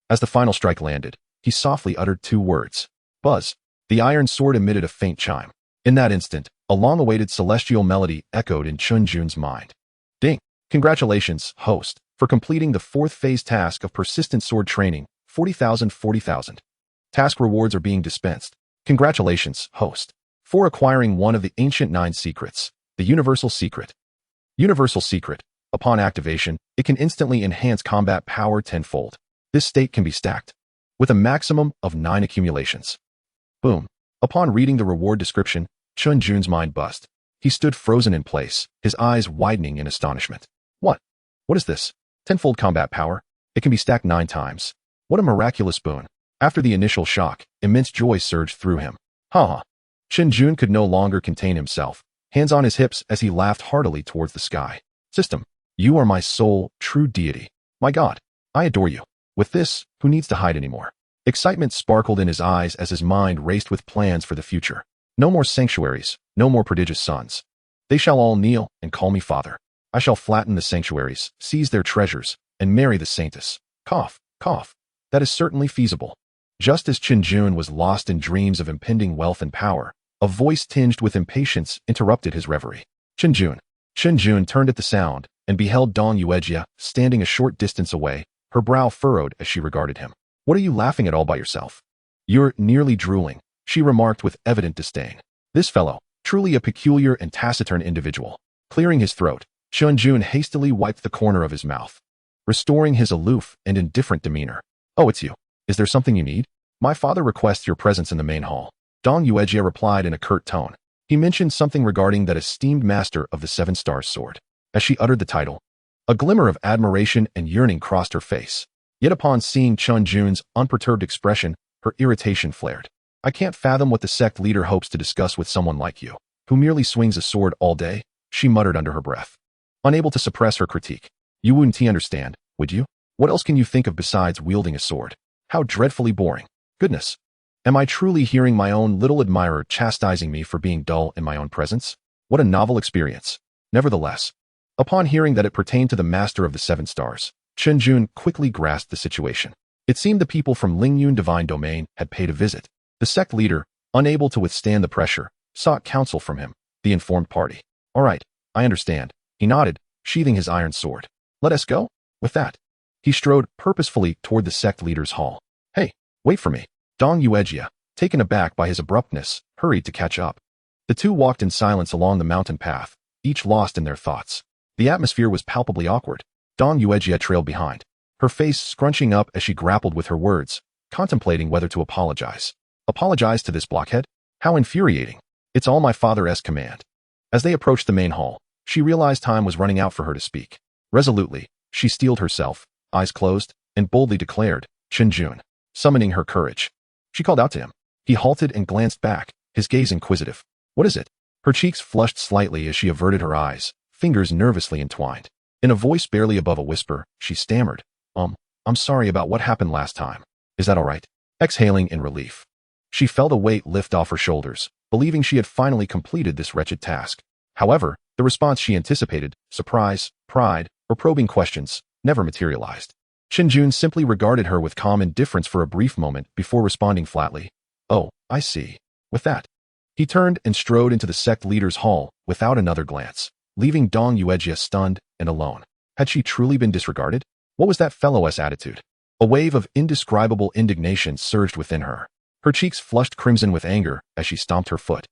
As the final strike landed, he softly uttered 2 words. Buzz. The iron sword emitted a faint chime. In that instant, a long-awaited celestial melody echoed in Chun Jun's mind. Ding! Congratulations, host, for completing the 4th phase task of persistent sword training, 40,000 40,000. Task rewards are being dispensed. Congratulations, host, for acquiring one of the ancient 9 secrets, the Universal Secret. Universal Secret. Upon activation, it can instantly enhance combat power 10-fold. This state can be stacked with a maximum of 9 accumulations. Boom. Upon reading the reward description, Chun Jun's mind buzzed. He stood frozen in place, his eyes widening in astonishment. What? What is this? 10-fold combat power? It can be stacked 9 times. What a miraculous boon. After the initial shock, immense joy surged through him. Ha! Chen Jun could no longer contain himself, hands on his hips as he laughed heartily towards the sky. System, you are my sole, true deity. My God, I adore you. With this, who needs to hide anymore? Excitement sparkled in his eyes as his mind raced with plans for the future. No more sanctuaries, no more prodigious sons. They shall all kneel and call me father. I shall flatten the sanctuaries, seize their treasures, and marry the Saintess. Cough, cough. That is certainly feasible. Just as Chen Jun was lost in dreams of impending wealth and power, a voice tinged with impatience interrupted his reverie. Chen Jun. Chen Jun turned at the sound and beheld Dong Yuejia standing a short distance away, her brow furrowed as she regarded him. What are you laughing at all by yourself? You're nearly drooling, she remarked with evident disdain. This fellow, truly a peculiar and taciturn individual. Clearing his throat, Chun Jun hastily wiped the corner of his mouth, restoring his aloof and indifferent demeanor. Oh, it's you. Is there something you need? My father requests your presence in the main hall. Dong Yuejia replied in a curt tone. He mentioned something regarding that esteemed master of the 7 stars sword. As she uttered the title, a glimmer of admiration and yearning crossed her face. Yet upon seeing Chun Jun's unperturbed expression, her irritation flared. I can't fathom what the sect leader hopes to discuss with someone like you, who merely swings a sword all day, she muttered under her breath. Unable to suppress her critique. You wouldn't understand, would you? What else can you think of besides wielding a sword? How dreadfully boring. Goodness. Am I truly hearing my own little admirer chastising me for being dull in my own presence? What a novel experience. Nevertheless, upon hearing that it pertained to the master of the 7 stars, Chen Jun quickly grasped the situation. It seemed the people from Lingyun Divine Domain had paid a visit. The sect leader, unable to withstand the pressure, sought counsel from him, the informed party. All right, I understand. He nodded, sheathing his iron sword. Let us go? With that, he strode purposefully toward the sect leader's hall. Hey, wait for me. Dong Yuejia, taken aback by his abruptness, hurried to catch up. The two walked in silence along the mountain path, each lost in their thoughts. The atmosphere was palpably awkward. Dong Yuejia trailed behind, her face scrunching up as she grappled with her words, contemplating whether to apologize. Apologize to this blockhead? How infuriating. It's all my father's command. As they approached the main hall, she realized time was running out for her to speak. Resolutely, she steeled herself, eyes closed, and boldly declared, Chen Jun, summoning her courage. She called out to him. He halted and glanced back, his gaze inquisitive. What is it? Her cheeks flushed slightly as she averted her eyes, fingers nervously entwined. In a voice barely above a whisper, she stammered, I'm sorry about what happened last time. Is that all right? Exhaling in relief, she felt a weight lift off her shoulders, believing she had finally completed this wretched task. However, the response she anticipated, surprise, pride, or probing questions, never materialized. Chen Jun simply regarded her with calm indifference for a brief moment before responding flatly. Oh, I see. With that, he turned and strode into the sect leader's hall without another glance, leaving Dong Yuejia stunned and alone. Had she truly been disregarded? What was that fellow's attitude? A wave of indescribable indignation surged within her. Her cheeks flushed crimson with anger as she stomped her foot.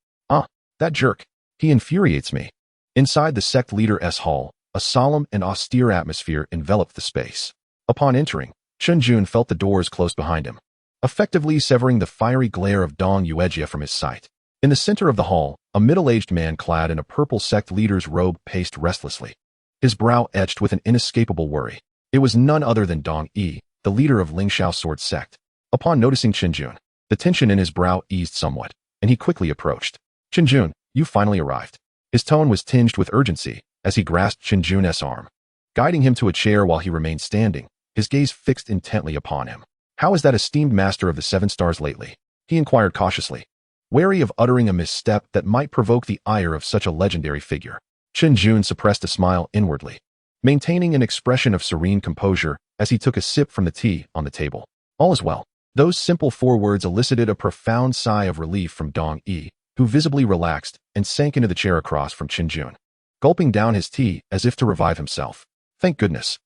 That jerk. He infuriates me. Inside the sect leader's hall, a solemn and austere atmosphere enveloped the space. Upon entering, Chun Jun felt the doors close behind him, effectively severing the fiery glare of Dong Yuejia from his sight. In the center of the hall, a middle-aged man clad in a purple sect leader's robe paced restlessly, his brow etched with an inescapable worry. It was none other than Dong Yi, the leader of Lingxiao Sword Sect. Upon noticing Chen Jun, the tension in his brow eased somewhat, and he quickly approached. Chen Jun, you finally arrived. His tone was tinged with urgency, as he grasped Chen Jun's arm, guiding him to a chair while he remained standing, his gaze fixed intently upon him. "How is that esteemed master of the 7 stars lately?" he inquired cautiously, wary of uttering a misstep that might provoke the ire of such a legendary figure. Chen Jun suppressed a smile inwardly, maintaining an expression of serene composure as he took a sip from the tea on the table. "All is well." Those simple 4 words elicited a profound sigh of relief from Dong Yi, who visibly relaxed and sank into the chair across from Chen Jun, gulping down his tea as if to revive himself. Thank goodness,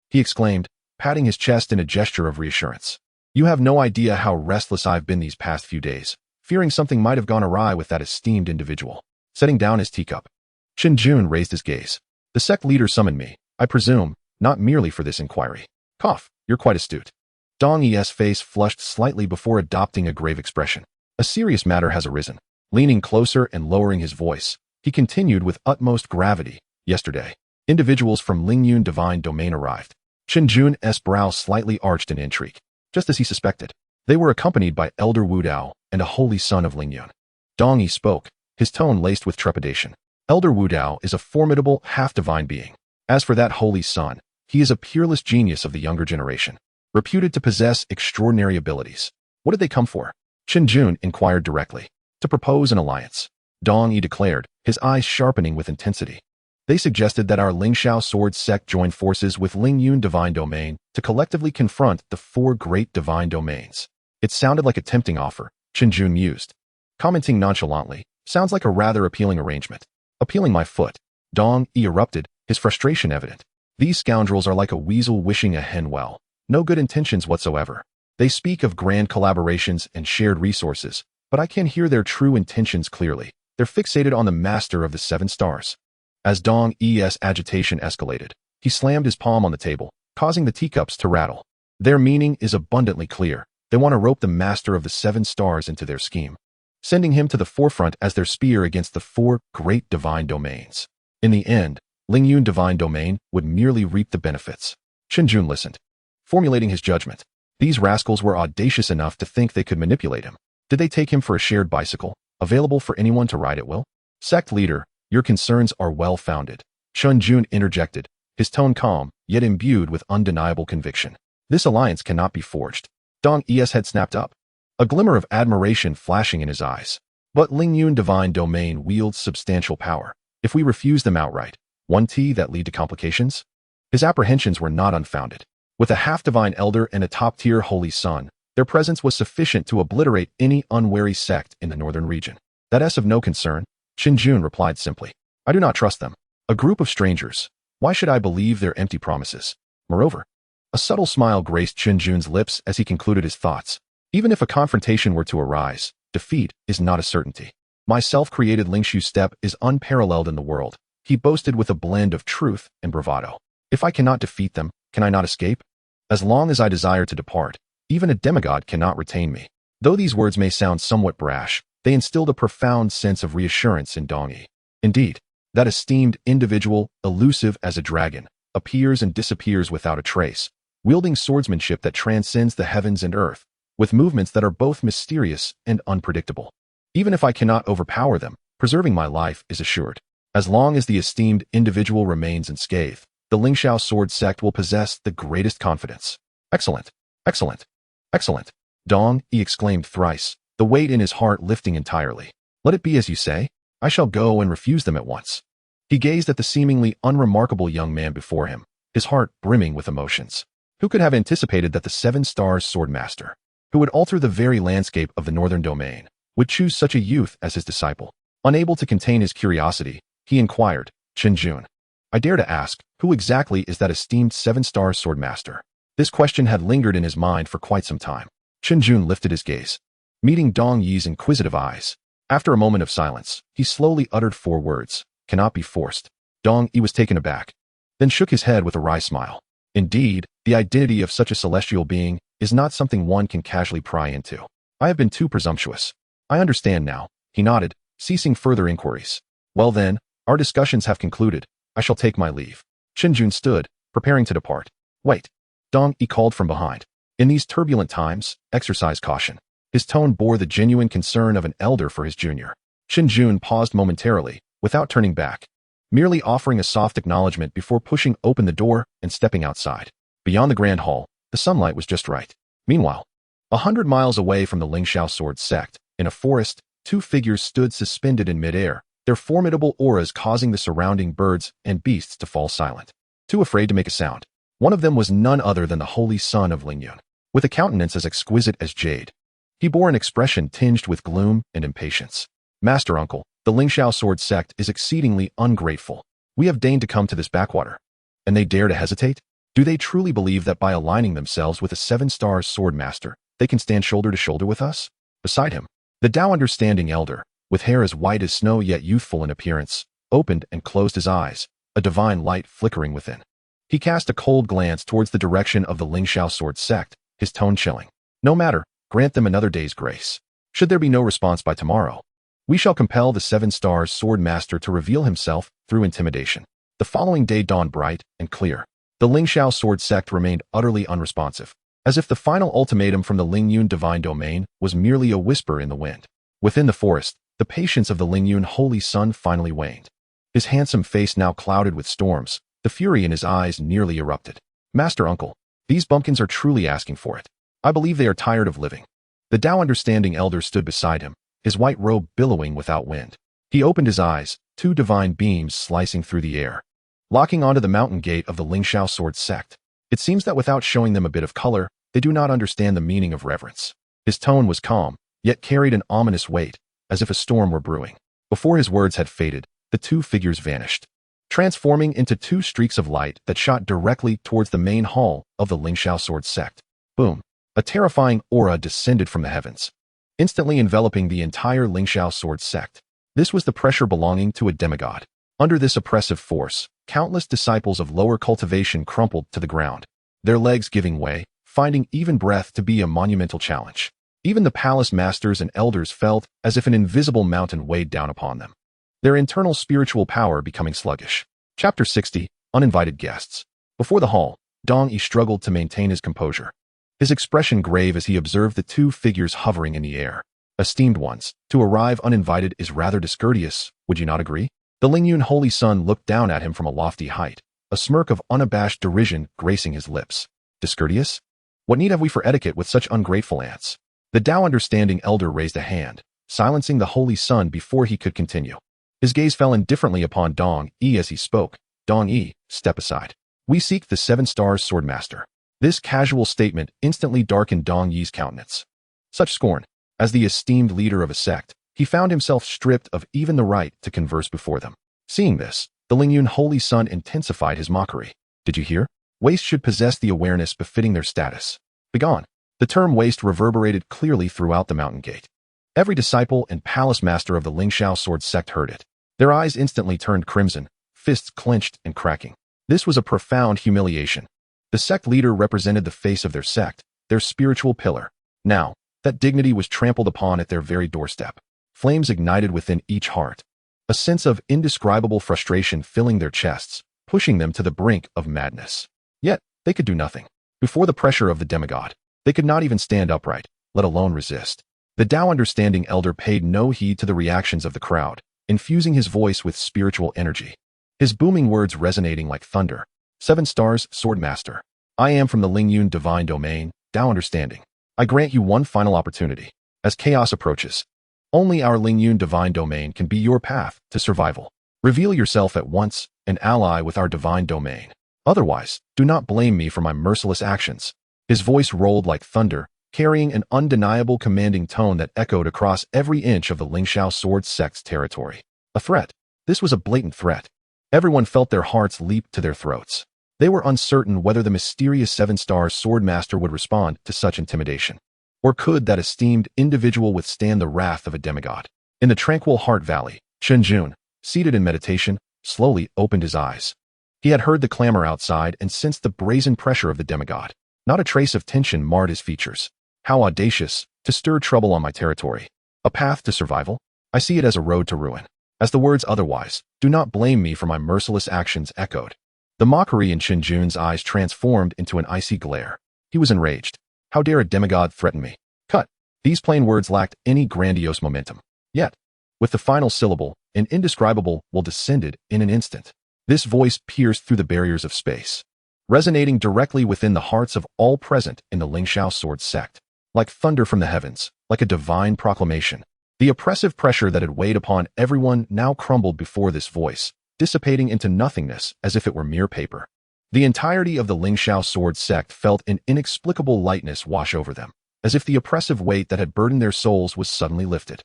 he exclaimed, patting his chest in a gesture of reassurance. "You have no idea how restless I've been these past few days, fearing something might have gone awry with that esteemed individual." Setting down his teacup, Chen Jun raised his gaze. "The sect leader summoned me, I presume, not merely for this inquiry." Cough, "You're quite astute." Dong Yi's face flushed slightly before adopting a grave expression. "A serious matter has arisen." Leaning closer and lowering his voice, he continued with utmost gravity. "Yesterday, individuals from Lingyun Divine Domain arrived." Chen Jun's brow slightly arched in intrigue. Just as he suspected, they were accompanied by Elder Wu Dao and a holy son of Lingyun. Dong Yi spoke, his tone laced with trepidation. "Elder Wu Dao is a formidable, half-divine being. As for that holy son, he is a peerless genius of the younger generation, reputed to possess extraordinary abilities." "What did they come for?" Chen Jun inquired directly. "To propose an alliance," Dong Yi declared, his eyes sharpening with intensity. "They suggested that our Lingxiao sword sect join forces with Lingyun Divine Domain to collectively confront the 4 great divine domains." It sounded like a tempting offer, Chen Jun mused, commenting nonchalantly, "Sounds like a rather appealing arrangement." "Appealing my foot," Dong Yi erupted, his frustration evident. "These scoundrels are like a weasel wishing a hen well. No good intentions whatsoever. They speak of grand collaborations and shared resources, but I can hear their true intentions clearly. They're fixated on the master of the 7 stars." As Dong Yi's agitation escalated, he slammed his palm on the table, causing the teacups to rattle. "Their meaning is abundantly clear. They want to rope the master of the 7 stars into their scheme, sending him to the forefront as their spear against the 4 great divine domains. In the end, Lingyun Divine Domain would merely reap the benefits." Chen Jun listened, formulating his judgment. These rascals were audacious enough to think they could manipulate him. Did they take him for a shared bicycle, available for anyone to ride at will? "Sect leader, your concerns are well-founded," Chun Jun interjected, his tone calm, yet imbued with undeniable conviction. "This alliance cannot be forged." Dong Yi's head snapped up, a glimmer of admiration flashing in his eyes. "But Lingyun Divine Domain wields substantial power. If we refuse them outright, won't that lead to complications?" His apprehensions were not unfounded. With a half-divine elder and a top-tier holy son, their presence was sufficient to obliterate any unwary sect in the northern region. "That's of no concern," Chen Jun replied simply. "I do not trust them. A group of strangers. Why should I believe their empty promises? Moreover," a subtle smile graced Chen Jun's lips as he concluded his thoughts. "Even if a confrontation were to arise, defeat is not a certainty. My self-created Lingshu step is unparalleled in the world," he boasted with a blend of truth and bravado. "If I cannot defeat them, can I not escape? As long as I desire to depart, even a demigod cannot retain me." Though these words may sound somewhat brash, they instilled a profound sense of reassurance in Dong Yi. Indeed, that esteemed individual, elusive as a dragon, appears and disappears without a trace, wielding swordsmanship that transcends the heavens and earth, with movements that are both mysterious and unpredictable. Even if I cannot overpower them, preserving my life is assured. As long as the esteemed individual remains unscathed, the Lingxiao sword sect will possess the greatest confidence. "Excellent, excellent, excellent," Dong Yi exclaimed thrice, the weight in his heart lifting entirely. "Let it be as you say. I shall go and refuse them at once." He gazed at the seemingly unremarkable young man before him, his heart brimming with emotions. Who could have anticipated that the 7 stars sword master, who would alter the very landscape of the northern domain, would choose such a youth as his disciple? Unable to contain his curiosity, he inquired, "Chen Jun, I dare to ask, who exactly is that esteemed 7 stars sword master?" This question had lingered in his mind for quite some time. Chen Jun lifted his gaze, meeting Dong Yi's inquisitive eyes. After a moment of silence, he slowly uttered 4 words, "Cannot be forced." Dong Yi was taken aback, then shook his head with a wry smile. Indeed, the identity of such a celestial being is not something one can casually pry into. "I have been too presumptuous." "I understand now," he nodded, ceasing further inquiries. "Well then, our discussions have concluded. I shall take my leave." Chen Jun stood, preparing to depart. "Wait," Dong Yi called from behind. "In these turbulent times, exercise caution." His tone bore the genuine concern of an elder for his junior. Chen Jun paused momentarily, without turning back, merely offering a soft acknowledgement before pushing open the door and stepping outside. Beyond the grand hall, the sunlight was just right. Meanwhile, 100 miles away from the Lingxiao sword sect, in a forest, two figures stood suspended in midair, their formidable auras causing the surrounding birds and beasts to fall silent, too afraid to make a sound. One of them was none other than the holy son of Lin Yun, with a countenance as exquisite as jade. He bore an expression tinged with gloom and impatience. Master Uncle, the Lingxiao sword sect is exceedingly ungrateful. We have deigned to come to this backwater. And they dare to hesitate? Do they truly believe that by aligning themselves with a 7-star sword master, they can stand shoulder to shoulder with us? Beside him, the Tao understanding elder, with hair as white as snow yet youthful in appearance, opened and closed his eyes, a divine light flickering within. He cast a cold glance towards the direction of the Lingxiao sword sect, his tone chilling. No matter, grant them another day's grace. Should there be no response by tomorrow, we shall compel the 7-star sword master to reveal himself through intimidation. The following day dawned bright and clear. The Lingxiao sword sect remained utterly unresponsive, as if the final ultimatum from the Ling Yun divine domain was merely a whisper in the wind. Within the forest, the patience of the Ling Yun holy son finally waned. His handsome face now clouded with storms, the fury in his eyes nearly erupted. Master Uncle, these bumpkins are truly asking for it. I believe they are tired of living. The Tao understanding elder stood beside him, his white robe billowing without wind. He opened his eyes, two divine beams slicing through the air, locking onto the mountain gate of the Lingxiao sword sect. It seems that without showing them a bit of color, they do not understand the meaning of reverence. His tone was calm, yet carried an ominous weight, as if a storm were brewing. Before his words had faded, the two figures vanished, transforming into two streaks of light that shot directly towards the main hall of the Lingxiao sword sect. Boom! A terrifying aura descended from the heavens, instantly enveloping the entire Lingxiao sword sect. This was the pressure belonging to a demigod. Under this oppressive force, countless disciples of lower cultivation crumpled to the ground, their legs giving way, finding even breath to be a monumental challenge. Even the palace masters and elders felt as if an invisible mountain weighed down upon them, their internal spiritual power becoming sluggish. Chapter 60, Uninvited Guests. Before the hall, Dong Yi struggled to maintain his composure, his expression grave as he observed the two figures hovering in the air. Esteemed ones, to arrive uninvited is rather discourteous, would you not agree? The Ling Yun holy son looked down at him from a lofty height, a smirk of unabashed derision gracing his lips. Discourteous? What need have we for etiquette with such ungrateful ants? The Tao understanding elder raised a hand, silencing the holy son before he could continue. His gaze fell indifferently upon Dong Yi as he spoke. Dong Yi, step aside. We seek the 7-star sword master. This casual statement instantly darkened Dong Yi's countenance. Such scorn. As the esteemed leader of a sect, he found himself stripped of even the right to converse before them. Seeing this, the Ling Yun holy son intensified his mockery. Did you hear? Waste should possess the awareness befitting their status. Begone. The term waste reverberated clearly throughout the mountain gate. Every disciple and palace master of the Lingxiao sword sect heard it. Their eyes instantly turned crimson, fists clenched and cracking. This was a profound humiliation. The sect leader represented the face of their sect, their spiritual pillar. Now, that dignity was trampled upon at their very doorstep. Flames ignited within each heart, a sense of indescribable frustration filling their chests, pushing them to the brink of madness. Yet, they could do nothing. Before the pressure of the demigod, they could not even stand upright, let alone resist. The Tao understanding elder paid no heed to the reactions of the crowd, infusing his voice with spiritual energy. His booming words resonating like thunder. 7 stars, sword master. I am from the Ling Yun divine domain, Tao understanding. I grant you one final opportunity. As chaos approaches, only our Ling Yun divine domain can be your path to survival. Reveal yourself at once, and ally with our divine domain. Otherwise, do not blame me for my merciless actions. His voice rolled like thunder, carrying an undeniable commanding tone that echoed across every inch of the Lingxiao sword sect's territory. A threat. This was a blatant threat. Everyone felt their hearts leap to their throats. They were uncertain whether the mysterious 7-star sword master would respond to such intimidation. Or could that esteemed individual withstand the wrath of a demigod? In the tranquil heart valley, Chen Jun, seated in meditation, slowly opened his eyes. He had heard the clamor outside and sensed the brazen pressure of the demigod. Not a trace of tension marred his features. How audacious, to stir trouble on my territory. A path to survival? I see it as a road to ruin. As the words otherwise, do not blame me for my merciless actions echoed. The mockery in Chen Jun's eyes transformed into an icy glare. He was enraged. How dare a demigod threaten me? Cut. These plain words lacked any grandiose momentum. Yet, With the final syllable, an indescribable will descended in an instant. This voice pierced through the barriers of space, resonating directly within the hearts of all present in the Lingxiao sword sect. Like thunder from the heavens, like a divine proclamation. The oppressive pressure that had weighed upon everyone now crumbled before this voice, dissipating into nothingness as if it were mere paper. The entirety of the Lingxiao sword sect felt an inexplicable lightness wash over them, as if the oppressive weight that had burdened their souls was suddenly lifted.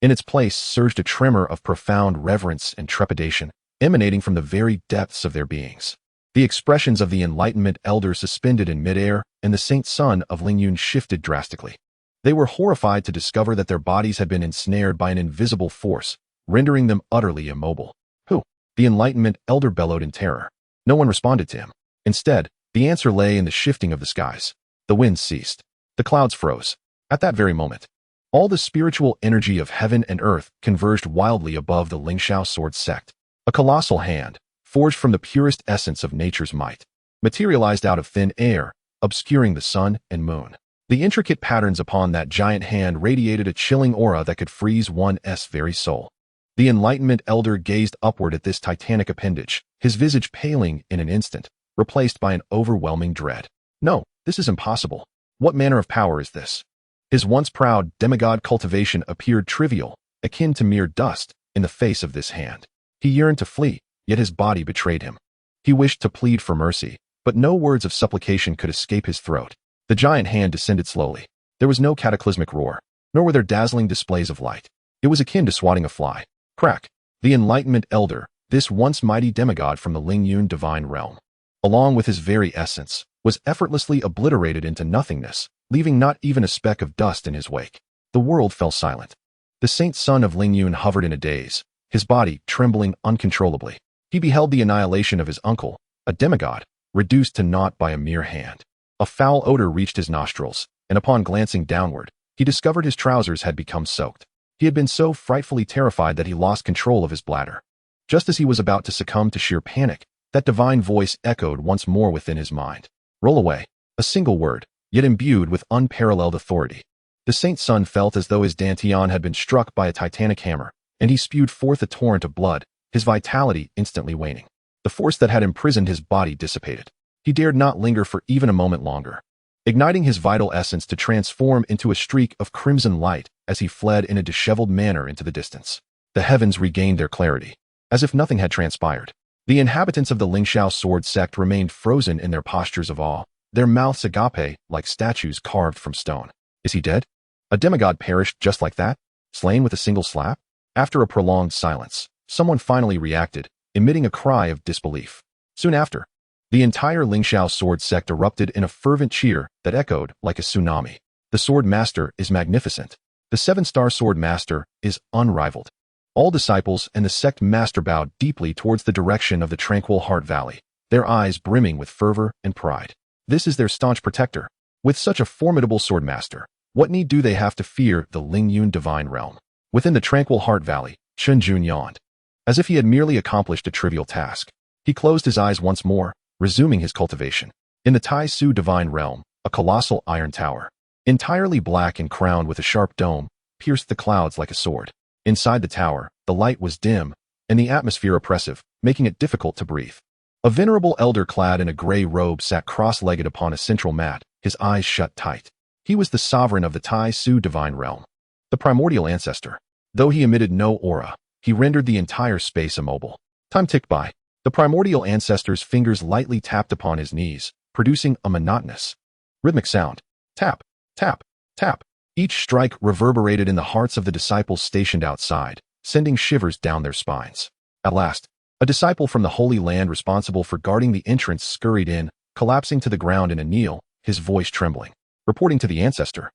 In its place surged a tremor of profound reverence and trepidation, emanating from the very depths of their beings. The expressions of the enlightenment elder suspended in midair, and the saint son of Ling Yun shifted drastically. They were horrified to discover that their bodies had been ensnared by an invisible force, rendering them utterly immobile. Who? The enlightenment elder bellowed in terror. No one responded to him. Instead, the answer lay in the shifting of the skies. The winds ceased. The clouds froze. At that very moment, all the spiritual energy of heaven and earth converged wildly above the Lingxiao sword sect. A colossal hand, forged from the purest essence of nature's might, materialized out of thin air, obscuring the sun and moon. The intricate patterns upon that giant hand radiated a chilling aura that could freeze one's very soul. The enlightenment elder gazed upward at this titanic appendage, his visage paling in an instant, replaced by an overwhelming dread. No, this is impossible. What manner of power is this? His once proud demigod cultivation appeared trivial, akin to mere dust, in the face of this hand. He yearned to flee, yet his body betrayed him. He wished to plead for mercy, but no words of supplication could escape his throat. The giant hand descended slowly. There was no cataclysmic roar, nor were there dazzling displays of light. It was akin to swatting a fly. Crack! The enlightenment elder, this once mighty demigod from the Ling Yun divine realm, along with his very essence, was effortlessly obliterated into nothingness, leaving not even a speck of dust in his wake. The world fell silent. The saint son of Ling Yun hovered in a daze, his body trembling uncontrollably. He beheld the annihilation of his uncle, a demigod, reduced to naught by a mere hand. A foul odor reached his nostrils, and upon glancing downward, he discovered his trousers had become soaked. He had been so frightfully terrified that he lost control of his bladder. Just as he was about to succumb to sheer panic, that divine voice echoed once more within his mind. Roll away. A single word, yet imbued with unparalleled authority. The saint's son felt as though his dantian had been struck by a titanic hammer, and he spewed forth a torrent of blood, his vitality instantly waning. The force that had imprisoned his body dissipated. He dared not linger for even a moment longer, igniting his vital essence to transform into a streak of crimson light as he fled in a disheveled manner into the distance. The heavens regained their clarity, as if nothing had transpired. The inhabitants of the Lingxiao sword sect remained frozen in their postures of awe, their mouths agape like statues carved from stone. Is he dead? A demigod perished just like that, slain with a single slap? After a prolonged silence, someone finally reacted, emitting a cry of disbelief. Soon after, the entire Lingxiao sword sect erupted in a fervent cheer that echoed like a tsunami. The sword master is magnificent. The seven-star sword master is unrivaled. All disciples and the sect master bowed deeply towards the direction of the tranquil heart valley, their eyes brimming with fervor and pride. This is their staunch protector. With such a formidable sword master, what need do they have to fear the Ling Yun divine realm? Within the tranquil heart valley, Chen Jun yawned, as if he had merely accomplished a trivial task. He closed his eyes once more, resuming his cultivation. In the Tai Su divine realm, a colossal iron tower, entirely black and crowned with a sharp dome, pierced the clouds like a sword. Inside the tower, the light was dim, and the atmosphere oppressive, making it difficult to breathe. A venerable elder clad in a gray robe sat cross-legged upon a central mat, his eyes shut tight. He was the sovereign of the Tai Su divine realm, the primordial ancestor. Though he emitted no aura, he rendered the entire space immobile. Time ticked by. The primordial ancestor's fingers lightly tapped upon his knees, producing a monotonous, rhythmic sound. Tap, tap, tap. Each strike reverberated in the hearts of the disciples stationed outside, sending shivers down their spines. At last, a disciple from the Holy Land responsible for guarding the entrance scurried in, collapsing to the ground in a kneel, his voice trembling. Reporting to the Ancestor.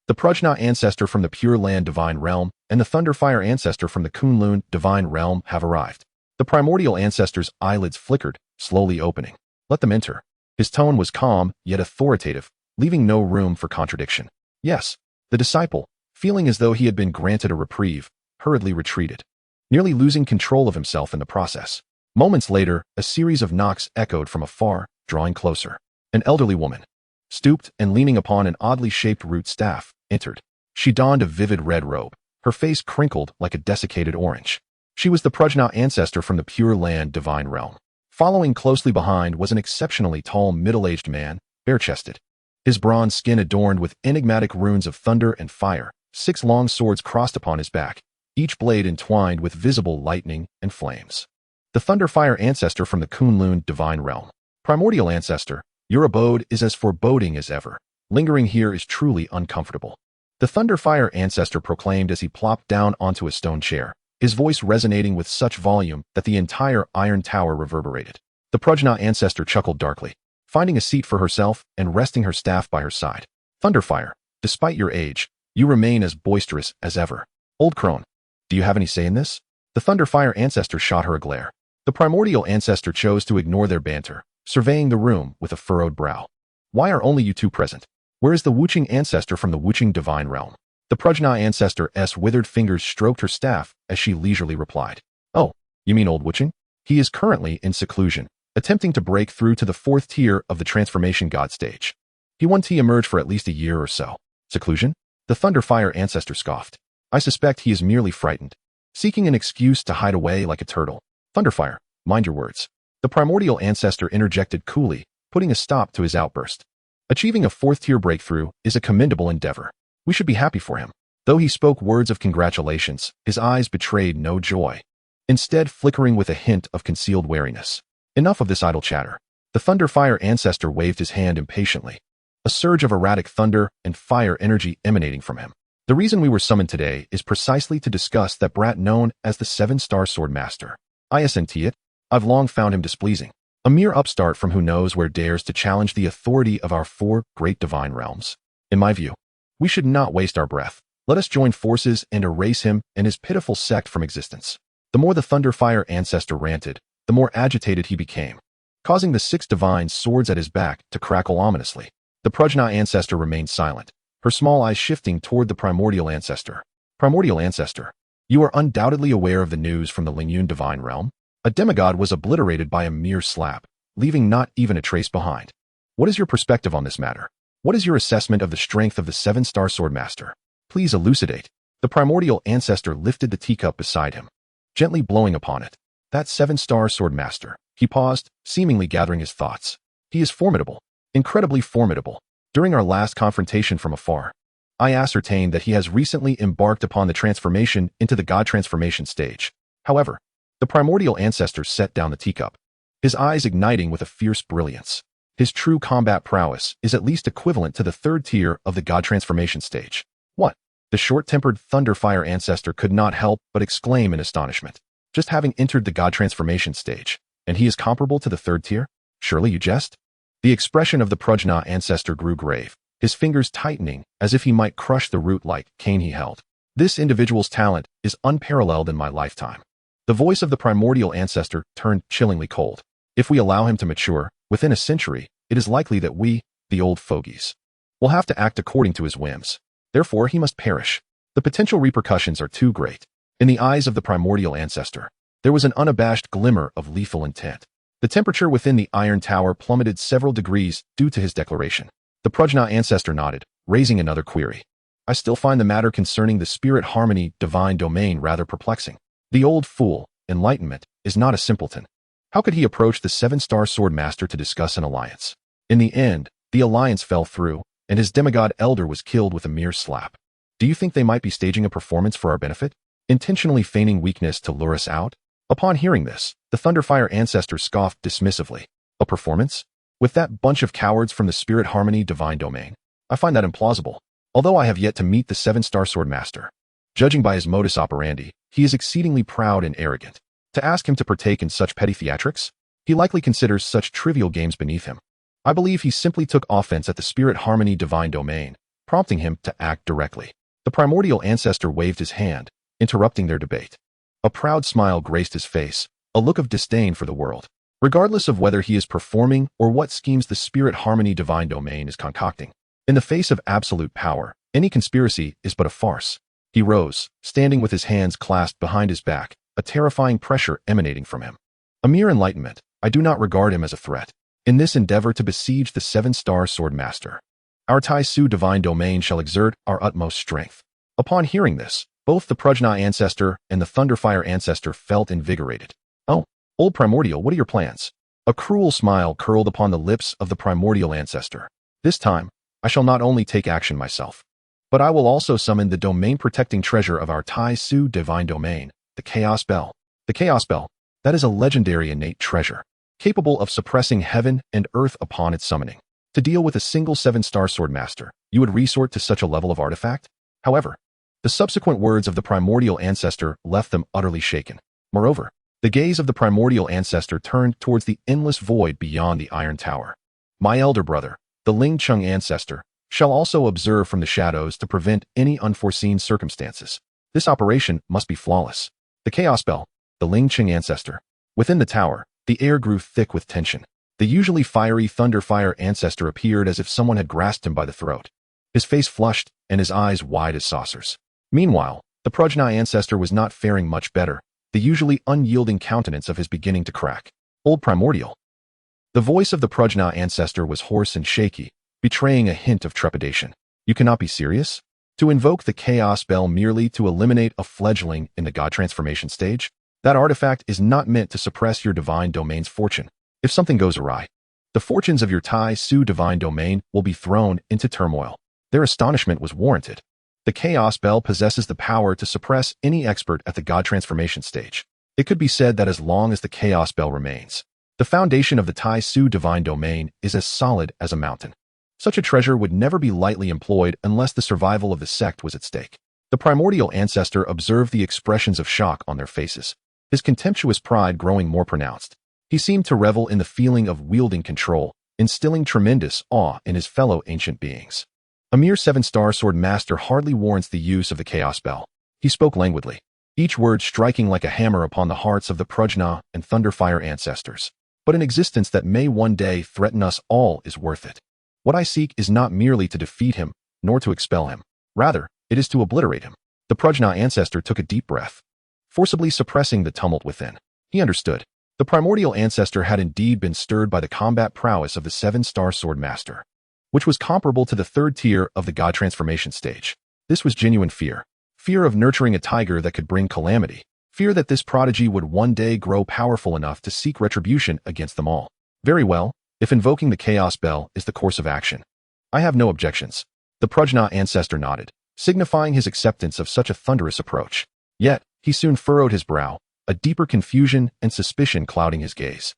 The Prajna Ancestor from the Pure Land Divine Realm and the Thunderfire Ancestor from the Kunlun Divine Realm have arrived. The primordial ancestor's eyelids flickered, slowly opening. Let them enter. His tone was calm, yet authoritative, leaving no room for contradiction. Yes. The disciple, feeling as though he had been granted a reprieve, hurriedly retreated, nearly losing control of himself in the process. Moments later, a series of knocks echoed from afar, drawing closer. An elderly woman, stooped and leaning upon an oddly shaped root staff, entered. She donned a vivid red robe, her face crinkled like a desiccated orange. She was the progeny ancestor from the Pure Land divine realm. Following closely behind was an exceptionally tall, middle-aged man, bare-chested. His bronze skin adorned with enigmatic runes of thunder and fire, 6 long swords crossed upon his back, each blade entwined with visible lightning and flames. The Thunderfire ancestor from the Kunlun divine realm. Primordial ancestor, your abode is as foreboding as ever. Lingering here is truly uncomfortable. The Thunderfire ancestor proclaimed as he plopped down onto a stone chair, his voice resonating with such volume that the entire iron tower reverberated. The progeny ancestor chuckled darkly, finding a seat for herself and resting her staff by her side. Thunderfire, despite your age, you remain as boisterous as ever. Old crone, do you have any say in this? The Thunderfire ancestor shot her a glare. The primordial ancestor chose to ignore their banter, surveying the room with a furrowed brow. Why are only you two present? Where is the Wuqing ancestor from the Wuqing divine realm? The progeny ancestor's withered fingers stroked her staff as she leisurely replied. Oh, you mean old Wuqing? He is currently in seclusion, attempting to break through to the 4th tier of the transformation god stage. He won't emerge for at least a year or so. Seclusion? The Thunderfire ancestor scoffed. I suspect he is merely frightened, seeking an excuse to hide away like a turtle. Thunderfire, mind your words. The primordial ancestor interjected coolly, putting a stop to his outburst. Achieving a 4th tier breakthrough is a commendable endeavor. We should be happy for him. Though he spoke words of congratulations, his eyes betrayed no joy, instead flickering with a hint of concealed wariness. Enough of this idle chatter. The Thunderfire ancestor waved his hand impatiently, a surge of erratic thunder and fire energy emanating from him. The reason we were summoned today is precisely to discuss that brat known as the 7-star sword master. I've long found him displeasing. A mere upstart from who knows where dares to challenge the authority of our 4 great divine realms. In my view, we should not waste our breath. Let us join forces and erase him and his pitiful sect from existence. The more the Thunderfire ancestor ranted, the more agitated he became, causing the 6 divine swords at his back to crackle ominously. The progeny ancestor remained silent, her small eyes shifting toward the primordial ancestor. Primordial ancestor, you are undoubtedly aware of the news from the Lingyun divine realm. A demigod was obliterated by a mere slap, leaving not even a trace behind. What is your perspective on this matter? What is your assessment of the strength of the 7-star sword master? Please elucidate. The primordial ancestor lifted the teacup beside him, gently blowing upon it. That 7-star sword master. He paused, seemingly gathering his thoughts. He is formidable, incredibly formidable. During our last confrontation from afar, I ascertained that he has recently embarked upon the transformation into the god transformation stage. However, the primordial ancestor set down the teacup, his eyes igniting with a fierce brilliance. His true combat prowess is at least equivalent to the 3rd tier of the god transformation stage. What? The short-tempered Thunderfire ancestor could not help but exclaim in astonishment. Just having entered the god transformation stage, and he is comparable to the 3rd tier? Surely you jest? The expression of the progeny ancestor grew grave, his fingers tightening as if he might crush the root-like cane he held. This individual's talent is unparalleled in my lifetime. The voice of the primordial ancestor turned chillingly cold. If we allow him to mature, within a century, it is likely that we, the old fogies, will have to act according to his whims. Therefore, he must perish. The potential repercussions are too great. In the eyes of the primordial ancestor, there was an unabashed glimmer of lethal intent. The temperature within the iron tower plummeted several degrees due to his declaration. The progeny ancestor nodded, raising another query. I still find the matter concerning the spirit harmony divine domain rather perplexing. The old fool, enlightenment, is not a simpleton. How could he approach the 7-star sword master to discuss an alliance? In the end, the alliance fell through, and his demigod elder was killed with a mere slap. Do you think they might be staging a performance for our benefit? Intentionally feigning weakness to lure us out? Upon hearing this, the Thunderfire ancestor scoffed dismissively. A performance? With that bunch of cowards from the spirit harmony divine domain? I find that implausible. Although I have yet to meet the 7-star sword master, judging by his modus operandi, he is exceedingly proud and arrogant. To ask him to partake in such petty theatrics? He likely considers such trivial games beneath him. I believe he simply took offense at the spirit harmony divine domain, prompting him to act directly. The primordial ancestor waved his hand, interrupting their debate. A proud smile graced his face, a look of disdain for the world. Regardless of whether he is performing or what schemes the spirit harmony divine domain is concocting, in the face of absolute power, any conspiracy is but a farce. He rose, standing with his hands clasped behind his back, a terrifying pressure emanating from him. A mere enlightenment, I do not regard him as a threat. In this endeavor to besiege the 7-star sword master, our Tai Su divine domain shall exert our utmost strength. Upon hearing this, both Both the Prajna Ancestor and the Thunderfire Ancestor felt invigorated. "Oh, old Primordial, what are your plans?" A cruel smile curled upon the lips of the Primordial Ancestor. "This time, I shall not only take action myself, but I will also summon the domain-protecting treasure of our Tai Su divine domain, the Chaos Bell." The Chaos Bell, that is a legendary innate treasure, capable of suppressing heaven and earth upon its summoning. To deal with a single 7-star sword master, you would resort to such a level of artifact? However, the subsequent words of the Primordial Ancestor left them utterly shaken. Moreover, the gaze of the Primordial Ancestor turned towards the endless void beyond the Iron Tower. "My elder brother, the Lin Qingya Ancestor, shall also observe from the shadows to prevent any unforeseen circumstances. This operation must be flawless." The Chaos Bell, the Lin Qingya Ancestor. Within the tower, the air grew thick with tension. The usually fiery Thunderfire Ancestor appeared as if someone had grasped him by the throat. His face flushed and his eyes wide as saucers. Meanwhile, the Prajna Ancestor was not faring much better, the usually unyielding countenance of his beginning to crack. "Old Primordial." The voice of the Prajna Ancestor was hoarse and shaky, betraying a hint of trepidation. "You cannot be serious? To invoke the Chaos Bell merely to eliminate a fledgling in the God Transformation stage? That artifact is not meant to suppress your divine domain's fortune. If something goes awry, the fortunes of your Tai Su divine domain will be thrown into turmoil." Their astonishment was warranted. The Chaos Bell possesses the power to suppress any expert at the God Transformation stage. It could be said that as long as the Chaos Bell remains, the foundation of the Tai Su divine domain is as solid as a mountain. Such a treasure would never be lightly employed unless the survival of the sect was at stake. The Primordial Ancestor observed the expressions of shock on their faces, his contemptuous pride growing more pronounced. He seemed to revel in the feeling of wielding control, instilling tremendous awe in his fellow ancient beings. A mere 7-star sword master hardly warrants the use of the Chaos Bell. He spoke languidly, each word striking like a hammer upon the hearts of the Prajna and Thunderfire Ancestors. "But an existence that may one day threaten us all is worth it. What I seek is not merely to defeat him, nor to expel him. Rather, it is to obliterate him." The Prajna Ancestor took a deep breath, forcibly suppressing the tumult within. He understood. The Primordial Ancestor had indeed been stirred by the combat prowess of the 7-star sword master, which was comparable to the 3rd tier of the God Transformation stage. This was genuine fear. Fear of nurturing a tiger that could bring calamity. Fear that this prodigy would one day grow powerful enough to seek retribution against them all. "Very well, if invoking the Chaos Bell is the course of action, I have no objections." The Prajna Ancestor nodded, signifying his acceptance of such a thunderous approach. Yet, he soon furrowed his brow, a deeper confusion and suspicion clouding his gaze.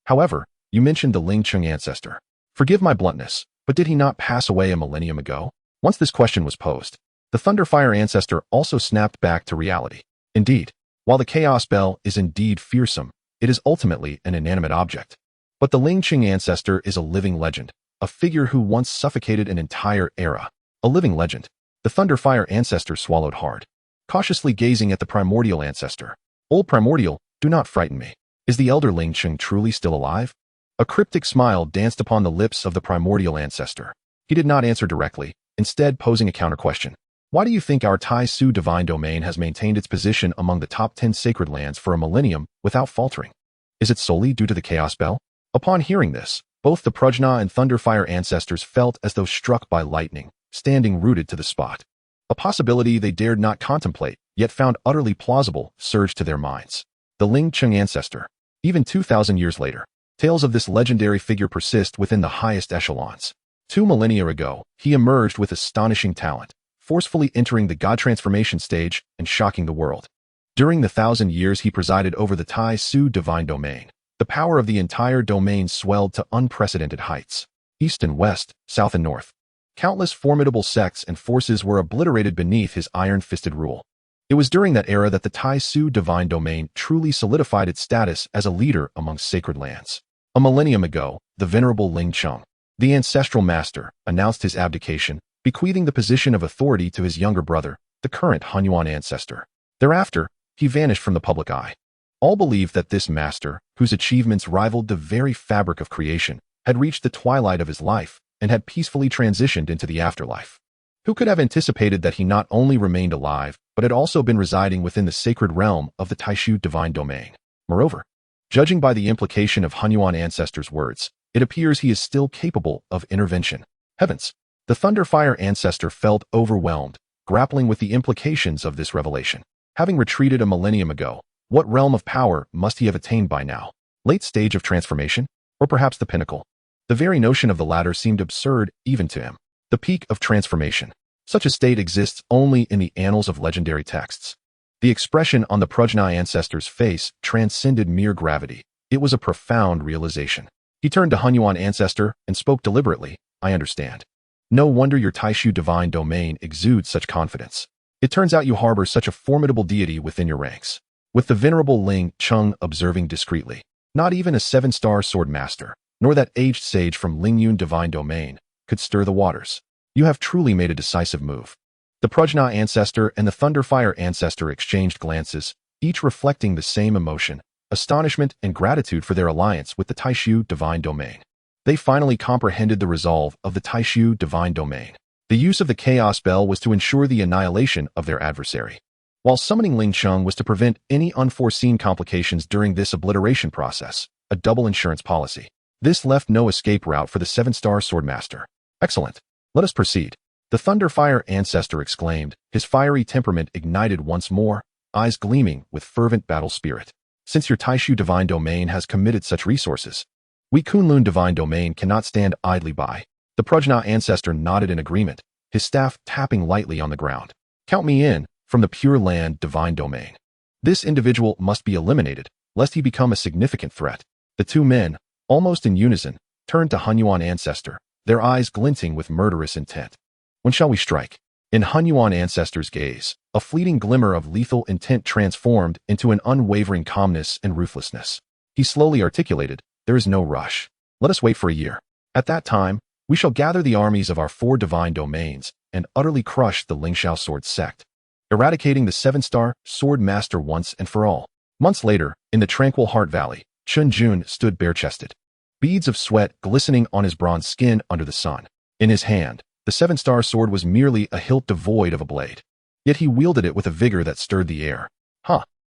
"However, you mentioned the Lin Qingya Ancestor. Forgive my bluntness, but did he not pass away a millennium ago?" Once this question was posed, the Thunderfire Ancestor also snapped back to reality. Indeed, while the Chaos Bell is indeed fearsome, it is ultimately an inanimate object. But the Lin Qingya Ancestor is a living legend, a figure who once suffocated an entire era. A living legend. The Thunderfire Ancestor swallowed hard, cautiously gazing at the Primordial Ancestor. "Old Primordial, do not frighten me. Is the elder Lin Qingya truly still alive?" A cryptic smile danced upon the lips of the Primordial Ancestor. He did not answer directly, instead posing a counter-question. "Why do you think our Tai Su divine domain has maintained its position among the top 10 sacred lands for a millennium without faltering? Is it solely due to the Chaos Bell?" Upon hearing this, both the Prajna and Thunderfire Ancestors felt as though struck by lightning, standing rooted to the spot. A possibility they dared not contemplate, yet found utterly plausible, surged to their minds. The Lin Qingya Ancestor. Even 2,000 years later, tales of this legendary figure persist within the highest echelons. 2 millennia ago, he emerged with astonishing talent, forcefully entering the God Transformation stage and shocking the world. During the 1,000 years he presided over the Tai Su divine domain, the power of the entire domain swelled to unprecedented heights. East and west, south and north, countless formidable sects and forces were obliterated beneath his iron-fisted rule. It was during that era that the Tai Su divine domain truly solidified its status as a leader amongst sacred lands. A millennium ago, the venerable Lin Qingya, the ancestral master, announced his abdication, bequeathing the position of authority to his younger brother, the current Hunyuan Ancestor. Thereafter, he vanished from the public eye. All believed that this master, whose achievements rivaled the very fabric of creation, had reached the twilight of his life and had peacefully transitioned into the afterlife. Who could have anticipated that he not only remained alive, but had also been residing within the sacred realm of the Taishu divine domain? Moreover, judging by the implication of Hunyuan Ancestor's words, it appears he is still capable of intervention. Heavens! The Thunderfire Ancestor felt overwhelmed, grappling with the implications of this revelation. Having retreated a millennium ago, what realm of power must he have attained by now? Late stage of transformation? Or perhaps the pinnacle? The very notion of the latter seemed absurd even to him. The peak of transformation. Such a state exists only in the annals of legendary texts. The expression on the prodigy ancestor's face transcended mere gravity. It was a profound realization. He turned to Hunyuan Ancestor and spoke deliberately. I understand. No wonder your Taishu divine domain exudes such confidence. It turns out you harbor such a formidable deity within your ranks. With the venerable Ling Qingya observing discreetly, not even a 7-star sword master, nor that aged sage from Lingyun divine domain, could stir the waters. You have truly made a decisive move. The Prajna Ancestor and the Thunderfire Ancestor exchanged glances, each reflecting the same emotion, astonishment and gratitude for their alliance with the Taishu divine domain. They finally comprehended the resolve of the Taishu divine domain. The use of the chaos bell was to ensure the annihilation of their adversary, while summoning Ling Qingya was to prevent any unforeseen complications during this obliteration process, a double insurance policy. This left no escape route for the 7-star swordmaster. Excellent. Let us proceed. The Thunderfire Ancestor exclaimed, his fiery temperament ignited once more, eyes gleaming with fervent battle spirit. Since your Taishu divine domain has committed such resources, we Kunlun divine domain cannot stand idly by. The Prajna Ancestor nodded in agreement, his staff tapping lightly on the ground. Count me in, from the Pure Land divine domain. This individual must be eliminated, lest he become a significant threat. The two men, almost in unison, turned to Hunyuan Ancestor, their eyes glinting with murderous intent. When shall we strike? In Hunyuan Ancestor's gaze, a fleeting glimmer of lethal intent transformed into an unwavering calmness and ruthlessness. He slowly articulated, there is no rush. Let us wait for a year. At that time, we shall gather the armies of our 4 divine domains and utterly crush the Lingxiao sword sect, eradicating the 7-star sword master once and for all. Months later, in the tranquil Heart Valley, Chun Jun stood bare-chested, beads of sweat glistening on his bronze skin under the sun. In his hand, the 7-star sword was merely a hilt devoid of a blade. Yet he wielded it with a vigor that stirred the air.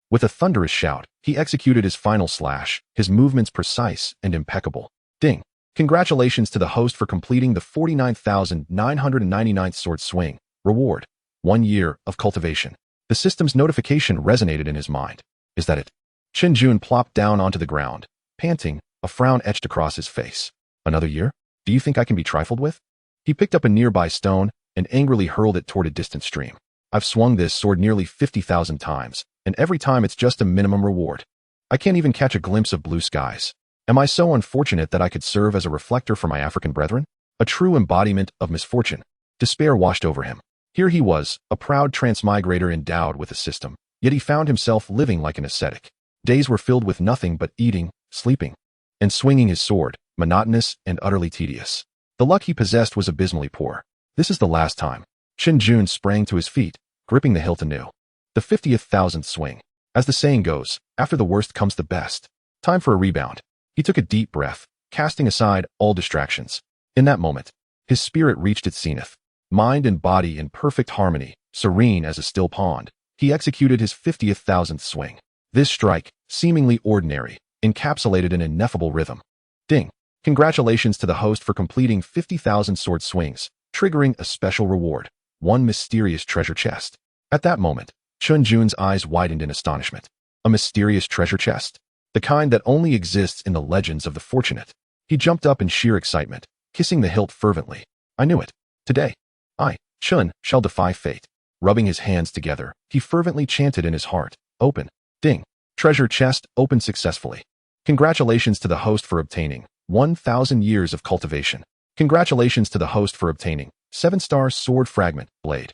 With a thunderous shout, he executed his final slash, his movements precise and impeccable. Ding! Congratulations to the host for completing the 49,999th sword swing. Reward: 1 year of cultivation. The system's notification resonated in his mind. Is that it? Chen Jun plopped down onto the ground, panting, a frown etched across his face. Another year? Do you think I can be trifled with? He picked up a nearby stone and angrily hurled it toward a distant stream. I've swung this sword nearly 50,000 times, and every time it's just a minimum reward. I can't even catch a glimpse of blue skies. Am I so unfortunate that I could serve as a reflector for my African brethren? A true embodiment of misfortune. Despair washed over him. Here he was, a proud transmigrator endowed with a system, yet he found himself living like an ascetic. Days were filled with nothing but eating, sleeping, and swinging his sword, monotonous and utterly tedious. The luck he possessed was abysmally poor. This is the last time. Chen Jun sprang to his feet, gripping the hilt anew. The 50,000th swing. As the saying goes, after the worst comes the best. Time for a rebound. He took a deep breath, casting aside all distractions. In that moment, his spirit reached its zenith. Mind and body in perfect harmony, serene as a still pond, he executed his 50,000th swing. This strike, seemingly ordinary, encapsulated an ineffable rhythm. Ding! Congratulations to the host for completing 50,000 sword swings, triggering a special reward: 1 mysterious treasure chest. At that moment, Chun Jun's eyes widened in astonishment. A mysterious treasure chest? The kind that only exists in the legends of the fortunate. He jumped up in sheer excitement, kissing the hilt fervently. I knew it. Today, I, Chun, shall defy fate. Rubbing his hands together, he fervently chanted in his heart, open. Ding! Treasure chest opened successfully. Congratulations to the host for obtaining 1,000 years of cultivation. Congratulations to the host for obtaining 7-star sword fragment blade.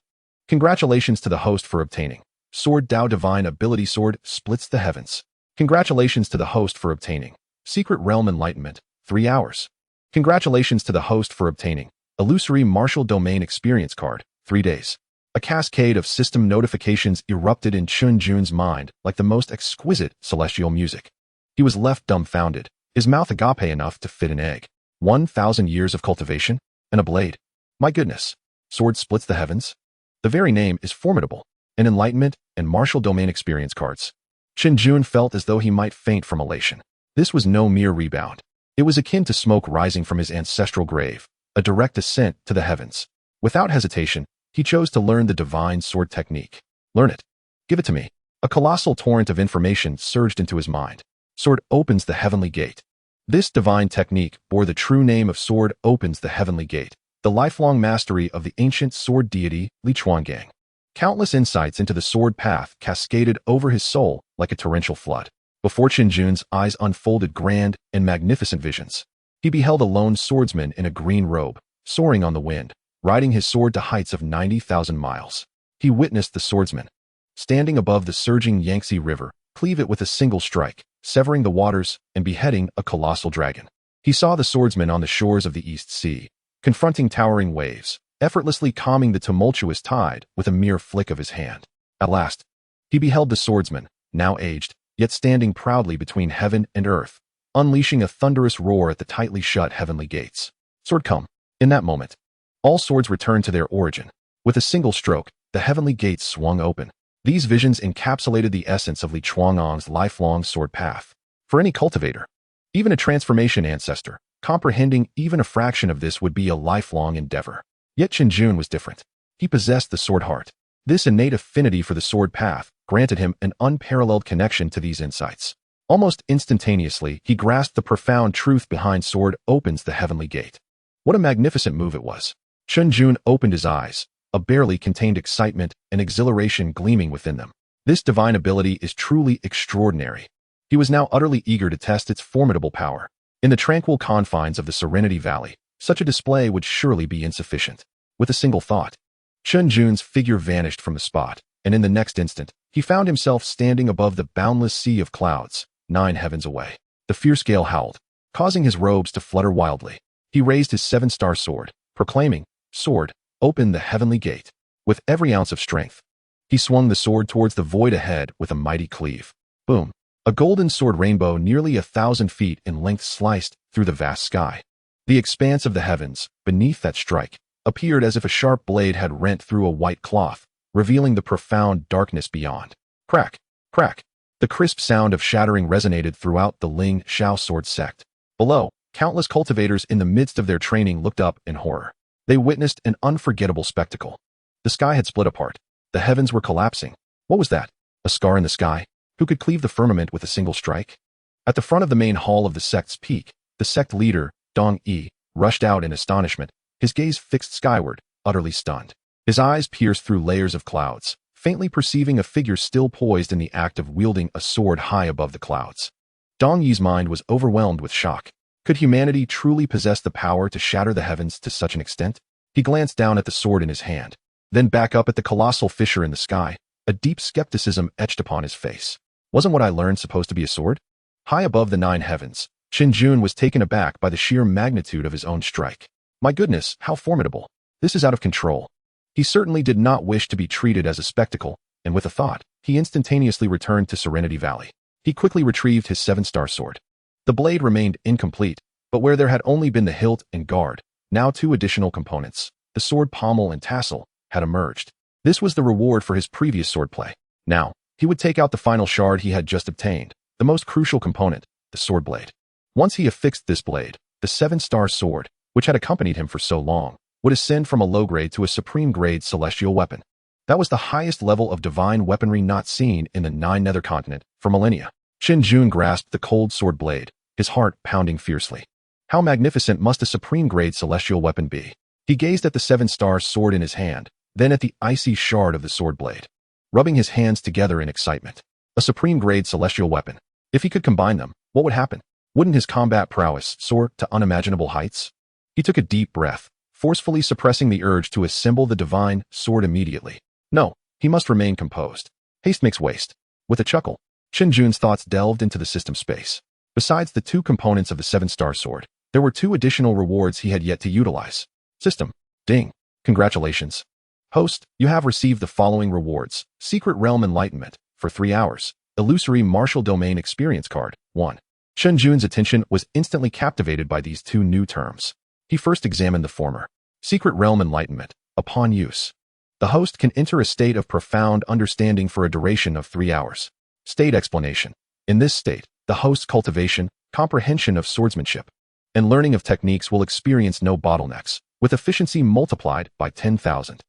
Congratulations to the host for obtaining Sword Dao Divine Ability Sword splits the heavens. Congratulations to the host for obtaining Secret Realm Enlightenment, 3 hours. Congratulations to the host for obtaining Illusory Martial Domain Experience Card, 3 days. A cascade of system notifications erupted in Chun Jun's mind like the most exquisite celestial music. He was left dumbfounded, his mouth agape enough to fit an egg. 1,000 years of cultivation? And a blade? My goodness. Sword splits the heavens? The very name is formidable. An enlightenment and martial domain experience cards. Chen Jun felt as though he might faint from elation. This was no mere rebound. It was akin to smoke rising from his ancestral grave, a direct ascent to the heavens. Without hesitation, He chose to learn the divine sword technique. Learn it. Give it to me. A colossal torrent of information surged into his mind. Sword opens the heavenly gate. This divine technique bore the true name of Sword opens the heavenly gate, the lifelong mastery of the ancient sword deity Li Qingya. Countless insights into the sword path cascaded over his soul like a torrential flood. Before Chen Jun's eyes unfolded grand and magnificent visions. He beheld a lone swordsman in a green robe, soaring on the wind, riding his sword to heights of 90,000 miles. He witnessed the swordsman, standing above the surging Yangtze River, cleave it with a single strike, severing the waters and beheading a colossal dragon. He saw the swordsman on the shores of the East Sea, confronting towering waves, effortlessly calming the tumultuous tide with a mere flick of his hand. At last, he beheld the swordsman, now aged, yet standing proudly between heaven and earth, unleashing a thunderous roar at the tightly shut heavenly gates. Sword come. In that moment, all swords returned to their origin. With a single stroke, the heavenly gates swung open. These visions encapsulated the essence of Li Qinya's lifelong sword path. For any cultivator, even a transformation ancestor, comprehending even a fraction of this would be a lifelong endeavor. Yet Chen Jun was different. He possessed the sword heart. This innate affinity for the sword path granted him an unparalleled connection to these insights. Almost instantaneously, he grasped the profound truth behind Sword opens the heavenly gate. What a magnificent move it was. Chun Jun opened his eyes, a barely contained excitement and exhilaration gleaming within them. This divine ability is truly extraordinary. He was now utterly eager to test its formidable power. In the tranquil confines of the Serenity Valley, such a display would surely be insufficient. With a single thought, Chen Jun's figure vanished from the spot, and in the next instant, he found himself standing above the boundless sea of clouds, 9 heavens away. The fierce gale howled, causing his robes to flutter wildly. He raised his 7-star sword, proclaiming, "Sword, open the heavenly gate." With every ounce of strength, he swung the sword towards the void ahead with a mighty cleave. Boom! A golden sword rainbow nearly 1,000 feet in length sliced through the vast sky. The expanse of the heavens, beneath that strike, appeared as if a sharp blade had rent through a white cloth, revealing the profound darkness beyond. Crack! Crack! The crisp sound of shattering resonated throughout the Lin Xiao sword sect. Below, countless cultivators in the midst of their training looked up in horror. They witnessed an unforgettable spectacle. The sky had split apart. The heavens were collapsing. What was that? A scar in the sky? Who could cleave the firmament with a single strike? At the front of the main hall of the sect's peak, the sect leader, Dong Yi, rushed out in astonishment, his gaze fixed skyward, utterly stunned. His eyes pierced through layers of clouds, faintly perceiving a figure still poised in the act of wielding a sword high above the clouds. Dong Yi's mind was overwhelmed with shock. Could humanity truly possess the power to shatter the heavens to such an extent? He glanced down at the sword in his hand, then back up at the colossal fissure in the sky. A deep skepticism etched upon his face. Wasn't what I learned supposed to be a sword? High above the 9 heavens, Chen Jun was taken aback by the sheer magnitude of his own strike. My goodness, how formidable. This is out of control. He certainly did not wish to be treated as a spectacle, and with a thought, he instantaneously returned to Serenity Valley. He quickly retrieved his 7-star sword. The blade remained incomplete, but where there had only been the hilt and guard, now 2 additional components, the sword pommel and tassel, had emerged. This was the reward for his previous swordplay. Now, he would take out the final shard he had just obtained, the most crucial component, the sword blade. Once he affixed this blade, the 7-star sword, which had accompanied him for so long, would ascend from a low-grade to a supreme-grade celestial weapon. That was the highest level of divine weaponry not seen in the 9 nether continent for millennia. Chen Jun grasped the cold sword blade, his heart pounding fiercely. How magnificent must a supreme-grade celestial weapon be? He gazed at the 7-star sword in his hand, then at the icy shard of the sword blade, rubbing his hands together in excitement. A supreme-grade celestial weapon. If he could combine them, what would happen? Wouldn't his combat prowess soar to unimaginable heights? He took a deep breath, forcefully suppressing the urge to assemble the divine sword immediately. No, he must remain composed. Haste makes waste. With a chuckle, Chen Jun's thoughts delved into the system space. Besides the 2 components of the 7-star sword, there were 2 additional rewards he had yet to utilize. System. Ding. Congratulations. Host, you have received the following rewards. Secret Realm Enlightenment, for 3 hours. Illusory Martial Domain Experience Card, 1. Chen Jun's attention was instantly captivated by these 2 new terms. He first examined the former. Secret Realm Enlightenment. Upon use, the host can enter a state of profound understanding for a duration of 3 hours. State explanation. In this state, the host's cultivation, comprehension of swordsmanship, and learning of techniques will experience no bottlenecks, with efficiency multiplied by 10,000.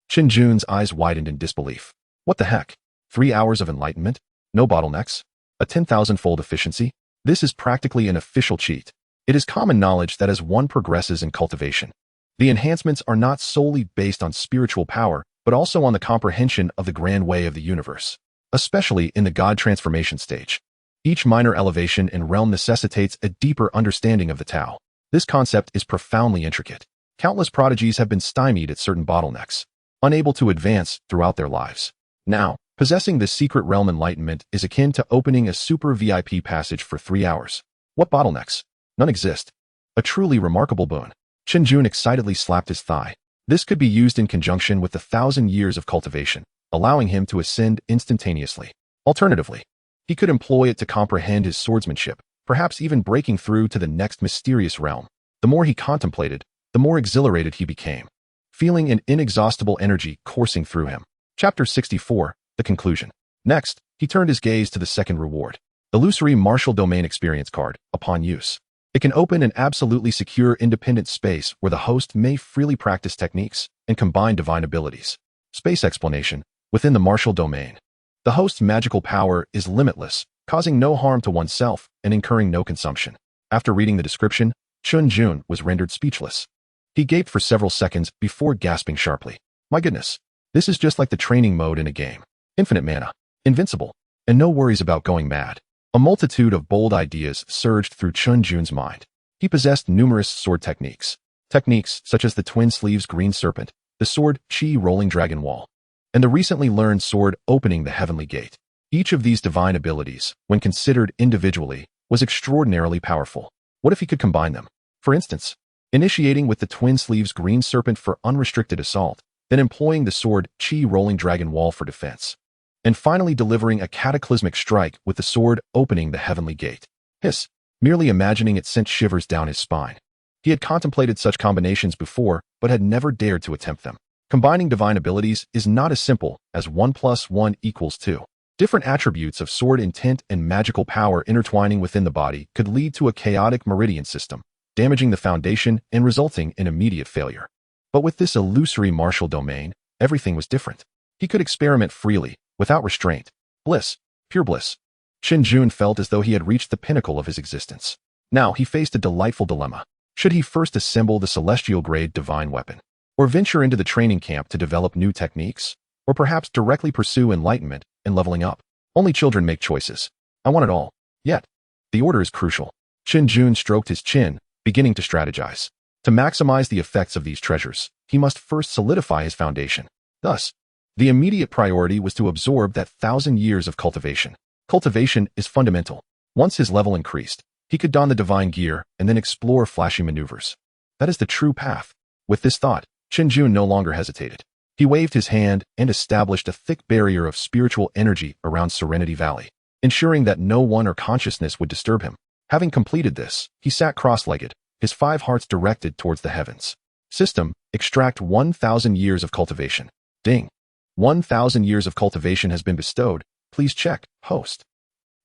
Chen Jun's eyes widened in disbelief. What the heck? 3 hours of enlightenment? No bottlenecks? A 10,000-fold efficiency? This is practically an official cheat. It is common knowledge that as one progresses in cultivation, the enhancements are not solely based on spiritual power, but also on the comprehension of the grand way of the universe, especially in the God transformation stage. Each minor elevation in realm necessitates a deeper understanding of the Tao. This concept is profoundly intricate. Countless prodigies have been stymied at certain bottlenecks, unable to advance throughout their lives. Now, possessing this secret realm enlightenment is akin to opening a super VIP passage for 3 hours. What bottlenecks? None exist. A truly remarkable boon. Chen Jun excitedly slapped his thigh. This could be used in conjunction with the 1,000 years of cultivation, allowing him to ascend instantaneously. Alternatively, he could employ it to comprehend his swordsmanship, perhaps even breaking through to the next mysterious realm. The more he contemplated, the more exhilarated he became, feeling an inexhaustible energy coursing through him. Chapter 64, The Conclusion. Next, he turned his gaze to the second reward. Illusory Martial Domain Experience Card, upon use. It can open an absolutely secure independent space where the host may freely practice techniques and combine divine abilities. Space explanation. Within the martial domain, the host's magical power is limitless, causing no harm to oneself and incurring no consumption. After reading the description, Chun Jun was rendered speechless. He gaped for several seconds before gasping sharply. My goodness, this is just like the training mode in a game. Infinite mana, invincible, and no worries about going mad. A multitude of bold ideas surged through Chun Jun's mind. He possessed numerous sword techniques. Techniques such as the twin sleeves green serpent, the sword chi rolling dragon wall, and the recently learned sword opening the heavenly gate. Each of these divine abilities, when considered individually, was extraordinarily powerful. What if he could combine them? For instance, initiating with the twin sleeves green serpent for unrestricted assault, then employing the sword chi rolling dragon wall for defense, and finally delivering a cataclysmic strike with the sword opening the heavenly gate. Hiss! Merely imagining it sent shivers down his spine. He had contemplated such combinations before, but had never dared to attempt them. Combining divine abilities is not as simple as 1 + 1 = 2. Different attributes of sword intent and magical power intertwining within the body could lead to a chaotic meridian system, damaging the foundation and resulting in immediate failure. But with this illusory martial domain, everything was different. He could experiment freely, without restraint. Bliss. Pure bliss. Chen Jun felt as though he had reached the pinnacle of his existence. Now he faced a delightful dilemma. Should he first assemble the celestial-grade divine weapon, or venture into the training camp to develop new techniques, or perhaps directly pursue enlightenment and leveling up? Only children make choices. I want it all. Yet, the order is crucial. Chen Jun stroked his chin, beginning to strategize. To maximize the effects of these treasures, he must first solidify his foundation. Thus, the immediate priority was to absorb that 1,000 years of cultivation. Cultivation is fundamental. Once his level increased, he could don the divine gear and then explore flashy maneuvers. That is the true path. With this thought, Chen Jun no longer hesitated. He waved his hand and established a thick barrier of spiritual energy around Serenity Valley, ensuring that no one or consciousness would disturb him. Having completed this, he sat cross-legged, his 5 hearts directed towards the heavens. System, extract 1,000 years of cultivation. Ding. 1,000 years of cultivation has been bestowed. Please check, host.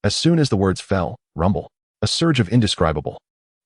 As soon as the words fell, rumble, a surge of indescribable,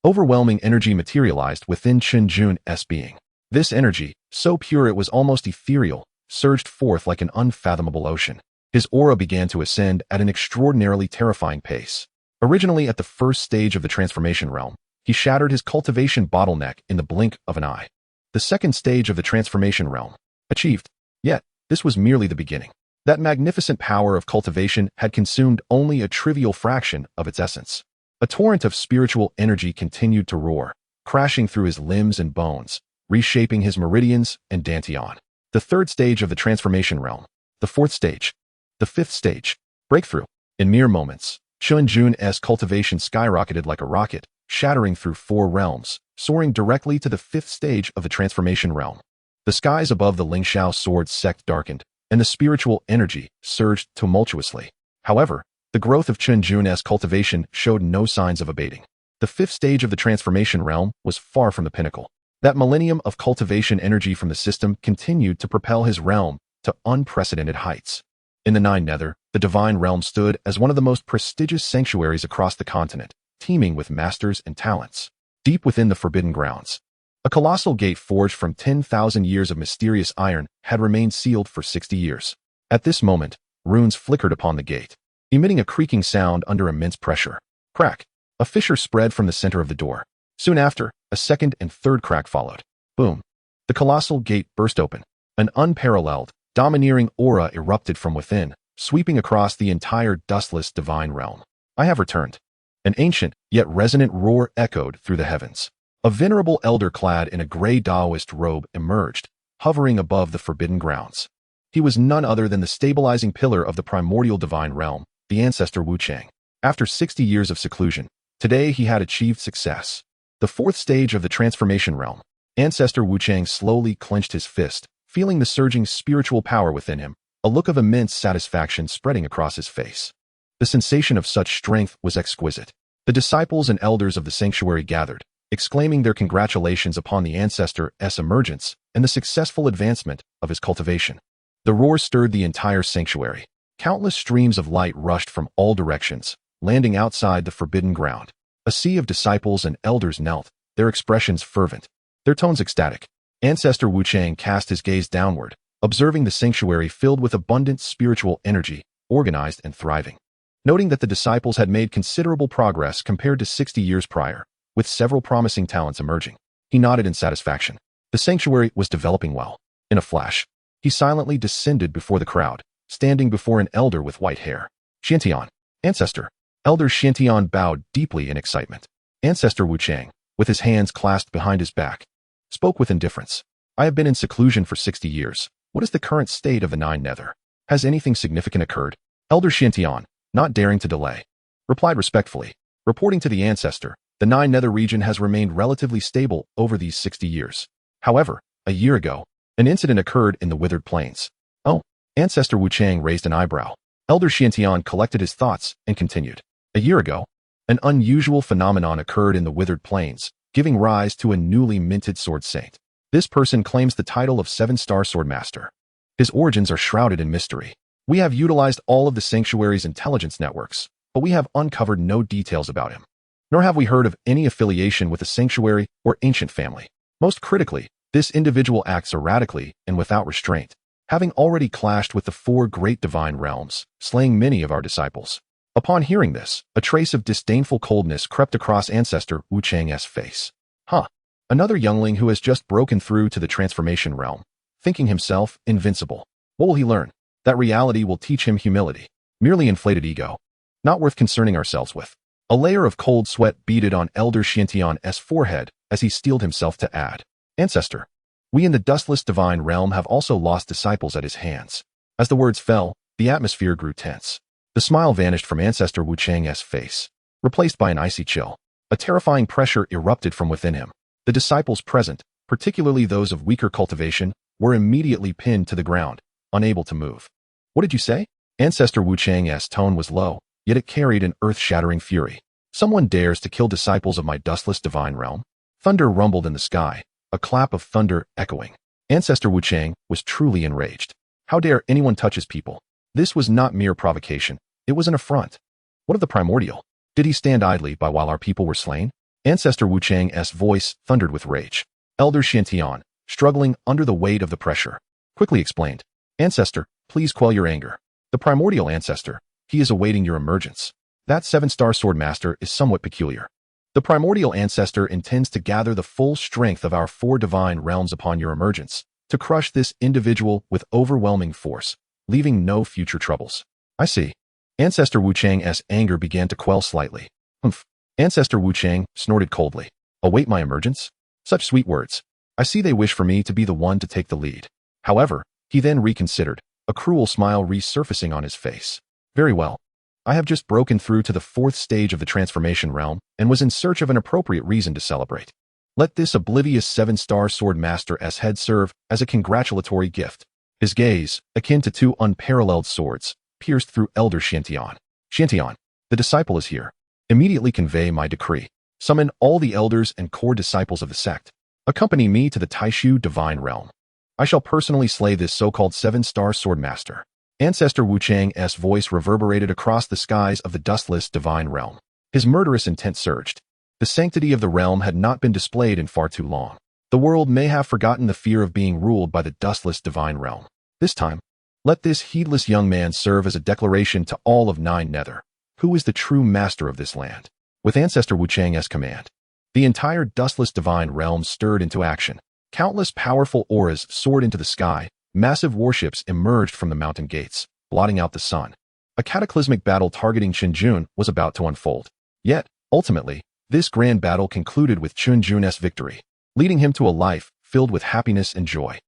overwhelming energy materialized within Chen Jun's being. This energy, so pure it was almost ethereal, surged forth like an unfathomable ocean. His aura began to ascend at an extraordinarily terrifying pace. Originally at the first stage of the transformation realm, he shattered his cultivation bottleneck in the blink of an eye. The second stage of the transformation realm, achieved. Yet, this was merely the beginning. That magnificent power of cultivation had consumed only a trivial fraction of its essence. A torrent of spiritual energy continued to roar, crashing through his limbs and bones, reshaping his meridians and dantian. The third stage of the transformation realm. The fourth stage. The fifth stage. Breakthrough. In mere moments, Chun Jun's cultivation skyrocketed like a rocket, shattering through 4 realms, soaring directly to the 5th stage of the transformation realm. The skies above the Lingxiao sword sect darkened, and the spiritual energy surged tumultuously. However, the growth of Chen Jun's cultivation showed no signs of abating. The 5th stage of the transformation realm was far from the pinnacle. That millennium of cultivation energy from the system continued to propel his realm to unprecedented heights. In the Nine Nether, the divine realm stood as one of the most prestigious sanctuaries across the continent, teeming with masters and talents. Deep within the forbidden grounds, A colossal gate forged from 10,000 years of mysterious iron had remained sealed for 60 years. At this moment, runes flickered upon the gate, emitting a creaking sound under immense pressure. Crack! A fissure spread from the center of the door. Soon after, a second and third crack followed. Boom! The colossal gate burst open. An unparalleled, domineering aura erupted from within, sweeping across the entire dustless divine realm. I have returned. An ancient, yet resonant roar echoed through the heavens. A venerable elder clad in a gray Taoist robe emerged, hovering above the forbidden grounds. He was none other than the stabilizing pillar of the primordial divine realm, the Ancestor Wuchang. After 60 years of seclusion, today he had achieved success. The fourth stage of the transformation realm. Ancestor Wuchang slowly clenched his fist, feeling the surging spiritual power within him, a look of immense satisfaction spreading across his face. The sensation of such strength was exquisite. The disciples and elders of the sanctuary gathered, exclaiming their congratulations upon the Ancestor's emergence and the successful advancement of his cultivation. The roar stirred the entire sanctuary. Countless streams of light rushed from all directions, landing outside the forbidden ground. A sea of disciples and elders knelt, their expressions fervent, their tones ecstatic. Ancestor Wuchang cast his gaze downward, observing the sanctuary filled with abundant spiritual energy, organized and thriving. Noting that the disciples had made considerable progress compared to 60 years prior, with several promising talents emerging, he nodded in satisfaction. The sanctuary was developing well. In a flash, he silently descended before the crowd, standing before an elder with white hair. Xianxian, Ancestor. Elder Xianxian bowed deeply in excitement. Ancestor Wuchang, with his hands clasped behind his back, spoke with indifference. I have been in seclusion for 60 years. What is the current state of the Nine Nether? Has anything significant occurred? Elder Xianxian, not daring to delay, replied respectfully. Reporting to the Ancestor, the Nine Nether region has remained relatively stable over these 60 years. However, a year ago, an incident occurred in the Withered Plains. Oh, Ancestor Wuchang raised an eyebrow. Elder Xianxian collected his thoughts and continued. A year ago, an unusual phenomenon occurred in the Withered Plains, giving rise to a newly minted sword saint. This person claims the title of 7-star swordmaster. His origins are shrouded in mystery. We have utilized all of the sanctuary's intelligence networks, but we have uncovered no details about him. Nor have we heard of any affiliation with the sanctuary or ancient family. Most critically, this individual acts erratically and without restraint, having already clashed with the 4 great divine realms, slaying many of our disciples. Upon hearing this, a trace of disdainful coldness crept across Ancestor Wuchang's face. Another youngling who has just broken through to the transformation realm, thinking himself invincible. What will he learn? That reality will teach him humility. Merely inflated ego. Not worth concerning ourselves with. A layer of cold sweat beaded on Elder Xianxian's forehead as he steeled himself to add. Ancestor, we in the dustless divine realm have also lost disciples at his hands. As the words fell, the atmosphere grew tense. The smile vanished from Ancestor Wuchang's face, replaced by an icy chill. A terrifying pressure erupted from within him. The disciples present, particularly those of weaker cultivation, were immediately pinned to the ground, unable to move. What did you say? Ancestor Wuchang's tone was low, yet it carried an earth-shattering fury. Someone dares to kill disciples of my dustless divine realm? Thunder rumbled in the sky, a clap of thunder echoing. Ancestor Wuchang was truly enraged. How dare anyone touch his people? This was not mere provocation, it was an affront. What of the primordial? Did he stand idly by while our people were slain? Ancestor Wuchang's voice thundered with rage. Elder Xianxian, struggling under the weight of the pressure, quickly explained. Ancestor, please quell your anger. The primordial Ancestor, he is awaiting your emergence. That 7-star swordmaster is somewhat peculiar. The primordial Ancestor intends to gather the full strength of our 4 divine realms upon your emergence, to crush this individual with overwhelming force, leaving no future troubles. I see. Ancestor Wuchang's anger began to quell slightly. Humph. Ancestor Wuchang snorted coldly. Await my emergence? Such sweet words. I see they wish for me to be the one to take the lead. However, he then reconsidered, a cruel smile resurfacing on his face. Very well. I have just broken through to the 4th stage of the transformation realm and was in search of an appropriate reason to celebrate. Let this oblivious 7-star swordmaster's head serve as a congratulatory gift. His gaze, akin to 2 unparalleled swords, pierced through Elder Xianxian. Xianxian, the disciple is here. Immediately convey my decree. Summon all the elders and core disciples of the sect. Accompany me to the Taishu divine realm. I shall personally slay this so-called 7-star swordmaster. Ancestor Wuchang's voice reverberated across the skies of the dustless divine realm. His murderous intent surged. The sanctity of the realm had not been displayed in far too long. The world may have forgotten the fear of being ruled by the dustless divine realm. This time, let this heedless young man serve as a declaration to all of Nine Nether. Who is the true master of this land? With Ancestor Wu Chang's command, the entire dustless divine realm stirred into action. Countless powerful auras soared into the sky. Massive warships emerged from the mountain gates, blotting out the sun. A cataclysmic battle targeting Chen Jun was about to unfold. Yet, ultimately, this grand battle concluded with Chun Jun's victory, leading him to a life filled with happiness and joy.